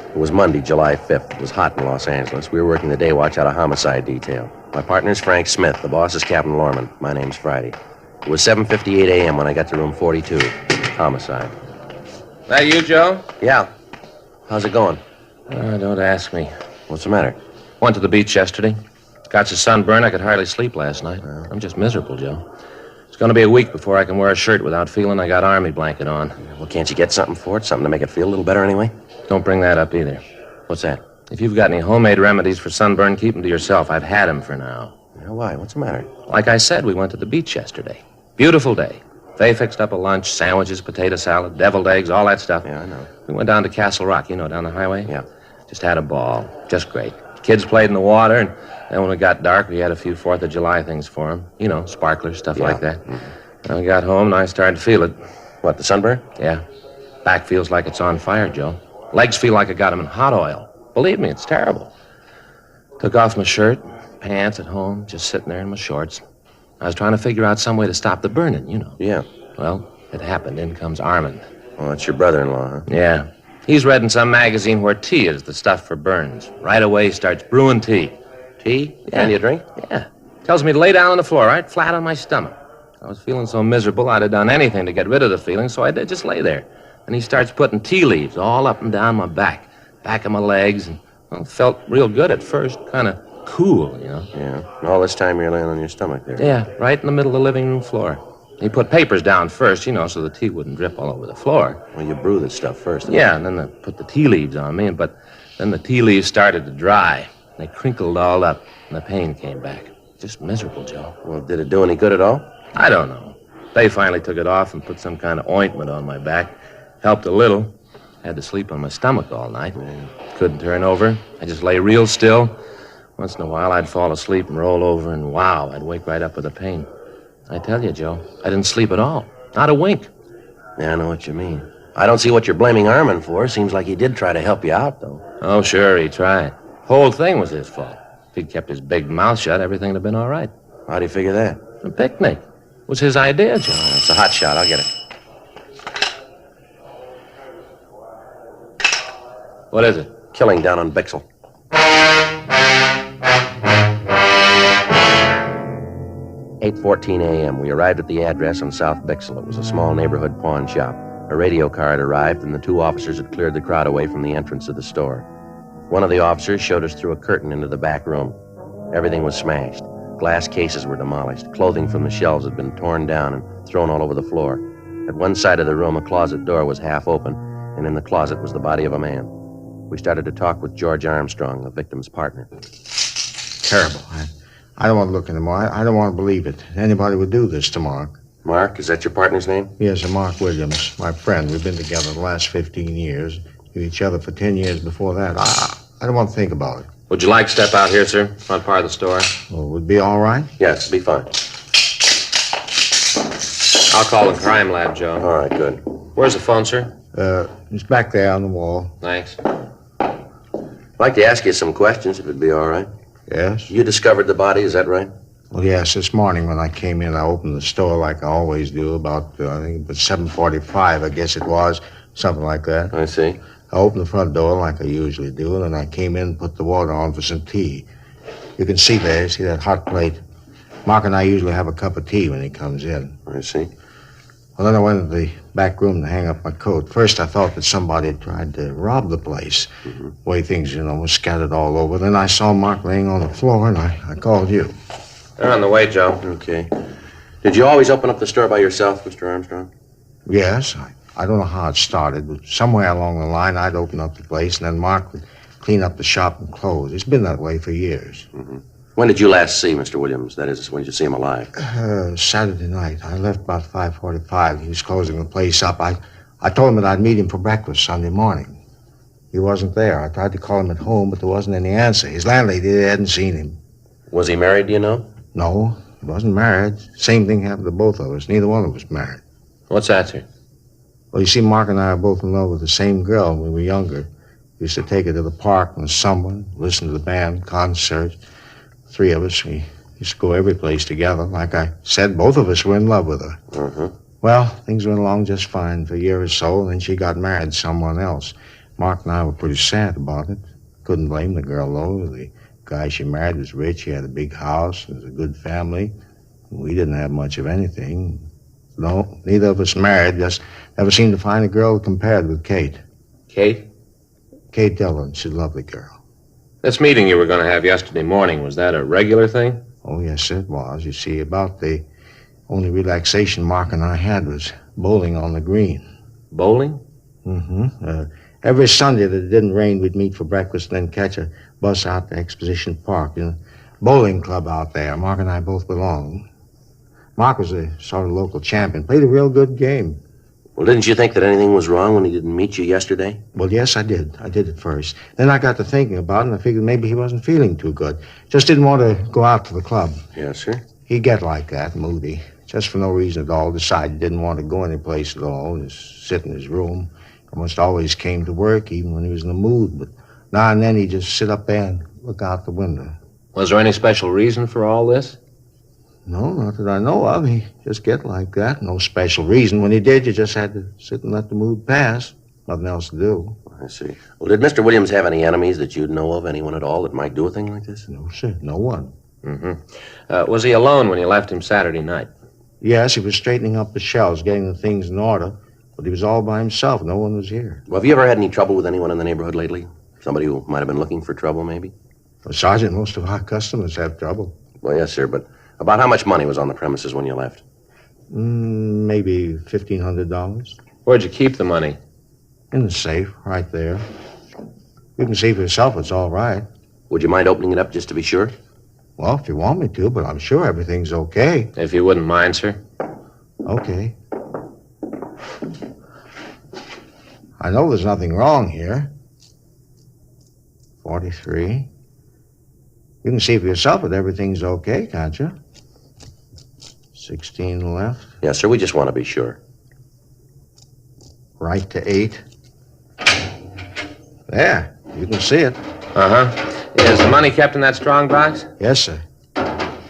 It was Monday, July 5th. It was hot in Los Angeles. We were working the day watch out of homicide detail. My partner's Frank Smith. The boss is Captain Lorman. My name's Friday. It was 7:58 a.m. when I got to room 42. Homicide. That you, Joe? Yeah. How's it going? Don't ask me. What's the matter? Went to the beach yesterday. Got so sunburned I could hardly sleep last night. I'm just miserable, Joe. It's going to be a week before I can wear a shirt without feeling I got army blanket on. Well, can't you get something for it? Something to make it feel a little better anyway? Don't bring that up either. What's that? If you've got any homemade remedies for sunburn, keep them to yourself. I've had them for now. Yeah, why? What's the matter? Like I said, we went to the beach yesterday. Beautiful day. Faye fixed up a lunch, sandwiches, potato salad, deviled eggs, all that stuff. Yeah, I know. We went down to Castle Rock, you know, down the highway. Yeah. Just had a ball. Just great. Kids played in the water, and then when it got dark, we had a few 4th of July things for them. You know, sparklers, stuff like that. Mm-hmm. When we got home, and I started to feel it. What, the sunburn? Yeah. Back feels like it's on fire, Joe. Legs feel like I got them in hot oil. Believe me, it's terrible. Took off my shirt, pants at home, just sitting there in my shorts. I was trying to figure out some way to stop the burning, you know. Yeah. Well, it happened. In comes Armand. Oh, that's your brother-in-law, huh? Yeah. He's read in some magazine where tea is the stuff for burns. Right away, he starts brewing tea. Tea? Yeah. And you drink? Yeah. Tells me to lay down on the floor, right flat on my stomach. I was feeling so miserable, I'd have done anything to get rid of the feeling, so I did just lay there. And he starts putting tea leaves all up and down my back of my legs, and well, felt real good at first, kind of cool, you know. Yeah. And all this time you're laying on your stomach there. Yeah, right in the middle of the living room floor. He put papers down first, you know, so the tea wouldn't drip all over the floor. Well, you brew this stuff first. Yeah, and then they put the tea leaves on me, but then the tea leaves started to dry. They crinkled all up, and the pain came back. Just miserable, Joe. Well, did it do any good at all? I don't know. They finally took it off and put some kind of ointment on my back. Helped a little. Had to sleep on my stomach all night. Couldn't turn over. I just lay real still. Once in a while, I'd fall asleep and roll over, and wow, I'd wake right up with the pain. I tell you, Joe, I didn't sleep at all. Not a wink. Yeah, I know what you mean. I don't see what you're blaming Armand for. Seems like he did try to help you out, though. Oh, sure, he tried. Whole thing was his fault. If he'd kept his big mouth shut, everything would have been all right. How do you figure that? A picnic. It was his idea, Joe. It's a hot shot. I'll get it. What is it? Killing down on Bixel. 8:14 a.m. We arrived at the address on South Bixel. It was a small neighborhood pawn shop. A radio car had arrived, and the two officers had cleared the crowd away from the entrance of the store. One of the officers showed us through a curtain into the back room. Everything was smashed. Glass cases were demolished. Clothing from the shelves had been torn down and thrown all over the floor. At one side of the room, a closet door was half open, and in the closet was the body of a man. We started to talk with George Armstrong, the victim's partner. Terrible. I don't want to look anymore. I don't want to believe it. Anybody would do this to Mark. Mark? Is that your partner's name? Yes, Mark Williams, my friend. We've been together the last 15 years. Knew each other for 10 years before that. I don't want to think about it. Would you like to step out here, sir? Front part of the store? Well, would it be all right? Yes, it'd be fine. I'll call the crime lab, Joe. All right, good. Where's the phone, sir? It's back there on the wall. Thanks. I'd like to ask you some questions, if it'd be all right. Yes? You discovered the body, is that right? Well, yes. This morning when I came in, I opened the store like I always do, about, I think it was 7:45, I guess it was, something like that. I see. I opened the front door like I usually do, and then I came in and put the water on for some tea. You can see there, see that hot plate? Mark and I usually have a cup of tea when he comes in. I see. Well, then I went to the back room to hang up my coat. First, I thought that somebody had tried to rob the place. The way things, were scattered all over. Then I saw Mark laying on the floor, and I called you. They're on the way, Joe. Okay. Did you always open up the store by yourself, Mr. Armstrong? Yes. I don't know how it started, but somewhere along the line, I'd open up the place, and then Mark would clean up the shop and close. It's been that way for years. When did you last see Mr. Williams? That is, when did you see him alive? Saturday night. I left about 5:45. He was closing the place up. I told him that I'd meet him for breakfast Sunday morning. He wasn't there. I tried to call him at home, but there wasn't any answer. His landlady hadn't seen him. Was he married, do you know? No, he wasn't married. Same thing happened to both of us. Neither one of us married. What's that, sir? Well, you see, Mark and I are both in love with the same girl when we were younger. We used to take her to the park in the summer, listen to the band, concerts. Three of us, we used to go every place together. Like I said, both of us were in love with her. Well, things went along just fine for a year or so, and then she got married to someone else. Mark and I were pretty sad about it. Couldn't blame the girl, though. The guy she married was rich. He had a big house. It was a good family. We didn't have much of anything. No, neither of us married. Just never seemed to find a girl that compared with Kate. Kate? Kate Dillon. She's a lovely girl. This meeting you were going to have yesterday morning, was that a regular thing? Oh, yes, it was. You see, about the only relaxation Mark and I had was bowling on the green. Bowling? Every Sunday that it didn't rain, we'd meet for breakfast and then catch a bus out to Exposition Park. Bowling club out there. Mark and I both belonged. Mark was a sort of local champion. Played a real good game. Well, didn't you think that anything was wrong when he didn't meet you yesterday? Well, yes, I did. I did at first. Then I got to thinking about it, and I figured maybe he wasn't feeling too good. Just didn't want to go out to the club. Yes, sir. He'd get like that, moody. Just for no reason at all. Decided he didn't want to go anyplace at all. Just sit in his room. Almost always came to work, even when he was in the mood. But now and then he'd just sit up there and look out the window. Was there any special reason for all this? No, not that I know of. He just get like that. No special reason. When he did, you just had to sit and let the mood pass. Nothing else to do. I see. Well, did Mr. Williams have any enemies that you'd know of? Anyone at all that might do a thing like this? No, sir. No one. Was he alone when you left him Saturday night? Yes, he was straightening up the shelves, getting the things in order. But he was all by himself. No one was here. Well, have you ever had any trouble with anyone in the neighborhood lately? Somebody who might have been looking for trouble, maybe? Well, Sergeant, most of our customers have trouble. Well, yes, sir, but about how much money was on the premises when you left? Maybe $1,500. Where'd you keep the money? In the safe, right there. You can see for yourself it's all right. Would you mind opening it up just to be sure? Well, if you want me to, but I'm sure everything's okay. If you wouldn't mind, sir. Okay. I know there's nothing wrong here. 43. You can see for yourself that everything's okay, can't you? 16 left. Yes, sir. We just want to be sure. Right to 8. There. You can see it. Is the money kept in that strong box? Yes, sir.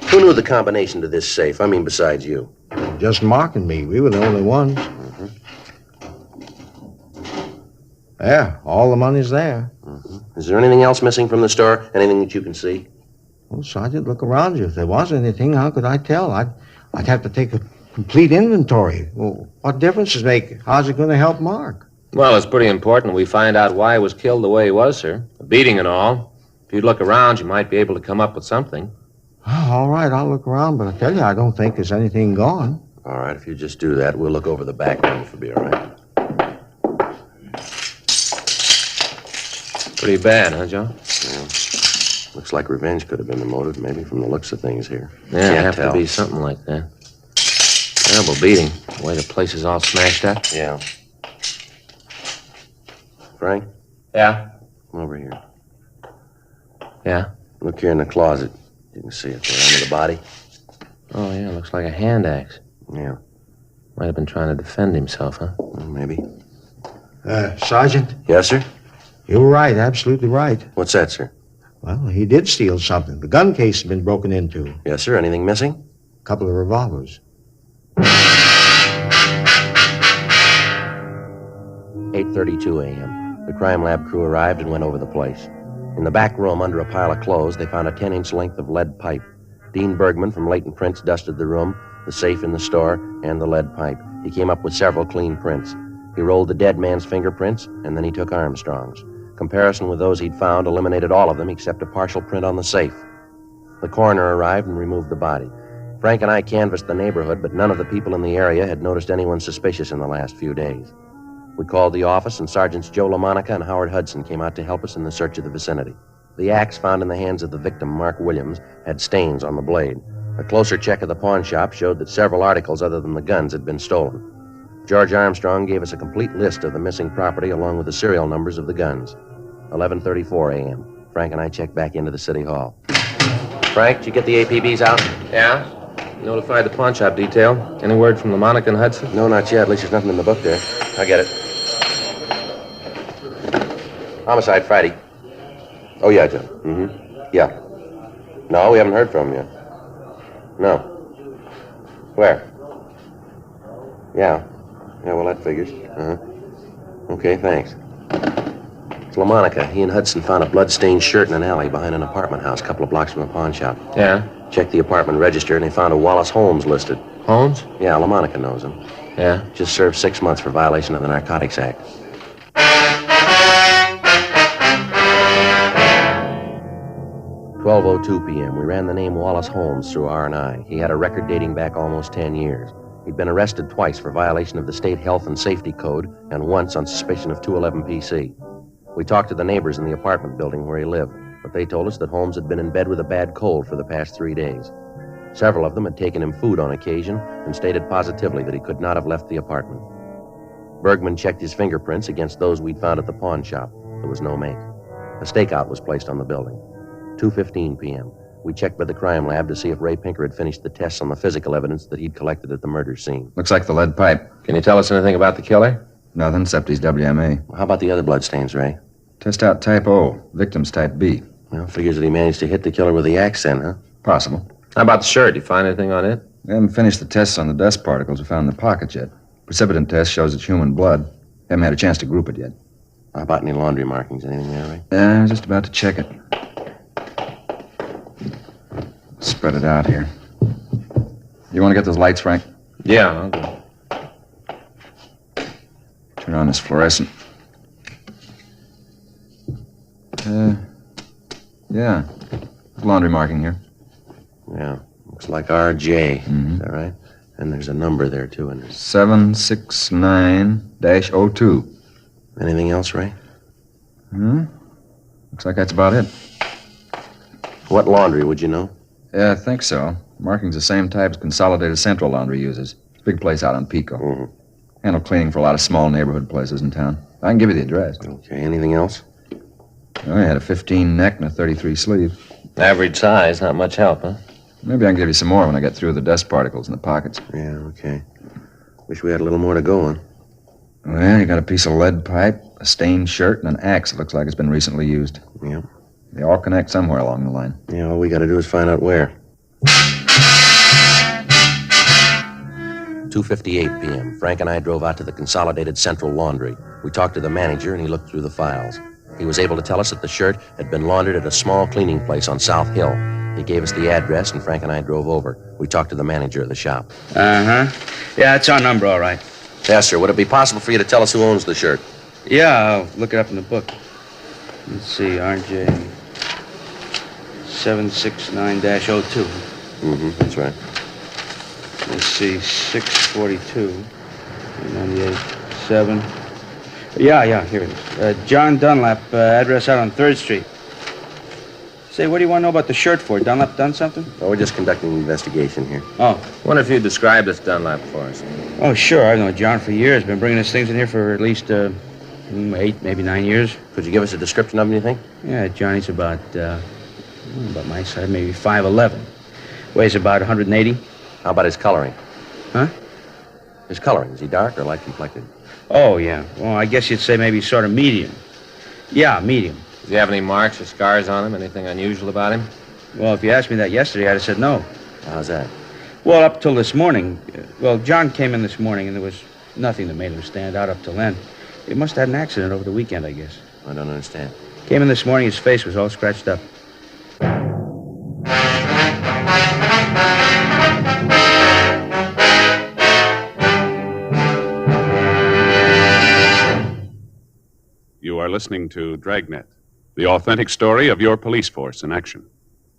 Who knew the combination to this safe? I mean, besides you. Just Mark and me. We were the only ones. Yeah, all the money's there. Is there anything else missing from the store? Anything that you can see? Well, Sergeant, look around you. If there was anything, how could I tell? I'd have to take a complete inventory. Well, what difference does it make? How's it going to help Mark? Well, it's pretty important we find out why he was killed the way he was, sir. A beating and all. If you'd look around, you might be able to come up with something. Oh, all right, I'll look around, but I tell you, I don't think there's anything gone. All right, if you just do that, we'll look over the back room if it'll be all right. Pretty bad, huh, Joe? Yeah. Looks like revenge could have been the motive, maybe from the looks of things here. Yeah, it'd have tell. to be something like that. Terrible beating. The way the place is all smashed up. Yeah. Frank? Yeah? Come over here. Yeah? Look here in the closet. You can see it there under the body. Oh, yeah, looks like a hand axe. Yeah. Might have been trying to defend himself, huh? Well, maybe. Sergeant? Yes, sir? You were right, absolutely right. What's that, sir? Well, he did steal something. The gun case has been broken into. Yes, sir. Anything missing? A couple of revolvers. 8:32 a.m. The crime lab crew arrived and went over the place. In the back room, under a pile of clothes, they found a 10-inch length of lead pipe. Dean Bergman from Leighton Prints dusted the room, the safe in the store, and the lead pipe. He came up with several clean prints. He rolled the dead man's fingerprints, and then he took Armstrong's. Comparison with those he'd found eliminated all of them except a partial print on the safe. The coroner arrived and removed the body. Frank and I canvassed the neighborhood, but none of the people in the area had noticed anyone suspicious in the last few days. We called the office, and Sergeants Joe LaMonica and Howard Hudson came out to help us in the search of the vicinity. The axe found in the hands of the victim, Mark Williams, had stains on the blade. A closer check of the pawn shop showed that several articles other than the guns had been stolen. George Armstrong gave us a complete list of the missing property along with the serial numbers of the guns. 11:34 a.m. Frank and I checked back into the city hall. Frank, did you get the APBs out? Yeah? Notified the pawn shop detail. Any word from LaMonica and Hudson? No, not yet. At least there's nothing in the book there. I'll get it. Homicide Friday. Oh, yeah, John. Yeah. No, we haven't heard from him yet. No. Where? Yeah. Yeah, well, that figures. Okay, thanks. It's LaMonica. He and Hudson found a blood-stained shirt in an alley behind an apartment house a couple of blocks from the pawn shop. Yeah? Checked the apartment register, and they found a Wallace Holmes listed. Holmes? Yeah, LaMonica knows him. Yeah? Just served 6 months for violation of the Narcotics Act. 12:02 p.m. We ran the name Wallace Holmes through R&I. He had a record dating back almost 10 years. He'd been arrested twice for violation of the state health and safety code and once on suspicion of 211 PC. We talked to the neighbors in the apartment building where he lived, but they told us that Holmes had been in bed with a bad cold for the past 3 days. Several of them had taken him food on occasion and stated positively that he could not have left the apartment. Bergman checked his fingerprints against those we'd found at the pawn shop. There was no make. A stakeout was placed on the building. 2:15 p.m. We checked with the crime lab to see if Ray Pinker had finished the tests on the physical evidence that he'd collected at the murder scene. Looks like the lead pipe. Can you tell us anything about the killer? Nothing except he's WMA. Well, how about the other bloodstains, Ray? Test out type O, victim's type B. Well, figures that he managed to hit the killer with the axe then, huh? Possible. How about the shirt? You find anything on it? We haven't finished the tests on the dust particles we found in the pockets yet. Precipitant test shows it's human blood. Haven't had a chance to group it yet. How about any laundry markings? Anything there, Ray? I was just about to check it. Spread it out here. You want to get those lights, Frank? Yeah, I'll go. Turn on this fluorescent. Yeah. Laundry marking here. Yeah. Looks like RJ. Is that right? And there's a number there, too. And 769-02. Anything else, Ray? Looks like that's about it. What laundry, would you know? Yeah, I think so. Marking's the same type as Consolidated Central Laundry uses. It's a big place out on Pico. Handle cleaning for a lot of small neighborhood places in town. I can give you the address. Okay, anything else? Well, I had a 15 neck and a 33 sleeve. Average size, not much help, huh? Maybe I can give you some more when I get through the dust particles in the pockets. Yeah, okay. Wish we had a little more to go on. Well, you got a piece of lead pipe, a stained shirt, and an axe that looks like it's been recently used. Yeah. They all connect somewhere along the line. Yeah, all we got to do is find out where. 2:58 p.m. Frank and I drove out to the Consolidated Central Laundry. We talked to the manager, and he looked through the files. He was able to tell us that the shirt had been laundered at a small cleaning place on South Hill. He gave us the address, and Frank and I drove over. We talked to the manager of the shop. Uh-huh. Yeah, it's our number, all right. Yes, sir. Would it be possible for you to tell us who owns the shirt? Yeah, I'll look it up in the book. Let's see, RJ 769-02. That's right. Let's see, 642, 98, 7. Yeah, here it is. John Dunlap, address out on 3rd Street. Say, what do you want to know about the shirt for? Dunlap done something? Oh, we're just conducting an investigation here. Oh. Wonder if you'd describe this Dunlap for us. Oh, sure. I've known John for years. Been bringing his things in here for at least 8, maybe 9 years. Could you give us a description of him, you think? Yeah, Johnny's about my size, maybe 5'11". Weighs about 180. How about his coloring? Huh? His coloring. Is he dark or light complected? Oh, yeah. Well, I guess you'd say maybe sort of medium. Yeah, medium. Does he have any marks or scars on him? Anything unusual about him? Well, if you asked me that yesterday, I'd have said no. How's that? Well, up till this morning. John came in this morning, and there was nothing that made him stand out up till then. He must have had an accident over the weekend, I guess. I don't understand. Came in this morning, his face was all scratched up. You are listening to Dragnet, the authentic story of your police force in action.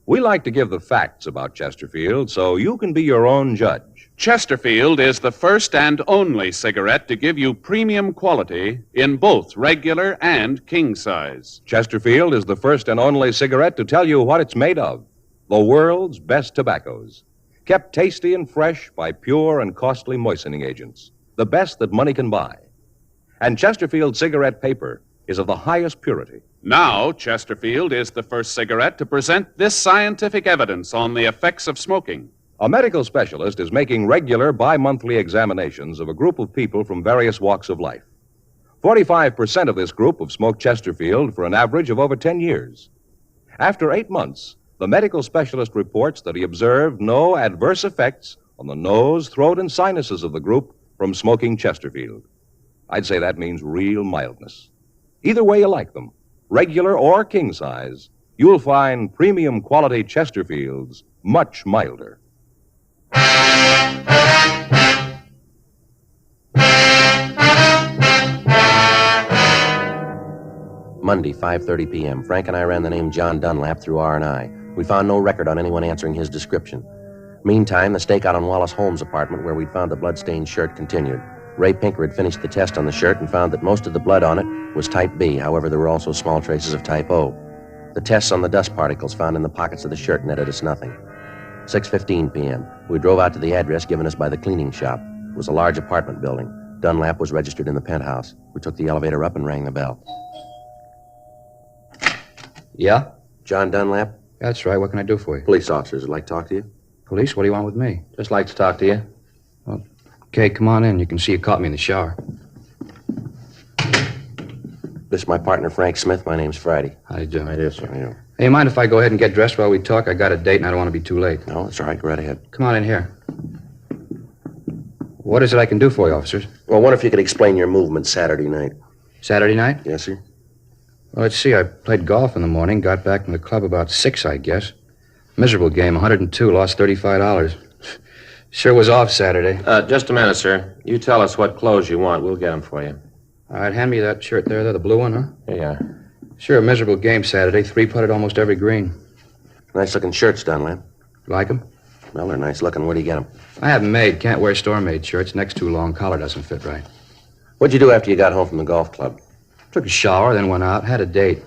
We like to give the facts about Chesterfield so you can be your own judge. Chesterfield is the first and only cigarette to give you premium quality in both regular and king size. Chesterfield is the first and only cigarette to tell you what it's made of. The world's best tobaccos. Kept tasty and fresh by pure and costly moistening agents. The best that money can buy. And Chesterfield cigarette paper is of the highest purity. Now, Chesterfield is the first cigarette to present this scientific evidence on the effects of smoking. A medical specialist is making regular bi-monthly examinations of a group of people from various walks of life. 45% of this group have smoked Chesterfield for an average of over 10 years. After 8 months, the medical specialist reports that he observed no adverse effects on the nose, throat, and sinuses of the group from smoking Chesterfield. I'd say that means real mildness. Either way you like them, regular or king size, you'll find premium quality Chesterfields much milder. Monday, 5:30 p.m. Frank and I ran the name John Dunlap through R&I. We found no record on anyone answering his description. Meantime, the stakeout on Wallace Holmes' apartment where we'd found the blood-stained shirt continued. Ray Pinker had finished the test on the shirt and found that most of the blood on it was type B. However, there were also small traces of type O. The tests on the dust particles found in the pockets of the shirt netted us nothing. 6:15 p.m. We drove out to the address given us by the cleaning shop. It was a large apartment building. Dunlap was registered in the penthouse. We took the elevator up and rang the bell. Yeah? John Dunlap? That's right. What can I do for you? Police officers would like to talk to you. Police? What do you want with me? Just like to talk to you. Okay, come on in. You can see you caught me in the shower. This is my partner, Frank Smith. My name's Friday. How do you do? How do you do, sir? How do you do? Hey, you mind if I go ahead and get dressed while we talk? I got a date and I don't want to be too late. No, that's all right. Go right ahead. Come on in here. What is it I can do for you, officers? Well, I wonder if you could explain your movement Saturday night. Saturday night? Yes, sir. Well, let's see. I played golf in the morning, got back from the club about 6, I guess. Miserable game, 102, lost $35. Sure was off Saturday. Just a minute, sir. You tell us what clothes you want. We'll get them for you. All right, hand me that shirt there, the blue one, huh? Here you are. Sure, a miserable game Saturday. 3-putted almost every green. Nice-looking shirts, Dunlap. Like them? Well, they're nice-looking. Where do you get them? I have them made. Can't wear store-made shirts. Neck's too long. Collar doesn't fit right. What'd you do after you got home from the golf club? Took a shower, then went out. Had a date.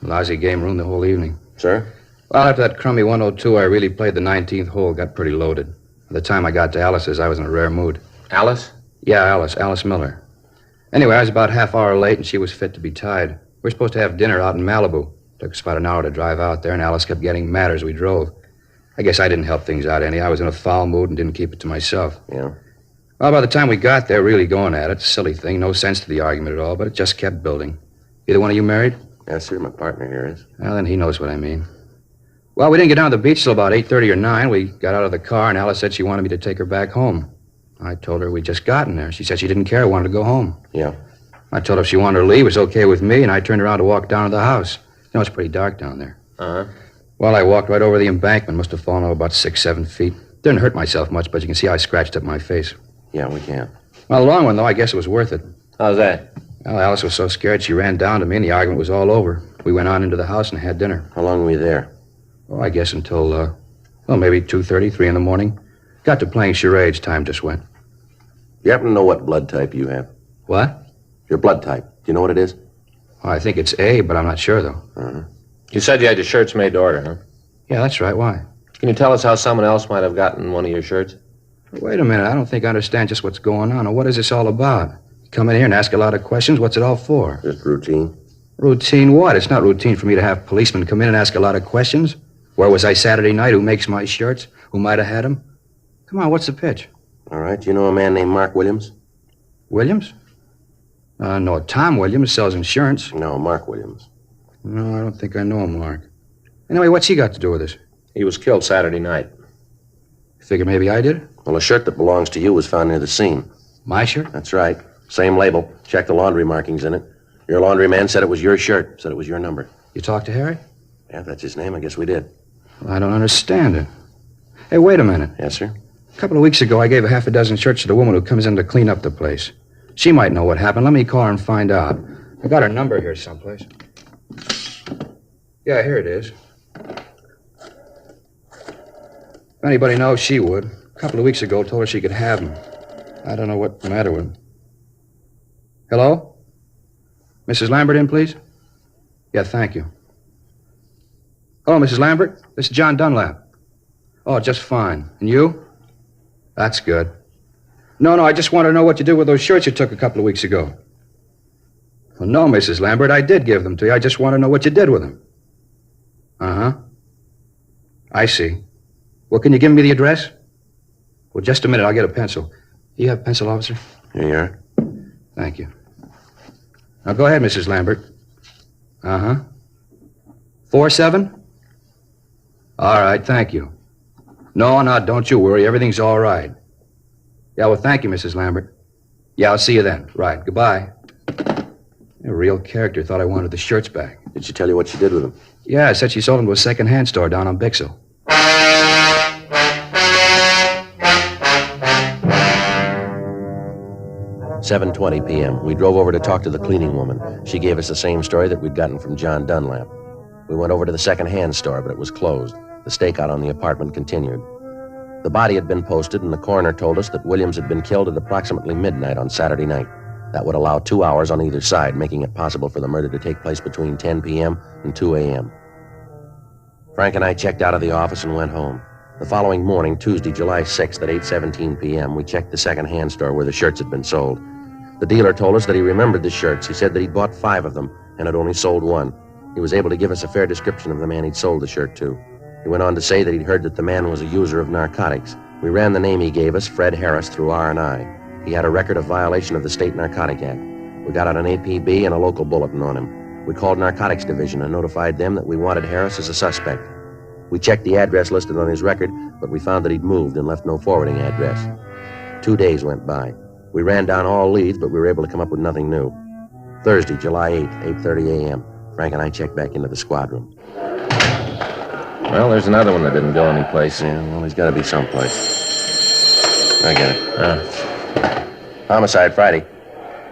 Lousy game, ruined the whole evening. Sir? Well, after that crummy 102, I really played the 19th hole. Got pretty loaded. By the time I got to Alice's, I was in a rare mood. Alice? Yeah, Alice Miller. Anyway, I was about half hour late, and she was fit to be tied. We were supposed to have dinner out in Malibu. Took us about an hour to drive out there, and Alice kept getting madder as we drove. I guess I didn't help things out any. I was in a foul mood and didn't keep it to myself. Yeah? Well, by the time we got there, really going at it, silly thing, no sense to the argument at all, but it just kept building. Either one of you married? Yes, sir. My partner here is. Well, then he knows what I mean. Well, we didn't get down to the beach till about 8:30 or 9. We got out of the car, and Alice said she wanted me to take her back home. I told her we'd just gotten there. She said she didn't care, wanted to go home. Yeah. I told her if she wanted to leave, it was okay with me, and I turned around to walk down to the house. You know, it's pretty dark down there. Uh-huh. Well, I walked right over the embankment. Must have fallen over about 6, 7 feet. Didn't hurt myself much, but you can see I scratched up my face. Yeah, we can. Well, the long one, though, I guess it was worth it. How's that? Well, Alice was so scared she ran down to me, and the argument was all over. We went on into the house and had dinner. How long were you there? Oh, I guess until, maybe 2:30, 3 in the morning. Got to playing charades. Time just went. You happen to know what blood type you have? What? Your blood type. Do you know what it is? Oh, I think it's A, but I'm not sure, though. Uh-huh. You said you had your shirts made to order, huh? Yeah, that's right. Why? Can you tell us how someone else might have gotten one of your shirts? Wait a minute. I don't think I understand just what's going on. Or what is this all about? Come in here and ask a lot of questions. What's it all for? Just routine. Routine what? It's not routine for me to have policemen come in and ask a lot of questions. Where was I Saturday night? Who makes my shirts? Who might have had them? Come on, what's the pitch? All right. You know a man named Mark Williams? Williams? No, Tom Williams sells insurance. No, Mark Williams. No, I don't think I know him, Mark. Anyway, what's he got to do with this? He was killed Saturday night. You figure maybe I did it? Well, a shirt that belongs to you was found near the scene. My shirt? That's right. Same label. Check the laundry markings in it. Your laundryman said it was your shirt. Said it was your number. You talked to Harry? Yeah, that's his name. I guess we did. Well, I don't understand it. Hey, wait a minute. Yes, sir? A couple of weeks ago, I gave a half a dozen shirts to the woman who comes in to clean up the place. She might know what happened. Let me call her and find out. I got her number here someplace. Yeah, here it is. If anybody knows, she would. A couple of weeks ago, told her she could have them. I don't know what's the matter with them. Hello? Mrs. Lambert in, please? Yeah, thank you. Hello, Mrs. Lambert. This is John Dunlap. Oh, just fine. And you? That's good. No, I just want to know what you did with those shirts you took a couple of weeks ago. Well, no, Mrs. Lambert, I did give them to you. I just want to know what you did with them. Uh-huh. I see. Well, can you give me the address? Well, just a minute. I'll get a pencil. You have a pencil, officer? Here you are. Thank you. Now, go ahead, Mrs. Lambert. Uh-huh. 47? All right, thank you. No, don't you worry. Everything's all right. Yeah, well, thank you, Mrs. Lambert. Yeah, I'll see you then. Right, goodbye. A real character. Thought I wanted the shirts back. Did she tell you what she did with them? Yeah, I said she sold them to a second-hand store down on Bixel. $7:20 p.m. We drove over to talk to the cleaning woman. She gave us the same story that we'd gotten from John Dunlap. We went over to the second-hand store, but it was closed. The stakeout on the apartment continued. The body had been posted, and the coroner told us that Williams had been killed at approximately midnight on Saturday night. That would allow 2 hours on either side, making it possible for the murder to take place between 10 p.m. and 2 a.m. Frank and I checked out of the office and went home. The following morning, Tuesday, July 6th at 8:17 p.m., we checked the second-hand store where the shirts had been sold. The dealer told us that he remembered the shirts. He said that he'd bought 5 of them and had only sold 1. He was able to give us a fair description of the man he'd sold the shirt to. He went on to say that he'd heard that the man was a user of narcotics. We ran the name he gave us, Fred Harris, through R&I. He had a record of violation of the State Narcotic Act. We got out an APB and a local bulletin on him. We called Narcotics Division and notified them that we wanted Harris as a suspect. We checked the address listed on his record, but we found that he'd moved and left no forwarding address. 2 days went by. We ran down all leads, but we were able to come up with nothing new. Thursday, July 8th, 8:30 a.m., Frank and I checked back into the squad room. Well, there's another one that didn't go anyplace. Yeah, well, he's got to be someplace. I get it. Homicide Friday.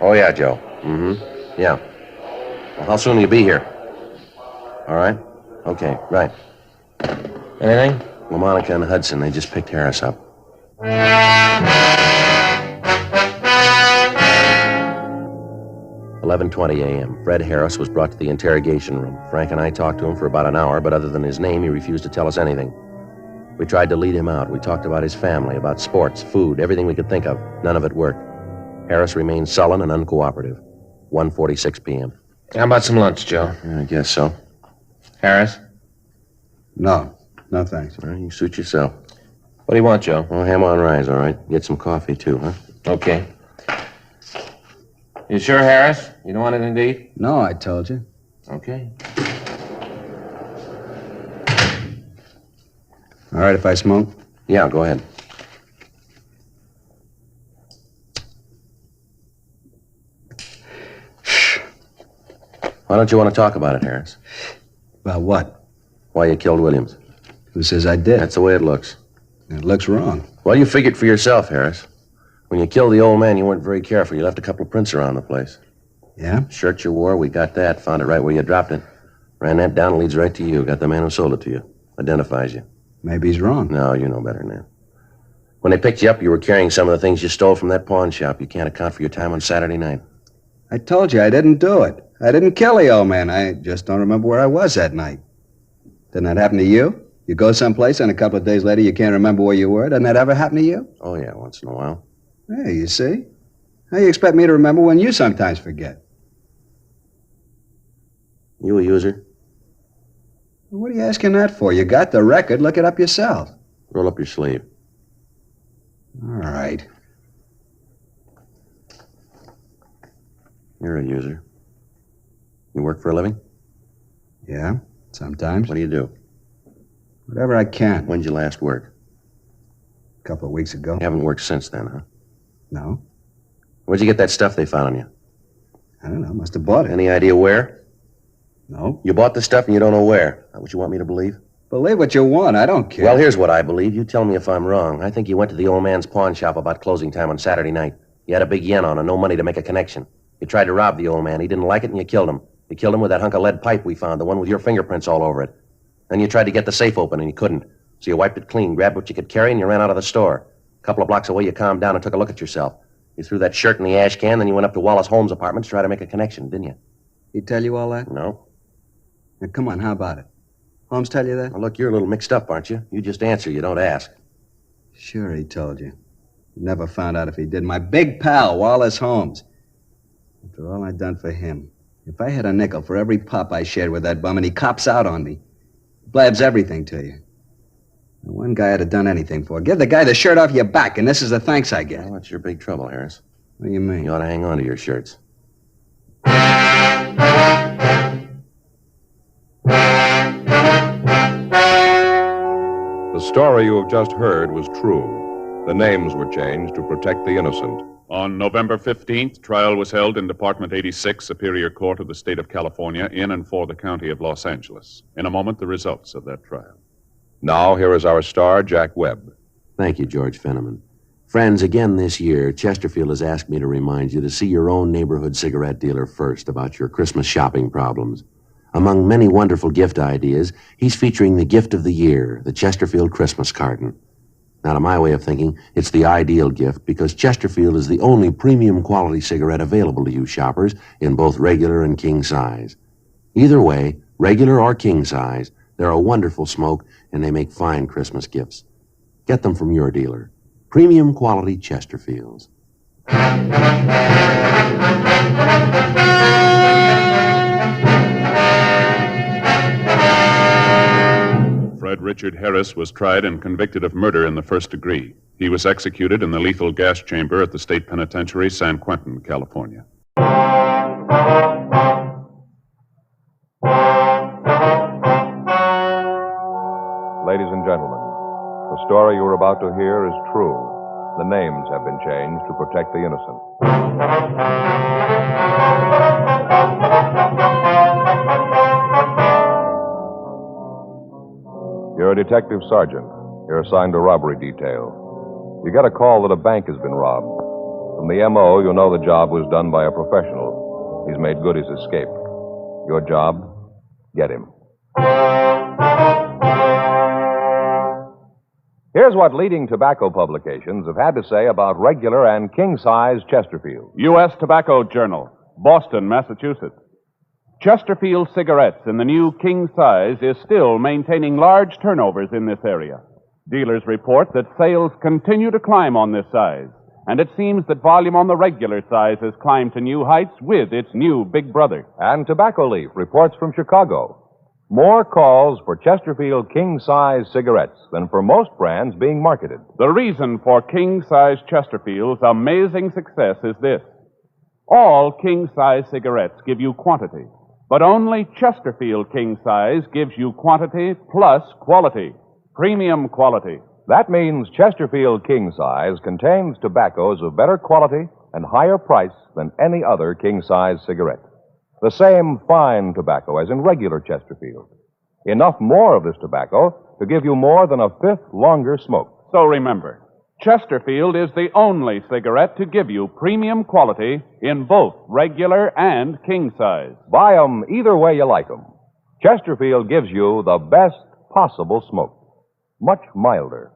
Oh, yeah, Joe. Mm-hmm. Yeah. Well, how soon will you be here? All right. Okay, right. Anything? Well, Monica and Hudson, they just picked Harris up. 11:20 a.m. Fred Harris was brought to the interrogation room. Frank and I talked to him for about an hour, but other than his name, he refused to tell us anything. We tried to lead him out. We talked about his family, about sports, food, everything we could think of. None of it worked. Harris remained sullen and uncooperative. 1:46 p.m. How about some lunch, Joe? I guess so. Harris? No, thanks. Well, you suit yourself. What do you want, Joe? Well, ham on rye, all right. Get some coffee, too, huh? Okay. You sure, Harris? You don't want anything to eat? No, I told you. Okay. All right if I smoke? Yeah, go ahead. Why don't you want to talk about it, Harris? About what? Why you killed Williams. Who says I did? That's the way it looks. It looks wrong. Well, you figured for yourself, Harris. When you killed the old man, you weren't very careful. You left a couple of prints around the place. Yeah? Shirt you wore, we got that. Found it right where you dropped it. Ran that down, leads right to you. Got the man who sold it to you. Identifies you. Maybe he's wrong. No, you know better than that. When they picked you up, you were carrying some of the things you stole from that pawn shop. You can't account for your time on Saturday night. I told you I didn't do it. I didn't kill the old man. I just don't remember where I was that night. Didn't that happen to you? You go someplace and a couple of days later you can't remember where you were. Doesn't that ever happen to you? Oh, yeah, once in a while. Hey, you see? How you expect me to remember when you sometimes forget? You a user? What are you asking that for? You got the record. Look it up yourself. Roll up your sleeve. All right. You're a user. You work for a living? Yeah, sometimes. What do you do? Whatever I can. When'd you last work? A couple of weeks ago. You haven't worked since then, huh? No. Where'd you get that stuff they found on you? I don't know. Must have bought it. Any idea where? No. You bought the stuff and you don't know where. Is that what you want me to believe? Believe what you want. I don't care. Well, here's what I believe. You tell me if I'm wrong. I think you went to the old man's pawn shop about closing time on Saturday night. You had a big yen on and no money to make a connection. You tried to rob the old man. He didn't like it and you killed him. You killed him with that hunk of lead pipe we found, the one with your fingerprints all over it. Then you tried to get the safe open and you couldn't. So you wiped it clean, grabbed what you could carry, and you ran out of the store. A couple of blocks away, you calmed down and took a look at yourself. You threw that shirt in the ash can, then you went up to Wallace Holmes' apartment to try to make a connection, didn't you? He tell you all that? No. Now, come on, how about it? Holmes tell you that? Well, look, you're a little mixed up, aren't you? You just answer, you don't ask. Sure, he told you. Never found out if he did. My big pal, Wallace Holmes. After all I'd done for him. If I had a nickel for every pop I shared with that bum and he cops out on me, blabs everything to you. The one guy I'd have done anything for. Give the guy the shirt off your back, and this is the thanks I get. Well, that's your big trouble, Harris. What do you mean? You ought to hang on to your shirts. The story you have just heard was true. The names were changed to protect the innocent. On November 15th, trial was held in Department 86, Superior Court of the State of California, in and for the County of Los Angeles. In a moment, the results of that trial. Now, here is our star, Jack Webb. Thank you, George Fenneman. Friends, again this year, Chesterfield has asked me to remind you to see your own neighborhood cigarette dealer first about your Christmas shopping problems. Among many wonderful gift ideas, he's featuring the gift of the year, the Chesterfield Christmas carton. Now, to my way of thinking, it's the ideal gift because Chesterfield is the only premium quality cigarette available to you shoppers in both regular and king size. Either way, regular or king size, they're a wonderful smoke and they make fine Christmas gifts. Get them from your dealer. Premium quality Chesterfields. Fred Richard Harris was tried and convicted of murder in the first degree. He was executed in the lethal gas chamber at the State Penitentiary, San Quentin, California. Ladies and gentlemen, the story you are about to hear is true. The names have been changed to protect the innocent. You're a detective sergeant. You're assigned to robbery detail. You get a call that a bank has been robbed. From the M.O., you know the job was done by a professional. He's made good his escape. Your job, get him. Here's what leading tobacco publications have had to say about regular and king-size Chesterfield. U.S. Tobacco Journal, Boston, Massachusetts. Chesterfield cigarettes in the new king size is still maintaining large turnovers in this area. Dealers report that sales continue to climb on this size, and it seems that volume on the regular size has climbed to new heights with its new big brother. And Tobacco Leaf reports from Chicago. More calls for Chesterfield king-size cigarettes than for most brands being marketed. The reason for king-size Chesterfield's amazing success is this. All king-size cigarettes give you quantity, But only Chesterfield King Size gives you quantity plus quality. Premium quality. That means Chesterfield King Size contains tobaccos of better quality and higher price than any other king-size cigarette. The same fine tobacco as in regular Chesterfield. Enough more of this tobacco to give you more than a fifth longer smoke. So remember, Chesterfield is the only cigarette to give you premium quality in both regular and king size. Buy 'em either way you like 'em. Chesterfield gives you the best possible smoke. Much milder.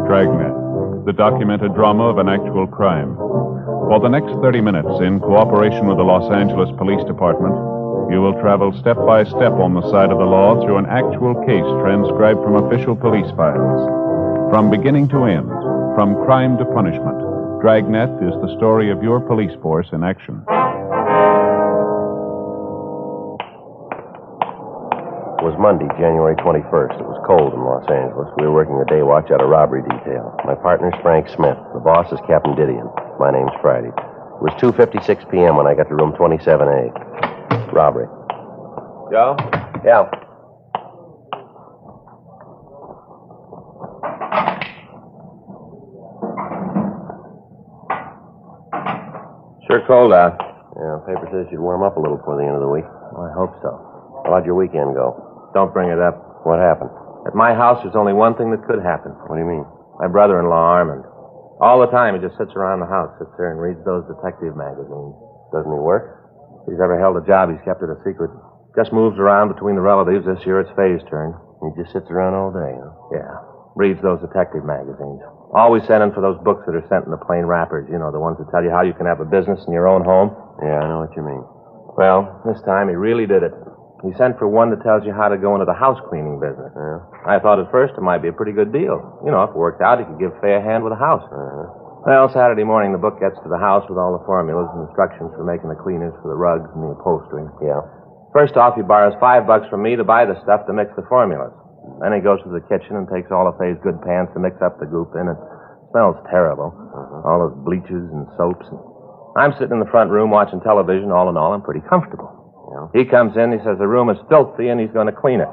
Dragnet, the documented drama of an actual crime. For the next 30 minutes, in cooperation with the Los Angeles Police Department, you will travel step by step on the side of the law through an actual case transcribed from official police files. From beginning to end, from crime to punishment, Dragnet is the story of your police force in action. It was Monday, January 21st. It was cold in Los Angeles. We were working the day watch out of robbery detail. My partner's Frank Smith. The boss is Captain Didion. My name's Friday. It was 2:56 p.m. when I got to room 27A. Robbery. Joe? Yeah. Sure cold out. Yeah, paper says you'd warm up a little before the end of the week. Well, I hope so. How'd your weekend go? Don't bring it up. What happened? At my house, there's only one thing that could happen. What do you mean? My brother-in-law, Armand. All the time, he just sits around the house, sits there and reads those detective magazines. Doesn't he work? If he's ever held a job, he's kept it a secret. Just moves around between the relatives. This year, it's Faye's turn. He just sits around all day, huh? Yeah. Reads those detective magazines. Always sending for those books that are sent in the plain wrappers. You know, the ones that tell you how you can have a business in your own home. Yeah, I know what you mean. Well, this time he really did it. He sent for one that tells you how to go into the house cleaning business. I thought at first it might be a pretty good deal. You know, if it worked out, he could give Faye a hand with the house. Well, Saturday morning, the book gets to the house with all the formulas and instructions for making the cleaners for the rugs and the upholstery. Yeah. First off, he borrows $5 from me to buy the stuff to mix the formulas. Then he goes to the kitchen and takes all of Faye's good pans to mix up the goop in. It smells terrible. All those bleaches and soaps. I'm sitting in the front room watching television. All in all, I'm pretty comfortable. He comes in, he says the room is filthy, and he's going to clean it.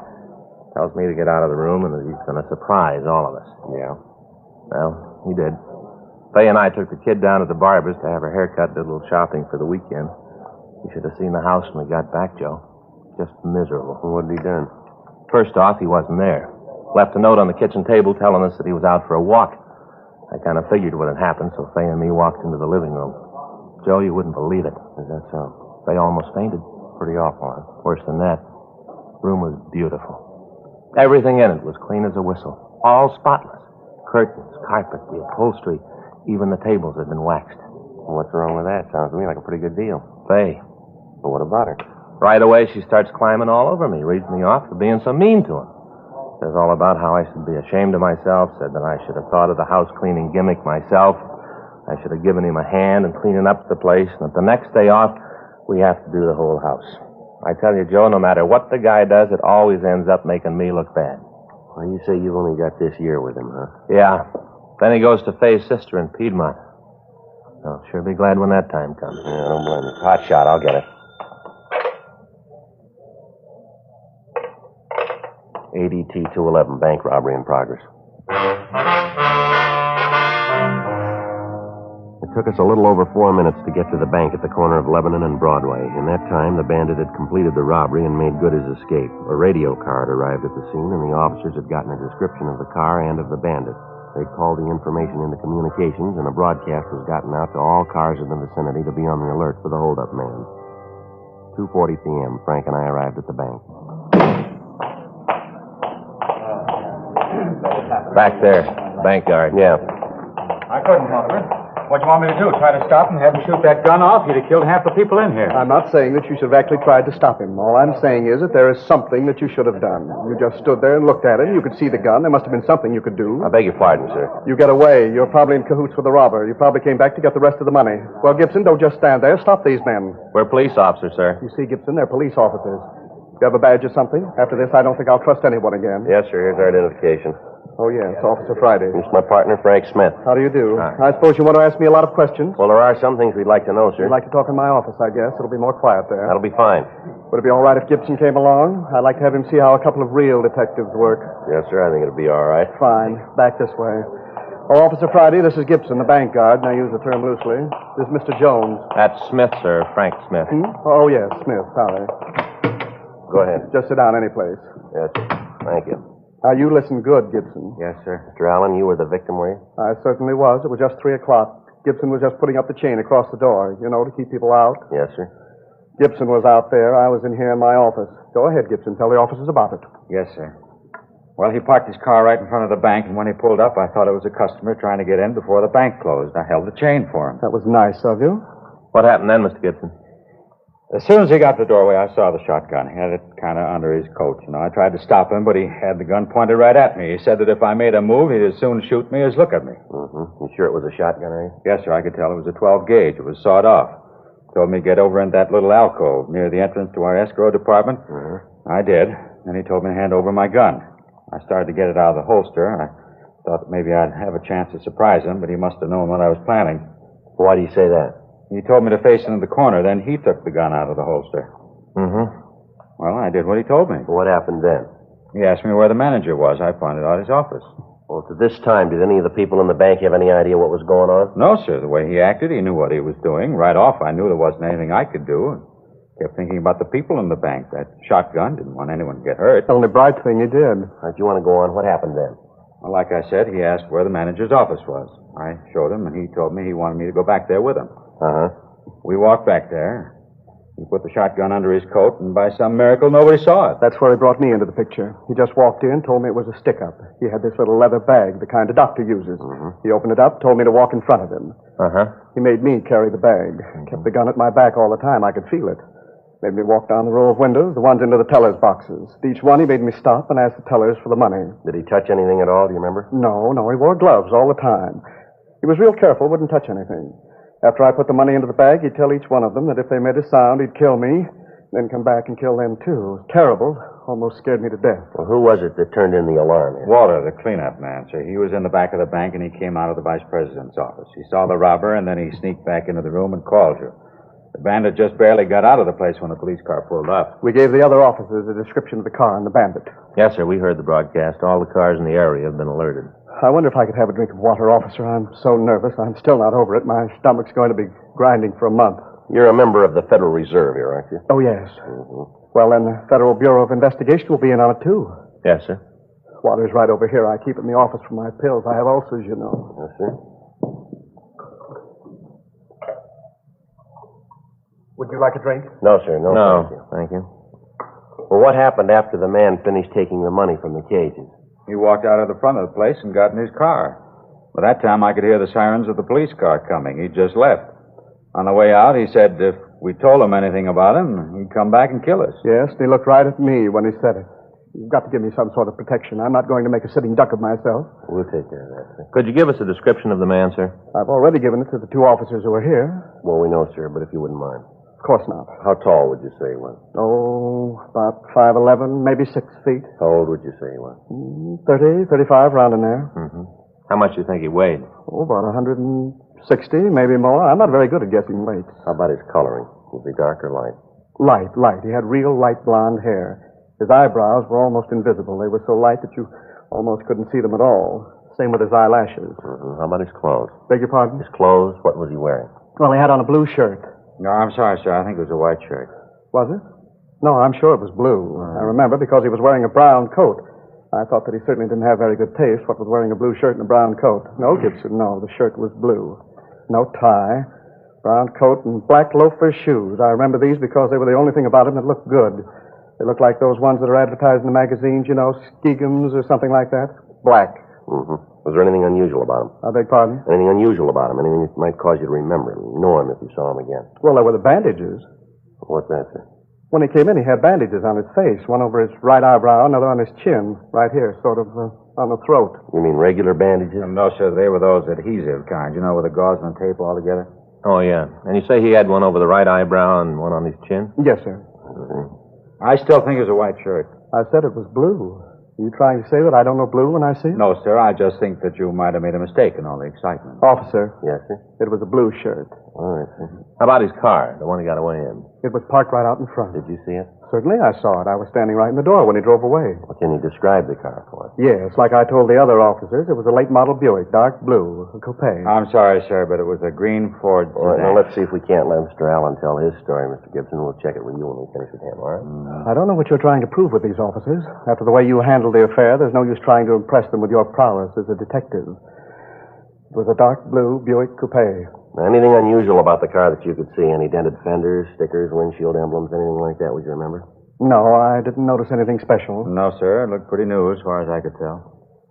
Tells me to get out of the room and that he's going to surprise all of us. Yeah. Well, he did. Faye and I took the kid down to the barber's to have her hair cut, did a little shopping for the weekend. You should have seen the house when we got back, Joe. Just miserable. What had he done? First off, he wasn't there. Left a note on the kitchen table telling us that he was out for a walk. I kind of figured what had happened, so Faye and me walked into the living room. Joe, you wouldn't believe it. Is that so? Faye almost fainted. Pretty awful, huh? Worse than that. Room was beautiful. Everything in it was clean as a whistle. All spotless. Curtains, carpet, the upholstery, even the tables had been waxed. Well, what's wrong with that? Sounds to me like a pretty good deal. Faye. Well, what about her? Right away, she starts climbing all over me, reads me off for being so mean to him. Says all about how I should be ashamed of myself, said that I should have thought of the house cleaning gimmick myself. I should have given him a hand in cleaning up the place, and that the next day off, we have to do the whole house. I tell you, Joe, no matter what the guy does, it always ends up making me look bad. Well, you say you've only got this year with him, huh? Yeah. Then he goes to Faye's sister in Piedmont. I'll sure be glad when that time comes. Yeah, don't blame me. Hot shot, I'll get it. ADT 211, bank robbery in progress. It took us a little over 4 minutes to get to the bank at the corner of Lebanon and Broadway. In that time, the bandit had completed the robbery and made good his escape. A radio car had arrived at the scene, and the officers had gotten a description of the car and of the bandit. They'd called the information into communications, and a broadcast was gotten out to all cars in the vicinity to be on the alert for the holdup man. 2:40 p.m., Frank and I arrived at the bank. Back there, bank guard. Yeah. I couldn't help it. What do you want me to do? Try to stop him, have him shoot that gun off? He'd have killed half the people in here. I'm not saying that you should have actually tried to stop him. All I'm saying is that there is something that you should have done. You just stood there and looked at him. You could see the gun. There must have been something you could do. I beg your pardon, sir. You get away. You're probably in cahoots with the robber. You probably came back to get the rest of the money. Well, Gibson, don't just stand there. Stop these men. We're police officers, sir. You see, Gibson, they're police officers. You have a badge or something? After this, I don't think I'll trust anyone again. Yes, sir. Here's our identification. Oh, yes, Officer Friday. This is my partner, Frank Smith. How do you do? Hi. I suppose you want to ask me a lot of questions? Well, there are some things we'd like to know, sir. You'd like to talk in my office, I guess. It'll be more quiet there. That'll be fine. Would it be all right if Gibson came along? I'd like to have him see how a couple of real detectives work. Yes, sir. I think it'll be all right. Fine. Back this way. Oh, Officer Friday, this is Gibson, the bank guard, and I use the term loosely. This is Mr. Jones. That's Smith, sir. Frank Smith. Oh, yes, Smith. Sorry. Go ahead. Just sit down any place. Yes, sir. Thank you. Now, you listen good, Gibson. Yes, sir. Mr. Allen, you were the victim, were you? I certainly was. It was just 3 o'clock. Gibson was just putting up the chain across the door, you know, to keep people out. Yes, sir. Gibson was out there. I was in here in my office. Go ahead, Gibson. Tell the officers about it. Yes, sir. Well, he parked his car right in front of the bank, and when he pulled up, I thought it was a customer trying to get in before the bank closed. I held the chain for him. That was nice of you. What happened then, Mr. Gibson? As soon as he got to the doorway, I saw the shotgun. He had it kind of under his coat. I tried to stop him, but he had the gun pointed right at me. He said that if I made a move, he'd as soon shoot me as look at me. Mm-hmm. You sure it was a shotgun, are you? Yes, sir. I could tell it was a 12 gauge. It was sawed off. Told me to get over in that little alcove near the entrance to our escrow department. Mm-hmm. I did. Then he told me to hand over my gun. I started to get it out of the holster. I thought that maybe I'd have a chance to surprise him, but he must have known what I was planning. Why do you say that? He told me to face into the corner. Then he took the gun out of the holster. Mm-hmm. Well, I did what he told me. What happened then? He asked me where the manager was. I pointed out his office. Well, to this time, did any of the people in the bank have any idea what was going on? No, sir. The way he acted, he knew what he was doing. Right off, I knew there wasn't anything I could do. I kept thinking about the people in the bank. That shotgun didn't want anyone to get hurt. The only bright thing you did. How'd you want to go on? What happened then? Well, like I said, he asked where the manager's office was. I showed him, and he told me he wanted me to go back there with him. Uh-huh. We walked back there. He put the shotgun under his coat, and by some miracle, nobody saw it. That's where he brought me into the picture. He just walked in, told me it was a stick-up. He had this little leather bag, the kind a doctor uses. Mm-hmm. He opened it up, told me to walk in front of him. Uh-huh. He made me carry the bag. Kept the gun at my back all the time. I could feel it. Made me walk down the row of windows, the ones into the teller's boxes. Each one, he made me stop and ask the tellers for the money. Did he touch anything at all, do you remember? No, he wore gloves all the time. He was real careful, wouldn't touch anything. After I put the money into the bag, he'd tell each one of them that if they made a sound, he'd kill me, then come back and kill them, too. It was terrible. Almost scared me to death. Well, who was it that turned in the alarm here? Walter, the cleanup man, sir. He was in the back of the bank, and he came out of the vice president's office. He saw the robber, and then he sneaked back into the room and called you. The bandit just barely got out of the place when the police car pulled up. We gave the other officers a description of the car and the bandit. Yes, sir. We heard the broadcast. All the cars in the area have been alerted. I wonder if I could have a drink of water, officer. I'm so nervous. I'm still not over it. My stomach's going to be grinding for a month. You're a member of the Federal Reserve here, aren't you? Oh, yes. Mm-hmm. Well, then the Federal Bureau of Investigation will be in on it, too. Yes, sir. Water's right over here. I keep it in the office for my pills. I have ulcers, you know. Yes, sir. Would you like a drink? No, sir. No, No. thank you. Thank you. Well, what happened after the man finished taking the money from the cages? He walked out of the front of the place and got in his car. By that time, I could hear the sirens of the police car coming. He'd just left. On the way out, he said if we told him anything about him, he'd come back and kill us. Yes, and he looked right at me when he said it. You've got to give me some sort of protection. I'm not going to make a sitting duck of myself. We'll take care of that, sir. Could you give us a description of the man, sir? I've already given it to the two officers who are here. Well, we know, sir, but if you wouldn't mind. Of course not. How tall would you say he was? Oh, about 5'11", maybe 6 feet. How old would you say he was? 30, 35, round in there. Mm-hmm. How much do you think he weighed? Oh, about 160, maybe more. I'm not very good at guessing weights. How about his coloring? Was he dark or light? Light. He had real light blonde hair. His eyebrows were almost invisible. They were so light that you almost couldn't see them at all. Same with his eyelashes. Mm-hmm. How about his clothes? Beg your pardon? His clothes? What was he wearing? Well, he had on a blue shirt. No, I'm sorry, sir. I think it was a white shirt. Was it? No, I'm sure it was blue. I remember because he was wearing a brown coat. I thought that he certainly didn't have very good taste, what with wearing a blue shirt and a brown coat. No, Gibson, no. The shirt was blue. No tie. Brown coat and black loafer shoes. I remember these because they were the only thing about him that looked good. They looked like those ones that are advertised in the magazines, you know, Skegums or something like that. Black. Mm-hmm. Was there anything unusual about him? I beg pardon? Anything unusual about him? Anything that might cause you to remember him, know him if you saw him again? Well, there were the bandages. What's that, sir? When he came in, he had bandages on his face. One over his right eyebrow, another on his chin, right here, sort of on the throat. You mean regular bandages? No, sir. They were those adhesive kind, you know, with the gauze and the tape all together. Oh, yeah. And you say he had one over the right eyebrow and one on his chin? Yes, sir. Mm-hmm. I still think it was a white shirt. I said it was blue. Are you trying to say that I don't know blue when I see it? No, sir. I just think that you might have made a mistake in all the excitement. Officer. Yes, sir? It was a blue shirt. All right, sir. How about his car, the one he got away in? It was parked right out in front. Did you see it? Certainly, I saw it. I was standing right in the door when he drove away. Well, can you describe the car for us? Yes, like I told the other officers, it was a late model Buick, dark blue, a coupe. I'm sorry, sir, but it was a green Ford sedan. All right, now let's see if we can't let Mr. Allen tell his story, Mr. Gibson. We'll check it with you when we finish with him, all right? I don't know what you're trying to prove with these officers. After the way you handled the affair, there's no use trying to impress them with your prowess as a detective. It was a dark blue Buick coupe. Now, anything unusual about the car that you could see? Any dented fenders, stickers, windshield emblems, anything like that, would you remember? No, I didn't notice anything special. No, sir. It looked pretty new as far as I could tell.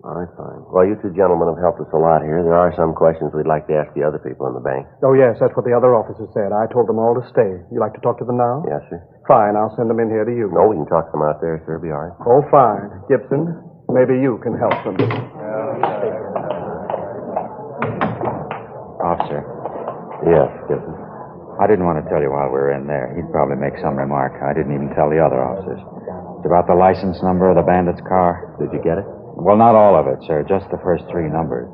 All right, fine. Well, you two gentlemen have helped us a lot here. There are some questions we'd like to ask the other people in the bank. Oh, yes, that's what the other officers said. I told them all to stay. You like to talk to them now? Yes, sir. Fine, I'll send them in here to you. No, we can talk to them out there, sir. Be all right. Oh, fine. Gibson, maybe you can help them. Officer. Yes, Gibson. I didn't want to tell you while we were in there. He'd probably make some remark. I didn't even tell the other officers. It's about the license number of the bandit's car. Did you get it? Well, not all of it, sir. Just the first 3 numbers.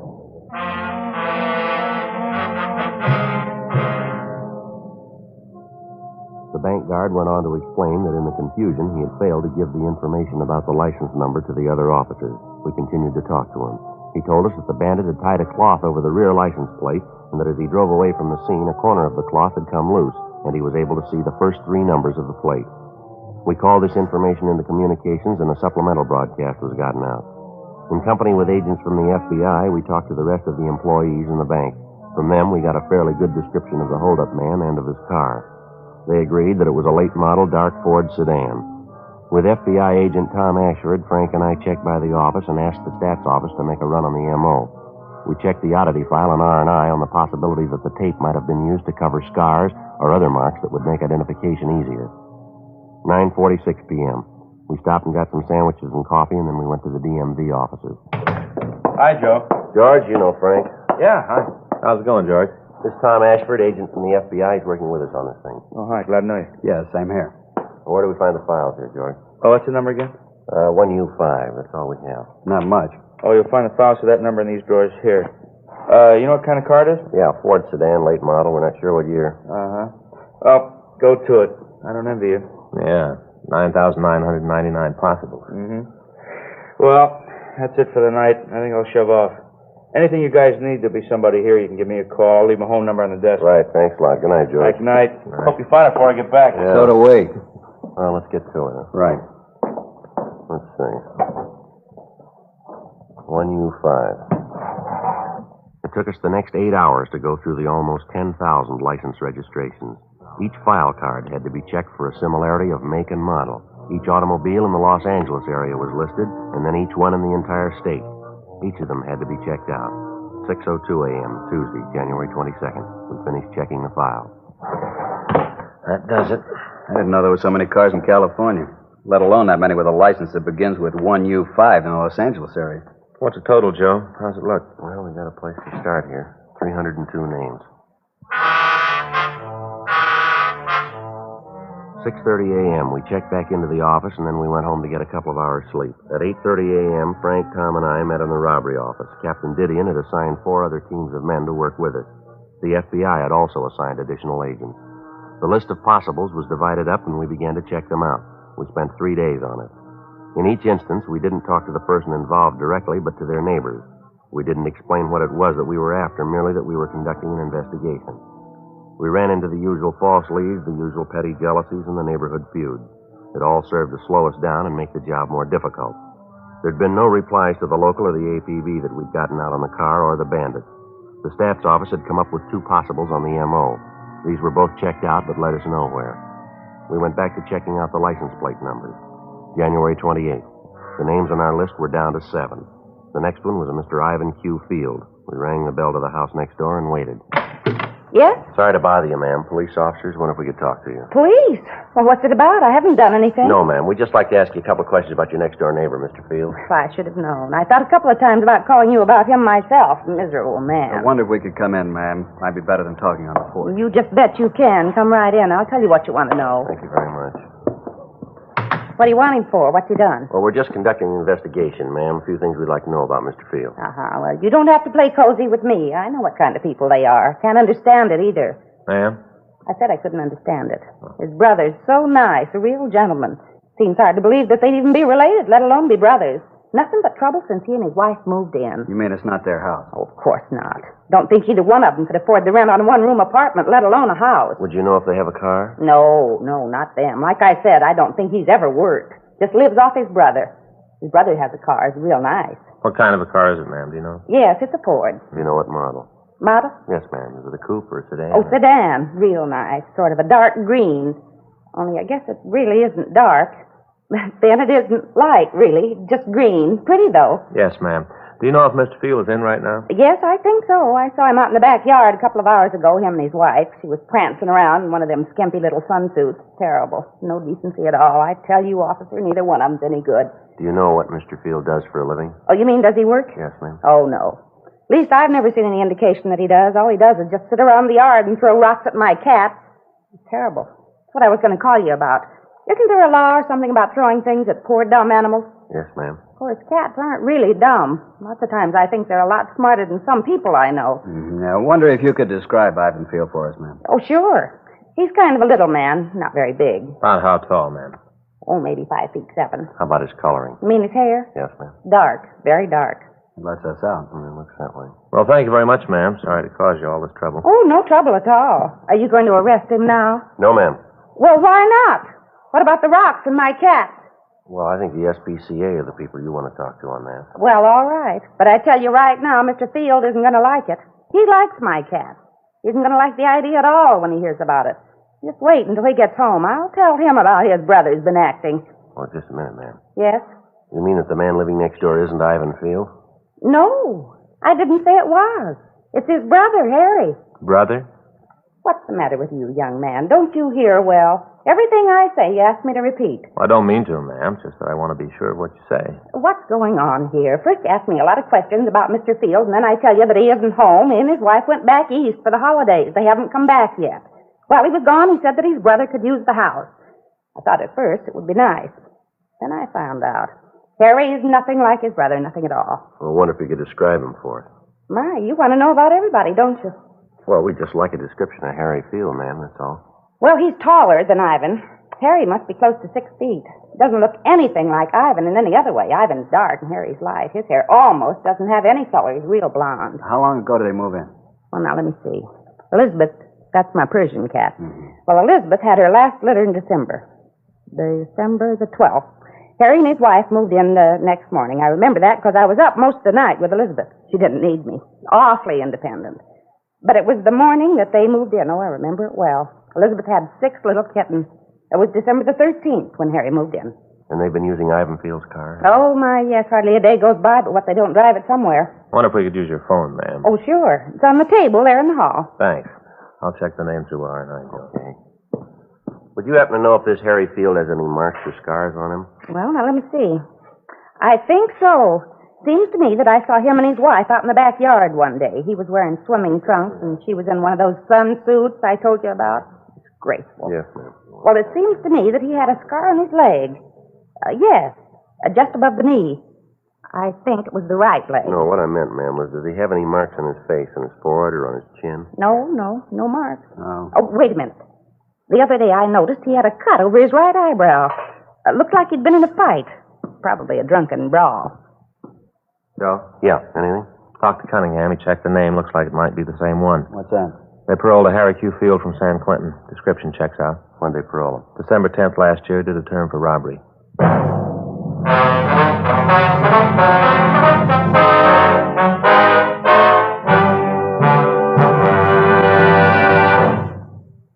The bank guard went on to explain that in the confusion, he had failed to give the information about the license number to the other officers. We continued to talk to him. He told us that the bandit had tied a cloth over the rear license plate, and that as he drove away from the scene, a corner of the cloth had come loose, and he was able to see the first 3 numbers of the plate. We called this information into communications, and a supplemental broadcast was gotten out. In company with agents from the FBI, we talked to the rest of the employees in the bank. From them, we got a fairly good description of the holdup man and of his car. They agreed that it was a late model dark Ford sedan. With FBI agent Tom Ashford, Frank and I checked by the office and asked the stats office to make a run on the M.O. We checked the oddity file on R&I on the possibility that the tape might have been used to cover scars or other marks that would make identification easier. 9:46 p.m. We stopped and got some sandwiches and coffee, and then we went to the DMV offices. Hi, Joe. George, you know Frank. Yeah, hi. How's it going, George? This is Tom Ashford, agent from the FBI. He's working with us on this thing. Oh, hi. Glad to know you. Yeah, same here. Where do we find the files here, George? Oh, what's the number again? 1U5. That's all we have. Not much. Oh, you'll find the files for that number in these drawers here. You know what kind of car it is? Yeah, Ford sedan, late model. We're not sure what year. Uh-huh. Well, go to it. I don't envy you. Yeah, 9,999 possible. Mm-hmm. Well, that's it for the night. I think I'll shove off. Anything you guys need, there'll be somebody here. You can give me a call. I'll leave my home number on the desk. Right, thanks a lot. Good night, George. Good night. Right. Hope you find it before I get back. Yeah. So do we. Well, let's get to it. Right. Let's see. 1U5. It took us the next 8 hours to go through the almost 10,000 license registrations. Each file card had to be checked for a similarity of make and model. Each automobile in the Los Angeles area was listed, and then each one in the entire state. Each of them had to be checked out. 6:02 a.m., Tuesday, January 22nd. We finished checking the files. That does it. I didn't know there were so many cars in California, let alone that many with a license that begins with 1U5 in the Los Angeles area. What's the total, Joe? How's it look? Well, we got a place to start here. 302 names. 6:30 a.m., we checked back into the office, and then we went home to get a couple of hours' sleep. At 8:30 a.m., Frank, Tom, and I met in the robbery office. Captain Didion had assigned 4 other teams of men to work with us. The FBI had also assigned additional agents. The list of possibles was divided up, and we began to check them out. We spent 3 days on it. In each instance, we didn't talk to the person involved directly, but to their neighbors. We didn't explain what it was that we were after, merely that we were conducting an investigation. We ran into the usual false leads, the usual petty jealousies, and the neighborhood feuds. It all served to slow us down and make the job more difficult. There'd been no replies to the local or the APB that we'd gotten out on the car or the bandit. The staff's office had come up with 2 possibles on the M.O. These were both checked out, but led us nowhere. We went back to checking out the license plate numbers. January 28th. The names on our list were down to 7. The next one was a Mr. Ivan Q. Field. We rang the bell to the house next door and waited. Yes? Sorry to bother you, ma'am. Police officers, wonder if we could talk to you. Police? Well, what's it about? I haven't done anything. No, ma'am. We'd just like to ask you a couple of questions about your next-door neighbor, Mr. Field. Why, I should have known. I thought a couple of times about calling you about him myself. Miserable man. I wonder if we could come in, ma'am. Might be better than talking on the porch. You just bet you can. Come right in. I'll tell you what you want to know. Thank you very much. What do you want him for? What's he done? Well, we're just conducting an investigation, ma'am. A few things we'd like to know about Mr. Field. Well, you don't have to play cozy with me. I know what kind of people they are. Can't understand it either. Ma'am? I said I couldn't understand it. His brother's so nice, a real gentleman. Seems hard to believe that they'd even be related, let alone be brothers. Nothing but trouble since he and his wife moved in. You mean it's not their house? Oh, of course not. Don't think either one of them could afford the rent on a one-room apartment, let alone a house. Would you know if they have a car? No, not them. Like I said, I don't think he's ever worked. Just lives off his brother. His brother has a car. It's real nice. What kind of a car is it, ma'am? Do you know? Yes, it's a Ford. Do you know what model? Model? Yes, ma'am. Is it a coupe or a sedan? Oh, sedan. Real nice. Sort of a dark green. Only I guess it really isn't dark. Then it isn't light, really. Just green. Pretty, though. Yes, ma'am. Do you know if Mr. Field is in right now? Yes, I think so. I saw him out in the backyard a couple of hours ago, him and his wife. She was prancing around in one of them skimpy little sunsuits. Terrible. No decency at all. I tell you, officer, neither one of them's any good. Do you know what Mr. Field does for a living? Oh, you mean does he work? Yes, ma'am. Oh, no. At least I've never seen any indication that he does. All he does is just sit around the yard and throw rocks at my cat. It's terrible. That's what I was going to call you about. Isn't there a law or something about throwing things at poor, dumb animals? Yes, ma'am. Of course, cats aren't really dumb. Lots of times I think they're a lot smarter than some people I know. I wonder if you could describe Ivan Field for us, ma'am. Oh, sure. He's kind of a little man, not very big. About how tall, ma'am? Oh, maybe 5'7". How about his coloring? You mean his hair? Yes, ma'am. Dark, very dark. He lets us out. It looks that way. Well, thank you very much, ma'am. Sorry to cause you all this trouble. Oh, no trouble at all. Are you going to arrest him now? No, ma'am. Well, why not? What about the rocks and my cat? Well, I think the SPCA are the people you want to talk to on that. Well, all right. But I tell you right now, Mr. Field isn't going to like it. He likes my cat. He isn't going to like the idea at all when he hears about it. Just wait until he gets home. I'll tell him about his brother's been acting. Oh, just a minute, ma'am. Yes? You mean that the man living next door isn't Ivan Field? No, I didn't say it was. It's his brother, Harry. Brother? What's the matter with you, young man? Don't you hear well? Everything I say, you ask me to repeat. Well, I don't mean to, ma'am. It's just that I want to be sure of what you say. What's going on here? First you ask me a lot of questions about Mr. Field, and then I tell you that he isn't home. He and his wife went back east for the holidays. They haven't come back yet. While he was gone, he said that his brother could use the house. I thought at first it would be nice. Then I found out. Harry is nothing like his brother, nothing at all. Well, I wonder if you could describe him for us. My, you want to know about everybody, don't you? Well, we'd just like a description of Harry Field, ma'am, that's all. Well, he's taller than Ivan. Harry must be close to 6 feet. Doesn't look anything like Ivan in any other way. Ivan's dark and Harry's light. His hair almost doesn't have any color. He's real blonde. How long ago did they move in? Well, now, let me see. Elizabeth, that's my Persian cat. Well, Elizabeth had her last litter in December. December the 12th. Harry and his wife moved in the next morning. I remember that because I was up most of the night with Elizabeth. She didn't need me. Awfully independent. But it was the morning that they moved in. Oh, I remember it well. Elizabeth had 6 little kittens. It was December the 13th when Harry moved in. And they've been using Ivan Field's car? Oh, my, yes. Hardly a day goes by but what they don't drive it somewhere. I wonder if we could use your phone, ma'am. Oh, sure. It's on the table there in the hall. Thanks. I'll check the name through R9. Okay. Would you happen to know if this Harry Field has any marks or scars on him? Well, now, let me see. I think so. Seems to me that I saw him and his wife out in the backyard one day. He was wearing swimming trunks, and she was in one of those sun suits I told you about. Disgraceful. Yes, ma'am. Well, it seems to me that he had a scar on his leg. Yes, just above the knee. I think it was the right leg. No, what I meant, ma'am, was does he have any marks on his face, on his forehead, or on his chin? No marks. Oh. Oh, wait a minute. The other day I noticed he had a cut over his right eyebrow. Looked like he'd been in a fight. Probably a drunken brawl. Joe? Yeah, anything? Talked to Cunningham. He checked the name. Looks like it might be the same one. What's that? They paroled a Harry Q. Field from San Quentin. Description checks out. When'd they parole him? December 10th last year. Did a term for robbery.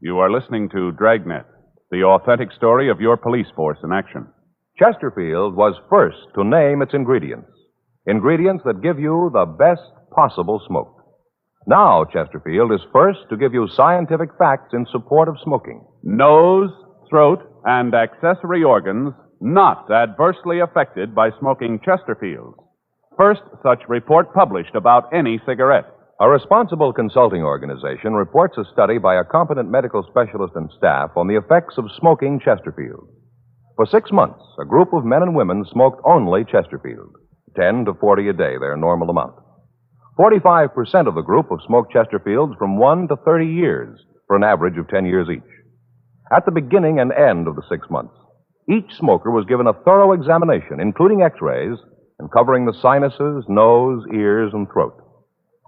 You are listening to Dragnet, the authentic story of your police force in action. Chesterfield was first to name its ingredients. Ingredients that give you the best possible smoke. Now, Chesterfield is first to give you scientific facts in support of smoking. Nose, throat, and accessory organs not adversely affected by smoking Chesterfields. First such report published about any cigarette. A responsible consulting organization reports a study by a competent medical specialist and staff on the effects of smoking Chesterfield. For 6 months, a group of men and women smoked only Chesterfield, 10 to 40 a day, their normal amount. 45% of the group have smoked Chesterfields from 1 to 30 years, for an average of 10 years each. At the beginning and end of the 6 months, each smoker was given a thorough examination, including x-rays, and covering the sinuses, nose, ears, and throat.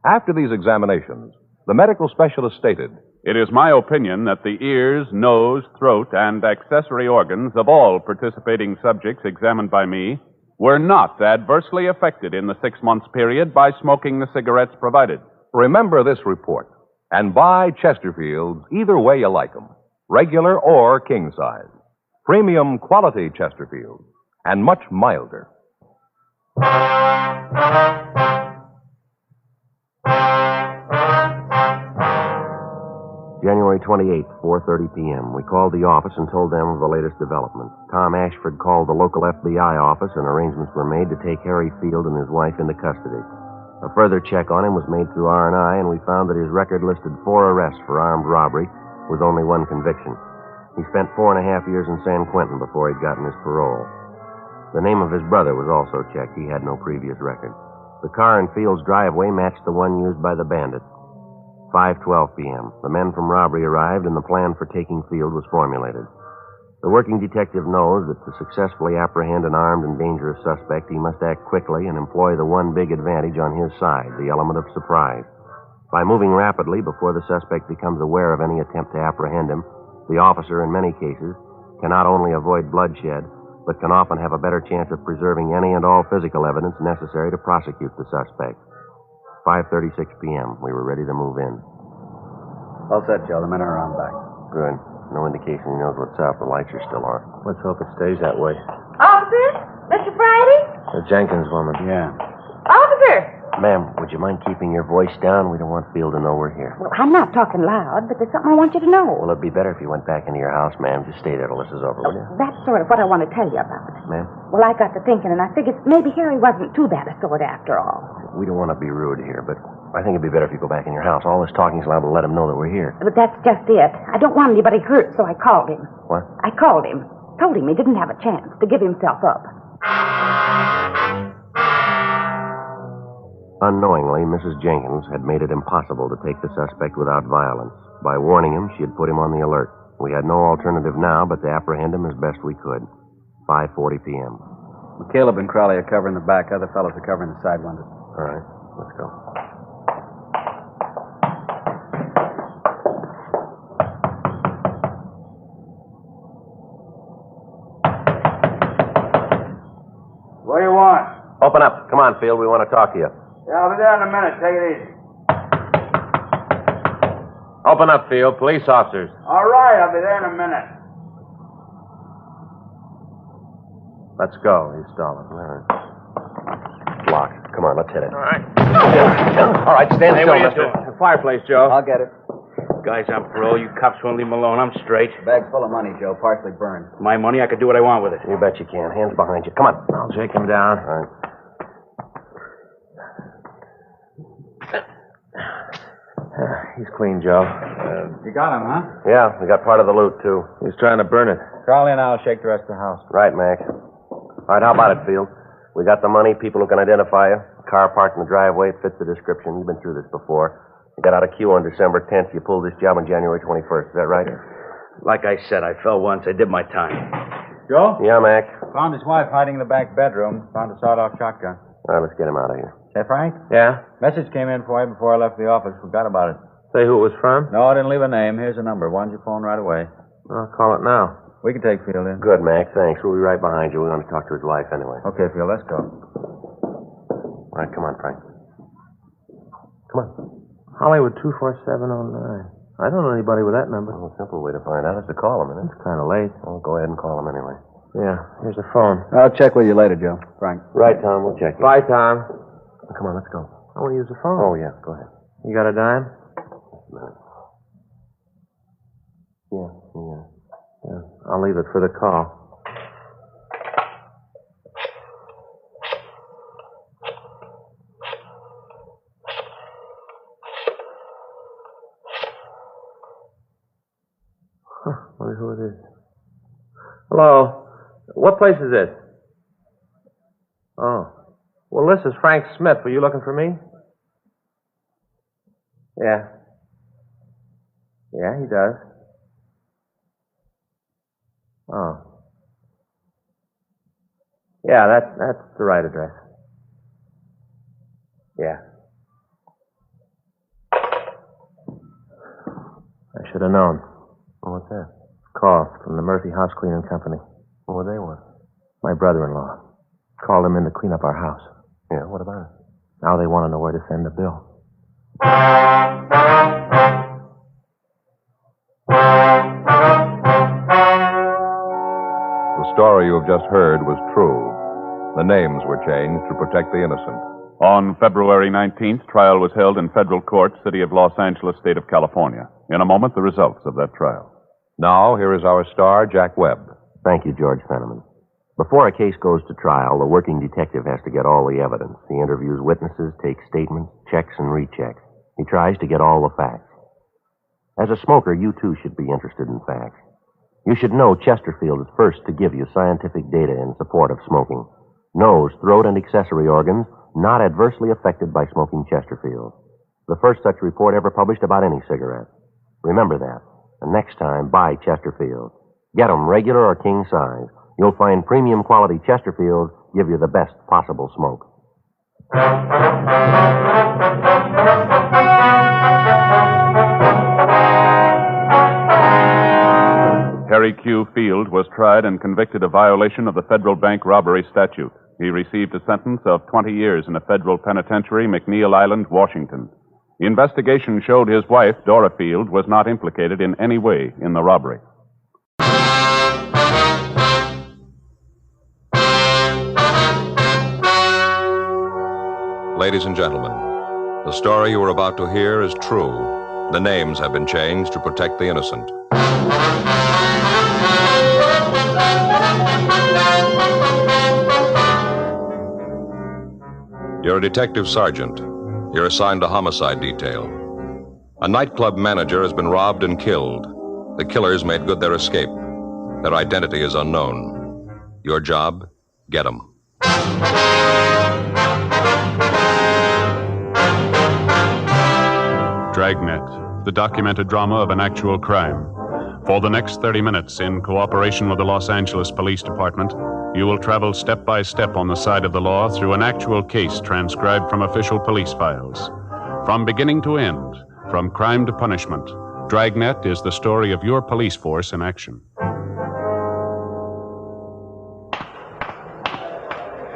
After these examinations, the medical specialist stated, "It is my opinion that the ears, nose, throat, and accessory organs of all participating subjects examined by me were not adversely affected in the 6 months period by smoking the cigarettes provided." Remember this report and buy Chesterfields either way you like them, regular or king size. Premium quality Chesterfields, and much milder. January 28th, 4:30 p.m. We called the office and told them of the latest developments. Tom Ashford called the local FBI office, and arrangements were made to take Harry Field and his wife into custody. A further check on him was made through R&I, and we found that his record listed 4 arrests for armed robbery, with only 1 conviction. He spent 4.5 years in San Quentin before he'd gotten his parole. The name of his brother was also checked. He had no previous record. The car in Field's driveway matched the one used by the bandit. 5:12 p.m. The men from robbery arrived, and the plan for taking Field was formulated. The working detective knows that to successfully apprehend an armed and dangerous suspect, he must act quickly and employ the one big advantage on his side, the element of surprise. By moving rapidly before the suspect becomes aware of any attempt to apprehend him, the officer, in many cases, can not only avoid bloodshed, but can often have a better chance of preserving any and all physical evidence necessary to prosecute the suspect. 5:36 p.m. We were ready to move in. All set, Joe. The men are around back. Good. No indication he knows what's up. The lights are still on. Let's hope it stays that way. Officer? Mr. Friday? The Jenkins woman. Yeah. Officer! Ma'am, would you mind keeping your voice down? We don't want Field to know we're here. Well, I'm not talking loud, but there's something I want you to know. Well, it'd be better if you went back into your house, ma'am. Just stay there till this is over, will you? That's sort of what I want to tell you about. Ma'am? Well, I got to thinking, and I figured maybe Harry wasn't too bad a sort after all. We don't want to be rude here, but I think it'd be better if you go back in your house. All this talking's liable to let him know that we're here. But that's just it. I don't want anybody hurt, so I called him. What? I called him. Told him he didn't have a chance to give himself up. Unknowingly, Mrs. Jenkins had made it impossible to take the suspect without violence. By warning him, she had put him on the alert. We had no alternative now but to apprehend him as best we could. 5:40 p.m. Caleb and Crowley are covering the back. Other fellows are covering the side windows. All right, let's go. What do you want? Open up. Come on, Field. We want to talk to you. Yeah, I'll be there in a minute. Take it easy. Open up, Field. Police officers. All right, I'll be there in a minute. Let's go. He's stalling. All right. Locked. Come on, let's hit it. All right. All right, stand Hey, still, what are you mister. doing? The fireplace, Joe. I'll get it. Guy's on parole. You cops won't leave him alone. I'm straight. Bag's full of money, Joe. Partially burned. My money, I could do what I want with it. You bet you can. Hands behind you. Come on. I'll shake him down. All right. He's clean, Joe. You got him, huh? Yeah, we got part of the loot, too. He's trying to burn it. Crowley and I'll shake the rest of the house. Right, Mac. All right, how about it, Field? We got the money, people who can identify you. Car parked in the driveway. It fits the description. You've been through this before. You got out of queue on December 10th. You pulled this job on January 21st. Is that right? Like I said, I fell once. I did my time. Joe? Yeah, Mac. Found his wife hiding in the back bedroom. Found a sawed-off shotgun. All right, let's get him out of here. Say, Frank? Yeah? Message came in for you before I left the office. Forgot about it. Say who it was from? No, I didn't leave a name. Here's a number. Why don't you phone right away? I'll call it now. We can take Field in. Good, Mac. Thanks. We'll be right behind you. We want to talk to his wife anyway. Okay, Field, let's go. All right, come on, Frank. Come on. Hollywood 24709. I don't know anybody with that number. Well, a simple way to find out is to call him, isn't it? It's kind of late. Well, go ahead and call him anyway. Yeah, here's the phone. I'll check with you later, Joe. Frank. Right, Tom. We'll check it. Bye, Tom. Come on, let's go. I want to use the phone. Oh, yeah. Go ahead. You got a dime? Yeah. I'll leave it for the call. Wonder who it is. Hello. What place is this? Oh. Well, this is Frank Smith. Were you looking for me? Yeah. Yeah, he does. Oh. Yeah, that's the right address. Yeah. I should have known. Well, what's that? Call from the Murphy House Cleaning Company. What they want? My brother-in-law. Called him in to clean up our house. Yeah, what about it? Now they want to know where to send the bill. The story you have just heard was true. The names were changed to protect the innocent. On February 19th, trial was held in federal court, City of Los Angeles, State of California. In a moment, the results of that trial. Now, here is our star, Jack Webb. Thank you, George Fenneman. Before a case goes to trial, the working detective has to get all the evidence. He interviews witnesses, takes statements, checks and rechecks. He tries to get all the facts. As a smoker, you too should be interested in facts. You should know Chesterfield is first to give you scientific data in support of smoking. Nose, throat, and accessory organs not adversely affected by smoking Chesterfield. The first such report ever published about any cigarette. Remember that. And next time, buy Chesterfield. Get 'em regular or king size. You'll find premium quality Chesterfields give you the best possible smoke. Harry Q. Field was tried and convicted of violation of the federal bank robbery statute. He received a sentence of 20 years in a federal penitentiary, McNeil Island, Washington. The investigation showed his wife, Dora Field, was not implicated in any way in the robbery. Ladies and gentlemen, the story you are about to hear is true. The names have been changed to protect the innocent. You're a detective sergeant. You're assigned to homicide detail. A nightclub manager has been robbed and killed. The killers made good their escape. Their identity is unknown. Your job, get 'em. Dragnet, the documented drama of an actual crime. For the next 30 minutes, in cooperation with the Los Angeles Police Department, you will travel step by step on the side of the law through an actual case transcribed from official police files. From beginning to end, from crime to punishment, Dragnet is the story of your police force in action.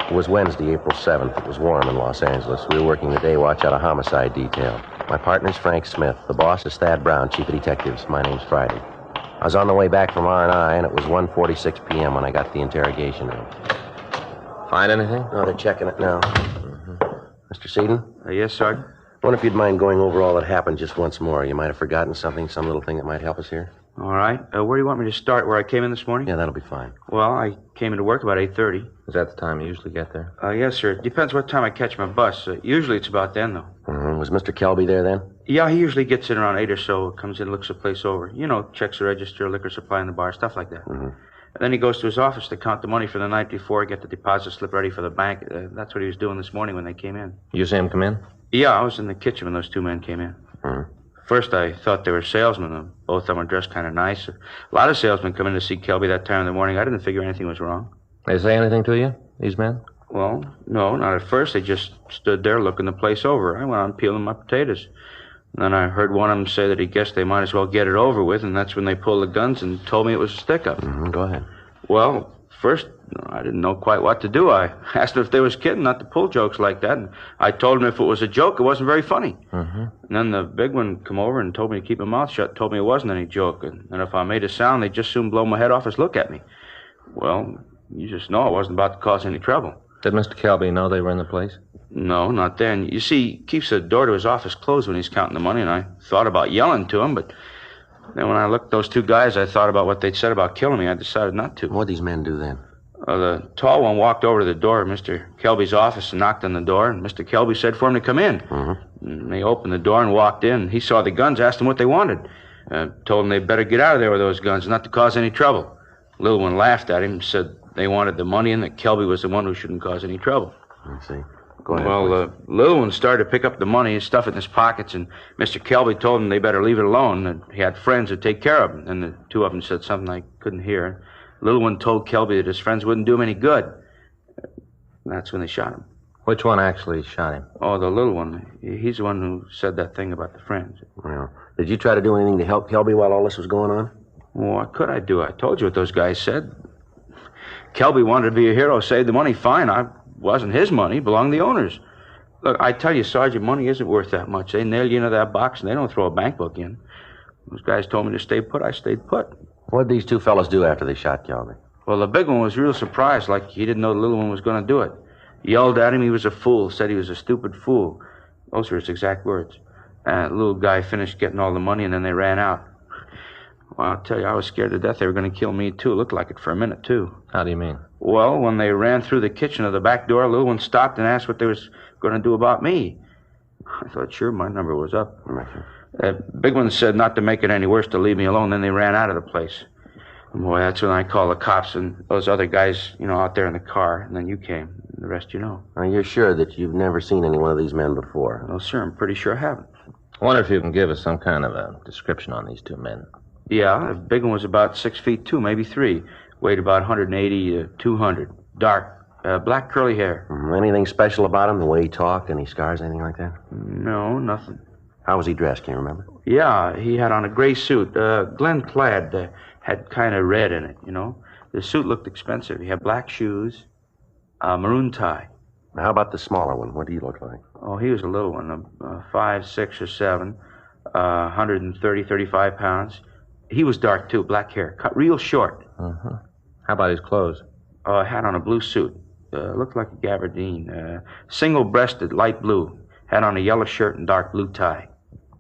It was Wednesday, April 7th. It was warm in Los Angeles. We were working the day watch out of homicide detail. My partner's Frank Smith. The boss is Thad Brown, chief of detectives. My name's Friday. I was on the way back from R&I, and it was 1:46 p.m. when I got to the interrogation room. Find anything? Oh, they're checking it now. Mr. Seaton? Yes, Sergeant? I wonder if you'd mind going over all that happened just once more. You might have forgotten something, some little thing that might help us here. All right. Where do you want me to start? Where I came in this morning? Yeah, that'll be fine. Well, I came into work about 8:30. Is that the time you usually get there? Yes, sir. It depends what time I catch my bus. Usually it's about then, though. Mm-hmm. Was Mr. Kelby there then? Yeah, he usually gets in around 8 or so, comes in, looks the place over. You know, checks the register, liquor supply in the bar, stuff like that. Mm-hmm. And then he goes to his office to count the money for the night before, get the deposit slip ready for the bank. That's what he was doing this morning when they came in. You see him come in? Yeah, I was in the kitchen when those two men came in. Mm-hmm. First, I thought they were salesmen. Both of them were dressed kind of nice. A lot of salesmen come in to see Kelby that time in the morning. I didn't figure anything was wrong. They say anything to you, these men? Well, no, not at first. They just stood there looking the place over. I went on peeling my potatoes. And then I heard one of them say that he guessed they might as well get it over with, and that's when they pulled the guns and told me it was a stick-up. Mm-hmm. Go ahead. Well, first, I didn't know quite what to do. I asked them if they was kidding, not to pull jokes like that. And I told them if it was a joke, it wasn't very funny. Mm-hmm. And then the big one come over and told me to keep my mouth shut, told me it wasn't any joke. And if I made a sound, they'd just soon blow my head off and look at me. Well, you just know I wasn't about to cause any trouble. Did Mr. Kelby know they were in the place? No, not then. You see, he keeps the door to his office closed when he's counting the money, and I thought about yelling to him, but then when I looked at those two guys, I thought about what they'd said about killing me. I decided not to. What'd these men do then? The tall one walked over to the door of Mr. Kelby's office and knocked on the door, and Mr. Kelby said for him to come in. Mm-hmm. And they opened the door and walked in. He saw the guns, asked them what they wanted. Told them they'd better get out of there with those guns, not to cause any trouble. The little one laughed at him and said They wanted the money and that Kelby was the one who shouldn't cause any trouble. I see. Go ahead. Well, the little one started to pick up the money and stuff it in his pockets, and Mr. Kelby told him they better leave it alone, that he had friends who'd take care of him. And the two of them said something I couldn't hear. The little one told Kelby that his friends wouldn't do him any good. And that's when they shot him. Which one actually shot him? Oh, the little one. He's the one who said that thing about the friends. Well, did you try to do anything to help Kelby while all this was going on? Well, what could I do? I told you what those guys said. Kelby wanted to be a hero, save the money. Fine, wasn't his money, belonged to the owners. Look, I tell you, Sergeant, money isn't worth that much. They nail you into that box and they don't throw a bank book in. Those guys told me to stay put. I stayed put. What did these two fellas do after they shot Kelby? Well, the big one was real surprised, like he didn't know the little one was going to do it. He yelled at him he was a fool, said he was a stupid fool. Those were his exact words. The little guy finished getting all the money and then they ran out. Well, I'll tell you, I was scared to death they were going to kill me, too. It looked like it for a minute, too. How do you mean? Well, when they ran through the kitchen of the back door, the little one stopped and asked what they was going to do about me. I thought, sure, my number was up. Big one said not to make it any worse, to leave me alone. Then they ran out of the place. And boy, that's when I called the cops and those other guys, out there in the car. And then you came. And the rest you know. Are you sure that you've never seen any one of these men before? Well, sir, I'm pretty sure I haven't. I wonder if you can give us some kind of a description on these two men. Yeah, the big one was about 6'2", maybe 3. Weighed about 180 to 200. Dark, black curly hair. Anything special about him? The way he talked? Any scars, anything like that? No, nothing. How was he dressed? Can you remember? Yeah, he had on a gray suit. Glen plaid had kind of red in it, The suit looked expensive. He had black shoes, a maroon tie. How about the smaller one? What did he look like? Oh, he was a little one, 5, 6, or 7, 130, 35 pounds. He was dark, too, black hair, cut real short. Uh-huh. How about his clothes? Had on a blue suit. Looked like a gabardine. Single-breasted, light blue. Had on a yellow shirt and dark blue tie.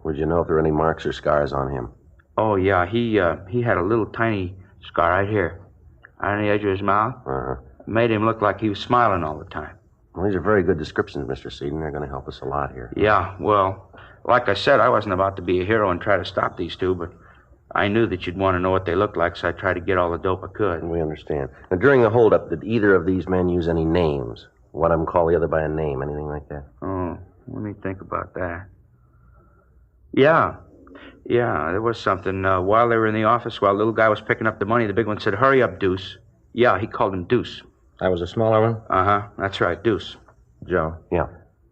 Would you know if there were any marks or scars on him? Oh, yeah. He had a little tiny scar right here. On the edge of his mouth. Uh-huh. Made him look like he was smiling all the time. Well, these are very good descriptions, Mr. Seaton. They're going to help us a lot here. Yeah, well, like I said, I wasn't about to be a hero and try to stop these two, but I knew that you'd want to know what they looked like, so I tried to get all the dope I could. We understand. Now, during the holdup, did either of these men use any names? One of them call the other by a name, anything like that? Oh, let me think about that. Yeah, there was something. While they were in the office, while the little guy was picking up the money, the big one said, "Hurry up, Deuce." Yeah, he called him Deuce. That was a smaller one? Uh-huh, that's right, Deuce. Joe? Yeah?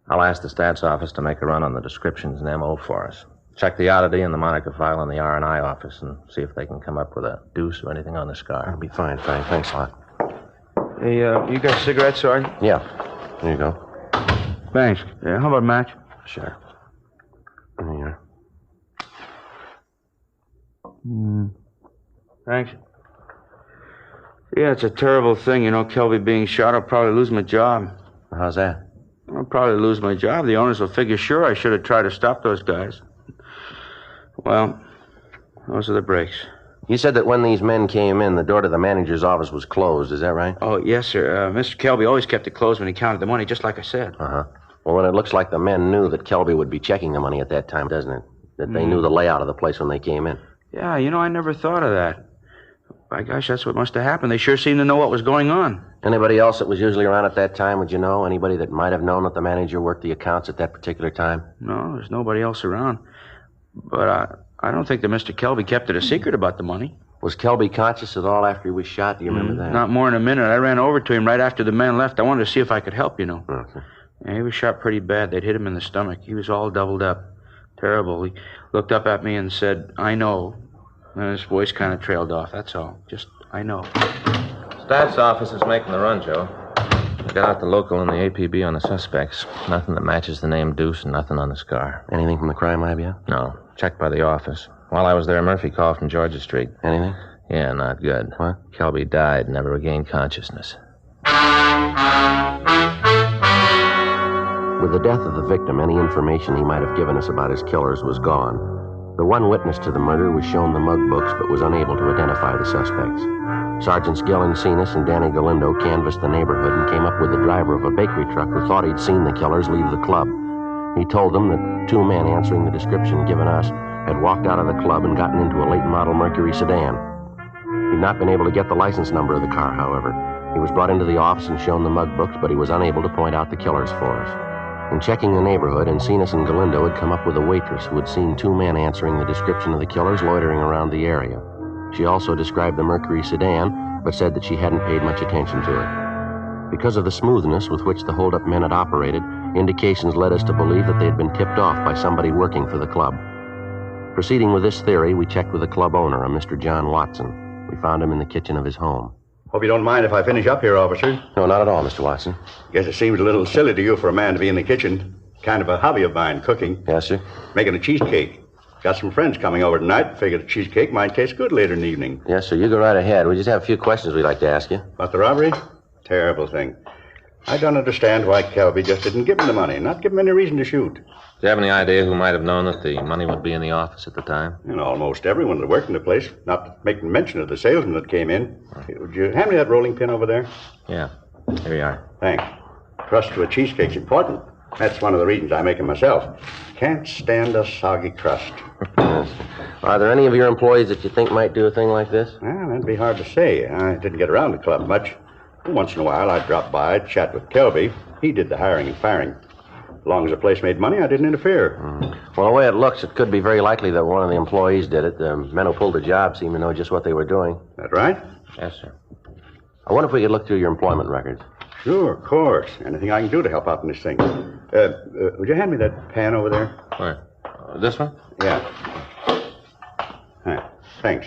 I'll ask the stats office to make a run on the descriptions and M.O. for us. Check the oddity and the moniker file in the R&I office and see if they can come up with a deuce or anything on the scar. That'll be fine, Frank. Thanks a lot. Hey, you got cigarettes, Sergeant? Yeah. There you go. Thanks. Yeah, how about a match? Sure. There you are. Thanks. Yeah, it's a terrible thing, Kelby being shot. I'll probably lose my job. How's that? I'll probably lose my job. The owners will figure, sure, I should have tried to stop those guys. Well, those are the breaks. You said that when these men came in, the door to the manager's office was closed. Is that right? Oh, yes, sir. Mr. Kelby always kept it closed when he counted the money, just like I said. Uh-huh. Well, then it looks like the men knew that Kelby would be checking the money at that time, doesn't it? That they knew the layout of the place when they came in. Yeah, I never thought of that. By gosh, that's what must have happened. They sure seemed to know what was going on. Anybody else that was usually around at that time, would you know? Anybody that might have known that the manager worked the accounts at that particular time? No, there's nobody else around. But I don't think that Mr. Kelby kept it a secret about the money. Was Kelby conscious at all after he was shot? Do you remember that? Not more than a minute. I ran over to him right after the men left. I wanted to see if I could help, Okay. Yeah, he was shot pretty bad. They'd hit him in the stomach. He was all doubled up. Terrible. He looked up at me and said, "I know." And his voice kind of trailed off. That's all. Just, I know. Stats office is making the run, Joe. I got out the local and the APB on the suspects. Nothing that matches the name Deuce and nothing on the scar. Anything from the crime lab yet? No. Checked by the office. While I was there, Murphy called from Georgia Street. Anything? Yeah, not good. What? Kelby died, never regained consciousness. With the death of the victim, any information he might have given us about his killers was gone. The one witness to the murder was shown the mug books, but was unable to identify the suspects. Sergeants Gill Encinas and Danny Galindo canvassed the neighborhood and came up with the driver of a bakery truck who thought he'd seen the killers leave the club. He told them that 2 men answering the description given us had walked out of the club and gotten into a late model Mercury sedan. He'd not been able to get the license number of the car, however. He was brought into the office and shown the mug books, but he was unable to point out the killers for us. In checking the neighborhood, Encinas and Galindo had come up with a waitress who had seen two men answering the description of the killers loitering around the area. She also described the Mercury sedan, but said that she hadn't paid much attention to it. Because of the smoothness with which the holdup men had operated, indications led us to believe that they had been tipped off by somebody working for the club. Proceeding with this theory, we checked with the club owner, a Mr. John Watson. We found him in the kitchen of his home. Hope you don't mind if I finish up here, officer. No, not at all, Mr. Watson. Guess it seems a little silly to you for a man to be in the kitchen. Kind of a hobby of mine, cooking. Yes, sir? Making a cheesecake. Got some friends coming over tonight. Figured a cheesecake might taste good later in the evening. Yes, sir. You go right ahead. We just have a few questions we'd like to ask you. About the robbery? Terrible thing. I don't understand why Kelby just didn't give him the money. Not give him any reason to shoot. Do you have any idea who might have known that the money would be in the office at the time? And almost everyone that worked in the place, not making mention of the salesman that came in. Would you hand me that rolling pin over there? Yeah. Here you are. Thanks. Crust to a cheesecake's important. That's one of the reasons I make it myself. Can't stand a soggy crust. Are there any of your employees that you think might do a thing like this? Well, that'd be hard to say. I didn't get around the club much. Once in a while, I'd drop by, chat with Kelby. He did the hiring and firing. As long as the place made money, I didn't interfere. Well, the way it looks, it could be very likely that one of the employees did it. The men who pulled the job seem to know just what they were doing. That right? Yes, sir. I wonder if we could look through your employment records. Sure, of course. Anything I can do to help out in this thing. Would you hand me that pan over there? Where? This one? Yeah. Thanks.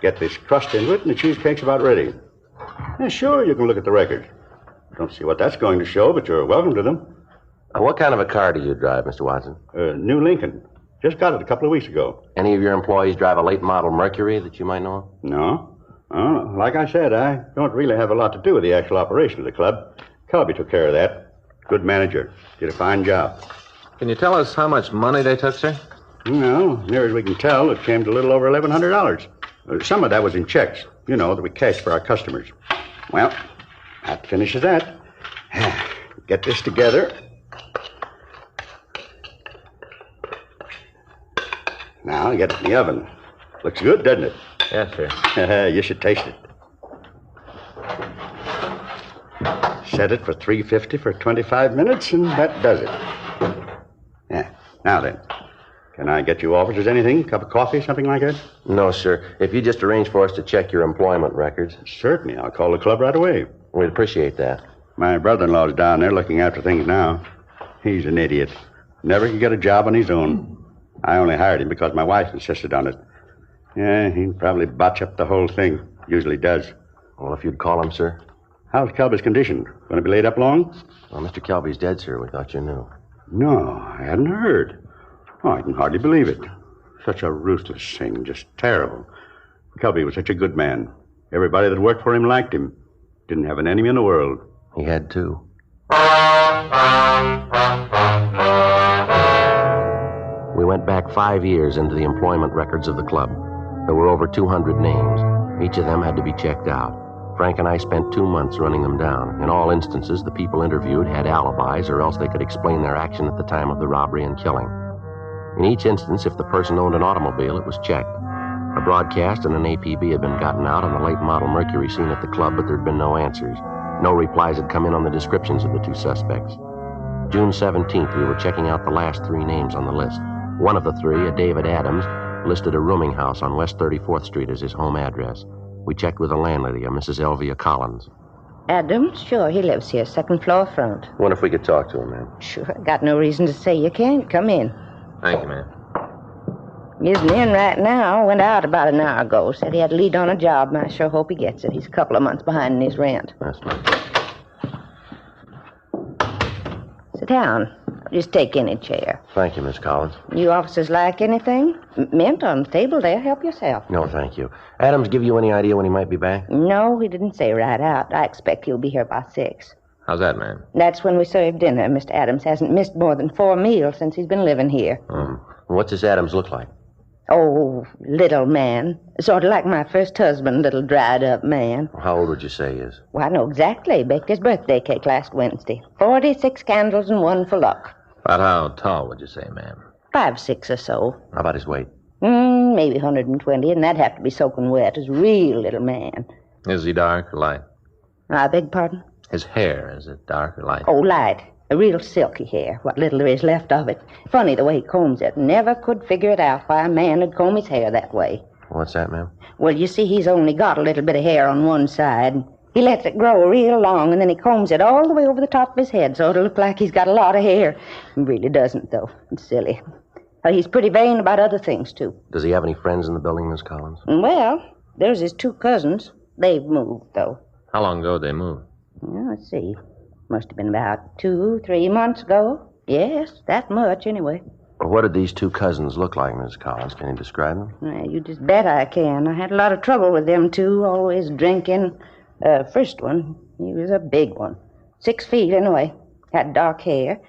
Get this crust into it, and the cheesecake's about ready. Yeah, sure, you can look at the records. Don't see what that's going to show, but you're welcome to them. What kind of a car do you drive, Mr. Watson? New Lincoln. Just got it a couple of weeks ago. Any of your employees drive a late model Mercury that you might know of? No. Like I said, I don't really have a lot to do with the actual operation of the club. Kelby took care of that. Good manager. Did a fine job. Can you tell us how much money they took, sir? Well, near as we can tell, it came to a little over $1,100. Some of that was in checks, that we cashed for our customers. Well, that finishes that. Get this together. Now, get it in the oven. Looks good, doesn't it? Yes, sir. You should taste it. Set it for 350 for 25 minutes, and that does it. Yeah. Now then, can I get you officers anything? Cup of coffee, something like that? No, sir. If you just arrange for us to check your employment records. Certainly. I'll call the club right away. We'd appreciate that. My brother-in-law's down there looking after things now. He's an idiot. Never could get a job on his own. I only hired him because my wife insisted on it. Yeah, he'd probably botch up the whole thing. Usually does. Well, if you'd call him, sir. How's Kelby's condition? Going to be laid up long? Well, Mr. Kelby's dead, sir. We thought you knew. No, I hadn't heard. Oh, I can hardly believe it. Such a ruthless thing. Just terrible. Kelby was such a good man. Everybody that worked for him liked him. Didn't have an enemy in the world. He had two. We went back 5 years into the employment records of the club. There were over 200 names. Each of them had to be checked out. Frank and I spent 2 months running them down. In all instances, the people interviewed had alibis, or else they could explain their action at the time of the robbery and killing. In each instance, if the person owned an automobile, it was checked. A broadcast and an APB had been gotten out on the late model Mercury seen at the club, but there'd been no answers. No replies had come in on the descriptions of the two suspects. June 17th, we were checking out the last 3 names on the list. One of the 3, a David Adams, listed a rooming house on West 34th Street as his home address. We checked with the landlady, a Mrs. Elvia Collins. Adams? Sure, he lives here, 2nd floor front. Wonder if we could talk to him, ma'am. Sure, got no reason to say you can't. Come in. Thank you, ma'am. He isn't in right now. Went out about an hour ago. Said he had a lead on a job, and I sure hope he gets it. He's a couple of months behind in his rent. That's right. Sit down. Just take any chair. Thank you, Miss Collins. You officers like anything? Mint on the table there. Help yourself. No, thank you. Adams give you any idea when he might be back? No, he didn't say right out. I expect he'll be here by 6. How's that, ma'am? That's when we serve dinner. Mr. Adams hasn't missed more than 4 meals since he's been living here. What's this Adams look like? Oh, little man. Sort of like my first husband, little dried-up man. How old would you say he is? Well, I know exactly. Baked his birthday cake last Wednesday. 46 candles and 1 for luck. About how tall would you say, ma'am? 5'6" or so. How about his weight? Maybe 120, and that'd have to be soaking wet. He's a real little man. Is he dark or light? I beg pardon? His hair, is it dark or light? Oh, light. A real silky hair, what little there is left of it. Funny the way he combs it. Never could figure it out why a man would comb his hair that way. What's that, ma'am? Well, you see, he's only got a little bit of hair on one side. He lets it grow real long, and then he combs it all the way over the top of his head, so it'll look like he's got a lot of hair. He really doesn't, though. It's silly. He's pretty vain about other things, too. Does he have any friends in the building, Miss Collins? Well, there's his 2 cousins. They've moved, though. How long ago did they move? Well, let's see. Must have been about 2-3 months ago. Yes, that much, anyway. Well, what did these 2 cousins look like, Miss Collins? Can you describe them? Well, you just bet I can. I had a lot of trouble with them 2, always drinking. First one, he was a big one. 6 feet, anyway. Had dark hair.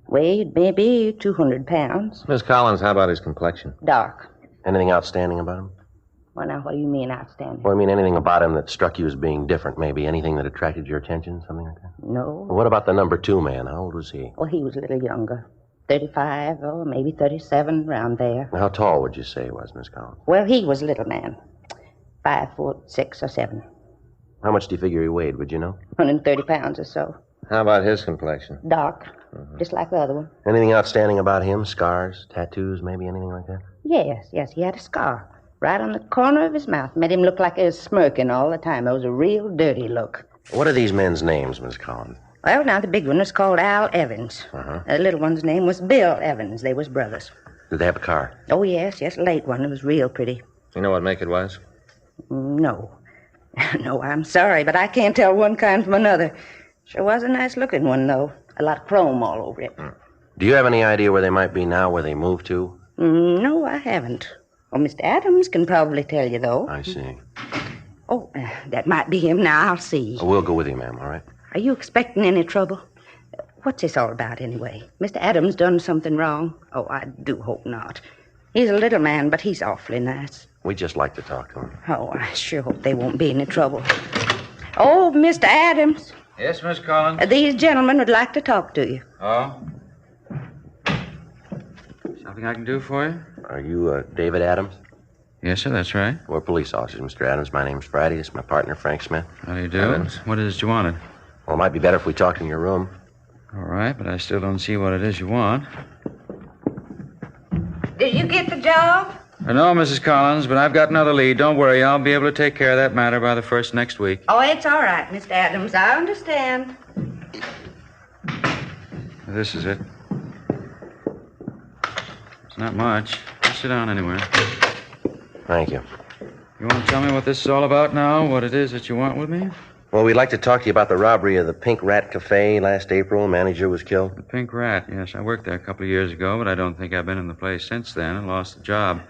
Weighed maybe 200 pounds. Miss Collins, how about his complexion? Dark. Anything outstanding about him? Well, now, what do you mean outstanding? Well, I mean anything about him that struck you as being different, maybe? Anything that attracted your attention, something like that? No. Well, what about the number 2 man? How old was he? Well, he was a little younger. 35 or maybe 37, around there. How tall would you say he was, Miss Collins? Well, he was a little man. 5'6" or 7. How much do you figure he weighed, would you know? 130 pounds or so. How about his complexion? Dark. Just like the other one. Anything outstanding about him? Scars, tattoos, maybe anything like that? Yes, he had a scar. Right on the corner of his mouth. Made him look like he was smirking all the time. It was a real dirty look. What are these men's names, Miss Collins? Well, now, the big one was called Al Evans. Uh-huh. The little one's name was Bill Evans. They was brothers. Did they have a car? Oh, yes, a late one. It was real pretty. You know what make it was? No. No, I'm sorry, but I can't tell one kind from another. Sure was a nice-looking one, though. A lot of chrome all over it. Do you have any idea where they might be now, where they moved to? No, I haven't. Well, Mr. Adams can probably tell you, though. I see. Oh, that might be him now. I'll see. We'll go with you, ma'am, all right? Are you expecting any trouble? What's this all about, anyway? Mr. Adams done something wrong? Oh, I do hope not. He's a little man, but he's awfully nice. We'd just like to talk to him. Oh, I sure hope there won't be any trouble. Oh, Mr. Adams. Yes, Miss Collins? These gentlemen would like to talk to you. Oh? Something I can do for you? Are you David Adams? Yes, sir, that's right. We're police officers, Mr. Adams. My name's Friday. This is my partner, Frank Smith. How do you do? Adams. What is it you wanted? Well, it might be better if we talked in your room. All right, but I still don't see what it is you want. Did you get the job? No, Mrs. Collins, but I've got another lead. Don't worry, I'll be able to take care of that matter by the first next week. Oh, it's all right, Mr. Adams. I understand. This is it. It's not much. Just sit down anywhere. Thank you. You want to tell me what this is all about now? What it is that you want with me? Well, we'd like to talk to you about the robbery of the Pink Rat Cafe last April. Manager was killed. The Pink Rat, yes. I worked there a couple of years ago, but I don't think I've been in the place since then and lost the job.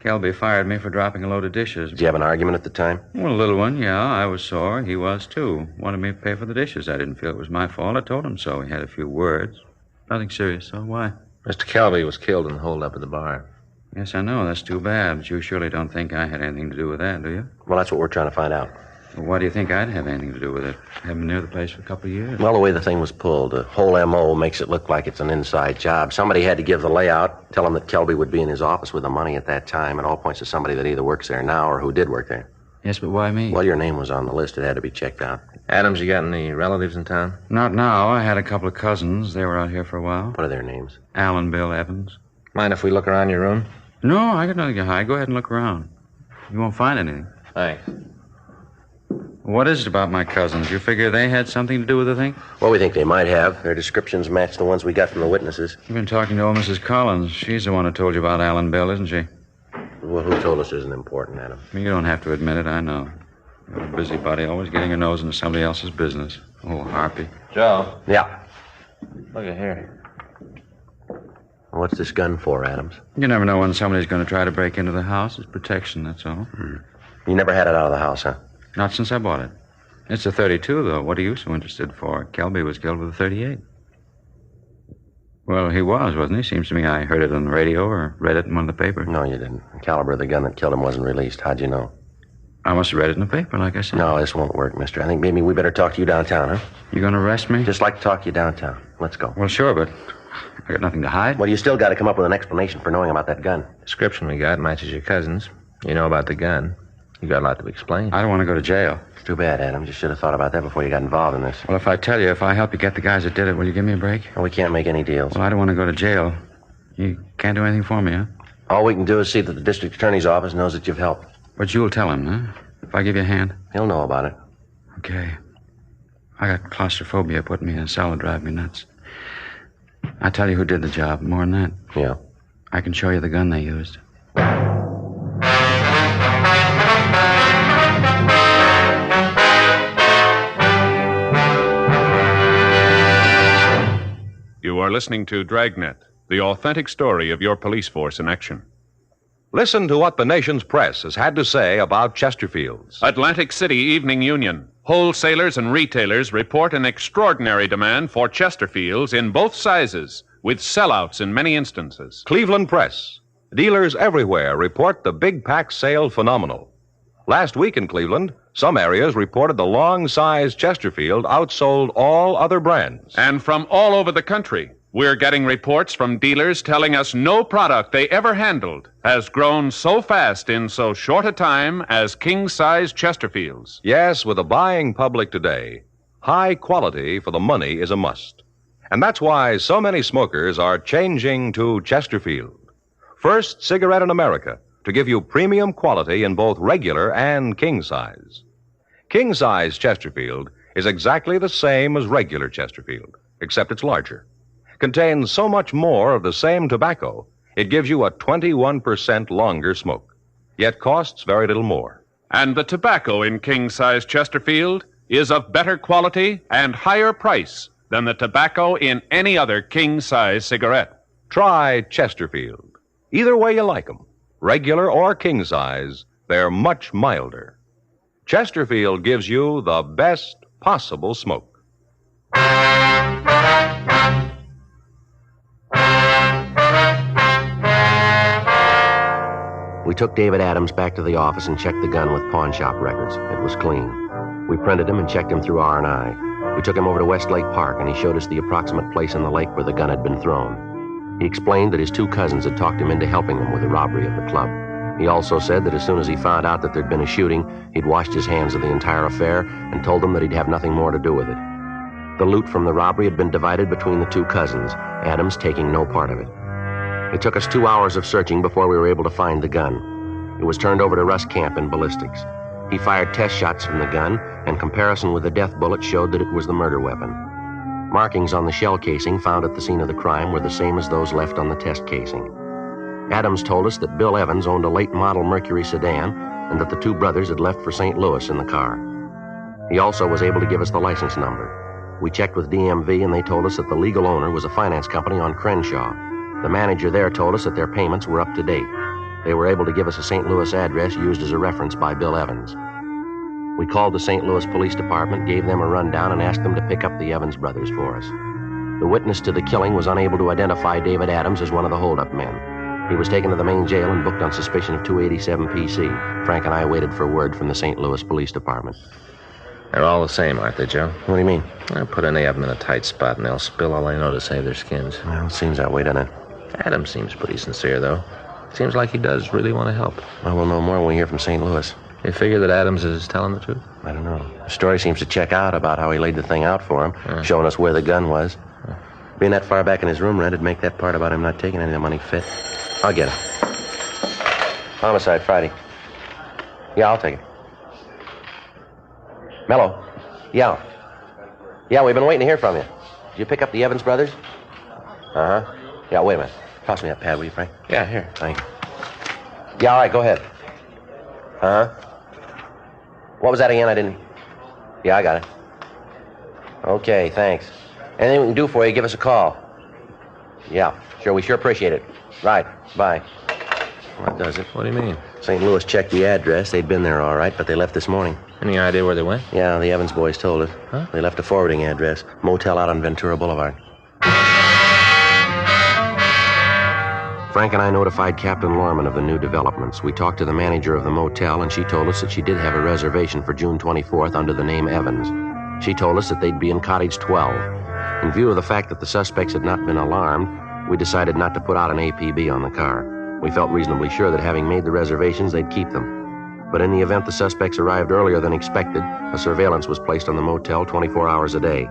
Kelby fired me for dropping a load of dishes. Did you have an argument at the time? Well, a little one, yeah. I was sore. He was, too. Wanted me to pay for the dishes. I didn't feel it was my fault. I told him so. He had a few words. Nothing serious, so why? Mr. Kelby was killed in the holdup at the bar. Yes, I know. That's too bad. But you surely don't think I had anything to do with that, do you? Well, that's what we're trying to find out. Well, why do you think I'd have anything to do with it? I haven't been near the place for a couple of years. Well, the way the thing was pulled, the whole M.O. makes it look like it's an inside job. Somebody had to give the layout, tell him that Kelby would be in his office with the money at that time. It all points to somebody that either works there now or who did work there. Yes, but why me? Well, your name was on the list. It had to be checked out. Adams, you got any relatives in town? Not now. I had a couple of cousins. They were out here for a while. What are their names? Al and Bill Evans. Mind if we look around your room? No, I got nothing to hide. Go ahead and look around. You won't find anything. Thanks. What is it about my cousins? You figure they had something to do with the thing? Well, we think they might have. Their descriptions match the ones we got from the witnesses. You've been talking to old Mrs. Collins. She's the one who told you about Al and Bill, isn't she? Well, who told us isn't important, Adam? You don't have to admit it, I know. You're a busybody, always getting your nose into somebody else's business. Oh, Harpy. Joe. Yeah. Look at here. What's this gun for, Adams? You never know when somebody's going to try to break into the house. It's protection, that's all. You never had it out of the house, huh? Not since I bought it. It's a 32, though. What are you so interested for? Kelby was killed with a 38. Well, he was, wasn't he? Seems to me I heard it on the radio or read it in one of the papers. No, you didn't. The caliber of the gun that killed him wasn't released. How'd you know? I must have read it in the paper, like I said. No, this won't work, mister. I think maybe we better talk to you downtown, huh? You going to arrest me? Just like to talk to you downtown. Let's go. Well, sure, but I got nothing to hide. Well, you still got to come up with an explanation for knowing about that gun. Description we got matches your cousin's. You know about the gun. You got a lot to explain. I don't want to go to jail. It's too bad, Adams. You should have thought about that before you got involved in this. Well, if I tell you, if I help you get the guys that did it, will you give me a break? Well, we can't make any deals. Well, I don't want to go to jail. You can't do anything for me, huh? All we can do is see that the district attorney's office knows that you've helped. But you'll tell him, huh? If I give you a hand? He'll know about it. Okay. I got claustrophobia putting me in a cell to drive me nuts. I'll tell you who did the job. More than that. Yeah. I can show you the gun they used. You are listening to Dragnet, the authentic story of your police force in action. Listen to what the nation's press has had to say about Chesterfields. Atlantic City Evening Union. Wholesalers and retailers report an extraordinary demand for Chesterfields in both sizes, with sellouts in many instances. Cleveland Press. Dealers everywhere report the big pack sale phenomenal. Last week in Cleveland, some areas reported the long-size Chesterfield outsold all other brands. And from all over the country, we're getting reports from dealers telling us no product they ever handled has grown so fast in so short a time as king-size Chesterfields. Yes, with the buying public today, high quality for the money is a must. And that's why so many smokers are changing to Chesterfield. First cigarette in America to give you premium quality in both regular and king size. King size Chesterfield is exactly the same as regular Chesterfield, except it's larger. Contains so much more of the same tobacco, it gives you a 21% longer smoke, yet costs very little more. And the tobacco in king-size Chesterfield is of better quality and higher price than the tobacco in any other king-size cigarette. Try Chesterfield. Either way you like them, regular or king size, they're much milder. Chesterfield gives you the best possible smoke. We took David Adams back to the office and checked the gun with pawn shop records. It was clean. We printed him and checked him through R&I. We took him over to Westlake Park, and he showed us the approximate place in the lake where the gun had been thrown. He explained that his two cousins had talked him into helping him with the robbery of the club. He also said that as soon as he found out that there'd been a shooting, he'd washed his hands of the entire affair and told them that he'd have nothing more to do with it. The loot from the robbery had been divided between the two cousins, Adams taking no part of it. It took us 2 hours of searching before we were able to find the gun. It was turned over to Russ Camp in ballistics. He fired test shots from the gun, and comparison with the death bullet showed that it was the murder weapon. Markings on the shell casing found at the scene of the crime were the same as those left on the test casing. Adams told us that Bill Evans owned a late model Mercury sedan and that the two brothers had left for St. Louis in the car. He also was able to give us the license number. We checked with DMV, and they told us that the legal owner was a finance company on Crenshaw. The manager there told us that their payments were up to date. They were able to give us a St. Louis address used as a reference by Bill Evans. We called the St. Louis Police Department, gave them a rundown, and asked them to pick up the Evans brothers for us. The witness to the killing was unable to identify David Adams as one of the holdup men. He was taken to the main jail and booked on suspicion of 287 PC. Frank and I waited for word from the St. Louis Police Department. They're all the same, aren't they, Joe? What do you mean? I'll put any of them in a tight spot, and they'll spill all they know to save their skins. Well, it seems that way, doesn't it? Adams seems pretty sincere, though. Seems like he does really want to help. Well, we'll know more when we hear from St. Louis. You figure that Adams is telling the truth? I don't know. The story seems to check out about how he laid the thing out for him, showing us where the gun was. Being that far back in his room, it'd make that part about him not taking any of the money fit. I'll get it. Homicide, Friday. Yeah, I'll take it. Mello. Yeah. Yeah, we've been waiting to hear from you. Did you pick up the Evans brothers? Uh-huh. Yeah, wait a minute. Toss me that pad, will you, Frank? Yeah, here. Thank you. Yeah, all right, go ahead. Uh-huh. What was that again? I didn't... Yeah, I got it. Okay, thanks. Anything we can do for you, give us a call. Yeah, sure, we sure appreciate it. Right, bye. That does it. What do you mean? St. Louis checked the address. They'd been there all right, but they left this morning. Any idea where they went? Yeah, the Evans boys told us. Huh? They left a forwarding address. Motel out on Ventura Boulevard. Frank and I notified Captain Lorman of the new developments. We talked to the manager of the motel, and she told us that she did have a reservation for June 24th under the name Evans. She told us that they'd be in Cottage 12. In view of the fact that the suspects had not been alarmed, we decided not to put out an APB on the car. We felt reasonably sure that having made the reservations, they'd keep them. But in the event the suspects arrived earlier than expected, a surveillance was placed on the motel 24 hours a day.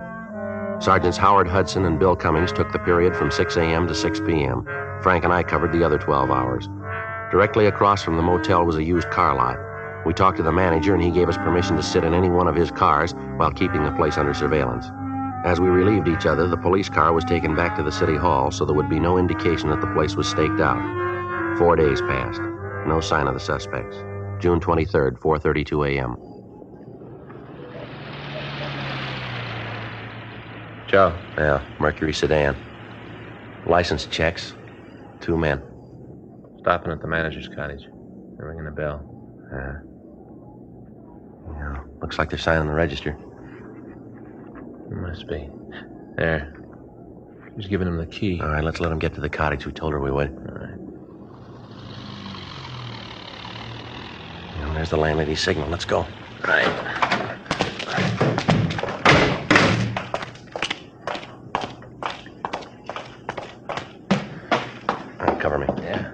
Sergeants Howard Hudson and Bill Cummings took the period from 6 a.m. to 6 p.m. Frank and I covered the other 12 hours. Directly across from the motel was a used car lot. We talked to the manager, and he gave us permission to sit in any one of his cars while keeping the place under surveillance. As we relieved each other, the police car was taken back to the city hall so there would be no indication that the place was staked out. 4 days passed. No sign of the suspects. June 23rd, 4:32 a.m. Joe. Yeah, Mercury sedan. License checks. 2 men. Stopping at the manager's cottage. They're ringing the bell. Yeah, looks like they're signing the register. Must be. There. He's giving him the key. All right, let's let him get to the cottage. We told her we would. All right. And there's the landlady's signal. Let's go. Right. All right, cover me. Yeah.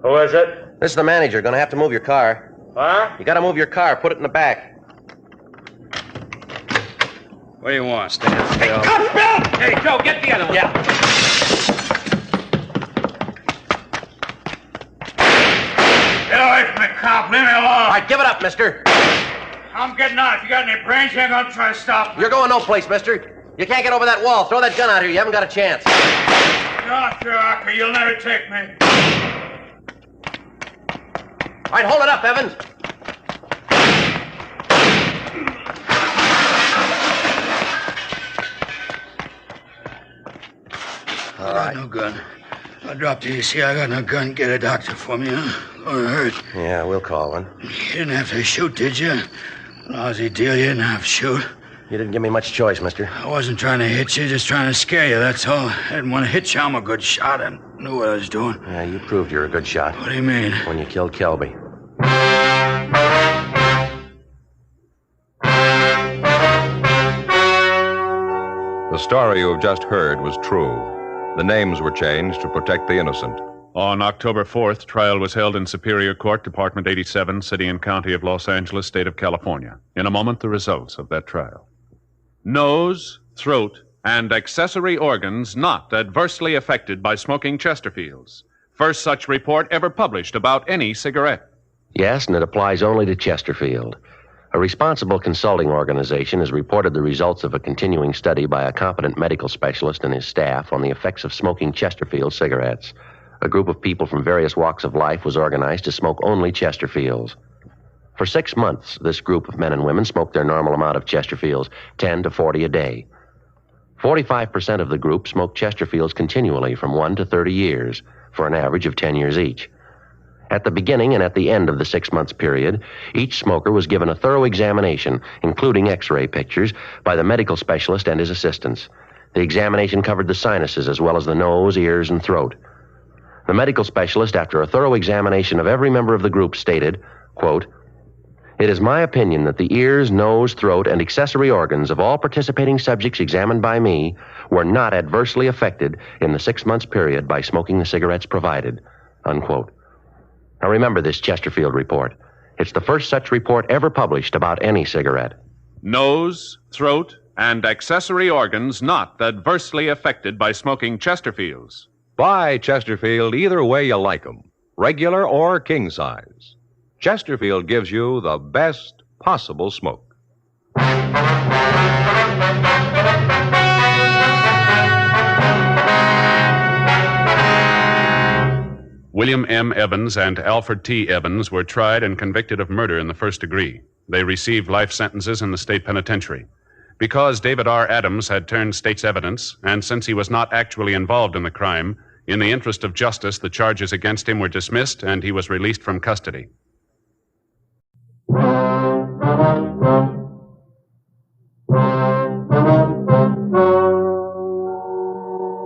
Who is it? This is the manager. Gonna have to move your car. What? You gotta move your car. Put it in the back. What do you want? Stand still. Cut, Bill! Hey, Joe, get the other one. Yeah. Get away from me, cop. Leave me alone. All right, give it up, mister. I'm getting out. If you got any brains, you ain't gonna try to stop me. You're going no place, mister. You can't get over that wall. Throw that gun out here. You haven't got a chance. Get off your rocker. You'll never take me. All right, hold it up, Evans. I got no gun. I dropped the AC. I got no gun. Get a doctor for me, huh? Or hurt. Yeah, we'll call one. You didn't have to shoot, did you? Lousy deal. You didn't have to shoot. You didn't give me much choice, mister. I wasn't trying to hit you, just trying to scare you, that's all. I didn't want to hit you. I'm a good shot. I knew what I was doing. Yeah, you proved you're a good shot. What do you mean? When you killed Kelby. The story you have just heard was true. The names were changed to protect the innocent. On October 4th, trial was held in Superior Court, Department 87, City and County of Los Angeles, State of California. In a moment, the results of that trial. Nose, throat, and accessory organs not adversely affected by smoking Chesterfields. First such report ever published about any cigarette. Yes, and it applies only to Chesterfield. A responsible consulting organization has reported the results of a continuing study by a competent medical specialist and his staff on the effects of smoking Chesterfield cigarettes. A group of people from various walks of life was organized to smoke only Chesterfields. For 6 months, this group of men and women smoked their normal amount of Chesterfields, 10 to 40 a day. 45% of the group smoked Chesterfields continually from 1 to 30 years, for an average of 10 years each. At the beginning and at the end of the 6 months period, each smoker was given a thorough examination, including X-ray pictures, by the medical specialist and his assistants. The examination covered the sinuses as well as the nose, ears, and throat. The medical specialist, after a thorough examination of every member of the group, stated, quote, "It is my opinion that the ears, nose, throat, and accessory organs of all participating subjects examined by me were not adversely affected in the 6 months period by smoking the cigarettes provided," unquote. Now remember this Chesterfield report. It's the first such report ever published about any cigarette. Nose, throat, and accessory organs not adversely affected by smoking Chesterfields. Buy Chesterfield either way you like 'em, regular or king size. Chesterfield gives you the best possible smoke. William M. Evans and Alfred T. Evans were tried and convicted of murder in the first degree. They received life sentences in the state penitentiary. Because David R. Adams had turned state's evidence, and since he was not actually involved in the crime, in the interest of justice, the charges against him were dismissed and he was released from custody.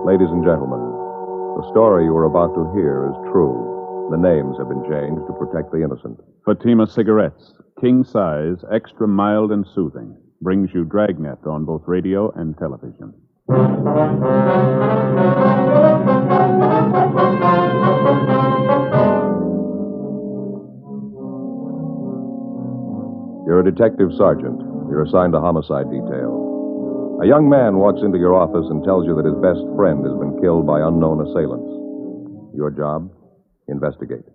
Ladies and gentlemen, the story you are about to hear is true. The names have been changed to protect the innocent. Fatima Cigarettes, king size, extra mild and soothing, brings you Dragnet on both radio and television. You're a detective sergeant. You're assigned to homicide detail. A young man walks into your office and tells you that his best friend has been killed by unknown assailants. Your job? Investigate.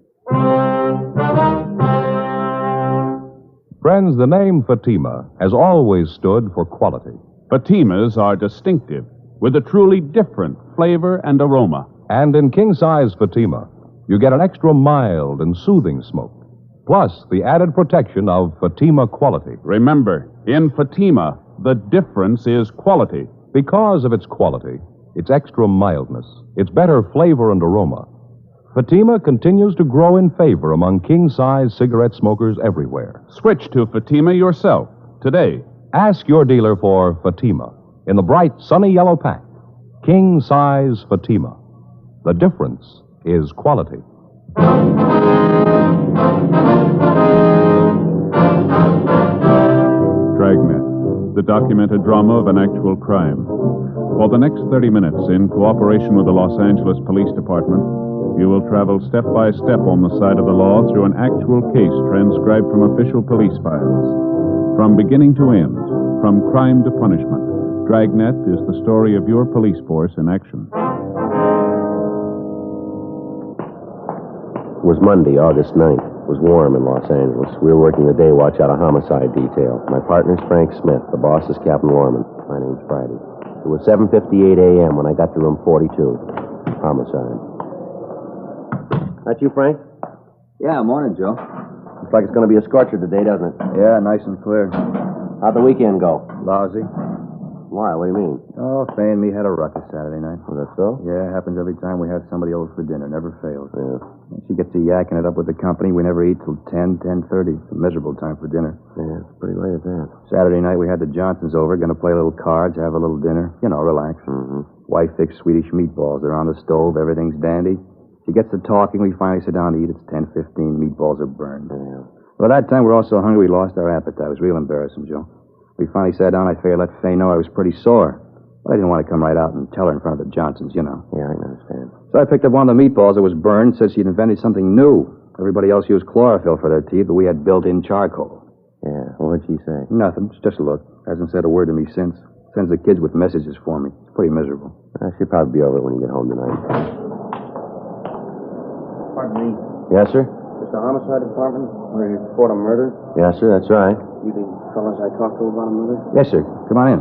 Friends, the name Fatima has always stood for quality. Fatimas are distinctive, with a truly different flavor and aroma. And in king-size Fatima, you get an extra mild and soothing smoke, plus the added protection of Fatima quality. Remember, in Fatima, the difference is quality. Because of its quality, its extra mildness, its better flavor and aroma, Fatima continues to grow in favor among king-size cigarette smokers everywhere. Switch to Fatima yourself today. Ask your dealer for Fatima in the bright, sunny yellow pack. King-size Fatima. The difference is quality. Dragnet, the documented drama of an actual crime. For the next 30 minutes, in cooperation with the Los Angeles Police Department, you will travel step by step on the side of the law through an actual case transcribed from official police files. From beginning to end, from crime to punishment, Dragnet is the story of your police force in action. It was Monday, August 9th. It was warm in Los Angeles. We were working the day watch out of homicide detail. My partner's Frank Smith. The boss is Captain Lorman. My name's Friday. It was 7:58 a.m. when I got to room 42. Homicide. That you, Frank? Yeah, morning, Joe. Looks like it's going to be a scorcher today, doesn't it? Yeah, nice and clear. How'd the weekend go? Lousy. Why? What do you mean? Oh, Fay and me had a ruckus Saturday night. Was that so? Yeah, it happens every time we have somebody over for dinner. Never fails. Yeah. She gets to yakking it up with the company. We never eat till 10, 10:30. It's a miserable time for dinner. Yeah, it's pretty late at that. Saturday night, we had the Johnsons over. Going to play a little cards, have a little dinner. You know, relax. Mm-hmm. Wife fixed Swedish meatballs. They're on the stove. Everything's dandy. She gets to talking. We finally sit down to eat. It's 10:15. Meatballs are burned. Yeah. By that time, we're all so hungry we lost our appetite. It was real embarrassing, Joe. We finally sat down. I figured I'd let Fay know I was pretty sore. But I didn't want to come right out and tell her in front of the Johnsons, you know. Yeah, I understand. So I picked up one of the meatballs that was burned, said she'd invented something new. Everybody else used chlorophyll for their teeth, but we had built-in charcoal. Yeah, what'd she say? Nothing, just a look. Hasn't said a word to me since. Sends the kids with messages for me. It's pretty miserable. She'll probably be over it when you get home tonight. Pardon me. Yes, sir? Is the homicide department where you report a murder? Yes, sir, that's right. You the fellas I talked to about a murder? Yes, sir. Come on in.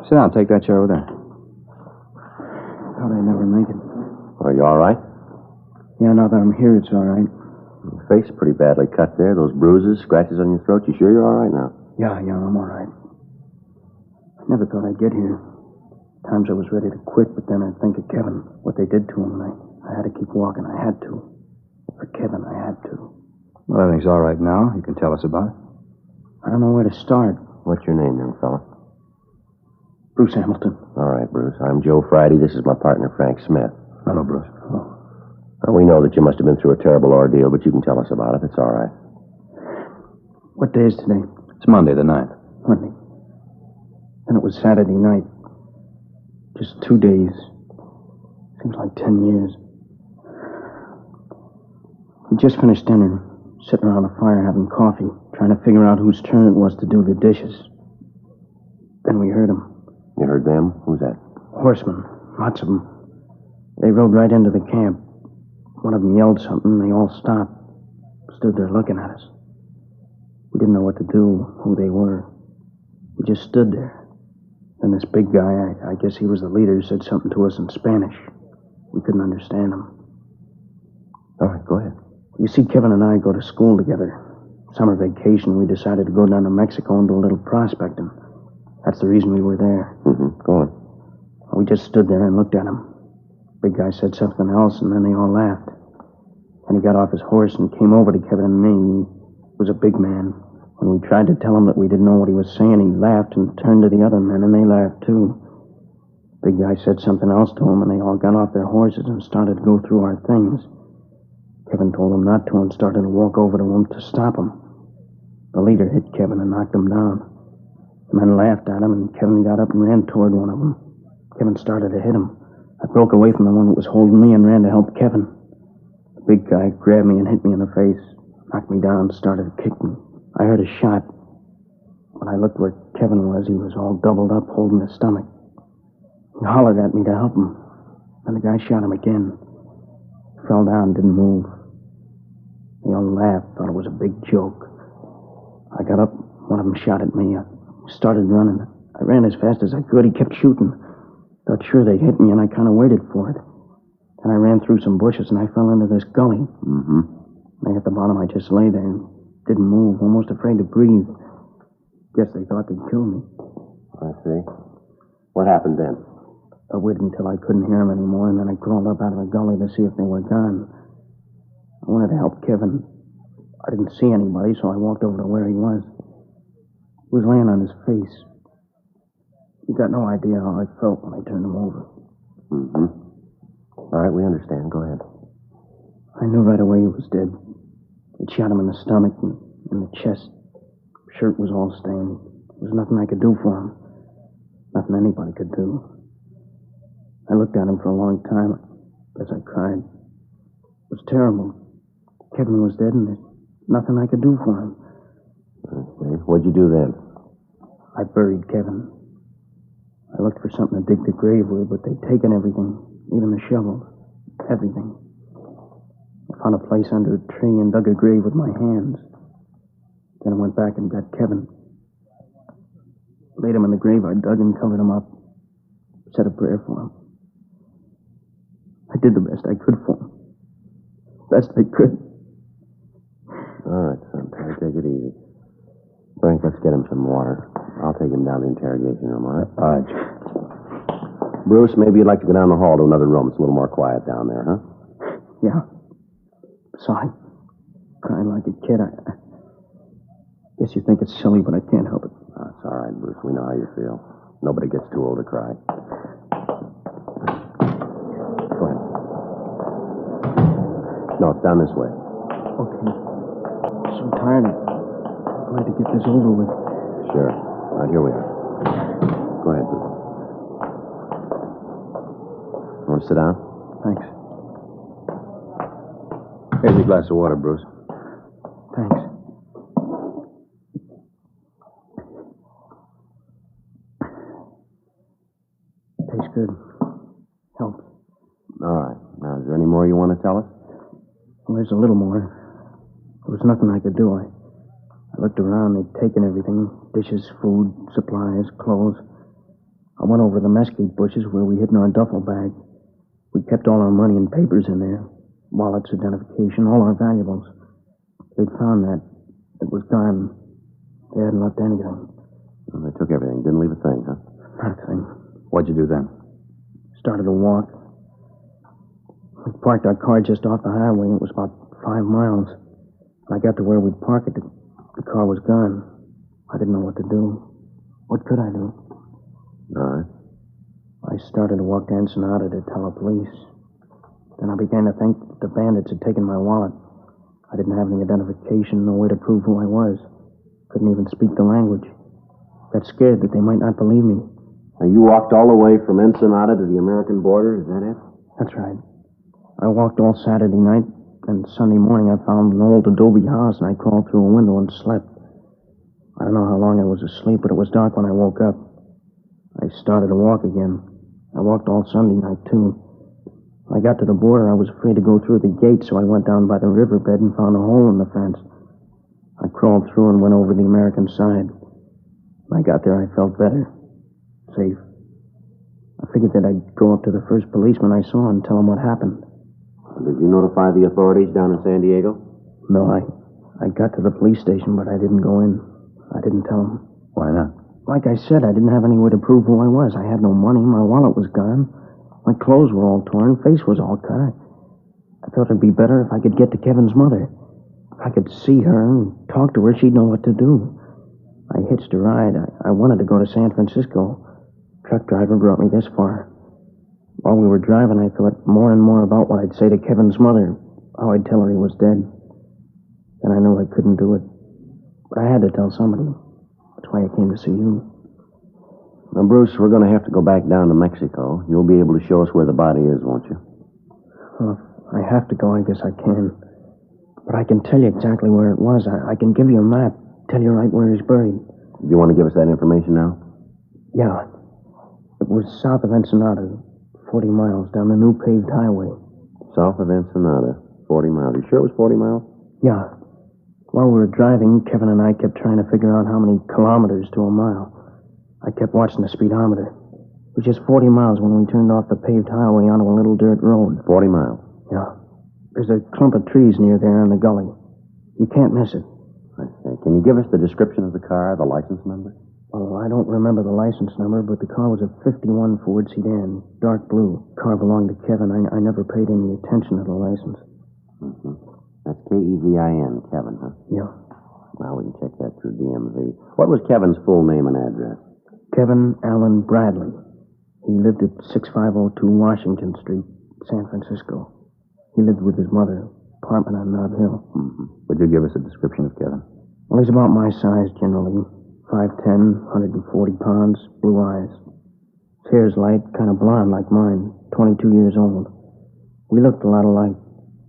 Sit down. Take that chair over there. Thought I'd never make it. Are you all right? Yeah, now that I'm here, it's all right. Your face is pretty badly cut there. Those bruises, scratches on your throat. You sure you're all right now? Yeah, I'm all right. I never thought I'd get here. Times I was ready to quit, but then I'd think of Kevin, what they did to him, and I had to keep walking. I had to. For Kevin, I had to. Well, everything's all right now. You can tell us about it. I don't know where to start. What's your name, young fella? Bruce Hamilton. All right, Bruce. I'm Joe Friday. This is my partner, Frank Smith. Hello, Bruce. Oh. Well, we know that you must have been through a terrible ordeal, but you can tell us about it. It's all right. What day is today? It's Monday the 9th. Monday. And it was Saturday night. Just 2 days. Seems like 10 years. We just finished dinner, sitting around the fire having coffee, trying to figure out whose turn it was to do the dishes. Then we heard them. You heard them? Who's that? Horsemen. Lots of them. They rode right into the camp. One of them yelled something, and they all stopped. Stood there looking at us. We didn't know what to do, who they were. We just stood there. Then this big guy, I guess he was the leader, said something to us in Spanish. We couldn't understand him. All right, go ahead. You see, Kevin and I go to school together. Summer vacation, we decided to go down to Mexico and do a little prospecting. That's the reason we were there. Mm-hmm. Go on. We just stood there and looked at him. Big guy said something else, and then they all laughed. Then he got off his horse and came over to Kevin and me. He was a big man. When we tried to tell him that we didn't know what he was saying, he laughed and turned to the other men, and they laughed too. Big guy said something else to him, and they all got off their horses and started to go through our things. Kevin told them not to and started to walk over to him to stop him. The leader hit Kevin and knocked him down. The men laughed at him, and Kevin got up and ran toward one of them. Kevin started to hit him. I broke away from the one that was holding me and ran to help Kevin. The big guy grabbed me and hit me in the face. knocked me down, started to kick me. I heard a shot. When I looked where Kevin was, he was all doubled up, holding his stomach. He hollered at me to help him. Then the guy shot him again. He fell down, didn't move. They all laughed, thought it was a big joke. I got up, one of them shot at me. I started running. I ran as fast as I could. He kept shooting. Thought sure they'd hit me, and I kind of waited for it. Then I ran through some bushes, and I fell into this gully. Mm-hmm. When I hit the bottom, I just lay there and didn't move, almost afraid to breathe. Guess they thought they'd kill me. I see. What happened then? I waited until I couldn't hear them anymore, and then I crawled up out of the gully to see if they were gone. I wanted to help Kevin. I didn't see anybody, so I walked over to where he was. He was laying on his face. You got no idea how I felt when I turned him over. Mm-hmm. All right, we understand. Go ahead. I knew right away he was dead. It shot him in the stomach and in the chest. Shirt was all stained. There was nothing I could do for him. Nothing anybody could do. I looked at him for a long time. I guess I cried. It was terrible. Kevin was dead, and there's nothing I could do for him. Okay. What'd you do then? I buried Kevin. I looked for something to dig the grave with, but they'd taken everything, even the shovels. Everything. I found a place under a tree and dug a grave with my hands. Then I went back and got Kevin. Laid him in the grave I dug and covered him up. Said a prayer for him. I did the best I could for him. Best I could. All right, son. Take it easy. Frank, let's get him some water. I'll take him down to the interrogation room, all right? All right. Bruce, maybe you'd like to go down the hall to another room. It's a little more quiet down there, huh? Yeah. Sorry. Crying like a kid. I guess you think it's silly, but I can't help it. That's all right, Bruce. We know how you feel. Nobody gets too old to cry. Go ahead. No, it's down this way. Okay. I'm so tired. I'm glad to get this over with. Sure. All right, here we are. Go ahead, Bruce. Want to sit down? Thanks. Here's a glass of water, Bruce. Thanks. Tastes good. Helps. All right. Now, is there any more you want to tell us? Well, there's a little more. There was nothing I could do. I looked around. They'd taken everything. Dishes, food, supplies, clothes. I went over the mesquite bushes where we hid in our duffel bag. We kept all our money and papers in there. Wallets, identification, all our valuables. They'd found that. It was gone. They hadn't left anything. Well, they took everything. Didn't leave a thing, huh? Nothing. What'd you do then? Started to walk. We parked our car just off the highway. It was about 5 miles. When I got to where we'd park it, the car was gone. I didn't know what to do. What could I do? All right. I started to walk to Ensenada to tell the police. Then I began to think that the bandits had taken my wallet. I didn't have any identification, no way to prove who I was. Couldn't even speak the language. Got scared that they might not believe me. Now, you walked all the way from Ensenada to the American border, is that it? That's right. I walked all Saturday night, and Sunday morning I found an old adobe house, and I crawled through a window and slept. I don't know how long I was asleep, but it was dark when I woke up. I started to walk again. I walked all Sunday night, too. When I got to the border, I was afraid to go through the gate, so I went down by the riverbed and found a hole in the fence. I crawled through and went over the American side. When I got there, I felt better. Safe. I figured that I'd go up to the first policeman I saw and tell him what happened. Did you notify the authorities down in San Diego? No, I got to the police station, but I didn't go in. I didn't tell them. Why not? Like I said, I didn't have any way to prove who I was. I had no money. My wallet was gone. My clothes were all torn. Face was all cut. I thought it'd be better if I could get to Kevin's mother. If I could see her and talk to her, she'd know what to do. I hitched a ride. I wanted to go to San Francisco. Truck driver brought me this far. While we were driving, I thought more and more about what I'd say to Kevin's mother, how I'd tell her he was dead. Then I knew I couldn't do it. But I had to tell somebody. That's why I came to see you. Now, Bruce, we're going to have to go back down to Mexico. You'll be able to show us where the body is, won't you? Well, if I have to go, I guess I can. But I can tell you exactly where it was. I can give you a map, tell you right where he's buried. You want to give us that information now? Yeah. It was south of Ensenada, 40 miles down the new paved highway. South of Ensenada, 40 miles. You sure it was 40 miles? Yeah. While we were driving, Kevin and I kept trying to figure out how many kilometers to a mile. I kept watching the speedometer. It was just 40 miles when we turned off the paved highway onto a little dirt road. 40 miles? Yeah. There's a clump of trees near there in the gully. You can't miss it. I see. Can you give us the description of the car, the license number? Well, I don't remember the license number, but the car was a 51 Ford sedan, dark blue. Car belonged to Kevin. I never paid any attention to the license. Mm-hmm. That's Kevin, Kevin, huh? Yeah. Well, we can check that through DMV. What was Kevin's full name and address? Kevin Allen Bradley. He lived at 6502 Washington Street, San Francisco. He lived with his mother, apartment on Nob Hill. Mm-hmm. Would you give us a description of Kevin? Well, he's about my size, generally. 5'10", 140 pounds, blue eyes. His hair's light, kind of blonde like mine, 22 years old. We looked a lot alike.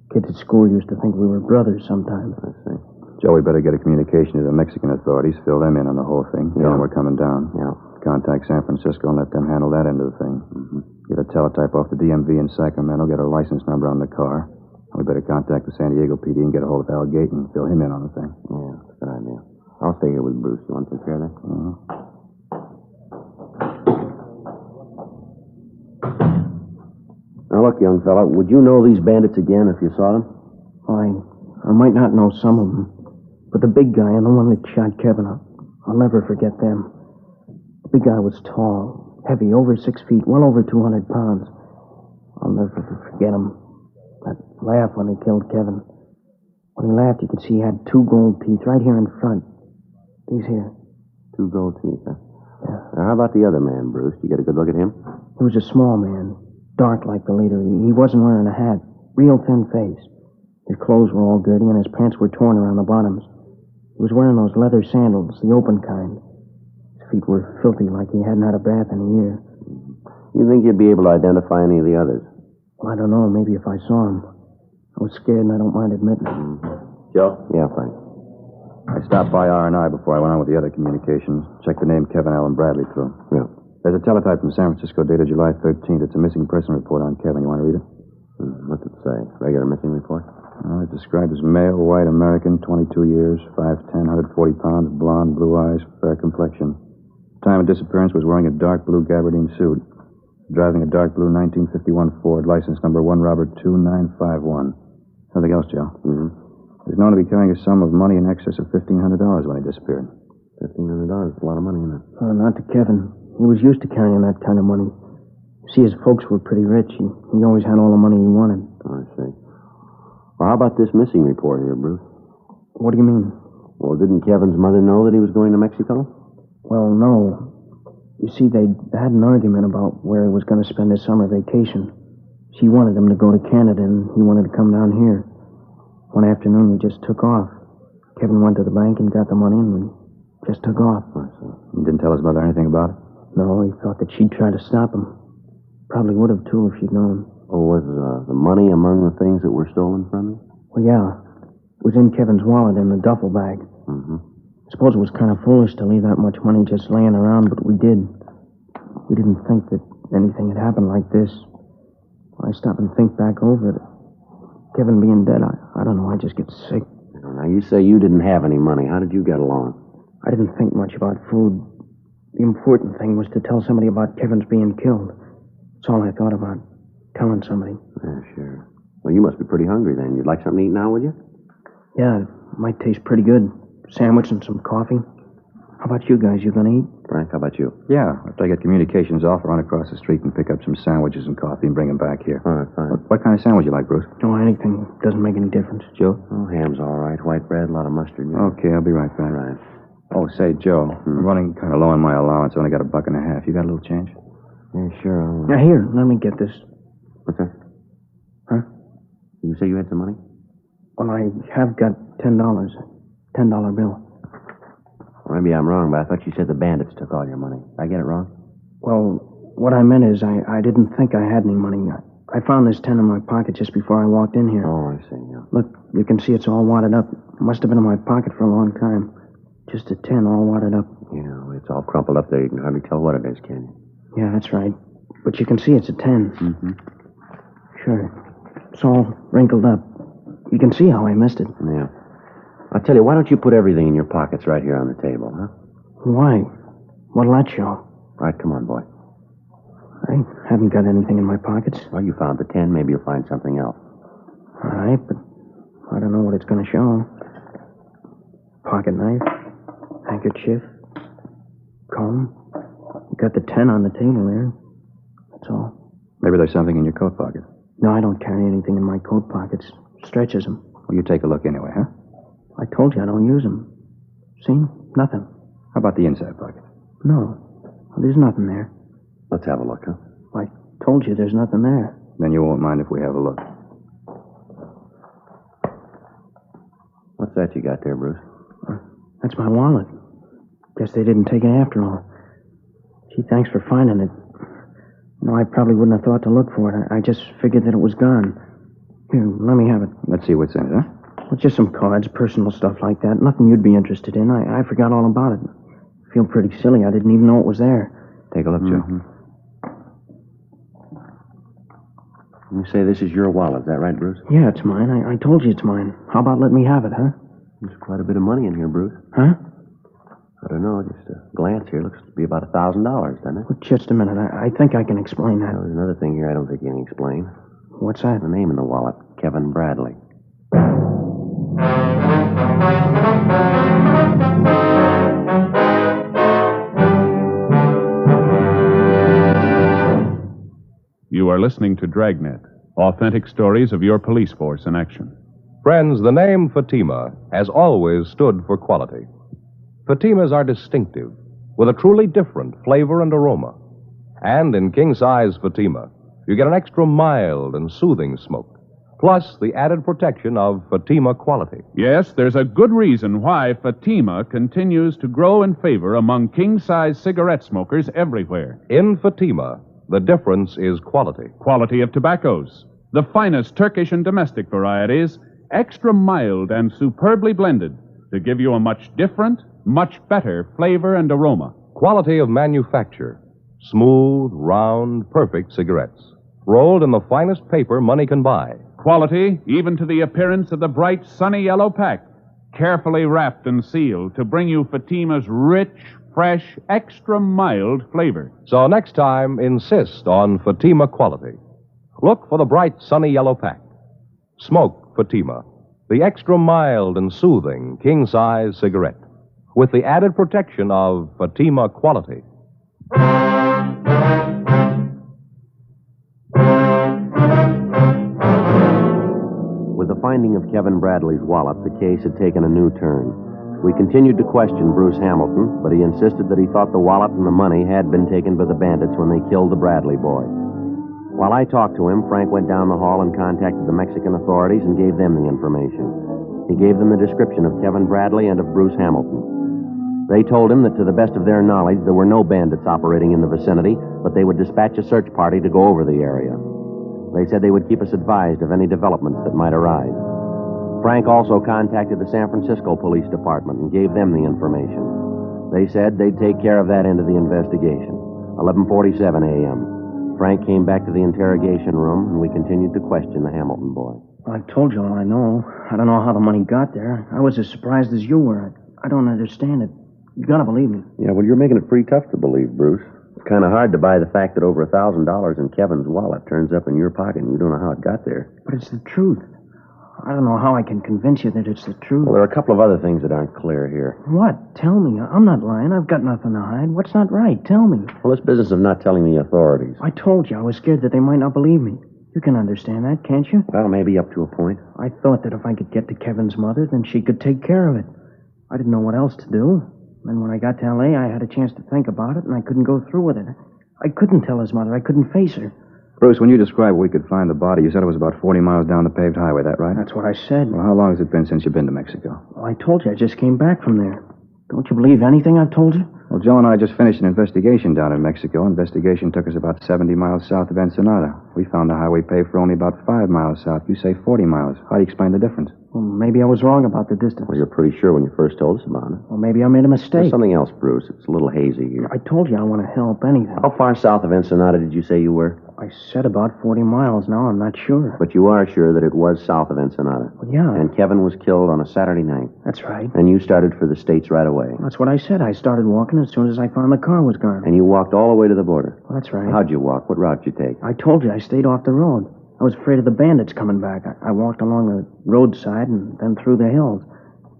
Kids at school used to think we were brothers sometimes. I see. Joe, we better get a communication to the Mexican authorities, fill them in on the whole thing. Tell them we're coming down. Yeah. Contact San Francisco and let them handle that end of the thing. Mm-hmm. Get a teletype off the DMV in Sacramento, get a license number on the car. We better contact the San Diego PD and get a hold of Al Gayton and fill him in on the thing. Yeah, that's a good idea. I'll stay here with Bruce. You want to take care of that? Mm-hmm. Now, look, young fella, would you know these bandits again if you saw them? I might not know some of them, but the big guy and the one that shot Kevin, I'll never forget them. The big guy was tall, heavy, over 6 feet, well over 200 pounds. I'll never forget him. That laugh when he killed Kevin. When he laughed, you could see he had 2 gold teeth right here in front. These here. 2 gold teeth, huh? Yeah. Now, how about the other man, Bruce? You get a good look at him? He was a small man, dark like the leader. He wasn't wearing a hat, real thin face. His clothes were all dirty, and his pants were torn around the bottoms. He was wearing those leather sandals, the open kind. His feet were filthy, like he hadn't had a bath in a year. You think you'd be able to identify any of the others? Well, I don't know. Maybe if I saw him. I was scared, and I don't mind admitting it. Joe? Yeah, Frank. I stopped by R&I before I went on with the other communications. Checked the name Kevin Allen Bradley through. Yeah. There's a teletype from San Francisco dated July 13th. It's a missing person report on Kevin. You want to read it? What's it say? Regular missing report? It's described as male, white American, 22 years, 5'10", 140 pounds, blonde, blue eyes, fair complexion. Time of disappearance was wearing a dark blue gabardine suit. Driving a dark blue 1951 Ford, license number 1 Robert 2951. Something else, Joe. Mm-hmm. He's known to be carrying a sum of money in excess of $1,500 when he disappeared. $1,500 is a lot of money, isn't it? Not to Kevin. He was used to carrying that kind of money. See, his folks were pretty rich. He always had all the money he wanted. I see. Well, how about this missing report here, Bruce? What do you mean? Well, didn't Kevin's mother know that he was going to Mexico? Well, no. You see, they had an argument about where he was going to spend his summer vacation. She wanted him to go to Canada, and he wanted to come down here. One afternoon, we just took off. Kevin went to the bank and got the money, and we just took off. He didn't tell his mother anything about it? No, he thought that she'd try to stop him. Probably would have, too, if she'd known. Oh, was the money among the things that were stolen from you? Well, yeah. It was in Kevin's wallet in the duffel bag. Mm-hmm. I suppose it was kind of foolish to leave that much money just laying around, but we did. We didn't think that anything had happened like this. I stop and think back over it. Kevin being dead, I don't know, I just get sick. Now, you say you didn't have any money. How did you get along? I didn't think much about food. The important thing was to tell somebody about Kevin's being killed. That's all I thought about, telling somebody. Yeah, sure. Well, you must be pretty hungry then. You'd like something to eat now, would you? Yeah, it might taste pretty good. Sandwich and some coffee. How about you guys? You gonna eat? Frank, how about you? Yeah, after I get communications off, run across the street and pick up some sandwiches and coffee and bring them back here. All right, fine. What kind of sandwich you like, Bruce? No, anything. Doesn't make any difference. Joe? Oh, ham's all right. White bread, a lot of mustard. Yeah. Okay, I'll be right back. Right. Oh, say, Joe, I'm running kind of low on my allowance. I only got $1.50. You got a little change? Yeah, sure. Now, here, let me get this. What's that? Huh? Did you say you had some money? Well, I have got $10. $10 bill. Well, maybe I'm wrong, but I thought you said the bandits took all your money. Did I get it wrong? Well, what I meant is I didn't think I had any money. I found this 10 in my pocket just before I walked in here. Oh, I see, yeah. Look, you can see it's all wadded up. It must have been in my pocket for a long time. Just a 10 all wadded up. Yeah, it's all crumpled up there. You can hardly tell what it is, can you? Yeah, that's right. But you can see it's a 10. Mm-hmm. Sure. It's all wrinkled up. You can see how I missed it. Yeah. I'll tell you, why don't you put everything in your pockets right here on the table, huh? Why? What'll that show? All right, come on, boy. I haven't got anything in my pockets. Well, you found the 10. Maybe you'll find something else. All right, but I don't know what it's going to show. Pocket knife, handkerchief, comb. You got the 10 on the table there. That's all. Maybe there's something in your coat pocket. No, I don't carry anything in my coat pockets. Stretches them. Well, you take a look anyway, huh? I told you I don't use them. See? Nothing. How about the inside pocket? No. There's nothing there. Let's have a look, huh? I told you there's nothing there. Then you won't mind if we have a look. What's that you got there, Bruce? That's my wallet. Guess they didn't take it after all. Gee, thanks for finding it. No, I probably wouldn't have thought to look for it. I just figured that it was gone. Here, let me have it. Let's see what's in it, huh? Well, just some cards, personal stuff like that. Nothing you'd be interested in. I forgot all about it. I feel pretty silly. I didn't even know it was there. Take a look, Joe. You say this is your wallet, is that right, Bruce? Yeah, it's mine. I told you it's mine. How about letting me have it, huh? There's quite a bit of money in here, Bruce. Huh? I don't know. Just a glance here. Looks to be about $1,000, doesn't it? Well, just a minute. I think I can explain that. There's another thing here I don't think you can explain. What's that? The name in the wallet. Kevin Bradley. You are listening to Dragnet, authentic stories of your police force in action. Friends, the name Fatima has always stood for quality. Fatimas are distinctive, with a truly different flavor and aroma. And in king-size Fatima, you get an extra mild and soothing smoke, plus the added protection of Fatima quality. Yes, there's a good reason why Fatima continues to grow in favor among king-size cigarette smokers everywhere. In Fatima, the difference is quality. Quality of tobaccos, the finest Turkish and domestic varieties, extra mild and superbly blended to give you a much different, much better flavor and aroma. Quality of manufacture. Smooth, round, perfect cigarettes. Rolled in the finest paper money can buy. Quality, even to the appearance of the bright, sunny yellow pack, carefully wrapped and sealed to bring you Fatima's rich, fresh, extra mild flavor. So next time, insist on Fatima quality. Look for the bright, sunny yellow pack. Smoke Fatima, the extra mild and soothing king-size cigarette, with the added protection of Fatima quality. With the finding of Kevin Bradley's wallet, the case had taken a new turn. We continued to question Bruce Hamilton, but he insisted that he thought the wallet and the money had been taken by the bandits when they killed the Bradley boy. While I talked to him, Frank went down the hall and contacted the Mexican authorities and gave them the information. He gave them the description of Kevin Bradley and of Bruce Hamilton. They told him that to the best of their knowledge, there were no bandits operating in the vicinity, but they would dispatch a search party to go over the area. They said they would keep us advised of any developments that might arise. Frank also contacted the San Francisco Police Department and gave them the information. They said they'd take care of that end of the investigation. 11:47 a.m. Frank came back to the interrogation room, and we continued to question the Hamilton boy. I told you all I know. I don't know how the money got there. I was as surprised as you were. I don't understand it. You gotta believe me. Yeah, well, you're making it pretty tough to believe, Bruce. It's kind of hard to buy the fact that over $1,000 in Kevin's wallet turns up in your pocket and you don't know how it got there. But it's the truth. I don't know how I can convince you that it's the truth. Well, there are a couple of other things that aren't clear here. What? Tell me. I'm not lying. I've got nothing to hide. What's not right? Tell me. Well, this business of not telling the authorities. I told you I was scared that they might not believe me. You can understand that, can't you? Well, maybe up to a point. I thought that if I could get to Kevin's mother, then she could take care of it. I didn't know what else to do. Then when I got to L.A., I had a chance to think about it, and I couldn't go through with it. I couldn't tell his mother. I couldn't face her. Bruce, when you described where we could find the body, you said it was about 40 miles down the paved highway, that right? That's what I said. Well, how long has it been since you've been to Mexico? Well, I told you I just came back from there. Don't you believe anything I've told you? Well, Joe and I just finished an investigation down in Mexico. Investigation took us about 70 miles south of Ensenada. We found a highway paved for only about 5 miles south. You say 40 miles. How do you explain the difference? Well, maybe I was wrong about the distance. Well, you're pretty sure when you first told us about it. Well, maybe I made a mistake. There's something else, Bruce. It's a little hazy here. I told you I want to help anything. How far south of Ensenada did you say you were? I said about 40 miles. Now I'm not sure. But you are sure that it was south of Ensenada. Well, yeah. And Kevin was killed on a Saturday night. That's right. And you started for the States right away. That's what I said. I started walking as soon as I found the car was gone. And you walked all the way to the border. Well, that's right. How'd you walk? What route did you take? I told you I stayed off the road. I was afraid of the bandits coming back. I walked along the roadside and then through the hills.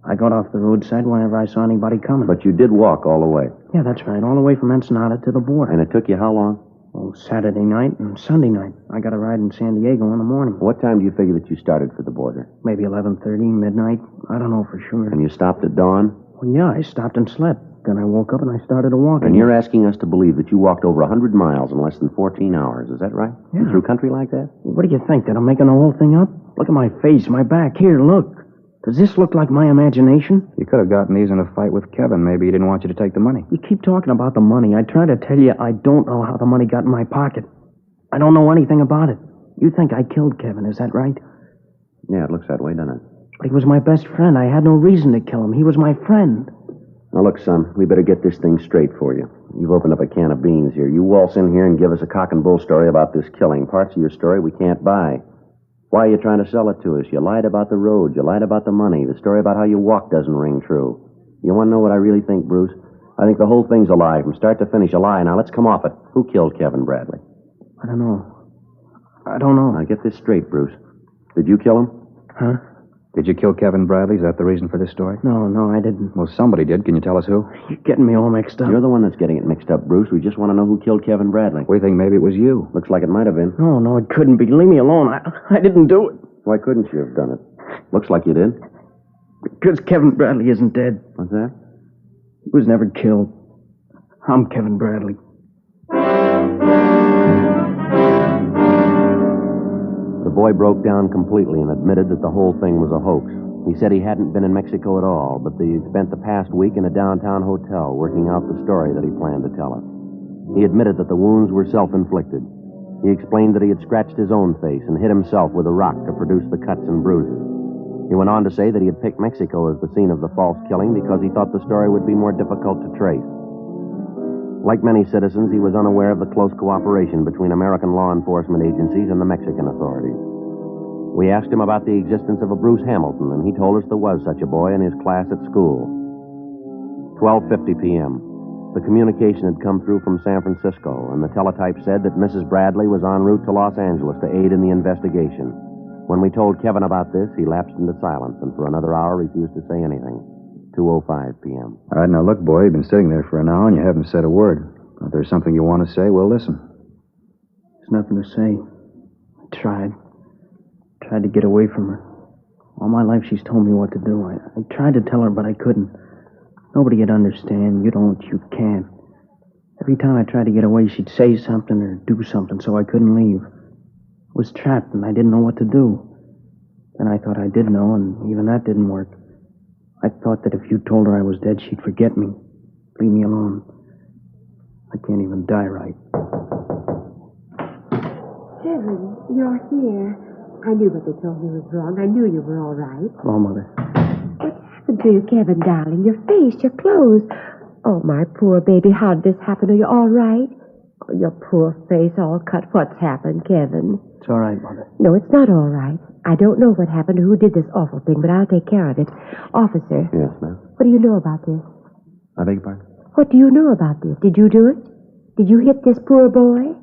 I got off the roadside whenever I saw anybody coming. But you did walk all the way. Yeah, that's right. All the way from Ensenada to the border. And it took you how long? Oh, Saturday night and Sunday night. I got a ride in San Diego in the morning. What time do you figure that you started for the border? Maybe 11:30, midnight. I don't know for sure. And you stopped at dawn? Well, yeah, I stopped and slept. Then I woke up and I started to walk. And you're asking us to believe that you walked over 100 miles in less than 14 hours. Is that right? Yeah. Through country like that? What do you think? That I'm making the whole thing up? Look at my face, my back. Here, look. Does this look like my imagination? You could have gotten these in a fight with Kevin. Maybe he didn't want you to take the money. You keep talking about the money. I try to tell you I don't know how the money got in my pocket. I don't know anything about it. You think I killed Kevin, is that right? Yeah, it looks that way, doesn't it? But he was my best friend. I had no reason to kill him. He was my friend. Now, look, son, we better get this thing straight for you. You've opened up a can of beans here. You waltz in here and give us a cock and bull story about this killing. Parts of your story we can't buy. Why are you trying to sell it to us? You lied about the road. You lied about the money. The story about how you walked doesn't ring true. You want to know what I really think, Bruce? I think the whole thing's a lie, from start to finish, a lie. Now, let's come off it. Who killed Kevin Bradley? I don't know. Now, get this straight, Bruce. Did you kill him? Huh? Did you kill Kevin Bradley? Is that the reason for this story? No, I didn't. Well, somebody did. Can you tell us who? You're getting me all mixed up. You're the one that's getting it mixed up, Bruce. We just want to know who killed Kevin Bradley. We think maybe it was you. Looks like it might have been. No, it couldn't be. Leave me alone. I didn't do it. Why couldn't you have done it? Looks like you did. Because Kevin Bradley isn't dead. What's that? He was never killed. I'm Kevin Bradley. The boy broke down completely and admitted that the whole thing was a hoax. He said he hadn't been in Mexico at all, but that he'd spent the past week in a downtown hotel working out the story that he planned to tell us. He admitted that the wounds were self-inflicted. He explained that he had scratched his own face and hit himself with a rock to produce the cuts and bruises. He went on to say that he had picked Mexico as the scene of the false killing because he thought the story would be more difficult to trace. Like many citizens, he was unaware of the close cooperation between American law enforcement agencies and the Mexican authorities. We asked him about the existence of a Bruce Hamilton, and he told us there was such a boy in his class at school. 12:50 p.m. The communication had come through from San Francisco, and the teletype said that Mrs. Bradley was en route to Los Angeles to aid in the investigation. When we told Kevin about this, he lapsed into silence, and for another hour refused to say anything. 2:05 p.m. All right, now look, boy, you've been sitting there for an hour and you haven't said a word. If there's something you want to say, we'll listen. There's nothing to say. I tried to get away from her. All my life she's told me what to do. I tried to tell her, but I couldn't. Nobody would understand. You don't, you can't. Every time I tried to get away, she'd say something or do something, so I couldn't leave. I was trapped, and I didn't know what to do. Then I thought I did know, and even that didn't work. I thought that if you told her I was dead, she'd forget me. Leave me alone. I can't even die right. Kevin, you're here. I knew what they told me was wrong. I knew you were all right. Hello, Mother. What happened to you, Kevin, darling? Your face, your clothes. Oh, my poor baby, how did this happen? Are you all right? Oh, your poor face all cut. What's happened, Kevin? It's all right, Mother. No, it's not all right. I don't know what happened or who did this awful thing, but I'll take care of it. Officer. Yes, ma'am. What do you know about this? I beg your pardon? What do you know about this? Did you do it? Did you hit this poor boy?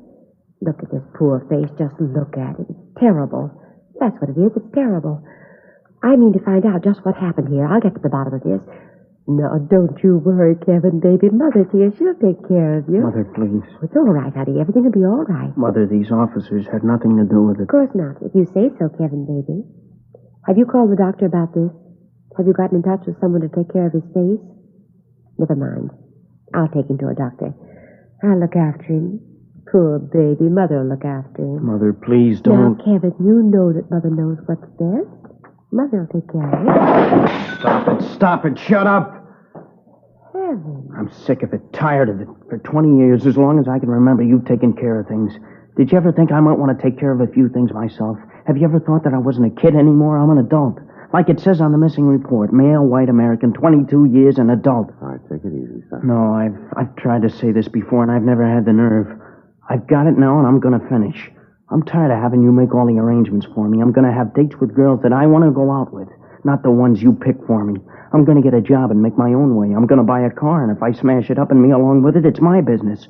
Look at this poor face. Just look at it. It's terrible. That's what it is. It's terrible. I mean to find out just what happened here. I'll get to the bottom of this. No, don't you worry, Kevin, baby. Mother's here. She'll take care of you. Mother, please. It's all right, honey. Everything will be all right. Mother, these officers had nothing to do with it. Of course not. If you say so, Kevin, baby. Have you called the doctor about this? Have you gotten in touch with someone to take care of his face? Never mind. I'll take him to a doctor. I'll look after him. Poor baby. Mother will look after him. Mother, please don't. Now, Kevin, you know that Mother knows what's best. Mother will take care of it. Stop it. Stop it. Shut up. Heaven. I'm sick of it, tired of it. For 20 years, as long as I can remember, you've taken care of things. Did you ever think I might want to take care of a few things myself? Have you ever thought that I wasn't a kid anymore? I'm an adult. Like it says on the missing report, male, white American, 22 years, an adult. All right, take it easy, son. No, I've tried to say this before, and I've never had the nerve. I've got it now, and I'm going to finish. I'm tired of having you make all the arrangements for me. I'm going to have dates with girls that I want to go out with, not the ones you pick for me. I'm going to get a job and make my own way. I'm going to buy a car, and if I smash it up and me along with it, it's my business.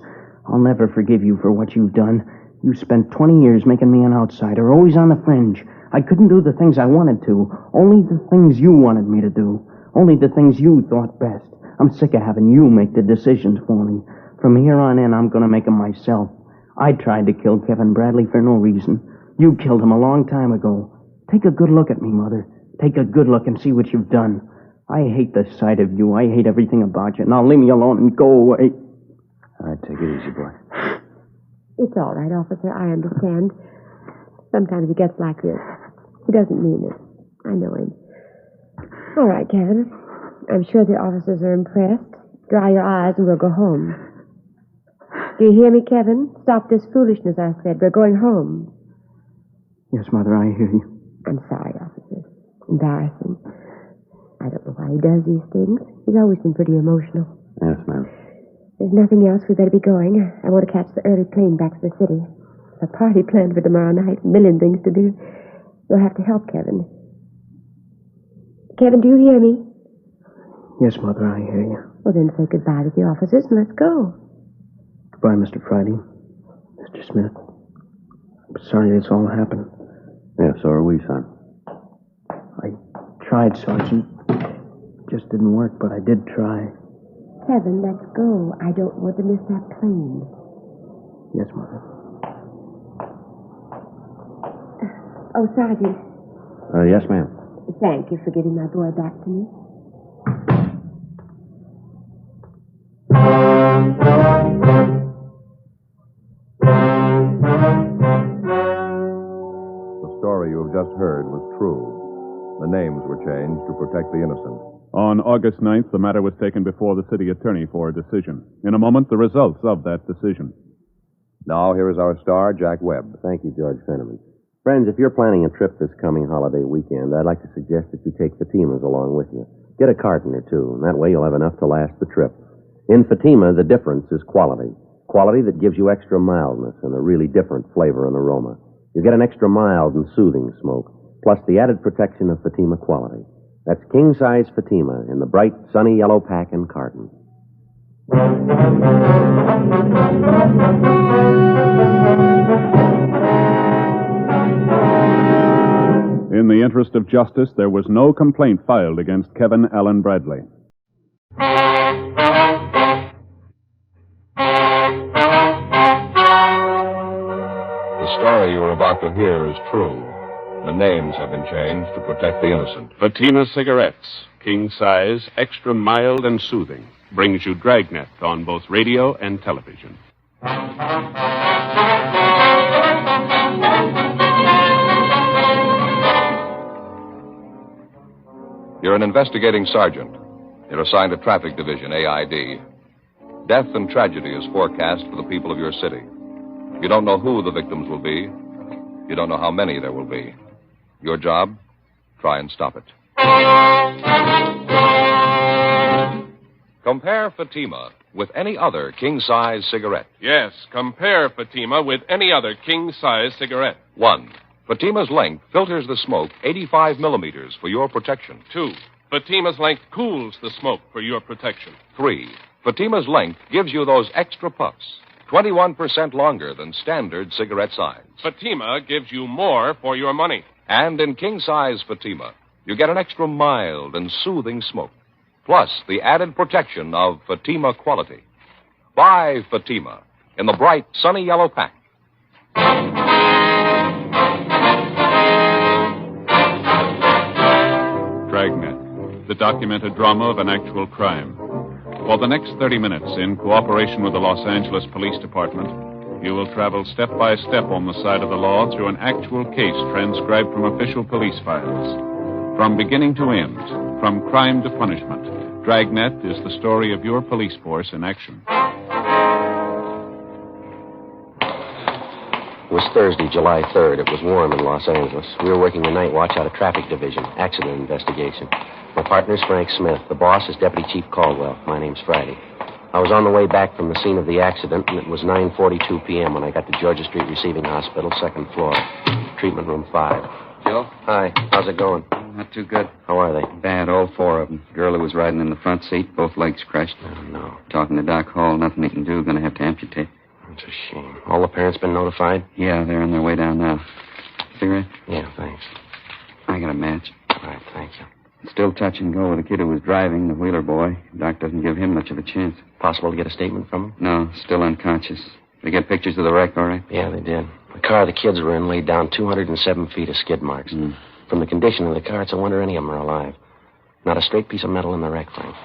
I'll never forgive you for what you've done. You spent 20 years making me an outsider, always on the fringe. I couldn't do the things I wanted to, only the things you wanted me to do, only the things you thought best. I'm sick of having you make the decisions for me. From here on in, I'm going to make them myself. I tried to kill Kevin Bradley for no reason. You killed him a long time ago. Take a good look at me, Mother. Take a good look and see what you've done. I hate the sight of you. I hate everything about you. Now leave me alone and go away. All right, take it easy, boy. It's all right, officer. I understand. Sometimes he gets like this. He doesn't mean it. I know him. All right, Kevin. I'm sure the officers are impressed. Dry your eyes and we'll go home. Do you hear me, Kevin? Stop this foolishness, I said. We're going home. Yes, Mother, I hear you. I'm sorry, officer. Embarrassing. I don't know why he does these things. He's always been pretty emotional. Yes, ma'am. There's nothing else. We better be going. I want to catch the early plane back to the city. A party planned for tomorrow night. A million things to do. You'll have to help Kevin. Kevin, do you hear me? Yes, Mother, I hear you. Well, then say goodbye to the officers and let's go. Goodbye, Mr. Friday. Mr. Smith. I'm sorry this all happened. Yeah, so are we, son. I tried, Sergeant. Just didn't work, but I did try. Kevin, let's go. I don't want to miss that plane. Yes, Mother. Oh, Sergeant. Yes, ma'am. Thank you for giving my boy back to me. The story you have just heard was true. The names were changed to protect the innocent. On August 9th, the matter was taken before the city attorney for a decision. In a moment, the results of that decision. Now, here is our star, Jack Webb. Thank you, George Fenneman. Friends, if you're planning a trip this coming holiday weekend, I'd like to suggest that you take Fatima's along with you. Get a carton or two, and that way you'll have enough to last the trip. In Fatima, the difference is quality. Quality that gives you extra mildness and a really different flavor and aroma. You get an extra mild and soothing smoke, plus the added protection of Fatima quality. That's king-size Fatima in the bright, sunny yellow pack and carton. In the interest of justice, there was no complaint filed against Kevin Allen Bradley. The story you are about to hear is true. The names have been changed to protect the innocent. Fatima Cigarettes, king size, extra mild and soothing, brings you Dragnet on both radio and television. You're an investigating sergeant. You're assigned to Traffic Division, AID. Death and tragedy is forecast for the people of your city. You don't know who the victims will be. You don't know how many there will be. Your job? Try and stop it. Compare Fatima with any other king-size cigarette. Yes, compare Fatima with any other king-size cigarette. 1. Fatima's length filters the smoke 85 millimeters for your protection. 2. Fatima's length cools the smoke for your protection. 3. Fatima's length gives you those extra puffs, 21% longer than standard cigarette size. Fatima gives you more for your money. And in king-size Fatima, you get an extra mild and soothing smoke, plus the added protection of Fatima quality. Buy Fatima in the bright, sunny yellow pack. Dragnet, the documented drama of an actual crime. For the next 30 minutes, in cooperation with the Los Angeles Police Department, you will travel step by step on the side of the law through an actual case transcribed from official police files. From beginning to end, from crime to punishment, Dragnet is the story of your police force in action. It was Thursday, July 3rd. It was warm in Los Angeles. We were working the night watch out of traffic division, accident investigation. My partner's Frank Smith. The boss is Deputy Chief Caldwell. My name's Friday. I was on the way back from the scene of the accident, and it was 9:42 p.m. when I got to Georgia Street Receiving Hospital, second floor, treatment room 5. Joe? Hi. How's it going? Not too good. How are they? Bad, all four of them. Girl who was riding in the front seat, both legs crushed. Oh, no. Talking to Doc Hall, nothing he can do. Gonna have to amputate. It's a shame. All the parents been notified? Yeah, they're on their way down now. Cigarette? Yeah, thanks. I got a match. All right, thank you. Still touch and go with the kid who was driving, the Wheeler boy. Doc doesn't give him much of a chance. Possible to get a statement from him? No, still unconscious. They get pictures of the wreck, all right? Yeah, they did. The car the kids were in laid down 207 feet of skid marks. From the condition of the car, it's a wonder any of them are alive. Not a straight piece of metal in the wreck, Frank.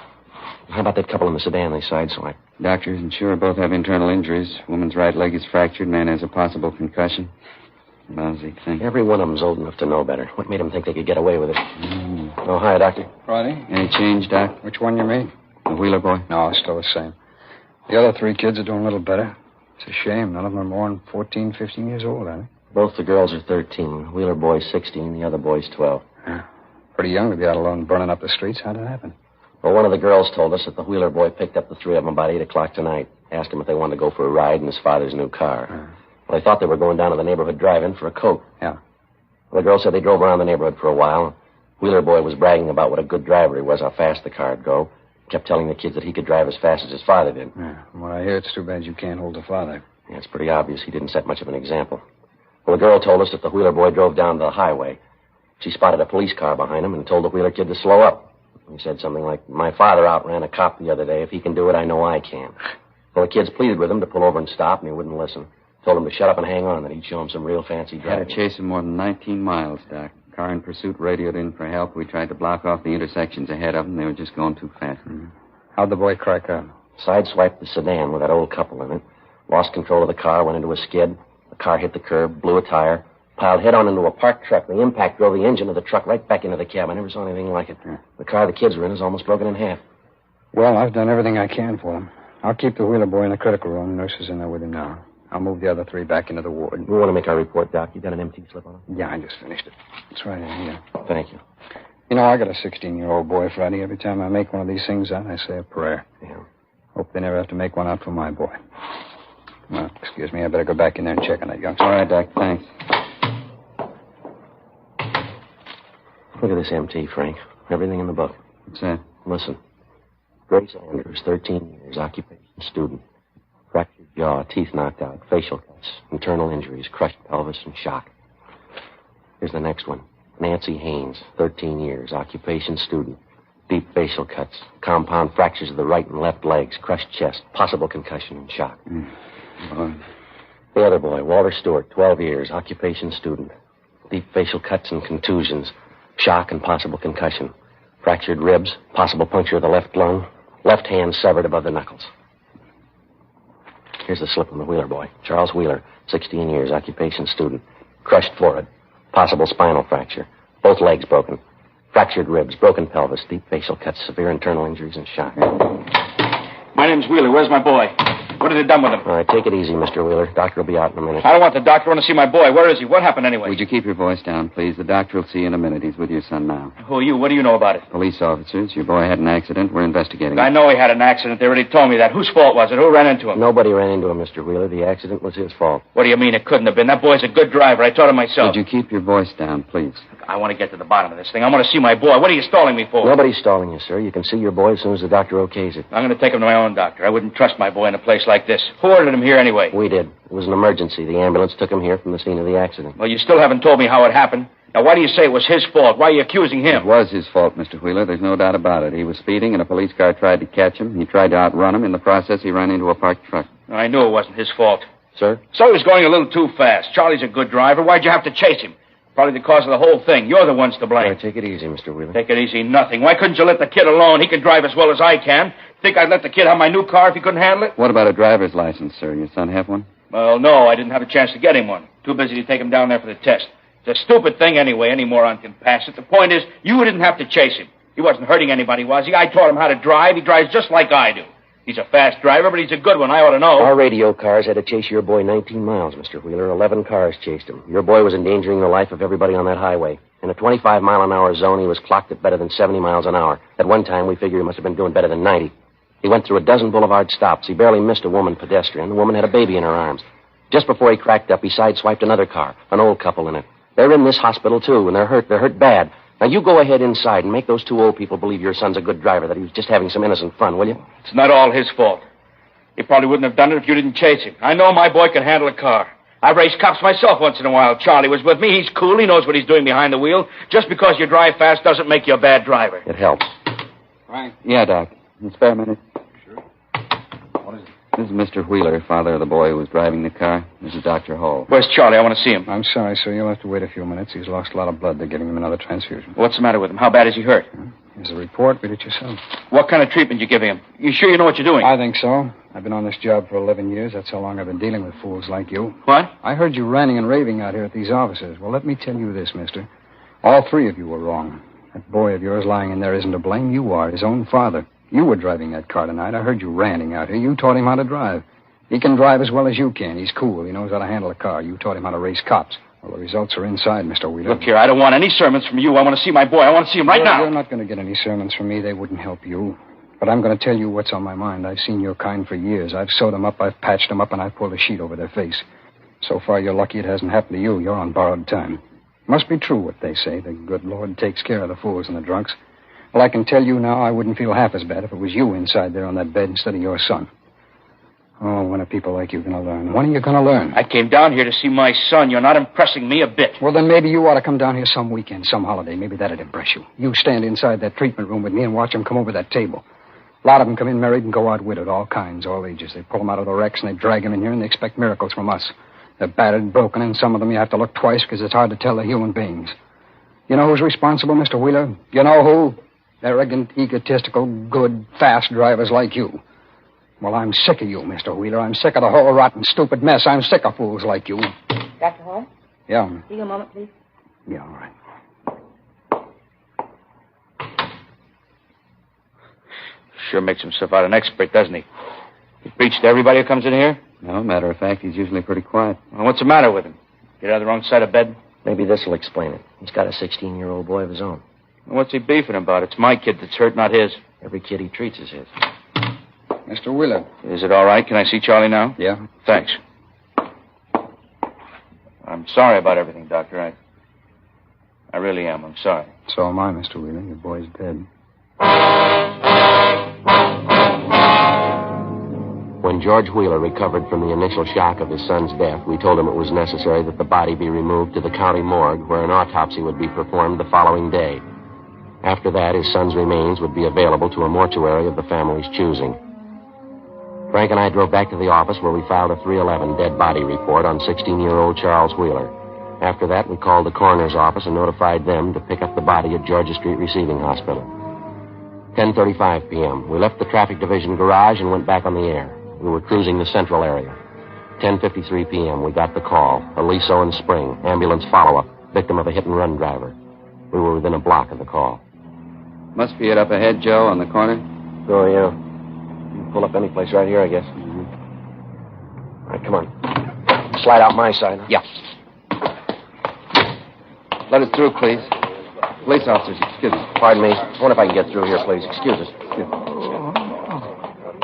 How about that couple in the sedan they sideswiped? Doctor isn't sure. Both have internal injuries. Woman's right leg is fractured. Man has a possible concussion. Lousy thing. Every one of them's old enough to know better. What made them think they could get away with it? Oh, hi, Doctor. Friday? Any change, Doc? Which one you mean? The Wheeler boy? No, still the same. The other 3 kids are doing a little better. It's a shame. None of them are more than 14, 15 years old, are they? Both the girls are 13. Wheeler boy's 16. The other boy's 12. Yeah. Pretty young to be out alone burning up the streets. How'd it happen? Well, one of the girls told us that the Wheeler boy picked up the 3 of them about 8 o'clock tonight. Asked them if they wanted to go for a ride in his father's new car. Well, they thought they were going down to the neighborhood drive-in for a Coke. Yeah. Well, the girl said they drove around the neighborhood for a while. Wheeler boy was bragging about what a good driver he was, how fast the car'd go. Kept telling the kids that he could drive as fast as his father did. Yeah. From what I hear, it's too bad you can't hold the father. Yeah, it's pretty obvious he didn't set much of an example. Well, the girl told us that the Wheeler boy drove down the highway. She spotted a police car behind him and told the Wheeler kid to slow up. He said something like, "My father outran a cop the other day. If he can do it, I know I can." Well, the kids pleaded with him to pull over and stop, and he wouldn't listen. Told him to shut up and hang on, that he'd show him some real fancy driving. Had to chase him more than 19 miles, Doc. Car in pursuit radioed in for help. We tried to block off the intersections ahead of them. They were just going too fast. How'd the boy crack up? Sideswiped the sedan with that old couple in it. Lost control of the car, went into a skid. The car hit the curb, blew a tire, piled head-on into a parked truck. The impact drove the engine of the truck right back into the cab. I never saw anything like it. The car the kids were in is almost broken in half. Well, I've done everything I can for him. I'll keep the Wheeler boy in the critical room. Nurse is in there with him now. I'll move the other 3 back into the ward. We want to make our report, Doc. You got an empty slip on it? Yeah, I just finished it. It's right in here. Thank you. You know, I got a 16-year-old boy, Friday. Every time I make one of these things out, I say a prayer. Yeah. Hope they never have to make one out for my boy. Well, excuse me. I better go back in there and check on that youngster. All right, Doc. Thanks. Look at this MT, Frank. Everything in the book. What's that? Listen. Grace Andrews, 13 years, occupation, student. Fractured jaw, teeth knocked out, facial cuts, internal injuries, crushed pelvis, and shock. Here's the next one. Nancy Haynes, 13 years, occupation, student. Deep facial cuts, compound fractures of the right and left legs, crushed chest, possible concussion and shock. The other boy, Walter Stewart, 12 years, occupation, student. Deep facial cuts and contusions, shock and possible concussion. Fractured ribs, possible puncture of the left lung, left hand severed above the knuckles. Here's the slip from the Wheeler boy. Charles Wheeler, 16 years, occupation, student. Crushed forehead, possible spinal fracture, both legs broken. Fractured ribs, broken pelvis, deep facial cuts, severe internal injuries, and shock. My name's Wheeler. Where's my boy? What have they done with him? All right, take it easy, Mr. Wheeler. Doctor will be out in a minute. I don't want the doctor. I want to see my boy. Where is he? What happened anyway? Would you keep your voice down, please? The doctor will see you in a minute. He's with your son now. Who are you? What do you know about it? Police officers. Your boy had an accident. We're investigating I it. know he had an accident. They already told me that. Whose fault was it? Who ran into him? Nobody ran into him, Mr. Wheeler. The accident was his fault. What do you mean it couldn't have been? That boy's a good driver. I taught him myself. Would you keep your voice down, please? I want to get to the bottom of this thing. I want to see my boy. What are you stalling me for? Nobody's stalling you, sir. You can see your boy as soon as the doctor okays it. I'm going to take him to my own doctor. I wouldn't trust my boy in a place like this. Who ordered him here anyway? We did. It was an emergency. The ambulance took him here from the scene of the accident. Well, you still haven't told me how it happened. Now, why do you say it was his fault? Why are you accusing him? It was his fault, Mr. Wheeler. There's no doubt about it. He was speeding, and a police car tried to catch him. He tried to outrun him. In the process, he ran into a parked truck. I knew it wasn't his fault. Sir? So he was going a little too fast. Charlie's a good driver. Why'd you have to chase him? Probably the cause of the whole thing. You're the ones to blame. All right, take it easy, Mr. Wheeler. Take it easy, nothing. Why couldn't you let the kid alone? He can drive as well as I can. Think I'd let the kid have my new car if he couldn't handle it? What about a driver's license, sir? Your son have one? Well, no, I didn't have a chance to get him one. Too busy to take him down there for the test. It's a stupid thing anyway. Any moron can pass it. The point is, you didn't have to chase him. He wasn't hurting anybody, was he? I taught him how to drive. He drives just like I do. He's a fast driver, but he's a good one. I ought to know. Our radio cars had to chase your boy 19 miles, Mr. Wheeler. 11 cars chased him. Your boy was endangering the life of everybody on that highway. In a 25-mile-an-hour zone, he was clocked at better than 70 miles an hour. At one time, we figured he must have been doing better than 90. He went through a dozen boulevard stops. He barely missed a woman pedestrian. The woman had a baby in her arms. Just before he cracked up, he sideswiped another car, an old couple in it. They're in this hospital, too, and they're hurt. They're hurt bad. Now, you go ahead inside and make those two old people believe your son's a good driver, that he was just having some innocent fun, will you? It's not all his fault. He probably wouldn't have done it if you didn't chase him. I know my boy can handle a car. I race cops myself once in a while. Charlie was with me. He's cool. He knows what he's doing behind the wheel. Just because you drive fast doesn't make you a bad driver. It helps. Right. Yeah, Doc. Spare a minute. This is Mr. Wheeler, father of the boy who was driving the car. This is Dr. Hall. Where's Charlie? I want to see him. I'm sorry, sir. You'll have to wait a few minutes. He's lost a lot of blood. They're giving him another transfusion. What's the matter with him? How bad is he hurt? Here's a report. Read it yourself. What kind of treatment you giving him? You sure you know what you're doing? I think so. I've been on this job for 11 years. That's how long I've been dealing with fools like you. What? I heard you ranting and raving out here at these offices. Well, let me tell you this, mister. All three of you were wrong. That boy of yours lying in there isn't to blame. You are, his own father. You were driving that car tonight. I heard you ranting out here. You taught him how to drive. He can drive as well as you can. He's cool. He knows how to handle a car. You taught him how to race cops. Well, the results are inside, Mr. Wheeler. Look here, I don't want any sermons from you. I want to see my boy. I want to see him right now. You're not going to get any sermons from me. They wouldn't help you. But I'm going to tell you what's on my mind. I've seen your kind for years. I've sewed them up, I've patched them up, and I've pulled a sheet over their face. So far, you're lucky it hasn't happened to you. You're on borrowed time. Must be true what they say. The good Lord takes care of the fools and the drunks. Well, I can tell you now I wouldn't feel half as bad if it was you inside there on that bed instead of your son. Oh, when are people like you going to learn? When are you going to learn? I came down here to see my son. You're not impressing me a bit. Well, then maybe you ought to come down here some weekend, some holiday. Maybe that'd impress you. You stand inside that treatment room with me and watch them come over that table. A lot of them come in married and go out widowed, all kinds, all ages. They pull them out of the wrecks and they drag them in here and they expect miracles from us. They're battered and broken, and some of them you have to look twice because it's hard to tell they're human beings. You know who's responsible, Mr. Wheeler? You know who? Arrogant, egotistical, good, fast drivers like you. Well, I'm sick of you, Mr. Wheeler. I'm sick of the whole rotten, stupid mess. I'm sick of fools like you. Dr. Hall? Yeah. See you a moment, please. Yeah, all right. Sure makes himself out an expert, doesn't he? He preaches to everybody who comes in here? No, matter of fact, he's usually pretty quiet. Well, what's the matter with him? Get out of the wrong side of bed? Maybe this will explain it. He's got a 16-year-old boy of his own. What's he beefing about? It's my kid that's hurt, not his. Every kid he treats is his. Mr. Wheeler. Is it all right? Can I see Charlie now? Yeah. Thanks. I'm sorry about everything, Doctor. I really am. I'm sorry. So am I, Mr. Wheeler. Your boy's dead. When George Wheeler recovered from the initial shock of his son's death, we told him it was necessary that the body be removed to the county morgue where an autopsy would be performed the following day. After that, his son's remains would be available to a mortuary of the family's choosing. Frank and I drove back to the office where we filed a 311 dead body report on 16-year-old Charles Wheeler. After that, we called the coroner's office and notified them to pick up the body at Georgia Street Receiving Hospital. 10:35 p.m. We left the traffic division garage and went back on the air. We were cruising the central area. 10:53 p.m. We got the call. Aliso and Spring, ambulance follow-up, victim of a hit-and-run driver. We were within a block of the call. Must be it up ahead, Joe, on the corner. Oh, yeah. You can pull up any place right here, I guess. All right, come on. Slide out my side. Yeah. Let us through, please. Police officers, excuse me. Pardon me. I wonder if I can get through here, please. Excuse us.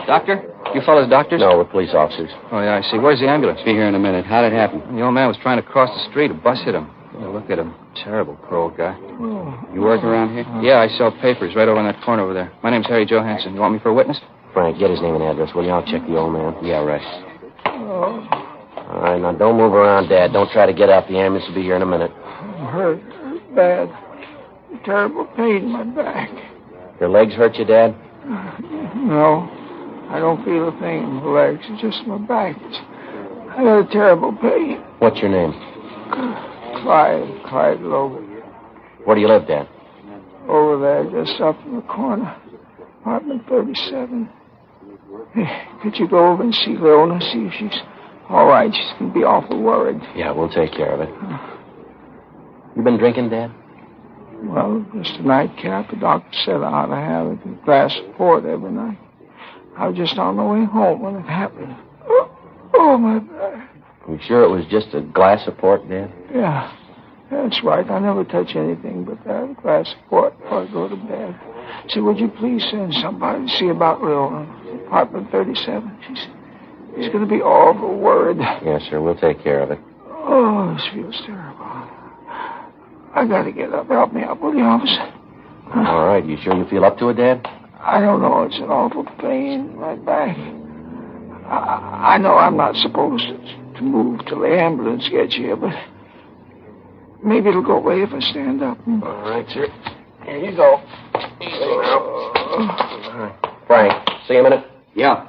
Doctor? You fellas doctors? No, we're police officers. Oh, yeah, I see. Where's the ambulance? Be here in a minute. How'd it happen? The old man was trying to cross the street. A bus hit him. Oh, look at him. Terrible, poor old guy. You work around here? Yeah, I sell papers right over in that corner over there. My name's Harry Johansson. You want me for a witness? Frank, get his name and address, will you? I'll check the old man. Yeah, right. All right, now don't move around, Dad. Don't try to get up. The ambulance will be here in a minute. I'm hurt. Bad. Terrible pain in my back. Your legs hurt you, Dad? No. I don't feel a thing in my legs. It's just my back. I got a terrible pain. What's your name? Clyde Logan. Where do you live, Dad? Over there, just up in the corner. Apartment 37. Hey, could you go over and see Leona, see if she's all right? She's going to be awful worried. Yeah, we'll take care of it. You been drinking, Dad? Well, just a nightcap. The doctor said I ought to have a glass of port every night. I was just on the way home when it happened. Oh, my back. You sure it was just a glass of port, Dad? Yeah, that's right. I never touch anything but that glass of port before I go to bed. Say, would you please send somebody to see about Leona, apartment 37? She's going to be awful worried. Yes, sir. We'll take care of it. Oh, this feels terrible. I got to get up. Help me out, will you, officer? All right. You sure you feel up to it, Dad? I don't know. It's an awful pain in my back. I know I'm not supposed to move till the ambulance gets here, but maybe it'll go away if I stand up. All right, sir. Here you go. Easy now. All right. Frank, see you a minute? Yeah.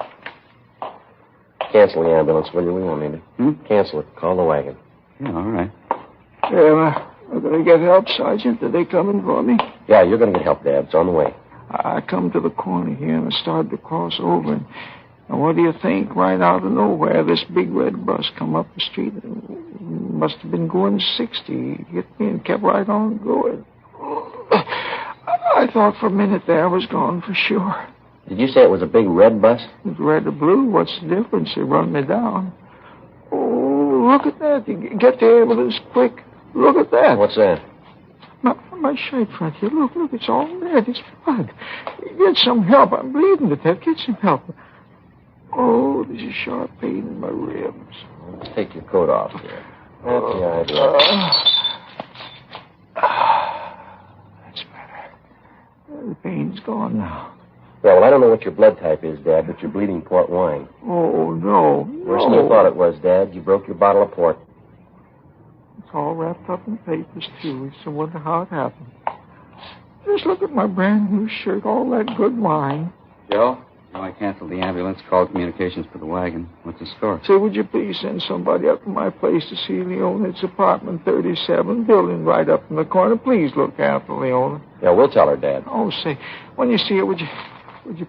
Cancel the ambulance, will you? We won't need it. Cancel it. Call the wagon. Yeah, all right. Yeah, I'm going to get help, Sergeant. Are they coming for me? Yeah, you're going to get help, Dad. It's on the way. I come to the corner here and I started to cross over. And what do you think? Right out of nowhere, this big red bus come up the street. It must have been going 60. He hit me and kept right on going. I thought for a minute there I was gone for sure. Did you say it was a big red bus? It's red or blue. What's the difference? They run me down. Oh, look at that. You get the ambulance quick. Look at that. What's that? My shirt front here. Look, it's all red. It's blood. Get some help. I'm bleeding to death. Get some help. Oh, there's a sharp pain in my ribs. Let's take your coat off here. That's the idea. That's better. The pain's gone now. Yeah, well, I don't know what your blood type is, Dad, but you're bleeding port wine. Oh, no. Worse than you thought it was, Dad. You broke your bottle of port. It's all wrapped up in papers, too. I wonder how it happened. Just look at my brand new shirt, all that good wine. Joe? Well, I canceled the ambulance, called communications for the wagon. What's the score? Say, would you please send somebody up to my place to see Leona? It's apartment 37, building right up in the corner. Please look after Leona. Yeah, we'll tell her, Dad. Oh, say, when you see her, would you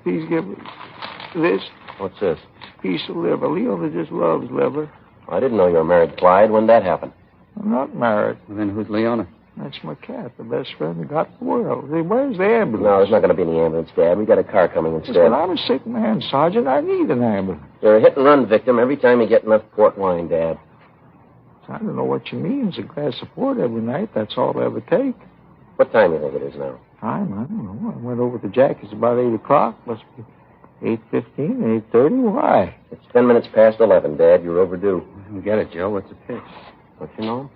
please give her this? What's this? Piece of liver. Leona just loves liver. I didn't know you were married, Clyde. When did that happen? I'm not married. Well, then who's Leona? That's my cat, the best friend I got in the world. Hey, where's the ambulance? No, there's not going to be any ambulance, Dad. We got a car coming instead. But I'm a sick man, Sergeant. I need an ambulance. You're a hit-and-run victim every time you get enough port wine, Dad. I don't know what you mean. It's a glass of port every night. That's all I ever take. What time do you think it is now? Time? I don't know. I went over to Jack. It's about 8 o'clock. Must be 8:15, 8:30. Why? It's 10 minutes past 11, Dad. You're overdue. Get it, Joe. What's the pitch? Don't you know him?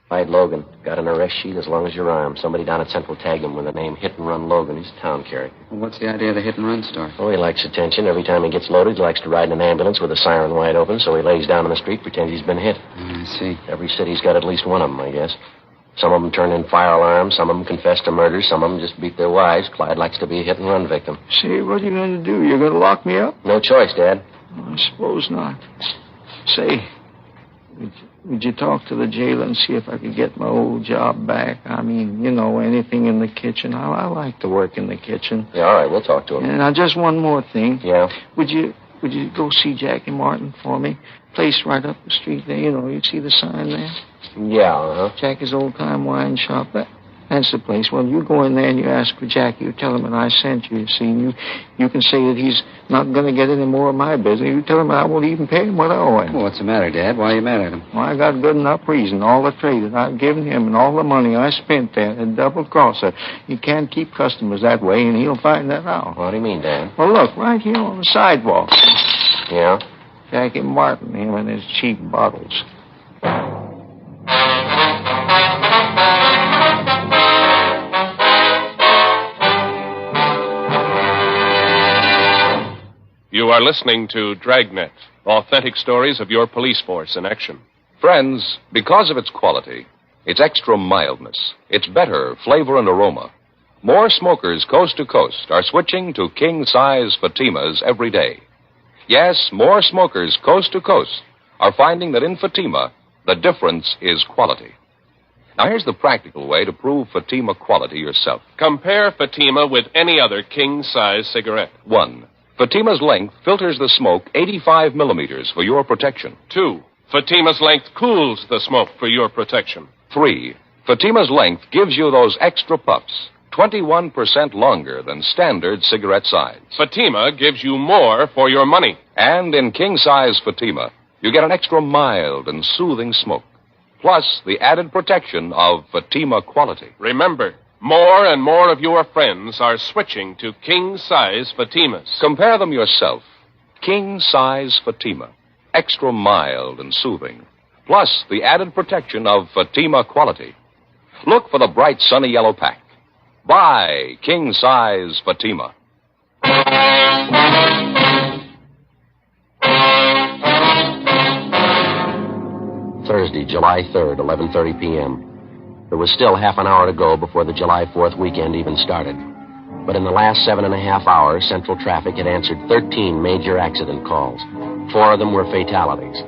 Clyde Logan. Got an arrest sheet as long as your arm. Somebody down at Central tagged him with the name Hit and Run Logan. He's a town character. Well, what's the idea of the hit-and-run story? Oh, he likes attention. Every time he gets loaded, he likes to ride in an ambulance with a siren wide open, so he lays down in the street, pretends he's been hit. I see. Every city's got at least one of them, I guess. Some of them turn in fire alarms. Some of them confess to murder. Some of them just beat their wives. Clyde likes to be a hit-and-run victim. Say, what are you going to do? You're going to lock me up? No choice, Dad. I suppose not. Say, would you talk to the jailer and see if I could get my old job back? I mean, you know, anything in the kitchen. I like to work in the kitchen. Yeah, all right, we'll talk to him. And now, just one more thing. Yeah? Would you go see Jackie Martin for me? Place right up the street there. You know, you see the sign there? Yeah, uh-huh. Jackie's old-time wine shop. That's the place. Well, you go in there and you ask for Jackie. You tell him that I sent you. See, you can say that he's not going to get any more of my business. You tell him I won't even pay him what I owe him. Well, what's the matter, Dad? Why are you mad at him? Well, I got good enough reason. All the trade that I've given him and all the money I spent there had double-crossed her. You can't keep customers that way, and he'll find that out. What do you mean, Dad? Well, look, right here on the sidewalk. Yeah? Jackie Martin, him and his cheap bottles. You are listening to Dragnet, authentic stories of your police force in action. Friends, because of its quality, its extra mildness, its better flavor and aroma, more smokers coast to coast are switching to king-size Fatimas every day. Yes, more smokers coast to coast are finding that in Fatima, the difference is quality. Now, here's the practical way to prove Fatima quality yourself. Compare Fatima with any other king-size cigarette. 1. Fatima's length filters the smoke 85 millimeters for your protection. 2. Fatima's length cools the smoke for your protection. 3. Fatima's length gives you those extra puffs, 21% longer than standard cigarette size. Fatima gives you more for your money. And in king-size Fatima, you get an extra mild and soothing smoke, plus the added protection of Fatima quality. Remember, more and more of your friends are switching to king-size Fatimas. Compare them yourself. King-size Fatima, extra mild and soothing, plus the added protection of Fatima quality. Look for the bright sunny yellow pack. Buy king-size Fatima. Thursday, July 3rd, 11:30 p.m. There was still half an hour to go before the July 4th weekend even started. But in the last 7.5 hours, Central Traffic had answered 13 major accident calls. 4 of them were fatalities.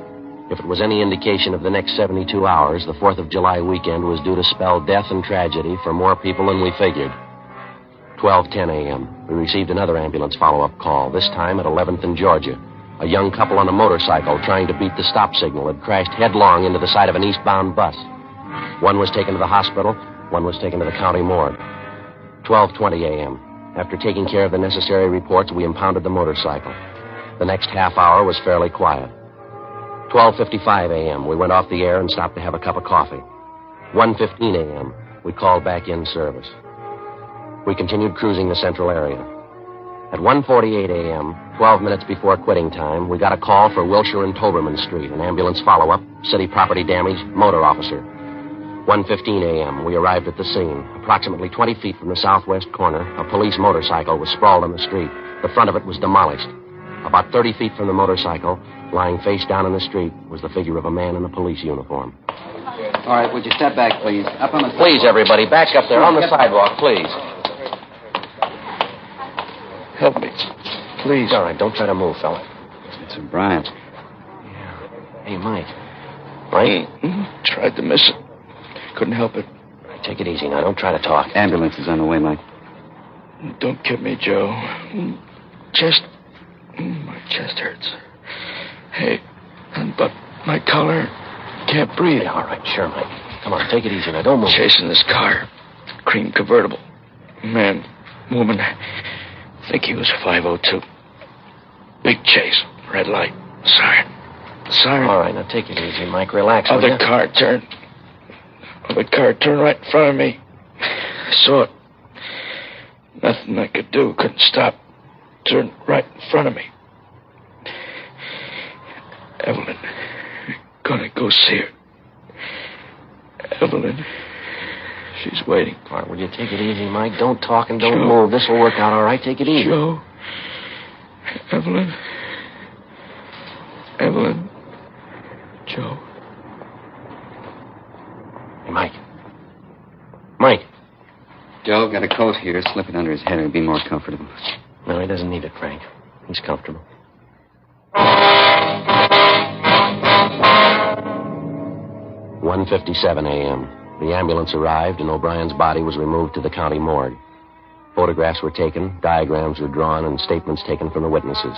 If it was any indication of the next 72 hours, the 4th of July weekend was due to spell death and tragedy for more people than we figured. 12:10 a.m., we received another ambulance follow-up call, this time at 11th and Georgia. A young couple on a motorcycle trying to beat the stop signal had crashed headlong into the side of an eastbound bus. One was taken to the hospital, one was taken to the county morgue. 12:20 a.m. After taking care of the necessary reports, we impounded the motorcycle. The next half hour was fairly quiet. 12:55 a.m., we went off the air and stopped to have a cup of coffee. 1:15 a.m., we called back in service. We continued cruising the central area. At 1:48 a.m., 12 minutes before quitting time, we got a call for Wilshire and Toberman Street, an ambulance follow-up, city property damage, motor officer. 1:15 a.m., we arrived at the scene. Approximately 20 feet from the southwest corner, a police motorcycle was sprawled on the street. The front of it was demolished. About 30 feet from the motorcycle, lying face down in the street, was the figure of a man in a police uniform. All right, would you step back, please? Up on the... Please, everybody, back up there on the sidewalk, please. Help me. Please. All right, don't try to move, fella. It's Bryant. Hey, Mike. Mike? Tried to miss it. Couldn't help it. Take it easy now. Don't try to talk. Ambulance is on the way, Mike. Don't kid me, Joe. My chest hurts. Hey, but my collar can't breathe. Hey, all right, sure, Mike. Come on, take it easy now. Don't move. Chasing this car. Cream convertible. Man, woman, I think he was 502. Big chase. Red light. Siren. All right, now take it easy, Mike. Relax. Other car turned right in front of me. I saw it. Nothing I could do. Couldn't stop. Turned right in front of me. Evelyn. Gonna go see her. Evelyn. She's waiting. All right, will you take it easy, Mike? Don't talk and don't move. This will work out all right. Take it easy. Joe. Evelyn. Joe. Hey, Mike. Mike. Joe, got a coat here. Slip it under his head. It'll be more comfortable. No, he doesn't need it, Frank. He's comfortable. 1:57 a.m. The ambulance arrived, and O'Brien's body was removed to the county morgue. Photographs were taken, diagrams were drawn, and statements taken from the witnesses.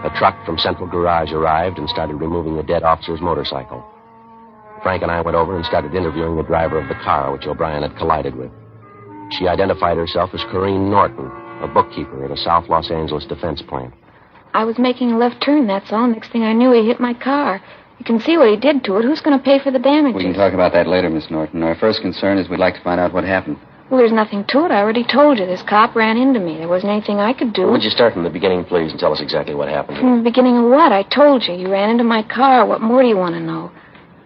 A truck from Central Garage arrived and started removing the dead officer's motorcycle. Frank and I went over and started interviewing the driver of the car, which O'Brien had collided with. She identified herself as Corrine Norton, a bookkeeper at a South Los Angeles defense plant. I was making a left turn, that's all. Next thing I knew, he hit my car. You can see what he did to it. Who's going to pay for the damages? We can talk about that later, Miss Norton. Our first concern is we'd like to find out what happened. Well, there's nothing to it. I already told you. This cop ran into me. There wasn't anything I could do. Would you start from the beginning, please, and tell us exactly what happened? From the beginning of what? I told you. You ran into my car. What more do you want to know?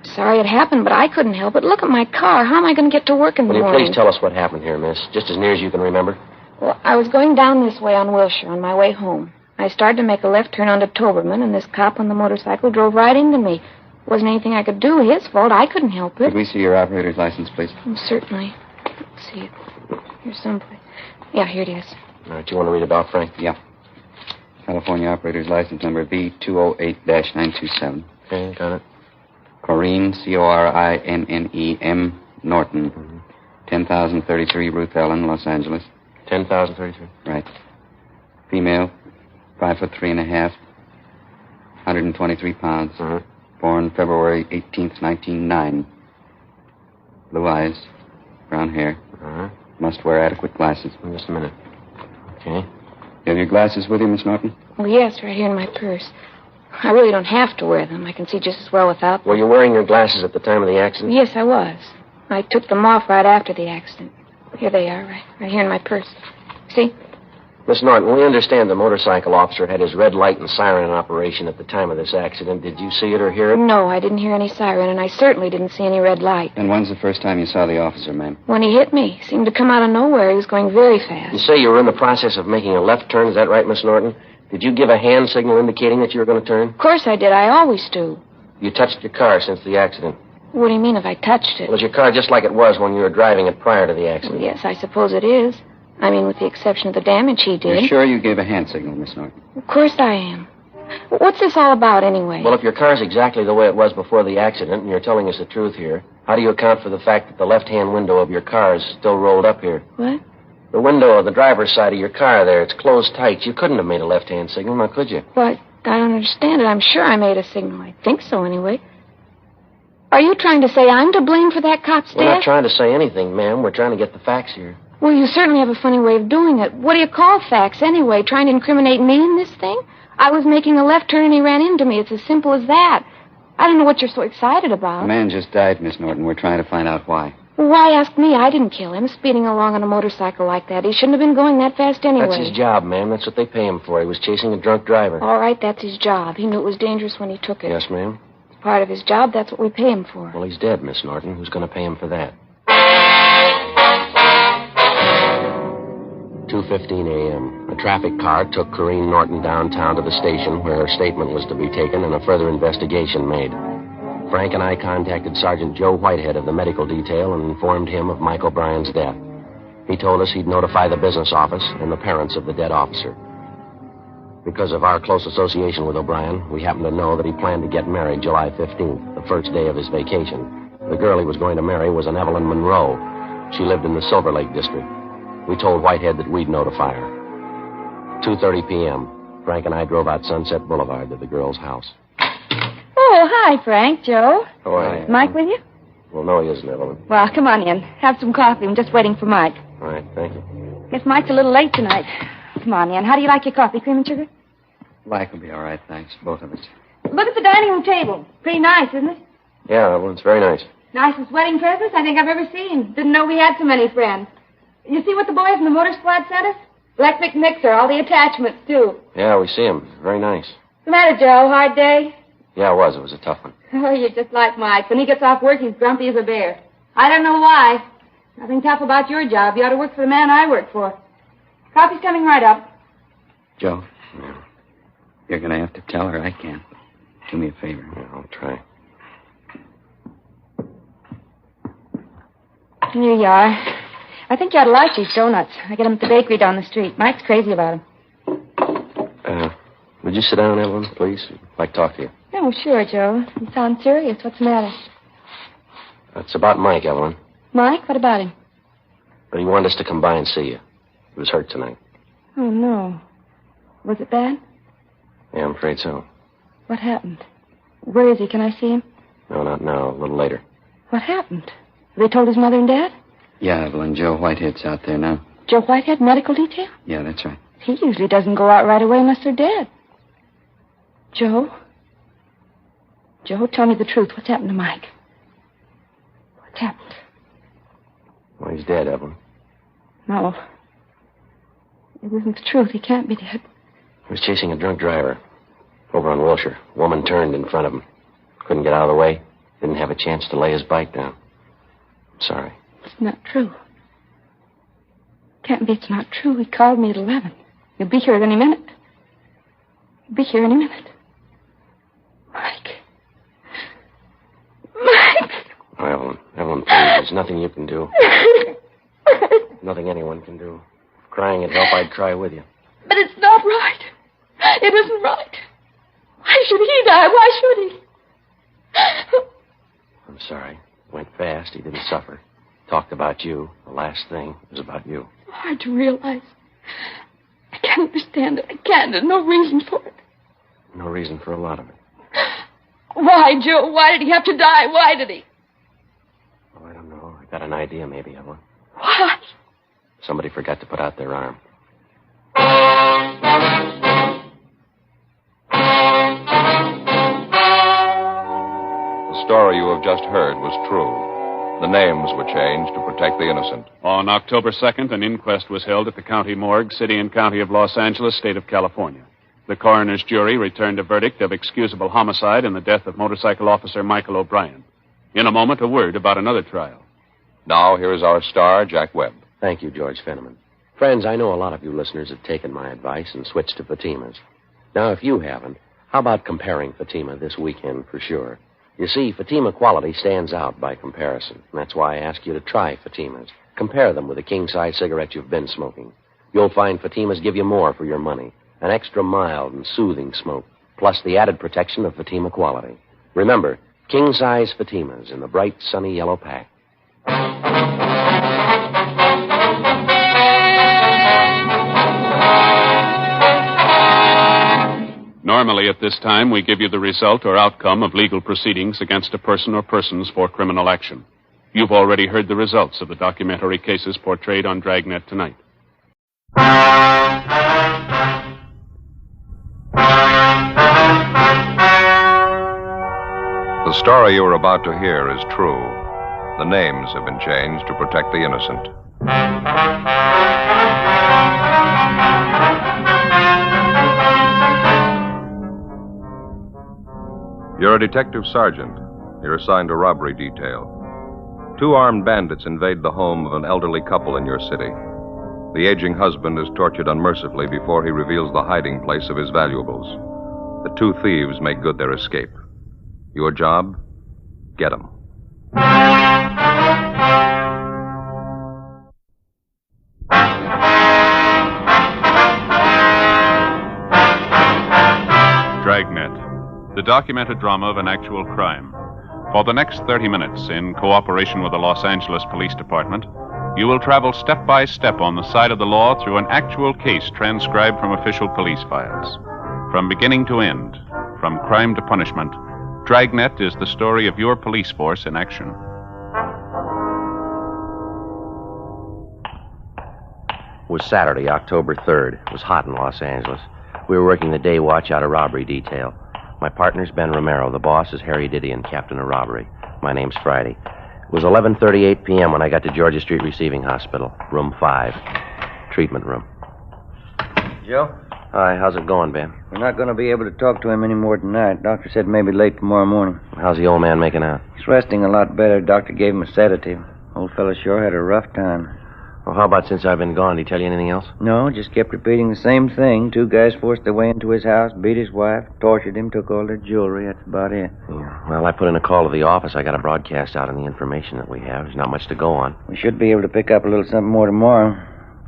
Sorry it happened, but I couldn't help it. Look at my car. How am I going to get to work in the morning? Will you please tell us what happened here, miss? Just as near as you can remember. Well, I was going down this way on Wilshire on my way home. I started to make a left turn onto Toberman, and this cop on the motorcycle drove right into me. Wasn't anything I could do. His fault. I couldn't help it. Could we see your operator's license, please? Oh, certainly. Let's see it. Here's someplace. Yeah, here it is. All right, you want to read about Frank? Yeah. California operator's license number B208-927. Okay, got it. Corrine, C-O-R-I-N-N-E-M, Norton. 10,033 Ruth Ellen, Los Angeles. 10,033. Right. Female, 5'3.5", 123 pounds. Born February 18th, 1909. blue eyes, brown hair. Uh-huh. Must wear adequate glasses. Just a minute. Okay. You have your glasses with you, Miss Norton? Oh, yes, right here in my purse. I really don't have to wear them. I can see just as well without them. Were you wearing your glasses at the time of the accident? Yes, I was. I took them off right after the accident. Here they are, right here in my purse. See? Miss Norton, we understand the motorcycle officer had his red light and siren in operation at the time of this accident. Did you see it or hear it? No, I didn't hear any siren, and I certainly didn't see any red light. And when's the first time you saw the officer, ma'am? When he hit me, he seemed to come out of nowhere. He was going very fast. You say you were in the process of making a left turn. Is that right, Miss Norton? Did you give a hand signal indicating that you were going to turn? Of course I did. I always do. You touched your car since the accident. What do you mean if I touched it? Was your car just like it was when you were driving it prior to the accident? Well, yes, I suppose it is. I mean, with the exception of the damage he did. You're sure you gave a hand signal, Miss Norton? Of course I am. What's this all about, anyway? Well, if your car's exactly the way it was before the accident, and you're telling us the truth here, how do you account for the fact that the left-hand window of your car is still rolled up here? What? The window of the driver's side of your car there, it's closed tight. You couldn't have made a left-hand signal, now could you? What? I don't understand it. I'm sure I made a signal. I think so, anyway. Are you trying to say I'm to blame for that cop's death? We're not trying to say anything, ma'am. We're trying to get the facts here. Well, you certainly have a funny way of doing it. What do you call facts, anyway? Trying to incriminate me in this thing? I was making a left turn and he ran into me. It's as simple as that. I don't know what you're so excited about. The man just died, Miss Norton. We're trying to find out why. Well, why ask me? I didn't kill him. Speeding along on a motorcycle like that. He shouldn't have been going that fast anyway. That's his job, ma'am. That's what they pay him for. He was chasing a drunk driver. All right, that's his job. He knew it was dangerous when he took it. Yes, ma'am. It's part of his job. That's what we pay him for. Well, he's dead, Miss Norton. Who's going to pay him for that? 2:15 a.m. A traffic car took Corrine Norton downtown to the station where her statement was to be taken and a further investigation made. Frank and I contacted Sergeant Joe Whitehead of the medical detail and informed him of Mike O'Brien's death. He told us he'd notify the business office and the parents of the dead officer. Because of our close association with O'Brien, we happened to know that he planned to get married July 15th, the first day of his vacation. The girl he was going to marry was an Evelyn Monroe. She lived in the Silver Lake district. We told Whitehead that we'd notify her. 2:30 p.m. Frank and I drove out Sunset Boulevard to the girl's house. Oh, hi, Frank, Joe. Oh, I... Is Mike with you? Well, no, he isn't, Evelyn. Well, come on in. Have some coffee. I'm just waiting for Mike. All right, thank you. Guess Mike's a little late tonight. Come on in. How do you like your coffee, cream and sugar? Mike will be all right, thanks. Both of us. Look at the dining room table. Pretty nice, isn't it? Yeah, Evelyn, it's very nice. Nicest wedding presents I think I've ever seen. Didn't know we had so many friends. You see what the boys in the motor squad sent us? Electric mixer, all the attachments, too. Yeah, we see him. Very nice. What's the matter, Joe? Hard day? Yeah, it was. It was a tough one. Oh, you're just like Mike. When he gets off work, he's grumpy as a bear. I don't know why. Nothing tough about your job. You ought to work for the man I work for. Coffee's coming right up. Joe, you're going to have to tell her I can't. Do me a favor. Yeah, I'll try. Here you are. I think you ought to like these donuts. I get them at the bakery down the street. Mike's crazy about them. Would you sit down, Evelyn, please? I'd like to talk to you. Oh, sure, Joe. You sound serious. What's the matter? It's about Mike, Evelyn. Mike? What about him? But he wanted us to come by and see you. He was hurt tonight. Oh, no. Was it bad? Yeah, I'm afraid so. What happened? Where is he? Can I see him? No, not now. A little later. What happened? They told his mother and dad? Yeah, Evelyn, Joe Whitehead's out there now. Joe Whitehead, medical detail? Yeah, that's right. He usually doesn't go out right away unless they're dead. Joe? Joe, tell me the truth. What's happened to Mike? What's happened? Well, he's dead, Evelyn. No. It isn't the truth. He can't be dead. He was chasing a drunk driver over on Wilshire. A woman turned in front of him. Couldn't get out of the way. Didn't have a chance to lay his bike down. I'm sorry. It's not true. Can't be it's not true. He called me at 11. He'll be here any minute. He'll be here any minute. Mike. Mike! Oh, Evelyn, please. There's nothing you can do. Nothing anyone can do. If crying would help, I'd cry with you. But it's not right. It isn't right. Why should he die? Why should he? I'm sorry. Went fast. He didn't suffer. Talked about you. The last thing was about you. Hard to realize. I can't understand it. I can't. There's no reason for it. No reason for a lot of it. Why, Joe? Why did he have to die? Why did he? Oh, I don't know. I Got an idea, maybe, Evelyn. What? Somebody forgot to put out their arm. The story you have just heard was true. The names were changed to protect the innocent. On October 2nd, an inquest was held at the county morgue, city and county of Los Angeles, state of California. The coroner's jury returned a verdict of excusable homicide in the death of motorcycle officer Michael O'Brien. In a moment, a word about another trial. Now, here is our star, Jack Webb. Thank you, George Fenneman. Friends, I know a lot of you listeners have taken my advice and switched to Fatima's. Now, if you haven't, how about comparing Fatima this weekend for sure? You see, Fatima quality stands out by comparison. And that's why I ask you to try Fatima's. Compare them with the king-size cigarette you've been smoking. You'll find Fatima's give you more for your money. An extra mild and soothing smoke, plus the added protection of Fatima quality. Remember, king-size Fatima's in the bright, sunny yellow pack. Normally, at this time, we give you the result or outcome of legal proceedings against a person or persons for criminal action. You've already heard the results of the documentary cases portrayed on Dragnet tonight. The story you are about to hear is true. The names have been changed to protect the innocent. You're a detective sergeant. You're assigned to robbery detail. 2 armed bandits invade the home of an elderly couple in your city. The aging husband is tortured unmercifully before he reveals the hiding place of his valuables. The 2 thieves make good their escape. Your job? Get 'em. Dragnet, the documented drama of an actual crime. For the next 30 minutes, in cooperation with the Los Angeles Police Department, you will travel step by step on the side of the law through an actual case transcribed from official police files. From beginning to end, from crime to punishment, Dragnet is the story of your police force in action. It was Saturday, October 3rd. It was hot in Los Angeles. We were working the day watch out of robbery detail. My partner's Ben Romero. The boss is Harry Didion, captain of robbery. My name's Friday. It was 11:38 p.m. when I got to Georgia Street Receiving Hospital, room 5, treatment room. Joe? Hi, how's it going, Ben? We're not going to be able to talk to him anymore tonight. Doctor said maybe late tomorrow morning. How's the old man making out? He's resting a lot better. Doctor gave him a sedative. Old fella sure had a rough time. Well, how about since I've been gone? Did he tell you anything else? No, just kept repeating the same thing. 2 guys forced their way into his house, beat his wife, tortured him, took all their jewelry. That's about it. Yeah. Well, I put in a call to the office. I got a broadcast out on the information that we have. There's not much to go on. We should be able to pick up a little something more tomorrow.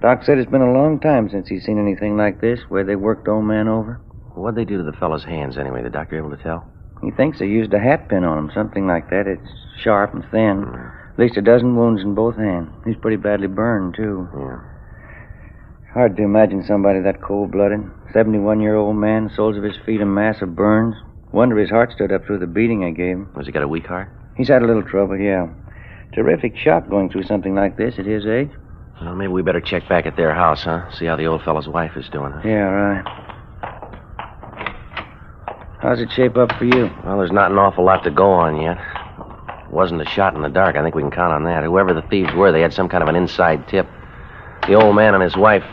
Doc said it's been a long time since he's seen anything like this, where they worked old man over. What'd they do to the fellow's hands, anyway? The doctor able to tell? He thinks they used a hat pin on him, something like that. It's sharp and thin. At least a dozen wounds in both hands. He's pretty badly burned, too. Yeah. Hard to imagine somebody that cold-blooded. 71-year-old man, soles of his feet a mass of burns. Wonder his heart stood up through the beating I gave him. Has he got a weak heart? He's had a little trouble, yeah. Terrific shock going through something like this at his age. Well, maybe we better check back at their house, huh? See how the old fellow's wife is doing, huh? Yeah, right. How's it shape up for you? Well, there's not an awful lot to go on yet. It wasn't a shot in the dark. I think we can count on that. Whoever the thieves were, they had some kind of an inside tip. The old man and his wife,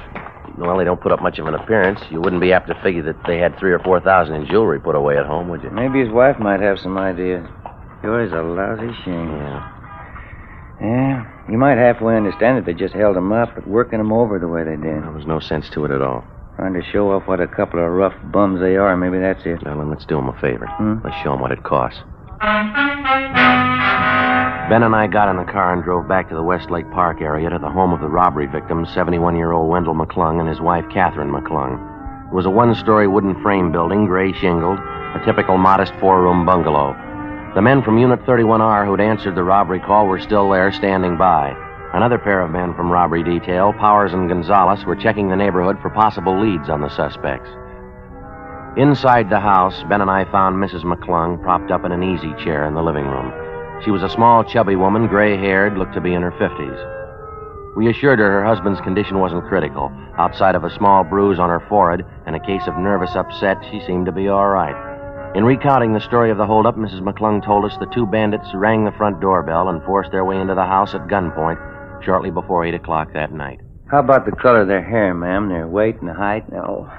well, they don't put up much of an appearance. You wouldn't be apt to figure that they had $3,000 or $4,000 in jewelry put away at home, would you? Maybe his wife might have some ideas. Sure is a lousy shame. Yeah, you might halfway understand it. They just held him up, but working him over the way they did. There was no sense to it at all. Trying to show off what a couple of rough bums they are. Maybe that's it. Well, then let's do them a favor. Let's show them what it costs. Ben and I got in the car and drove back to the Westlake Park area to the home of the robbery victim, 71-year-old Wendell McClung, and his wife, Catherine McClung. It was a 1-story wooden frame building, gray shingled, a typical modest 4-room bungalow. The men from Unit 31R who'd answered the robbery call were still there, standing by. Another pair of men from robbery detail, Powers and Gonzalez, were checking the neighborhood for possible leads on the suspects. Inside the house, Ben and I found Mrs. McClung propped up in an easy chair in the living room. She was a small, chubby woman, gray-haired, looked to be in her 50s. We assured her husband's condition wasn't critical. Outside of a small bruise on her forehead and a case of nervous upset, she seemed to be all right. In recounting the story of the holdup, Mrs. McClung told us the two bandits rang the front doorbell and forced their way into the house at gunpoint shortly before 8 o'clock that night. How about the color of their hair, ma'am? Their weight and the height? No,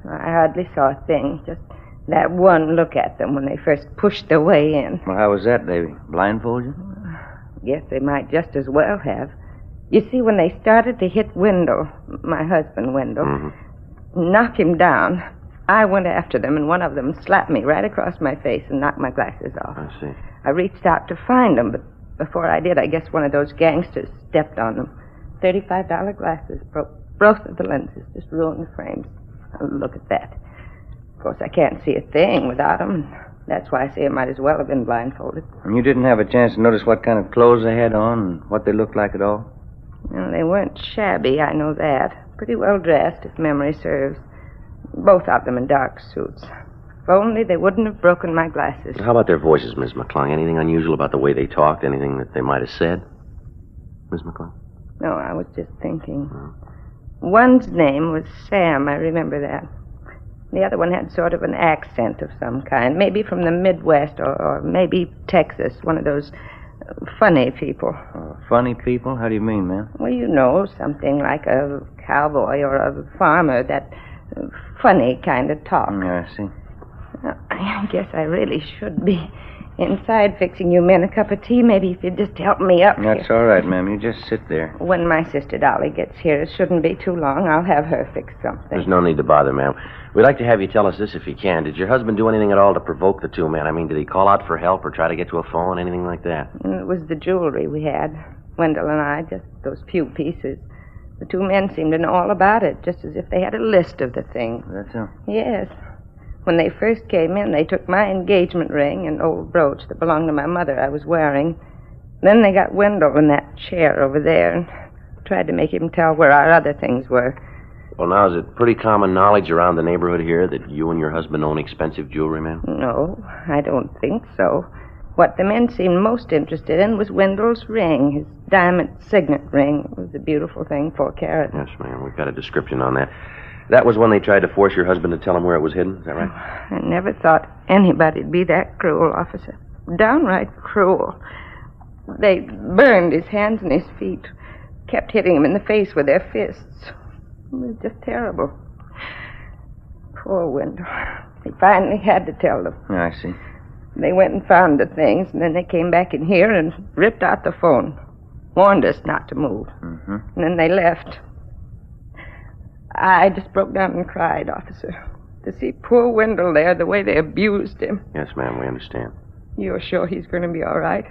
I hardly saw a thing. Just that one look at them when they first pushed their way in. Well, how was that, Davy? Blindfold you? Guess they might just as well have. You see, when they started to hit Wendell, my husband Wendell, knock him down, I went after them, and one of them slapped me right across my face and knocked my glasses off. I see. I reached out to find them, but before I did, I guess one of those gangsters stepped on them. $35 glasses, broke both of the lenses, just ruined the frames. Oh, look at that. Of course, I can't see a thing without them. That's why I say I might as well have been blindfolded. And you didn't have a chance to notice what kind of clothes they had on and what they looked like at all? Well, they weren't shabby, I know that. Pretty well dressed, if memory serves. Both of them in dark suits. If only they wouldn't have broken my glasses. How about their voices, Miss McClung? Anything unusual about the way they talked? Anything that they might have said? Miss McClung? No, I was just thinking. One's name was Sam, I remember that. The other one had sort of an accent of some kind, maybe from the Midwest or maybe Texas, one of those funny people. Funny people? How do you mean, ma'am? Well, you know, something like a cowboy or a farmer, that funny kind of talk. Yeah, I see. I guess I really should be inside fixing you men a cup of tea. Maybe if you'd just help me up That's here. all right, ma'am. You just sit there. When my sister Dolly gets here, it shouldn't be too long. I'll have her fix something. There's no need to bother, ma'am. We'd like to have you tell us this if you can. Did your husband do anything at all to provoke the two men? I mean, did he call out for help or try to get to a phone, anything like that? It was the jewelry we had, Wendell and I, just those few pieces. The two men seemed to know all about it, just as if they had a list of the things. That's all. Yes. When they first came in, they took my engagement ring and old brooch that belonged to my mother I was wearing. Then they got Wendell in that chair over there and tried to make him tell where our other things were. Well, now, is it pretty common knowledge around the neighborhood here that you and your husband own expensive jewelry, ma'am? No, I don't think so. What the men seemed most interested in was Wendell's ring, his diamond signet ring. It was a beautiful thing, 4 carat. Yes, ma'am. We've got a description on that. That was when they tried to force your husband to tell them where it was hidden, is that right? I never thought anybody'd be that cruel, officer. Downright cruel. They burned his hands and his feet, kept hitting him in the face with their fists. It was just terrible. Poor Wendell. He finally had to tell them. Yeah, I see. They went and found the things, and then they came back in here and ripped out the phone. Warned us not to move. Mm-hmm. And then they left. I just broke down and cried, officer. To see poor Wendell there, the way they abused him. Yes, ma'am, we understand. You're sure he's going to be all right?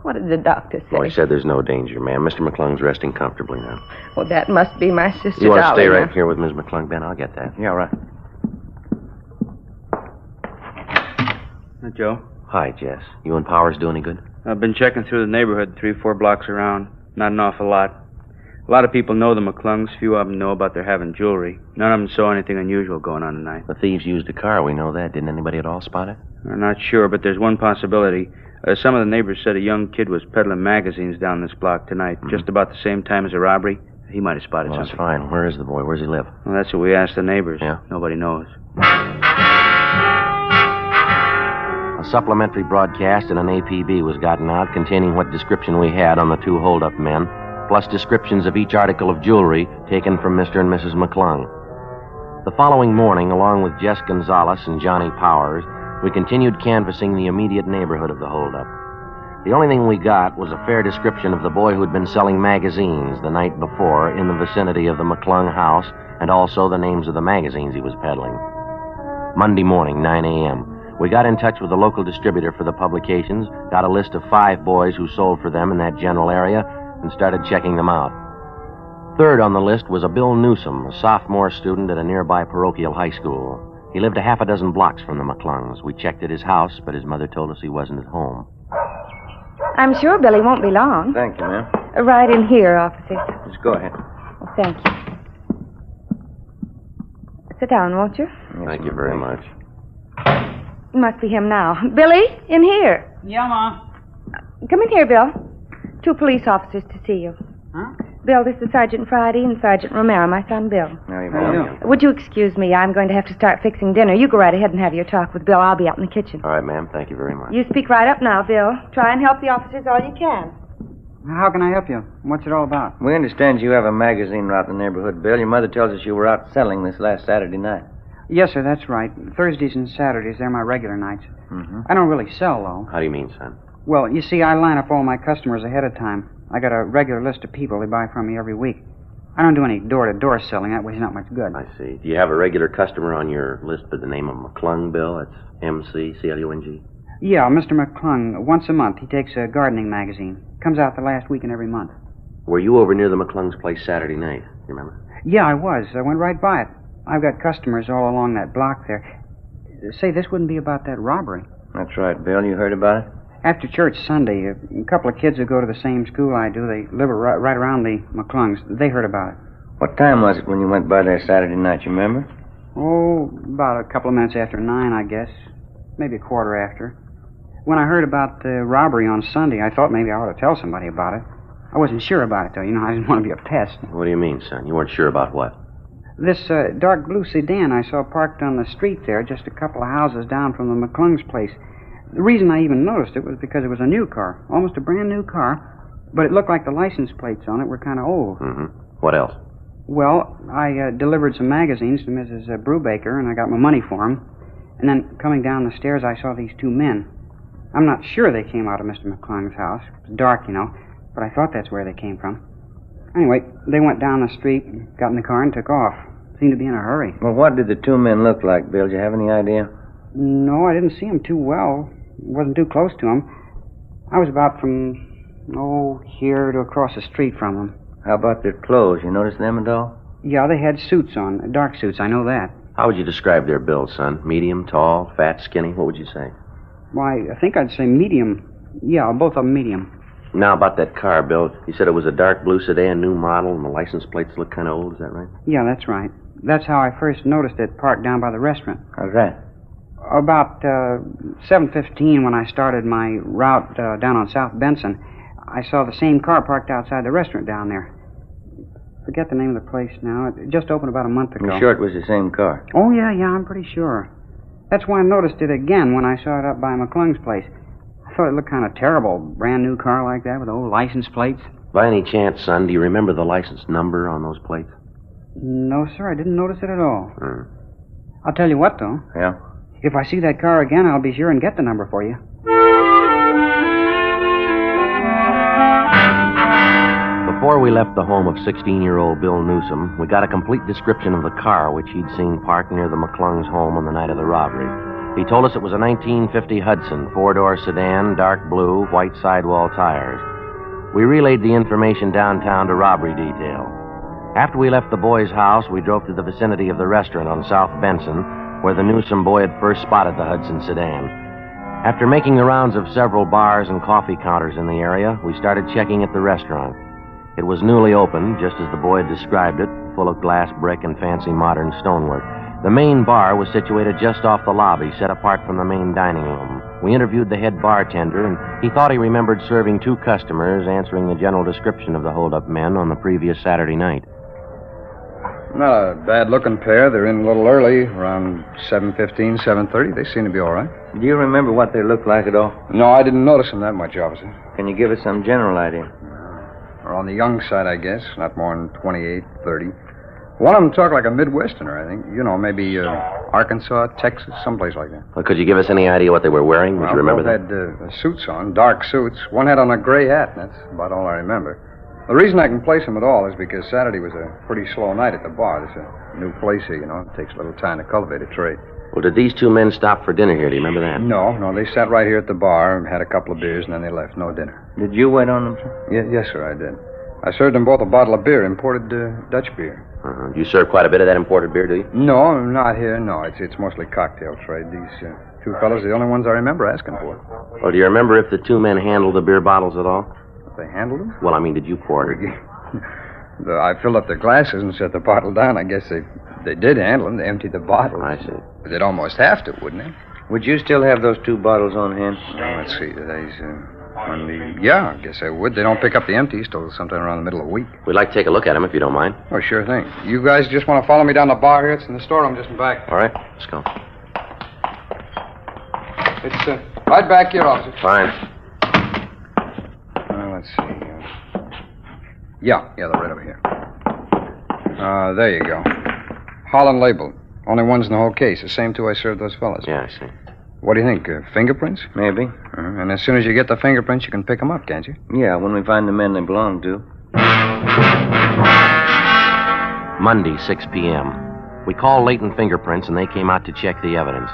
What did the doctor say? Well, he said there's no danger, ma'am. Mr. McClung's resting comfortably now. Well, that must be my sister You want to Dolly stay right now. here with Ms. McClung, Ben? I'll get that. Yeah, right. Joe? Hi, Jess. You and Powers do any good? I've been checking through the neighborhood 3-4 blocks around. Not an awful lot. A lot of people know the McClungs. Few of them know about their having jewelry. None of them saw anything unusual going on tonight. The thieves used a car. We know that. Didn't anybody at all spot it? I'm not sure, but there's one possibility. Some of the neighbors said a young kid was peddling magazines down this block tonight, just about the same time as a robbery. He might have spotted Well, something. that's fine. Where is the boy? Where does he live? Well, that's what we asked the neighbors. Yeah? Nobody knows. A supplementary broadcast in an APB was gotten out containing what description we had on the two hold-up men, plus descriptions of each article of jewelry taken from Mr. and Mrs. McClung. The following morning, along with Jess Gonzalez and Johnny Powers, we continued canvassing the immediate neighborhood of the hold-up. The only thing we got was a fair description of the boy who'd been selling magazines the night before in the vicinity of the McClung house, and also the names of the magazines he was peddling. Monday morning, 9 a.m., we got in touch with the local distributor for the publications, got a list of 5 boys who sold for them in that general area, and started checking them out. Third on the list was a Bill Newsom, a sophomore student at a nearby parochial high school. He lived a half a dozen blocks from the McClungs. We checked at his house, but his mother told us he wasn't at home. I'm sure Billy won't be long. Thank you, ma'am. Right in here, officer. Just go ahead. Well, thank you. Sit down, won't you? Thank you very much. Must be him now. Billy, in here. Yeah, Ma. Come in here, Bill. 2 police officers to see you. Huh? Bill, this is Sergeant Friday and Sergeant Romero, my son Bill. How are you? Would you excuse me? I'm going to have to start fixing dinner. You go right ahead and have your talk with Bill. I'll be out in the kitchen. All right, ma'am. Thank you very much. You speak right up now, Bill. Try and help the officers all you can. How can I help you? What's it all about? We understand you have a magazine out in the neighborhood, Bill. Your mother tells us you were out selling this last Saturday night. Yes, sir, that's right. Thursdays and Saturdays, they're my regular nights. Mm-hmm. I don't really sell, though. How do you mean, son? Well, you see, I line up all my customers ahead of time. I got a regular list of people they buy from me every week. I don't do any door-to-door selling. That way's not much good. I see. Do you have a regular customer on your list by the name of McClung, Bill? That's M-C-C-L-U-N-G. Yeah, Mr. McClung. Once a month, he takes a gardening magazine. Comes out the last weekend every month. Were you over near the McClung's place Saturday night? You remember? Yeah, I was. I went right by it. I've got customers all along that block there. Say, this wouldn't be about that robbery. That's right, Bill. You heard about it? After church Sunday, a couple of kids who go to the same school I do, they live right around the McClungs. They heard about it. What time was it when you went by there Saturday night, you remember? Oh, about a couple of minutes after 9, I guess. Maybe a quarter after. When I heard about the robbery on Sunday, I thought maybe I ought to tell somebody about it. I wasn't sure about it, though. You know, I didn't want to be a pest. What do you mean, son? You weren't sure about what? This dark blue sedan I saw parked on the street there, just a couple of houses down from the McClung's place. The reason I even noticed it was because it was a new car, almost a brand new car, but it looked like the license plates on it were kind of old. Mm-hmm. What else? Well, I delivered some magazines to Mrs. Brubaker, and I got my money for them. And then coming down the stairs, I saw these 2 men. I'm not sure they came out of Mr. McClung's house. It was dark, you know, but I thought that's where they came from. Anyway, they went down the street, got in the car, and took off. Seemed to be in a hurry. Well, what did the 2 men look like, Bill? Do you have any idea? No, I didn't see them too well. Wasn't too close to them. I was about from, here to across the street from them. How about their clothes? You notice them at all? Yeah, they had suits on, dark suits, I know that. How would you describe their build, son? Medium, tall, fat, skinny? What would you say? Why, I think I'd say medium. Yeah, both of them medium. Now, about that car, Bill. You said it was a dark blue sedan, new model, and the license plates look kind of old. Is that right? Yeah, that's right. That's how I first noticed it parked down by the restaurant. How's that? About 7:15 when I started my route down on South Benson, I saw the same car parked outside the restaurant down there. Forget the name of the place now. It just opened about a month ago. You sure it was the same car? Oh, yeah, I'm pretty sure. That's why I noticed it again when I saw it up by McClung's place. I thought it looked kind of terrible. Brand new car like that with old license plates. By any chance, son, do you remember the license number on those plates? No, sir, I didn't notice it at all. I'll tell you what, though. Yeah? If I see that car again, I'll be sure and get the number for you. Before we left the home of 16-year-old Bill Newsom, we got a complete description of the car which he'd seen parked near the McClung's home on the night of the robbery. He told us it was a 1950 Hudson, 4-door sedan, dark blue, white sidewall tires. We relayed the information downtown to robbery detail. After we left the boy's house, we drove to the vicinity of the restaurant on South Benson, where the Newsom boy had first spotted the Hudson sedan. After making the rounds of several bars and coffee counters in the area, we started checking at the restaurant. It was newly opened, just as the boy had described it, full of glass brick and fancy modern stonework. The main bar was situated just off the lobby, set apart from the main dining room. We interviewed the head bartender, and he thought he remembered serving 2 customers, answering the general description of the hold-up men on the previous Saturday night. Not a bad-looking pair. They're in a little early, around 7:15, 7:30. They seem to be all right. Do you remember what they looked like at all? No, I didn't notice them that much, officer. Can you give us some general idea? Or on the young side, I guess. Not more than 28, 30. One of them talked like a Midwesterner, I think. You know, maybe Arkansas, Texas, someplace like that. Well, could you give us any idea what they were wearing? Would you remember that? Both had suits on, dark suits. One had on a gray hat, and that's about all I remember. The reason I can place them at all is because Saturday was a pretty slow night at the bar. There's a new place here, you know. It takes a little time to cultivate a trade. Well, did these 2 men stop for dinner here? Do you remember that? No. They sat right here at the bar and had a couple of beers, and then they left. No dinner. Did you wait on them, sir? Yes, sir, I did. I served them both a bottle of beer, imported Dutch beer. Do you serve quite a bit of that imported beer, do you? No, not here, no. It's mostly cocktail trade. These 2 fellas are the only ones I remember asking for it. Well, do you remember if the 2 men handled the beer bottles at all? If they handled them? Well, I mean, did you pour it? I filled up their glasses and set the bottle down. I guess they did handle them. They emptied the bottle. I see. But they'd almost have to, wouldn't they? Would you still have those 2 bottles on hand? Well, let's see. Monday? Yeah, I guess I would. They don't pick up the empties till sometime around the middle of the week. We'd like to take a look at them if you don't mind. Oh, sure thing. You guys just want to follow me down the bar here? It's in the storeroom just in back. All right, let's go. It's right back here, officer. Fine. Let's see. Yeah, they're right over here. There you go. Holland label. Only ones in the whole case. The same two I served those fellas. Yeah, I see. What do you think? Fingerprints? Maybe. And as soon as you get the fingerprints, you can pick them up, can't you? Yeah, when we find the men they belong to. Monday, 6 p.m. We called Leighton Fingerprints, and they came out to check the evidence.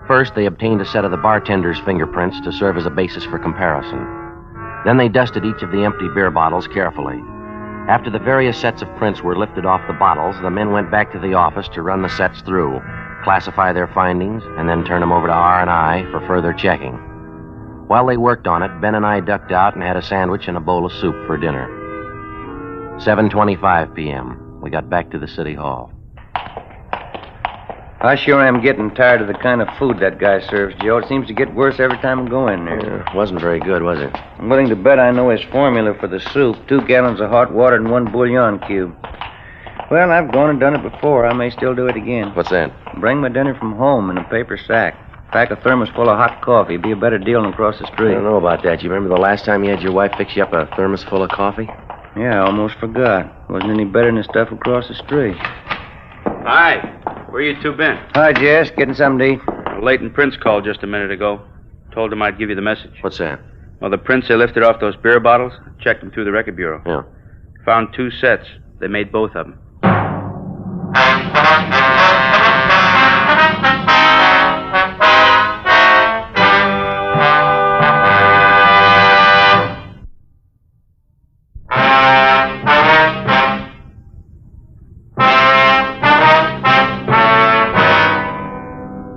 First, they obtained a set of the bartender's fingerprints to serve as a basis for comparison. Then they dusted each of the empty beer bottles carefully. After the various sets of prints were lifted off the bottles, the men went back to the office to run the sets through, classify their findings, and then turn them over to R&I for further checking. While they worked on it, Ben and I ducked out and had a sandwich and a bowl of soup for dinner. 7:25 p.m. We got back to the city hall. I sure am getting tired of the kind of food that guy serves, Joe. It seems to get worse every time I go in there. Yeah, wasn't very good, was it? I'm willing to bet I know his formula for the soup. 2 gallons of hot water and 1 bouillon cube. Well, I've gone and done it before. I may still do it again. What's that? Bring my dinner from home in a paper sack. Pack a thermos full of hot coffee. Be a better deal than across the street. I don't know about that. You remember the last time you had your wife fix you up a thermos full of coffee? Yeah, I almost forgot. Wasn't any better than the stuff across the street. Hi. Where you two been? Hi, Jess. Getting something to eat? Leighton Prince called just a minute ago. Told him I'd give you the message. What's that? Well, the prints they lifted off those beer bottles, checked them through the record bureau. Yeah. Found 2 sets. They made both of them.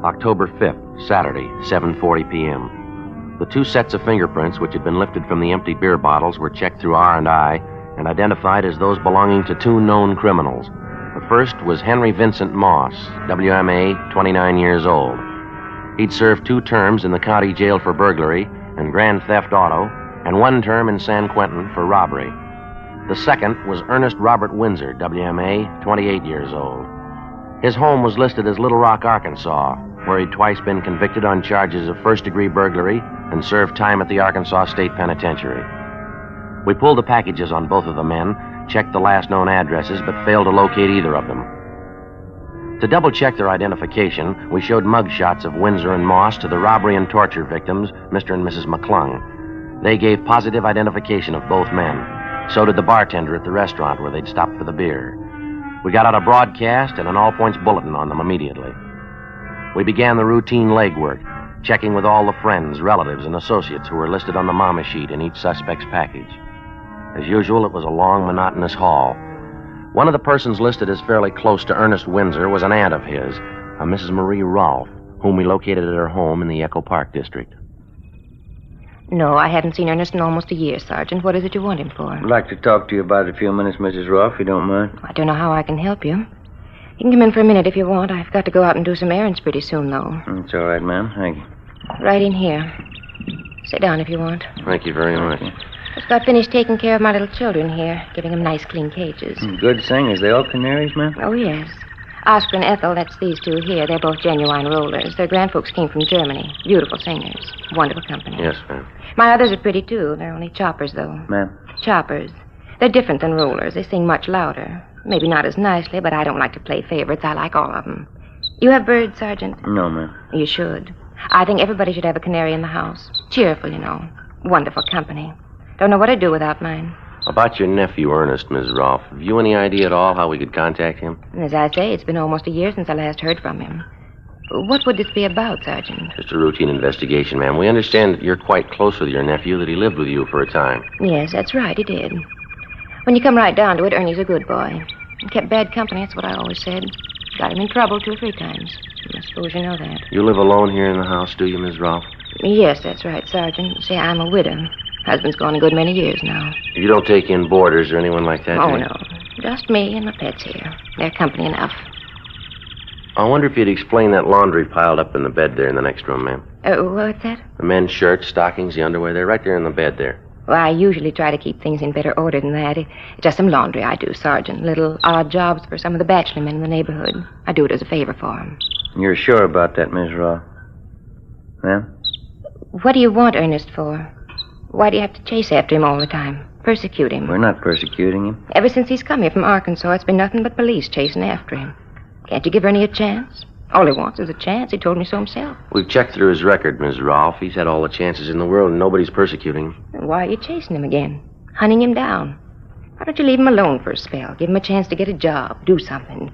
October 5th, Saturday, 7:40 p.m. The 2 sets of fingerprints which had been lifted from the empty beer bottles were checked through R&I and identified as those belonging to 2 known criminals. The first was Henry Vincent Moss, WMA, 29 years old. He'd served 2 terms in the county jail for burglary and grand theft auto, and 1 term in San Quentin for robbery. The second was Ernest Robert Windsor, WMA, 28 years old. His home was listed as Little Rock, Arkansas, where he'd twice been convicted on charges of first-degree burglary and served time at the Arkansas State Penitentiary. We pulled the packages on both of the men, checked the last known addresses, but failed to locate either of them. To double-check their identification, we showed mugshots of Windsor and Moss to the robbery and torture victims, Mr. and Mrs. McClung. They gave positive identification of both men. So did the bartender at the restaurant where they'd stopped for the beer. We got out a broadcast and an all-points bulletin on them immediately. We began the routine legwork, checking with all the friends, relatives, and associates who were listed on the mama sheet in each suspect's package. As usual, it was a long, monotonous haul. One of the persons listed as fairly close to Ernest Windsor was an aunt of his, a Mrs. Marie Rolfe, whom we located at her home in the Echo Park district. No, I haven't seen Ernest in almost a year, Sergeant. What is it you want him for? I'd like to talk to you about it a few minutes, Mrs. Rolfe, if you don't mind. I don't know how I can help you. You can come in for a minute if you want. I've got to go out and do some errands pretty soon, though. It's all right, ma'am. Thank you. Right in here. Sit down if you want. Thank you very much. Just got finished taking care of my little children here, giving them nice, clean cages. Good singers. They all canaries, ma'am? Oh, yes. Oscar and Ethel, that's these 2 here. They're both genuine rollers. Their grandfolks came from Germany. Beautiful singers. Wonderful company. Yes, ma'am. My others are pretty, too. They're only choppers, though. Ma'am? Choppers. They're different than rollers. They sing much louder. Maybe not as nicely, but I don't like to play favorites. I like all of them. You have birds, Sergeant? No, ma'am. You should. I think everybody should have a canary in the house. Cheerful, you know. Wonderful company. Don't know what I'd do without mine. About your nephew, Ernest, Ms. Rolfe. Have you any idea at all how we could contact him? As I say, it's been almost a year since I last heard from him. What would this be about, Sergeant? Just a routine investigation, ma'am. We understand that you're quite close with your nephew, that he lived with you for a time. Yes, that's right, he did. When you come right down to it, Ernie's a good boy. He kept bad company, that's what I always said. Got him in trouble 2 or 3 times. I suppose you know that. You live alone here in the house, do you, Ms. Rolfe? Yes, that's right, Sergeant. See, I'm a widow. Husband's gone a good many years now. You don't take in boarders or anyone like that, do Oh, you? no. Just me and my pets here. They're company enough. I wonder if you'd explain that laundry piled up in the bed there in the next room, ma'am. What's that? The men's shirts, stockings, the underwear, they're right there in the bed there. Well, I usually try to keep things in better order than that. It's just some laundry I do, Sergeant. Little odd jobs for some of the bachelor men in the neighborhood. I do it as a favor for them. You're sure about that, Miss Raw? Well? What do you want Ernest for? Why do you have to chase after him all the time? Persecute him? We're not persecuting him. Ever since he's come here from Arkansas, it's been nothing but police chasing after him. Can't you give Ernie a chance? All he wants is a chance. He told me so himself. We've checked through his record, Ms. Rolfe. He's had all the chances in the world, and nobody's persecuting him. Then why are you chasing him again? Hunting him down? Why don't you leave him alone for a spell? Give him a chance to get a job, do something.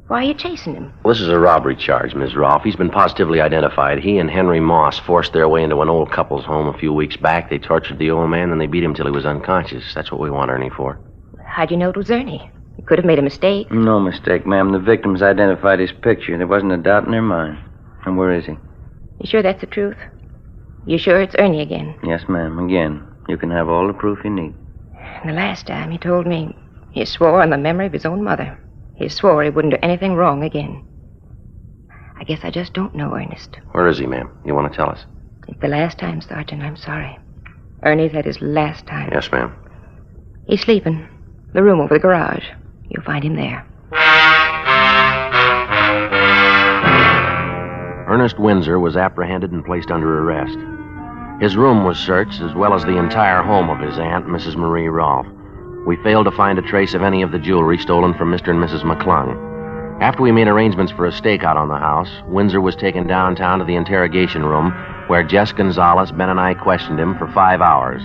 Why are you chasing him? Well, this is a robbery charge, Ms. Rolfe. He's been positively identified. He and Henry Moss forced their way into an old couple's home a few weeks back. They tortured the old man, then they beat him till he was unconscious. That's what we want Ernie for. How'd you know it was Ernie? You could have made a mistake. No mistake, ma'am. The victims identified his picture. There wasn't a doubt in their mind. And where is he? You sure that's the truth? You sure it's Ernie again? Yes, ma'am. Again. You can have all the proof you need. And the last time he told me he swore on the memory of his own mother. He swore he wouldn't do anything wrong again. I guess I just don't know Ernest. Where is he, ma'am? You want to tell us? It's the last time, Sergeant. I'm sorry. Ernie's had his last time. Yes, ma'am. He's sleeping. The room over the garage. You'll find him there. Ernest Windsor was apprehended and placed under arrest. His room was searched, as well as the entire home of his aunt, Mrs. Marie Rolfe. We failed to find a trace of any of the jewelry stolen from Mr. and Mrs. McClung. After we made arrangements for a stakeout on the house, Windsor was taken downtown to the interrogation room, where Jess Gonzalez, Ben, and I questioned him for 5 hours.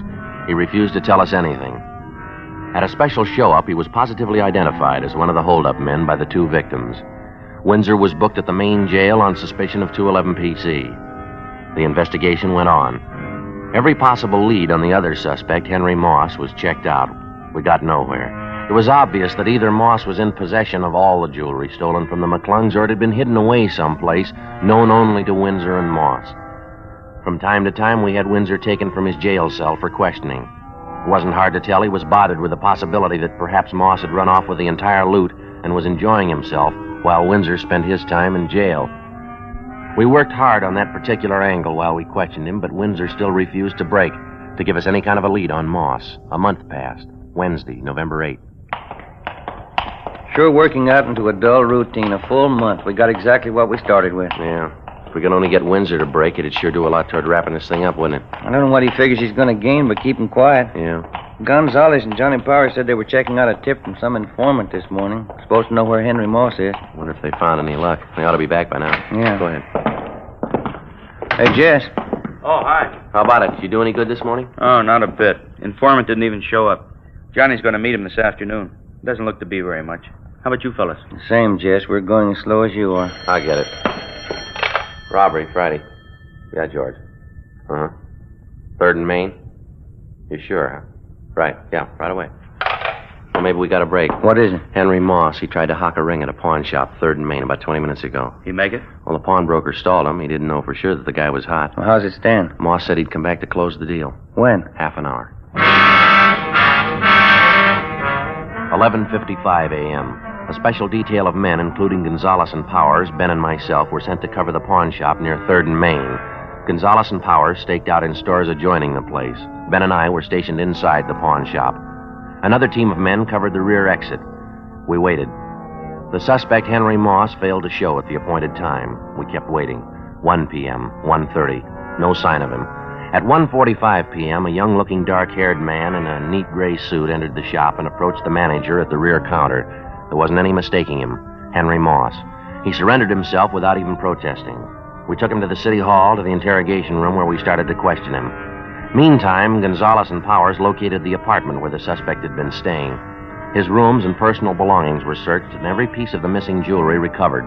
He refused to tell us anything. At a special show-up, he was positively identified as one of the hold-up men by the two victims. Windsor was booked at the main jail on suspicion of 211 PC. The investigation went on. Every possible lead on the other suspect, Henry Moss, was checked out. We got nowhere. It was obvious that either Moss was in possession of all the jewelry stolen from the McClungs, or it had been hidden away someplace, known only to Windsor and Moss. From time to time, we had Windsor taken from his jail cell for questioning. It wasn't hard to tell he was bothered with the possibility that perhaps Moss had run off with the entire loot and was enjoying himself while Windsor spent his time in jail. We worked hard on that particular angle while we questioned him, but Windsor still refused to break, to give us any kind of a lead on Moss. A month passed. Wednesday, November 8th. Sure working out into a dull routine. A full month. We got exactly what we started with. Yeah. If we could only get Windsor to break it, it'd sure do a lot toward wrapping this thing up, wouldn't it? I don't know what he figures he's going to gain, but keep him quiet. Yeah. Gonzalez and Johnny Power said they were checking out a tip from some informant this morning. Supposed to know where Henry Moss is. Wonder if they found any luck. They ought to be back by now. Yeah. Go ahead. Hey, Jess. Oh, hi. How about it? Did you do any good this morning? Oh, not a bit. Informant didn't even show up. Johnny's going to meet him this afternoon. Doesn't look to be very much. How about you fellas? The same, Jess. We're going as slow as you are. I get it. Robbery, Friday. Yeah, George. Uh-huh. 3rd and Main? You sure, huh? Right, yeah, right away. Well, maybe we got a break. What is it? Henry Moss. He tried to hock a ring at a pawn shop, 3rd and Main, about 20 minutes ago. He make it? Well, the pawnbroker stalled him. He didn't know for sure that the guy was hot. Well, how's it stand? Moss said he'd come back to close the deal. When? Half an hour. 11:55 a.m. A special detail of men, including Gonzalez and Powers, Ben and myself, were sent to cover the pawn shop near 3rd and Main. Gonzalez and Powers staked out in stores adjoining the place. Ben and I were stationed inside the pawn shop. Another team of men covered the rear exit. We waited. The suspect, Henry Moss, failed to show at the appointed time. We kept waiting. 1 p.m., 1:30. No sign of him. At 1:45 p.m., a young-looking, dark-haired man in a neat gray suit entered the shop and approached the manager at the rear counter. There wasn't any mistaking him. Henry Moss. He surrendered himself without even protesting. We took him to the city hall, to the interrogation room, where we started to question him. Meantime, Gonzalez and Powers located the apartment where the suspect had been staying. His rooms and personal belongings were searched, and every piece of the missing jewelry recovered.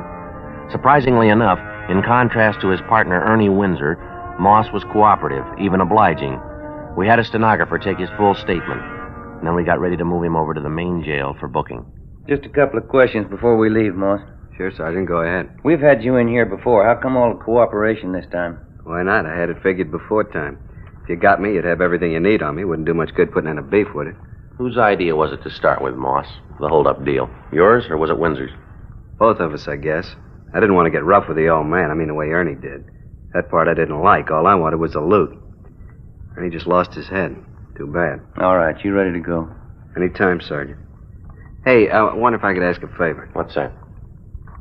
Surprisingly enough, in contrast to his partner, Ernie Windsor, Moss was cooperative, even obliging. We had a stenographer take his full statement, and then we got ready to move him over to the main jail for booking. Just a couple of questions before we leave, Moss. Sure, Sergeant, go ahead. We've had you in here before. How come all the cooperation this time? Why not? I had it figured before time. If you got me, you'd have everything you need on me. Wouldn't do much good putting in a beef, would it? Whose idea was it to start with, Moss? The hold-up deal. Yours, or was it Windsor's? Both of us, I guess. I didn't want to get rough with the old man. I mean, the way Ernie did. That part I didn't like. All I wanted was the loot. And he just lost his head. Too bad. All right, you ready to go? Anytime, Sergeant. Hey, I wonder if I could ask a favor. What's that?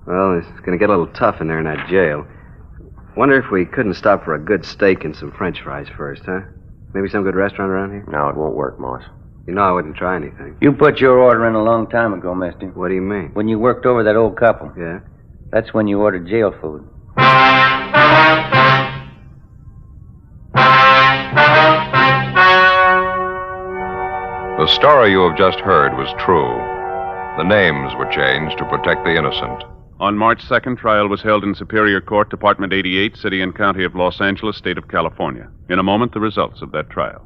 Well, it's going to get a little tough in there in that jail. Wonder if we couldn't stop for a good steak and some French fries first, huh? Maybe some good restaurant around here? No, it won't work, Moss. You know I wouldn't try anything. You put your order in a long time ago, mister. What do you mean? When you worked over that old couple. Yeah? That's when you ordered jail food. The story you have just heard was true. The names were changed to protect the innocent. On March 2nd, trial was held in Superior Court, Department 88, City and County of Los Angeles, State of California. In a moment, the results of that trial.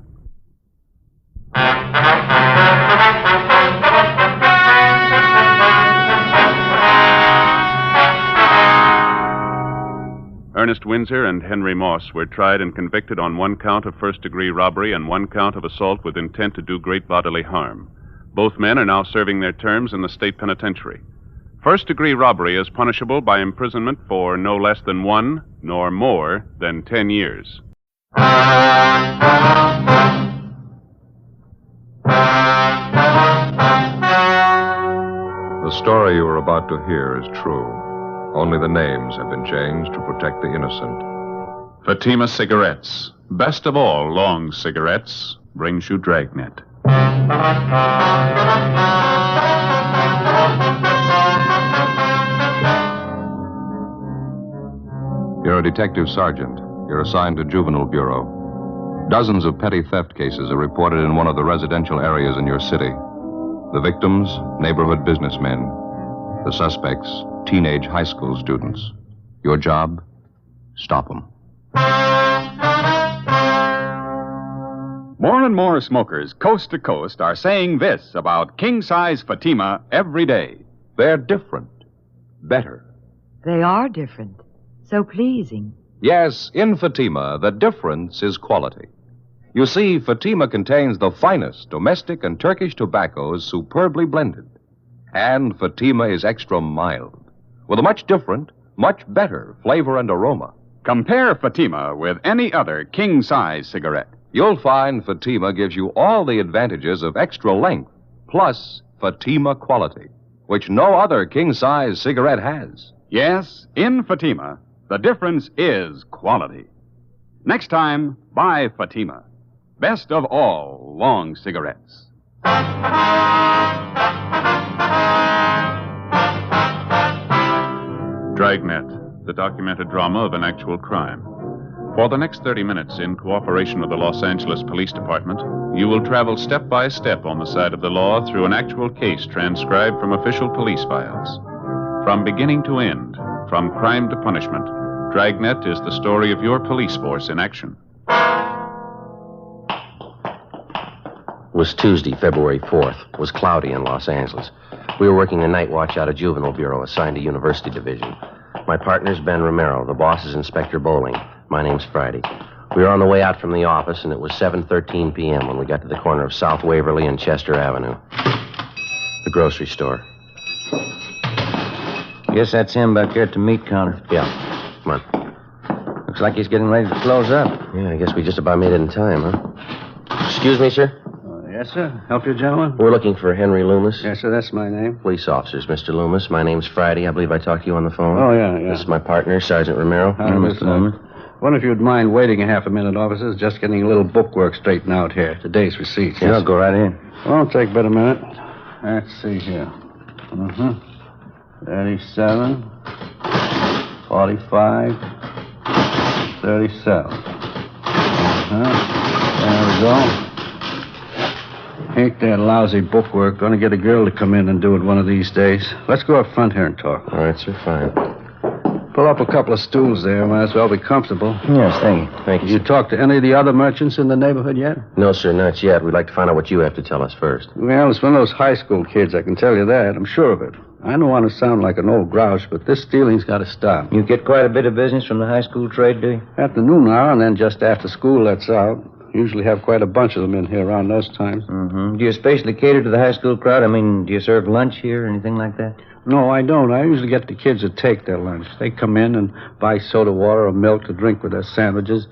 Ernest Windsor and Henry Moss were tried and convicted on one count of first-degree robbery and one count of assault with intent to do great bodily harm. Both men are now serving their terms in the state penitentiary. First-degree robbery is punishable by imprisonment for no less than 1 nor more than 10 years. The story you are about to hear is true. Only the names have been changed to protect the innocent. Fatima Cigarettes, best of all long cigarettes, brings you Dragnet. You're a detective sergeant. You're assigned to Juvenile Bureau. Dozens of petty theft cases are reported in one of the residential areas in your city. The victims, neighborhood businessmen. The suspects, teenage high school students. Your job? Stop them. More and more smokers coast to coast are saying this about king-size Fatima every day. They're different. Better. They are different. So pleasing. Yes, in Fatima, the difference is quality. You see, Fatima contains the finest domestic and Turkish tobaccos superbly blended. And Fatima is extra mild, with a much different, much better flavor and aroma. Compare Fatima with any other king-size cigarette. You'll find Fatima gives you all the advantages of extra length, plus Fatima quality, which no other king-size cigarette has. Yes, in Fatima, the difference is quality. Next time, buy Fatima. Best of all long cigarettes. Dragnet, the documented drama of an actual crime. For the next 30 minutes, in cooperation with the Los Angeles Police Department, you will travel step by step on the side of the law through an actual case transcribed from official police files. From beginning to end, from crime to punishment, Dragnet is the story of your police force in action. It was Tuesday, February 4th. It was cloudy in Los Angeles. We were working a night watch out of Juvenile Bureau, assigned to University Division. My partner's Ben Romero. The boss is Inspector Bowling. My name's Friday. We were on the way out from the office, and it was 7:13 p.m. when we got to the corner of South Waverly and Chester Avenue. The grocery store. Guess that's him back there at the meat counter. Yeah. Come on. Looks like he's getting ready to close up. Yeah, I guess we just about made it in time, huh? Excuse me, sir? Yes, sir. Help you, gentlemen? We're looking for Henry Loomis. Yes, sir. That's my name. Police officers, Mr. Loomis. My name's Friday. I believe I talked to you on the phone. Oh, yeah. This is my partner, Sergeant Romero. Hi, Mr. Loomis. Wonder if you'd mind waiting a half a minute, officers. Just getting a little bookwork straightened out here. Today's receipts. Yeah, go right in. Won't take but a minute. Let's see here. 37, 45, 37. There we go. Ain't that lousy bookwork going to get a girl to come in and do it one of these days? Let's go up front here and talk. All right, sir, fine. Pull up a couple of stools there. Might as well be comfortable. Yes, thank you. Thank you, You talked to any of the other merchants in the neighborhood yet? No, sir, not yet. We'd like to find out what you have to tell us first. Well, it's one of those high school kids, I can tell you that. I'm sure of it. I don't want to sound like an old grouch, but this stealing's got to stop. You get quite a bit of business from the high school trade, do you? At the noon hour, and then just after school lets out. Usually have quite a bunch of them in here around those times. Mm-hmm. Do you especially cater to the high school crowd? I mean, do you serve lunch here or anything like that? No, I don't. I usually get the kids to take their lunch. They come in and buy soda water or milk to drink with their sandwiches.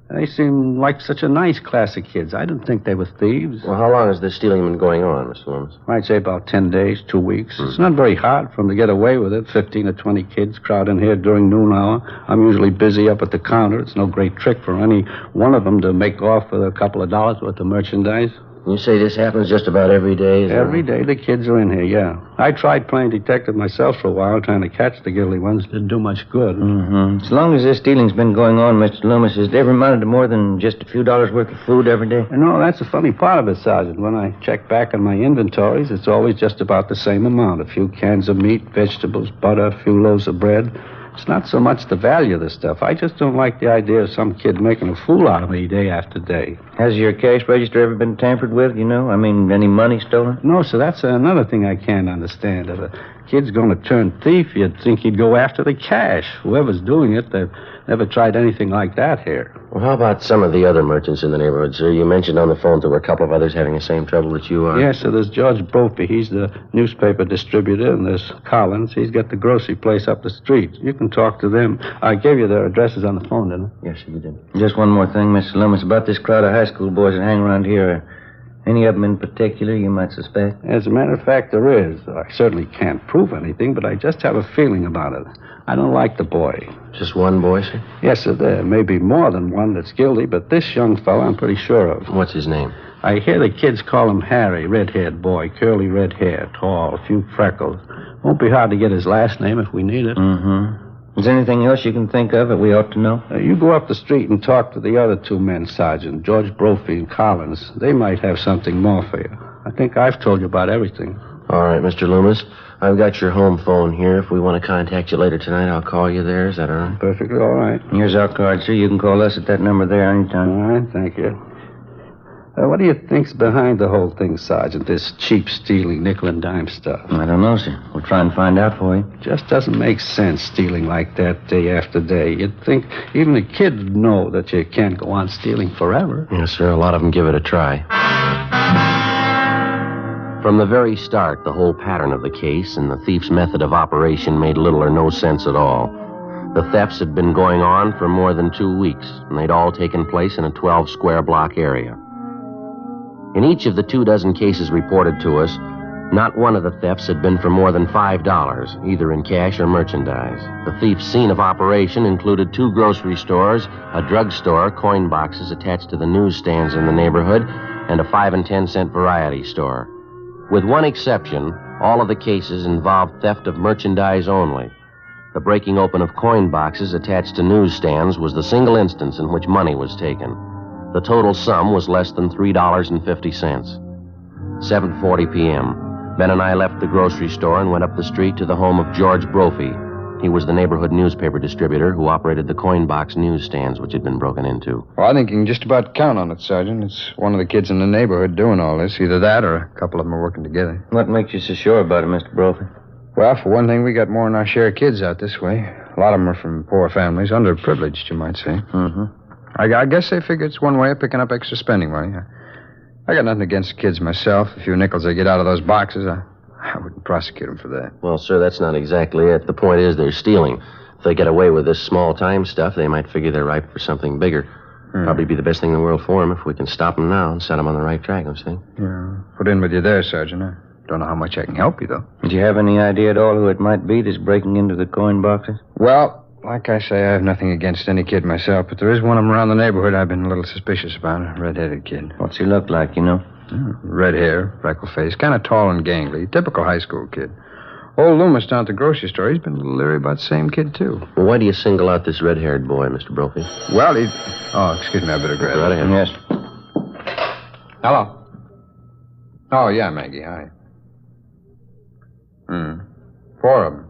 They seem like such a nice class of kids. I didn't think they were thieves. Well, how long has this stealing been going on, Mr. Loomis? I'd say about 10 days, 2 weeks. It's not very hard for them to get away with it. 15 or 20 kids crowd in here during noon hour. I'm usually busy up at the counter. It's no great trick for any one of them to make off with a couple of dollars worth of merchandise. You say this happens just about every day? Every day the kids are in here, yeah. I tried playing detective myself for a while, trying to catch the guilty ones. Didn't do much good. Mm-hmm. As long as this stealing's been going on, Mr. Loomis, has it ever amounted to more than just a few dollars worth of food every day? No, that's the funny part of it, Sergeant. When I check back on my inventories, it's always just about the same amount. A few cans of meat, vegetables, butter, a few loaves of bread. It's not so much the value of the stuff. I just don't like the idea of some kid making a fool out of me day after day. Has your cash register ever been tampered with, you know? I mean, any money stolen? No, sir, that's another thing I can't understand. If a kid's going to turn thief, you'd think he'd go after the cash. Whoever's doing it, they've never tried anything like that here. Well, how about some of the other merchants in the neighborhood, sir? You mentioned on the phone there were a couple of others having the same trouble that you are. Yes, sir, there's George Brophy. He's the newspaper distributor, and there's Collins. He's got the grocery place up the street. You can talk to them. I gave you their addresses on the phone, didn't I? Yes, you did. Just one more thing, Mr. Loomis, about this crowd of high school boys that hang around here. Any of them in particular you might suspect? As a matter of fact, there is. I certainly can't prove anything, but I just have a feeling about it. I don't like the boy. Just one boy, sir? Yes, sir. There may be more than one that's guilty, but this young fellow I'm pretty sure of. What's his name? I hear the kids call him Harry, red-haired boy, curly red hair, tall, a few freckles. Won't be hard to get his last name if we need it. Mm-hmm. Is there anything else you can think of that we ought to know? You go up the street and talk to the other two men, Sergeant, George Brophy and Collins. They might have something more for you. I think I've told you about everything. All right, Mr. Loomis. I've got your home phone here. If we want to contact you later tonight, I'll call you there. Is that all right? Perfectly all right. Here's our card, sir. You can call us at that number there anytime. All right, thank you. What do you think's behind the whole thing, Sergeant? This cheap stealing, nickel and dime stuff. I don't know, sir. We'll try and find out for you. Just doesn't make sense stealing like that day after day. You'd think even a kid would know that you can't go on stealing forever. Yes, sir. A lot of them give it a try. From the very start, the whole pattern of the case and the thief's method of operation made little or no sense at all. The thefts had been going on for more than 2 weeks, and they'd all taken place in a 12-square-block area. In each of the 24 cases reported to us, not one of the thefts had been for more than $5, either in cash or merchandise. The thief's scene of operation included 2 grocery stores, a drugstore, coin boxes attached to the newsstands in the neighborhood, and a 5 and 10 cent variety store. With one exception, all of the cases involved theft of merchandise only. The breaking open of coin boxes attached to newsstands was the single instance in which money was taken. The total sum was less than $3.50. 7:40 p.m. Ben and I left the grocery store and went up the street to the home of George Brophy. He was the neighborhood newspaper distributor who operated the coin box newsstands which had been broken into. Well, I think you can just about count on it, Sergeant. It's one of the kids in the neighborhood doing all this. Either that or a couple of them are working together. What makes you so sure about it, Mr. Brophy? Well, for one thing, we got more than our share of kids out this way. A lot of them are from poor families, underprivileged, you might say. Mm-hmm. I guess they figure it's one way of picking up extra spending money. I got nothing against kids myself. A few nickels they get out of those boxes, I wouldn't prosecute them for that. Well, sir, that's not exactly it. The point is they're stealing. If they get away with this small-time stuff, they might figure they're ripe for something bigger. Probably be the best thing in the world for them if we can stop them now and set them on the right track, don't you think? Yeah. Put in with you there, Sergeant. I don't know how much I can help you, though. Do you have any idea at all who it might be that's breaking into the coin boxes? Well, like I say, I have nothing against any kid myself, but there is one of them around the neighborhood I've been a little suspicious about, a red-headed kid. What's he look like, you know? Red hair, freckle face, kind of tall and gangly. Typical high school kid. Old Loomis down at the grocery store, he's been a little leery about the same kid, too. Well, why do you single out this red-haired boy, Mr. Brophy? Well, he... Oh, excuse me, I better grab Right ahead. Yes. Hello. Oh, yeah, Maggie, hi. 4 of them.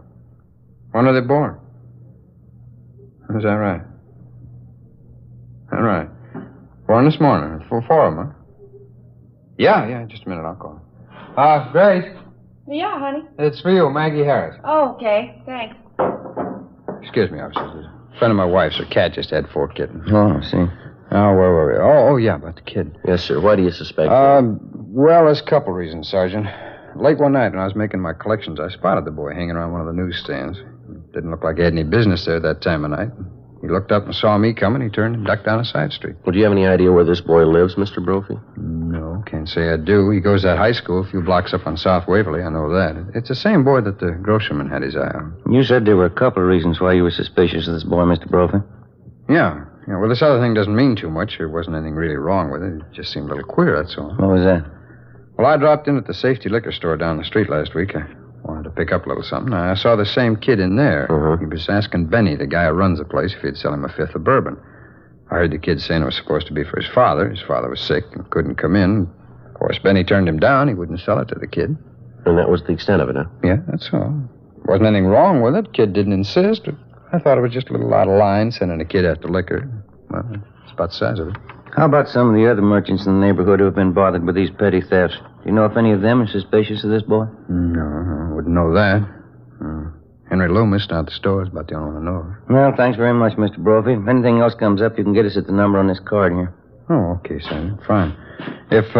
When are they born? Is that right? All right. Born this morning. 4 of them, huh? Yeah, just a minute, I'll call. Grace, Yeah, honey. it's for you, Maggie Harris. Oh, okay. Thanks. Excuse me, officer. A friend of my wife's, her cat just had 4 kittens. Oh, I see. Oh, where were we? Oh, yeah, about the kid. Yes, sir. Why do you suspect Well, there's a couple reasons, Sergeant. Late one night when I was making my collections, I spotted the boy hanging around one of the newsstands. Didn't look like he had any business there that time of night. He looked up and saw me coming. He turned and ducked down a side street. Well, do you have any idea where this boy lives, Mr. Brophy? No, can't say I do. He goes to that high school a few blocks up on South Waverly. I know that. It's the same boy that the grocerman had his eye on. You said there were a couple of reasons why you were suspicious of this boy, Mr. Brophy. Yeah. Well, this other thing doesn't mean too much. There wasn't anything really wrong with it. It just seemed a little queer, that's all. What was that? Well, I dropped in at the safety liquor store down the street last week. I wanted to pick up a little something. I saw the same kid in there. Uh-huh. He was asking Benny, the guy who runs the place, if he'd sell him a fifth of bourbon. I heard the kid saying it was supposed to be for his father. His father was sick and couldn't come in. Of course, Benny turned him down. He wouldn't sell it to the kid. And that was the extent of it, huh? Yeah, that's all. Wasn't anything wrong with it. Kid didn't insist. But I thought it was just a little out of line sending a kid after liquor. Well, it's about the size of it. How about some of the other merchants in the neighborhood who have been bothered with these petty thefts? Do you know if any of them are suspicious of this boy? No, I wouldn't know that. Henry Loomis down at the store is about the only one I know of. Well, thanks very much, Mr. Brophy. If anything else comes up, you can get us at the number on this card here. Oh, okay, Sergeant. Fine. If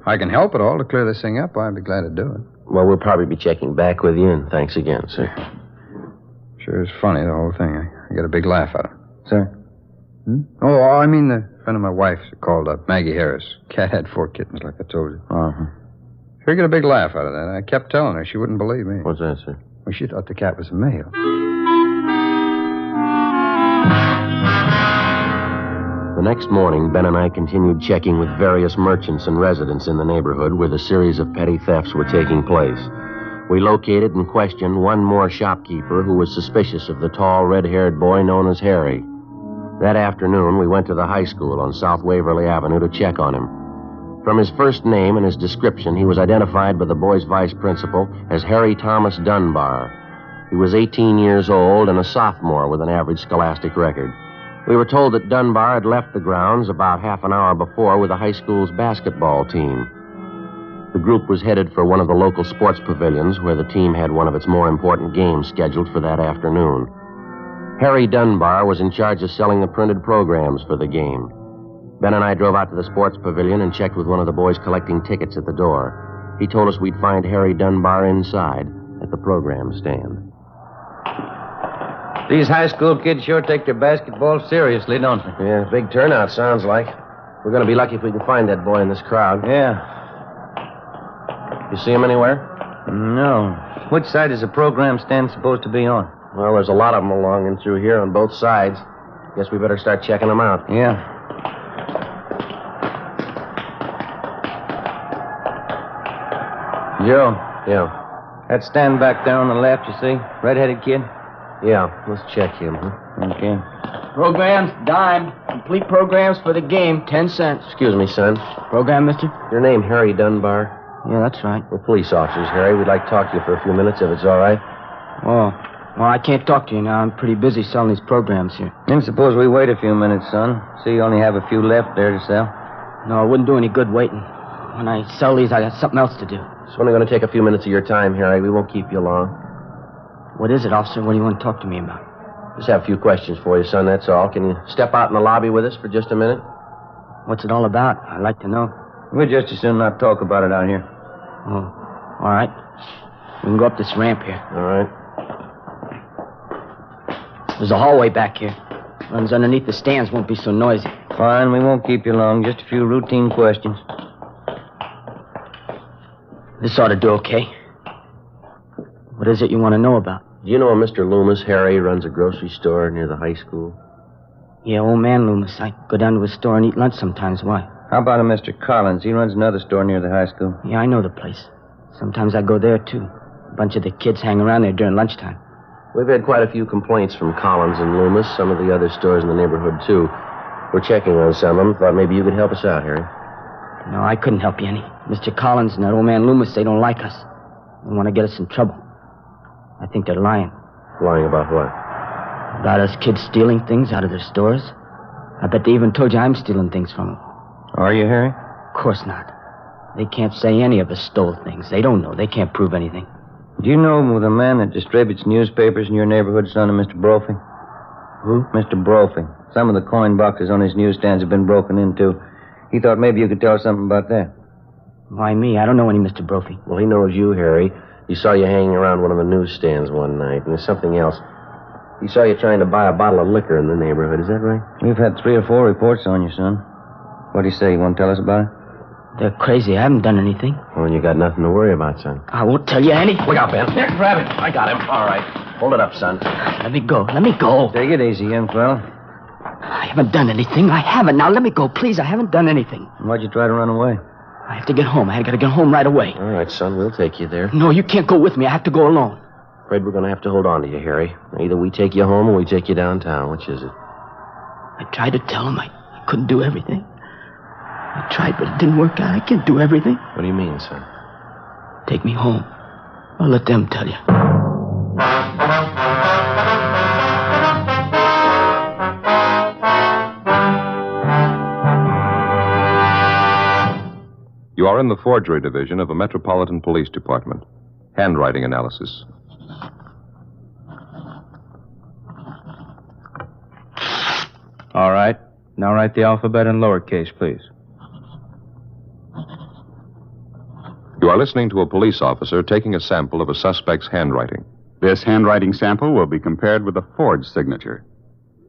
I can help at all to clear this thing up, I'd be glad to do it. Well, we'll probably be checking back with you, and thanks again, sir. Sure is funny, the whole thing. I get a big laugh out of it. Sir? Oh, I mean the friend of my wife's called up, Maggie Harris. Cat had 4 kittens, like I told you. Uh-huh. Sure get a big laugh out of that. I kept telling her. She wouldn't believe me. What's that, sir? Well, she thought the cat was a male. The next morning, Ben and I continued checking with various merchants and residents in the neighborhood where the series of petty thefts were taking place. We located and questioned one more shopkeeper who was suspicious of the tall, red-haired boy known as Harry. That afternoon, we went to the high school on South Waverly Avenue to check on him. From his first name and his description, he was identified by the boy's vice principal as Harry Thomas Dunbar. He was 18 years old and a sophomore with an average scholastic record. We were told that Dunbar had left the grounds about half an hour before with the high school's basketball team. The group was headed for one of the local sports pavilions where the team had one of its more important games scheduled for that afternoon. Harry Dunbar was in charge of selling the printed programs for the game. Ben and I drove out to the sports pavilion and checked with one of the boys collecting tickets at the door. He told us we'd find Harry Dunbar inside at the program stand. These high school kids sure take their basketball seriously, don't they? Yeah, big turnout, sounds like. We're going to be lucky if we can find that boy in this crowd. Yeah. You see him anywhere? No. Which side is the program stand supposed to be on? Well, there's a lot of them along and through here on both sides. Guess we better start checking them out. Yeah. Joe. Yeah. That stand back there on the left, you see? Red-headed kid? Yeah, let's check him, huh? Okay. Programs, dime. Complete programs for the game, 10 cents. Excuse me, son. Program, mister? Your name, Harry Dunbar? Yeah, that's right. We're police officers, Harry. We'd like to talk to you for a few minutes, if it's all right. Oh. Well, I can't talk to you now. I'm pretty busy selling these programs here. Then suppose we wait a few minutes, son. See, you only have a few left there to sell. No, it wouldn't do any good waiting. When I sell these, I got something else to do. It's only going to take a few minutes of your time, Harry. We won't keep you long. What is it, officer? What do you want to talk to me about? Just have a few questions for you, son, that's all. Can you step out in the lobby with us for just a minute? What's it all about? I'd like to know. We'd just as soon not talk about it out here. Oh, all right. We can go up this ramp here. All right. There's a hallway back here. Runs underneath the stands, won't be so noisy. Fine, we won't keep you long. Just a few routine questions. This ought to do okay. What is it you want to know about? Do you know a Mr. Loomis? Harry runs a grocery store near the high school. Yeah, old man Loomis. I go down to his store and eat lunch sometimes. Why? How about a Mr. Collins? He runs another store near the high school. Yeah, I know the place. Sometimes I go there, too. A bunch of the kids hang around there during lunchtime. We've had quite a few complaints from Collins and Loomis, some of the other stores in the neighborhood, too. We're checking on some of them. Thought maybe you could help us out, Harry. No, I couldn't help you any. Mr. Collins and that old man Loomis, they don't like us. They want to get us in trouble. I think they're lying. Lying about what? About us kids stealing things out of their stores. I bet they even told you I'm stealing things from them. Are you, Harry? Of course not. They can't say any of us stole things. They don't know. They can't prove anything. Do you know the man that distributes newspapers in your neighborhood, son of Mr. Brophy? Who? Mr. Brophy. Some of the coin boxes on his newsstands have been broken into. He thought maybe you could tell us something about that. Why me? I don't know any Mr. Brophy. Well, he knows you, Harry. He saw you hanging around one of the newsstands one night, and there's something else. He saw you trying to buy a bottle of liquor in the neighborhood. Is that right? We've had 3 or 4 reports on you, son. What do you say? You want to tell us about it? They're crazy. I haven't done anything. Well, you got nothing to worry about, son. I won't tell you anything. Look out, Ben. Here, grab him. I got him. All right. Hold it up, son. Let me go. Let me go. Take it easy, young fella. I haven't done anything. I haven't. Now let me go, please. I haven't done anything. Why'd you try to run away? I have to get home. I got to get home right away. All right, son. We'll take you there. No, you can't go with me. I have to go alone. Afraid we're going to have to hold on to you, Harry. Either we take you home or we take you downtown. Which is it? I tried to tell him I couldn't do everything. I tried, but it didn't work out. I can't do everything. What do you mean, son? Take me home. I'll let them tell you. You are in the forgery division of the Metropolitan Police Department. Handwriting analysis. All right. Now write the alphabet in lowercase, please. You are listening to a police officer taking a sample of a suspect's handwriting. This handwriting sample will be compared with a forged signature.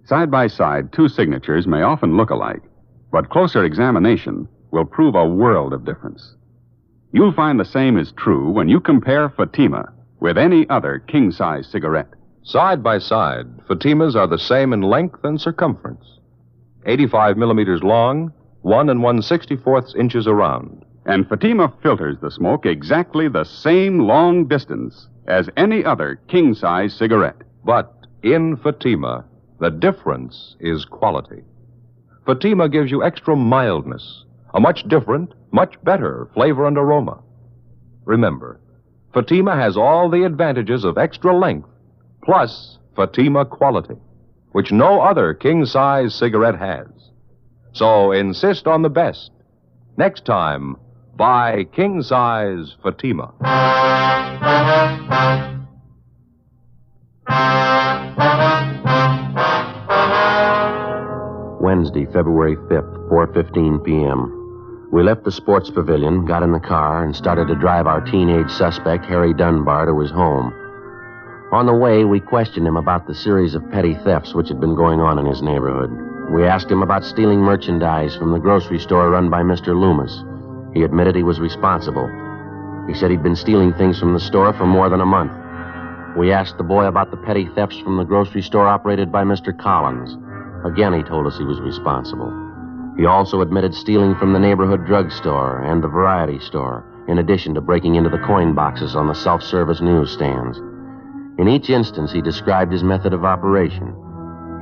Side by side, 2 signatures may often look alike, but closer examination will prove a world of difference. You'll find the same is true when you compare Fatima with any other king-size cigarette. Side by side, Fatimas are the same in length and circumference. 85 millimeters long, 1 1/64 inches around. And Fatima filters the smoke exactly the same long distance as any other king-size cigarette. But in Fatima, the difference is quality. Fatima gives you extra mildness, a much different, much better flavor and aroma. Remember, Fatima has all the advantages of extra length, plus Fatima quality, which no other king-size cigarette has. So insist on the best. Next time, buy king-size Fatima. Wednesday, February 5th, 4:15 p.m. We left the sports pavilion, got in the car, and started to drive our teenage suspect, Harry Dunbar, to his home. On the way, we questioned him about the series of petty thefts which had been going on in his neighborhood. We asked him about stealing merchandise from the grocery store run by Mr. Loomis. He admitted he was responsible. He said he'd been stealing things from the store for more than a month. We asked the boy about the petty thefts from the grocery store operated by Mr. Collins. Again, he told us he was responsible. He also admitted stealing from the neighborhood drugstore and the variety store, in addition to breaking into the coin boxes on the self-service newsstands. In each instance, he described his method of operation.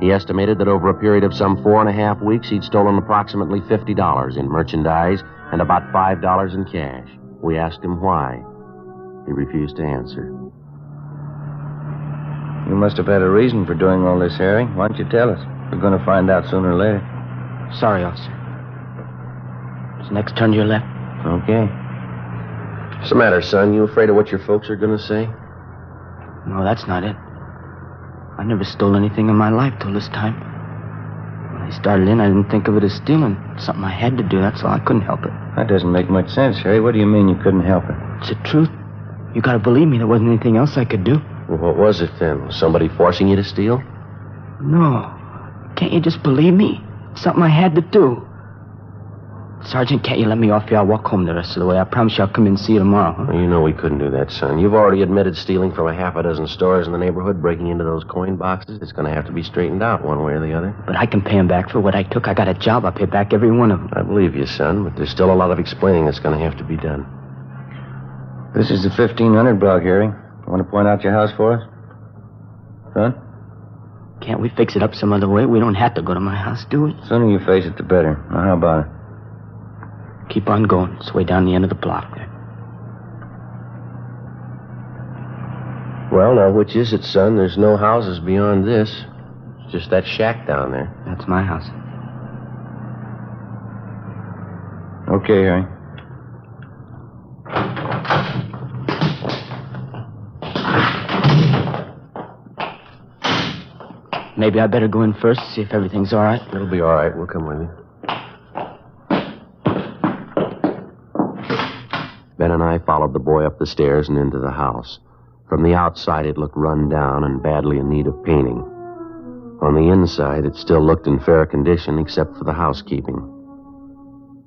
He estimated that over a period of some 4.5 weeks, he'd stolen approximately $50 in merchandise and about $5 in cash. We asked him why. He refused to answer. You must have had a reason for doing all this, Harry. Why don't you tell us? We're going to find out sooner or later. Sorry, officer. It's next turn to your left. Okay. What's the matter, son? You afraid of what your folks are going to say? No, that's not it. I never stole anything in my life till this time. When I started in, I didn't think of it as stealing. Something I had to do, that's all. I couldn't help it. That doesn't make much sense, Harry. What do you mean you couldn't help it? It's the truth. You gotta believe me, there wasn't anything else I could do. Well, what was it then? Was somebody forcing you to steal? No. Can't you just believe me? It's something I had to do. Sergeant, can't you let me off here? I'll walk home the rest of the way. I promise you I'll come in and see you tomorrow. Huh? Well, you know we couldn't do that, son. You've already admitted stealing from a half a dozen stores in the neighborhood, breaking into those coin boxes. It's going to have to be straightened out one way or the other. But I can pay him back for what I took. I got a job. I'll pay back every one of them. I believe you, son, but there's still a lot of explaining that's going to have to be done. This is the 1500 block, Harry. Want to point out your house for us? Son? Can't we fix it up some other way? We don't have to go to my house, do we? The sooner you face it, the better. Now, how about it? Keep on going. It's way down the end of the block there. Well, now, which is it, son? There's no houses beyond this. It's just that shack down there. That's my house. Okay, Harry. Maybe I better go in first, see if everything's all right. It'll be all right. We'll come with you. Ben and I followed the boy up the stairs and into the house. From the outside, it looked run down and badly in need of painting. On the inside, it still looked in fair condition, except for the housekeeping.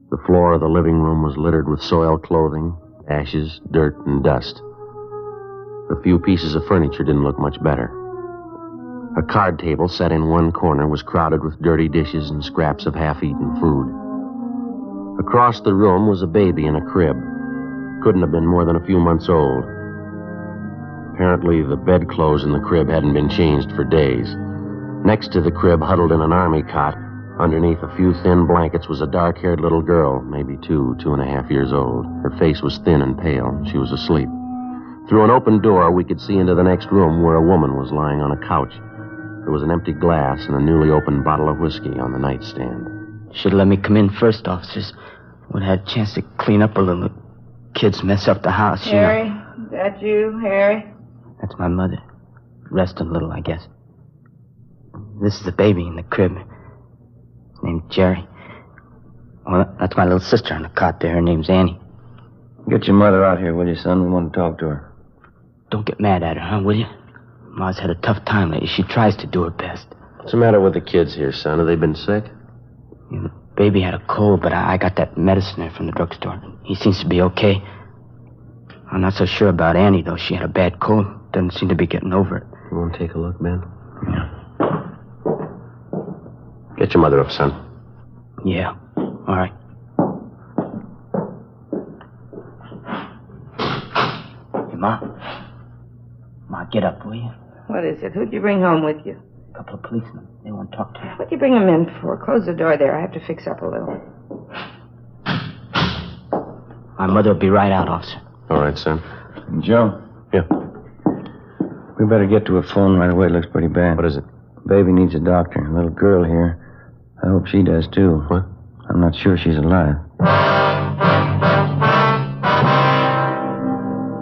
The floor of the living room was littered with soiled clothing, ashes, dirt, and dust. The few pieces of furniture didn't look much better. A card table set in one corner was crowded with dirty dishes and scraps of half-eaten food. Across the room was a baby in a crib. Couldn't have been more than a few months old. Apparently, the bedclothes in the crib hadn't been changed for days. Next to the crib, huddled in an army cot, underneath a few thin blankets, was a dark-haired little girl, maybe 2.5 years old. Her face was thin and pale. She was asleep. Through an open door, we could see into the next room where a woman was lying on a couch. There was an empty glass and a newly opened bottle of whiskey on the nightstand. Should have let me come in first, officers. Would have had a chance to clean up a little. Kids mess up the house, Harry, is that you, Harry? That's my mother. Resting a little, I guess. This is the baby in the crib. His name's Jerry. Well, that's my little sister on the cot there. Her name's Annie. Get your mother out here, will you, son? We want to talk to her. Don't get mad at her, huh, will you? Ma's had a tough time lately. She tries to do her best. What's the matter with the kids here, son? Have they been sick? Yeah, the baby had a cold, but I got that medicine there from the drugstore. He seems to be okay. I'm not so sure about Annie, though. She had a bad cold. Doesn't seem to be getting over it. You want to take a look, Ben? Yeah. Get your mother up, son. Yeah. All right. Hey, Ma. Ma, get up, will you? What is it? Who'd you bring home with you? A couple of policemen. They want to talk to you. What'd you bring them in for? Close the door there. I have to fix up a little. My mother will be right out, officer. All right, son. Joe? Yeah? We better get to a phone right away. It looks pretty bad. What is it? Baby needs a doctor. A little girl here. I hope she does, too. What? I'm not sure she's alive.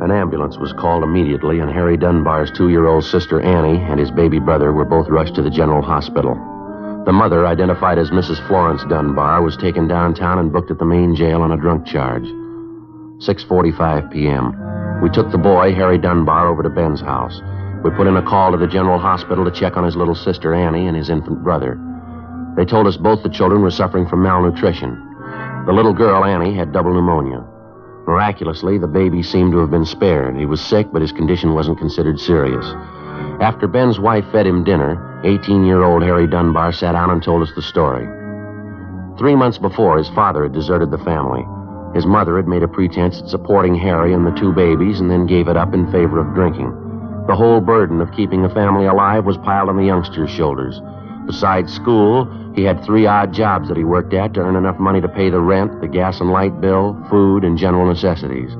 An ambulance was called immediately, and Harry Dunbar's 2-year-old sister Annie and his baby brother were both rushed to the general hospital. The mother, identified as Mrs. Florence Dunbar, was taken downtown and booked at the main jail on a drunk charge. 6:45 p.m. We took the boy, Harry Dunbar, over to Ben's house. We put in a call to the general hospital to check on his little sister Annie and his infant brother. They told us both the children were suffering from malnutrition. The little girl, Annie, had double pneumonia. Miraculously, the baby seemed to have been spared. He was sick, but his condition wasn't considered serious. After Ben's wife fed him dinner, 18-year-old Harry Dunbar sat down and told us the story. 3 months before, his father had deserted the family. His mother had made a pretense at supporting Harry and the 2 babies and then gave it up in favor of drinking. The whole burden of keeping a family alive was piled on the youngster's shoulders. Besides school, he had 3 odd jobs that he worked at to earn enough money to pay the rent, the gas and light bill, food, and general necessities.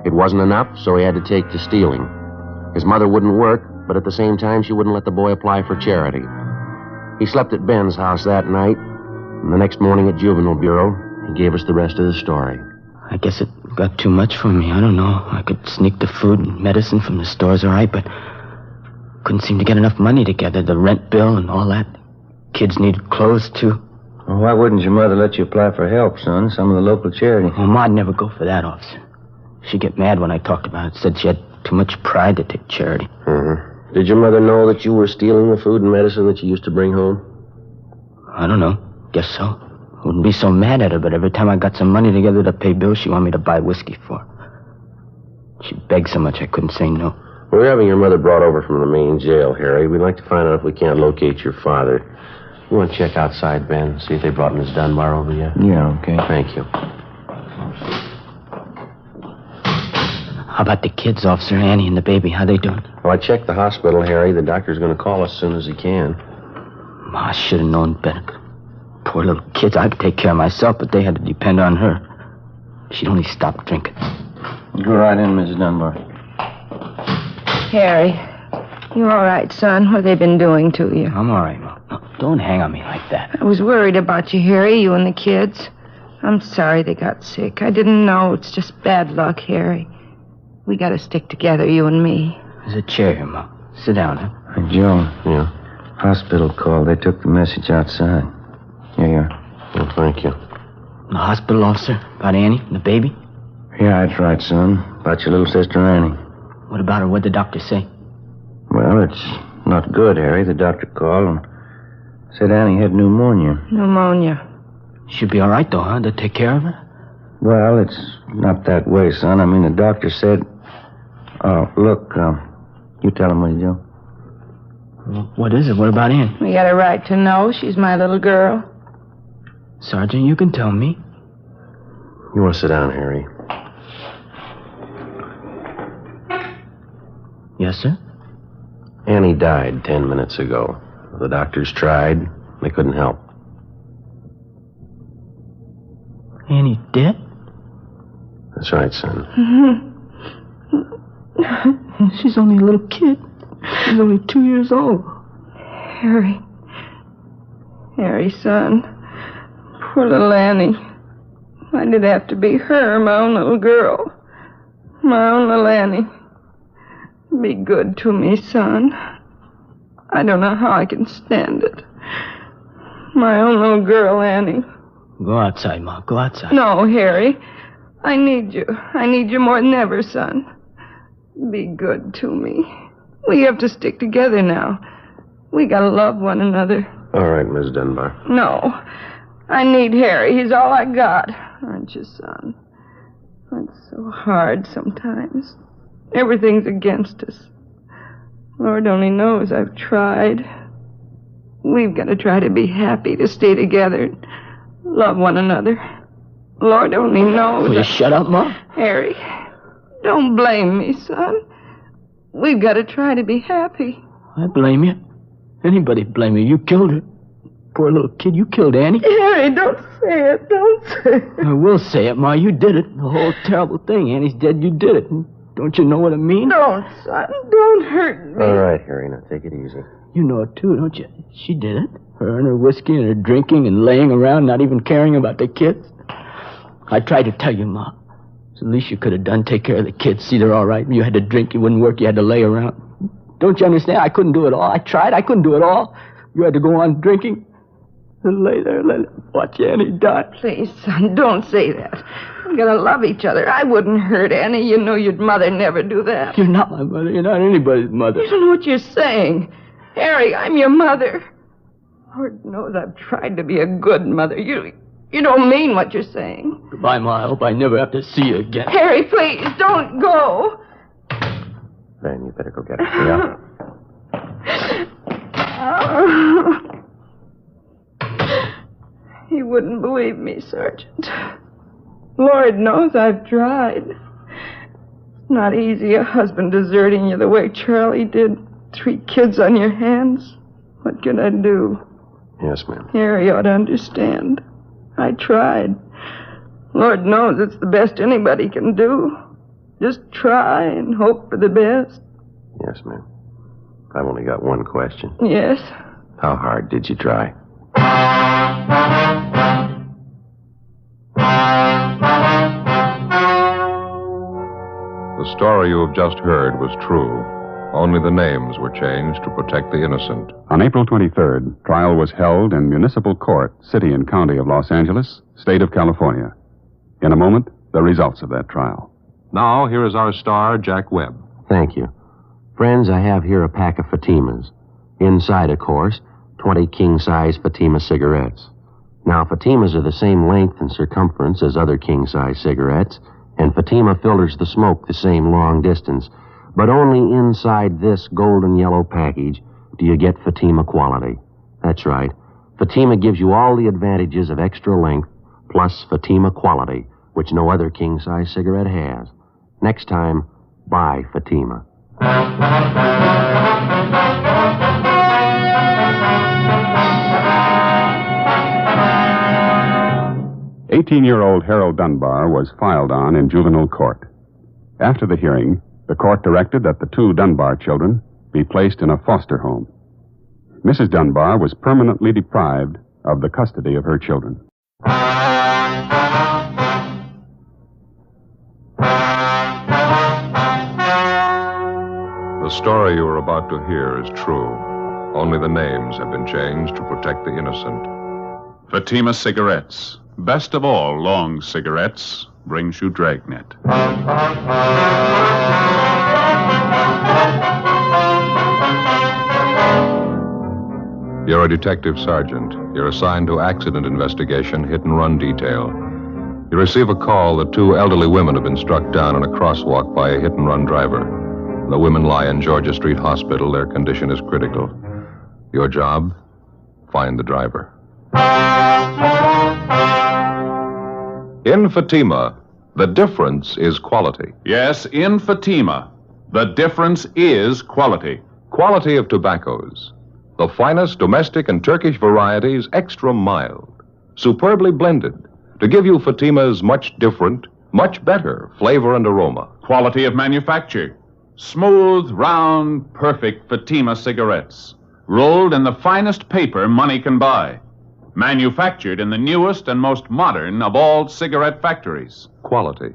It wasn't enough, so he had to take to stealing. His mother wouldn't work, but at the same time, she wouldn't let the boy apply for charity. He slept at Ben's house that night, and the next morning at Juvenile Bureau, he gave us the rest of the story. I guess it got too much for me. I don't know. I could sneak the food and medicine from the stores, all right, but couldn't seem to get enough money together. The rent bill and all that. Kids needed clothes, too. Well, why wouldn't your mother let you apply for help, son? Some of the local charity. Well, Ma'd never go for that, officer. She'd get mad when I talked about it. Said she had too much pride to take charity. Mm-hmm. Did your mother know that you were stealing the food and medicine that you used to bring home? I don't know. Guess so. Wouldn't be so mad at her, but every time I got some money together to pay bills, she wanted me to buy whiskey for her. She begged so much I couldn't say no. We're having your mother brought over from the main jail, Harry. We'd like to find out if we can't locate your father. You want to check outside, Ben? See if they brought Miss Dunbar over yet? Yeah, okay. Thank you. How about the kids, Officer? Annie and the baby, how they doing? Well, I checked the hospital, Harry. The doctor's going to call us as soon as he can. Ma should have known better. Poor little kids. I could take care of myself, but they had to depend on her. She'd only stopped drinking. Go right in, Mrs. Dunbar. Harry, you all right, son? What have they been doing to you? I'm all right, Ma. No, don't hang on me like that. I was worried about you, Harry, you and the kids. I'm sorry they got sick. I didn't know. It's just bad luck, Harry. We got to stick together, you and me. There's a chair here, Ma. Sit down, huh? Hey, Joe. Yeah? Hospital called. They took the message outside. Here you are. Well, thank you. The hospital officer? About Annie and the baby? Yeah, that's right, son. About your little sister Annie. What about her? What'd the doctor say? Well, it's not good, Harry. The doctor called and said Annie had pneumonia. Pneumonia. She'll be all right, though, huh? They'll take care of her? Well, it's not that way, son. I mean, the doctor said... Oh, look, you tell him, will you, Joe? What is it? What about Annie? We got a right to know. She's my little girl. Sergeant, you can tell me. You want to sit down, Harry? Yes, sir? Annie died 10 minutes ago. The doctors tried. They couldn't help. Annie dead? That's right, son. She's only a little kid. She's only 2 years old. Harry. Harry, son. Poor little Annie. Why did it have to be her, my own little girl? My own little Annie. Be good to me, son. I don't know how I can stand it. My own little girl, Annie. Go outside, Ma. Go outside. No, Harry. I need you. I need you more than ever, son. Be good to me. We have to stick together now. We gotta love one another. All right, Miss Dunbar. No. I need Harry. He's all I got. Aren't you, son? It's so hard sometimes. Everything's against us. Lord only knows I've tried. We've got to try to be happy, to stay together, love one another. Lord only knows. Will you shut up, Ma? Harry, don't blame me, son. We've got to try to be happy. I blame you. Anybody blame you. You killed her. Poor little kid, you killed Annie. Harry, don't say it. Don't say it. I will say it, Ma. You did it. The whole terrible thing. Annie's dead. You did it. Don't you know what I mean? Don't, son. Don't hurt me. All right, Harry. Now take it easy. You know it, too, don't you? She did it. Her and her whiskey and her drinking and laying around, not even caring about the kids. I tried to tell you, Ma. It's the least you could have done. Take care of the kids. See they're all right. You had to drink. You wouldn't work. You had to lay around. Don't you understand? I couldn't do it all. I tried. I couldn't do it all. You had to go on drinking and lay there and watch Annie die. Please, son, don't say that. We gotta love each other. I wouldn't hurt Annie. You know your mother never do that. You're not my mother. You're not anybody's mother. You don't know what you're saying. Harry, I'm your mother. Lord knows I've tried to be a good mother. You don't mean what you're saying. Goodbye, Ma. I hope I never have to see you again. Harry, please, don't go. Then you better go get her. Yeah. You wouldn't believe me, Sergeant. Lord knows I've tried. It's not easy, a husband deserting you the way Charlie did. 3 kids on your hands. What can I do? Yes, ma'am. Harry ought to understand. I tried. Lord knows it's the best anybody can do. Just try and hope for the best. Yes, ma'am. I've only got one question. Yes? How hard did you try? The story you have just heard was true. Only the names were changed to protect the innocent. On April 23rd, trial was held in Municipal Court, City and County of Los Angeles, State of California. In a moment, the results of that trial. Now, here is our star, Jack Webb. Thank you. Friends, I have here a pack of Fatimas. Inside, of course, 20 king-size Fatima cigarettes. Now, Fatimas are the same length and circumference as other king-size cigarettes, and Fatima filters the smoke the same long distance. But only inside this golden yellow package do you get Fatima quality. That's right. Fatima gives you all the advantages of extra length, plus Fatima quality, which no other king-size cigarette has. Next time, buy Fatima. 18-year-old Harold Dunbar was filed on in juvenile court. After the hearing, the court directed that the 2 Dunbar children be placed in a foster home. Mrs. Dunbar was permanently deprived of the custody of her children. The story you are about to hear is true. Only the names have been changed to protect the innocent. Fatima Cigarettes, best of all long cigarettes, brings you Dragnet. You're a detective sergeant. You're assigned to accident investigation, hit and run detail. You receive a call that two elderly women have been struck down in a crosswalk by a hit and run driver. The women lie in Georgia Street Hospital. Their condition is critical. Your job? Find the driver. In Fatima, the difference is quality. Yes, in Fatima, the difference is quality. Quality of tobaccos. The finest domestic and Turkish varieties, extra mild, superbly blended, to give you Fatima's much different, much better flavor and aroma. Quality of manufacture. Smooth, round, perfect Fatima cigarettes. Rolled in the finest paper money can buy. Manufactured in the newest and most modern of all cigarette factories. Quality.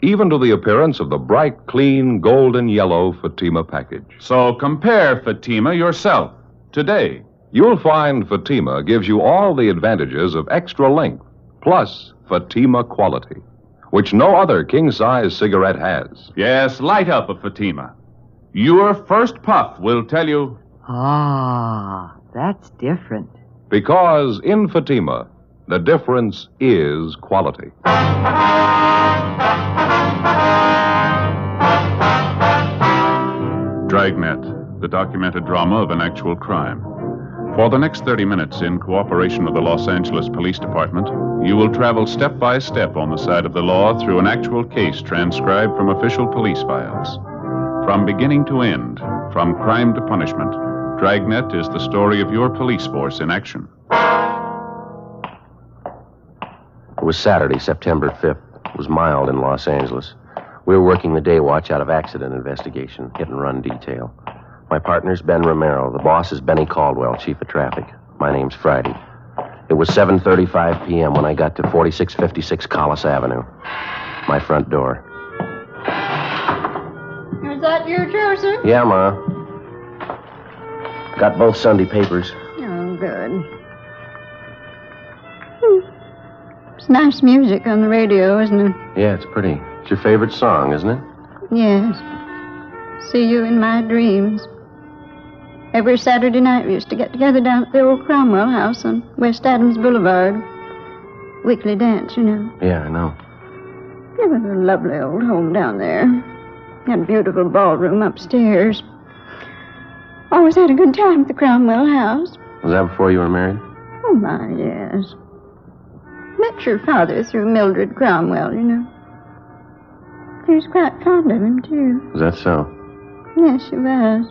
Even to the appearance of the bright, clean, golden yellow Fatima package. So compare Fatima yourself today. You'll find Fatima gives you all the advantages of extra length, plus Fatima quality, which no other king-size cigarette has. Yes, light up a Fatima. Your first puff will tell you... Ah, that's different. Because in Fatima, the difference is quality. Dragnet, the documented drama of an actual crime. For the next 30 minutes, in cooperation with the Los Angeles Police Department, you will travel step by step on the side of the law through an actual case transcribed from official police files. From beginning to end, from crime to punishment, Dragnet is the story of your police force in action. It was Saturday, September 5th. It was mild in Los Angeles. We were working the day watch out of accident investigation, hit and run detail. My partner's Ben Romero. The boss is Benny Caldwell, chief of traffic. My name's Friday. It was 7:35 p.m. when I got to 4656 Collis Avenue. My front door. Is that you, Joseph? Yeah, Ma. Got both Sunday papers. Oh, good. It's nice music on the radio, isn't it? Yeah, it's pretty. It's your favorite song, isn't it? Yes. See you in my dreams. Every Saturday night we used to get together down at the old Cromwell house on West Adams Boulevard. Weekly dance, you know. Yeah, I know. It was a lovely old home down there. Had a beautiful ballroom upstairs. Always had a good time at the Cromwell house. Was that before you were married? Oh, my, yes. Met your father through Mildred Cromwell, you know. She was quite fond of him, too. Was that so? Yes, she was.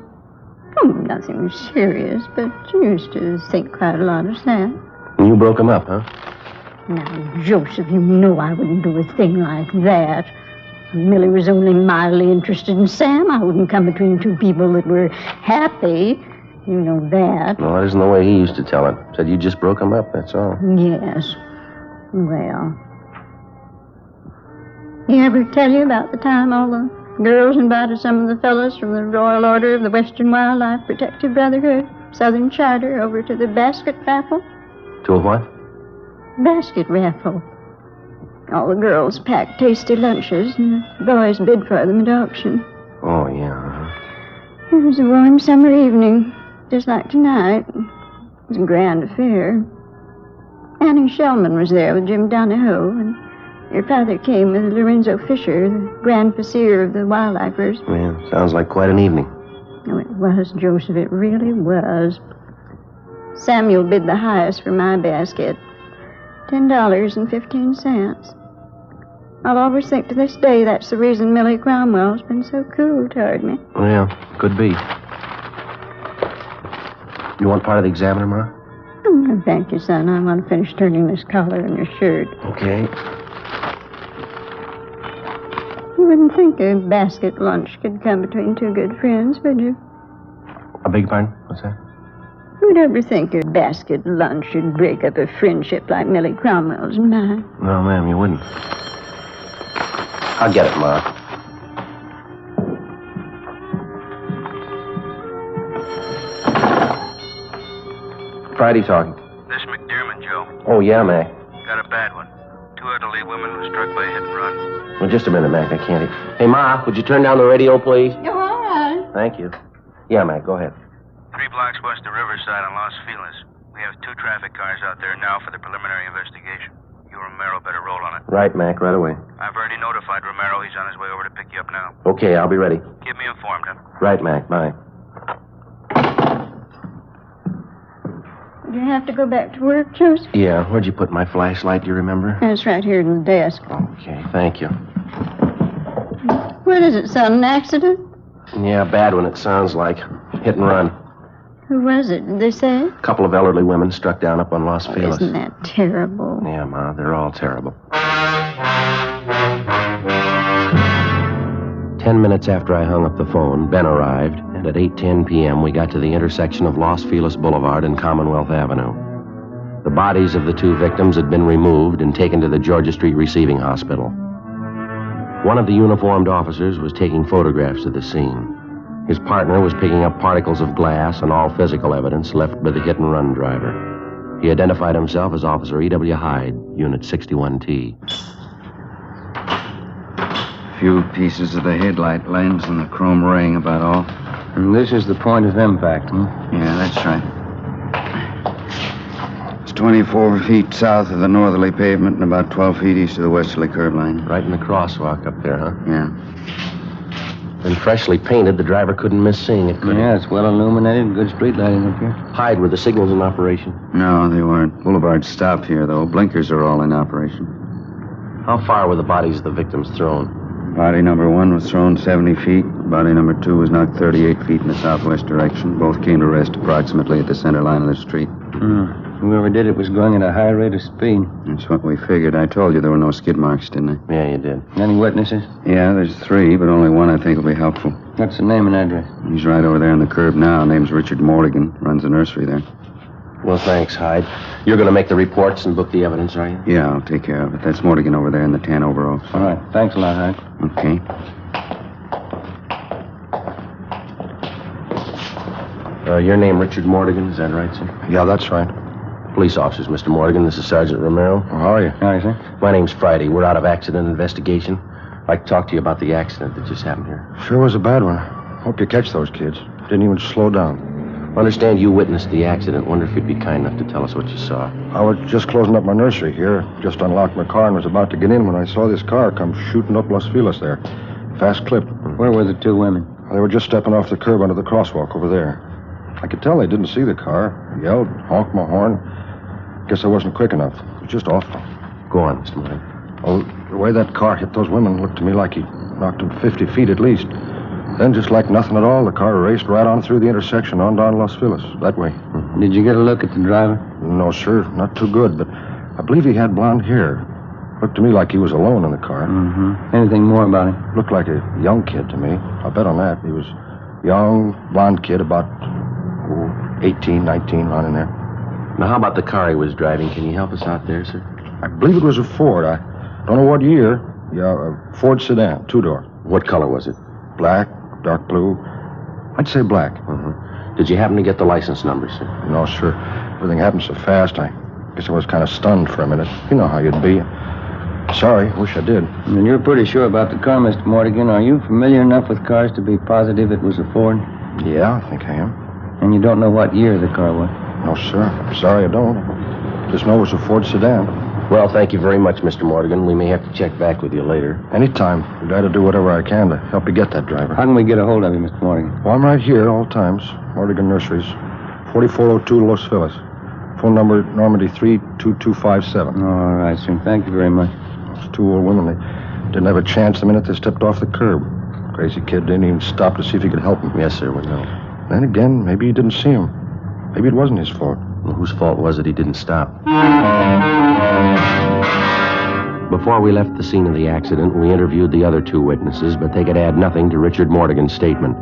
Oh, nothing serious, but she used to think quite a lot of Sam. And you broke him up, huh? Now, Joseph, you know I wouldn't do a thing like that. If Millie was only mildly interested in Sam, I wouldn't come between two people that were happy. You know that. No, that isn't the way he used to tell it. Said you just broke him up, that's all. Yes. Well. He ever tell you about the time all the girls invited some of the fellows from the Royal Order of the Western Wildlife Protective Brotherhood, Southern Charter, over to the basket raffle? To a what? Basket raffle. All the girls packed tasty lunches, and the boys bid for them at auction. Oh, yeah. It was a warm summer evening, just like tonight. It was a grand affair. Annie Shellman was there with Jim Donahoe, and your father came with Lorenzo Fisher, the Grand Vizier of the Wildlifers. Yeah, sounds like quite an evening. Oh, it was, Joseph. It really was. Samuel bid the highest for my basket, $10.15. I'll always think to this day that's the reason Millie Cromwell's been so cool toward me. Well, could be. You want part of the Examiner, Ma? Oh, thank you, son. I want to finish turning this collar on your shirt. Okay. You wouldn't think a basket lunch could come between two good friends, would you? I beg your pardon? What's that? Who'd ever think a basket lunch should break up a friendship like Millie Cromwell's and mine? No, ma'am, you wouldn't. I'll get it, Ma. Friday talking. This McDermott, Joe. Oh, yeah, Mac. Got a bad one. 2 elderly women were struck by a hit and run. Well, just a minute, Mac. I can't hear. Hey, Ma, would you turn down the radio, please? You're all right. Thank you. Yeah, Mac, go ahead. 3 blocks west of Riverside on Los Feliz. We have 2 traffic cars out there now for the preliminary investigation. You, Romero, better roll on it. Right, Mac, right away. I've already notified Romero. He's on his way over to pick you up now. Okay, I'll be ready. Keep me informed, huh? Right, Mac, bye. Do you have to go back to work, Joseph? Yeah, where'd you put my flashlight, do you remember? It's right here in the desk. Okay, thank you. What is it, son? An accident? Yeah, bad one, it sounds like. Hit and run. Who was it? Did they say? A couple of elderly women struck down up on Los Feliz. Isn't that terrible? Yeah, Ma, they're all terrible. 10 minutes after I hung up the phone, Ben arrived, and at 8:10 p.m. we got to the intersection of Los Feliz Boulevard and Commonwealth Avenue. The bodies of the 2 victims had been removed and taken to the Georgia Street Receiving Hospital. One of the uniformed officers was taking photographs of the scene. His partner was picking up particles of glass and all physical evidence left by the hit-and-run driver. He identified himself as Officer E.W. Hyde, Unit 61T. Few pieces of the headlight lens and the chrome ring, about all. And this is the point of impact, huh? Yeah, that's right. It's 24 feet south of the northerly pavement and about 12 feet east of the westerly curb line. Right in the crosswalk up there, huh? Yeah. And freshly painted, the driver couldn't miss seeing it, could he? Yeah, it's well illuminated, good street lighting up here. Hyde, were the signals in operation? No, they weren't. Boulevards stop here, though. Blinkers are all in operation. How far were the bodies of the victims thrown? Body number 1 was thrown 70 feet. Body number 2 was knocked 38 feet in the southwest direction. Both came to rest approximately at the center line of the street. Whoever did it was going at a high rate of speed. That's what we figured. I told you there were no skid marks, didn't I? Yeah, you did. Any witnesses? Yeah, there's 3, but only one I think will be helpful. What's the name and address? He's right over there on the curb now. Name's Richard Mortigan. Runs the nursery there. Well, thanks, Hyde. You're going to make the reports and book the evidence, are you? Yeah, I'll take care of it. That's Mortigan over there in the tan overalls. All right. Thanks a lot, Hyde. Okay. Your name, Richard Mortigan, is that right, sir? Yeah, that's right. Police officers, Mr. Mortigan. This is Sergeant Romero. Well, how are you? How are you, sir? My name's Friday. We're out of accident investigation. I'd like to talk to you about the accident that just happened here. Sure was a bad one. Hope you catch those kids. Didn't even slow down. I understand you witnessed the accident. Wonder if you'd be kind enough to tell us what you saw. I was just closing up my nursery here. Just unlocked my car and was about to get in when I saw this car come shooting up Los Feliz there. Fast clip. Where were the 2 women? They were just stepping off the curb onto the crosswalk over there. I could tell they didn't see the car. I yelled, honked my horn. Guess I wasn't quick enough. It was just awful. Go on, Mr. Mortigan. Oh, the way that car hit those women looked to me like he knocked them 50 feet at least. Then, just like nothing at all, the car raced right on through the intersection on down Los Feliz, that way. Did you get a look at the driver? No, sir, not too good, but I believe he had blonde hair. Looked to me like he was alone in the car. Anything more about him? Looked like a young kid to me. I'll bet on that. He was young, blonde kid, about 18, 19, around in there. Now, how about the car he was driving? Can you help us out there, sir? I believe it was a Ford. I don't know what year. Yeah, a Ford sedan, 2-door. What color was it? Black, dark blue. I'd say black. Did you happen to get the license number, sir? No, sir. Everything happened so fast, I guess I was kind of stunned for a minute. You know how you'd be. Sorry, wish I did. And you're pretty sure about the car, Mr. Mortigan. Are you familiar enough with cars to be positive it was a Ford? Yeah, I think I am. And you don't know what year the car was? No, sir. I'm sorry I don't. Just know it was a Ford sedan. Well, thank you very much, Mr. Mortigan. We may have to check back with you later. Anytime. I'd glad to do whatever I can to help you get that driver. How can we get a hold of you, Mr. Mortigan? Well, I'm right here all times. Mortigan Nurseries. 4402 Los Feliz. Phone number Normandy 32257. All right, sir. Thank you very much. Those 2 old women, they didn't have a chance the minute they stepped off the curb. Crazy kid didn't even stop to see if he could help him. Yes, sir, we know. Then again, maybe he didn't see him. Maybe it wasn't his fault. Well, whose fault was it he didn't stop? Before we left the scene of the accident, we interviewed the other 2 witnesses, but they could add nothing to Richard Mortigan's statement.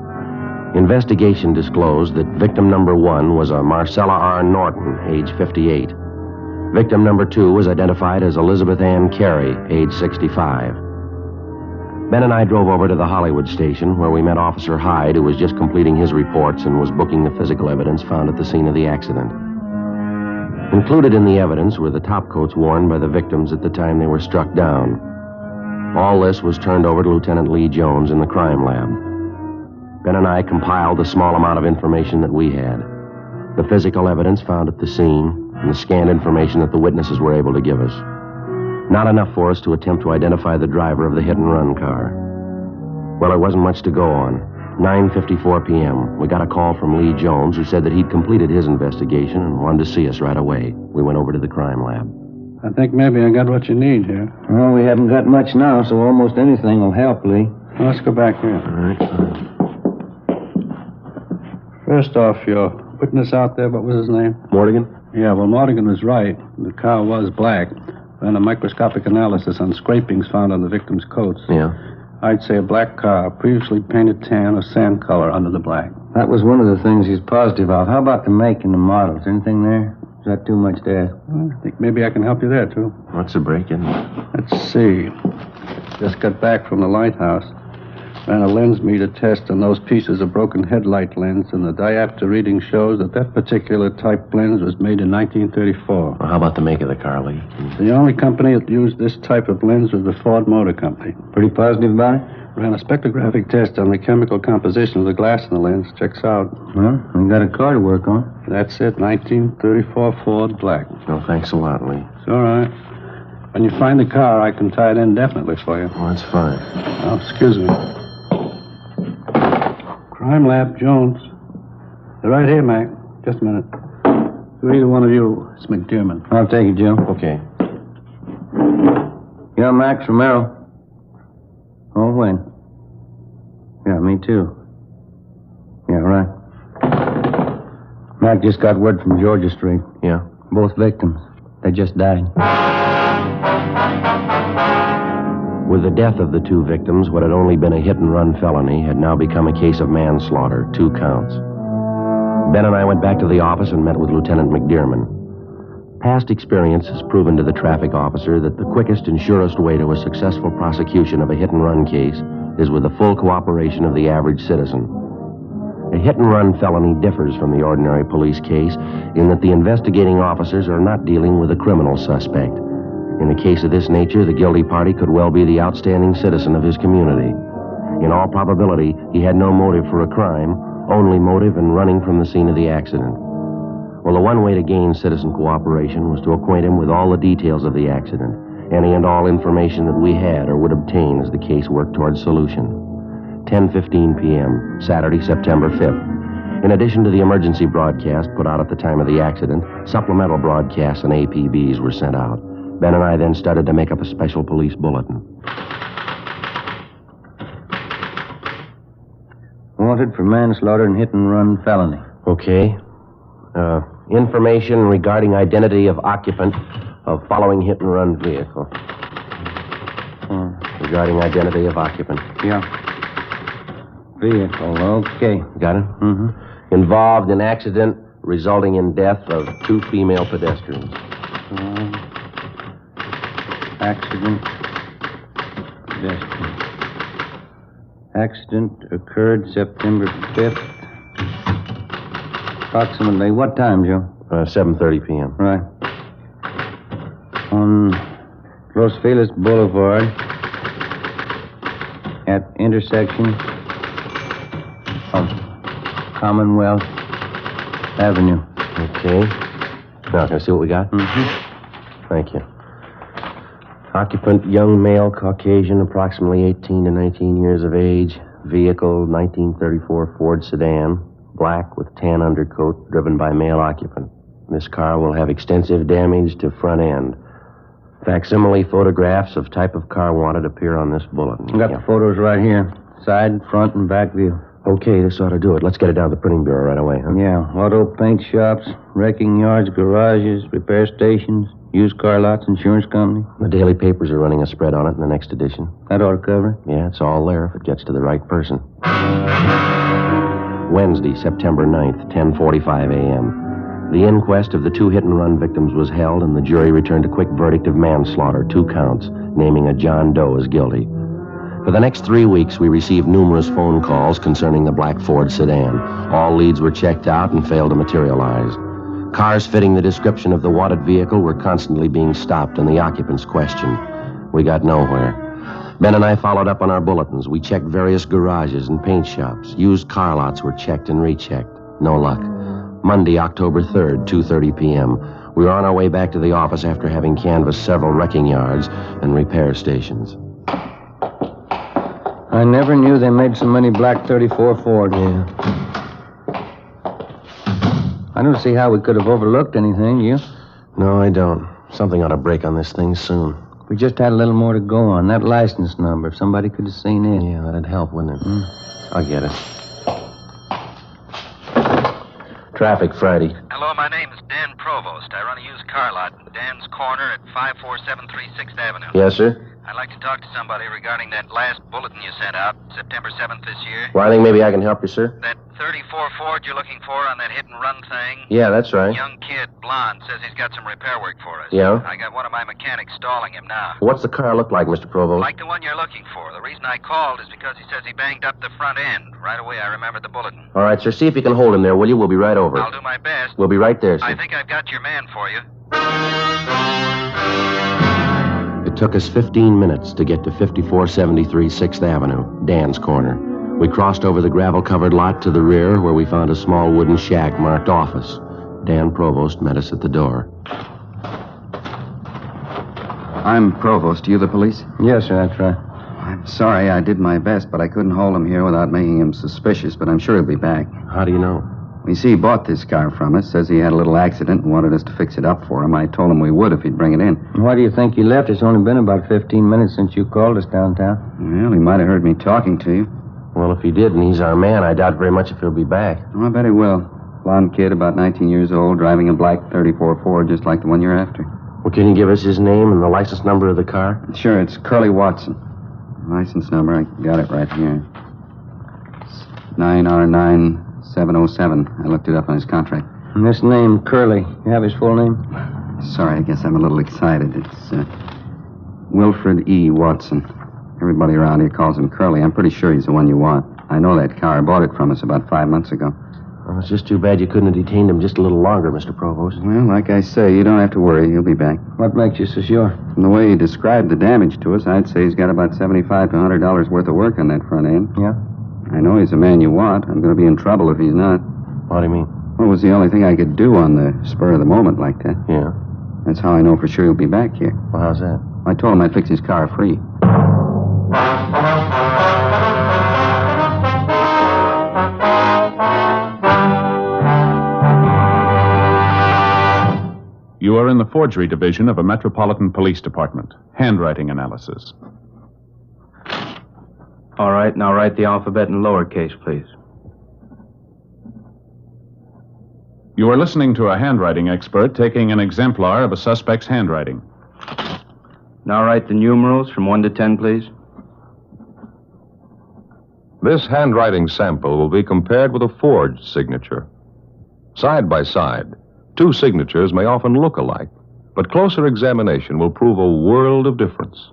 Investigation disclosed that victim number 1 was a Marcella R. Norton, age 58. Victim number 2 was identified as Elizabeth Ann Carey, age 65. Ben and I drove over to the Hollywood station, where we met Officer Hyde, who was just completing his reports and was booking the physical evidence found at the scene of the accident. Included in the evidence were the topcoats worn by the victims at the time they were struck down. All this was turned over to Lieutenant Lee Jones in the crime lab. Ben and I compiled the small amount of information that we had. The physical evidence found at the scene, and the scanned information that the witnesses were able to give us. Not enough for us to attempt to identify the driver of the hit-and-run car. Well, it wasn't much to go on. 9:54 p.m., we got a call from Lee Jones, who said that he'd completed his investigation and wanted to see us right away. We went over to the crime lab. I think maybe I got what you need here. Well, we haven't got much now, so almost anything will help, Lee. Well, let's go back here. All right. First off, your witness out there, what was his name? Mortigan? Yeah, well, Mortigan was right. The car was black. Then a microscopic analysis on scrapings found on the victim's coats. Yeah. I'd say a black car, previously painted tan or sand color under the black. That was one of the things he's positive of. How about the make and the models? Anything there? Is that too much to ask? Well, I think maybe I can help you there, too. What's the break-in? Let's see. Just got back from the lighthouse. Ran a lens meter test on those pieces of broken headlight lens, and the diopter reading shows that that particular type lens was made in 1934. Well, how about the make of the car, Lee? The only company that used this type of lens was the Ford Motor Company. Pretty positive about it? Ran a spectrographic test on the chemical composition of the glass in the lens. Checks out. Well, we got a car to work on. That's it, 1934 Ford black. No, thanks a lot, Lee. It's all right. When you find the car, I can tie it in definitely for you. Oh, that's fine. Oh, excuse me. Crime Lab, Jones. They're right here, Mac. Just a minute. To either one of you, it's McDermott. I'll take it, Joe. Okay. Yeah, Max Romero. Oh, when? Yeah, me too. Yeah, right. Mac just got word from Georgia Street. Yeah? Both victims. They just died. With the death of the two victims, what had only been a hit-and-run felony had now become a case of manslaughter, 2 counts. Ben and I went back to the office and met with Lieutenant McDermott. Past experience has proven to the traffic officer that the quickest and surest way to a successful prosecution of a hit-and-run case is with the full cooperation of the average citizen. A hit-and-run felony differs from the ordinary police case in that the investigating officers are not dealing with a criminal suspect. In a case of this nature, the guilty party could well be the outstanding citizen of his community. In all probability, he had no motive for a crime, only motive in running from the scene of the accident. Well, the one way to gain citizen cooperation was to acquaint him with all the details of the accident, any and all information that we had or would obtain as the case worked towards solution. 10:15 p.m., Saturday, September 5th. In addition to the emergency broadcast put out at the time of the accident, supplemental broadcasts and APBs were sent out. Ben and I then started to make up a special police bulletin. Wanted for manslaughter and hit-and-run felony. Okay. Information regarding identity of occupant of following hit-and-run vehicle. Regarding identity of occupant. Yeah. Vehicle, okay. Got it? Mm-hmm. Involved in accident resulting in death of 2 female pedestrians. Accident. Pedestrian. Accident occurred September 5th. Approximately what time, Joe? 7:30 p.m. Right. On Los Feliz Boulevard at intersection of Commonwealth Avenue. Okay. Now, can I see what we got? Mm-hmm. Thank you. Occupant, young male, Caucasian, approximately 18 to 19 years of age. Vehicle, 1934 Ford sedan, black with tan undercoat, driven by male occupant. This car will have extensive damage to front end. Facsimile photographs of type of car wanted appear on this bulletin. I got the photos right here. Side, front, and back view. Okay, this ought to do it. Let's get it down to the printing bureau right away, huh? Yeah, auto paint shops, wrecking yards, garages, repair stations, used car lots, insurance company. The daily papers are running a spread on it in the next edition. That ought to cover it. Yeah, it's all there if it gets to the right person. Wednesday, September 9th, 10:45 a.m. The inquest of the 2 hit-and-run victims was held, and the jury returned a quick verdict of manslaughter, 2 counts, naming a John Doe as guilty. For the next 3 weeks, we received numerous phone calls concerning the black Ford sedan. All leads were checked out and failed to materialize. Cars fitting the description of the wanted vehicle were constantly being stopped and the occupants questioned. We got nowhere. Ben and I followed up on our bulletins. We checked various garages and paint shops. Used car lots were checked and rechecked. No luck. Monday, October 3rd, 2:30 p.m. We were on our way back to the office after having canvassed several wrecking yards and repair stations. I never knew they made so many black 34 Ford. Yeah. I don't see how we could have overlooked anything, you? No, I don't. Something ought to break on this thing soon. We just had a little more to go on. That license number, if somebody could have seen it. Yeah, that'd help, wouldn't it? I'll get it. Traffic, Friday. Hello, my name is Dan Provost. I run a used car lot in Dan's Corner at 54736 6th Avenue. Yes, sir? I'd like to talk to somebody regarding that last bulletin you sent out, September 7th this year. Well, I think maybe I can help you, sir. That 34 Ford you're looking for on that hit and run thing? Yeah, that's right. Young kid, blonde, says he's got some repair work for us. Yeah? I got one of my mechanics stalling him now. What's the car look like, Mr. Provost? Like the one you're looking for. The reason I called is because he says he banged up the front end. Right away, I remembered the bulletin. All right, sir. See if you can hold him there, will you? We'll be right over. I'll do my best. We'll be right there, sir. I think I've got your man for you. It took us 15 minutes to get to 5473 6th Avenue, Dan's Corner. We crossed over the gravel-covered lot to the rear, where we found a small wooden shack marked office. Dan Provost met us at the door. I'm Provost. You the police? Yes, sir, that's right. I'm sorry. I did my best, but I couldn't hold him here without making him suspicious, but I'm sure he'll be back. How do you know? You see, he bought this car from us, says he had a little accident and wanted us to fix it up for him. I told him we would if he'd bring it in. Why do you think you left? It's only been about 15 minutes since you called us downtown. Well, he might have heard me talking to you. Well, if he did, and he's our man, I doubt very much if he'll be back. Oh, I bet he will. Blonde kid, about 19 years old, driving a black 34 Ford, just like the one you're after. Well, can you give us his name and the license number of the car? Sure, it's Curly Watson. License number, I got it right here. It's 9R9707. I looked it up on his contract. And this name, Curly, you have his full name? Sorry, I guess I'm a little excited. It's Wilfred E. Watson. Everybody around here calls him Curly. I'm pretty sure he's the one you want. I know that car. I bought it from us about 5 months ago. Well, it's just too bad you couldn't have detained him just a little longer, Mr. Provost. Well, like I say, you don't have to worry. He'll be back. What makes you so sure? From the way he described the damage to us, I'd say he's got about $75 to $100 worth of work on that front end. Yeah? I know he's the man you want. I'm going to be in trouble if he's not. What do you mean? Well, it was the only thing I could do on the spur of the moment like that. Yeah? That's how I know for sure he'll be back here. Well, how's that? I told him I'd fix his car free. You are in the forgery division of a Metropolitan Police Department. Handwriting analysis. All right, now write the alphabet in lowercase, please. You are listening to a handwriting expert taking an exemplar of a suspect's handwriting. Now write the numerals from 1 to 10, please. This handwriting sample will be compared with a forged signature. Side by side, two signatures may often look alike, but closer examination will prove a world of difference.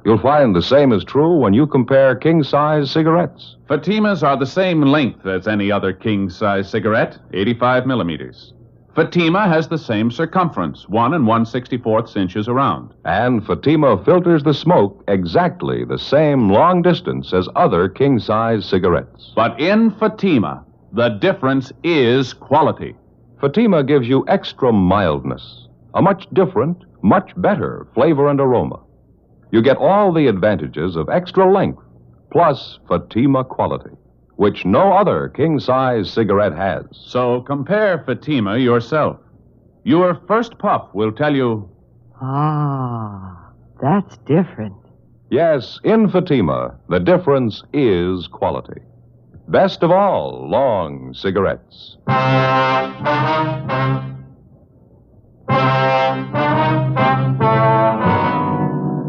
You'll find the same is true when you compare king-size cigarettes. Fatimas are the same length as any other king-size cigarette, 85 millimeters. Fatima has the same circumference, 1 1/64 inches around. And Fatima filters the smoke exactly the same long distance as other king-size cigarettes. But in Fatima, the difference is quality. Fatima gives you extra mildness, a much different, much better flavor and aroma. You get all the advantages of extra length, plus Fatima quality, which no other king-size cigarette has. So compare Fatima yourself. Your first puff will tell you... Ah, that's different. Yes, in Fatima, the difference is quality. Best of all, long cigarettes.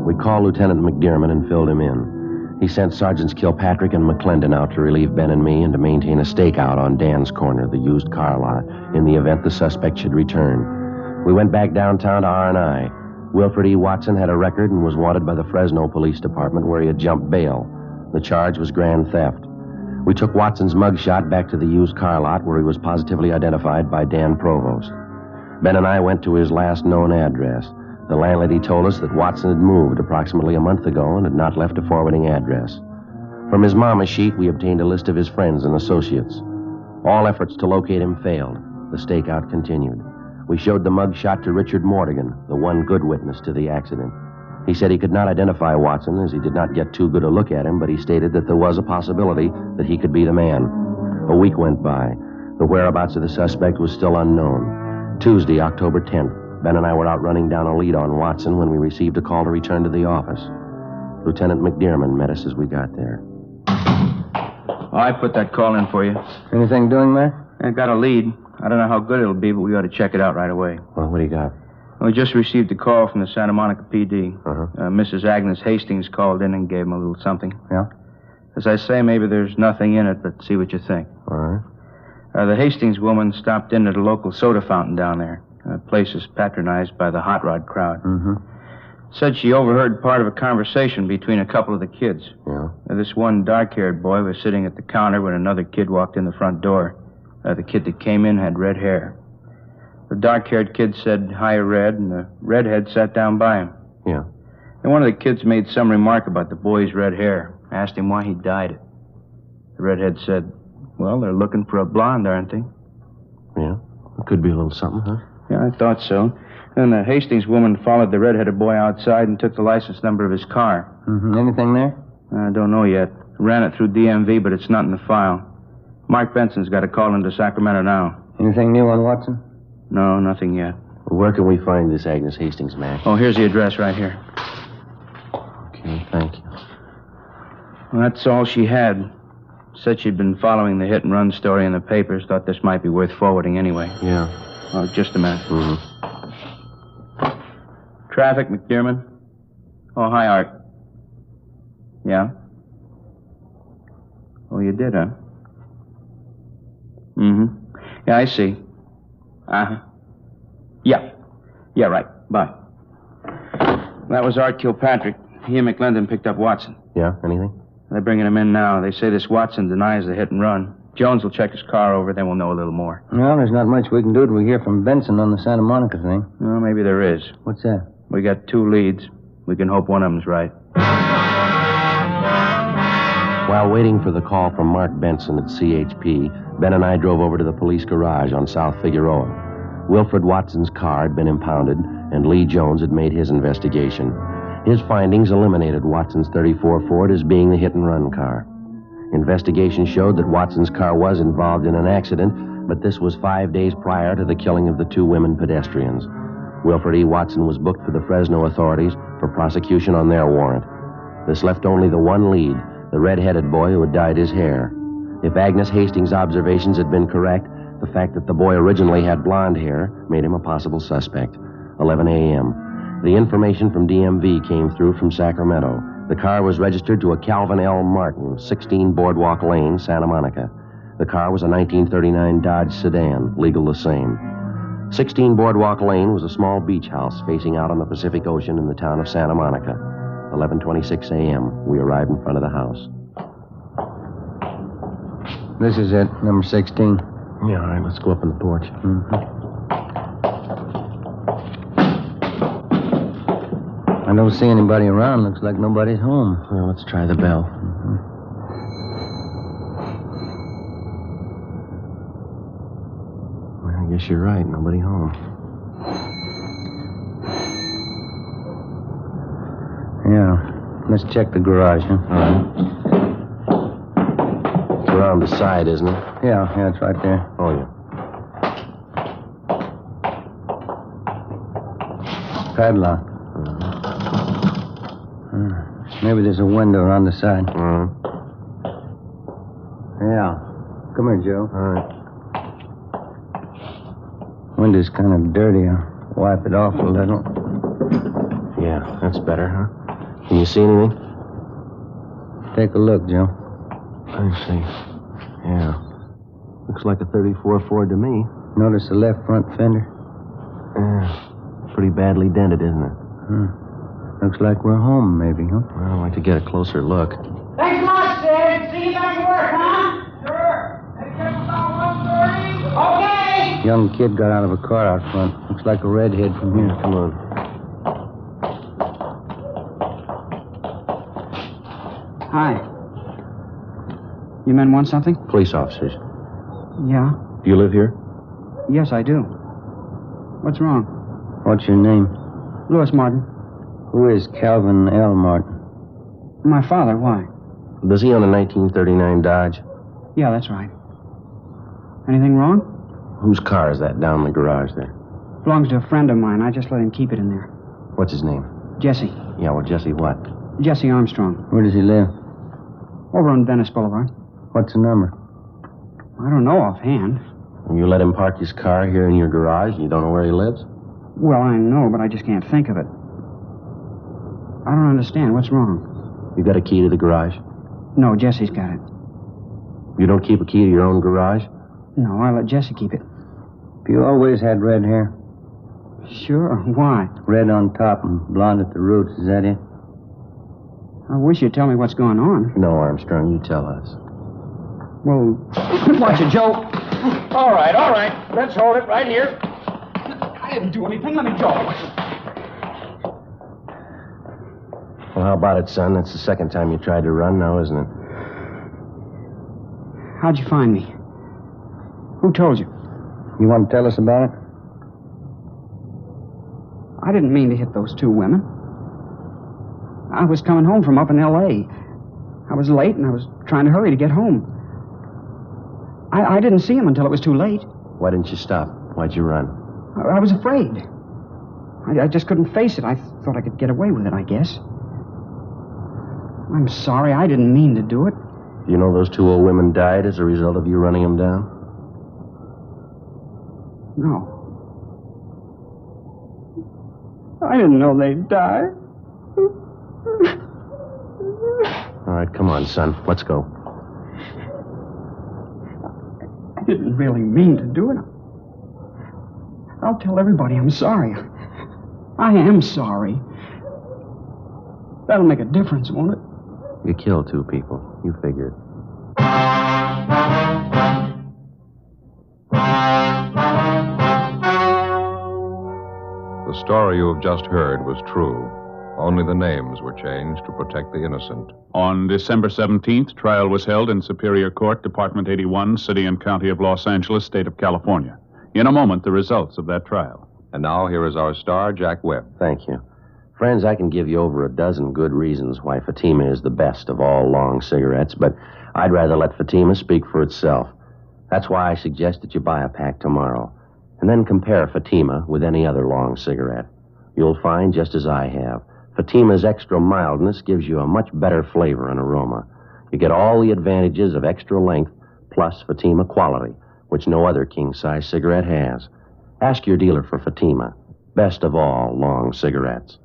We called Lieutenant McDermott and filled him in. He sent Sergeants Kilpatrick and McClendon out to relieve Ben and me and to maintain a stakeout on Dan's Corner, the used car lot, in the event the suspect should return. We went back downtown to R&I. Wilfred E. Watson had a record and was wanted by the Fresno Police Department, where he had jumped bail. The charge was grand theft. We took Watson's mugshot back to the used car lot, where he was positively identified by Dan Provost. Ben and I went to his last known address. The landlady told us that Watson had moved approximately a month ago and had not left a forwarding address. From his mama sheet, we obtained a list of his friends and associates. All efforts to locate him failed. The stakeout continued. We showed the mug shot to Richard Mortigan, the one good witness to the accident. He said he could not identify Watson as he did not get too good a look at him, but he stated that there was a possibility that he could be the man. A week went by. The whereabouts of the suspect was still unknown. Tuesday, October 10th, Ben and I were out running down a lead on Watson when we received a call to return to the office. Lieutenant McDearman met us as we got there. I put that call in for you. Anything doing, Matt? I got a lead. I don't know how good it'll be, but we ought to check it out right away. Well, what do you got? We just received a call from the Santa Monica PD. Uh-huh. Mrs. Agnes Hastings called in and gave him a little something. Yeah? As I say, maybe there's nothing in it, but see what you think. All right. The Hastings woman stopped in at a local soda fountain down there. The place is patronized by the hot rod crowd. Mm-hmm. Said she overheard part of a conversation between a couple of the kids. Yeah? This one dark-haired boy was sitting at the counter when another kid walked in the front door. The kid that came in had red hair. The dark-haired kid said, "Hi, Red," and the redhead sat down by him. Yeah. And one of the kids made some remark about the boy's red hair, asked him why he dyed it. The redhead said, "Well, they're looking for a blonde, aren't they?" Yeah? It could be a little something, huh? Yeah, I thought so. Then the Hastings woman followed the red-headed boy outside and took the license number of his car. Mm-hmm. Anything there? I don't know yet. Ran it through DMV, but it's not in the file. Mark Benson's got a call into Sacramento now. Anything new on Watson? No, nothing yet. Where can we find this Agnes Hastings, Mac? Oh, here's the address right here. Okay, thank you. Well, that's all she had. Said she'd been following the hit-and-run story in the papers. Thought this might be worth forwarding anyway. Yeah. Oh, just a minute. Mm-hmm. Traffic, McDearman. Oh, hi, Art. Yeah? Oh, you did, huh? Mm-hmm. Yeah, I see. Uh-huh. Yeah. Yeah, right. Bye. That was Art Kilpatrick. He and McLendon picked up Watson. Yeah? Anything? They're bringing him in now. They say this Watson denies the hit and run. Jones will check his car over, then we'll know a little more. Well, there's not much we can do till we hear from Benson on the Santa Monica thing. Well, maybe there is. What's that? We got 2 leads. We can hope one of them's right. While waiting for the call from Mark Benson at CHP, Ben and I drove over to the police garage on South Figueroa. Wilfred Watson's car had been impounded, and Lee Jones had made his investigation. His findings eliminated Watson's 34 Ford as being the hit-and-run car. Investigation showed that Watson's car was involved in an accident, but this was 5 days prior to the killing of the 2 women pedestrians. Wilfred E. Watson was booked for the Fresno authorities for prosecution on their warrant. This left only the one lead, the red-headed boy who had dyed his hair. If Agnes Hastings' observations had been correct, the fact that the boy originally had blonde hair made him a possible suspect. 11 a.m. The information from DMV came through from Sacramento. The car was registered to a Calvin L. Martin, 16 Boardwalk Lane, Santa Monica. The car was a 1939 Dodge sedan, legal the same. 16 Boardwalk Lane was a small beach house facing out on the Pacific Ocean in the town of Santa Monica. 11:26 a.m. We arrived in front of the house. This is it, number 16. Yeah, all right, let's go up on the porch. Mm-hmm. I don't see anybody around. Looks like nobody's home. Well, let's try the bell. Well, I guess you're right. Nobody home. Yeah. Let's check the garage, huh? All right. It's around the side, isn't it? Yeah, it's right there. Oh, yeah. Padlock. Maybe there's a window on the side. Yeah. Come here, Joe. All right. Window's kind of dirty. I'll wipe it off a little. Yeah, that's better, huh? Can you see anything? Take a look, Joe. I see. Yeah. Looks like a 34 Ford to me. Notice the left front fender? Yeah. Pretty badly dented, isn't it? Looks like we're home, maybe, huh? Well, I'd like to get a closer look. Thanks much, Sid. See you back at work, huh? Sure. Maybe get about 1:30. Okay. Young kid got out of a car out front. Looks like a redhead from here. Come on. Hi. You men want something? Police officers. Yeah. Do you live here? Yes, I do. What's wrong? What's your name? Louis Martin. Who is Calvin L. Martin? My father, why? Does he own a 1939 Dodge? Yeah, that's right. Anything wrong? Whose car is that down in the garage there? Belongs to a friend of mine. I just let him keep it in there. What's his name? Jesse. Yeah, well, Jesse what? Jesse Armstrong. Where does he live? Over on Venice Boulevard. What's the number? I don't know offhand. And you let him park his car here in your garage and you don't know where he lives? Well, I know, but I just can't think of it. I don't understand. What's wrong? You got a key to the garage? No, Jesse's got it. You don't keep a key to your own garage? No, I let Jesse keep it. You always had red hair? Sure. Why? Red on top and blonde at the roots. Is that it? I wish you'd tell me what's going on. No, Armstrong, you tell us. Well, watch it, Joe. All right. Let's hold it right here. I didn't do anything. Let me go. Well, how about it, son? That's the second time you tried to run now, isn't it? How'd you find me? Who told you? You want to tell us about it? I didn't mean to hit those two women. I was coming home from up in L.A. I was late, and I was trying to hurry to get home. I didn't see him until it was too late. Why didn't you stop? Why'd you run? I was afraid. I just couldn't face it. I thought I could get away with it, I guess. I'm sorry. I didn't mean to do it. Do you know those two old women died as a result of you running them down? No. I didn't know they'd die. All right, come on, son. Let's go. I didn't really mean to do it. I'll tell everybody I'm sorry. I am sorry. That'll make a difference, won't it? You killed two people. You figured. The story you have just heard was true. Only the names were changed to protect the innocent. On December 17th, trial was held in Superior Court, Department 81, City and County of Los Angeles, State of California. In a moment, the results of that trial. And now, here is our star, Jack Webb. Thank you. Friends, I can give you over a dozen good reasons why Fatima is the best of all long cigarettes, but I'd rather let Fatima speak for itself. That's why I suggest that you buy a pack tomorrow, and then compare Fatima with any other long cigarette. You'll find, just as I have, Fatima's extra mildness gives you a much better flavor and aroma. You get all the advantages of extra length plus Fatima quality, which no other king-size cigarette has. Ask your dealer for Fatima, best of all long cigarettes.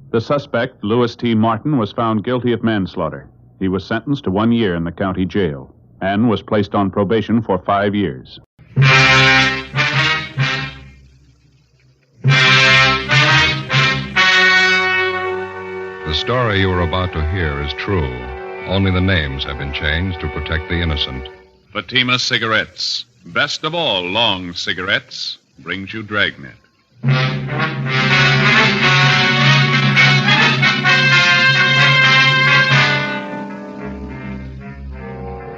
The suspect, Louis T. Martin, was found guilty of manslaughter. He was sentenced to 1 year in the county jail and was placed on probation for 5 years. The story you are about to hear is true. Only the names have been changed to protect the innocent. Fatima Cigarettes, best of all long cigarettes, brings you Dragnet.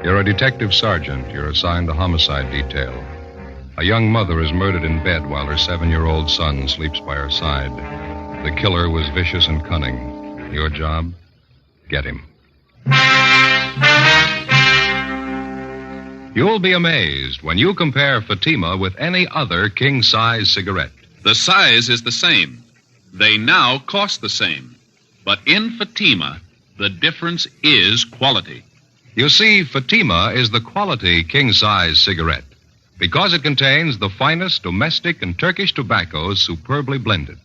You're a detective sergeant. You're assigned to homicide detail. A young mother is murdered in bed while her 7-year-old son sleeps by her side. The killer was vicious and cunning. Your job? Get him. You'll be amazed when you compare Fatima with any other king-size cigarette. The size is the same. They now cost the same. But in Fatima, the difference is quality. You see, Fatima is the quality king-size cigarette because it contains the finest domestic and Turkish tobaccos superbly blended.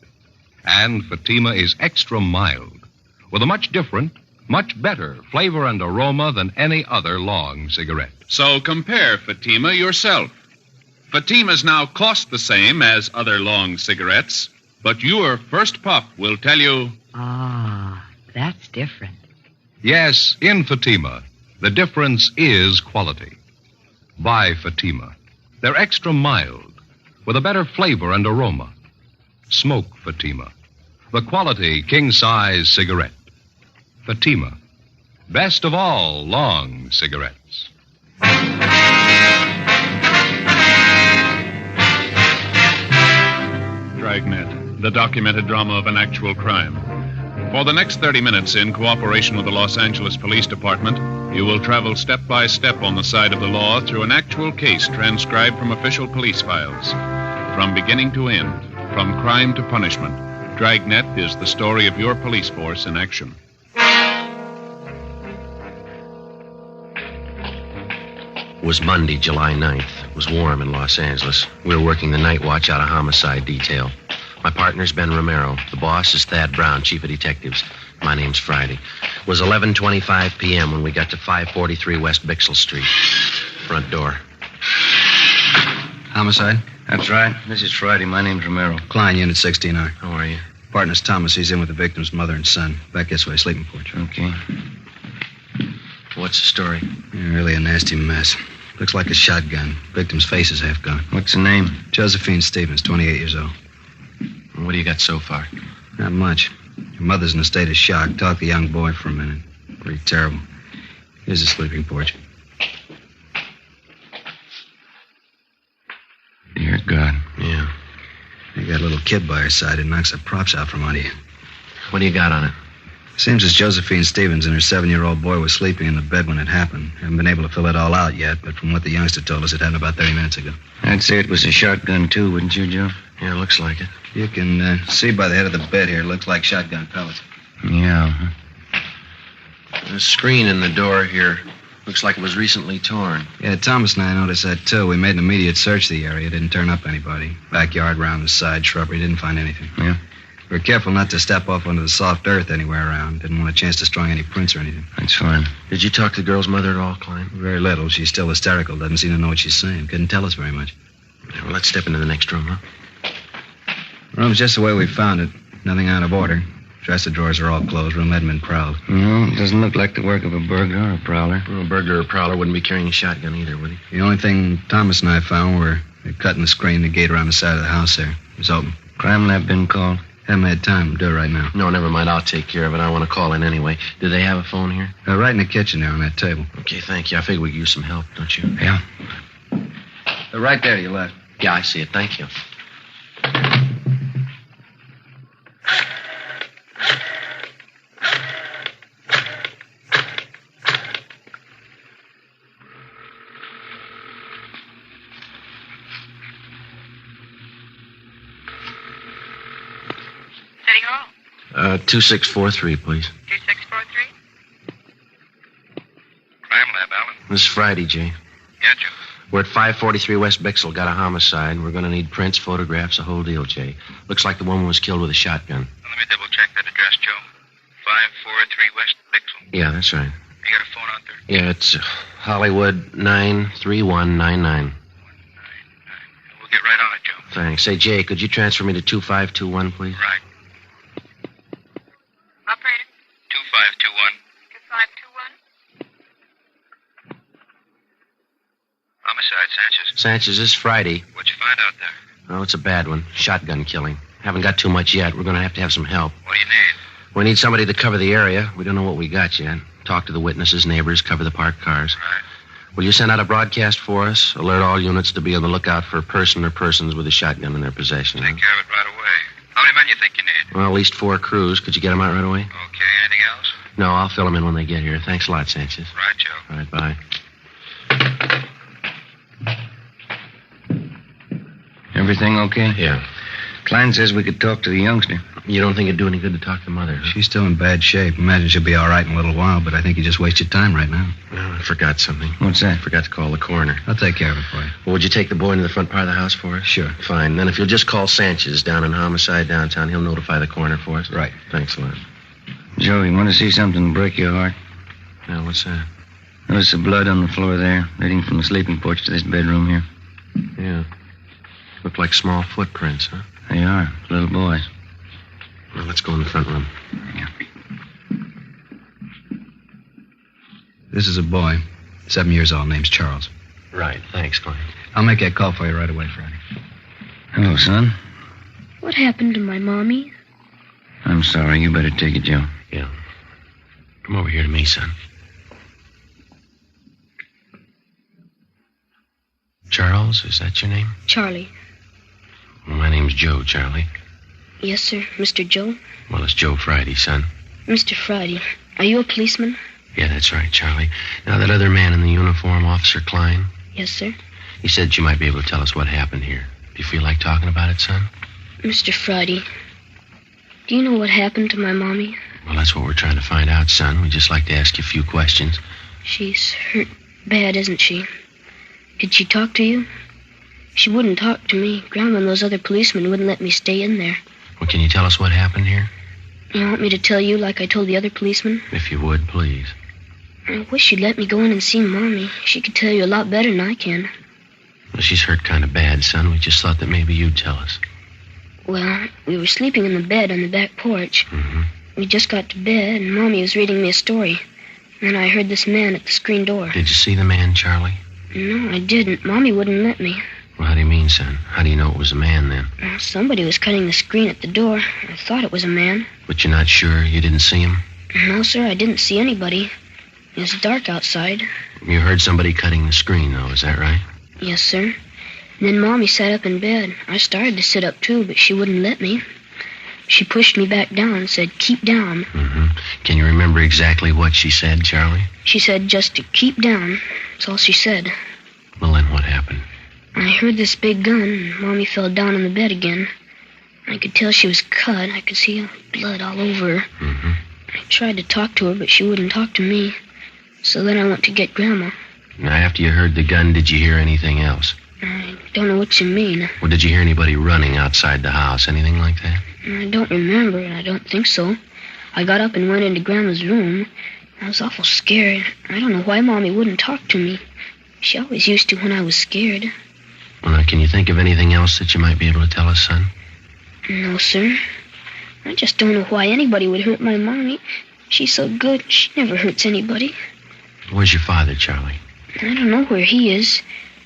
And Fatima is extra mild, with a much different, much better flavor and aroma than any other long cigarette. So compare Fatima yourself. Fatimas now cost the same as other long cigarettes, but your first puff will tell you... Ah, That's different. Yes, in Fatima, the difference is quality. Buy Fatima. They're extra mild, with a better flavor and aroma. Smoke Fatima, the quality king-size cigarette. Fatima, best of all long cigarettes. Dragnet, the documented drama of an actual crime. For the next 30 minutes, in cooperation with the Los Angeles Police Department, you will travel step by step on the side of the law through an actual case transcribed from official police files. From beginning to end, from crime to punishment, Dragnet is the story of your police force in action. It was Monday, July 9th. It was warm in Los Angeles. We were working the night watch out of homicide detail. My partner's Ben Romero. The boss is Thad Brown, chief of detectives. My name's Friday. It was 11:25 p.m. when we got to 543 West Bixel Street. Front door. Homicide? That's right. This is Friday. My name's Romero. Klein, Unit 69. How are you? Partner's Thomas. He's in with the victim's mother and son. Back this way, sleeping porch. Okay. What's the story? Yeah, really a nasty mess. Looks like a shotgun. Victim's face is half gone. What's the name? Josephine Stevens, 28 years old. What do you got so far? Not much. Her mother's in a state of shock. Talked to the young boy for a minute. Pretty terrible. Here's the sleeping porch. Dear God. Yeah. You got a little kid by her side. It knocks the props out from under you. What do you got on it? Seems as Josephine Stevens and her 7-year-old boy were sleeping in the bed when it happened. Haven't been able to fill it all out yet, but from what the youngster told us, it happened about 30 minutes ago. I'd say it was a shotgun, too, wouldn't you, Joe? Yeah, looks like it. You can see by the head of the bed here, it looks like shotgun pellets. Yeah. The screen in the door here looks like it was recently torn. Yeah, Thomas and I noticed that, too. We made an immediate search of the area. Didn't turn up anybody. Backyard, round the side, shrubbery, didn't find anything. Yeah? We were careful not to step off onto the soft earth anywhere around. Didn't want a chance destroying any prints or anything. That's fine. Did you talk to the girl's mother at all, Klein? Very little. She's still hysterical. Doesn't seem to know what she's saying. Couldn't tell us very much. Yeah, well, let's step into the next room, huh? Room's just the way we found it. Nothing out of order. Dresser drawers are all closed. Room hadn't been prowled. No, it doesn't look like the work of a burglar or a prowler. Well, a burglar or a prowler wouldn't be carrying a shotgun either, would he? The only thing Thomas and I found were cutting the screen, the gate around the side of the house there. It was open. Crime lab been called? Haven't had time to do it right now. No, never mind. I'll take care of it. I want to call in anyway. Do they have a phone here? Right in the kitchen there on that table. Okay, thank you. I figure we could use some help, don't you? Yeah. They're right there to your left. Yeah, I see it. Thank you. City Hall. 2643, please. 2643? Crime lab, Alan. This is Friday, Jay. Yeah, Joe. We're at 543 West Bixel. Got a homicide. We're going to need prints, photographs, the whole deal, Jay. Looks like the woman was killed with a shotgun. Now, let me double check that address, Joe. 543 West Bixel. Yeah, that's right. You got a phone out there? Yeah, it's Hollywood 93199. We'll get right on it, Joe. Thanks. Say, Jay, could you transfer me to 2521, please? Right. Operator? 2521. 2521? Homicide, Sanchez. Sanchez, this is Friday. What'd you find out there? Oh, it's a bad one. Shotgun killing. Haven't got too much yet. We're going to have some help. What do you need? We need somebody to cover the area. We don't know what we got yet. Talk to the witnesses, neighbors, cover the parked cars. Right. Will you send out a broadcast for us? Alert all units to be on the lookout for a person or persons with a shotgun in their possession. Take care of it right away. How many men you think you need? Well, at least 4 crews. Could you get them out right away? Okay, anything else? No, I'll fill them in when they get here. Thanks a lot, Sanchez. Right, Joe. All right, bye. Everything okay? Yeah. Klein says we could talk to the youngster. You don't think it'd do any good to talk to Mother? Huh? She's still in bad shape. Imagine she'll be all right in a little while, but I think you just wasted time right now. Well, I forgot something. What's that? I forgot to call the coroner. I'll take care of it for you. Well, would you take the boy into the front part of the house for us? Sure. Fine. Then if you'll just call Sanchez down in Homicide downtown, he'll notify the coroner for us. Right. Thanks a lot. Joe, you want to see something break your heart? Yeah, what's that? Notice the blood on the floor there, leading from the sleeping porch to this bedroom here. Yeah. Look like small footprints, huh? They are. Little boys. Well, let's go in the front room. Yeah. This is a boy, 7 years old, name's Charles. Right. Thanks, Clyde. I'll make that call for you right away, Friday. Hello, son. What happened to my mommy? I'm sorry. You better take it, Joe. Yeah. Come over here to me, son. Charles, is that your name? Charlie. Well, my name's Joe, Charlie. Yes, sir. Mr. Joe? Well, it's Joe Friday, son. Mr. Friday, are you a policeman? Yeah, that's right, Charlie. Now, that other man in the uniform, Officer Klein, Yes, sir. he said you might be able to tell us what happened here. Do you feel like talking about it, son? Mr. Friday, do you know what happened to my mommy? Well, that's what we're trying to find out, son. We'd just like to ask you a few questions. She's hurt bad, isn't she? Did she talk to you? She wouldn't talk to me. Grandma and those other policemen wouldn't let me stay in there. Well, can you tell us what happened here? You want me to tell you like I told the other policemen? If you would, please. I wish you'd let me go in and see Mommy. She could tell you a lot better than I can. Well, she's hurt kind of bad, son. We just thought that maybe you'd tell us. Well, we were sleeping in the bed on the back porch. Mm-hmm. We just got to bed, and Mommy was reading me a story. Then I heard this man at the screen door. Did you see the man, Charlie? No, I didn't. Mommy wouldn't let me. Well, how do you mean, son? How do you know it was a man, then? Well, somebody was cutting the screen at the door. I thought it was a man. But you're not sure? You didn't see him? No, sir, I didn't see anybody. It was dark outside. You heard somebody cutting the screen, though, is that right? Yes, sir. And then Mommy sat up in bed. I started to sit up, too, but she wouldn't let me. She pushed me back down and said, keep down. Mm-hmm. Can you remember exactly what she said, Charlie? She said just to keep down. That's all she said. Well, then what happened? I heard this big gun, and Mommy fell down in the bed again. I could tell she was cut. I could see blood all over her. Mm-hmm. I tried to talk to her, but she wouldn't talk to me. So then I went to get Grandma. Now, after you heard the gun, did you hear anything else? I don't know what you mean. Well, did you hear anybody running outside the house? Anything like that? I don't remember, and I don't think so. I got up and went into Grandma's room. I was awful scared. I don't know why Mommy wouldn't talk to me. She always used to when I was scared. Well, now, can you think of anything else that you might be able to tell us, son? No, sir. I just don't know why anybody would hurt my Mommy. She's so good. She never hurts anybody. Where's your father, Charlie? I don't know where he is.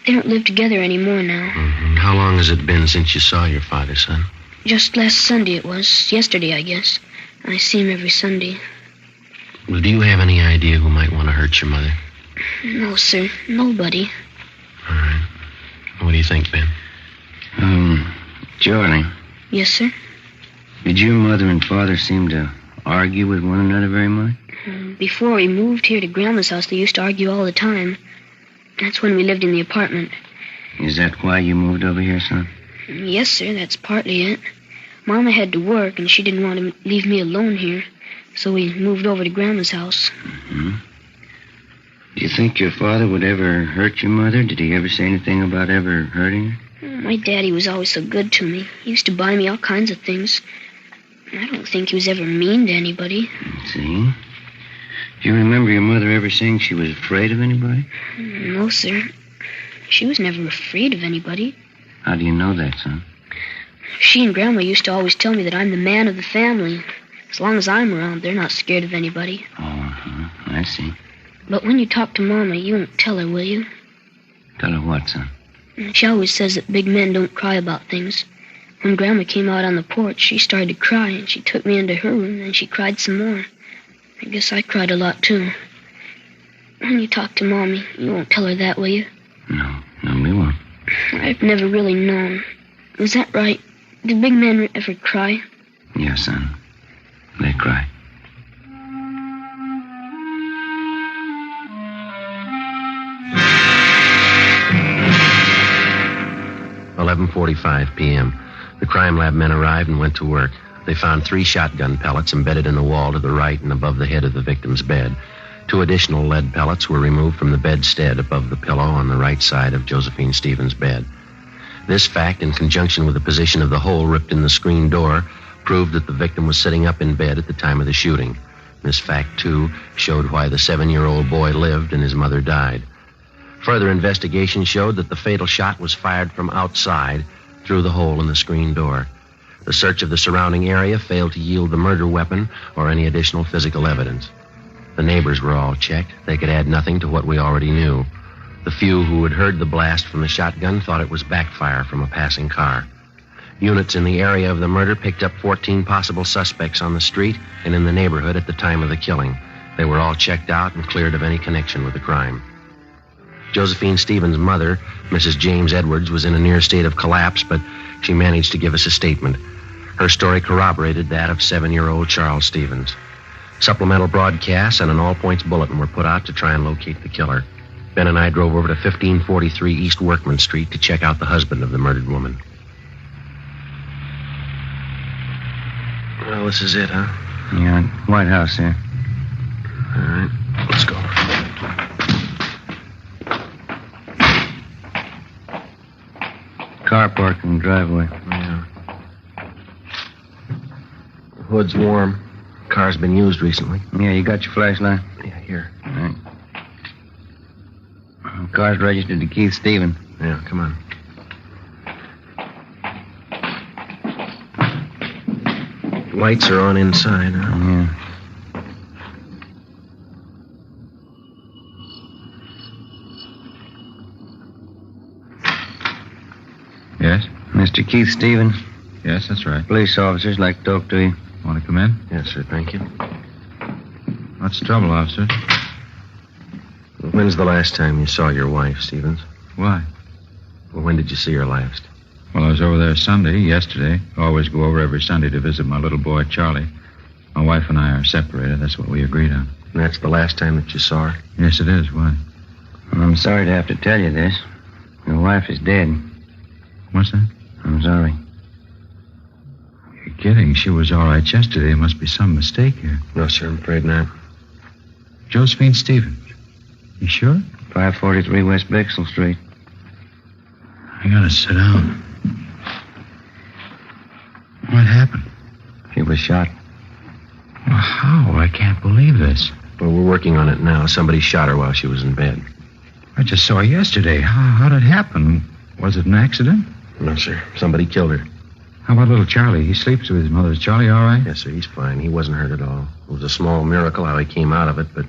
They don't live together anymore now. Mm-hmm. How long has it been since you saw your father, son? Just last Sunday it was. Yesterday, I guess. I see him every Sunday. Well, do you have any idea who might want to hurt your mother? No, sir. Nobody. All right. What do you think, Ben? Charlie, Yes, sir? did your mother and father seem to argue with one another very much? Before we moved here to Grandma's house, they used to argue all the time. That's when we lived in the apartment. Is that why you moved over here, son? Yes, sir, that's partly it. Mama had to work, and she didn't want to leave me alone here. So we moved over to Grandma's house. Mm-hmm. Do you think your father would ever hurt your mother? Did he ever say anything about ever hurting her? My daddy was always so good to me. He used to buy me all kinds of things. I don't think he was ever mean to anybody. See? Do you remember your mother ever saying she was afraid of anybody? No, sir. She was never afraid of anybody. How do you know that, son? She and Grandma used to always tell me that I'm the man of the family. As long as I'm around, they're not scared of anybody. Oh, uh-huh. I see. But when you talk to Mama, you won't tell her, will you? Tell her what, son? She always says that big men don't cry about things. When Grandma came out on the porch, she started to cry, and she took me into her room, and she cried some more. I guess I cried a lot, too. When you talk to Mommy, you won't tell her that, will you? No, we won't. I've never really known. Is that right? Do big men ever cry? Yes, son. They cry. .45 p.m. The crime lab men arrived and went to work. They found 3 shotgun pellets embedded in the wall to the right and above the head of the victim's bed. 2 additional lead pellets were removed from the bedstead above the pillow on the right side of Josephine Stevens' bed. This fact, in conjunction with the position of the hole ripped in the screen door, proved that the victim was sitting up in bed at the time of the shooting. This fact, too, showed why the 7-year-old boy lived and his mother died. Further investigation showed that the fatal shot was fired from outside through the hole in the screen door. The search of the surrounding area failed to yield the murder weapon or any additional physical evidence. The neighbors were all checked. They could add nothing to what we already knew. The few who had heard the blast from the shotgun thought it was backfire from a passing car. Units in the area of the murder picked up 14 possible suspects on the street and in the neighborhood at the time of the killing. They were all checked out and cleared of any connection with the crime. Josephine Stevens' mother, Mrs. James Edwards, was in a near state of collapse, but she managed to give us a statement. Her story corroborated that of 7-year-old Charles Stevens. Supplemental broadcasts and an all-points bulletin were put out to try and locate the killer. Ben and I drove over to 1543 East Workman Street to check out the husband of the murdered woman. Well, this is it, huh? Yeah, White House here. All right, let's go. Car parked in the driveway. Yeah. The hood's warm. Car's been used recently. Yeah, you got your flashlight? Yeah, here. All right. The car's registered to Keith Stevens. Yeah, come on. Lights are on inside, huh? Yeah. Yes? Mr. Keith Stevens. Yes, that's right. Police officers like to talk to you. Want to come in? Yes, sir, thank you. What's the trouble, officer? When's the last time you saw your wife, Stevens? Why? Well, when did you see her last? Well, I was over there Sunday, yesterday. Always go over every Sunday to visit my little boy, Charlie. My wife and I are separated. That's what we agreed on. And that's the last time that you saw her? Yes, it is. Why? Well, I'm sorry to have to tell you this. Your wife is dead. What's that? I'm sorry. You're kidding. She was all right yesterday. There must be some mistake here. No, sir, I'm afraid not. Josephine Stevens. You sure? 543 West Bixel Street. I gotta sit down. What happened? She was shot. Well, how? I can't believe this. Well, we're working on it now. Somebody shot her while she was in bed. I just saw her yesterday. How did it happen? Was it an accident? No, sir. Somebody killed her. How about little Charlie? He sleeps with his mother. Is Charlie all right? Yes, sir. He's fine. He wasn't hurt at all. It was a small miracle how he came out of it, but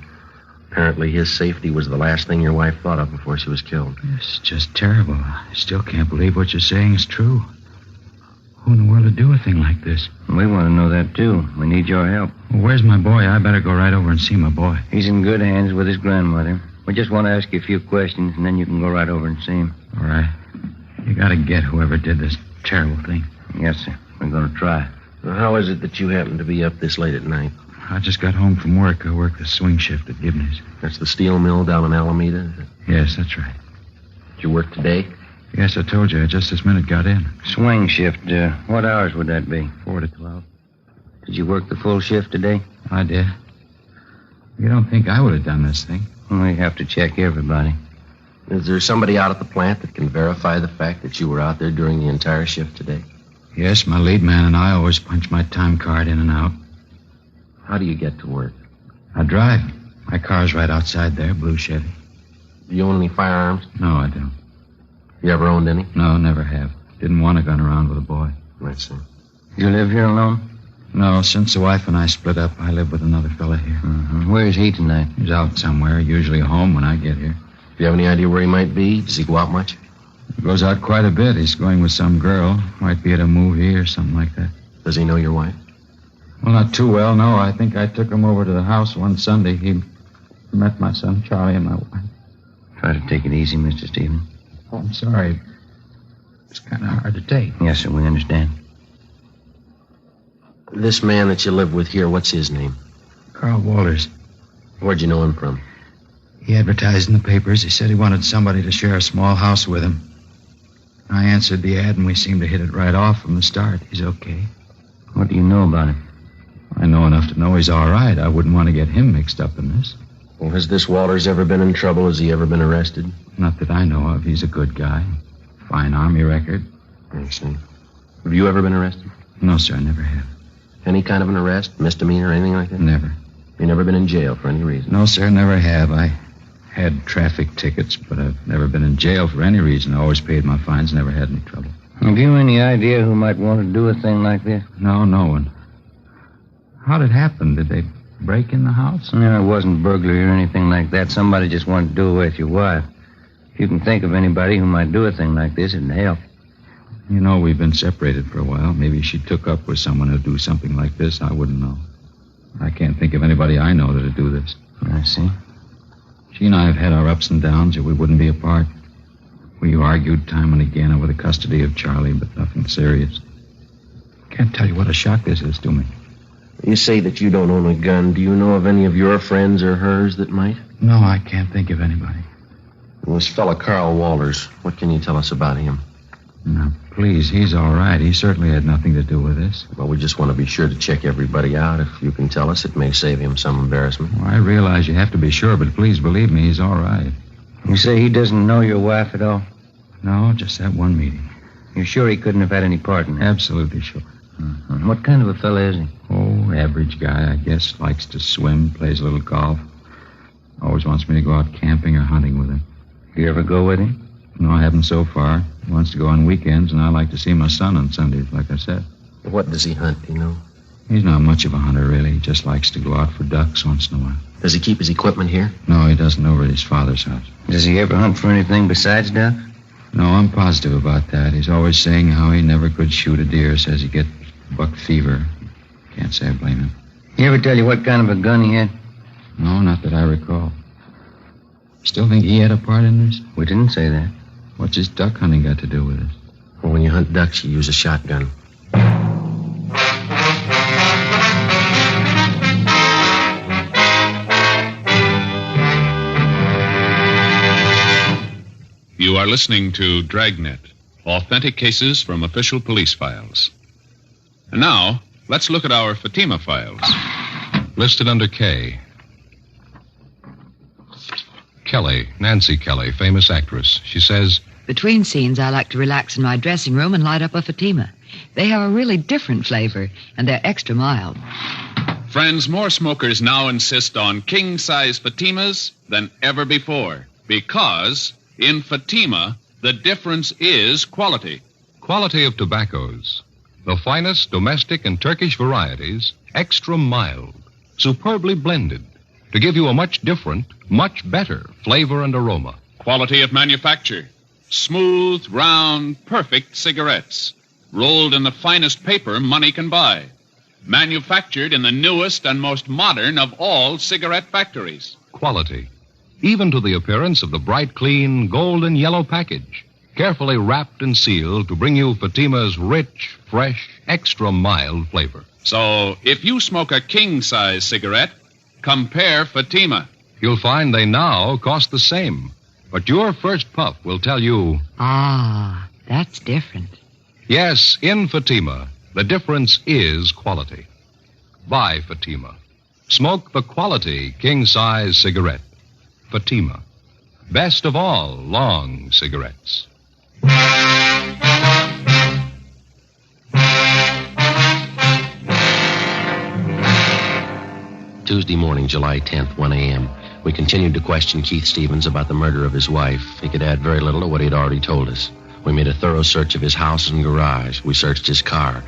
apparently his safety was the last thing your wife thought of before she was killed. It's just terrible. I still can't believe what you're saying is true. Who in the world would do a thing like this? We want to know that, too. We need your help. Well, where's my boy? I better go right over and see my boy. He's in good hands with his grandmother. We just want to ask you a few questions, and then you can go right over and see him. All right. You gotta get whoever did this terrible thing. Yes, sir. We're going to try. Well, how is it that you happen to be up this late at night? I just got home from work. I work the swing shift at Gibney's. That's the steel mill down in Alameda, is it? Yes, that's right. Did you work today? Yes, I told you. I just this minute got in. Swing shift. What hours would that be? 4 to 12. Did you work the full shift today? I did. You don't think I would have done this thing? We have to check everybody. Is there somebody out at the plant that can verify the fact that you were out there during the entire shift today? Yes, my lead man and I always punch my time card in and out. How do you get to work? I drive. My car's right outside there, blue Chevy. Do you own any firearms? No, I don't. You ever owned any? No, never have. Didn't want a gun around with a boy. I see. You live here alone? No, since the wife and I split up, I live with another fella here. Mm-hmm. Where is he tonight? He's out somewhere, usually home when I get here. Do you have any idea where he might be? Does he go out much? He goes out quite a bit. He's going with some girl. Might be at a movie or something like that. Does he know your wife? Well, not too well, no. I think I took him over to the house one Sunday. He met my son Charlie and my wife. Try to take it easy, Mr. Stevens. Oh, I'm sorry. It's kind of hard to take. Yes, sir, we understand. This man that you live with here, what's his name? Carl Walters. Where'd you know him from? He advertised in the papers. He said he wanted somebody to share a small house with him. I answered the ad, and we seemed to hit it right off from the start. He's okay. What do you know about him? I know enough to know he's all right. I wouldn't want to get him mixed up in this. Well, has this Walters ever been in trouble? Has he ever been arrested? Not that I know of. He's a good guy. Fine Army record. I see. Have you ever been arrested? No, sir, I never have. Any kind of an arrest, misdemeanor, anything like that? Never. You never been in jail for any reason? No, sir, never have. I had traffic tickets, but I've never been in jail for any reason. I always paid my fines, never had any trouble. Have you any idea who might want to do a thing like this? No, no one. How'd it happen? Did they break in the house? No, it wasn't burglary or anything like that. Somebody just wanted to do away with your wife. If you can think of anybody who might do a thing like this, it'd help. You know, we've been separated for a while. Maybe she took up with someone who'd do something like this. I wouldn't know. I can't think of anybody I know that'd do this. I see. She and I have had our ups and downs, or we wouldn't be apart. We argued time and again over the custody of Charlie, but nothing serious. Can't tell you what a shock this is to me. You say that you don't own a gun. Do you know of any of your friends or hers that might? No, I can't think of anybody. Well, this fella, Carl Walters, what can you tell us about him? Now, please, he's all right. He certainly had nothing to do with this. Well, we just want to be sure to check everybody out. If you can tell us, it may save him some embarrassment. Well, I realize you have to be sure, but please believe me, he's all right. You say he doesn't know your wife at all? No, just that one meeting. You're sure he couldn't have had any part in it? Absolutely sure. Mm-hmm. What kind of a fella is he? Oh, average guy, I guess. Likes to swim, plays a little golf. Always wants me to go out camping or hunting with him. You ever go with him? No, I haven't so far. He wants to go on weekends, and I like to see my son on Sundays, like I said. What does he hunt, do you know? He's not much of a hunter, really. He just likes to go out for ducks once in a while. Does he keep his equipment here? No, he doesn't, over at his father's house. Does he ever hunt for anything besides ducks? No, I'm positive about that. He's always saying how he never could shoot a deer. Says he gets buck fever. Can't say I blame him. He ever tell you what kind of a gun he had? No, not that I recall. Still think he had a part in this? We didn't say that. What's his duck hunting got to do with it? Well, when you hunt ducks, you use a shotgun. You are listening to Dragnet, authentic cases from official police files. And now, let's look at our Fatima files. Listed under K. Kelly, Nancy Kelly, famous actress. She says, between scenes, I like to relax in my dressing room and light up a Fatima. They have a really different flavor, and they're extra mild. Friends, more smokers now insist on king-size Fatimas than ever before, because in Fatima, the difference is quality. Quality of tobaccos. The finest domestic and Turkish varieties, extra mild, superbly blended, to give you a much different, much better flavor and aroma. Quality of manufacture. Smooth, round, perfect cigarettes. Rolled in the finest paper money can buy. Manufactured in the newest and most modern of all cigarette factories. Quality. Even to the appearance of the bright, clean, golden yellow package. Carefully wrapped and sealed to bring you Fatima's rich, fresh, extra mild flavor. So, if you smoke a king-size cigarette, compare Fatima. You'll find they now cost the same. But your first puff will tell you... Ah, that's different. Yes, in Fatima, the difference is quality. Buy Fatima. Smoke the quality king-size cigarette. Fatima. Best of all long cigarettes. Tuesday morning, July 10th, 1 a.m. We continued to question Keith Stevens about the murder of his wife. He could add very little to what he'd already told us. We made a thorough search of his house and garage. We searched his car.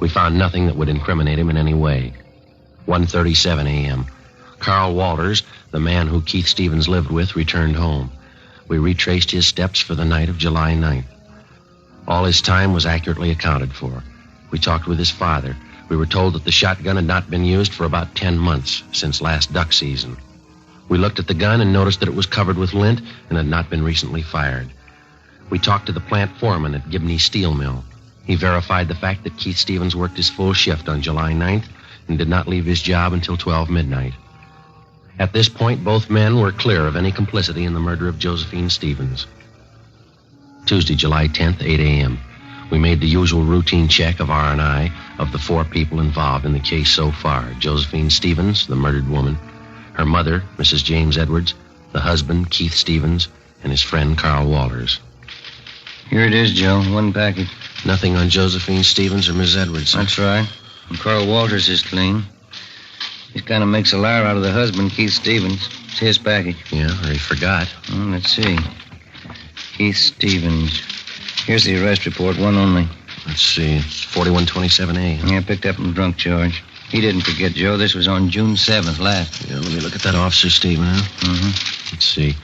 We found nothing that would incriminate him in any way. 1:37 a.m. Carl Walters, the man who Keith Stevens lived with, returned home. We retraced his steps for the night of July 9th. All his time was accurately accounted for. We talked with his father. We were told that the shotgun had not been used for about 10 months, since last duck season. We looked at the gun and noticed that it was covered with lint and had not been recently fired. We talked to the plant foreman at Gibney Steel Mill. He verified the fact that Keith Stevens worked his full shift on July 9th and did not leave his job until 12 midnight. At this point, both men were clear of any complicity in the murder of Josephine Stevens. Tuesday, July 10th, 8 a.m. We made the usual routine check of R&I of the 4 people involved in the case so far. Josephine Stevens, the murdered woman, her mother, Mrs. James Edwards, the husband, Keith Stevens, and his friend, Carl Walters. Here it is, Joe. One package. Nothing on Josephine Stevens or Miss Edwards. That's right. And Carl Walters is clean. He kind of makes a liar out of the husband, Keith Stevens. It's his package. Yeah, or he forgot. Well, let's see. Keith Stevens. Here's the arrest report, one only. Let's see. It's 4127A. Yeah, picked up in drunk charge. He didn't forget, Joe. This was on June 7th last. Yeah, let me look at that officer statement, huh? Mm-hmm. Let's see.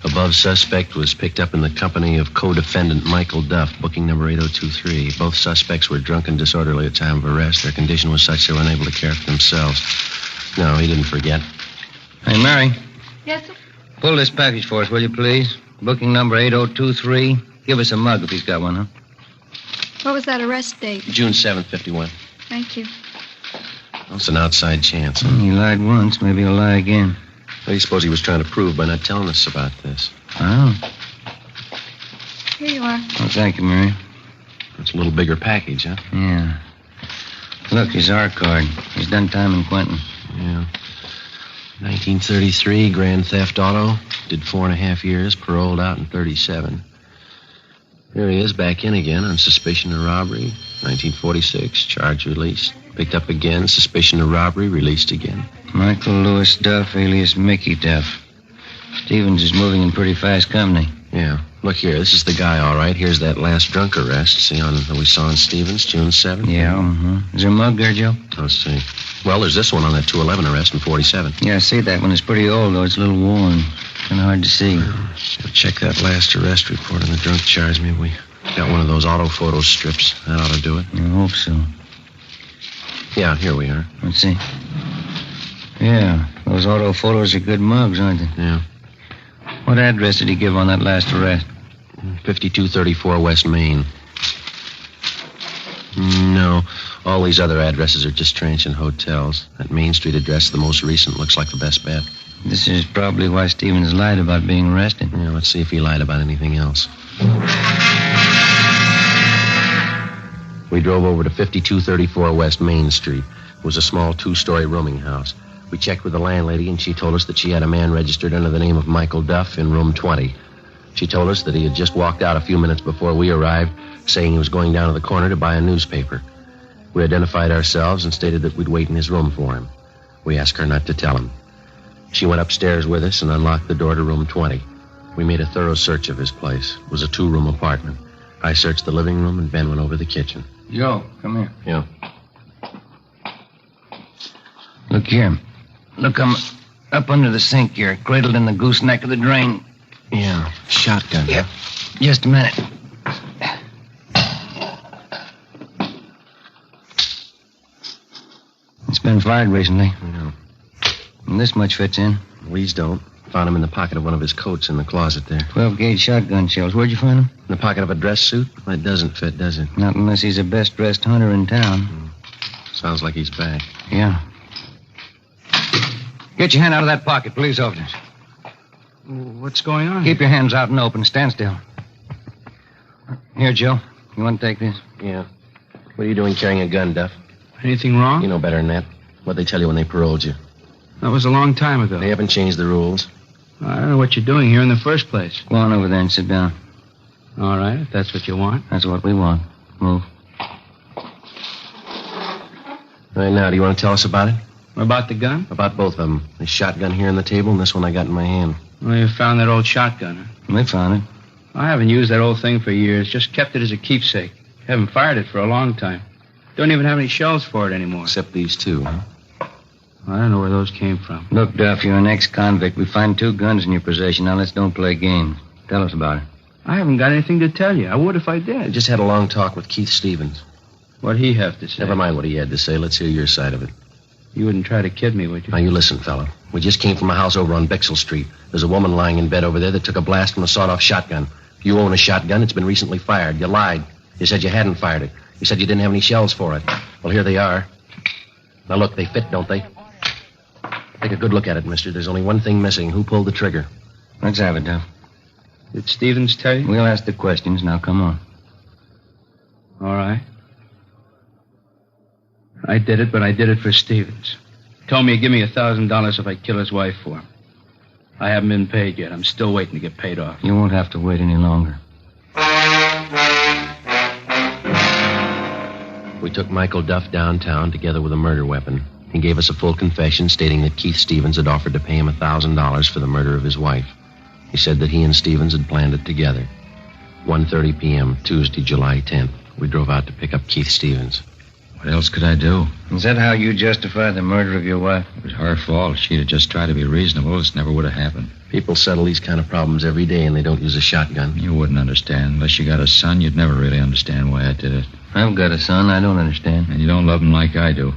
Above suspect was picked up in the company of co-defendant Michael Duff, booking number 8023. Both suspects were drunk and disorderly at time of arrest. Their condition was such they were unable to care for themselves. No, he didn't forget. Hey, Mary. Yes, sir? Pull this package for us, will you, please? Booking number 8023. Give us a mug if he's got one, huh? What was that arrest date? June 7th, 51. Thank you. Well, it's an outside chance. Huh? He lied once. Maybe he'll lie again. What do you suppose he was trying to prove by not telling us about this? Oh. Here you are. Oh, thank you, Mary. It's a little bigger package, huh? Yeah. Look, his R card. He's done time in Quentin. Yeah. 1933, grand theft auto. Did 4.5 years, paroled out in 37. Here he is, back in again on suspicion of robbery. 1946, charge released. Picked up again, suspicion of robbery, released again. Michael Lewis Duff, alias Mickey Duff. Stevens is moving in pretty fast company. Yeah. Look here, this is the guy, all right. Here's that last drunk arrest. See that we saw in Stevens, June 7th? Yeah, Is there a mug there, Joe? Let's see. Well, there's this one on that 211 arrest in 47. Yeah, I see that one. It's pretty old, though. It's a little worn. Kind of hard to see. We'll check that last arrest report on the drunk charge. Maybe we got one of those auto photo strips. That ought to do it. I hope so. Yeah, here we are. Let's see. Yeah, those auto photos are good mugs, aren't they? Yeah. What address did he give on that last arrest? 5234 West Main. No, all these other addresses are just transient hotels. That Main Street address, the most recent, looks like the best bet. This is probably why Stevens lied about being arrested. Yeah, let's see if he lied about anything else. We drove over to 5234 West Main Street. It was a small 2-story rooming house. We checked with the landlady, and she told us that she had a man registered under the name of Michael Duff in room 20. She told us that he had just walked out a few minutes before we arrived, saying he was going down to the corner to buy a newspaper. We identified ourselves and stated that we'd wait in his room for him. We asked her not to tell him. She went upstairs with us and unlocked the door to room 20. We made a thorough search of his place. It was a 2-room apartment. I searched the living room, and Ben went over the kitchen. Joe, come here. Yeah. Look here. Look, I'm up under the sink here, cradled in the gooseneck of the drain. Yeah, shotgun. Yep. Just a minute. It's been fired recently. I know. And this much fits in. These don't. Found him in the pocket of one of his coats in the closet there. 12-gauge shotgun shells. Where'd you find them? In the pocket of a dress suit? That doesn't fit, does it? Not unless he's the best-dressed hunter in town. Sounds like he's back. Yeah. Get your hand out of that pocket, police officers. What's going on? Keep your hands out and open. Stand still. Here, Joe. You want to take this? Yeah. What are you doing carrying a gun, Duff? Anything wrong? You know better than that. What'd they tell you when they paroled you? That was a long time ago. They haven't changed the rules. I don't know what you're doing here in the first place. Go on over there and sit down. All right, if that's what you want. That's what we want. Move. Right now, do you want to tell us about it? About the gun? About both of them. The shotgun here on the table and this one I got in my hand. Well, you found that old shotgun, huh? We found it. I haven't used that old thing for years. Just kept it as a keepsake. Haven't fired it for a long time. Don't even have any shells for it anymore. Except these two, huh? I don't know where those came from. Look, Duff, you're an ex-convict. We find 2 guns in your possession. Now, let's don't play games. Tell us about it. I haven't got anything to tell you. I would if I did. I just had a long talk with Keith Stevens. What'd he have to say? Never mind what he had to say. Let's hear your side of it. You wouldn't try to kid me, would you? Now, you listen, fella. We just came from a house over on Bixel Street. There's a woman lying in bed over there that took a blast from a sawed-off shotgun. You own a shotgun. It's been recently fired. You lied. You said you hadn't fired it. You said you didn't have any shells for it. Well, here they are. Now, look, they fit, don't they? Take a good look at it, mister. There's only one thing missing. Who pulled the trigger? Let's have it, Duff. Did Stevens tell you? We'll ask the questions. Now, come on. All right. I did it, but I did it for Stevens. Told me he'd give me $1,000 if I kill his wife for him. I haven't been paid yet. I'm still waiting to get paid off. You won't have to wait any longer. We took Michael Duff downtown together with a murder weapon. He gave us a full confession stating that Keith Stevens had offered to pay him $1,000 for the murder of his wife. He said that he and Stevens had planned it together. 1:30 p.m., Tuesday, July 10th. We drove out to pick up Keith Stevens. What else could I do? Is that how you justify the murder of your wife? It was her fault. If she'd have just tried to be reasonable, this never would have happened. People settle these kind of problems every day, and they don't use a shotgun. You wouldn't understand. Unless you got a son, you'd never really understand why I did it. I've got a son. I don't understand. And you don't love him like I do.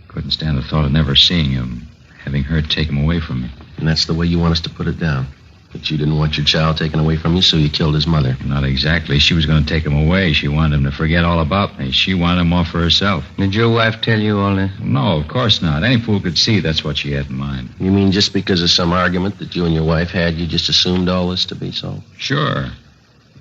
Couldn't stand the thought of never seeing him, having her take him away from me. And that's the way you want us to put it down. That you didn't want your child taken away from you, so you killed his mother. Not exactly. She was going to take him away. She wanted him to forget all about me. She wanted him off for herself. Did your wife tell you all this? No, of course not. Any fool could see that's what she had in mind. You mean just because of some argument that you and your wife had, you just assumed all this to be so? Sure.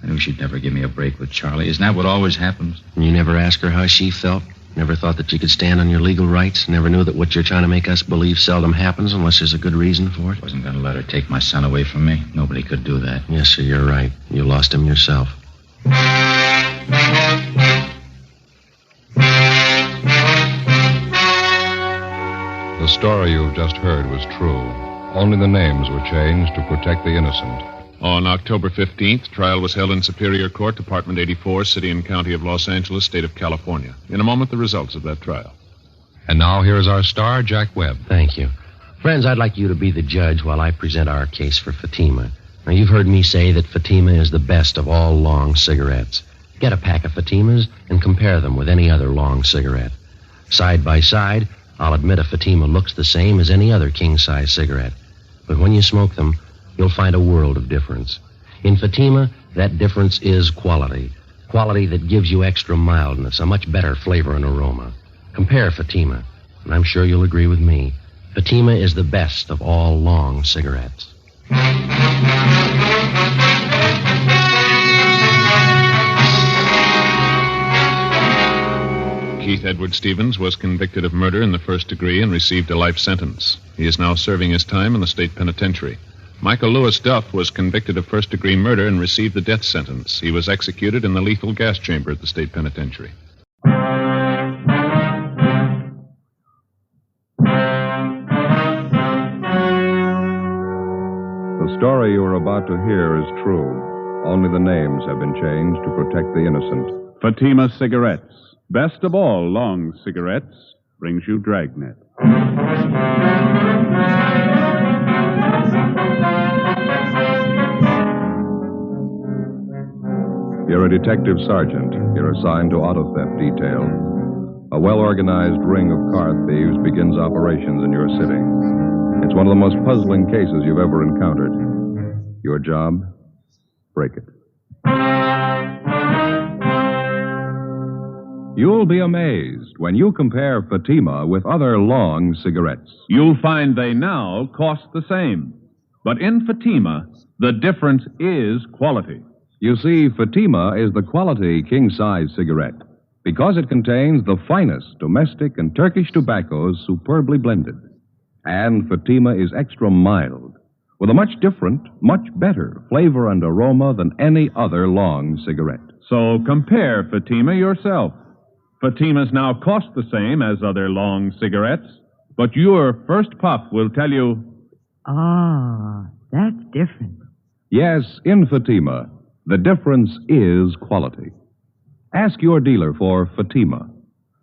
I knew she'd never give me a break with Charlie. Isn't that what always happens? And you never asked her how she felt? Never thought that you could stand on your legal rights? Never knew that what you're trying to make us believe seldom happens unless there's a good reason for it? Wasn't going to let her take my son away from me. Nobody could do that. Yes, sir, you're right. You lost him yourself. The story you've just heard was true. Only the names were changed to protect the innocent. On October 15th, trial was held in Superior Court, Department 84, City and County of Los Angeles, State of California. In a moment, the results of that trial. And now here is our star, Jack Webb. Thank you. Friends, I'd like you to be the judge while I present our case for Fatima. Now, you've heard me say that Fatima is the best of all long cigarettes. Get a pack of Fatimas and compare them with any other long cigarette. Side by side, I'll admit a Fatima looks the same as any other king-size cigarette. But when you smoke them, you'll find a world of difference. In Fatima, that difference is quality. Quality that gives you extra mildness, a much better flavor and aroma. Compare Fatima, and I'm sure you'll agree with me. Fatima is the best of all long cigarettes. Keith Edward Stevens was convicted of murder in the first degree and received a life sentence. He is now serving his time in the state penitentiary. Michael Lewis Duff was convicted of first-degree murder and received the death sentence. He was executed in the lethal gas chamber at the state penitentiary. The story you are about to hear is true. Only the names have been changed to protect the innocent. Fatima Cigarettes, best of all long cigarettes, brings you Dragnet. You're a detective sergeant. You're assigned to auto theft detail. A well-organized ring of car thieves begins operations in your city. It's one of the most puzzling cases you've ever encountered. Your job? Break it. You'll be amazed when you compare Fatima with other long cigarettes. You'll find they now cost the same. But in Fatima, the difference is quality. You see, Fatima is the quality king-size cigarette because it contains the finest domestic and Turkish tobaccos superbly blended. And Fatima is extra mild, with a much different, much better flavor and aroma than any other long cigarette. So compare Fatima yourself. Fatimas now cost the same as other long cigarettes, but your first puff will tell you... Ah, that's different. Yes, in Fatima, the difference is quality. Ask your dealer for Fatima,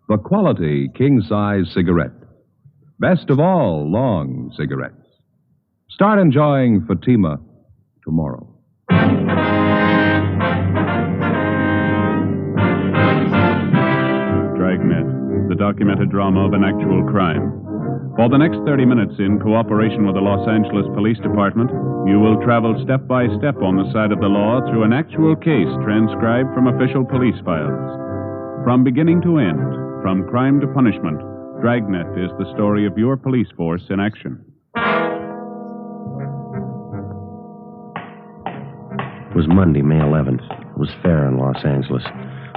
the quality king-size cigarette. Best of all long cigarettes. Start enjoying Fatima tomorrow. Dragnet, the documented drama of an actual crime. For the next 30 minutes, in cooperation with the Los Angeles Police Department, you will travel step by step on the side of the law through an actual case transcribed from official police files. From beginning to end, from crime to punishment, Dragnet is the story of your police force in action. It was Monday, May 11th. It was fair in Los Angeles.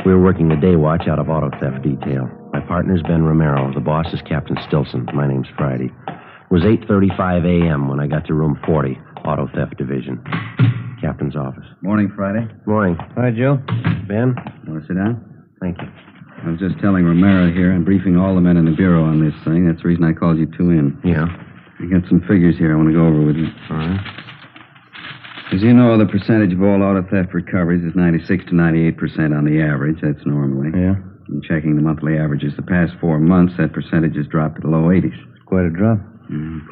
We were working the day watch out of auto theft detail. My partner's Ben Romero. The boss is Captain Stilson. My name's Friday. It was 8:35 a.m. when I got to room 40, Auto Theft Division. Captain's office. Morning, Friday. Morning. Hi, Joe. Ben? Want to sit down? Thank you. I was just telling Romero here. I'm briefing all the men in the bureau on this thing. That's the reason I called you two in. Yeah? I got some figures here I want to go over with you. All right. As you know, the percentage of all auto theft recoveries is 96 to 98% on the average. That's normally. Yeah? In checking the monthly averages the past 4 months, that percentage has dropped to the low 80s. Quite a drop.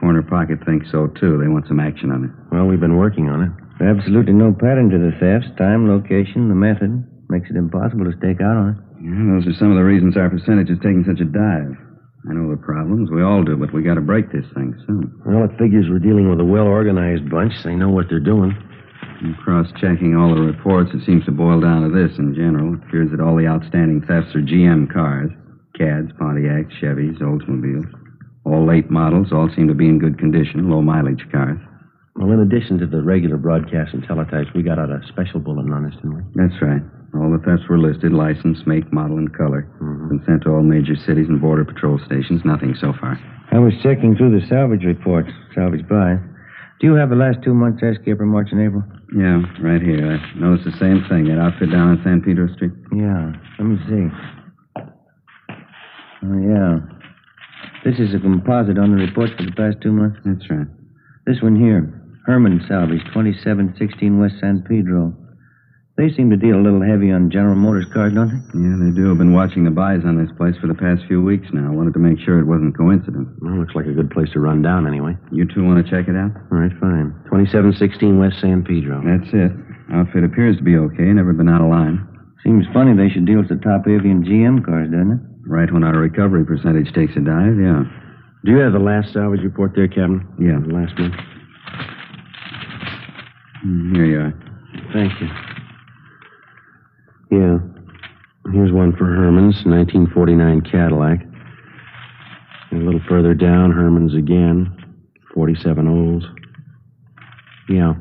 Corner Pocket thinks so, too. They want some action on it. Well, we've been working on it. Absolutely no pattern to the thefts. Time, location, the method. Makes it impossible to stake out on it. Yeah, those are some of the reasons our percentage is taking such a dive. I know the problems. We all do, but we got to break this thing soon. Well, it figures we're dealing with a well-organized bunch. They know what they're doing. In cross-checking all the reports, it seems to boil down to this in general. It appears that all the outstanding thefts are GM cars. Cads, Pontiacs, Chevys, Oldsmobiles. All late models, all seem to be in good condition, low-mileage cars. Well, in addition to the regular broadcasts and teletypes, we got out a special bulletin on this, didn't we? That's right. All the thefts were listed, license, make, model, and color. Been sent to all major cities and border patrol stations. Nothing so far. I was checking through the salvage reports. Salvage buy. Do you have the last 2 months' escape for March and April? Yeah, right here. I noticed the same thing. That outfit down on San Pedro Street. Yeah. Let me see. Oh, yeah. This is a composite on the reports for the past 2 months? That's right. This one here. Herman Salvage, 2716 West San Pedro. They seem to deal a little heavy on General Motors cars, don't they? Yeah, they do. I've been watching the buys on this place for the past few weeks now. I wanted to make sure it wasn't coincidence. Well, looks like a good place to run down anyway. You two want to check it out? All right, fine. 2716 West San Pedro. That's it. Outfit appears to be okay. Never been out of line. Seems funny they should deal with the top avian GM cars, doesn't it? Right when our recovery percentage takes a dive, yeah. Do you have the last salvage report there, Captain? Yeah. The last one? Here you are. Thank you. Yeah. Here's one for Herman's, 1949 Cadillac. And a little further down, Herman's again, 47 Olds. Yeah.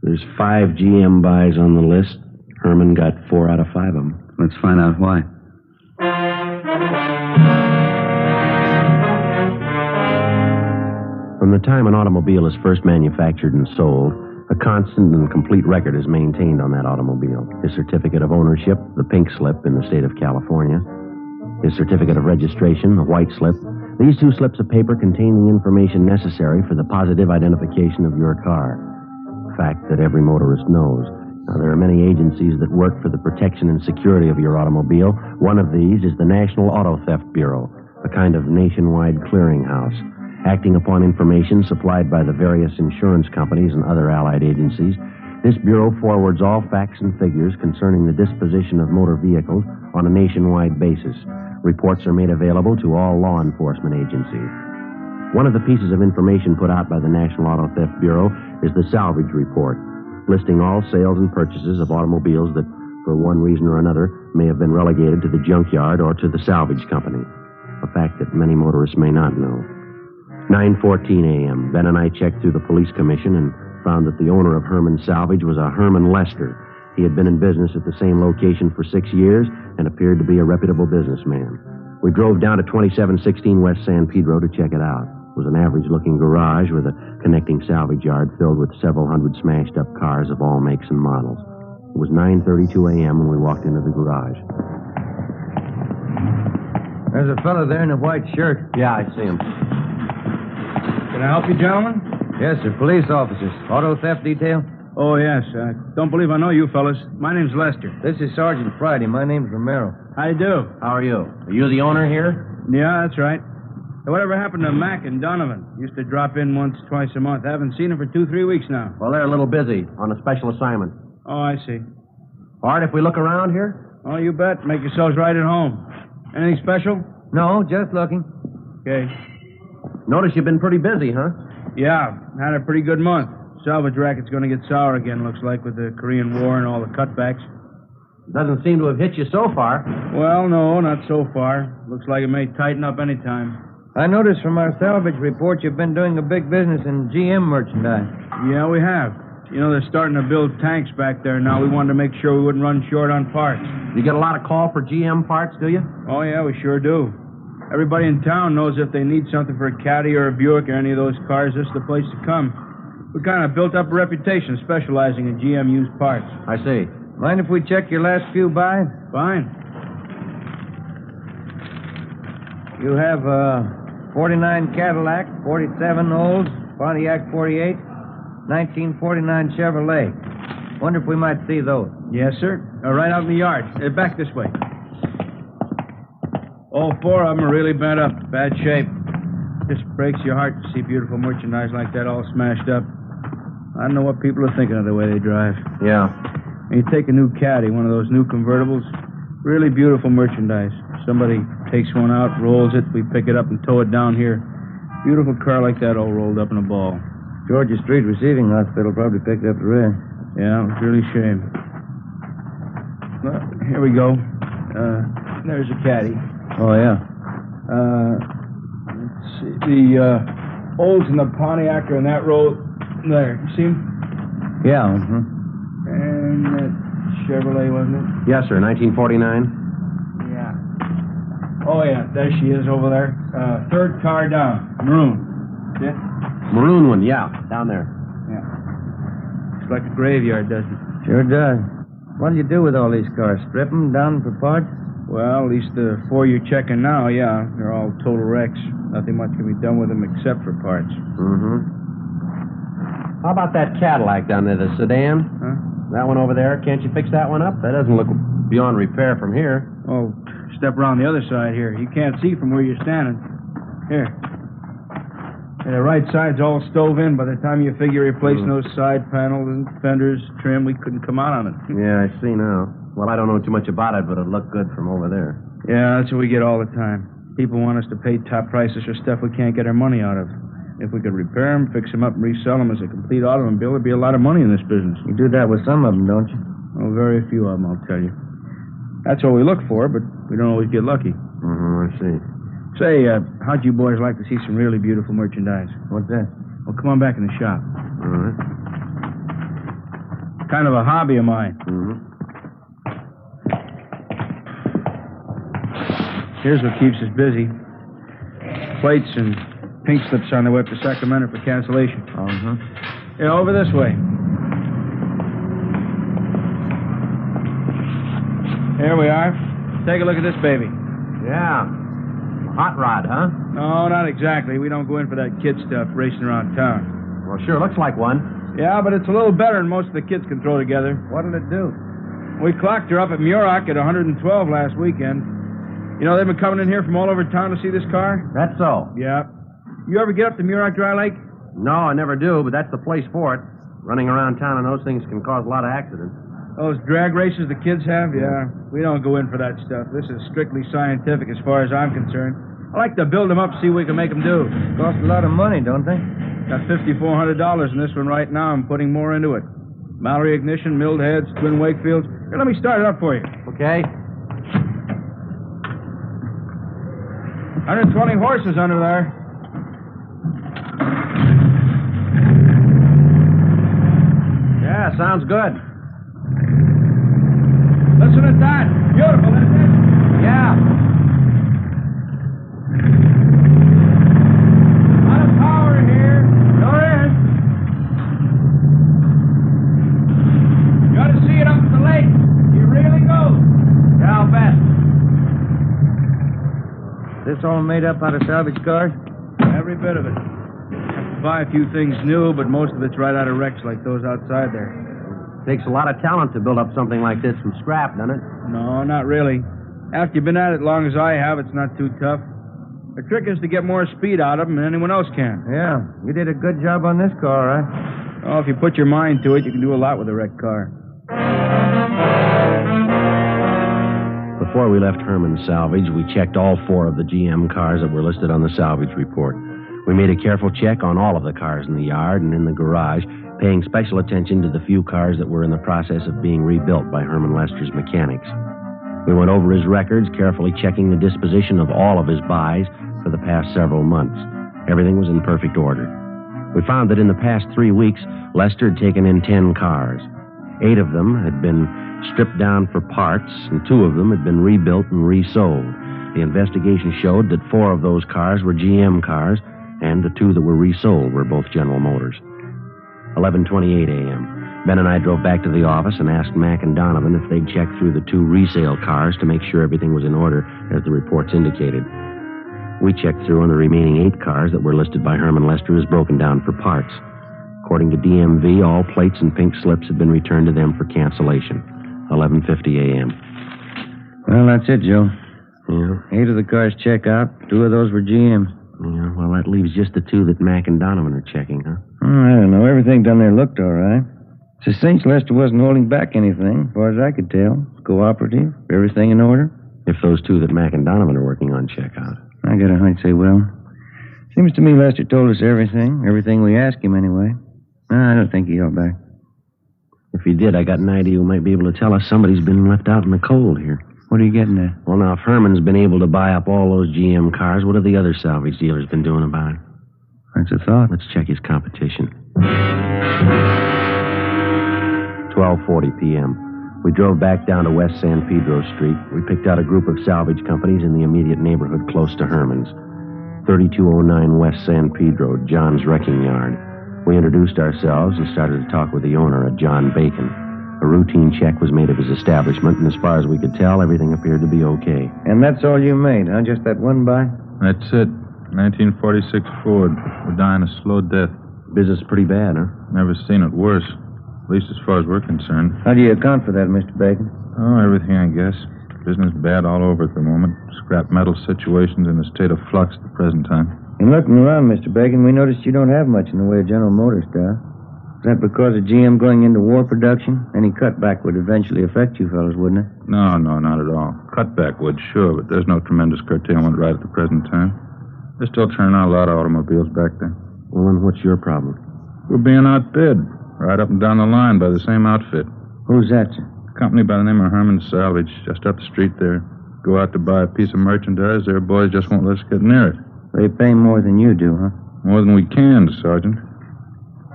There's 5 GM buys on the list. Herman got 4 out of 5 of them. Let's find out why. From the time an automobile is first manufactured and sold, a constant and complete record is maintained on that automobile. His certificate of ownership, the pink slip in the state of California. His certificate of registration, the white slip. These 2 slips of paper contain the information necessary for the positive identification of your car. A fact that every motorist knows. Now, there are many agencies that work for the protection and security of your automobile. One of these is the National Auto Theft Bureau, a kind of nationwide clearinghouse. Acting upon information supplied by the various insurance companies and other allied agencies, this bureau forwards all facts and figures concerning the disposition of motor vehicles on a nationwide basis. Reports are made available to all law enforcement agencies. One of the pieces of information put out by the National Auto Theft Bureau is the salvage report, listing all sales and purchases of automobiles that, for one reason or another, may have been relegated to the junkyard or to the salvage company, a fact that many motorists may not know. 9:14 a.m., Ben and I checked through the police commission and found that the owner of Herman Salvage was a Herman Lester. He had been in business at the same location for 6 years and appeared to be a reputable businessman. We drove down to 2716 West San Pedro to check it out. It was an average-looking garage with a connecting salvage yard filled with several hundred smashed-up cars of all makes and models. It was 9:32 a.m. when we walked into the garage. There's a fellow there in a white shirt. Yeah, I see him. Can I help you, gentlemen? Yes, sir. Police officers. Auto theft detail? Oh, yes. I don't believe I know you fellas. My name's Lester. This is Sergeant Friday. My name's Romero. How you do? How are you? Are you the owner here? Yeah, that's right. Hey, whatever happened to Mac and Donovan? Used to drop in once, twice a month. I haven't seen them for 2-3 weeks now. Well, they're a little busy on a special assignment. Oh, I see. All right, if we look around here? Oh, you bet. Make yourselves right at home. Anything special? No, just looking. Okay. Notice you've been pretty busy, huh? Yeah, had a pretty good month. Salvage racket's going to get sour again, looks like, with the Korean War and all the cutbacks. Doesn't seem to have hit you so far. Well, no, not so far. Looks like it may tighten up any time. I noticed from our salvage report you've been doing a big business in GM merchandise. Yeah, we have. You know, they're starting to build tanks back there now. We wanted to make sure we wouldn't run short on parts. You get a lot of call for GM parts, do you? Oh, yeah, we sure do. Everybody in town knows if they need something for a Caddy or a Buick or any of those cars, this is the place to come. We kind of built up a reputation specializing in GM used parts. I see. Mind if we check your last few buys? Fine. You have 49 Cadillac, 47 Olds, Pontiac 48, 1949 Chevrolet. Wonder if we might see those. Yes, sir. Right out in the yard. Back this way. All four of them are really bent up, bad shape. Just breaks your heart to see beautiful merchandise like that all smashed up. I don't know what people are thinking of the way they drive. Yeah. And you take a new caddy, one of those new convertibles, really beautiful merchandise. Somebody takes one out, rolls it, we pick it up and tow it down here. Beautiful car like that all rolled up in a ball. Georgia Street Receiving Hospital probably picked up the rear. Yeah, it was really a shame. Well, here we go. There's a caddy. Oh, yeah. Let's see. The holes in the Pontiac are in that row there. You see them? Yeah. And that Chevrolet, wasn't it? Yes, sir. 1949. Yeah. Oh, yeah. There she is over there. Third car down. Maroon. See it? Maroon one, yeah. Down there. Yeah. Looks like a graveyard, doesn't it? Sure does. What do you do with all these cars? Strip them down for parts? Well, at least the four you're checking now, yeah. They're all total wrecks. Nothing much can be done with them except for parts. How about that Cadillac down there, the sedan? Huh? That one over there. Can't you fix that one up? That doesn't look beyond repair from here. Oh, step around the other side here. You can't see from where you're standing. Here. Yeah, the right side's all stove in. By the time you figure replacing those side panels and fenders, trim, we couldn't come out on it. Yeah, I see now. Well, I don't know too much about it, but it looked good from over there. Yeah, that's what we get all the time. People want us to pay top prices for stuff we can't get our money out of. If we could repair them, fix them up, and resell them as a complete automobile, there'd be a lot of money in this business. You do that with some of them, don't you? Oh, very few of them, I'll tell you. That's what we look for, but we don't always get lucky. I see. Say, how'd you boys like to see some really beautiful merchandise? What's that? Well, come on back in the shop. All right. Kind of a hobby of mine. Here's what keeps us busy. Plates and pink slips on their way up to Sacramento for cancellation. Yeah, over this way. Here we are. Take a look at this baby. Yeah. Hot rod, huh? No, not exactly. We don't go in for that kid stuff racing around town. Well, sure looks like one. Yeah, but it's a little better than most of the kids can throw together. What'll it do? We clocked her up at Muroc at 112 last weekend. You know, they've been coming in here from all over town to see this car? That's so. Yeah. You ever get up to Muroc Dry Lake? No, I never do, but that's the place for it. Running around town and those things can cause a lot of accidents. Those drag races the kids have? Yeah. We don't go in for that stuff. This is strictly scientific as far as I'm concerned. I like to build them up, see what we can make them do. Cost a lot of money, don't they? Got $5,400 in this one right now. I'm putting more into it. Mallory ignition, milled heads, twin Wakefields. Here, let me start it up for you. Okay. 120 horses under there. Yeah, sounds good. Listen at that. Beautiful, isn't it? Yeah. A lot of power here. Sure is. You ought to see it up at the lake. It really goes. Yeah, I'll bet. This all made up out of salvage cars? Every bit of it. Have to buy a few things new, but most of it's right out of wrecks like those outside there. Takes a lot of talent to build up something like this from scrap, doesn't it? No, not really. After you've been at it as long as I have, it's not too tough. The trick is to get more speed out of them than anyone else can. Yeah, you did a good job on this car, right? Oh, if you put your mind to it, you can do a lot with a wrecked car. Before we left Herman's Salvage, we checked all 4 of the GM cars that were listed on the salvage report. We made a careful check on all of the cars in the yard and in the garage, paying special attention to the few cars that were in the process of being rebuilt by Herman Lester's mechanics. We went over his records, carefully checking the disposition of all of his buys for the past several months. Everything was in perfect order. We found that in the past 3 weeks, Lester had taken in 10 cars. 8 of them had been stripped down for parts, and 2 of them had been rebuilt and resold. The investigation showed that 4 of those cars were GM cars, and the 2 that were resold were both General Motors. 11:28 a.m. Ben and I drove back to the office and asked Mac and Donovan if they'd check through the 2 resale cars to make sure everything was in order, as the reports indicated. We checked through on the remaining 8 cars that were listed by Herman Lester as broken down for parts. According to DMV, all plates and pink slips had been returned to them for cancellation. 11:50 a.m. Well, that's it, Joe. Yeah. 8 of the cars check out. 2 of those were GMs. Yeah, well, that leaves just the 2 that Mac and Donovan are checking, huh? I don't know. Everything down there looked all right. It's a cinch Lester wasn't holding back anything, as far as I could tell. It's cooperative. Everything in order. If those 2 that Mac and Donovan are working on check out. I got a hunch they will. Seems to me Lester told us everything. Everything we asked him, anyway. I don't think he held back. If he did, I got an idea who might be able to tell us somebody's been left out in the cold here. What are you getting at? Well, now, if Herman's been able to buy up all those GM cars, what have the other salvage dealers been doing about it? That's a thought. Let's check his competition. 12:40 p.m. We drove back down to West San Pedro Street. We picked out a group of salvage companies in the immediate neighborhood close to Herman's. 3209 West San Pedro, John's Wrecking Yard. We introduced ourselves and started to talk with the owner, a John Bacon. A routine check was made of his establishment, and as far as we could tell, everything appeared to be okay. And that's all you made, huh? Just that one buy? That's it. 1946 Ford. We're dying a slow death. Business pretty bad, huh? Never seen it worse. At least as far as we're concerned. How do you account for that, Mr. Bacon? Oh, everything, I guess. Business bad all over at the moment. Scrap metal situation's in a state of flux at the present time. In looking around, Mr. Bacon, we noticed you don't have much in the way of General Motors stuff. Is that because of GM going into war production? Any cutback would eventually affect you fellas, wouldn't it? No, not at all. Cutback would, sure, but there's no tremendous curtailment right at the present time. They're still turning out a lot of automobiles back there. Well, then what's your problem? We're being outbid, right up and down the line by the same outfit. Who's that, sir? A company by the name of Herman Salvage, just up the street there. Go out to buy a piece of merchandise, their boys just won't let us get near it. They pay more than you do, huh? More than we can, Sergeant.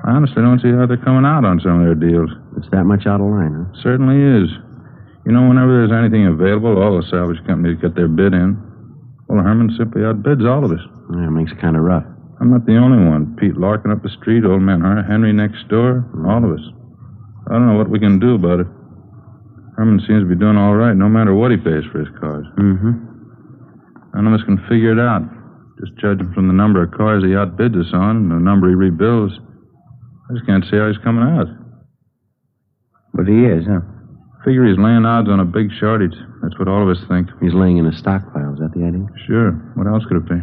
I honestly don't see how they're coming out on some of their deals. It's that much out of line, huh? Certainly is. You know, whenever there's anything available, all the salvage companies get their bid in. Well, Herman simply outbids all of us. Yeah, it makes it kind of rough. I'm not the only one. Pete Larkin up the street, old man Henry next door, all of us. I don't know what we can do about it. Herman seems to be doing all right, no matter what he pays for his cars. Mm-hmm. None of us can figure it out. Just judging from the number of cars he outbids us on and the number he rebuilds, I just can't see how he's coming out. But he is, huh? Figure he's laying odds on a big shortage. That's what all of us think. He's laying in a stockpile. Is that the idea? Sure. What else could it be?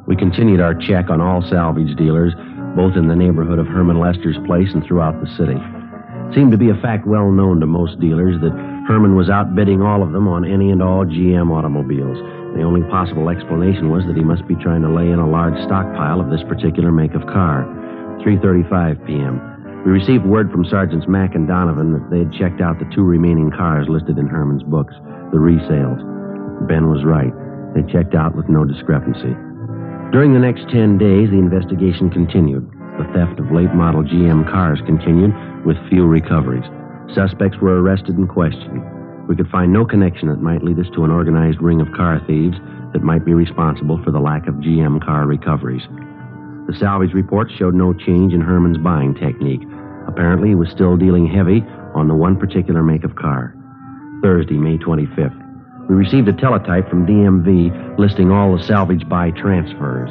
We continued our check on all salvage dealers, both in the neighborhood of Herman Lester's place and throughout the city. It seemed to be a fact well known to most dealers that Herman was outbidding all of them on any and all GM automobiles. The only possible explanation was that he must be trying to lay in a large stockpile of this particular make of car. 3:35 p.m. We received word from Sergeants Mack and Donovan that they had checked out the 2 remaining cars listed in Herman's books, the resales. Ben was right. They checked out with no discrepancy. During the next 10 days, the investigation continued. The theft of late-model GM cars continued, with few recoveries. Suspects were arrested and questioned. We could find no connection that might lead us to an organized ring of car thieves that might be responsible for the lack of GM car recoveries. The salvage reports showed no change in Herman's buying technique. Apparently, he was still dealing heavy on the one particular make of car. Thursday, May 25th. We received a teletype from DMV listing all the salvage buy transfers.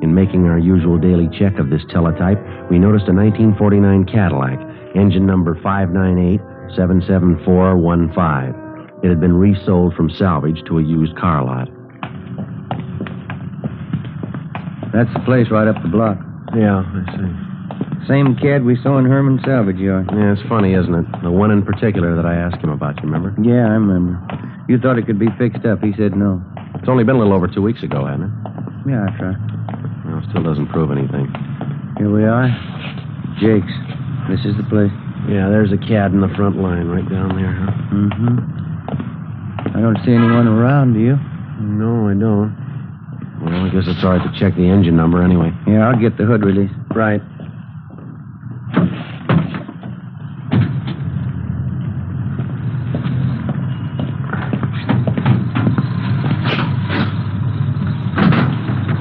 In making our usual daily check of this teletype, we noticed a 1949 Cadillac, engine number 598-77415. It had been resold from salvage to a used car lot. That's the place right up the block. Yeah, I see. Same cad we saw in Herman's salvage yard. Yeah, it's funny, isn't it? The one in particular that I asked him about, you remember? Yeah, I remember. You thought it could be fixed up. He said no. It's only been a little over 2 weeks ago, hasn't it? Yeah, that's right. Well, still doesn't prove anything. Here we are. Jake's. This is the place. Yeah, there's a cad in the front line right down there, huh? Mm-hmm. I don't see anyone around, do you? No, I don't. Well, I guess it's all right to check the engine number anyway. Yeah, I'll get the hood release. Right.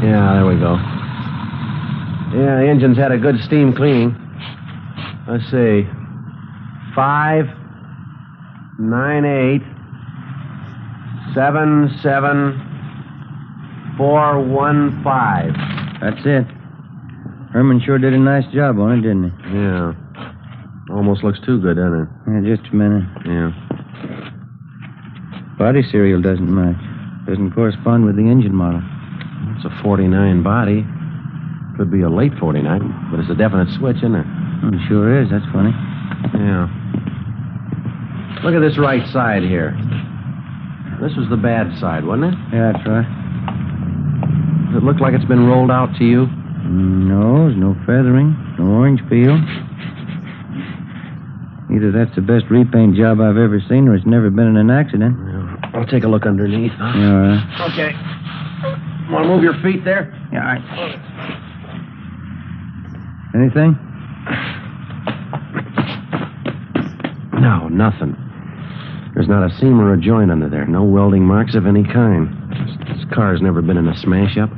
Yeah, there we go. Yeah, the engine's had a good steam cleaning. Let's see. 598-77415. That's it. Herman sure did a nice job on it, didn't he? Yeah. Almost looks too good, doesn't it? Yeah, just a minute. Yeah. Body serial doesn't match. Doesn't correspond with the engine model. It's a 49 body. Could be a late 49, but it's a definite switch, isn't it? It sure is. That's funny. Yeah. Look at this right side here. This was the bad side, wasn't it? Yeah, that's right. Does it look like it's been rolled out to you? No, there's no feathering, no orange peel. Either that's the best repaint job I've ever seen, or it's never been in an accident. Yeah. I'll take a look underneath. Huh? Yeah, all right. Okay. Want to move your feet there? Yeah, all right. Anything? No, nothing. There's not a seam or a joint under there. No welding marks of any kind. This car's never been in a smash-up.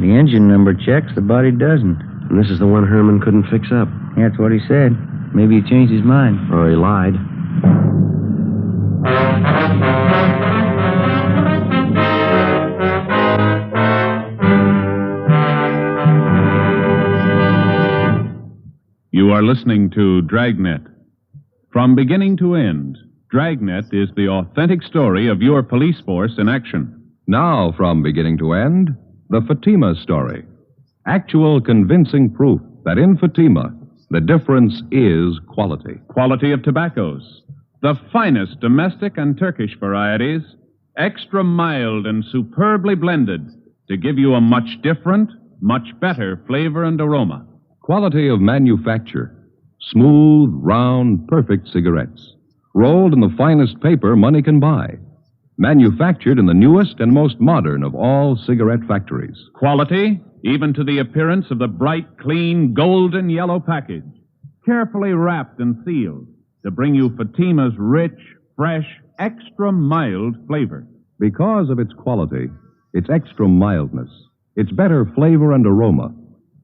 The engine number checks, the body doesn't. And this is the one Herman couldn't fix up. Yeah, that's what he said. Maybe he changed his mind. Or he lied. You are listening to Dragnet. From beginning to end, Dragnet is the authentic story of your police force in action. Now, from beginning to end, the Fatima story. Actual convincing proof that in Fatima, the difference is quality. Quality of tobaccos. The finest domestic and Turkish varieties, extra mild and superbly blended to give you a much different, much better flavor and aroma. Quality of manufacture. Smooth, round, perfect cigarettes. Rolled in the finest paper money can buy. Manufactured in the newest and most modern of all cigarette factories. Quality, even to the appearance of the bright, clean, golden yellow package. Carefully wrapped and sealed to bring you Fatima's rich, fresh, extra mild flavor. Because of its quality, its extra mildness, its better flavor and aroma,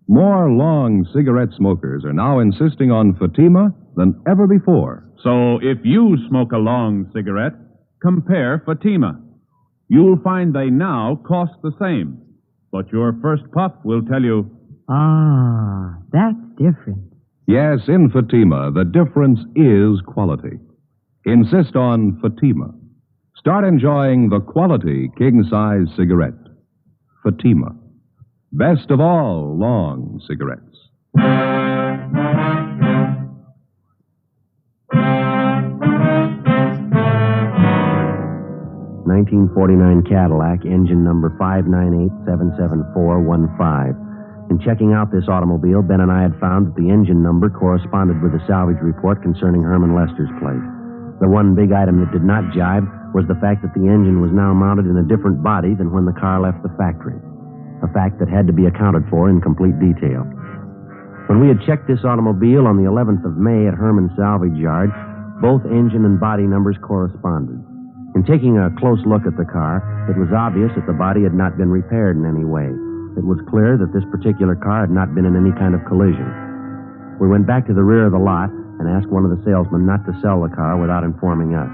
more long cigarette smokers are now insisting on Fatima than ever before. So if you smoke a long cigarette, compare Fatima. You'll find they now cost the same. But your first puff will tell you, Ah, that's different. Yes, in Fatima, the difference is quality. Insist on Fatima. Start enjoying the quality king-size cigarette. Fatima. Best of all long cigarettes. 1949 Cadillac, engine number 598-77415. In checking out this automobile, Ben and I had found that the engine number corresponded with the salvage report concerning Herman Lester's place. The one big item that did not jibe was the fact that the engine was now mounted in a different body than when the car left the factory. A fact that had to be accounted for in complete detail. When we had checked this automobile on the 11th of May at Herman's salvage yard, both engine and body numbers corresponded. In taking a close look at the car, it was obvious that the body had not been repaired in any way. It was clear that this particular car had not been in any kind of collision. We went back to the rear of the lot and asked one of the salesmen not to sell the car without informing us.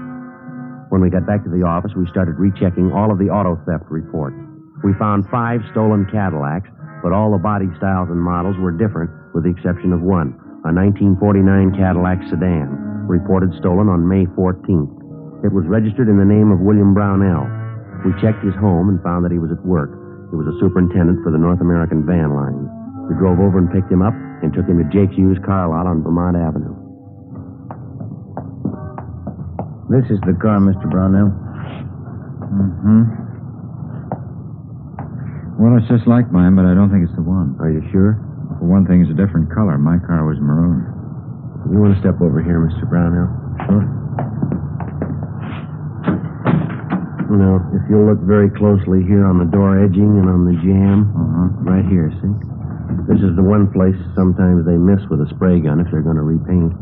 When we got back to the office, we started rechecking all of the auto theft reports. We found 5 stolen Cadillacs, but all the body styles and models were different, with the exception of one, a 1949 Cadillac sedan, reported stolen on May 14th. It was registered in the name of William Brownell. We checked his home and found that he was at work. He was a superintendent for the North American Van Line. We drove over and picked him up and took him to Jake Hughes' car lot on Vermont Avenue. This is the car, Mr. Brownell. Mm-hmm. Well, it's just like mine, but I don't think it's the one. Are you sure? For one thing, it's a different color. My car was maroon. You want to step over here, Mr. Brownell? Sure. Now, if you'll look very closely here on the door edging and on the jamb, right here, see? This is the one place sometimes they miss with a spray gun if they're going to repaint.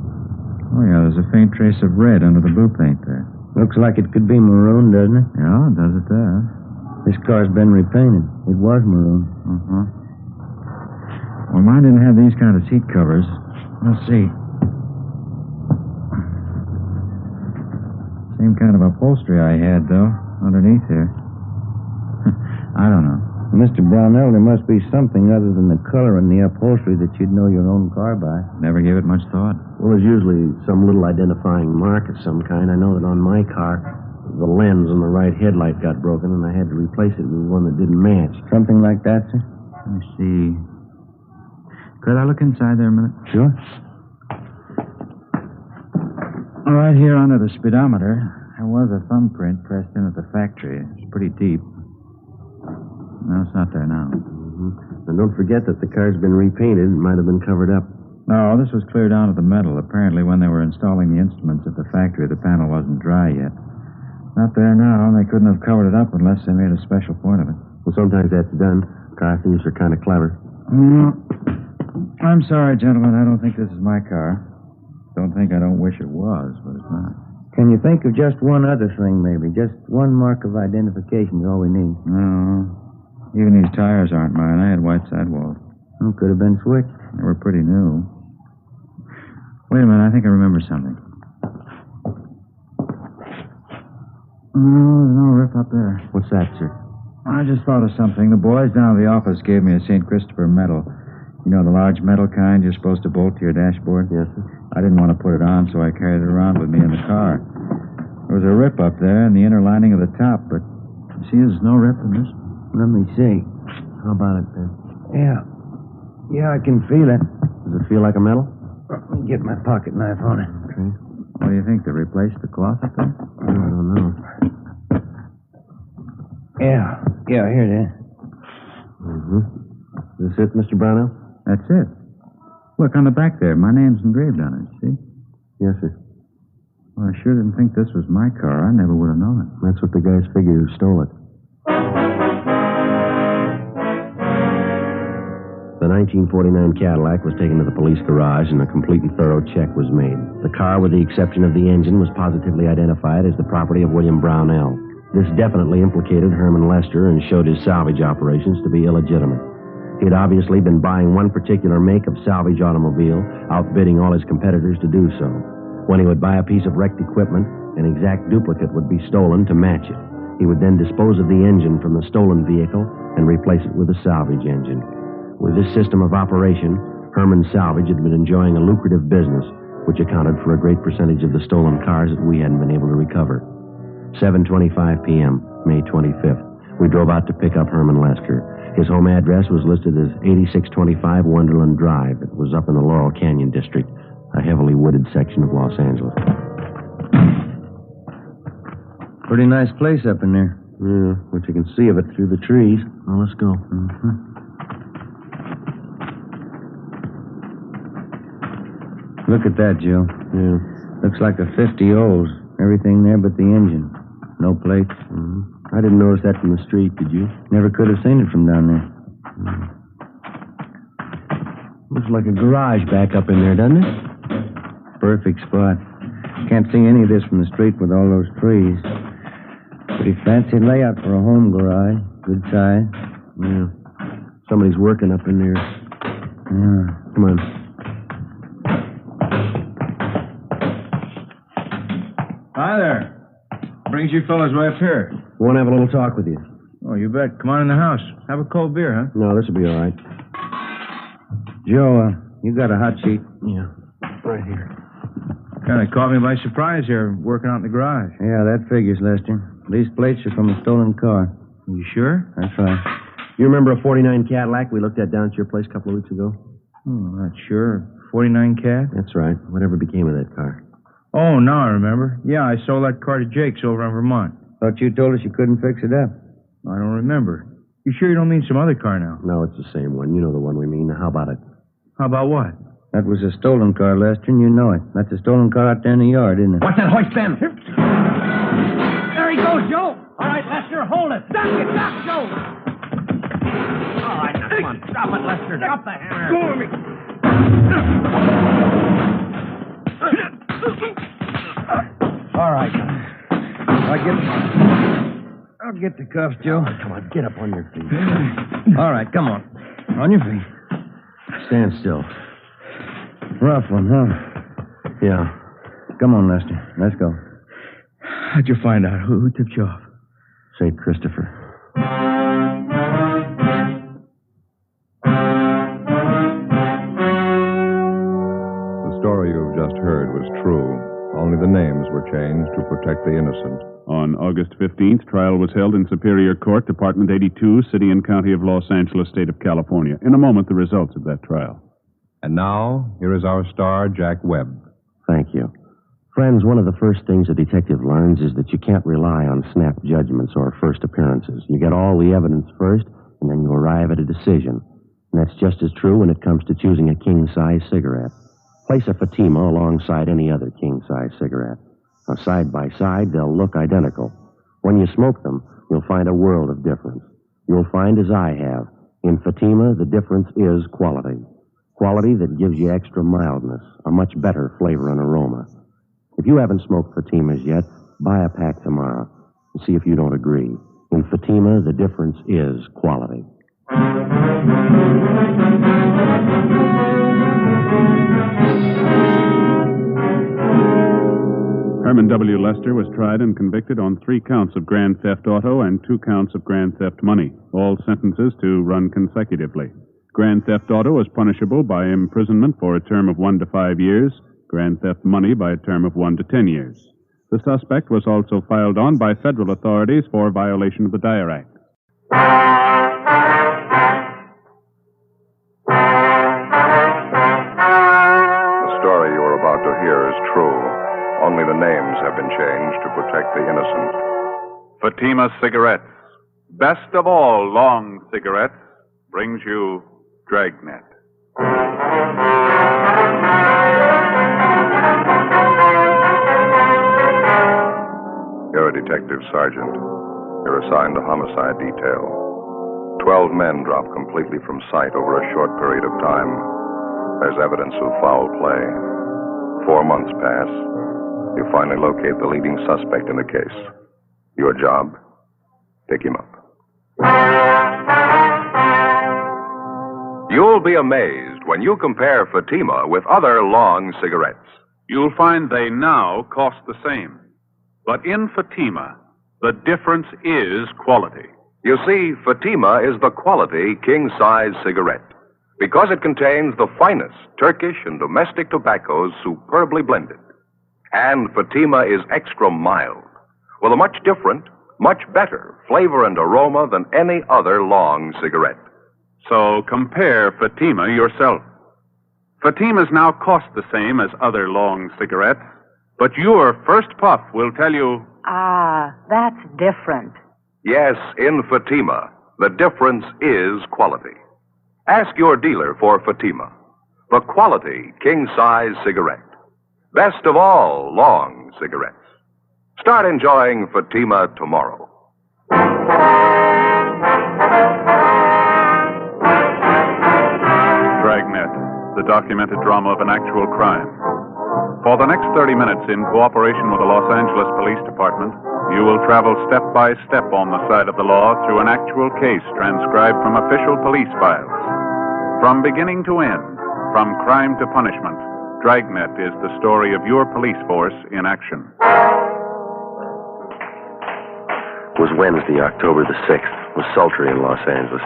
Oh, yeah, there's a faint trace of red under the blue paint there. Looks like it could be maroon, doesn't it? Yeah, does it there? This car's been repainted. It was maroon. Well, mine didn't have these kind of seat covers. Let's see. Same kind of upholstery I had, though, underneath here. I don't know. Mr. Brownell, there must be something other than the color and the upholstery that you'd know your own car by. Never gave it much thought. Well, there's usually some little identifying mark of some kind. I know that on my car, The lens on the right headlight got broken, and I had to replace it with one that didn't match. Something like that, sir? Let me see. Could I look inside there a minute? Sure. Right here under the speedometer, there was a thumbprint pressed in at the factory. It's pretty deep. No, it's not there now. Mm-hmm. And don't forget that the car's been repainted. It might have been covered up. No, this was clear down to the metal. Apparently, when they were installing the instruments at the factory, the panel wasn't dry yet. Not there now, and they couldn't have covered it up unless they made a special point of it. Well, sometimes that's done. Car thieves are kind of clever. I'm sorry, gentlemen. I don't think this is my car. Don't think I don't wish it was, but it's not. Can you think of just one other thing, maybe? Just one mark of identification is all we need. No. Even these tires aren't mine. I had white sidewalls. Oh, could have been switched. They were pretty new. Wait a minute. I think I remember something. There's no rip up there. What's that, sir? I just thought of something. The boys down at the office gave me a St. Christopher medal. You know, the large metal kind you're supposed to bolt to your dashboard? Yes, sir. I didn't want to put it on, so I carried it around with me in the car. There was a rip up there in the inner lining of the top, but you see there's no rip in this. Let me see. How about it, Ben? Yeah, I can feel it. Does it feel like a metal? Let me get my pocket knife on it. Okay. What do you think? They replaced the cloth up there? I don't know. Yeah, here it is. Mm-hmm. Is this it, Mr. Brownell? That's it. Look, on the back there, my name's engraved on it, see? Yes, sir. Well, I sure didn't think this was my car. I never would have known it. That's what the guys figured who stole it. The 1949 Cadillac was taken to the police garage and a complete and thorough check was made. The car, with the exception of the engine, was positively identified as the property of William Brownell. This definitely implicated Herman Lester and showed his salvage operations to be illegitimate. He had obviously been buying one particular make of salvage automobile, outbidding all his competitors to do so. When he would buy a piece of wrecked equipment, an exact duplicate would be stolen to match it. He would then dispose of the engine from the stolen vehicle and replace it with a salvage engine. With this system of operation, Herman Salvage had been enjoying a lucrative business, which accounted for a great percentage of the stolen cars that we hadn't been able to recover. 7:25 p.m., May 25th. We drove out to pick up Herman Lester. His home address was listed as 8625 Wonderland Drive. It was up in the Laurel Canyon district, a heavily wooded section of Los Angeles. Pretty nice place up in there. Yeah, but you can see of it through the trees. Well, let's go. Mm-hmm. Look at that, Joe. Yeah. Looks like a 50 O's. Everything there but the engine. No plates. Mm-hmm. I didn't notice that from the street, did you? Never could have seen it from down there. Looks like a garage back up in there, doesn't it? Perfect spot. Can't see any of this from the street with all those trees. Pretty fancy layout for a home garage. Good size. Yeah. Somebody's working up in there. Yeah. Come on. Hi there. Brings you fellas way up here. We want to have a little talk with you. Oh, you bet. Come on in the house. Have a cold beer, huh? No, this will be all right. Joe, you got a hot sheet? Yeah. Right here. Kind of caught me by surprise here, working out in the garage. Yeah, that figures, Lester. These plates are from a stolen car. You sure? That's right. You remember a 49 Cadillac we looked at down at your place a couple of weeks ago? Oh, not sure. 49 Cad? That's right. Whatever became of that car? Oh, now I remember. Yeah, I sold that car to Jake's over in Vermont. Thought you told us you couldn't fix it up. I don't remember. You sure you don't mean some other car now? No, it's the same one. You know the one we mean. How about it? How about what? That was a stolen car, Lester, and you know it. That's a stolen car out there in the yard, isn't it? What's that hoist, Ben? There he goes, Joe. All right, Lester, hold it. Stop it, stop, Joe. All right, now, come on. Drop it, Lester. Drop the hammer. Go with me. All right. I'll get the cuffs, Joe. Come on, get up on your feet. All right, come on. On your feet. Stand still. Rough one, huh? Yeah. Come on, Lester. Let's go. How'd you find out? Who tipped you off? St. Christopher. The story you've just heard was true. Only the names were changed to protect the innocent. On August 15th, trial was held in Superior Court, Department 82, City and County of Los Angeles, State of California. In a moment, the results of that trial. And now, here is our star, Jack Webb. Thank you. Friends, one of the first things a detective learns is that you can't rely on snap judgments or first appearances. You get all the evidence first, and then you arrive at a decision. And that's just as true when it comes to choosing a king-size cigarette. Place a Fatima alongside any other king-size cigarette. Now, side by side, they'll look identical. When you smoke them, you'll find a world of difference. You'll find, as I have, in Fatima, the difference is quality. Quality that gives you extra mildness, a much better flavor and aroma. If you haven't smoked Fatimas yet, buy a pack tomorrow and see if you don't agree. In Fatima, the difference is quality. Herman W. Lester was tried and convicted on 3 counts of grand theft auto and 2 counts of grand theft money, all sentences to run consecutively. Grand theft auto is punishable by imprisonment for a term of 1 to 5 years, grand theft money by a term of 1 to 10 years. The suspect was also filed on by federal authorities for violation of the Dyer Act. The story you are about to hear is true. Only the names have been changed to protect the innocent. Fatima Cigarettes, best of all long cigarettes, brings you Dragnet. You're a detective sergeant. You're assigned to homicide detail. 12 men drop completely from sight over a short period of time. There's evidence of foul play. 4 months pass. You finally locate the leading suspect in the case. Your job, pick him up. You'll be amazed when you compare Fatima with other long cigarettes. You'll find they now cost the same. But in Fatima, the difference is quality. You see, Fatima is the quality king-size cigarette because it contains the finest Turkish and domestic tobaccos superbly blended. And Fatima is extra mild, with a much different, much better flavor and aroma than any other long cigarette. So compare Fatima yourself. Fatimas now cost the same as other long cigarettes, but your first puff will tell you... Ah, that's different. Yes, in Fatima, the difference is quality. Ask your dealer for Fatima, the quality king-size cigarette. Best of all long cigarettes. Start enjoying Fatima tomorrow. Dragnet, the documented drama of an actual crime. For the next 30 minutes, in cooperation with the Los Angeles Police Department, you will travel step by step on the side of the law through an actual case transcribed from official police files. From beginning to end, from crime to punishment, Dragnet is the story of your police force in action. It was Wednesday, October the 6th. It was sultry in Los Angeles.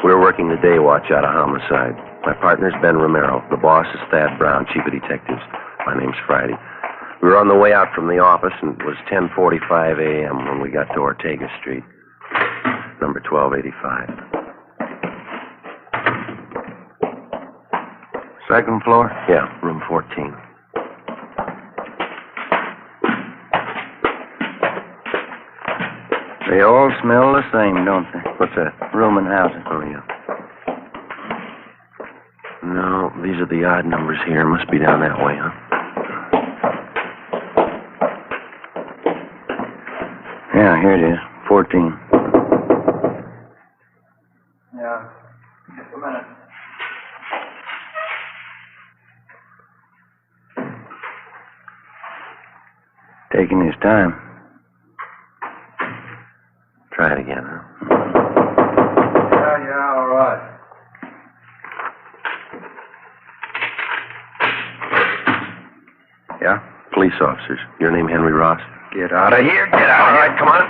We were working the day watch out of homicide. My partner's Ben Romero. The boss is Thad Brown, chief of detectives. My name's Friday. We were on the way out from the office, and it was 10:45 a.m. when we got to Ortega Street, number 1285. Second floor? Yeah, room 14. They all smell the same, don't they? What's that? Room and housing. Oh, yeah. No, these are the odd numbers here. Must be down that way, huh? Yeah, here it is. 14. Yeah. Just a minute. Taking his time. Try it again, huh? Yeah, all right. Yeah? Police officers. Your name Henry Ross? Get out of here. Get out of here. All right, come on.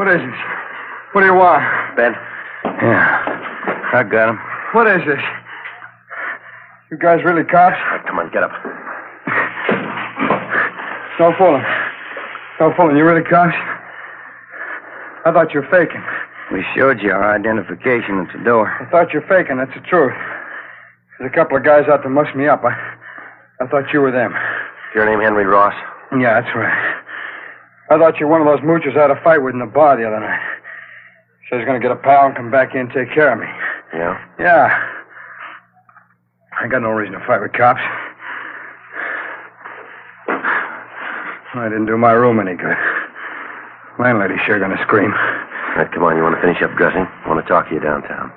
What is this? What do you want? Ben? Yeah. I got him. What is this? You guys really cops? Come on, get up. Don't fool him. Don't fool him. You really cops? I thought you were faking. We showed you our identification at the door. I thought you were faking. That's the truth. There's a couple of guys out to muss me up. I thought you were them. Your name Henry Ross? Yeah, that's right. I thought you were one of those moochers I had a fight with in the bar the other night. Said he's going to get a pal and come back in and take care of me. Yeah? Yeah. I got no reason to fight with cops. I didn't do my room any good. Landlady's sure going to scream. All right, come on. You want to finish up dressing? I want to talk to you downtown.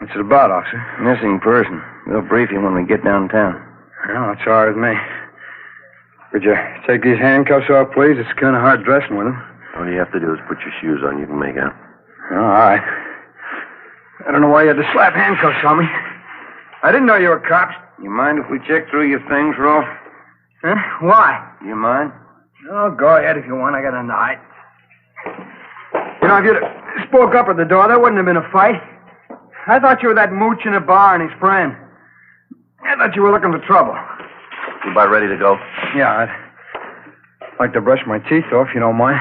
What's it about, officer? Missing person. We'll brief you when we get downtown. Well, that's all right with me. Could you take these handcuffs off, please? It's kind of hard dressing with them. All you have to do is put your shoes on. You can make out. All right. I don't know why you had to slap handcuffs on me. I didn't know you were cops. You mind if we check through your things, Rolf? Huh? Why? You mind? Oh, go ahead if you want. I got a night. You know, if you'd spoke up at the door, there wouldn't have been a fight. I thought you were that mooch in a bar and his friend. I thought you were looking for trouble. You about ready to go? Yeah, I'd like to brush my teeth, though, if you don't mind.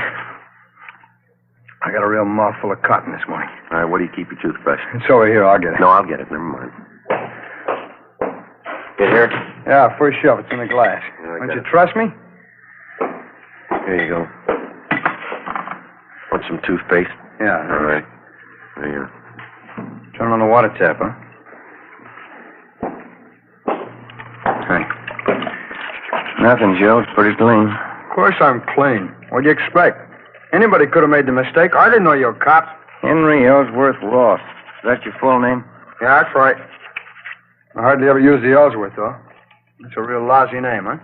I got a real mouthful of cotton this morning. All right, where do you keep your toothbrush? It's over here. I'll get it. No, I'll get it. Never mind. Get here? Yeah, first shove. It's in the glass. Yeah, Don't you trust me? Here you go. Want some toothpaste? Yeah. All right. There you are. Turn on the water tap, huh? Hey. Nothing, Joe. It's pretty clean. Of course I'm clean. What do you expect? Anybody could have made the mistake. I didn't know you were cops. Henry Ellsworth Ross. Is that your full name? Yeah, that's right. I hardly ever use the Ellsworth, though. It's a real lousy name, huh?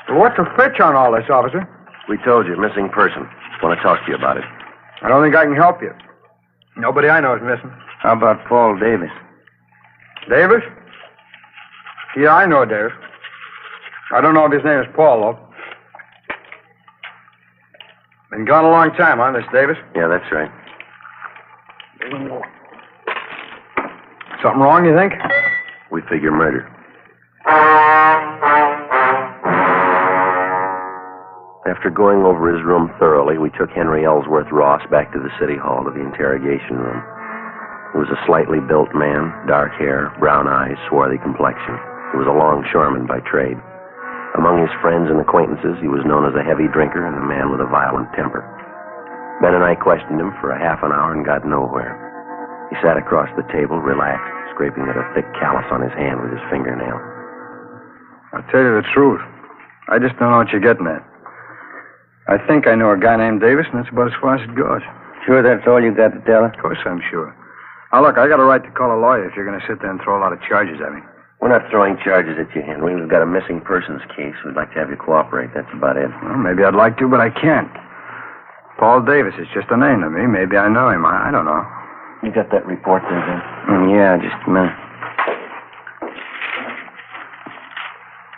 Well, what's the fitch on all this, officer? We told you, missing person. Want to talk to you about it. I don't think I can help you. Nobody I know is missing. How about Paul Davis? Davis? Yeah, I know Davis. I don't know if his name is Paul, though. Been gone a long time, huh, Miss Davis? Yeah, that's right. Something wrong, you think? We figure murder. After going over his room thoroughly, we took Henry Ellsworth Ross back to the city hall to the interrogation room. He was a slightly built man, dark hair, brown eyes, swarthy complexion. He was a longshoreman by trade. Among his friends and acquaintances, he was known as a heavy drinker and a man with a violent temper. Ben and I questioned him for a half an hour and got nowhere. He sat across the table, relaxed, scraping at a thick callus on his hand with his fingernail. I'll tell you the truth. I just don't know what you're getting at. I think I know a guy named Davis, and that's about as far as it goes. Sure that's all you got to tell us? Of course I'm sure. Now, look, I got a right to call a lawyer if you're going to sit there and throw a lot of charges at me. We're not throwing charges at you, Henry. We've got a missing persons case. We'd like to have you cooperate. That's about it. Well, maybe I'd like to, but I can't. Paul Davis is just a name to me. Maybe I know him. I don't know. You got that report there, Ben? Yeah, just a minute.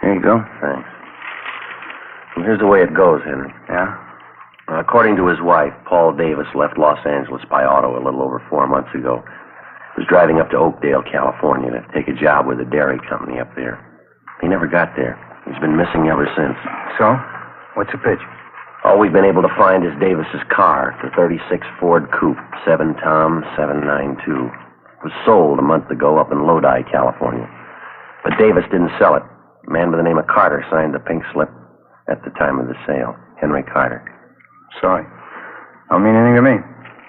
Here you go. Thanks. Well, here's the way it goes, Henry. Yeah? According to his wife, Paul Davis left Los Angeles by auto a little over 4 months ago. He was driving up to Oakdale, California to take a job with a dairy company up there. He never got there. He's been missing ever since. So? What's the pitch? All we've been able to find is Davis's car, the 36 Ford Coupe, 7 Tom 792. It was sold a month ago up in Lodi, California. But Davis didn't sell it. A man by the name of Carter signed the pink slip at the time of the sale. Henry Carter. Sorry. Don't mean anything to me.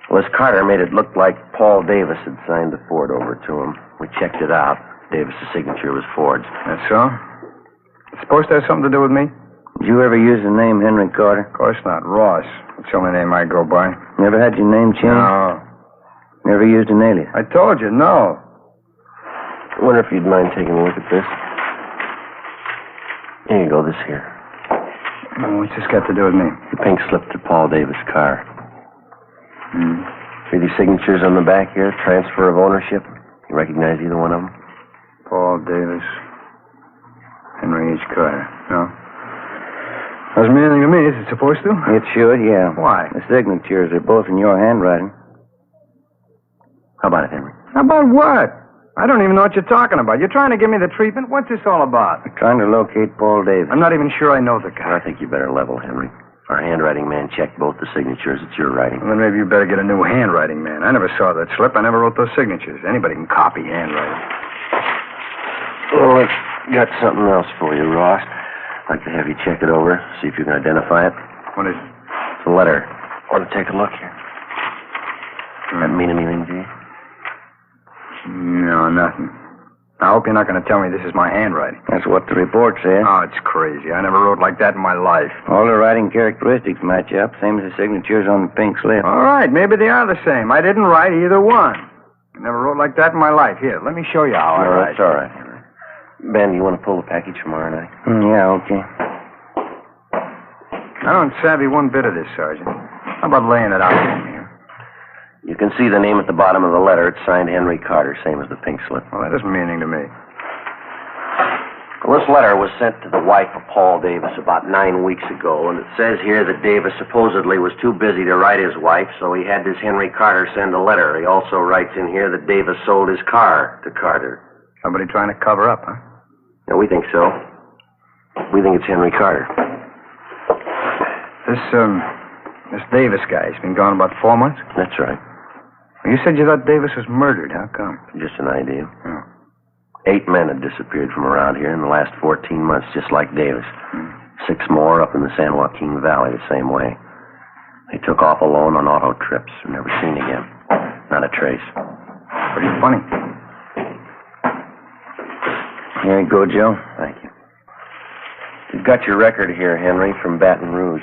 Well, this Carter made it look like Paul Davis had signed the Ford over to him. We checked it out. Davis's signature was forged. That's so? It's supposed to have something to do with me? Did you ever use the name Henry Carter? Of course not. Ross. That's the only name I go by. Never had your name changed? No. Never used an alias? I told you, no. I wonder if you'd mind taking a look at this. Here you go, this here. What's this got to do with me? The pink slip to Paul Davis' car. See these signatures on the back here? Transfer of ownership. You recognize either one of them? Paul Davis. Henry H. Carter. No? Doesn't mean anything to me. Is it supposed to? It should, yeah. Why? The signatures are both in your handwriting. How about it, Henry? How about what? I don't even know what you're talking about. You're trying to give me the treatment? What's this all about? We're trying to locate Paul Davis. I'm not even sure I know the guy. I think you better level, Henry. Our handwriting man checked both the signatures. It's your writing. Well, then maybe you better get a new handwriting man. I never saw that slip. I never wrote those signatures. Anybody can copy handwriting. Well, I've got something else for you, Ross. I'd like to have you check it over, see if you can identify it. What is it? It's a letter. Want to take a look here? Does that mean anything to you? No, nothing. I hope you're not going to tell me this is my handwriting. That's what the report said. Oh, it's crazy. I never wrote like that in my life. All the writing characteristics match up, same as the signatures on the pink slip. All right, maybe they are the same. I didn't write either one. I never wrote like that in my life. Here, let me show you how I write. That's all right, Henry. Ben, you want to pull the package from R&I? Yeah, okay. I don't savvy one bit of this, Sergeant. How about laying it out for me? You can see the name at the bottom of the letter. It's signed Henry Carter, same as the pink slip. Well, that doesn't mean anything to me. Well, this letter was sent to the wife of Paul Davis about 9 weeks ago, and it says here that Davis supposedly was too busy to write his wife, so he had this Henry Carter send a letter. He also writes in here that Davis sold his car to Carter. Somebody trying to cover up, huh? Yeah, we think so. We think it's Henry Carter. This Davis guy, he's been gone about 4 months? That's right. You said you thought Davis was murdered. How come? Just an idea. Oh. 8 men had disappeared from around here in the last 14 months, just like Davis. 6 more up in the San Joaquin Valley the same way. They took off alone on auto trips. Were never seen again. Not a trace. Pretty funny. Here you go, Joe. Thank you. You've got your record here, Henry, from Baton Rouge.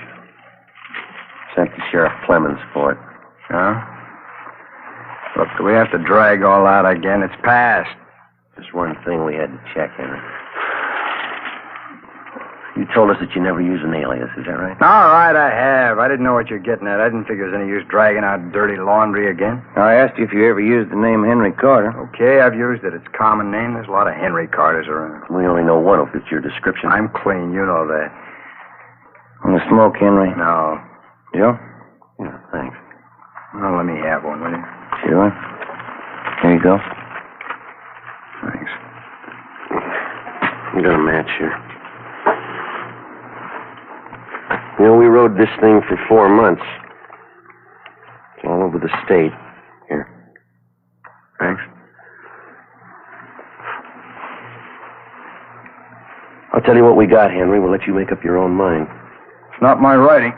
Sent to Sheriff Clemens for it. Huh? Look, do we have to drag all out again? It's past. Just one thing we had to check, Henry. You told us that you never use an alias, is that right? All right, I have. I didn't know what you're getting at. I didn't figure there's any use dragging out dirty laundry again. I asked you if you ever used the name Henry Carter. Okay, I've used it. It's a common name. There's a lot of Henry Carters around. We only know one who fits your description. I'm clean. You know that. Want to smoke, Henry? No. Joe? Yeah, thanks. Well, let me have one, will you? Sure. Here you go. Thanks. We got a match here. You know, we rode this thing for 4 months. It's all over the state. Here. Thanks. I'll tell you what we got, Henry. We'll let you make up your own mind. It's not my writing.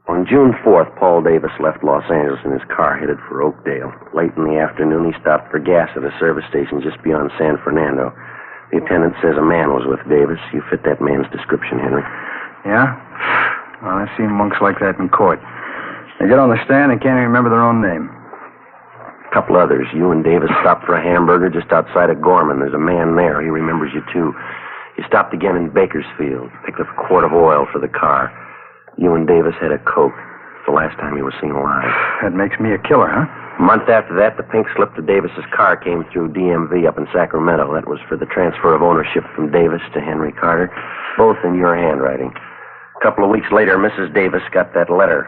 On June 4th, Paul Davis left Los Angeles in his car headed for Oakdale. Late in the afternoon, he stopped for gas at a service station just beyond San Fernando. The attendant says a man was with Davis. You fit that man's description, Henry. Yeah? Well, I've seen monks like that in court. They get on the stand and can't even remember their own name. A couple others. You and Davis stopped for a hamburger just outside of Gorman. There's a man there. He remembers you, too. You stopped again in Bakersfield. Picked up a quart of oil for the car. You and Davis had a Coke. It's the last time he was seen alive. That makes me a killer, huh? A month after that, the pink slip to Davis's car came through DMV up in Sacramento. That was for the transfer of ownership from Davis to Henry Carter, both in your handwriting. A couple of weeks later, Mrs. Davis got that letter.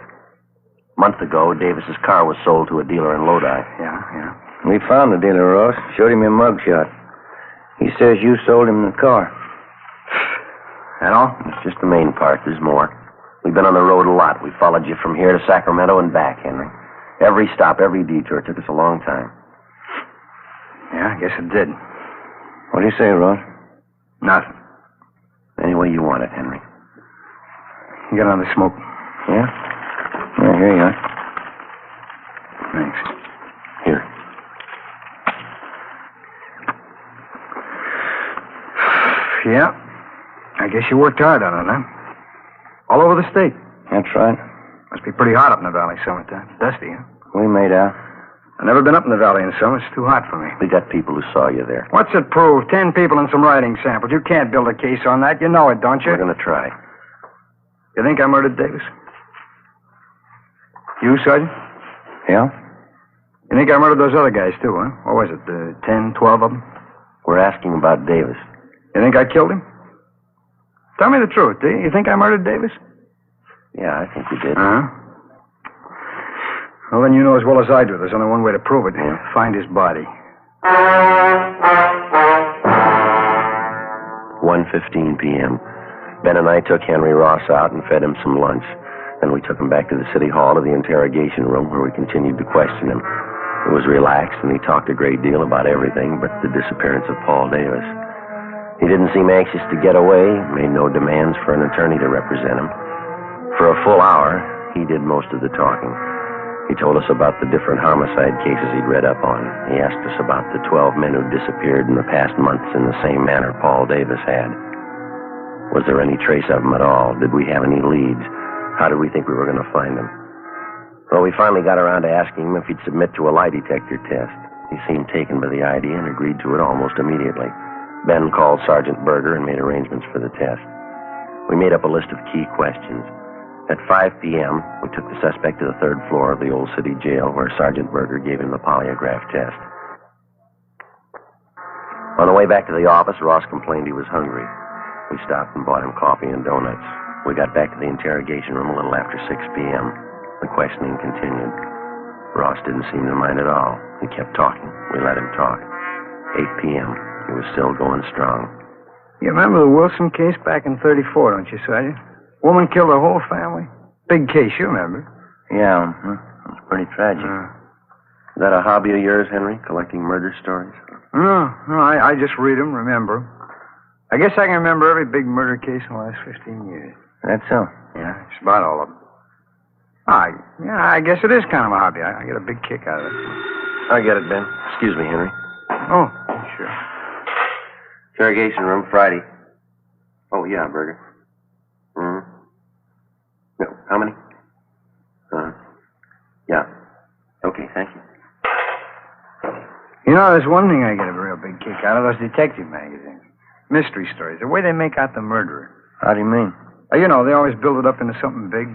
A month ago, Davis's car was sold to a dealer in Lodi. Yeah. We found the dealer, Ross. Showed him your mugshot. He says you sold him the car. That all? That's just the main part. There's more. We've been on the road a lot. We followed you from here to Sacramento and back, Henry. Every stop, every detour. It took us a long time. Yeah, I guess it did. What do you say, Ross? Nothing. Any way you want it, Henry. You got another smoke? Yeah? Yeah, here you are. Thanks. Here. Yeah. I guess you worked hard on it, huh? All over the state. That's right. Must be pretty hot up in the valley summertime. Dusty, huh? We made out. I've never been up in the valley in summer. It's too hot for me. We got people who saw you there. What's it prove? 10 people and some writing samples. You can't build a case on that. You know it, don't you? We're going to try. You think I murdered Davis? You, Sergeant? Yeah? You think I murdered those other guys, too, huh? What was it, 10, 12 of them? We're asking about Davis. You think I killed him? Tell me the truth, do you? You think I murdered Davis? Yeah, I think you did. Huh? Well, then you know as well as I do. There's only one way to prove it. Find his body. 1:15 p.m. Ben and I took Henry Ross out and fed him some lunch. Then we took him back to the city hall to the interrogation room where we continued to question him. It was relaxed, and he talked a great deal about everything but the disappearance of Paul Davis. He didn't seem anxious to get away, made no demands for an attorney to represent him. For a full hour, he did most of the talking. He told us about the different homicide cases he'd read up on. He asked us about the 12 men who disappeared in the past months in the same manner Paul Davis had. Was there any trace of them at all? Did we have any leads? How did we think we were going to find them? Well, we finally got around to asking him if he'd submit to a lie detector test. He seemed taken by the idea and agreed to it almost immediately. Ben called Sergeant Berger and made arrangements for the test. We made up a list of key questions. At 5 p.m., we took the suspect to the third floor of the old city jail where Sergeant Berger gave him the polygraph test. On the way back to the office, Ross complained he was hungry. We stopped and bought him coffee and donuts. We got back to the interrogation room a little after 6 p.m. The questioning continued. Ross didn't seem to mind at all. He kept talking. We let him talk. 8 p.m. He was still going strong. You remember the Wilson case back in 34, don't you, Sergeant? Woman killed her whole family. Big case, you remember. Yeah, it was pretty tragic. Is that a hobby of yours, Henry, collecting murder stories? No, I just read them, remember 'em. I guess I can remember every big murder case in the last 15 years. That's so. Yeah, it's about all of them. I guess it is kind of a hobby. I get a big kick out of it. I get it, Ben. Excuse me, Henry. Oh, sure. Interrogation room, Friday. Oh, yeah, Berger. Mm-hmm. No, how many? Yeah. Okay, thank you. You know, there's one thing I get a real big kick out of, those detective magazines. Mystery stories, the way they make out the murderer. How do you mean? You know, they always build it up into something big.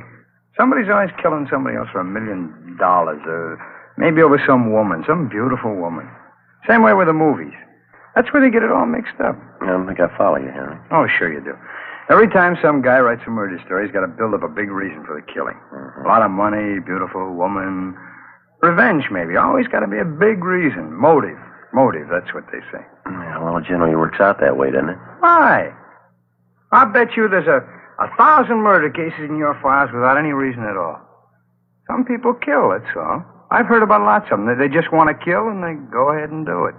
Somebody's always killing somebody else for $1 million, or maybe over some woman, some beautiful woman. Same way with the movies. That's where they get it all mixed up. I don't think I follow you, Henry. Oh, sure you do. Every time some guy writes a murder story, he's got to build up a big reason for the killing. Mm-hmm. A lot of money, beautiful woman, revenge maybe. Always got to be a big reason. Motive, that's what they say. Yeah, well, it generally works out that way, doesn't it? Why? I bet you there's a 1,000 murder cases in your files without any reason at all. Some people kill, that's all. I've heard about lots of them. They just want to kill, and they go ahead and do it.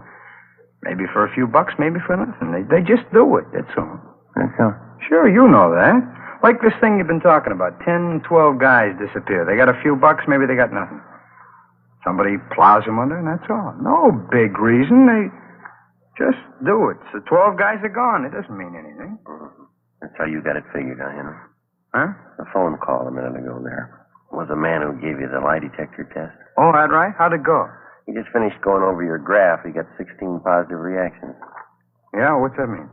Maybe for a few bucks, maybe for nothing. They just do it, that's all. That's all. Sure, you know that. Like this thing you've been talking about. 10, 12 guys disappear. They got a few bucks, maybe they got nothing. Somebody plows them under, and that's all. No big reason. They just do it. So 12 guys are gone. It doesn't mean anything. Mm-hmm. That's how you got it figured, huh, Henry? Huh? The phone call a minute ago there was the man who gave you the lie detector test. Oh, that right? How'd it go? He just finished going over your graph. He got 16 positive reactions. Yeah, what's that mean?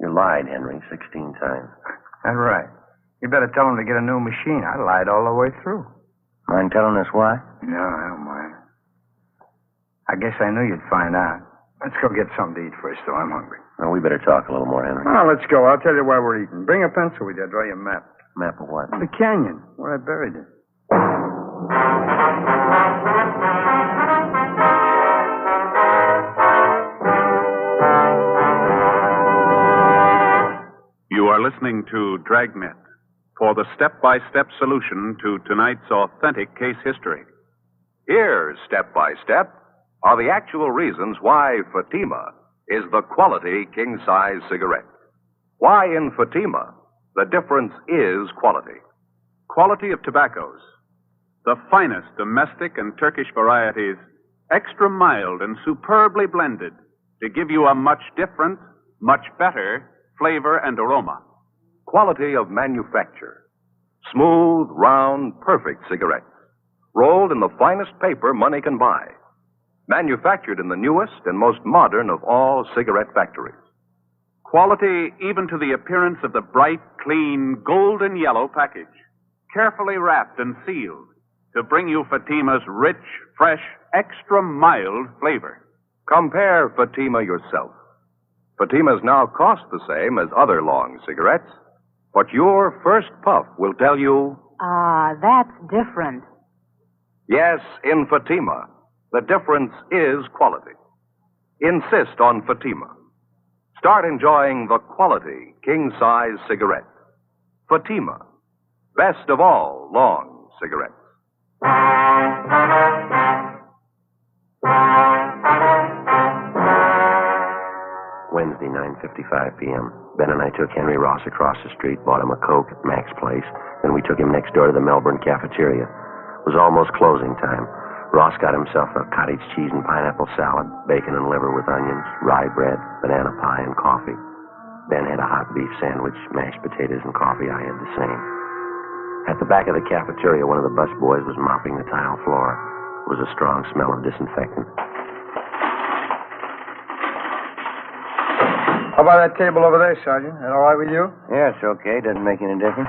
You lied, Henry, 16 times. That's right. You better tell him to get a new machine. I lied all the way through. Mind telling us why? No, I don't mind. I guess I knew you'd find out. Let's go get something to eat first, though. I'm hungry. Well, we better talk a little more, Henry. Oh, let's go. I'll tell you why we're eating. Bring a pencil with you. I'll draw you a map. Map of what? The canyon, where I buried it. You are listening to Dragnet for the step-by-step solution to tonight's authentic case history. Here, step by step, are the actual reasons why Fatima is the quality king-size cigarette. Why in Fatima, the difference is quality. Quality of tobaccos. The finest domestic and Turkish varieties, extra mild and superbly blended to give you a much different, much better flavor and aroma. Quality of manufacture. Smooth, round, perfect cigarettes. Rolled in the finest paper money can buy. Manufactured in the newest and most modern of all cigarette factories. Quality even to the appearance of the bright, clean, golden yellow package. Carefully wrapped and sealed to bring you Fatima's rich, fresh, extra mild flavor. Compare Fatima yourself. Fatimas now cost the same as other long cigarettes, But your first puff will tell you, That's different. yes, in Fatima, the difference is quality. Insist on Fatima. Start enjoying the quality king-size cigarette. Fatima, best of all long cigarettes. Wednesday, 9:55 p.m. Ben and I took Henry Ross across the street, bought him a Coke at Mac's place, then we took him next door to the Melbourne cafeteria. It was almost closing time. Ross got himself a cottage cheese and pineapple salad, bacon and liver with onions, rye bread, banana pie, and coffee. Ben had a hot beef sandwich, mashed potatoes, and coffee. I had the same. At the back of the cafeteria, one of the bus boys was mopping the tile floor. It was a strong smell of disinfectant. How about that table over there, Sergeant? That all right with you? Yeah, it's okay. Doesn't make any difference.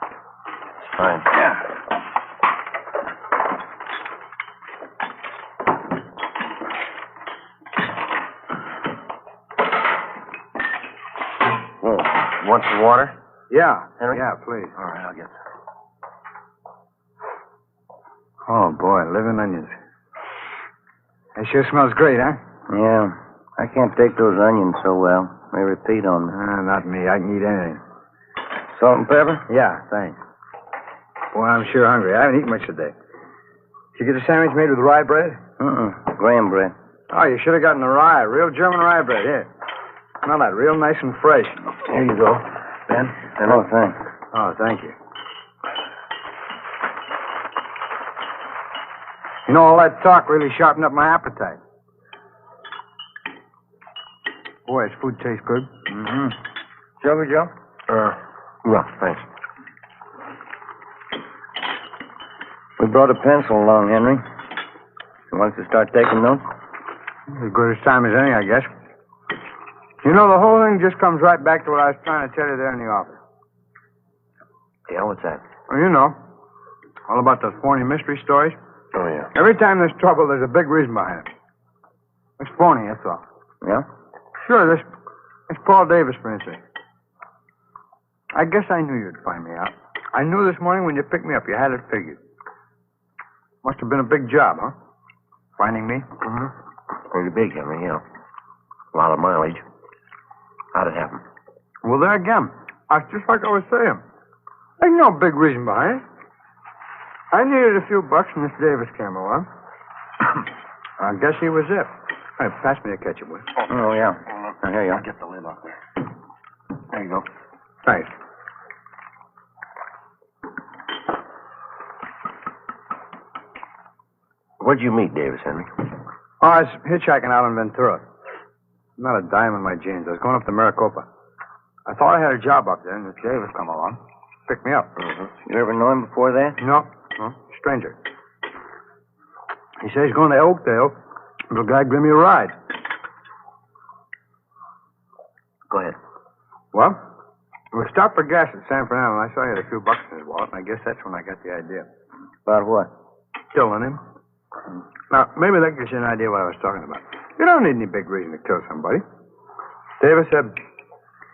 It's fine. Yeah. Want some water? Yeah. Henry? Yeah, please. All right, I'll get some. Oh, boy, living onions. That sure smells great, huh? Yeah. I can't take those onions so well. They repeat on me. Not me. I can eat anything. Salt and pepper? Yeah, thanks. Boy, I'm sure hungry. I haven't eaten much today. Did you get a sandwich made with rye bread? Graham bread. Oh, you should have gotten the rye. Real German rye bread. Here. Smell that. Real nice and fresh. Here you go, Ben. Oh, thanks. Oh, thank you. You know, all that talk really sharpened up my appetite. Boy, this food tastes good. Mm-hmm. Sugar, Joe? Yeah, thanks. We brought a pencil along, Henry. You want us to start taking notes? As good as time as any, I guess. You know, the whole thing just comes right back to what I was trying to tell you there in the office. Yeah, what's that? Well, you know, all about those phony mystery stories. Oh, yeah. Every time there's trouble, there's a big reason behind it. It's phony, that's all. Yeah? Sure, this Paul Davis, for instance. I guess I knew you'd find me out. I knew this morning when you picked me up, you had it figured. Must have been a big job, huh? Finding me? Mm-hmm. Pretty big, Henry, yeah. A lot of mileage. How'd it happen? Well, there again. It's just like I was saying. There's no big reason behind it. I needed a few bucks and this Davis came along. I guess he was it. Hey, pass me a ketchup, will you? Oh, yeah. Here you are. I'll get the lid off there. There you go. Thanks. Where'd you meet Davis, Henry? Oh, I was hitchhiking out in Ventura. Not a dime in my jeans. I was going up to Maricopa. I thought I had a job up there, and this Davis come along. Picked me up. Mm-hmm. You ever know him before that? No. Stranger. He says he's going to Oakdale. The guy give me a ride. Go ahead. Well, we stopped for gas at San Fernando, and I saw he had a few bucks in his wallet, and I guess that's when I got the idea. About what? Killing him. Now, maybe that gives you an idea what I was talking about. You don't need any big reason to kill somebody. Davis said,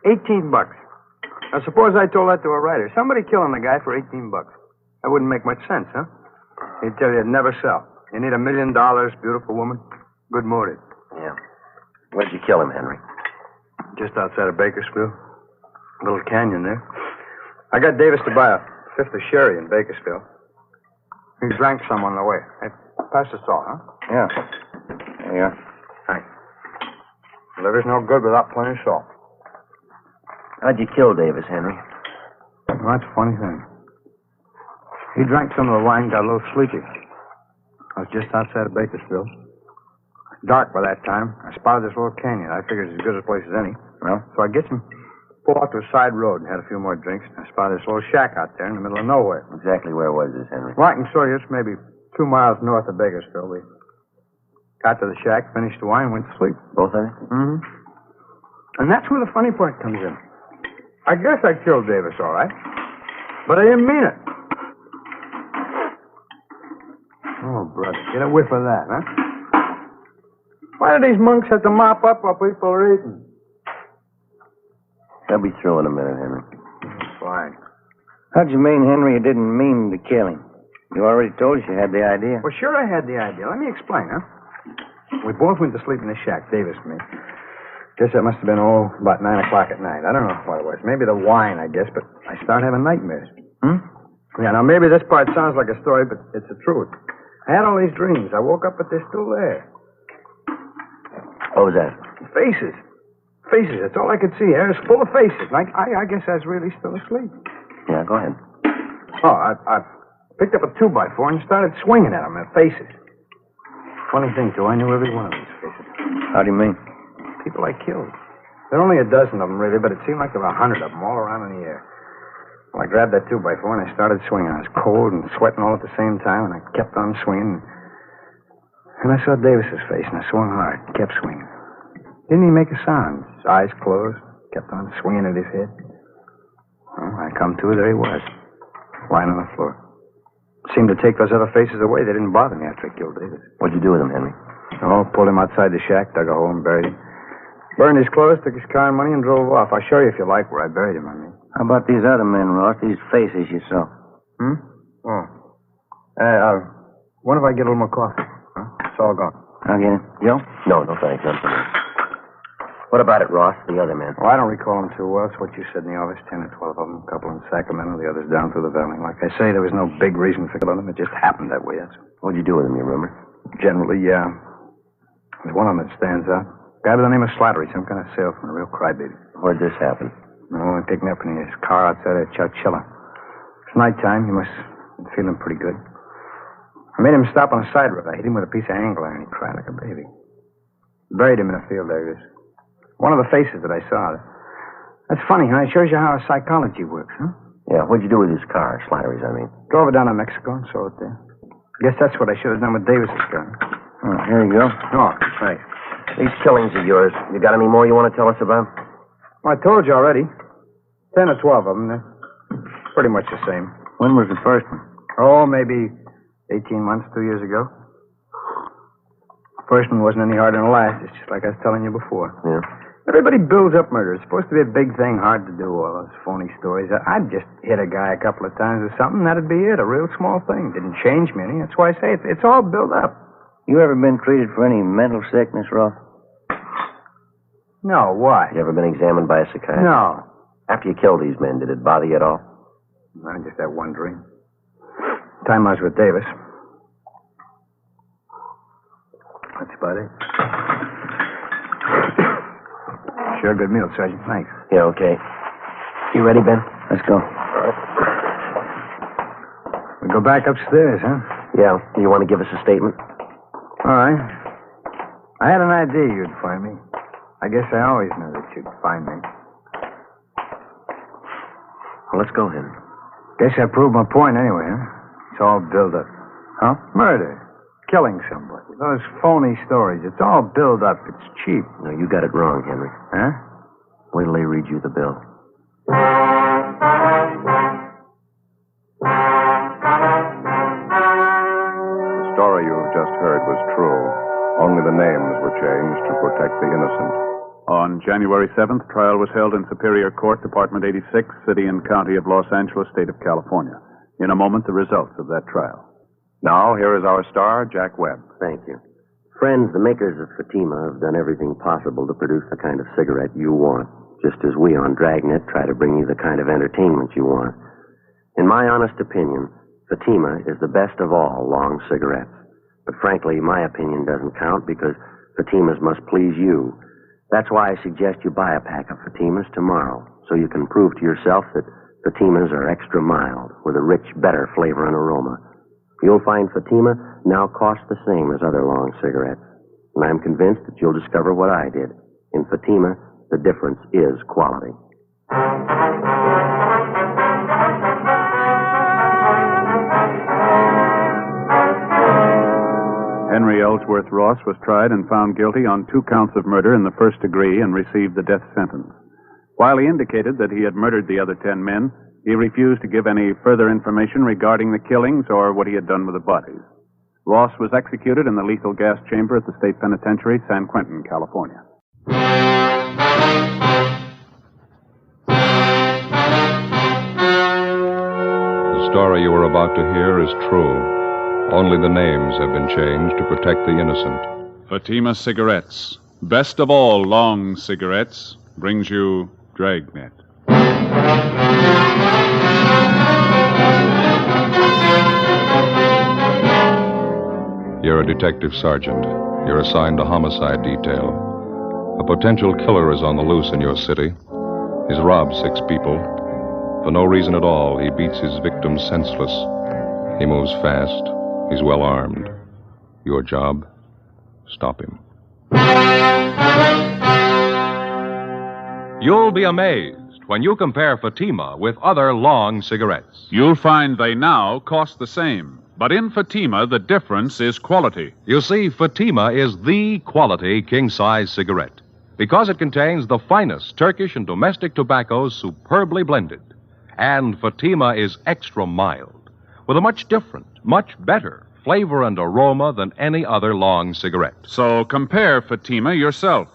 18 bucks. Now, suppose I told that to a writer. Somebody killing the guy for 18 bucks. That wouldn't make much sense, huh? He'd tell you it'd never sell. You need $1 million, beautiful woman, good motive. Yeah. Where'd you kill him, Henry? Just outside of Bakersfield. A little canyon there. I got Davis to buy a fifth of sherry in Bakersfield. He drank some on the way. Hey, pass the salt, huh? Yeah. There you are. Thanks. Liver's no good without plenty of salt. How'd you kill Davis, Henry? Well, that's a funny thing. He drank some of the wine, got a little sleepy. I was just outside of Bakersfield. Dark by that time. I spotted this little canyon. I figured it's as good a place as any. Well? So I get him, pulled off to a side road and had a few more drinks. I spotted this little shack out there in the middle of nowhere. Exactly where was this, Henry? Well, I can show you. It's maybe 2 miles north of Bakersfield. We got to the shack, finished the wine, went to sleep. Both of you? Mm-hmm. And that's where the funny part comes in. I guess I killed Davis, all right. But I didn't mean it. Oh, brother, get a whiff of that, huh? Why do these monks have to mop up while people are eating? They'll be through in a minute, Henry. fine. How'd you mean, Henry, you didn't mean to kill him? You already told us you had the idea. Well, sure I had the idea. Let me explain, huh? We both went to sleep in the shack, Davis and me. Guess that must have been, about 9 o'clock at night. I don't know what it was. Maybe the wine, I guess, but I started having nightmares. Yeah, now maybe this part sounds like a story, but it's the truth. I had all these dreams. I woke up, but they're still there. What was that? Faces. Faces. That's all I could see. Air is full of faces. I guess I was really still asleep. Yeah, go ahead. Oh, I picked up a 2x4 and started swinging at them. Their faces. Funny thing, too. I knew every one of these faces. How do you mean? People I killed. There are only a dozen of them, really, but it seemed like there were 100 of them all around in the air. Well, I grabbed that 2x4 and I started swinging. I was cold and sweating all at the same time, and I kept on swinging. And I saw Davis's face, and I swung hard, kept swinging. Didn't he make a sound? His eyes closed, kept on swinging at his head. Well, I come to, there he was, lying on the floor. Seemed to take those other faces away. They didn't bother me after I killed Davis. What'd you do with him, Henry? Oh, pulled him outside the shack, dug a hole and buried him. Burned his clothes, took his car and money, and drove off. I'll show you if you like where I buried him, I mean. How about these other men, Ross? These faces you saw. Oh. What if I get a little more coffee? Huh? It's all gone. I'll get it. Joe? No, thanks. None for me. What about it, Ross? The other men? Well, I don't recall them too well. It's what you said in the office. 10 or 12 of them. A couple in Sacramento, the others down through the valley. Like I say, there was no big reason for killing them. It just happened that way. What'd you do with them, you remember? Generally, yeah. There's one of them that stands out. Guy by the name of Slattery, some kind of salesman, a real crybaby. Where'd this happen? Oh, I picked me up in his car outside of Chowchilla. It's nighttime. He must be feeling pretty good. I made him stop on a side road. I hit him with a piece of angle iron. He cried like a baby. Buried him in a field there. He was one of the faces that I saw. That's funny, huh? It shows you how psychology works, huh? Yeah, what'd you do with his car? Slattery's, I mean. Drove it down to Mexico and sold it there. Guess that's what I should have done with Davis's car. Oh, here you go. Oh, thanks. These killings of yours, you got any more you want to tell us about? Well, I told you already. 10 or 12 of them. They're pretty much the same. When was the first one? Oh, maybe 18 months, 2 years ago. First one wasn't any harder than the last. It's just like I was telling you before. Yeah. Everybody builds up murder. It's supposed to be a big thing, hard to do, all those phony stories. I'd just hit a guy a couple of times or something, that'd be it. A real small thing. Didn't change me any. That's why I say it's all built up. You ever been treated for any mental sickness, Ross? No, why? You ever been examined by a psychiatrist? No. After you killed these men, did it bother you at all? I just had one dream. Time I was with Davis. That's about it. Sure, good meal, Sergeant. Thanks. Yeah, okay. You ready, Ben? Let's go. All right. We go back upstairs, huh? Yeah. Do you want to give us a statement? All right. I had an idea you'd find me. I guess I always knew that you'd find me. Well, let's go, Henry. Guess I proved my point anyway, huh? It's all built up. Huh? Murder. Killing somebody. Those phony stories. It's all built up. It's cheap. No, you got it wrong, Henry. Huh? Wait till they read you the bill. The story you've just heard was true. Only the names were changed to protect the innocent. On January 7th, trial was held in Superior Court, Department 86, City and County of Los Angeles, State of California. In a moment, the results of that trial. Now, here is our star, Jack Webb. Thank you. Friends, the makers of Fatima have done everything possible to produce the kind of cigarette you want, just as we on Dragnet try to bring you the kind of entertainment you want. In my honest opinion, Fatima is the best of all long cigarettes. But frankly, my opinion doesn't count because Fatimas must please you. That's why I suggest you buy a pack of Fatimas tomorrow, so you can prove to yourself that Fatimas are extra mild, with a rich, better flavor and aroma. You'll find Fatima now costs the same as other long cigarettes. And I'm convinced that you'll discover what I did. In Fatima, the difference is quality. Henry Ellsworth Ross was tried and found guilty on 2 counts of murder in the first degree and received the death sentence. While he indicated that he had murdered the other 10 men, he refused to give any further information regarding the killings or what he had done with the bodies. Ross was executed in the lethal gas chamber at the State Penitentiary, San Quentin, California. story you are about to hear is true. Only the names have been changed to protect the innocent. Fatima Cigarettes, best of all long cigarettes, brings you Dragnet. You're a detective sergeant. You're assigned a homicide detail. A potential killer is on the loose in your city. He's robbed 6 people. For no reason at all, he beats his victims senseless. He moves fast. He's well armed. Your job? Stop him. You'll be amazed when you compare Fatima with other long cigarettes. You'll find they now cost the same. But in Fatima, the difference is quality. You see, Fatima is the quality king-size cigarette because it contains the finest Turkish and domestic tobaccos superbly blended. And Fatima is extra mild, with a much different, much better flavor and aroma than any other long cigarette. So compare Fatima yourself.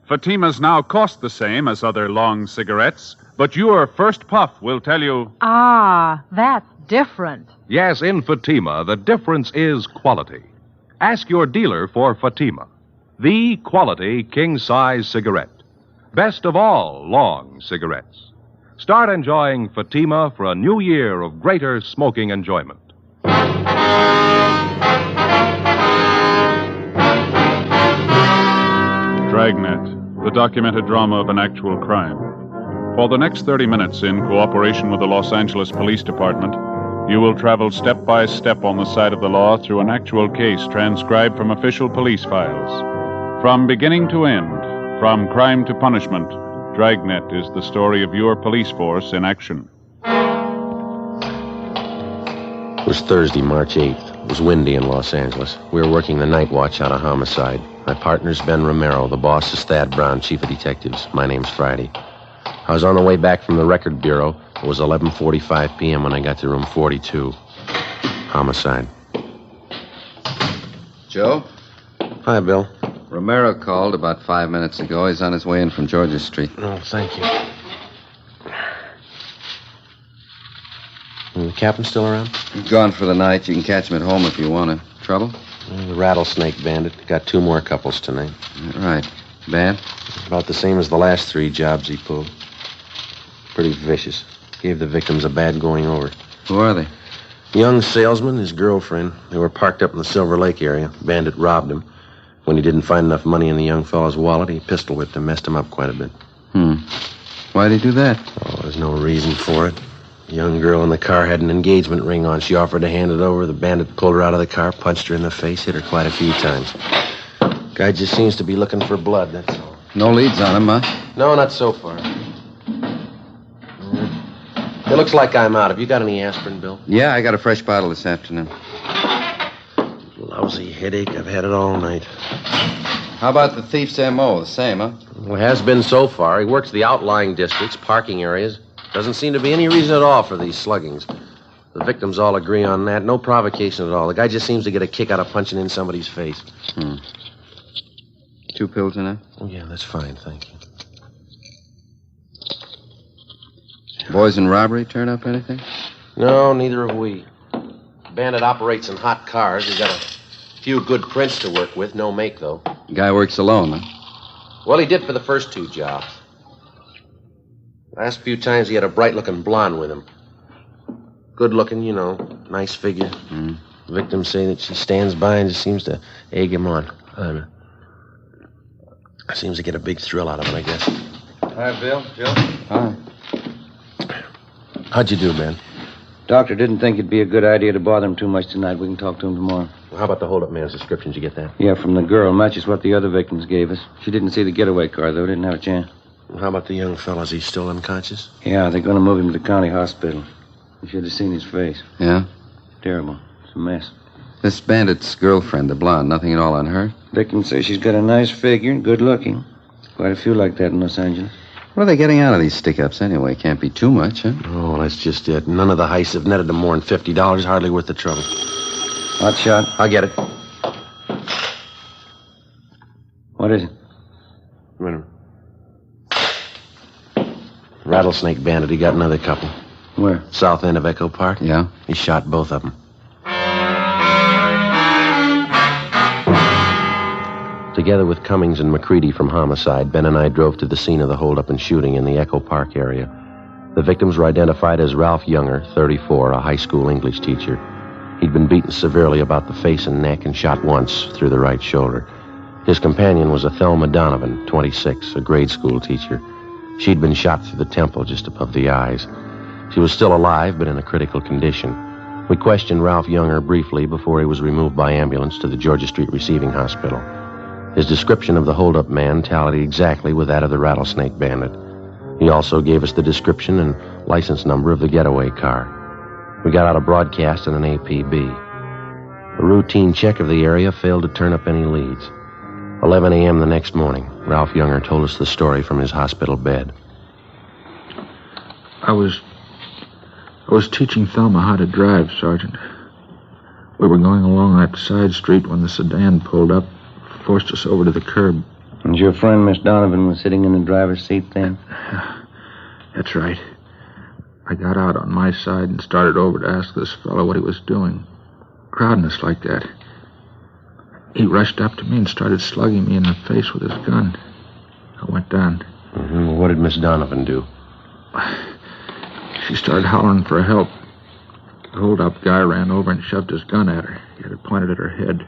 Fatimas now cost the same as other long cigarettes, but your first puff will tell you... Ah, that's different. Yes, in Fatima, the difference is quality. Ask your dealer for Fatima, the quality king-size cigarette. Best of all long cigarettes. Start enjoying Fatima for a new year of greater smoking enjoyment. Dragnet, the documented drama of an actual crime. For the next 30 minutes, in cooperation with the Los Angeles Police Department, you will travel step by step on the side of the law through an actual case transcribed from official police files. From beginning to end, from crime to punishment, Dragnet is the story of your police force in action. It was Thursday, March 8th. It was windy in Los Angeles. We were working the night watch out of homicide. My partner's Ben Romero. The boss is Thad Brown, chief of detectives. My name's Friday. I was on the way back from the record bureau. It was 11:45 p.m. when I got to room 42. Homicide. Joe? Hi, Bill. Romero called about 5 minutes ago. He's on his way in from Georgia Street. Oh, thank you. The captain still around? He's gone for the night. You can catch him at home if you want to. Trouble? The Rattlesnake Bandit. Got 2 more couples tonight. Right. Bad? About the same as the last 3 jobs he pulled. Pretty vicious. Gave the victims a bad going over. Who are they? Young salesman, his girlfriend. They were parked up in the Silver Lake area. Bandit robbed him. When he didn't find enough money in the young fellow's wallet, he pistol whipped him, messed him up quite a bit. Why'd he do that? Oh, there's no reason for it. The young girl in the car had an engagement ring on. She offered to hand it over. The bandit pulled her out of the car, punched her in the face, hit her quite a few times. Guy just seems to be looking for blood, that's all. No leads on him, huh? No, not so far. It looks like I'm out. Have you got any aspirin, Bill? Yeah, I got a fresh bottle this afternoon. Lousy headache. I've had it all night. How about the thief's M.O.? The same, huh? Well, it has been so far. He works the outlying districts, parking areas. Doesn't seem to be any reason at all for these sluggings. The victims all agree on that. No provocation at all. The guy just seems to get a kick out of punching in somebody's face. 2 pills enough? Oh, yeah, that's fine, thank you. Boys in robbery turn up anything? No, neither have we. Bandit operates in hot cars. He's got a few good prints to work with. No make, though. Guy works alone, huh? Well, he did for the first 2 jobs. Last few times he had a bright-looking blonde with him. Good-looking, you know, nice figure. Victims say that she stands by and just seems to egg him on. Seems to get a big thrill out of it, I guess. Hi, Bill. Joe? Hi. How'd you do, man? Doctor didn't think it'd be a good idea to bother him too much tonight. We can talk to him tomorrow. Well, how about the hold-up man's description? Did you get that? Yeah, from the girl. Matches what the other victims gave us. She didn't see the getaway car, though. Didn't have a chance. Well, how about the young fella? Is he still unconscious? Yeah, they're going to move him to the county hospital. You should have seen his face. Yeah? Terrible. It's a mess. This bandit's girlfriend, the blonde, nothing at all on her? Victims say she's got a nice figure and good looking. Quite a few like that in Los Angeles. What are they getting out of these stick-ups anyway? Can't be too much, huh? Oh, that's just it. None of the heists have netted them more than $50. Hardly worth the trouble. Hot shot. I'll get it. What is it? Wait a minute. Rattlesnake Bandit. He got another couple. Where? South end of Echo Park. Yeah? He shot both of them. Together with Cummings and McCready from Homicide, Ben and I drove to the scene of the holdup and shooting in the Echo Park area. The victims were identified as Ralph Younger, 34, a high school English teacher. He'd been beaten severely about the face and neck and shot once through the right shoulder. His companion was a Thelma Donovan, 26, a grade school teacher. She'd been shot through the temple just above the eyes. She was still alive, but in a critical condition. We questioned Ralph Younger briefly before he was removed by ambulance to the Georgia Street Receiving Hospital. His description of the holdup man tallied exactly with that of the Rattlesnake Bandit. He also gave us the description and license number of the getaway car. We got out a broadcast and an APB. A routine check of the area failed to turn up any leads. 11 a.m. the next morning, Ralph Younger told us the story from his hospital bed. I was teaching Thelma how to drive, Sergeant. We were going along that side street when the sedan pulled up, forced us over to the curb. And your friend, Miss Donovan, was sitting in the driver's seat then? That's right. I got out on my side and started over to ask this fellow what he was doing, crowding us like that. He rushed up to me and started slugging me in the face with his gun. I went down. Mm-hmm. What did Miss Donovan do? She started hollering for help. The hold-up guy ran over and shoved his gun at her. He had it pointed at her head.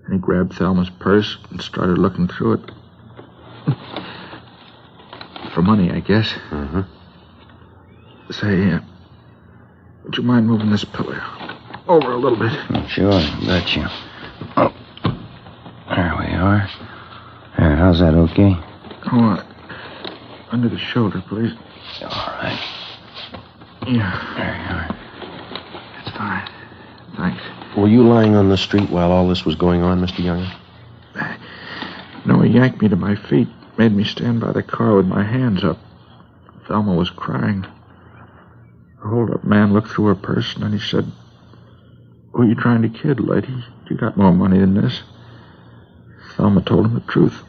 And he grabbed Thelma's purse and started looking through it. For money, I guess. Mm-hmm. Say, would you mind moving this pillow over a little bit? Sure, got you. Oh, there we are. There, how's that, okay? Oh, under the shoulder, please. All right. Yeah. There you are. It's fine. Thanks. Were you lying on the street while all this was going on, Mr. Younger? No, he yanked me to my feet, made me stand by the car with my hands up. Thelma was crying. The hold-up man looked through her purse, and then he said, "Who are you trying to kid, lady? You got more money than this." Thelma told him the truth.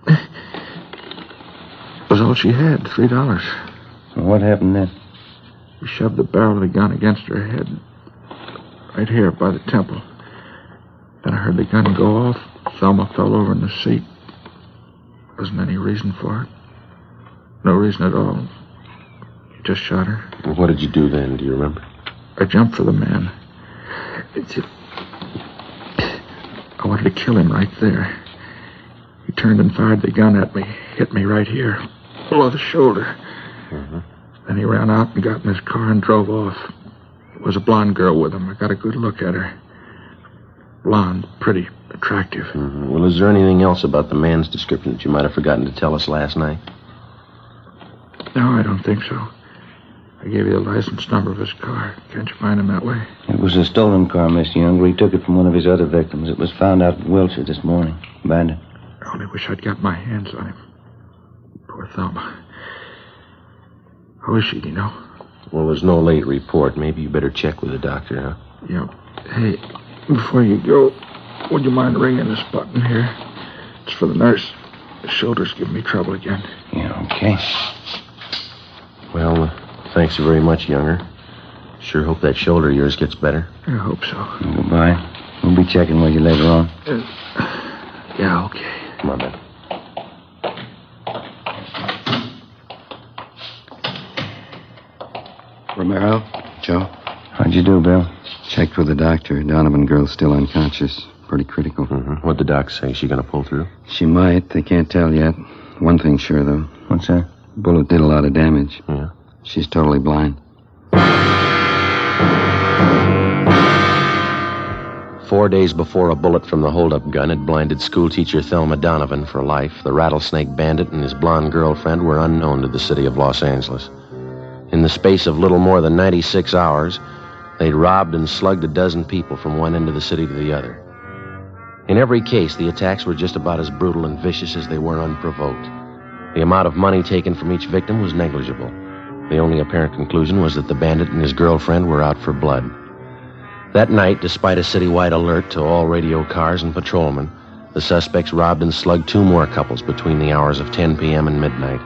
It was all she had, $3. What happened then? He shoved the barrel of the gun against her head, right here by the temple. Then I heard the gun go off. Thelma fell over in the seat. Wasn't any reason for it. No reason at all. He just shot her. What did you do then? Do you remember? I jumped for the man. I wanted to kill him right there. He turned and fired the gun at me, hit me right here, below the shoulder. Mm-hmm. Then he ran out and got in his car and drove off. There was a blonde girl with him. I got a good look at her. Blonde, pretty, attractive. Mm-hmm. Well, is there anything else about the man's description that you might have forgotten to tell us last night? No, I don't think so. I gave you the license number of his car. Can't you find him that way? It was a stolen car, Mr. Younger. He took it from one of his other victims. It was found out in Wilshire this morning. Bandit. I only wish I'd got my hands on him. Poor Thelma. How is she, do you know? Well, there's no late report. Maybe you better check with the doctor, huh? Yeah. Hey, before you go, would you mind ringing this button here? It's for the nurse. The shoulder's giving me trouble again. Yeah, okay. Well, thanks very much, Younger. Sure hope that shoulder of yours gets better. I hope so. Goodbye. We'll be checking with you later on. Yeah, okay. Come on, Ben. Romero? Joe? How'd you do, Bill? Checked with the doctor. Donovan girl's still unconscious. Pretty critical. Mm-hmm. What'd the doc say? She gonna pull through? She might. They can't tell yet. One thing's sure, though. What's that? Bullet did a lot of damage. Yeah. She's totally blind. 4 days before a bullet from the hold-up gun had blinded schoolteacher Thelma Donovan for life, the Rattlesnake Bandit and his blonde girlfriend were unknown to the city of Los Angeles. In the space of little more than 96 hours, they'd robbed and slugged a dozen people from one end of the city to the other. In every case, the attacks were just about as brutal and vicious as they were unprovoked. The amount of money taken from each victim was negligible. The only apparent conclusion was that the bandit and his girlfriend were out for blood. That night, despite a citywide alert to all radio cars and patrolmen, the suspects robbed and slugged 2 more couples between the hours of 10 p.m. and midnight.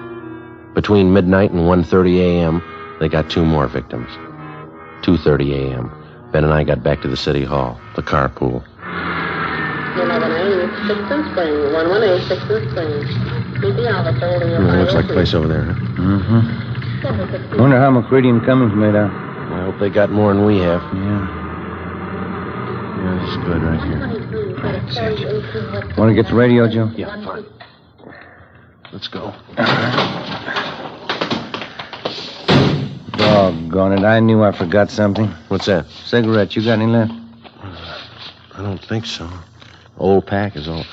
Between midnight and 1:30 a.m., They got 2 more victims. 2:30 a.m. Ben and I got back to the city hall, the carpool. 118, Sixth Spring. 118, Sixth Spring. Meet the officer holding your file. Looks like the place over there, huh? Mm-hmm. Wonder how McCready and Cummings made out. I hope they got more than we have. Yeah. Yeah, this is good right here. Want to get the radio, Joe? Yeah, fine. Let's go. Doggone it, I knew I forgot something. What's that? Cigarettes, you got any left? I don't think so. Old pack is all.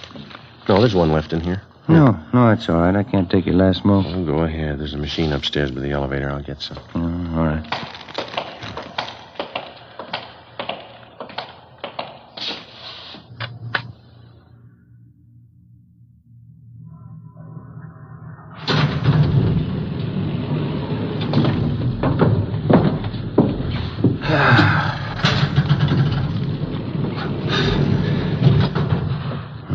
No, there's one left in here. No, that's all right. I can't take your last smoke. Oh, go ahead. There's a machine upstairs by the elevator. I'll get some. All right.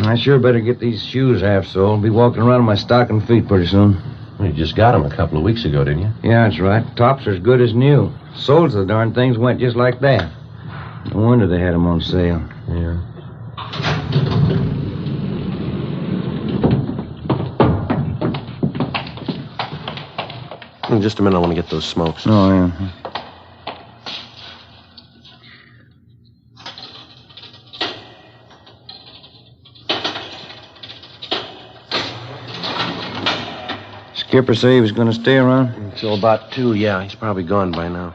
I sure better get these shoes half soled. Be walking around in my stocking feet pretty soon. Well, you just got them a couple of weeks ago, didn't you? Yeah, that's right. Tops are as good as new. Soles of the darn things went just like that. No wonder they had them on sale. Yeah. In just a minute, I want to get those smokes. Oh, yeah. Skipper say he was going to stay around? Until about 2, yeah. He's probably gone by now.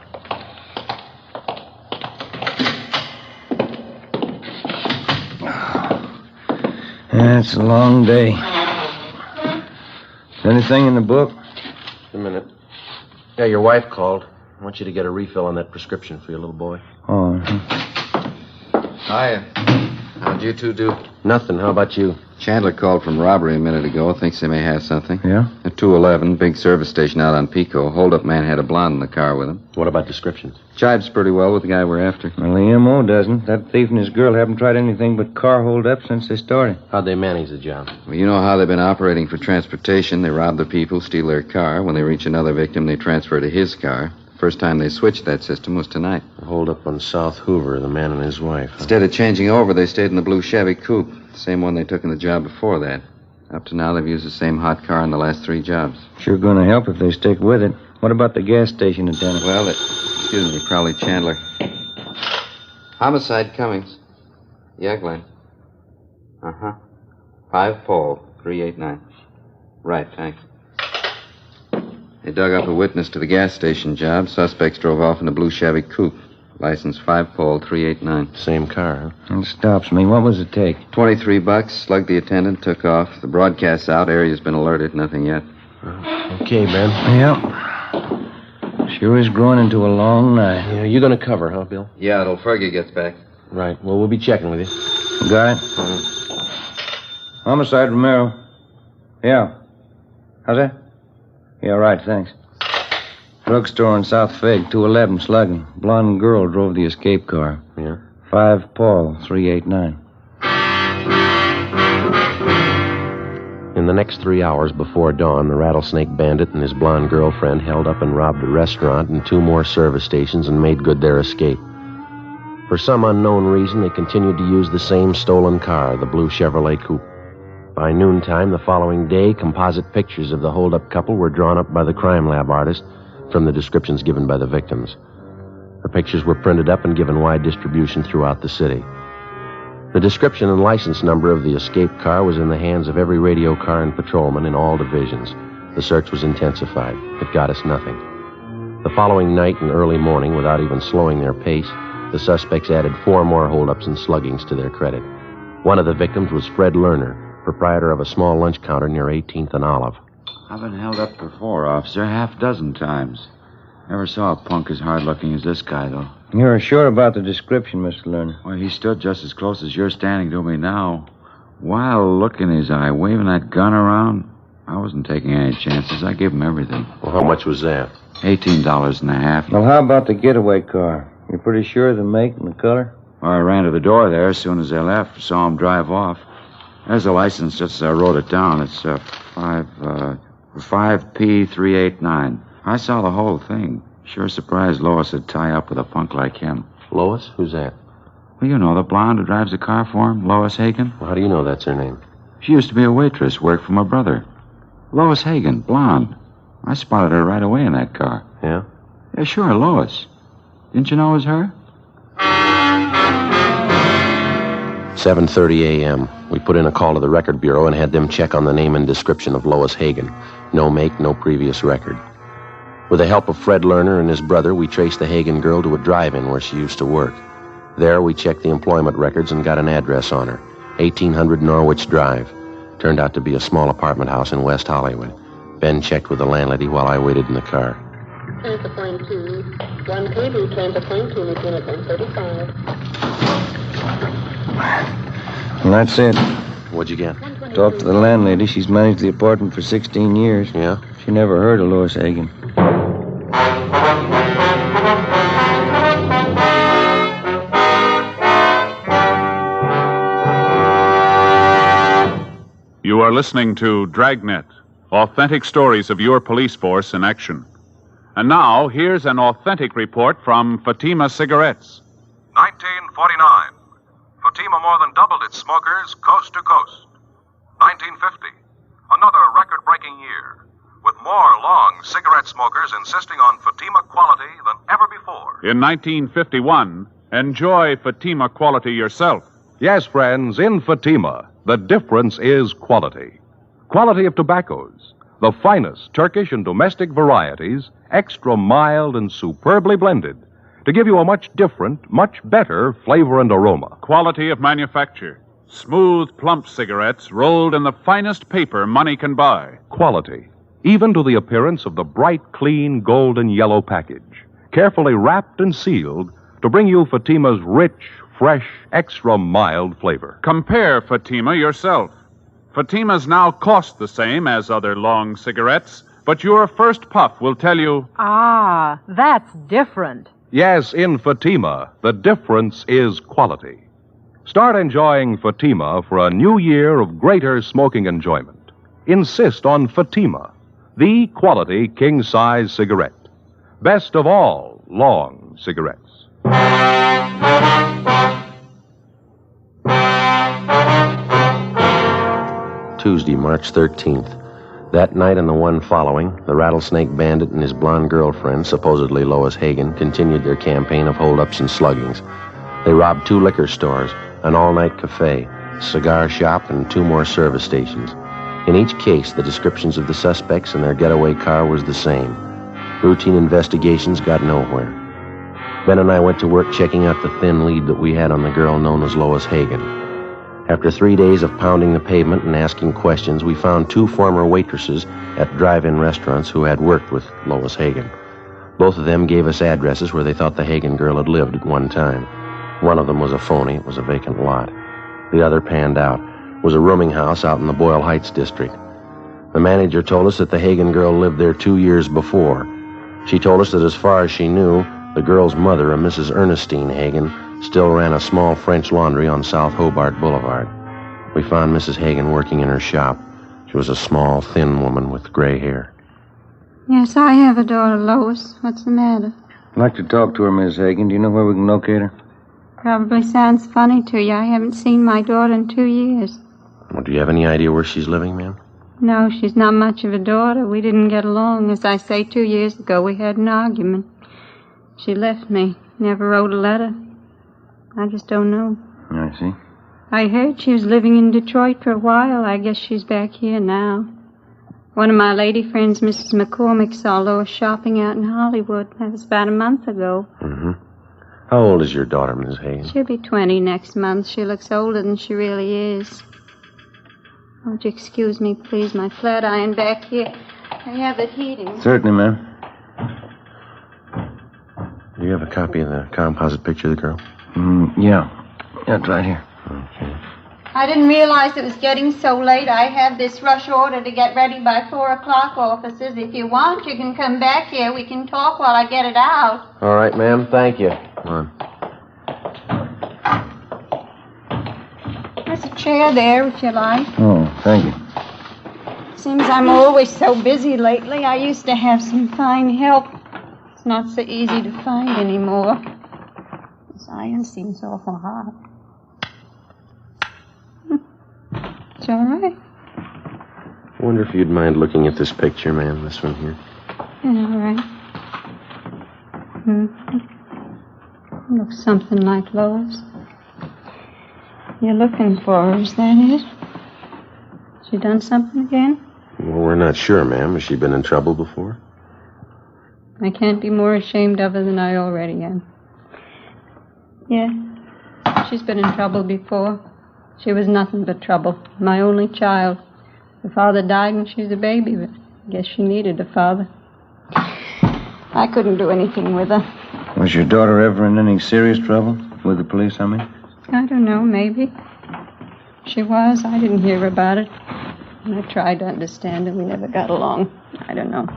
It's a long day. Anything in the book? Just a minute. Yeah, your wife called. I want you to get a refill on that prescription for your little boy. Oh. Hiya. How'd you two do? Nothing. How about you? Chandler called from robbery a minute ago. Thinks they may have something. Yeah? At 211, big service station out on Pico. Holdup man had a blonde in the car with him. What about descriptions? Jives pretty well with the guy we're after. Well, the M.O. doesn't. That thief and his girl haven't tried anything but car hold-up since they started. How'd they manage the job? Well, you know how they've been operating for transportation. They rob the people, steal their car. When they reach another victim, they transfer to his car. First time they switched that system was tonight. Hold up on South Hoover, the man and his wife. Huh? Instead of changing over, they stayed in the blue Chevy coupe. The same one they took in the job before that. Up to now, they've used the same hot car in the last 3 jobs. Sure gonna help if they stick with it. What about the gas station attendant? Well, excuse me, probably Chandler. Homicide Cummings. Yeah, Glenn. Uh-huh. 5 Paul, 389. Right, thanks. They dug up a witness to the gas station job. Suspects drove off in a blue Chevy coupe. License 5 Paul 389. Same car, huh? It stops me. What was the take? $23. Slugged the attendant, took off. The broadcast's out. Area's been alerted. Nothing yet. Okay, Ben. Yep. Sure is growing into a long night. Yeah, you're going to cover, huh, Bill? Yeah, till Fergie gets back. Right. Well, we'll be checking with you. Got it? Homicide, Romero. Yeah. How's that? Yeah, right, thanks. Drugstore in South Fig, 211, slugging. Blonde girl drove the escape car. Yeah? 5 Paul, 389. In the next 3 hours before dawn, the Rattlesnake Bandit and his blonde girlfriend held up and robbed a restaurant and 2 more service stations and made good their escape. For some unknown reason, they continued to use the same stolen car, the blue Chevrolet coupe. By noontime the following day, composite pictures of the hold-up couple were drawn up by the crime lab artist from the descriptions given by the victims. The pictures were printed up and given wide distribution throughout the city. The description and license number of the escape car was in the hands of every radio car and patrolman in all divisions. The search was intensified. It got us nothing. The following night and early morning, without even slowing their pace, the suspects added 4 more holdups and sluggings to their credit. One of the victims was Fred Lerner, proprietor of a small lunch counter near 18th and Olive. I've been held up before, officer, 6 times. Never saw a punk as hard-looking as this guy, though. You're sure about the description, Mr. Lerner? Well, he stood just as close as you're standing to me now. Wild look in his eye, waving that gun around. I wasn't taking any chances. I gave him everything. Well, how much was that? $18.50. Well, how about the getaway car? You're pretty sure of the make and the color? Well, I ran to the door there as soon as they left. Saw him drive off. There's the license, just as I wrote it down. It's 5P389. I saw the whole thing. Sure surprised Lois would tie up with a punk like him. Lois? Who's that? Well, you know, the blonde who drives the car for him, Lois Hagen. Well, how do you know that's her name? She used to be a waitress, worked for my brother. Lois Hagen, blonde. I spotted her right away in that car. Yeah? Yeah, sure, Lois. Didn't you know it was her? 7:30 a.m. We put in a call to the record bureau and had them check on the name and description of Lois Hagen. No make, no previous record. With the help of Fred Lerner and his brother, we traced the Hagen girl to a drive-in where she used to work. There, we checked the employment records and got an address on her. 1800 Norwich Drive. Turned out to be a small apartment house in West Hollywood. Ben checked with the landlady while I waited in the car. Transfer point 2. 1 KB, transfer point 2, is unit 135. Well, that's it. What'd you get? Talked to the landlady. She's managed the apartment for 16 years. Yeah? She never heard of Lois Hagen. You are listening to Dragnet, authentic stories of your police force in action. And now, here's an authentic report from Fatima Cigarettes. 1949. Fatima more than doubled its smokers coast to coast. 1950. Another record-breaking year, with more long cigarette smokers insisting on Fatima quality than ever before. In 1951, enjoy Fatima quality yourself. Yes, friends, in Fatima, the difference is quality. Quality of tobaccos, the finest Turkish and domestic varieties, extra mild and superbly blended, to give you a much different, much better flavor and aroma. Quality of manufacture. Smooth, plump cigarettes rolled in the finest paper money can buy. Quality, even to the appearance of the bright, clean, golden yellow package, carefully wrapped and sealed to bring you Fatima's rich, fresh, extra mild flavor. Compare Fatima yourself. Fatimas now cost the same as other long cigarettes, but your first puff will tell you, Ah, that's different. Yes, in Fatima, the difference is quality. Start enjoying Fatima for a new year of greater smoking enjoyment. Insist on Fatima, the quality king-size cigarette. Best of all long cigarettes. Tuesday, March 13th. That night and the one following, the Rattlesnake Bandit and his blonde girlfriend, supposedly Lois Hagen, continued their campaign of holdups and sluggings. They robbed 2 liquor stores, an all-night cafe, cigar shop, and 2 more service stations. In each case, the descriptions of the suspects and their getaway car was the same. Routine investigations got nowhere. Ben and I went to work checking out the thin lead that we had on the girl known as Lois Hagen. After 3 days of pounding the pavement and asking questions, we found 2 former waitresses at drive-in restaurants who had worked with Lois Hagen. Both of them gave us addresses where they thought the Hagen girl had lived at one time. One of them was a phony. It was a vacant lot. The other panned out. It was a rooming house out in the Boyle Heights district. The manager told us that the Hagen girl lived there 2 years before. She told us that as far as she knew, the girl's mother, a Mrs. Ernestine Hagen, still ran a small French laundry on South Hobart Boulevard. We found Mrs. Hagen working in her shop. She was a small, thin woman with gray hair. Yes, I have a daughter, Lois. What's the matter? I'd like to talk to her, Miss Hagen. Do you know where we can locate her? Probably sounds funny to you. I haven't seen my daughter in 2 years. Well, do you have any idea where she's living, ma'am? No, she's not much of a daughter. We didn't get along. As I say, 2 years ago, we had an argument. She left me. Never wrote a letter. I just don't know. I see. I heard she was living in Detroit for a while. I guess she's back here now. One of my lady friends, Mrs. McCormick, saw Lois shopping out in Hollywood. That was about a month ago. Mm-hmm. How old is your daughter, Miss Hagen? She'll be 20 next month. She looks older than she really is. Won't you excuse me, please? My flat iron back here. I have it heating. Certainly, ma'am. Do you have a copy of the composite picture of the girl? Yeah. Yeah, it's right here. Okay. I didn't realize it was getting so late. I have this rush order to get ready by 4 o'clock, officers. If you want, you can come back here. We can talk while I get it out. All right, ma'am. Thank you. Come on. There's a chair there, if you like. Oh, thank you. Seems I'm always so busy lately. I used to have some fine help. It's not so easy to find anymore. This iron seems awful hard. It's all right. I wonder if you'd mind looking at this picture, ma'am, this one here. Yeah, all right. Looks something like Lois. You're looking for her, is that it? She done something again? Well, we're not sure, ma'am. Has she been in trouble before? I can't be more ashamed of her than I already am. Yeah, she's been in trouble before. She was nothing but trouble. My only child. Her father died when she was a baby, but I guess she needed a father. I couldn't do anything with her. Was your daughter ever in any serious trouble? With the police, I mean? I don't know, maybe. She was. I didn't hear about it. And I tried to understand her. We never got along. I don't know.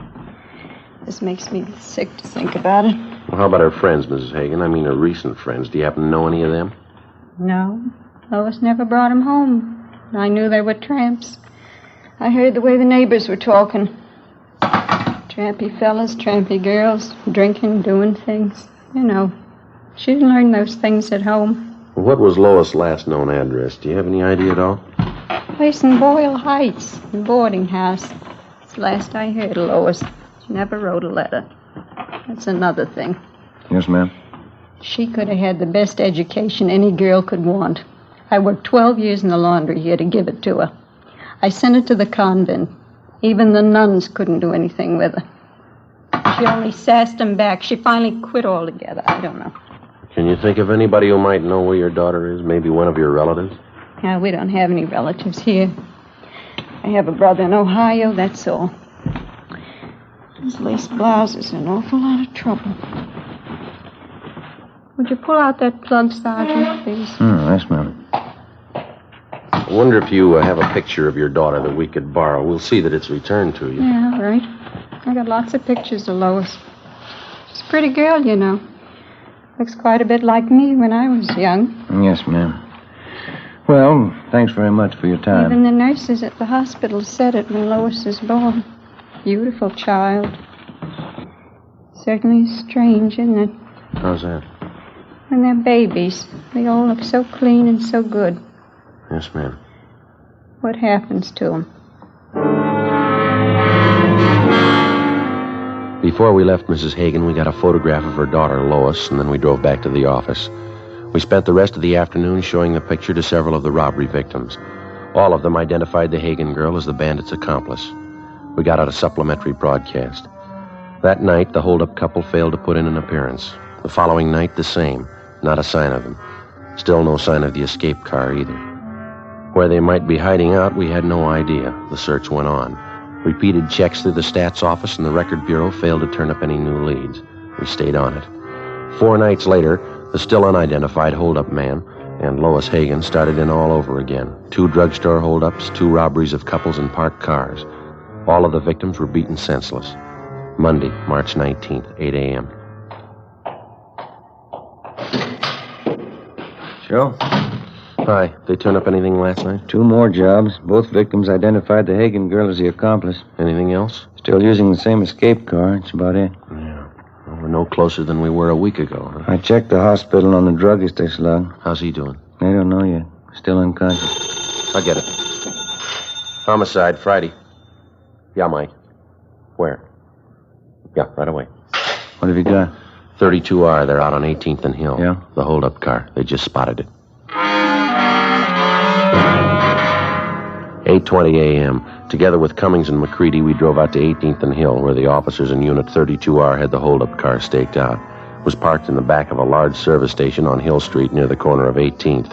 This makes me sick to think about it. Well, how about her friends, Mrs. Hagen? I mean, her recent friends. Do you happen to know any of them? No. Lois never brought them home. I knew they were tramps. I heard the way the neighbors were talking. Trampy fellas, trampy girls, drinking, doing things. You know, she didn't learn those things at home. Well, what was Lois' last known address? Do you have any idea at all? Place in Boyle Heights, a boarding house. It's the last I heard of Lois. She never wrote a letter. That's another thing. Yes, ma'am. She could have had the best education any girl could want. I worked 12 years in the laundry here to give it to her. I sent her to the convent. Even the nuns couldn't do anything with her. She only sassed them back. She finally quit altogether. I don't know. Can you think of anybody who might know where your daughter is? Maybe one of your relatives? Yeah, we don't have any relatives here. I have a brother in Ohio, that's all. His lace blouse is an awful lot of trouble. Would you pull out that plug, Sergeant, please? Yes, ma'am. I wonder if you have a picture of your daughter that we could borrow. We'll see that it's returned to you. Yeah, all right. I got lots of pictures of Lois. She's a pretty girl, you know. Looks quite a bit like me when I was young. Yes, ma'am. Well, thanks very much for your time. Even the nurses at the hospital said it when Lois was born. Beautiful child. Certainly strange, isn't it? How's that? When they're babies, they all look so clean and so good. Yes, ma'am. What happens to them? Before we left Mrs. Hagen, we got a photograph of her daughter, Lois, and then we drove back to the office. We spent the rest of the afternoon showing the picture to several of the robbery victims. All of them identified the Hagen girl as the bandit's accomplice. We got out a supplementary broadcast. That night, the holdup couple failed to put in an appearance. The following night, the same. Not a sign of them. Still no sign of the escape car either. Where they might be hiding out, we had no idea. The search went on. Repeated checks through the stats office and the record bureau failed to turn up any new leads. We stayed on it. 4 nights later, the still unidentified holdup man and Lois Hagen started in all over again. 2 drugstore holdups, 2 robberies of couples in parked cars. All of the victims were beaten senseless. Monday, March 19th, 8 a.m. Joe? Hi. They turn up anything last night? 2 more jobs. Both victims identified the Hagen girl as the accomplice. Anything else? Still using the same escape car. That's about it. Yeah. Well, we're no closer than we were a week ago, huh? I checked the hospital on the druggist they slugged. How's he doing? I don't know yet. Still unconscious. I'll get it. Homicide, Friday. Yeah, Mike. Where? Yeah, right away. What have you got? 32R. They're out on 18th and Hill. Yeah? The holdup car. They just spotted it. 8:20 a.m. Together with Cummings and McCready, we drove out to 18th and Hill, where the officers in Unit 32R had the holdup car staked out. It was parked in the back of a large service station on Hill Street near the corner of 18th.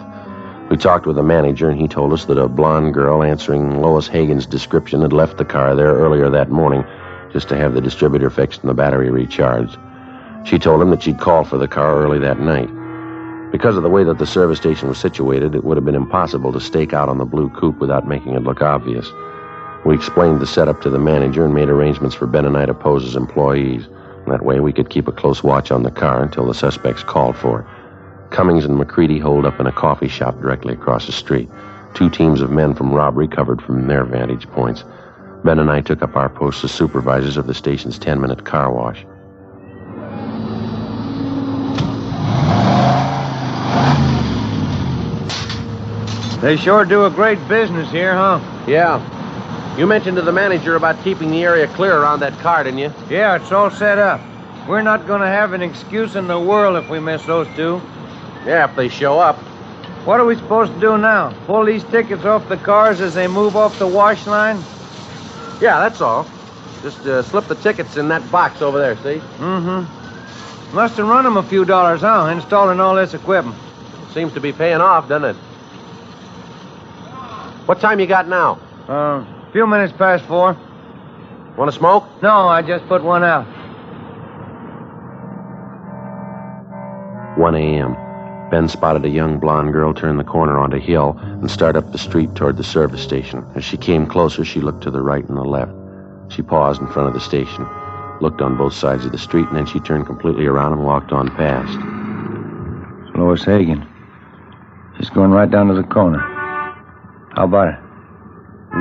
We talked with the manager, and he told us that a blonde girl answering Lois Hagen's description had left the car there earlier that morning just to have the distributor fixed and the battery recharged. She told him that she'd called for the car early that night. Because of the way that the service station was situated, it would have been impossible to stake out on the blue coupe without making it look obvious. We explained the setup to the manager and made arrangements for Ben and I to pose as employees. That way we could keep a close watch on the car until the suspects called for it. Cummings and McCready holed up in a coffee shop directly across the street. 2 teams of men from robbery covered from their vantage points. Ben and I took up our posts as supervisors of the station's 10-minute car wash. They sure do a great business here, huh? Yeah. You mentioned to the manager about keeping the area clear around that car, didn't you? Yeah, it's all set up. We're not going to have an excuse in the world if we miss those two. Yeah, if they show up. What are we supposed to do now? Pull these tickets off the cars as they move off the wash line? Yeah, that's all. Just slip the tickets in that box over there, see? Mm-hmm. Must have run them a few dollars, huh? Installing all this equipment. Seems to be paying off, doesn't it? What time you got now? A few minutes past 4. Want to smoke? No, I just put one out. 1 a.m. Ben spotted a young blonde girl turn the corner onto Hill and start up the street toward the service station. As she came closer, she looked to the right and the left. She paused in front of the station, looked on both sides of the street, and then she turned completely around and walked on past. It's Lois Hagen. She's going right down to the corner. How about it?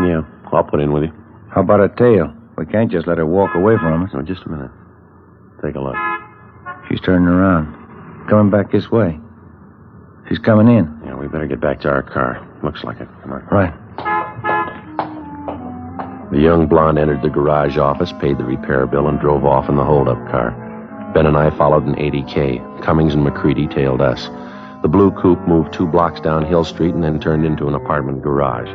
Yeah, I'll put in with you. How about a tail? We can't just let her walk away from us. No, just a minute. Take a look. She's turning around. Coming back this way. She's coming in. Yeah, we better get back to our car. Looks like it. Come on. Right. The young blonde entered the garage office, paid the repair bill, and drove off in the hold-up car. Ben and I followed in 80K. Cummings and McCready tailed us. The blue coupe moved 2 blocks down Hill Street and then turned into an apartment garage.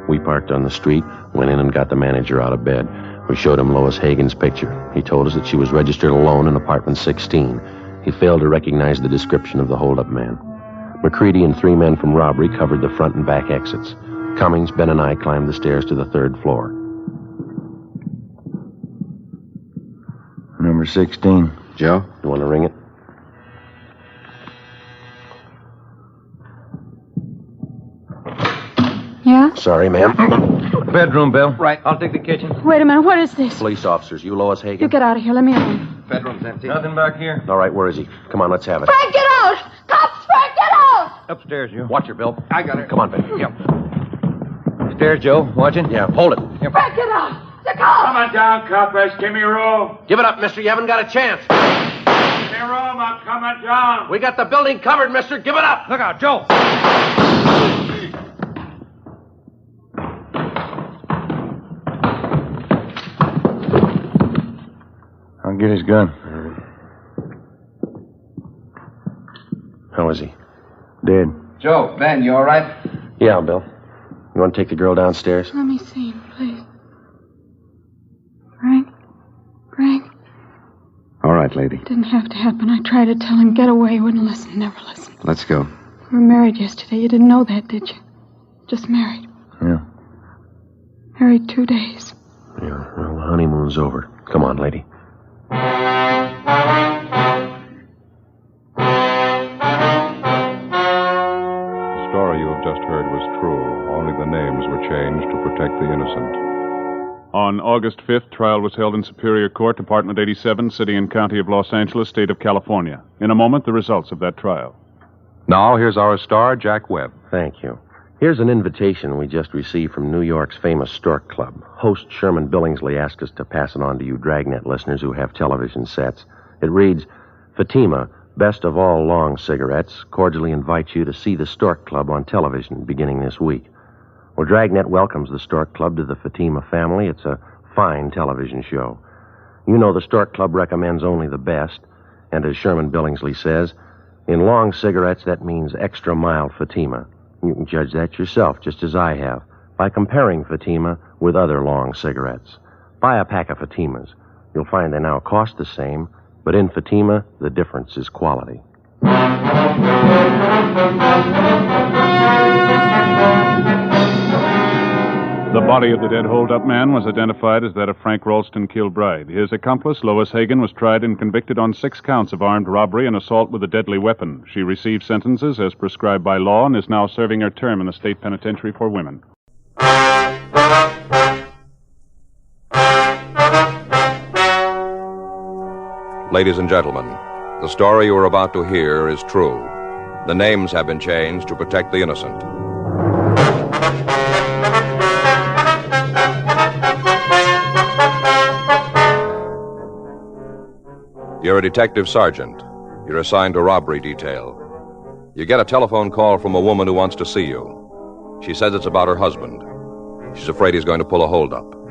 We parked on the street, went in and got the manager out of bed. We showed him Lois Hagen's picture. He told us that she was registered alone in apartment 16. He failed to recognize the description of the hold-up man. McCready and 3 men from robbery covered the front and back exits. Cummings, Ben, and I climbed the stairs to the 3rd floor. Number 16. Joe, you want to ring it? Yeah? Sorry, ma'am. Bedroom, Bill. Right. I'll take the kitchen. Wait a minute. What is this? Police officers. You Lois Hagen? You get out of here. Let me alone. Bedroom's empty. Nothing back here. All right, where is he? Come on, let's have it. Frank, get out! Cops, Frank, get out! Upstairs, you. Watch her, Bill. I got her. Come on, Ben. Yep. Stairs, Joe. Watching? Yeah, hold it. Yep. Frank, get out! The cops! Come on down, coppers. Give me room. Give it up, mister. You haven't got a chance. Give me room. I'm coming down. We got the building covered, mister. Give it up. Look out, Joe. I'll get his gun. How is he? Dead. Joe, Ben, you all right? Yeah, Bill. You want to take the girl downstairs? Let me see him, please. Frank. All right, lady. It didn't have to happen. I tried to tell him, get away. He wouldn't listen, never listened. Let's go. We were married yesterday. You didn't know that, did you? Just married. Yeah. Married 2 days. Yeah, well, the honeymoon's over. Come on, lady. The story you have just heard was true. Only the names were changed to protect the innocent. On August 5th, trial was held in Superior Court, Department 87, City and County of Los Angeles, State of California. In a moment, the results of that trial. Now, here's our star, Jack Webb. Thank you. Here's an invitation we just received from New York's famous Stork Club. Host Sherman Billingsley asked us to pass it on to you Dragnet listeners who have television sets. It reads, Fatima, best of all long cigarettes, cordially invites you to see the Stork Club on television beginning this week. Well, Dragnet welcomes the Stork Club to the Fatima family. It's a fine television show. You know the Stork Club recommends only the best, and as Sherman Billingsley says, in long cigarettes, that means extra mild Fatima. You can judge that yourself, just as I have, by comparing Fatima with other long cigarettes. Buy a pack of Fatimas. You'll find they now cost the same, but in Fatima, the difference is quality. The body of the dead hold-up man was identified as that of Frank Ralston Kilbride. His accomplice, Lois Hagen, was tried and convicted on 6 counts of armed robbery and assault with a deadly weapon. She received sentences as prescribed by law and is now serving her term in the state penitentiary for women. Ladies and gentlemen, the story you are about to hear is true. The names have been changed to protect the innocent. You're a detective sergeant. You're assigned to robbery detail. You get a telephone call from a woman who wants to see you. She says it's about her husband. She's afraid he's going to pull a holdup.